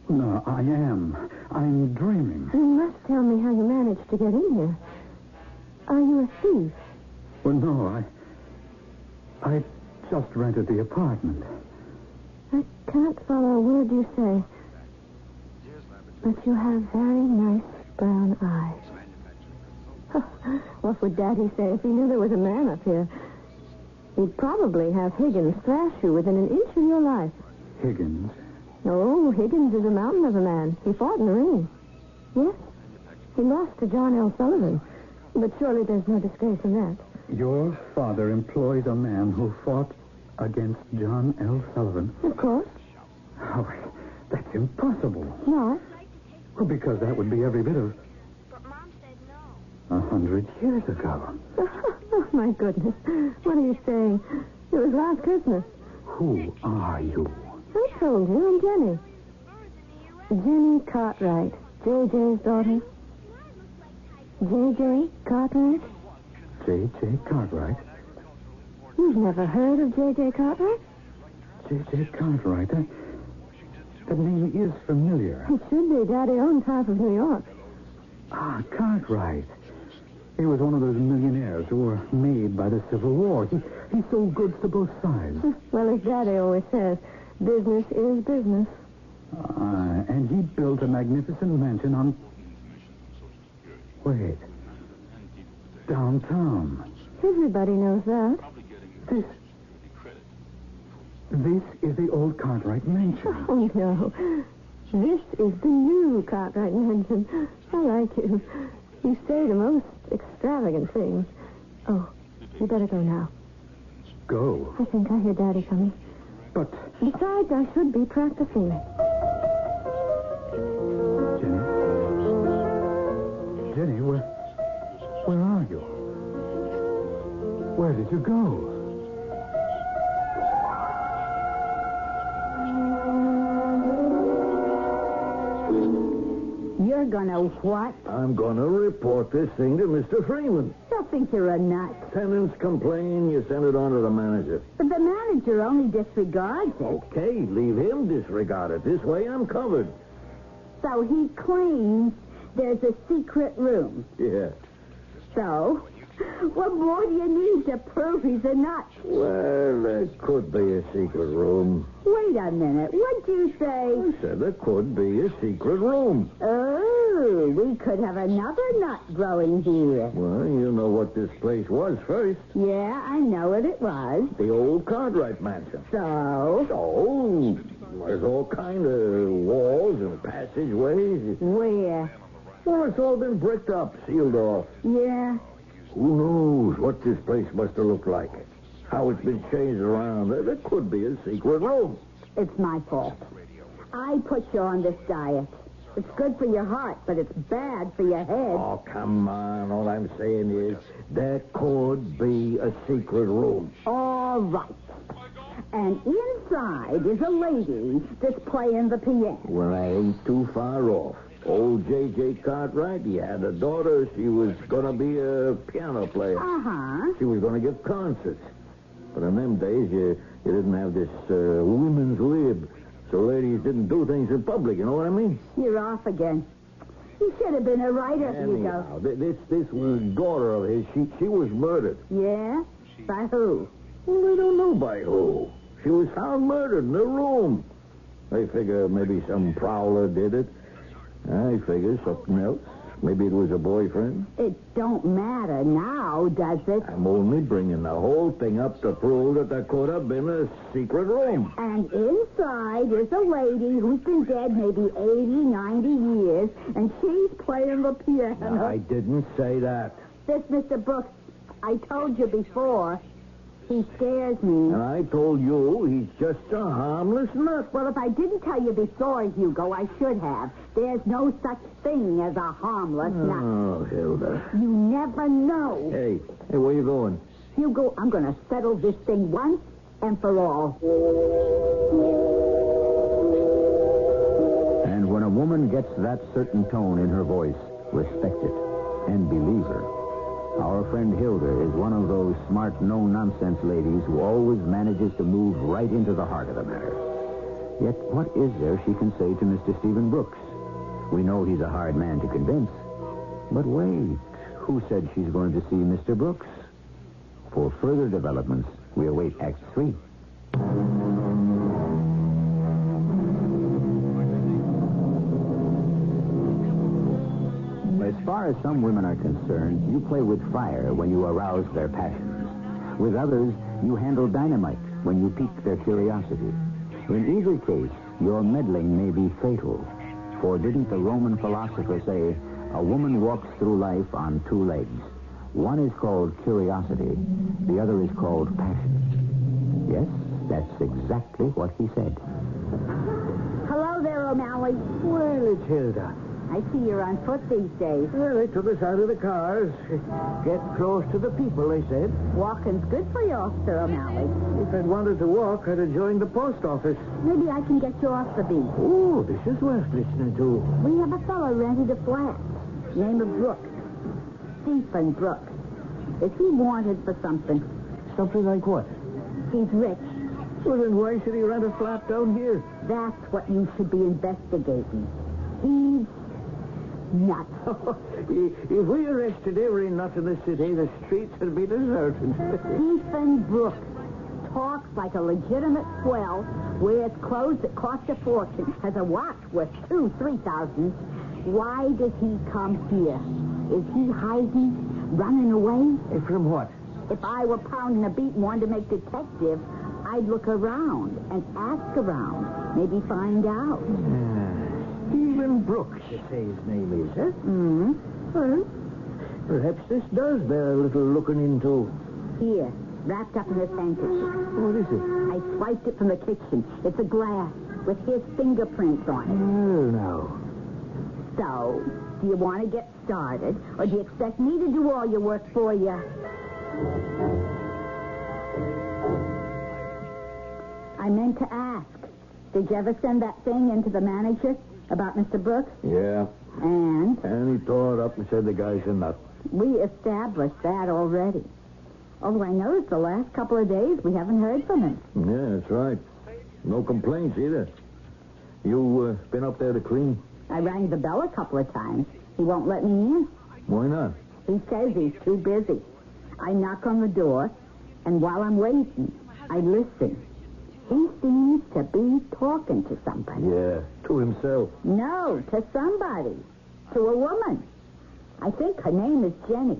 No, I am. I'm dreaming. You must tell me how you managed to get in here. Are you a thief? Well, no, I just rented the apartment. I can't follow a word you say. But you have very nice brown eyes. What would Daddy say if he knew there was a man up here? He'd probably have Higgins thrash you within an inch of your life. Higgins? Oh, Higgins is a mountain of a man. He fought in the ring. Yes. He lost to John L. Sullivan. But surely there's no disgrace in that. Your father employed a man who fought against John L. Sullivan? Of course. Oh, that's impossible. Why? Well, because that would be every bit of... 100 years ago. Oh, my goodness. What are you saying? It was last Christmas. Who are you? I told you, I'm Jenny. Jenny Cartwright, J.J.'s daughter. J.J. Cartwright? J.J. Cartwright? You've never heard of J.J. Cartwright? J.J. Cartwright? That name is familiar. It should be. Daddy owns half of New York. Ah, Cartwright. He was one of those millionaires who were made by the Civil War. He sold goods to both sides. Well, as Daddy always says, business is business. And he built a magnificent mansion on... Wait. Downtown. Everybody knows that. This is the old Cartwright mansion. Oh, no. This is the new Cartwright mansion. I like you. You say the most extravagant things. Oh, you better go now. Go? I think I hear Daddy coming. But... Besides, I should be practicing. Jenny, where are you? Where did you go? You're gonna what? I'm gonna report this thing to Mr. Freeman. They'll think you're a nut. Tenants complain, you send it on to the manager. But the manager only disregards it. Okay, leave him disregard it. This way I'm covered. So he claims there's a secret room. Yeah. So, what more do you need to prove he's a nut? Well, there could be a secret room. Wait a minute. What'd you say? I said there could be a secret room. Oh, we could have another nut growing here. Well, you know what this place was first. Yeah, I know what it was. The old Cartwright mansion. So, there's all kind of walls and passageways. Where? Well, it's all been bricked up, sealed off. Yeah. Who knows what this place must have looked like? How it's been changed around. There could be a secret room. It's my fault. I put you on this diet. It's good for your heart, but it's bad for your head. Oh, come on. All I'm saying is there could be a secret room. All right. And inside is a lady that's playing the piano. Well, I ain't too far off. Old J.J. Cartwright, he had a daughter. She was going to be a piano player. Uh-huh. She was going to give concerts. But in them days, you didn't have this women's lib. So ladies didn't do things in public, you know what I mean? You're off again. You should have been a writer, Anyhow, this daughter of his, she was murdered. Yeah? By who? Well, I don't know by who. She was found murdered in her room. They figure maybe some prowler did it. I figure something else. Maybe it was a boyfriend. It don't matter now, does it? I'm only bringing the whole thing up to prove that there could have been a secret room. And inside is a lady who's been dead maybe 80, 90 years, and she's playing the piano. No, I didn't say that. This Mr. Brooks, I told you before, he scares me. And I told you he's just a harmless nut. Well, if I didn't tell you before, Hugo, I should have. There's no such thing as a harmless nut. Oh, Hilda. You never know. Hey, where you going? Hugo, I'm going to settle this thing once and for all. And when a woman gets that certain tone in her voice, respect it and believe her. Our friend Hilda is one of those smart, no-nonsense ladies who always manages to move right into the heart of the matter. Yet what is there she can say to Mr. Stephen Brooks? We know he's a hard man to convince. But wait, who said she's going to see Mr. Brooks? For further developments, we await Act 3. As far as some women are concerned, you play with fire when you arouse their passions. With others, you handle dynamite when you pique their curiosity. In either case, your meddling may be fatal. For didn't the Roman philosopher say, a woman walks through life on two legs? One is called curiosity, the other is called passion. Yes, that's exactly what he said. Hello there, O'Malley. Well, it's Hilda. I see you're on foot these days. Well, they took us out of the cars. Get close to the people, they said. Walking's good for you, Sir O'Malley. If I'd wanted to walk, I'd have joined the post office. Maybe I can get you off the beat. Oh, this is worth listening to. We have a fellow rented a flat. Name of Brooks. Stephen Brooks. Is he wanted for something? Something like what? He's rich. Well, then why should he rent a flat down here? That's what you should be investigating. He's nuts. If we arrested every nut in the city, the streets would be deserted. Stephen Brooks talks like a legitimate swell, wears clothes that cost a fortune, has a watch worth $2,000-3,000. Why does he come here? Is he hiding, running away? From what? If I were pounding a beat and wanted to make detective, I'd look around and ask around. Maybe find out. Stephen Brooks, you say his name is, huh? Mm-hmm. Well, perhaps this does bear a little looking into. Here, wrapped up in this handkerchief. What is it? I swiped it from the kitchen. It's a glass with his fingerprints on it. Well, now. So, do you want to get started, or do you expect me to do all your work for you? I meant to ask. Did you ever send that thing into the manager about Mr. Brooks? Yeah. And? And he tore it up and said the guy's a nut. We established that already. Although I noticed the last couple of days we haven't heard from him. Yeah, that's right. No complaints either. You been up there to clean? I rang the bell a couple of times. He won't let me in. Why not? He says he's too busy. I knock on the door, and while I'm waiting, I listen. He seems to be talking to somebody. Yeah, to himself. No, to somebody. To a woman. I think her name is Jenny.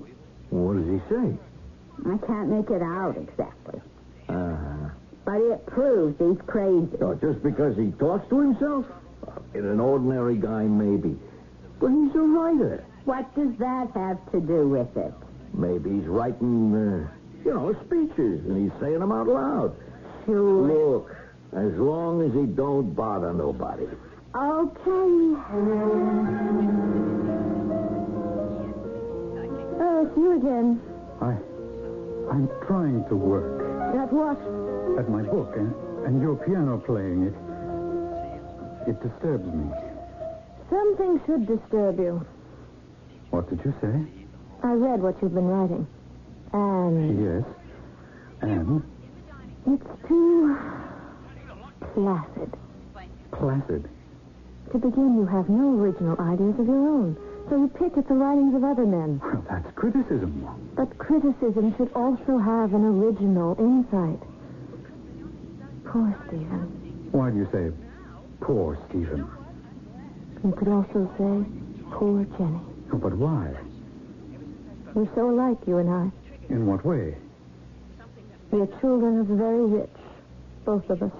What does he say? I can't make it out exactly. Uh-huh. But it proves he's crazy. Oh, just because he talks to himself? In an ordinary guy, maybe. But he's a writer. What does that have to do with it? Maybe he's writing, speeches, and he's saying them out loud. Sure. Look, as long as he don't bother nobody. Okay. Oh, it's you again. I'm trying to work. At what? At my book, and your piano playing it. It disturbs me. Something should disturb you. What did you say? I read what you've been writing. And Yes. And? it's too placid. Placid. To begin, you have no original ideas of your own. So you pick at the writings of other men. Well, that's criticism. But criticism should also have an original insight. Poor Stephen. Why do you say, poor Stephen? You could also say, poor Jenny. Oh, but why? We're so alike, you and I. In what way? We are children of the very rich, both of us.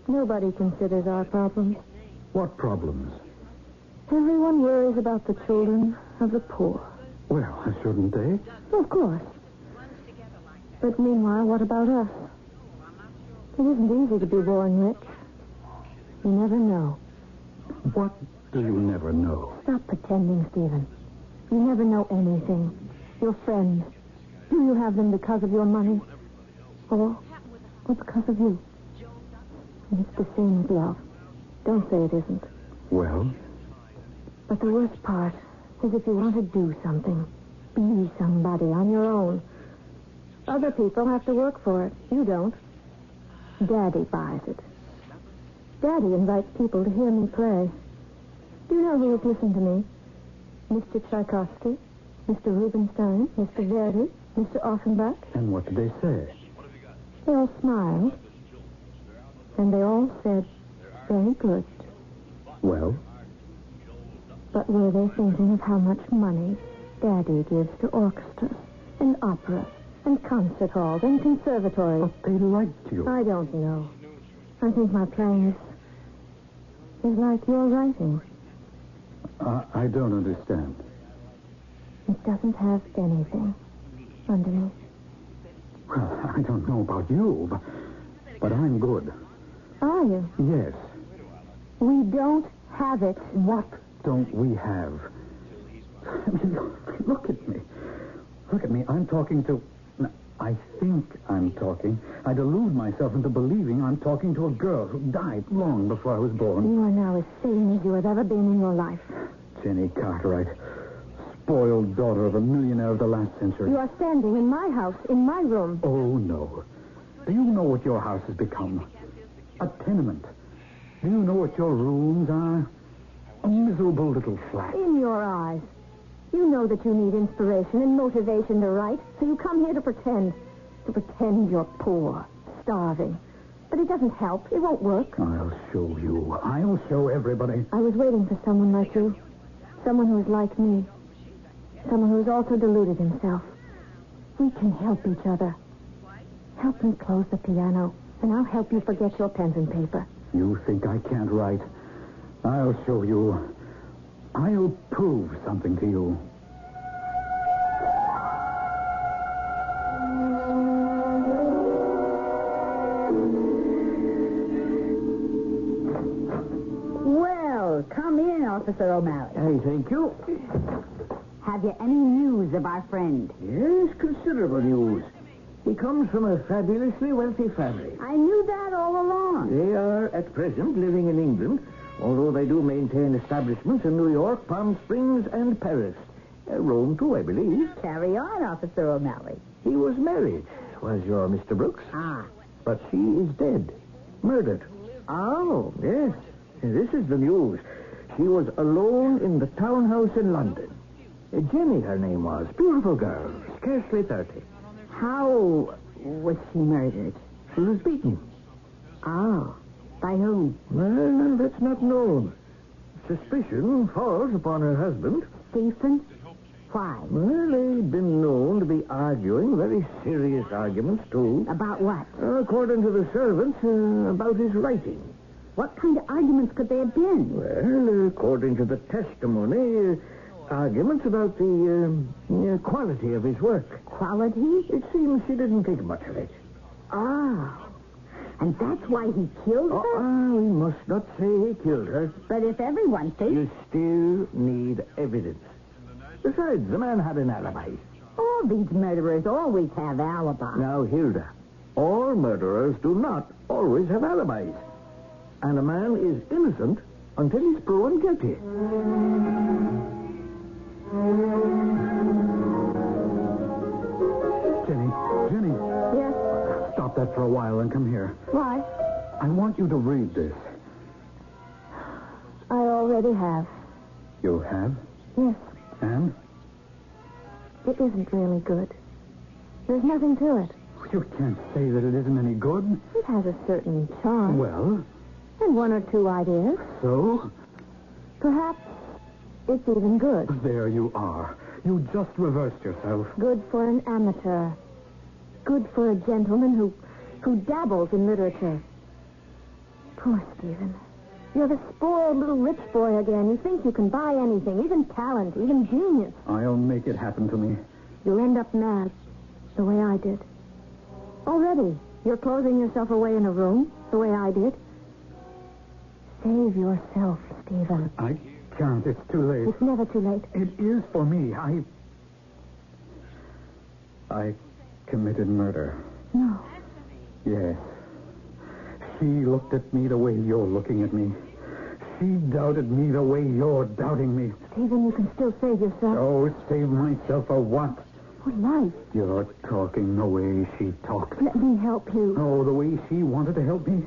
Nobody considers our problems. What problems? Everyone worries about the children of the poor. Well, shouldn't they? Of course. But meanwhile, what about us? It isn't easy to be born rich. You never know. What do you never know? Stop pretending, Stephen. You never know anything. Your friends. Do you have them because of your money? Or because of you? And it's the same with love. Don't say it isn't. Well? But the worst part is if you want to do something, be somebody on your own. Other people have to work for it. You don't. Daddy buys it. Daddy invites people to hear me play. Do you know who has listened to me? Mr. Tchaikovsky, Mr. Rubinstein, Mr. Verdi, Mr. Offenbach. And what did they say? They all smiled. And they all said, very good. Well? But were they thinking of how much money Daddy gives to orchestras and operas and concert halls and conservatories? But they liked you. I don't know. I think my playing is like your writing. I don't understand. It doesn't have anything underneath. Well, I don't know about you, but I'm good. Are you? Yes. We don't have it. What don't we have? I mean, look at me. Look at me. I'm talking to... I think I'm talking. I delude myself into believing I'm talking to a girl who died long before I was born. You are now as sane as you have ever been in your life. Jenny Cartwright, spoiled daughter of a millionaire of the last century. You are standing in my house, in my room. Oh, no. Do you know what your house has become? A tenement. Do you know what your rooms are? A miserable little flat. In your eyes. You know that you need inspiration and motivation to write, so you come here to pretend. To pretend you're poor, starving. But it doesn't help. It won't work. I'll show you. I'll show everybody. I was waiting for someone like you. Someone who is like me. Someone who has also deluded himself. We can help each other. Help me close the piano, and I'll help you forget your pens and paper. You think I can't write? I'll show you. I'll prove something to you. Well, come in, Officer O'Malley. Hey, thank you. Have you any news of our friend? Yes, considerable news. He comes from a fabulously wealthy family. I knew that all along. They are, at present, living in England, although they do maintain establishments in New York, Palm Springs, and Paris. Rome, too, I believe. Carry on, Officer O'Malley. He was married, was your Mr. Brooks. Ah. But she is dead. Murdered. Oh. Yes. This is the news. She was alone in the townhouse in London. Jenny, her name was. Beautiful girl. Scarcely 30. How was she murdered? She was beaten. Oh. By whom? Well, that's not known. Suspicion falls upon her husband. Stephen? Why? Well, they've been known to be arguing, very serious arguments, too. About what? According to the servants, about his writing. What kind of arguments could they have been? Well, according to the testimony, arguments about the quality of his work. Quality? It seems she didn't think much of it. Ah. And that's why he killed her? We must not say he killed her. But if everyone thinks... You still need evidence. Besides, the man had an alibi. All these murderers always have alibis. Now, Hilda, all murderers do not always have alibis. And a man is innocent until he's proven guilty. Jenny. Yes? Stop that for a while and come here. Why? I want you to read this. I already have. You have? Yes. And? It isn't really good. There's nothing to it. You can't say that it isn't any good. It has a certain charm. Well? And one or two ideas. So? Perhaps it's even good. There you are. You just reversed yourself. Good for an amateur. Good for a gentleman who dabbles in literature. Poor Stephen. You're the spoiled little rich boy again. You think you can buy anything, even talent, even genius. I'll make it happen to me. You'll end up mad, the way I did. Already, you're closing yourself away in a room, the way I did. Save yourself, Stephen. I can't. It's too late. It's never too late. It is for me. I committed murder. No. Yes. She looked at me the way you're looking at me. She doubted me the way you're doubting me. Stephen, you can still save yourself. Oh, save myself for what? For life. You're talking the way she talks. Let me help you. Oh, the way she wanted to help me?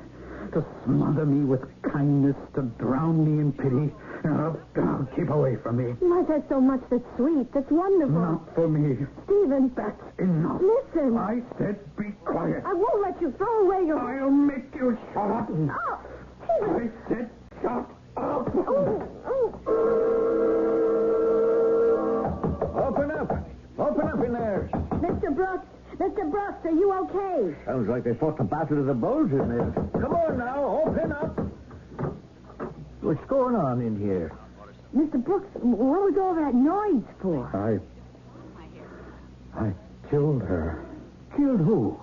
To smother me with kindness, to drown me in pity. Oh, keep away from me. Why, there's so much that's sweet, that's wonderful. Not for me. Stephen. That's enough. Listen. I said be quiet. I won't let you throw away your... I'll make you shut up. Oh, Stephen. I said shut up. Open up. Open up in there. Mr. Brooks. Mr. Brooks, are you okay? Sounds like they fought the battle of the bulge in there. Come on now, open up. What's going on in here? Mr. Brooks, what was all that noise for? I killed her. Killed who?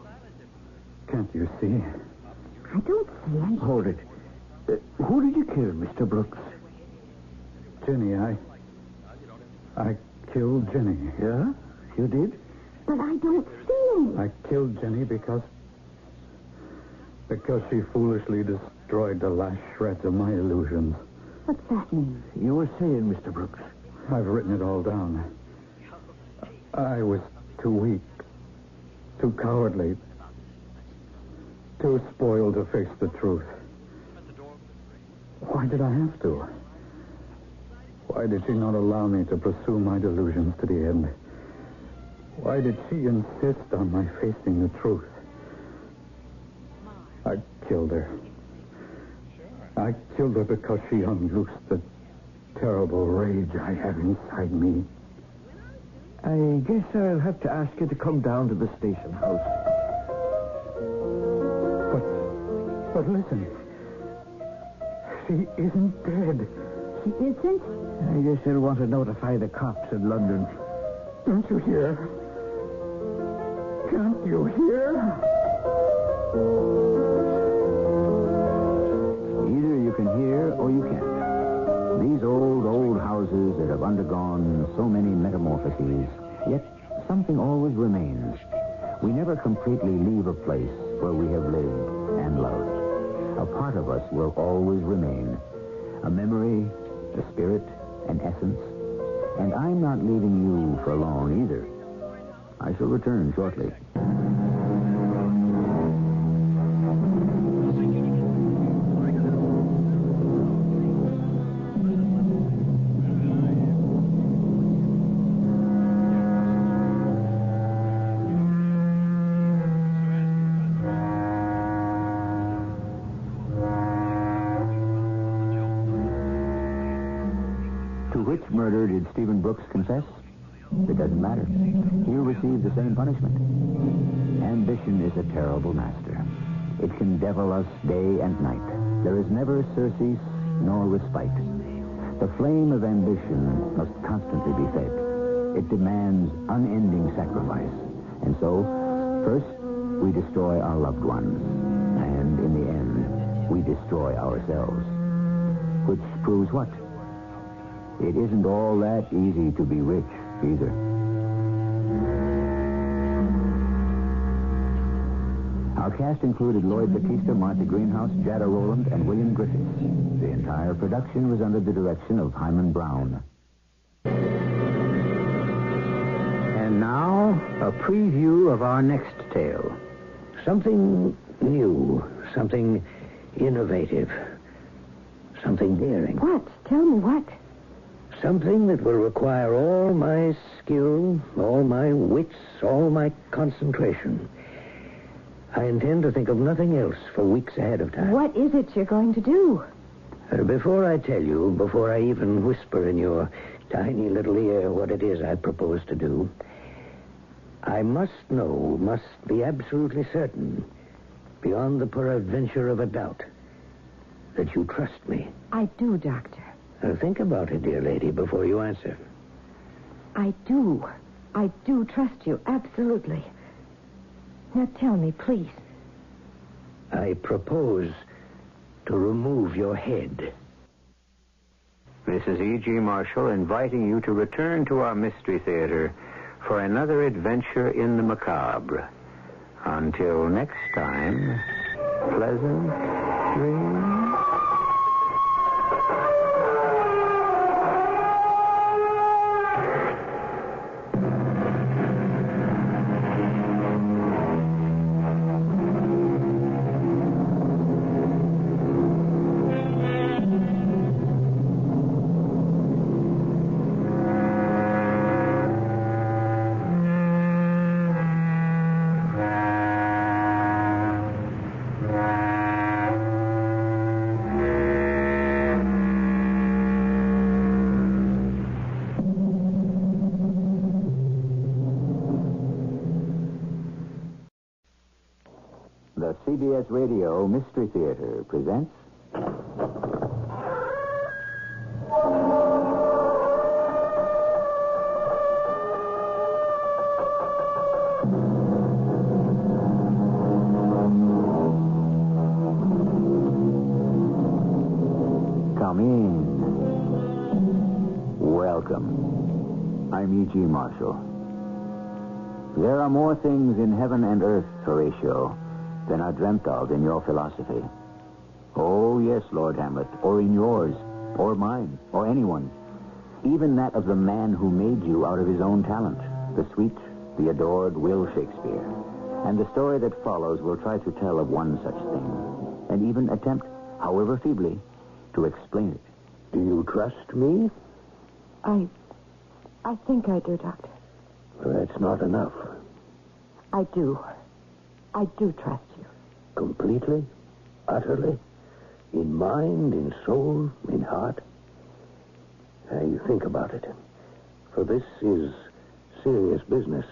Can't you see? I don't see anything. Hold it. Who did you kill, Mr. Brooks? Jenny. I killed Jenny. Yeah? You did? But I don't see him. I killed Jenny because she foolishly destroyed the last shreds of my illusions. What's that mean? You were saying, Mr. Brooks. I've written it all down. I was too weak, too cowardly, too spoiled to face the truth. Why did I have to? Why did she not allow me to pursue my delusions to the end? Why did she insist on my facing the truth? I killed her. I killed her because she unloosed the terrible rage I have inside me. I guess I'll have to ask you to come down to the station house. But listen. She isn't dead. She isn't? I guess you'll want to notify the cops in London. Don't you hear? Can't you hear? Either you can hear or you can't. These old houses that have undergone so many metamorphoses, yet something always remains. We never completely leave a place where we have lived and loved. A part of us will always remain. A memory, a spirit, an essence. And I'm not leaving you for long either. I shall return shortly. Which murder did Stephen Brooks confess? It doesn't matter. He'll receive the same punishment. Ambition is a terrible master. It can devil us day and night. There is never surcease nor respite. The flame of ambition must constantly be fed. It demands unending sacrifice. And so, first, we destroy our loved ones. And in the end, we destroy ourselves. Which proves what? It isn't all that easy to be rich, either. Our cast included Lloyd Batista, Martha Greenhouse, Jada Rowland, and William Griffiths. The entire production was under the direction of Hyman Brown. And now, a preview of our next tale. Something new, something innovative, something daring. What? Tell me what? Something that will require all my skill, all my wits, all my concentration. I intend to think of nothing else for weeks ahead of time. What is it you're going to do? Before I tell you, before I even whisper in your tiny little ear what it is I propose to do, I must be absolutely certain, beyond the peradventure of a doubt, that you trust me. I do, Doctor. Now, think about it, dear lady, before you answer. I do. I do trust you, absolutely. Now tell me, please. I propose to remove your head. This is E.G. Marshall inviting you to return to our Mystery Theater for another adventure in the macabre. Until next time, pleasant dreams. The CBS Radio Mystery Theater presents... Come in. I'm E.G. Marshall. There are more things in heaven and earth, Horatio, than are dreamt of in your philosophy. Oh, yes, Lord Hamlet, or in yours, or mine, or anyone. Even that of the man who made you out of his own talent, the sweet, the adored Will Shakespeare. And the story that follows will try to tell of one such thing, and even attempt, however feebly, to explain it. Do you trust me? I think I do, Doctor. Well, that's not enough. I do. I do trust you. Completely? Utterly? In mind, in soul, in heart? You think about it. For this is serious business.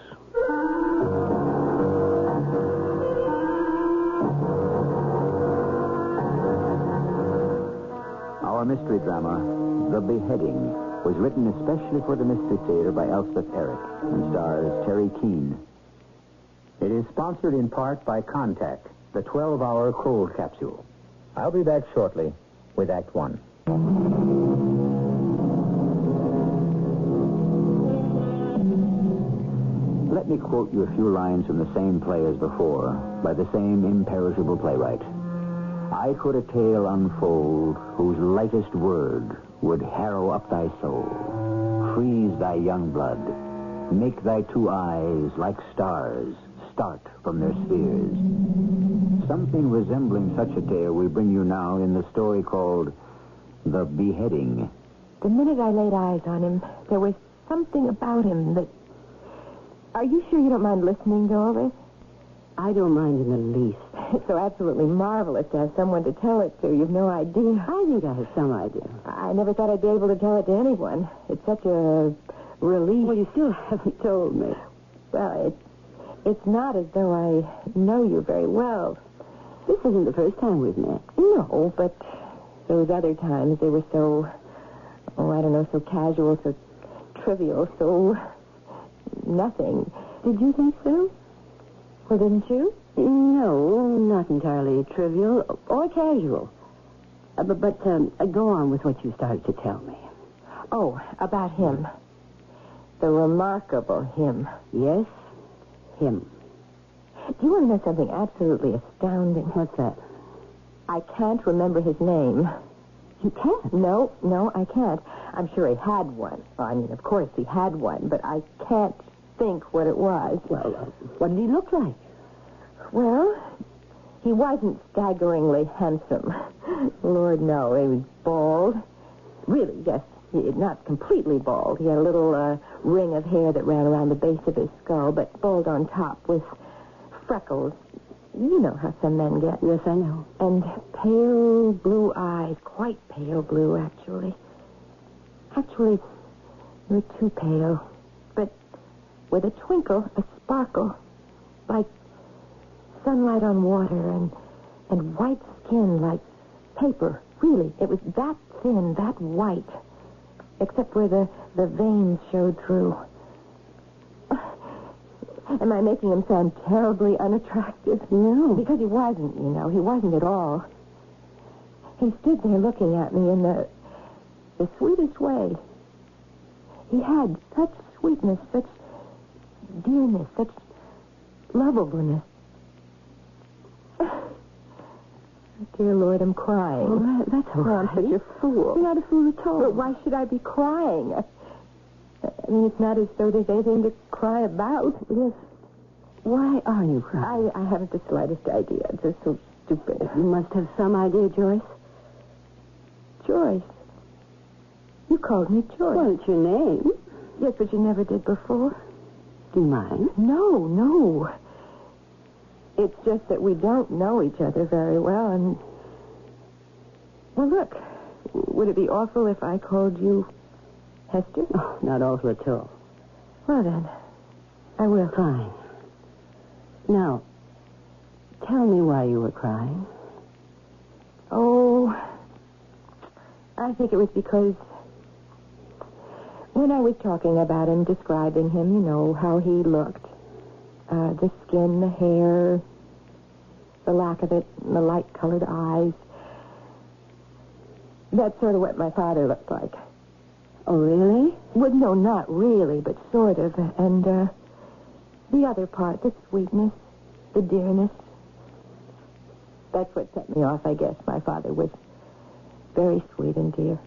Our mystery drama, The Beheading, was written especially for the Mystery Theater by Elspeth Eric and stars Terry Keane. It is sponsored in part by Contact, the 12-hour cold capsule. I'll be back shortly with Act One. Let me quote you a few lines from the same play as before, by the same imperishable playwright. I could a tale unfold whose lightest word would harrow up thy soul, freeze thy young blood, make thy two eyes like stars start from their spheres. Something resembling such a tale we bring you now in the story called The Beheading. The minute I laid eyes on him, there was something about him that... Are you sure you don't mind listening to all this? I don't mind in the least. It's so absolutely marvelous to have someone to tell it to. You've no idea. I think I have some idea. I never thought I'd be able to tell it to anyone. It's such a relief. Well, you still haven't told me. Well, it's not as though I know you very well. This isn't the first time we've met. No, but those other times, they were so, I don't know, so casual, so trivial, so nothing. Did you think so? Well, didn't you? No, not entirely trivial or casual. But go on with what you started to tell me. Oh, about him. The remarkable him. Yes, him. Do you want to know something absolutely astounding? What's that? I can't remember his name. You can't? No, I can't. I'm sure he had one. I mean, of course he had one, but I can't think what it was. Well, what did he look like? Well, he wasn't staggeringly handsome. Lord, no. He was bald. Really, yes, not completely bald. He had a little ring of hair that ran around the base of his skull, but bald on top with freckles. You know how some men get. Yes, I know. And pale blue eyes. Quite pale blue, actually. Actually, they were too pale. But with a twinkle, a sparkle, like sunlight on water, and white skin like paper. Really, it was that thin, that white, except where the veins showed through. Am I making him sound terribly unattractive? No. Because he wasn't, you know. He wasn't at all. He stood there looking at me in the sweetest way. He had such sweetness, such dearness, such lovableness. Dear Lord, I'm crying. Oh, that's all right. I'm such a fool. You're not a fool at all. But why should I be crying? I mean, it's not as though there's anything to cry about. Yes. Why are you crying? I haven't the slightest idea. It's just so stupid. You must have some idea, Joyce. Joyce? You called me Joyce. Well, it's your name. Yes, but you never did before. Do you mind? No. It's just that we don't know each other very well, and... Well, look, would it be awful if I called you Hester? Oh, not awful at all. Well, then, I will. Fine. Now, tell me why you were crying. Oh, I think it was because when I was talking about him, describing him, you know, how he looked, the skin, the hair, the lack of it, and the light-colored eyes. That's sort of what my father looked like. Oh, really? Well, no, not really, but sort of. And, the other part, the sweetness, the dearness. That's what set me off, I guess. My father was very sweet and dear.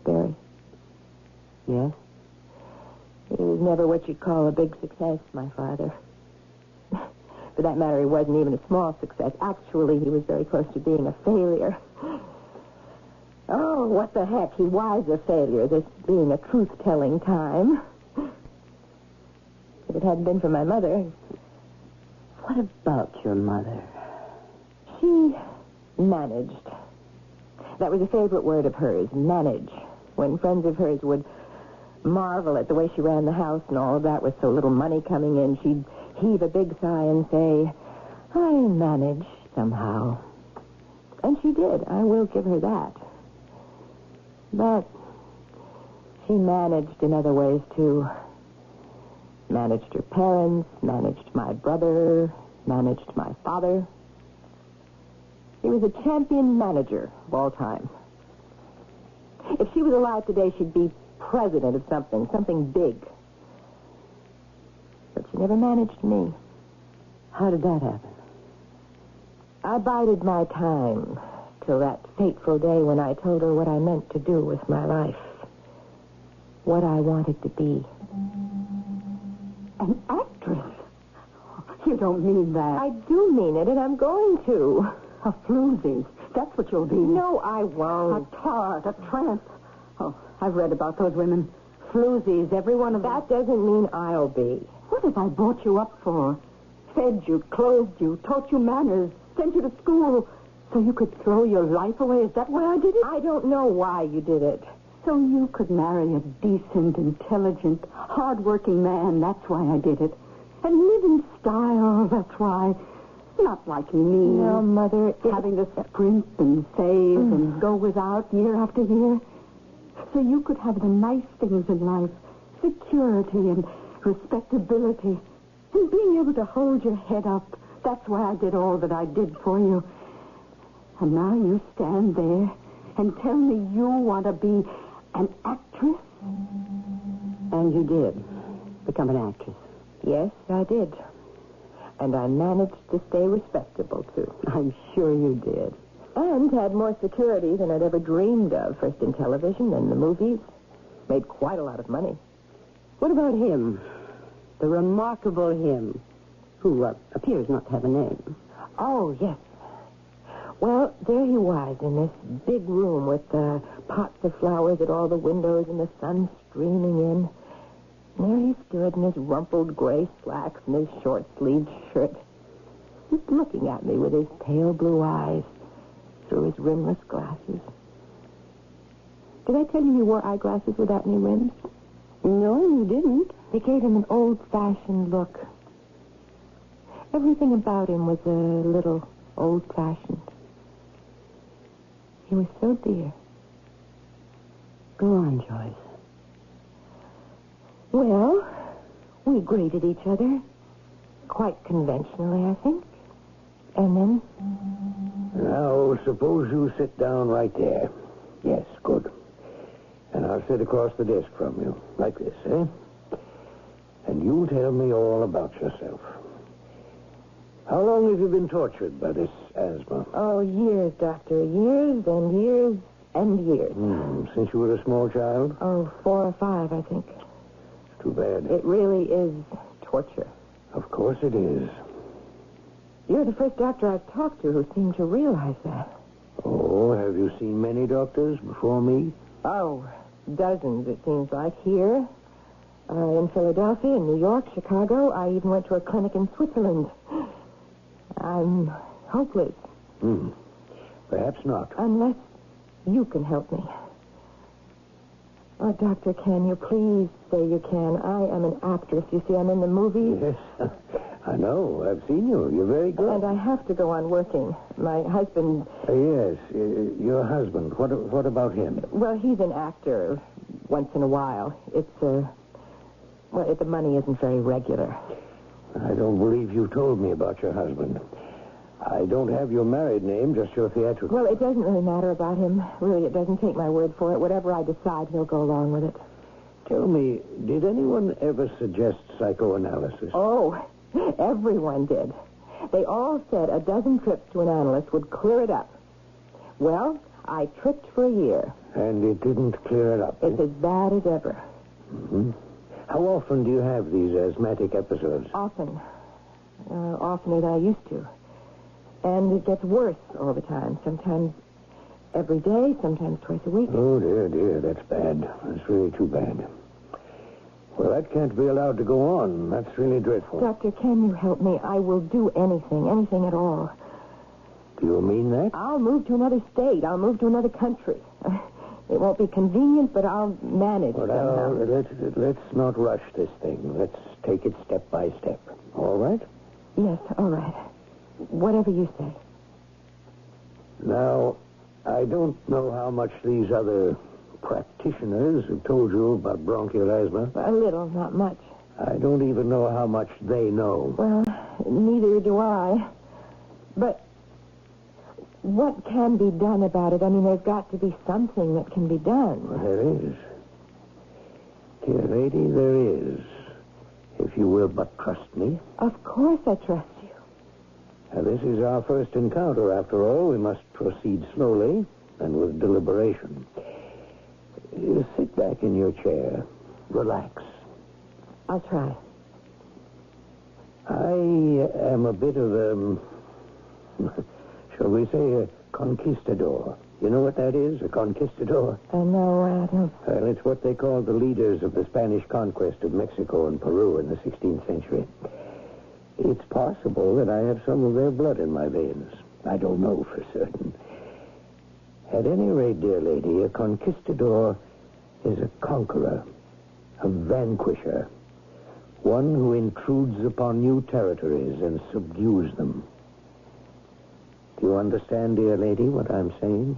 Very. Yes? He was never what you'd call a big success, my father. For that matter, he wasn't even a small success. Actually, he was very close to being a failure. Oh, what the heck? He was a failure, this being a truth-telling time. If it hadn't been for my mother... What about your mother? She managed. That was a favorite word of hers, manage. When friends of hers would marvel at the way she ran the house and all of that with so little money coming in, she'd heave a big sigh and say, I managed somehow. And she did. I will give her that. But she managed in other ways, too. Managed her parents, managed my brother, managed my father. She was a champion manager of all time. If she was alive today, she'd be president of something big. But she never managed me. How did that happen? I bided my time till that fateful day when I told her what I meant to do with my life. What I wanted to be. An actress? You don't mean that. I do mean it, and I'm going to. A floozy. That's what you'll be. No, I won't. A tart, a tramp. Oh, I've read about those women. Floozies, every one of them. That doesn't mean I'll be. What have I brought you up for? Fed you, clothed you, taught you manners, sent you to school, so you could throw your life away. Is that why I did it? I don't know why you did it. So you could marry a decent, intelligent, hard-working man. That's why I did it. And live in style. That's why. Not like me. No, Mother. Having to sprint and save and go without year after year. So you could have the nice things in life. Security and respectability. And being able to hold your head up. That's why I did all that I did for you. And now you stand there and tell me you want to be an actress? And you did become an actress. Yes, I did. And I managed to stay respectable, too. I'm sure you did. And had more security than I'd ever dreamed of. First in television, then in the movies. Made quite a lot of money. What about him? The remarkable him, who appears not to have a name. Oh, yes. Well, there he was in this big room with pots of flowers at all the windows and the sun streaming in. And there he stood in his rumpled gray slacks and his short-sleeved shirt, just looking at me with his pale blue eyes through his rimless glasses. Did I tell you he wore eyeglasses without any rims? No, you didn't. They gave him an old-fashioned look. Everything about him was a little old-fashioned. He was so dear. Go on, Joyce. Well, we greeted each other quite conventionally, I think. And then... Now, suppose you sit down right there. Yes, good. And I'll sit across the desk from you, like this, eh? And you tell me all about yourself. How long have you been tortured by this asthma? Oh, years, Doctor. Years and years and years. Since you were a small child? Oh, 4 or 5, I think. Too bad. It really is torture. Of course it is. You're the first doctor I've talked to who seemed to realize that. Oh, have you seen many doctors before me? Oh, dozens, it seems like. Here, in Philadelphia, in New York, Chicago. I even went to a clinic in Switzerland. I'm hopeless. Perhaps not. Unless you can help me. Oh, Doctor, can you please say you can? I am an actress. You see, I'm in the movies. Yes, I know. I've seen you. You're very good. And I have to go on working. My husband... Yes, your husband. What about him? Well, he's an actor once in a while. It's, well, the money isn't very regular. I don't believe you told me about your husband. I don't have your married name, just your theatrical. Well, it doesn't really matter about him. Really, it doesn't take my word for it. Whatever I decide, he'll go along with it. Tell me, did anyone ever suggest psychoanalysis? Oh, everyone did. They all said a dozen trips to an analyst would clear it up. Well, I tripped for a year. And it didn't clear it up? It's as bad as ever. Mm-hmm. How often do you have these asthmatic episodes? Often. Oftener than I used to. And it gets worse all the time. Sometimes every day, sometimes twice a week. Oh, dear, that's bad. That's really too bad. Well, that can't be allowed to go on. That's really dreadful. Doctor, can you help me? I will do anything at all. Do you mean that? I'll move to another state. I'll move to another country. It won't be convenient, but I'll manage somehow. Let's not rush this thing. Let's take it step by step. All right? Yes, all right. Whatever you say. Now, I don't know how much these other practitioners have told you about bronchial asthma. A little, not much. I don't even know how much they know. Well, neither do I. But what can be done about it? I mean, there's got to be something that can be done. Well, there is. Dear lady, there is. If you will but trust me. Of course I trust you. Now, this is our first encounter, after all. We must proceed slowly and with deliberation. You sit back in your chair. Relax. I'll try. I am a bit of a, shall we say, a conquistador. You know what that is, a conquistador? No, I don't. Well, it's what they called the leaders of the Spanish conquest of Mexico and Peru in the 16th century. It's possible that I have some of their blood in my veins. I don't know for certain. At any rate, dear lady, a conquistador is a conqueror, a vanquisher, one who intrudes upon new territories and subdues them. Do you understand, dear lady, what I'm saying?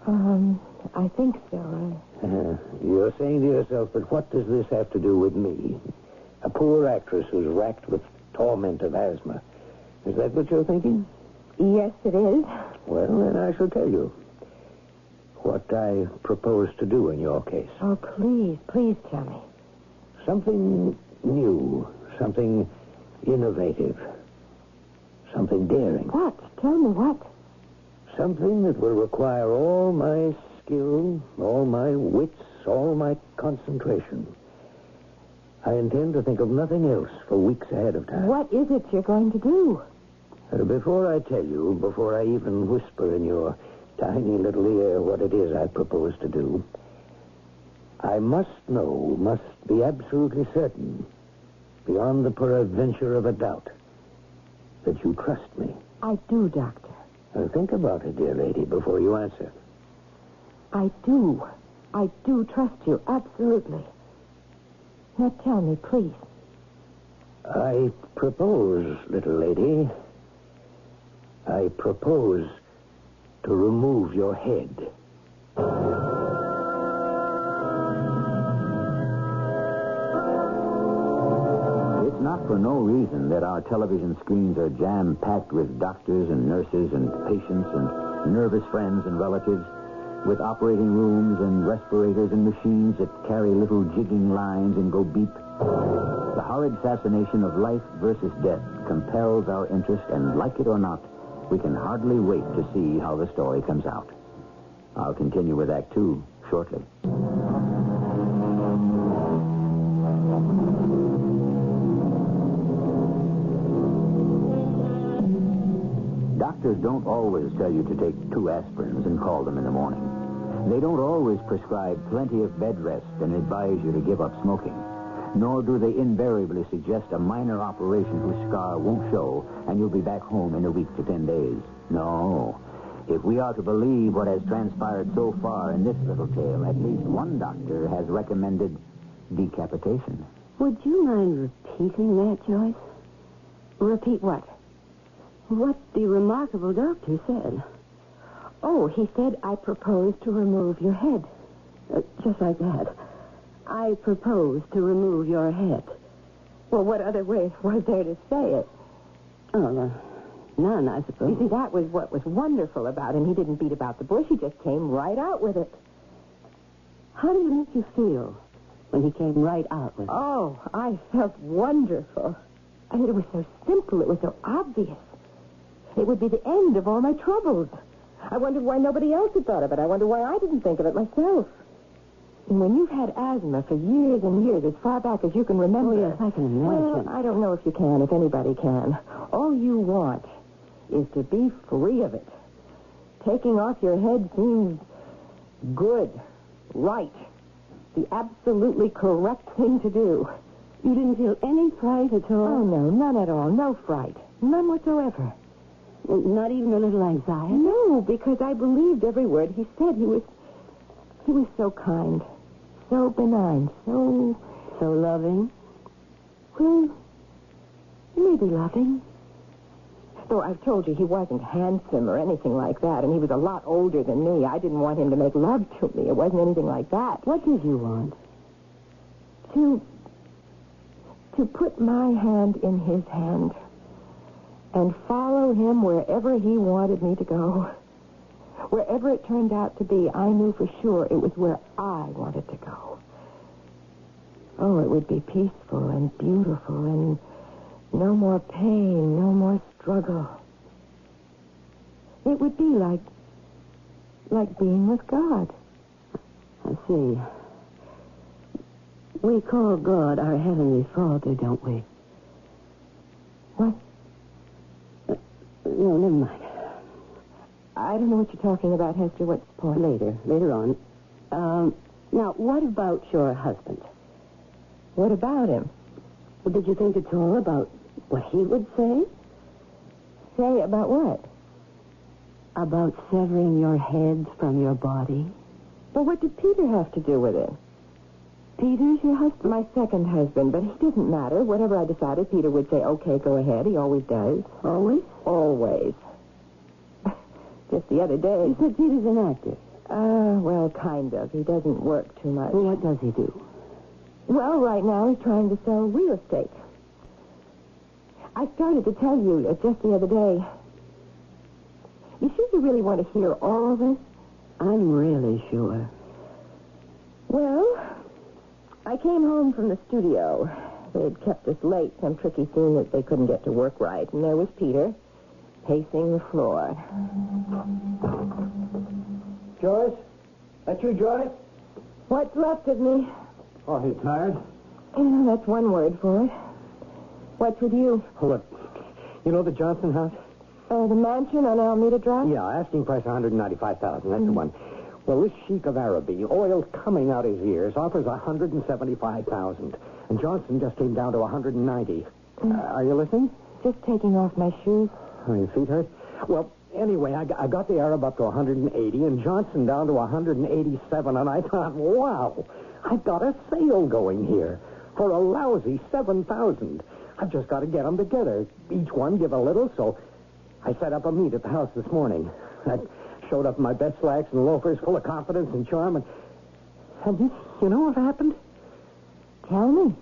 I think so. You're saying to yourself, but what does this have to do with me? A poor actress who's racked with torment of asthma. Is that what you're thinking? Yes, it is. Well, then I shall tell you what I propose to do in your case. Oh, please tell me. Something new, something innovative, something daring. What? Tell me what? Something that will require all my skill, all my wits, all my concentration. I intend to think of nothing else for weeks ahead of time. What is it you're going to do? Before I tell you, before I even whisper in your tiny little ear what it is I propose to do, I must be absolutely certain, beyond the peradventure of a doubt, that you trust me. I do, Doctor. Now, think about it, dear lady, before you answer. I do. I do trust you, absolutely. Now tell me, please. I propose, little lady, I propose to remove your head. It's not for no reason that our television screens are jam-packed with doctors and nurses and patients and nervous friends and relatives, with operating rooms and respirators and machines that carry little jigging lines and go beep. The horrid fascination of life versus death compels our interest, and like it or not, we can hardly wait to see how the story comes out. I'll continue with Act 2 shortly. Doctors don't always tell you to take 2 aspirins and call them in the morning. They don't always prescribe plenty of bed rest and advise you to give up smoking. Nor do they invariably suggest a minor operation whose scar won't show and you'll be back home in a week to 10 days. No. If we are to believe what has transpired so far in this little tale, at least one doctor has recommended decapitation. Would you mind repeating that, Joyce? Repeat what? What the remarkable doctor said. Oh, he said, I propose to remove your head. Just like that. I propose to remove your head. Well, what other way was there to say it? Oh, None, I suppose. You see, that was what was wonderful about him. He didn't beat about the bush. He just came right out with it. How did it make you feel when he came right out with it? Oh, I felt wonderful. I mean, it was so simple. It was so obvious. It would be the end of all my troubles. I wondered why nobody else had thought of it. I wondered why I didn't think of it myself. And when you've had asthma for years and years, as far back as you can remember... Oh, yes, I can imagine. Well, I don't know if you can, if anybody can. All you want is to be free of it. Taking off your head seems good, right, the absolutely correct thing to do. You didn't feel any fright at all? Oh, no, none at all. No fright. None whatsoever. Well, not even a little anxiety? No, because I believed every word he said. He was so kind, so benign, so loving. Well, maybe loving. Though I've told you he wasn't handsome or anything like that, and he was a lot older than me. I didn't want him to make love to me. It wasn't anything like that. What did you want? To put my hand in his hand and follow him wherever he wanted me to go. Wherever it turned out to be, I knew for sure it was where I wanted to go. Oh, it would be peaceful and beautiful and no more pain, no more struggle. It would be like being with God. I see. We call God our Heavenly Father, don't we? What? No, never mind. I don't know what you're talking about, Hester. What's the point? Later on. Now, what about your husband? What about him? Well, did you think at all about what he would say? Say about what? About severing your heads from your body. Well, what did Peter have to do with it? Peter's your husband? My second husband, but it doesn't matter. Whatever I decided, Peter would say, okay, go ahead. He always does. Always? Always. Just the other day. You said Peter's an actor. Well, kind of. He doesn't work too much. Well, what does he do? Well, right now he's trying to sell real estate. I started to tell you just the other day. You sure you really want to hear all of this? I'm really sure. Well, I came home from the studio. They'd kept us late, some tricky scene that they couldn't get to work right. And there was Peter, pacing the floor. Joyce? That you, Joyce? What's left of me? Oh, you tired? Yeah, that's one word for it. What's with you? Oh, look. You know the Johnson house? The mansion on Alameda Drive? Yeah, asking price $195,000. That's the one. Well, this sheik of Araby, oil coming out his ears, offers $175,000. And Johnson just came down to $190. Are you listening? Just taking off my shoes. Oh, your feet hurt? Well, anyway, I got the Arab up to 180 and Johnson down to 187, and I thought, wow, I've got a sale going here for a lousy $7,000. I've just got to get them together. Each one give a little, so I set up a meet at the house this morning. I showed up in my best slacks and loafers full of confidence and charm, and you know what happened? Tell me.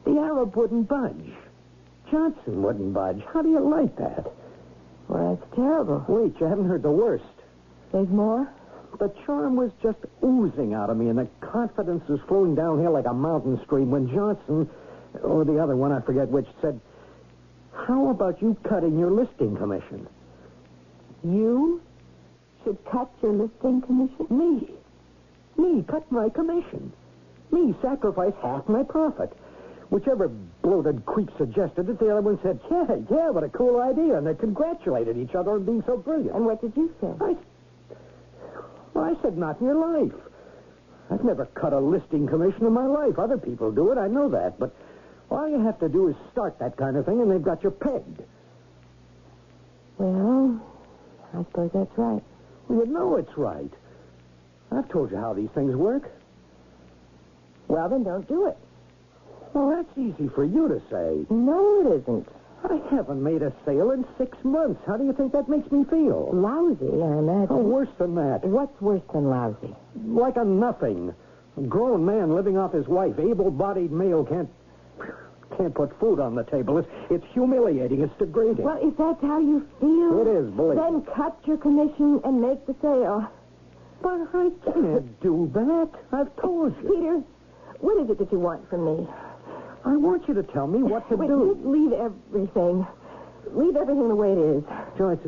The Arab wouldn't budge. Johnson wouldn't budge. How do you like that? Well, that's terrible. Wait, you haven't heard the worst. There's more? The charm was just oozing out of me, and the confidence was flowing downhill like a mountain stream when Johnson, or the other one, I forget which, said, how about you cutting your listing commission? You should cut your listing commission? Me, cut my commission. Me, sacrifice half my profit. Whichever bloated creep suggested it, the other one said, yeah, what a cool idea, and they congratulated each other on being so brilliant. And what did you say? I said, not in your life. I've never cut a listing commission in my life. Other people do it, I know that, but all you have to do is start that kind of thing, and they've got you pegged. Well, I suppose that's right. Well, you know it's right. I've told you how these things work. Well, then don't do it. Well, that's easy for you to say. No, it isn't. I haven't made a sale in 6 months. How do you think that makes me feel? Lousy, I imagine. Oh, worse than that. What's worse than lousy? Like a nothing. A grown man living off his wife, able-bodied male, can't can't put food on the table. It's humiliating. It's degrading. Well, if that's how you feel... It is, believe me. Then cut your commission and make the sale. But I can't do that. I've told you. Peter, what is it that you want from me? I want you to tell me what to do. Just leave everything. Leave everything the way it is. Joyce,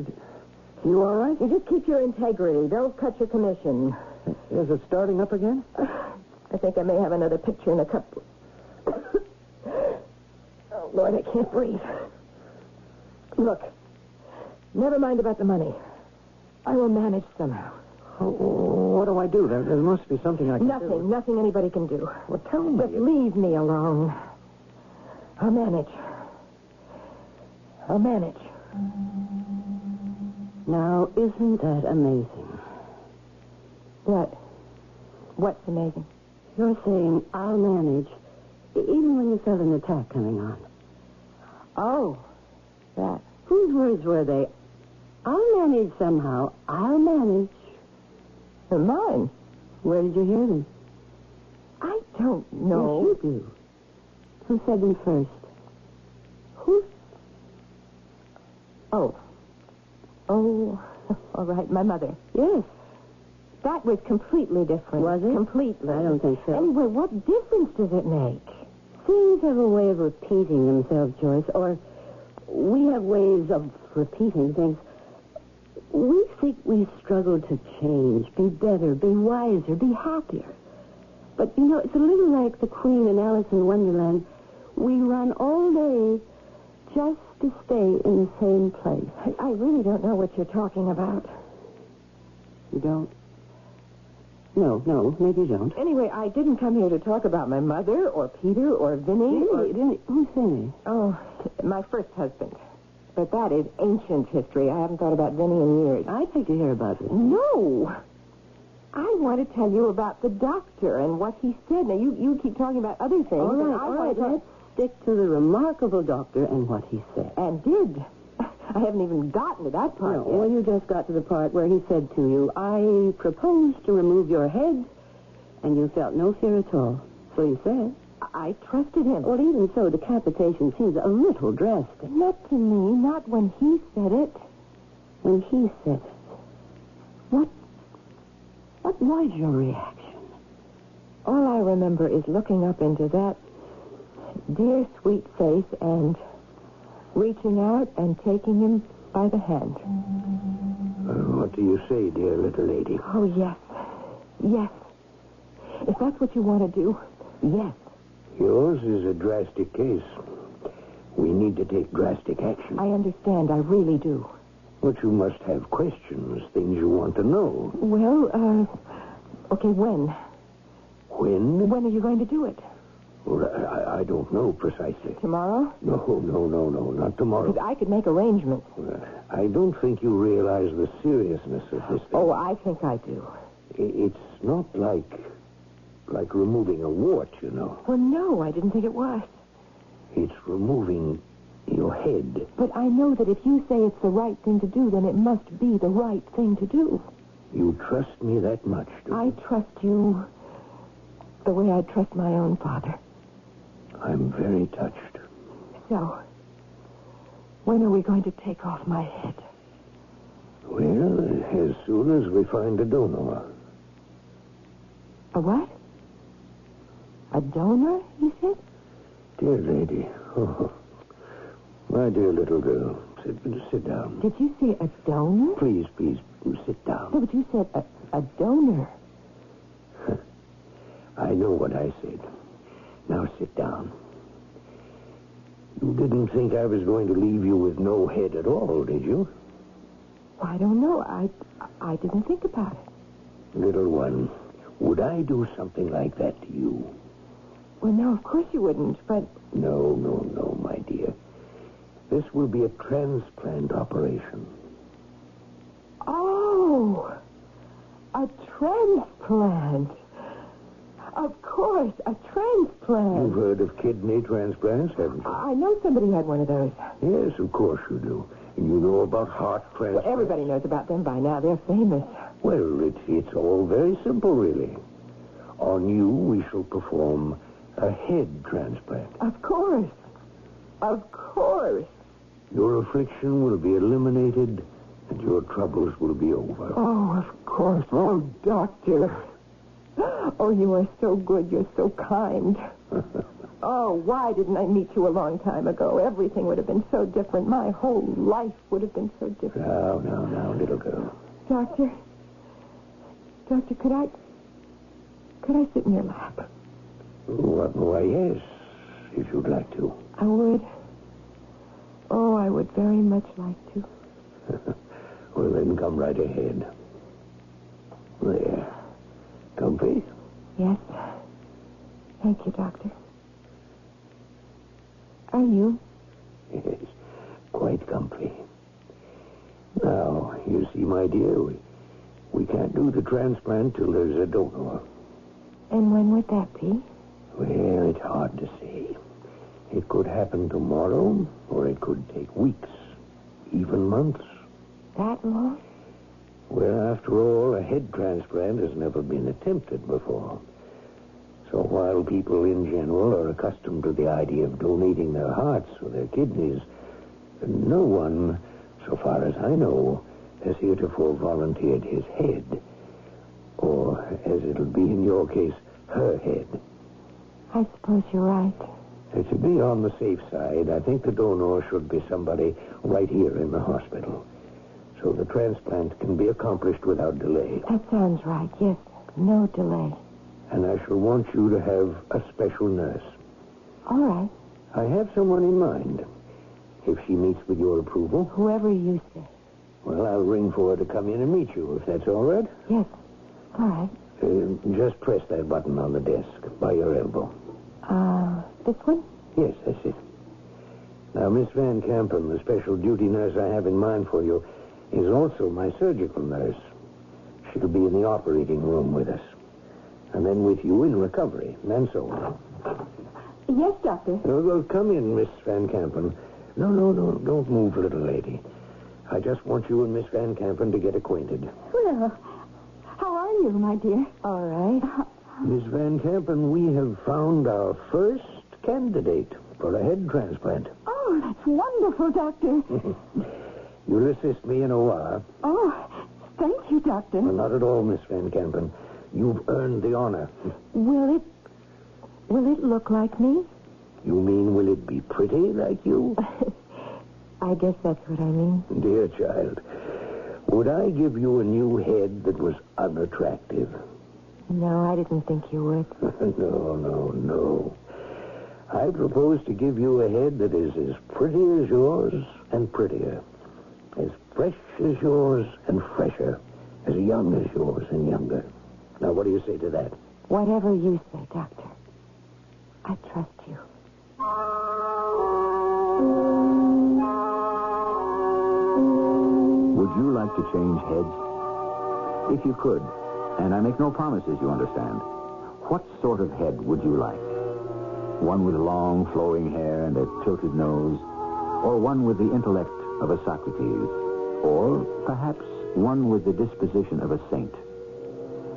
you all right? You just keep your integrity. Don't cut your commission. Is it starting up again? I think I may have another picture in a cup. Oh, Lord, I can't breathe. Look, never mind about the money. I will manage somehow. Oh, what do I do? There must be something I can do. Nothing anybody can do. Well, tell me. Just leave me alone. I'll manage. Now, isn't that amazing? What? What's amazing? You're saying, I'll manage, even when you felt an attack coming on. Oh, that. Whose words were they? I'll manage somehow. I'll manage. They're mine. Where did you hear them? I don't know. Yes, you do. Who said them first? Who? Oh, all right, my mother. Yes. That was completely different. Was it? Completely. I don't think so. Anyway, what difference does it make? Things have a way of repeating themselves, Joyce, or we have ways of repeating things. We think we struggle to change, be better, be wiser, be happier. But, it's a little like the Queen in Alice in Wonderland. We run all day just to stay in the same place. I really don't know what you're talking about. You don't? No, maybe you don't. Anyway, I didn't come here to talk about my mother or Peter or Vinny. Who's Vinny? Oh, my first husband. But that is ancient history. I haven't thought about Vinny in years. I'd like to hear about it. No. I want to tell you about the doctor and what he said. Now, you keep talking about other things. All right. Let's stick to the remarkable doctor and what he said. And did. I haven't even gotten to that part yet. Well, you just got to the part where he said to you, I propose to remove your head, and you felt no fear at all. So you said. I trusted him. Well, even so, decapitation seems a little drastic. Not to me, not when he said it. When he said it. What was your reaction? All I remember is looking up into that dear, sweet face and reaching out and taking him by the hand. What do you say, dear little lady? Oh, yes. Yes. If that's what you want to do, yes. Yours is a drastic case. We need to take drastic action. I understand. I really do. But you must have questions, things you want to know. Well, okay, when? When? When are you going to do it? Well, I don't know precisely. Tomorrow? No, not tomorrow. Because I could make arrangements. I don't think you realize the seriousness of this thing. Oh, I think I do. It's not like removing a wart, you know. Well, no, I didn't think it was. It's removing your head. But I know that if you say it's the right thing to do, then it must be the right thing to do. You trust me that much, do you? I trust you the way I trust my own father. I'm very touched. So, when are we going to take off my head? Well, as soon as we find a donor. A what? A donor, you said? Dear lady. Oh, my dear little girl. Sit down. Did you say a donor? Please, sit down. No, but you said a donor. I know what I said. Now sit down. You didn't think I was going to leave you with no head at all, did you? I don't know. I didn't think about it. Little one, would I do something like that to you? Well, no, of course you wouldn't, but... No, my dear. This will be a transplant operation. Oh, a transplant. Of course, a transplant. You've heard of kidney transplants, haven't you? I know somebody had one of those. Yes, of course you do. And you know about heart transplants. Well, everybody knows about them by now. They're famous. Well, it's all very simple, really. On you, we shall perform a head transplant. Of course. Of course. Your affliction will be eliminated, and your troubles will be over. Oh, of course. Oh, Doctor. Oh, you are so good. You're so kind. Oh, why didn't I meet you a long time ago? Everything would have been so different. My whole life would have been so different. Now, little girl. Doctor, could I sit in your lap? Why, yes, if you'd like to. I would. Oh, I would very much like to. Well, then come right ahead. There. Comfy? Yes. Thank you, Doctor. Are you? Yes, quite comfy. Now, you see, my dear, we can't do the transplant till there's a donor. And when would that be? Well, it's hard to say. It could happen tomorrow, or it could take weeks, even months. That long? Well, after all, a head transplant has never been attempted before. So while people in general are accustomed to the idea of donating their hearts or their kidneys, no one, so far as I know, has heretofore volunteered his head. Or, as it'll be in your case, her head. I suppose you're right. To be on the safe side, I think the donor should be somebody right here in the hospital. So the transplant can be accomplished without delay. That sounds right, yes. No delay. And I shall want you to have a special nurse. All right. I have someone in mind. If she meets with your approval. Whoever you say. Well, I'll ring for her to come in and meet you, if that's all right. Yes. All right. Just press that button on the desk by your elbow. This one? Yes, that's it. Now, Miss Van Kampen, the special duty nurse I have in mind for you, is also my surgical nurse. She'll be in the operating room with us. And then with you in recovery, and so on. Yes, Doctor. Well, come in, Miss Van Kampen. No, don't move, little lady. I just want you and Miss Van Kampen to get acquainted. Well, how are you, my dear? All right. Miss Van Kampen, we have found our first candidate for a head transplant. Oh, that's wonderful, Doctor. You'll assist me in a while. Oh, thank you, Doctor. Well, not at all, Miss Van Kampen. You've earned the honor. Will it look like me? You mean, will it be pretty like you? I guess that's what I mean. Dear child, would I give you a new head that was unattractive? No, I didn't think you would. No. I propose to give you a head that is as pretty as yours and prettier. As fresh as yours and fresher. As young as yours and younger. Now, what do you say to that? Whatever you say, Doctor. I trust you. Would you like to change heads? If you could, and I make no promises, you understand, what sort of head would you like? One with long, flowing hair and a tilted nose? Or one with the intellect of a Socrates? Or perhaps one with the disposition of a saint?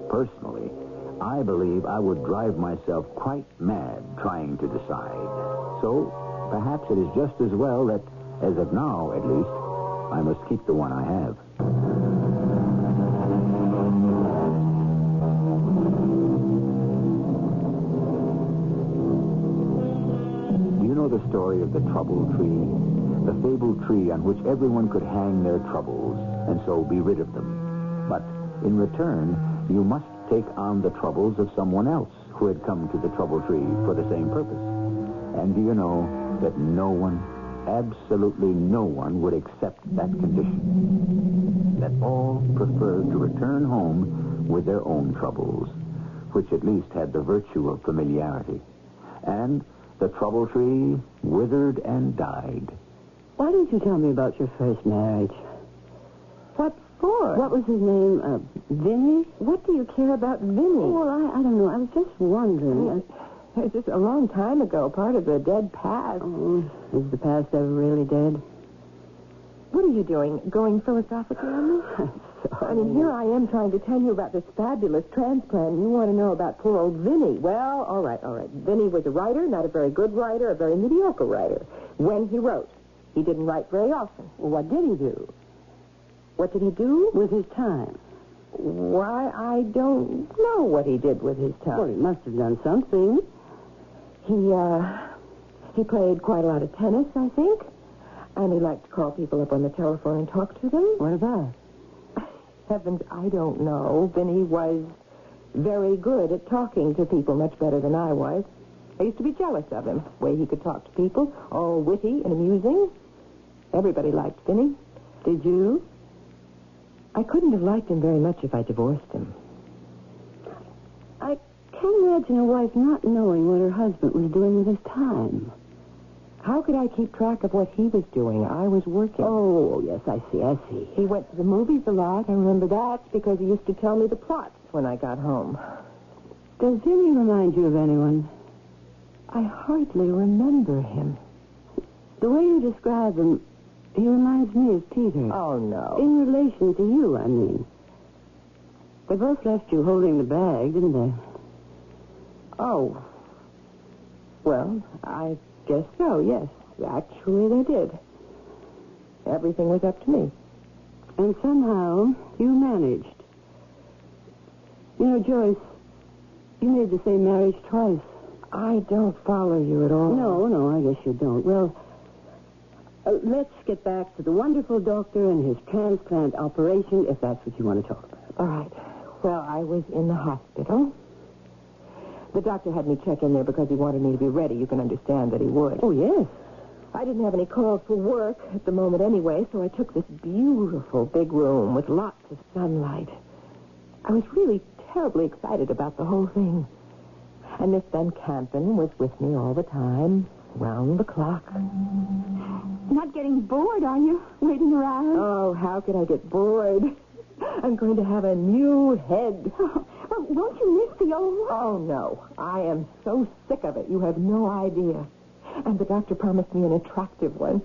Personally, I believe I would drive myself quite mad trying to decide. So, perhaps it is just as well that, as of now at least, I must keep the one I have. Do you know the story of the trouble tree? The fabled tree on which everyone could hang their troubles and so be rid of them. But in return, you must take on the troubles of someone else who had come to the trouble tree for the same purpose. And do you know that no one, absolutely no one, would accept that condition? That all preferred to return home with their own troubles, which at least had the virtue of familiarity. And the trouble tree withered and died. Why didn't you tell me about your first marriage? What for? What was his name? Vinny? What do you care about Vinny? Oh, well, I don't know. I was just wondering. It's just a long time ago, part of the dead past. Oh, is the past ever really dead? What are you doing? Going philosophical on me? I mean, here I am trying to tell you about this fabulous transplant, and you want to know about poor old Vinny. Well, all right. Vinny was a writer, not a very good writer, a very mediocre writer. when he wrote. He didn't write very often. Well, what did he do? What did he do? With his time? Why, I don't know what he did with his time. Well, he must have done something. He played quite a lot of tennis, I think. And he liked to call people up on the telephone and talk to them. What about? Heavens, I don't know. Vinny was very good at talking to people, much better than I was. I used to be jealous of him, the way he could talk to people, all witty and amusing. Everybody liked Vinny. Did you? I couldn't have liked him very much if I divorced him. I can't imagine a wife not knowing what her husband was doing with his time. How could I keep track of what he was doing? I was working. Oh, yes, I see. He went to the movies a lot. I remember that because he used to tell me the plots when I got home. Does Vinny remind you of anyone? I hardly remember him. The way you describe him, he reminds me of Peter. Oh, no. In relation to you, I mean. They both left you holding the bag, didn't they? Oh. Well, I guess so, yes. Actually, they did. Everything was up to me. And somehow, you managed. You know, Joyce, you made the same marriage twice. I don't follow you at all. No, I guess you don't. Well, let's get back to the wonderful doctor and his transplant operation, if that's what you want to talk about. All right. Well, I was in the hospital. The doctor had me check in there because he wanted me to be ready. You can understand that he would. Oh, yes. I didn't have any calls for work at the moment anyway, so I took this beautiful big room with lots of sunlight. I was really terribly excited about the whole thing. And Miss Van Campen was with me all the time, round the clock. Not getting bored, are you? Waiting around? Oh, how could I get bored? I'm going to have a new head. Well, won't you miss the old one? Oh, no. I am so sick of it. You have no idea. And the doctor promised me an attractive one.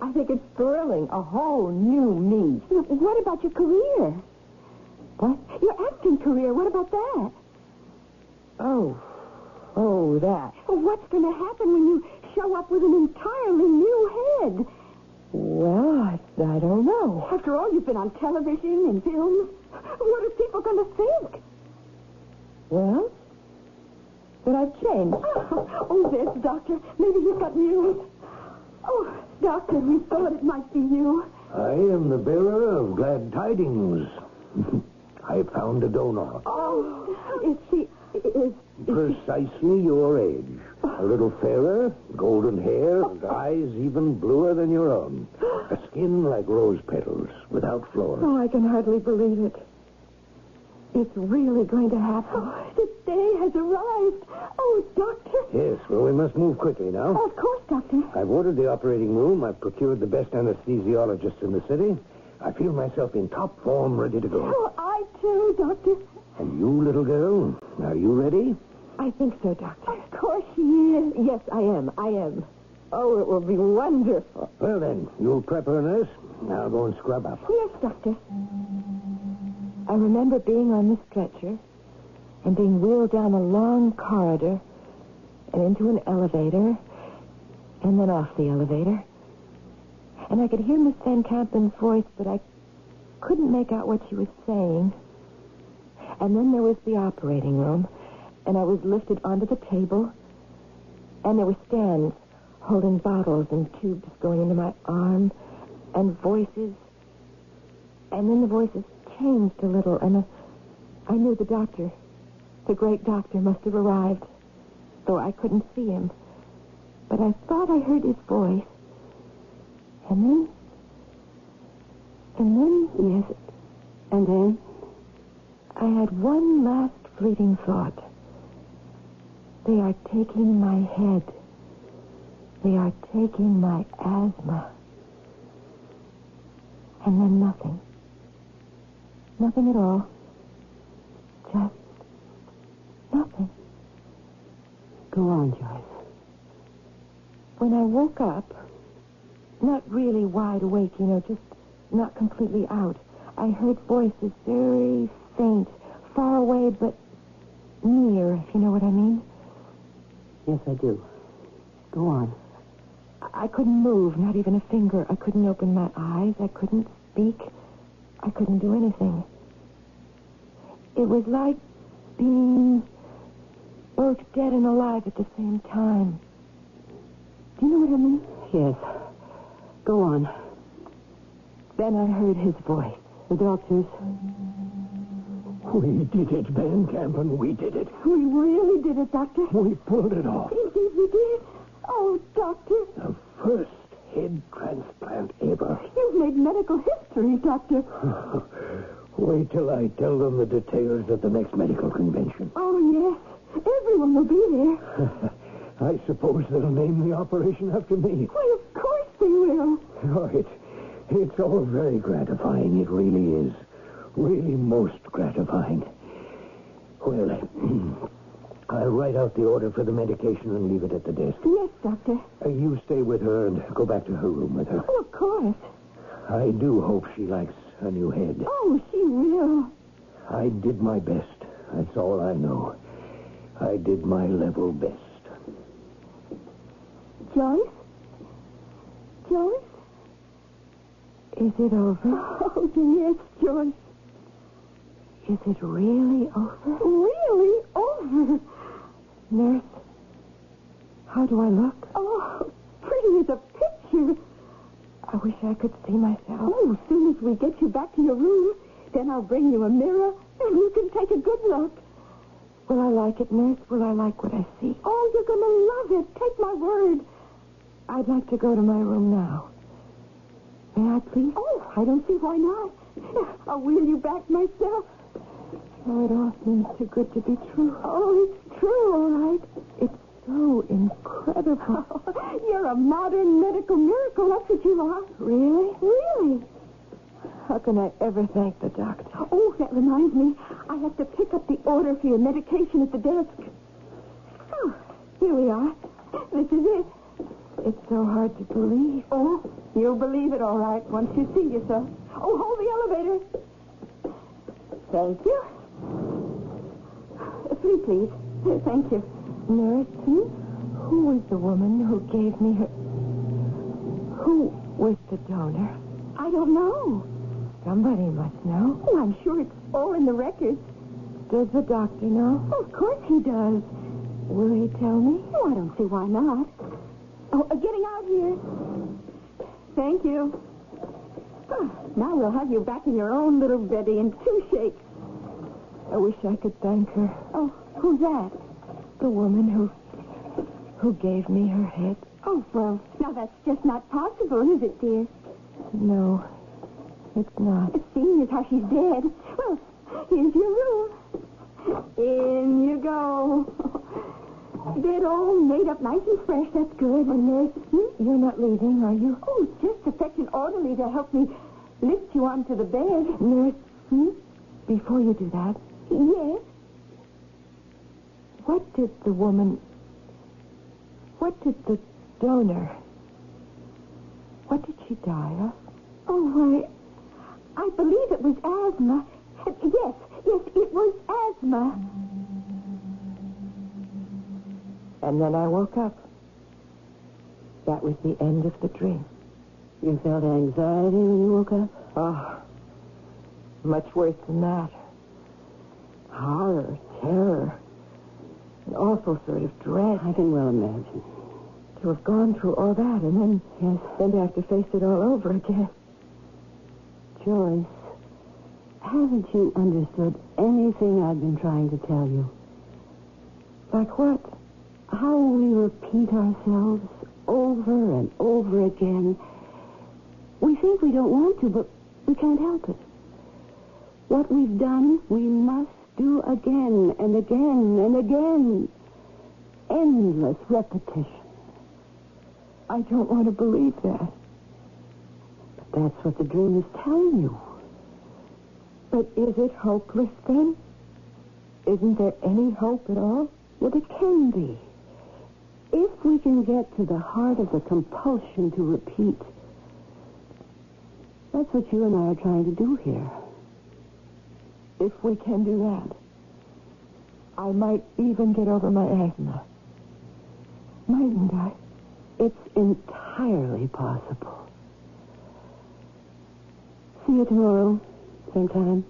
I think it's thrilling. A whole new me. What about your career? What? Your acting career. What about that? Oh, that. What's going to happen when you show up with an entirely new head? Well, I don't know. After all, you've been on television and films. What are people going to think? Well, that I've changed. Oh, there's Doctor. Maybe he's got news. Oh, Doctor, we thought it might be you. I am the bearer of glad tidings. I found a donor. Oh, is Precisely your age. A little fairer, golden hair, and eyes even bluer than your own. A skin like rose petals, without flaws. Oh, I can hardly believe it. It's really going to happen. Oh, the day has arrived. Oh, Doctor. Yes, well, we must move quickly now. Oh, of course, Doctor. I've ordered the operating room. I've procured the best anesthesiologists in the city. I feel myself in top form, ready to go. Oh, I too, Doctor. And you, little girl, are you ready? I think so, Doctor. Of course she is. Yes, I am. Oh, it will be wonderful. Well, then, you'll prep her, nurse. Now go and scrub up. Yes, Doctor. I remember being on the stretcher and being wheeled down a long corridor and into an elevator and then off the elevator. And I could hear Miss Van Campen's voice, but I couldn't make out what she was saying. And then there was the operating room, and I was lifted onto the table, and there were stands holding bottles and tubes going into my arm, and voices. And then the voices changed a little, and I knew the doctor, the great doctor, must have arrived, though I couldn't see him. But I thought I heard his voice. And then, yes, and then? I had one last fleeting thought. They are taking my head. They are taking my asthma. And then nothing. Nothing at all. Just nothing. Go on, Joyce. When I woke up, not really wide awake, just not completely out, I heard voices very faint, far away, but near, if you know what I mean. Yes, I do. Go on. I couldn't move, not even a finger. I couldn't open my eyes. I couldn't speak. I couldn't do anything. It was like being both dead and alive at the same time. Do you know what I mean? Yes. Go on. Then I heard his voice. The doctor's. We did it, Van Campen. We did it. We really did it, Doctor. We pulled it off. Indeed we did. Oh, Doctor. The first head transplant ever. You've made medical history, Doctor. Wait till I tell them the details at the next medical convention. Oh, yes. Everyone will be there. I suppose they'll name the operation after me. Why, of course they will. Oh, it's all very gratifying. It really is. Really most gratifying. Well, I'll write out the order for the medication and leave it at the desk. Yes, Doctor. You stay with her and go back to her room with her. Oh, of course. I do hope she likes a new head. Oh, she will. I did my best. That's all I know. I did my level best. Joyce? Joyce? Is it over? Oh, yes, Joyce. Is it really over? Really over? Nurse, how do I look? Oh, pretty as a picture. I wish I could see myself. Oh, as soon as we get you back to your room, then I'll bring you a mirror and you can take a good look. Will I like it, Nurse? Will I like what I see? Oh, you're going to love it. Take my word. I'd like to go to my room now. May I, please? Oh, I don't see why not. I'll wheel you back myself. Oh, it all seems too good to be true. Oh, it's true, all right. It's so incredible. Oh, you're a modern medical miracle, that's what you are. Really? Really. How can I ever thank the doctor? Oh, that reminds me. I have to pick up the order for your medication at the desk. Oh, here we are. This is it. It's so hard to believe. Oh, you'll believe it all right once you see yourself. Oh, hold the elevator. Thank you. Please. Thank you. Nurse, who was the woman who gave me her... Who was the donor? I don't know. Somebody must know. Oh, I'm sure it's all in the records. Does the doctor know? Oh, of course he does. Will he tell me? Oh, I don't see why not. Oh, getting out here. Thank you. Now we'll have you back in your own little beddy in 2 shakes. I wish I could thank her. Oh, who's that? The woman who gave me her head. Oh, well, now that's just not possible, is it, dear? No, it's not. Seeing as how she's dead. Well, here's your room. In you go. Bed all made up nice and fresh. That's good. And Nurse, you're not leaving, are you? Oh, just to fetch an orderly to help me lift you onto the bed. Nurse, before you do that. Yes? What did the donor, what did she die of? Oh, why, I believe it was asthma. Yes, it was asthma. And then I woke up. That was the end of the dream. You felt anxiety when you woke up? Oh, much worse than that. Horror, terror, an awful sort of dread. I can well imagine. To have gone through all that and then to have to face it all over again. Joyce, haven't you understood anything I've been trying to tell you? Like what? How we repeat ourselves over and over again. We think we don't want to, but we can't help it. What we've done, we must do again and again and again. Endless repetition. I don't want to believe that. But that's what the dream is telling you. But is it hopeless then? Isn't there any hope at all? Well, it can be. If we can get to the heart of the compulsion to repeat. That's what you and I are trying to do here. If we can do that, I might even get over my asthma. Mightn't I? It's entirely possible. See you tomorrow, same time.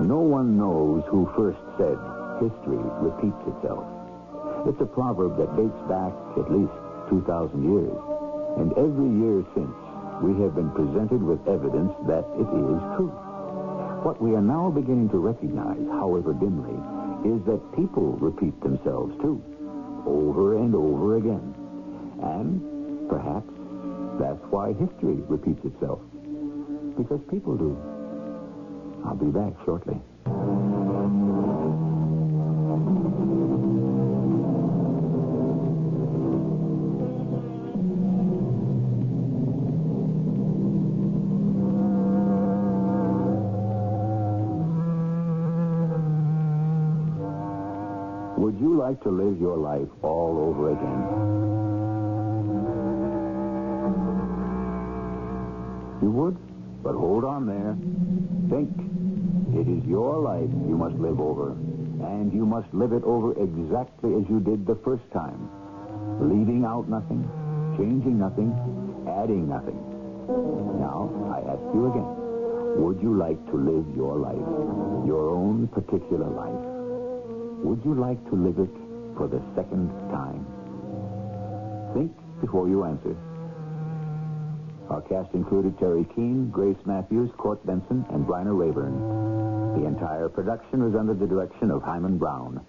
No one knows who first said, history repeats itself. It's a proverb that dates back at least 2,000 years. And every year since, we have been presented with evidence that it is true. What we are now beginning to recognize, however dimly, is that people repeat themselves too, over and over again. And perhaps that's why history repeats itself. Because people do. I'll be back shortly. Would you like to live your life all over again? You would? But hold on there. Think. It is your life you must live over. And you must live it over exactly as you did the first time. Leaving out nothing, changing nothing, adding nothing. Now, I ask you again. Would you like to live your life, your own particular life? Would you like to live it for the second time? Think before you answer. Our cast included Terry Keane, Grace Matthews, Court Benson, and Bryna Rayburn. The entire production was under the direction of Hyman Brown.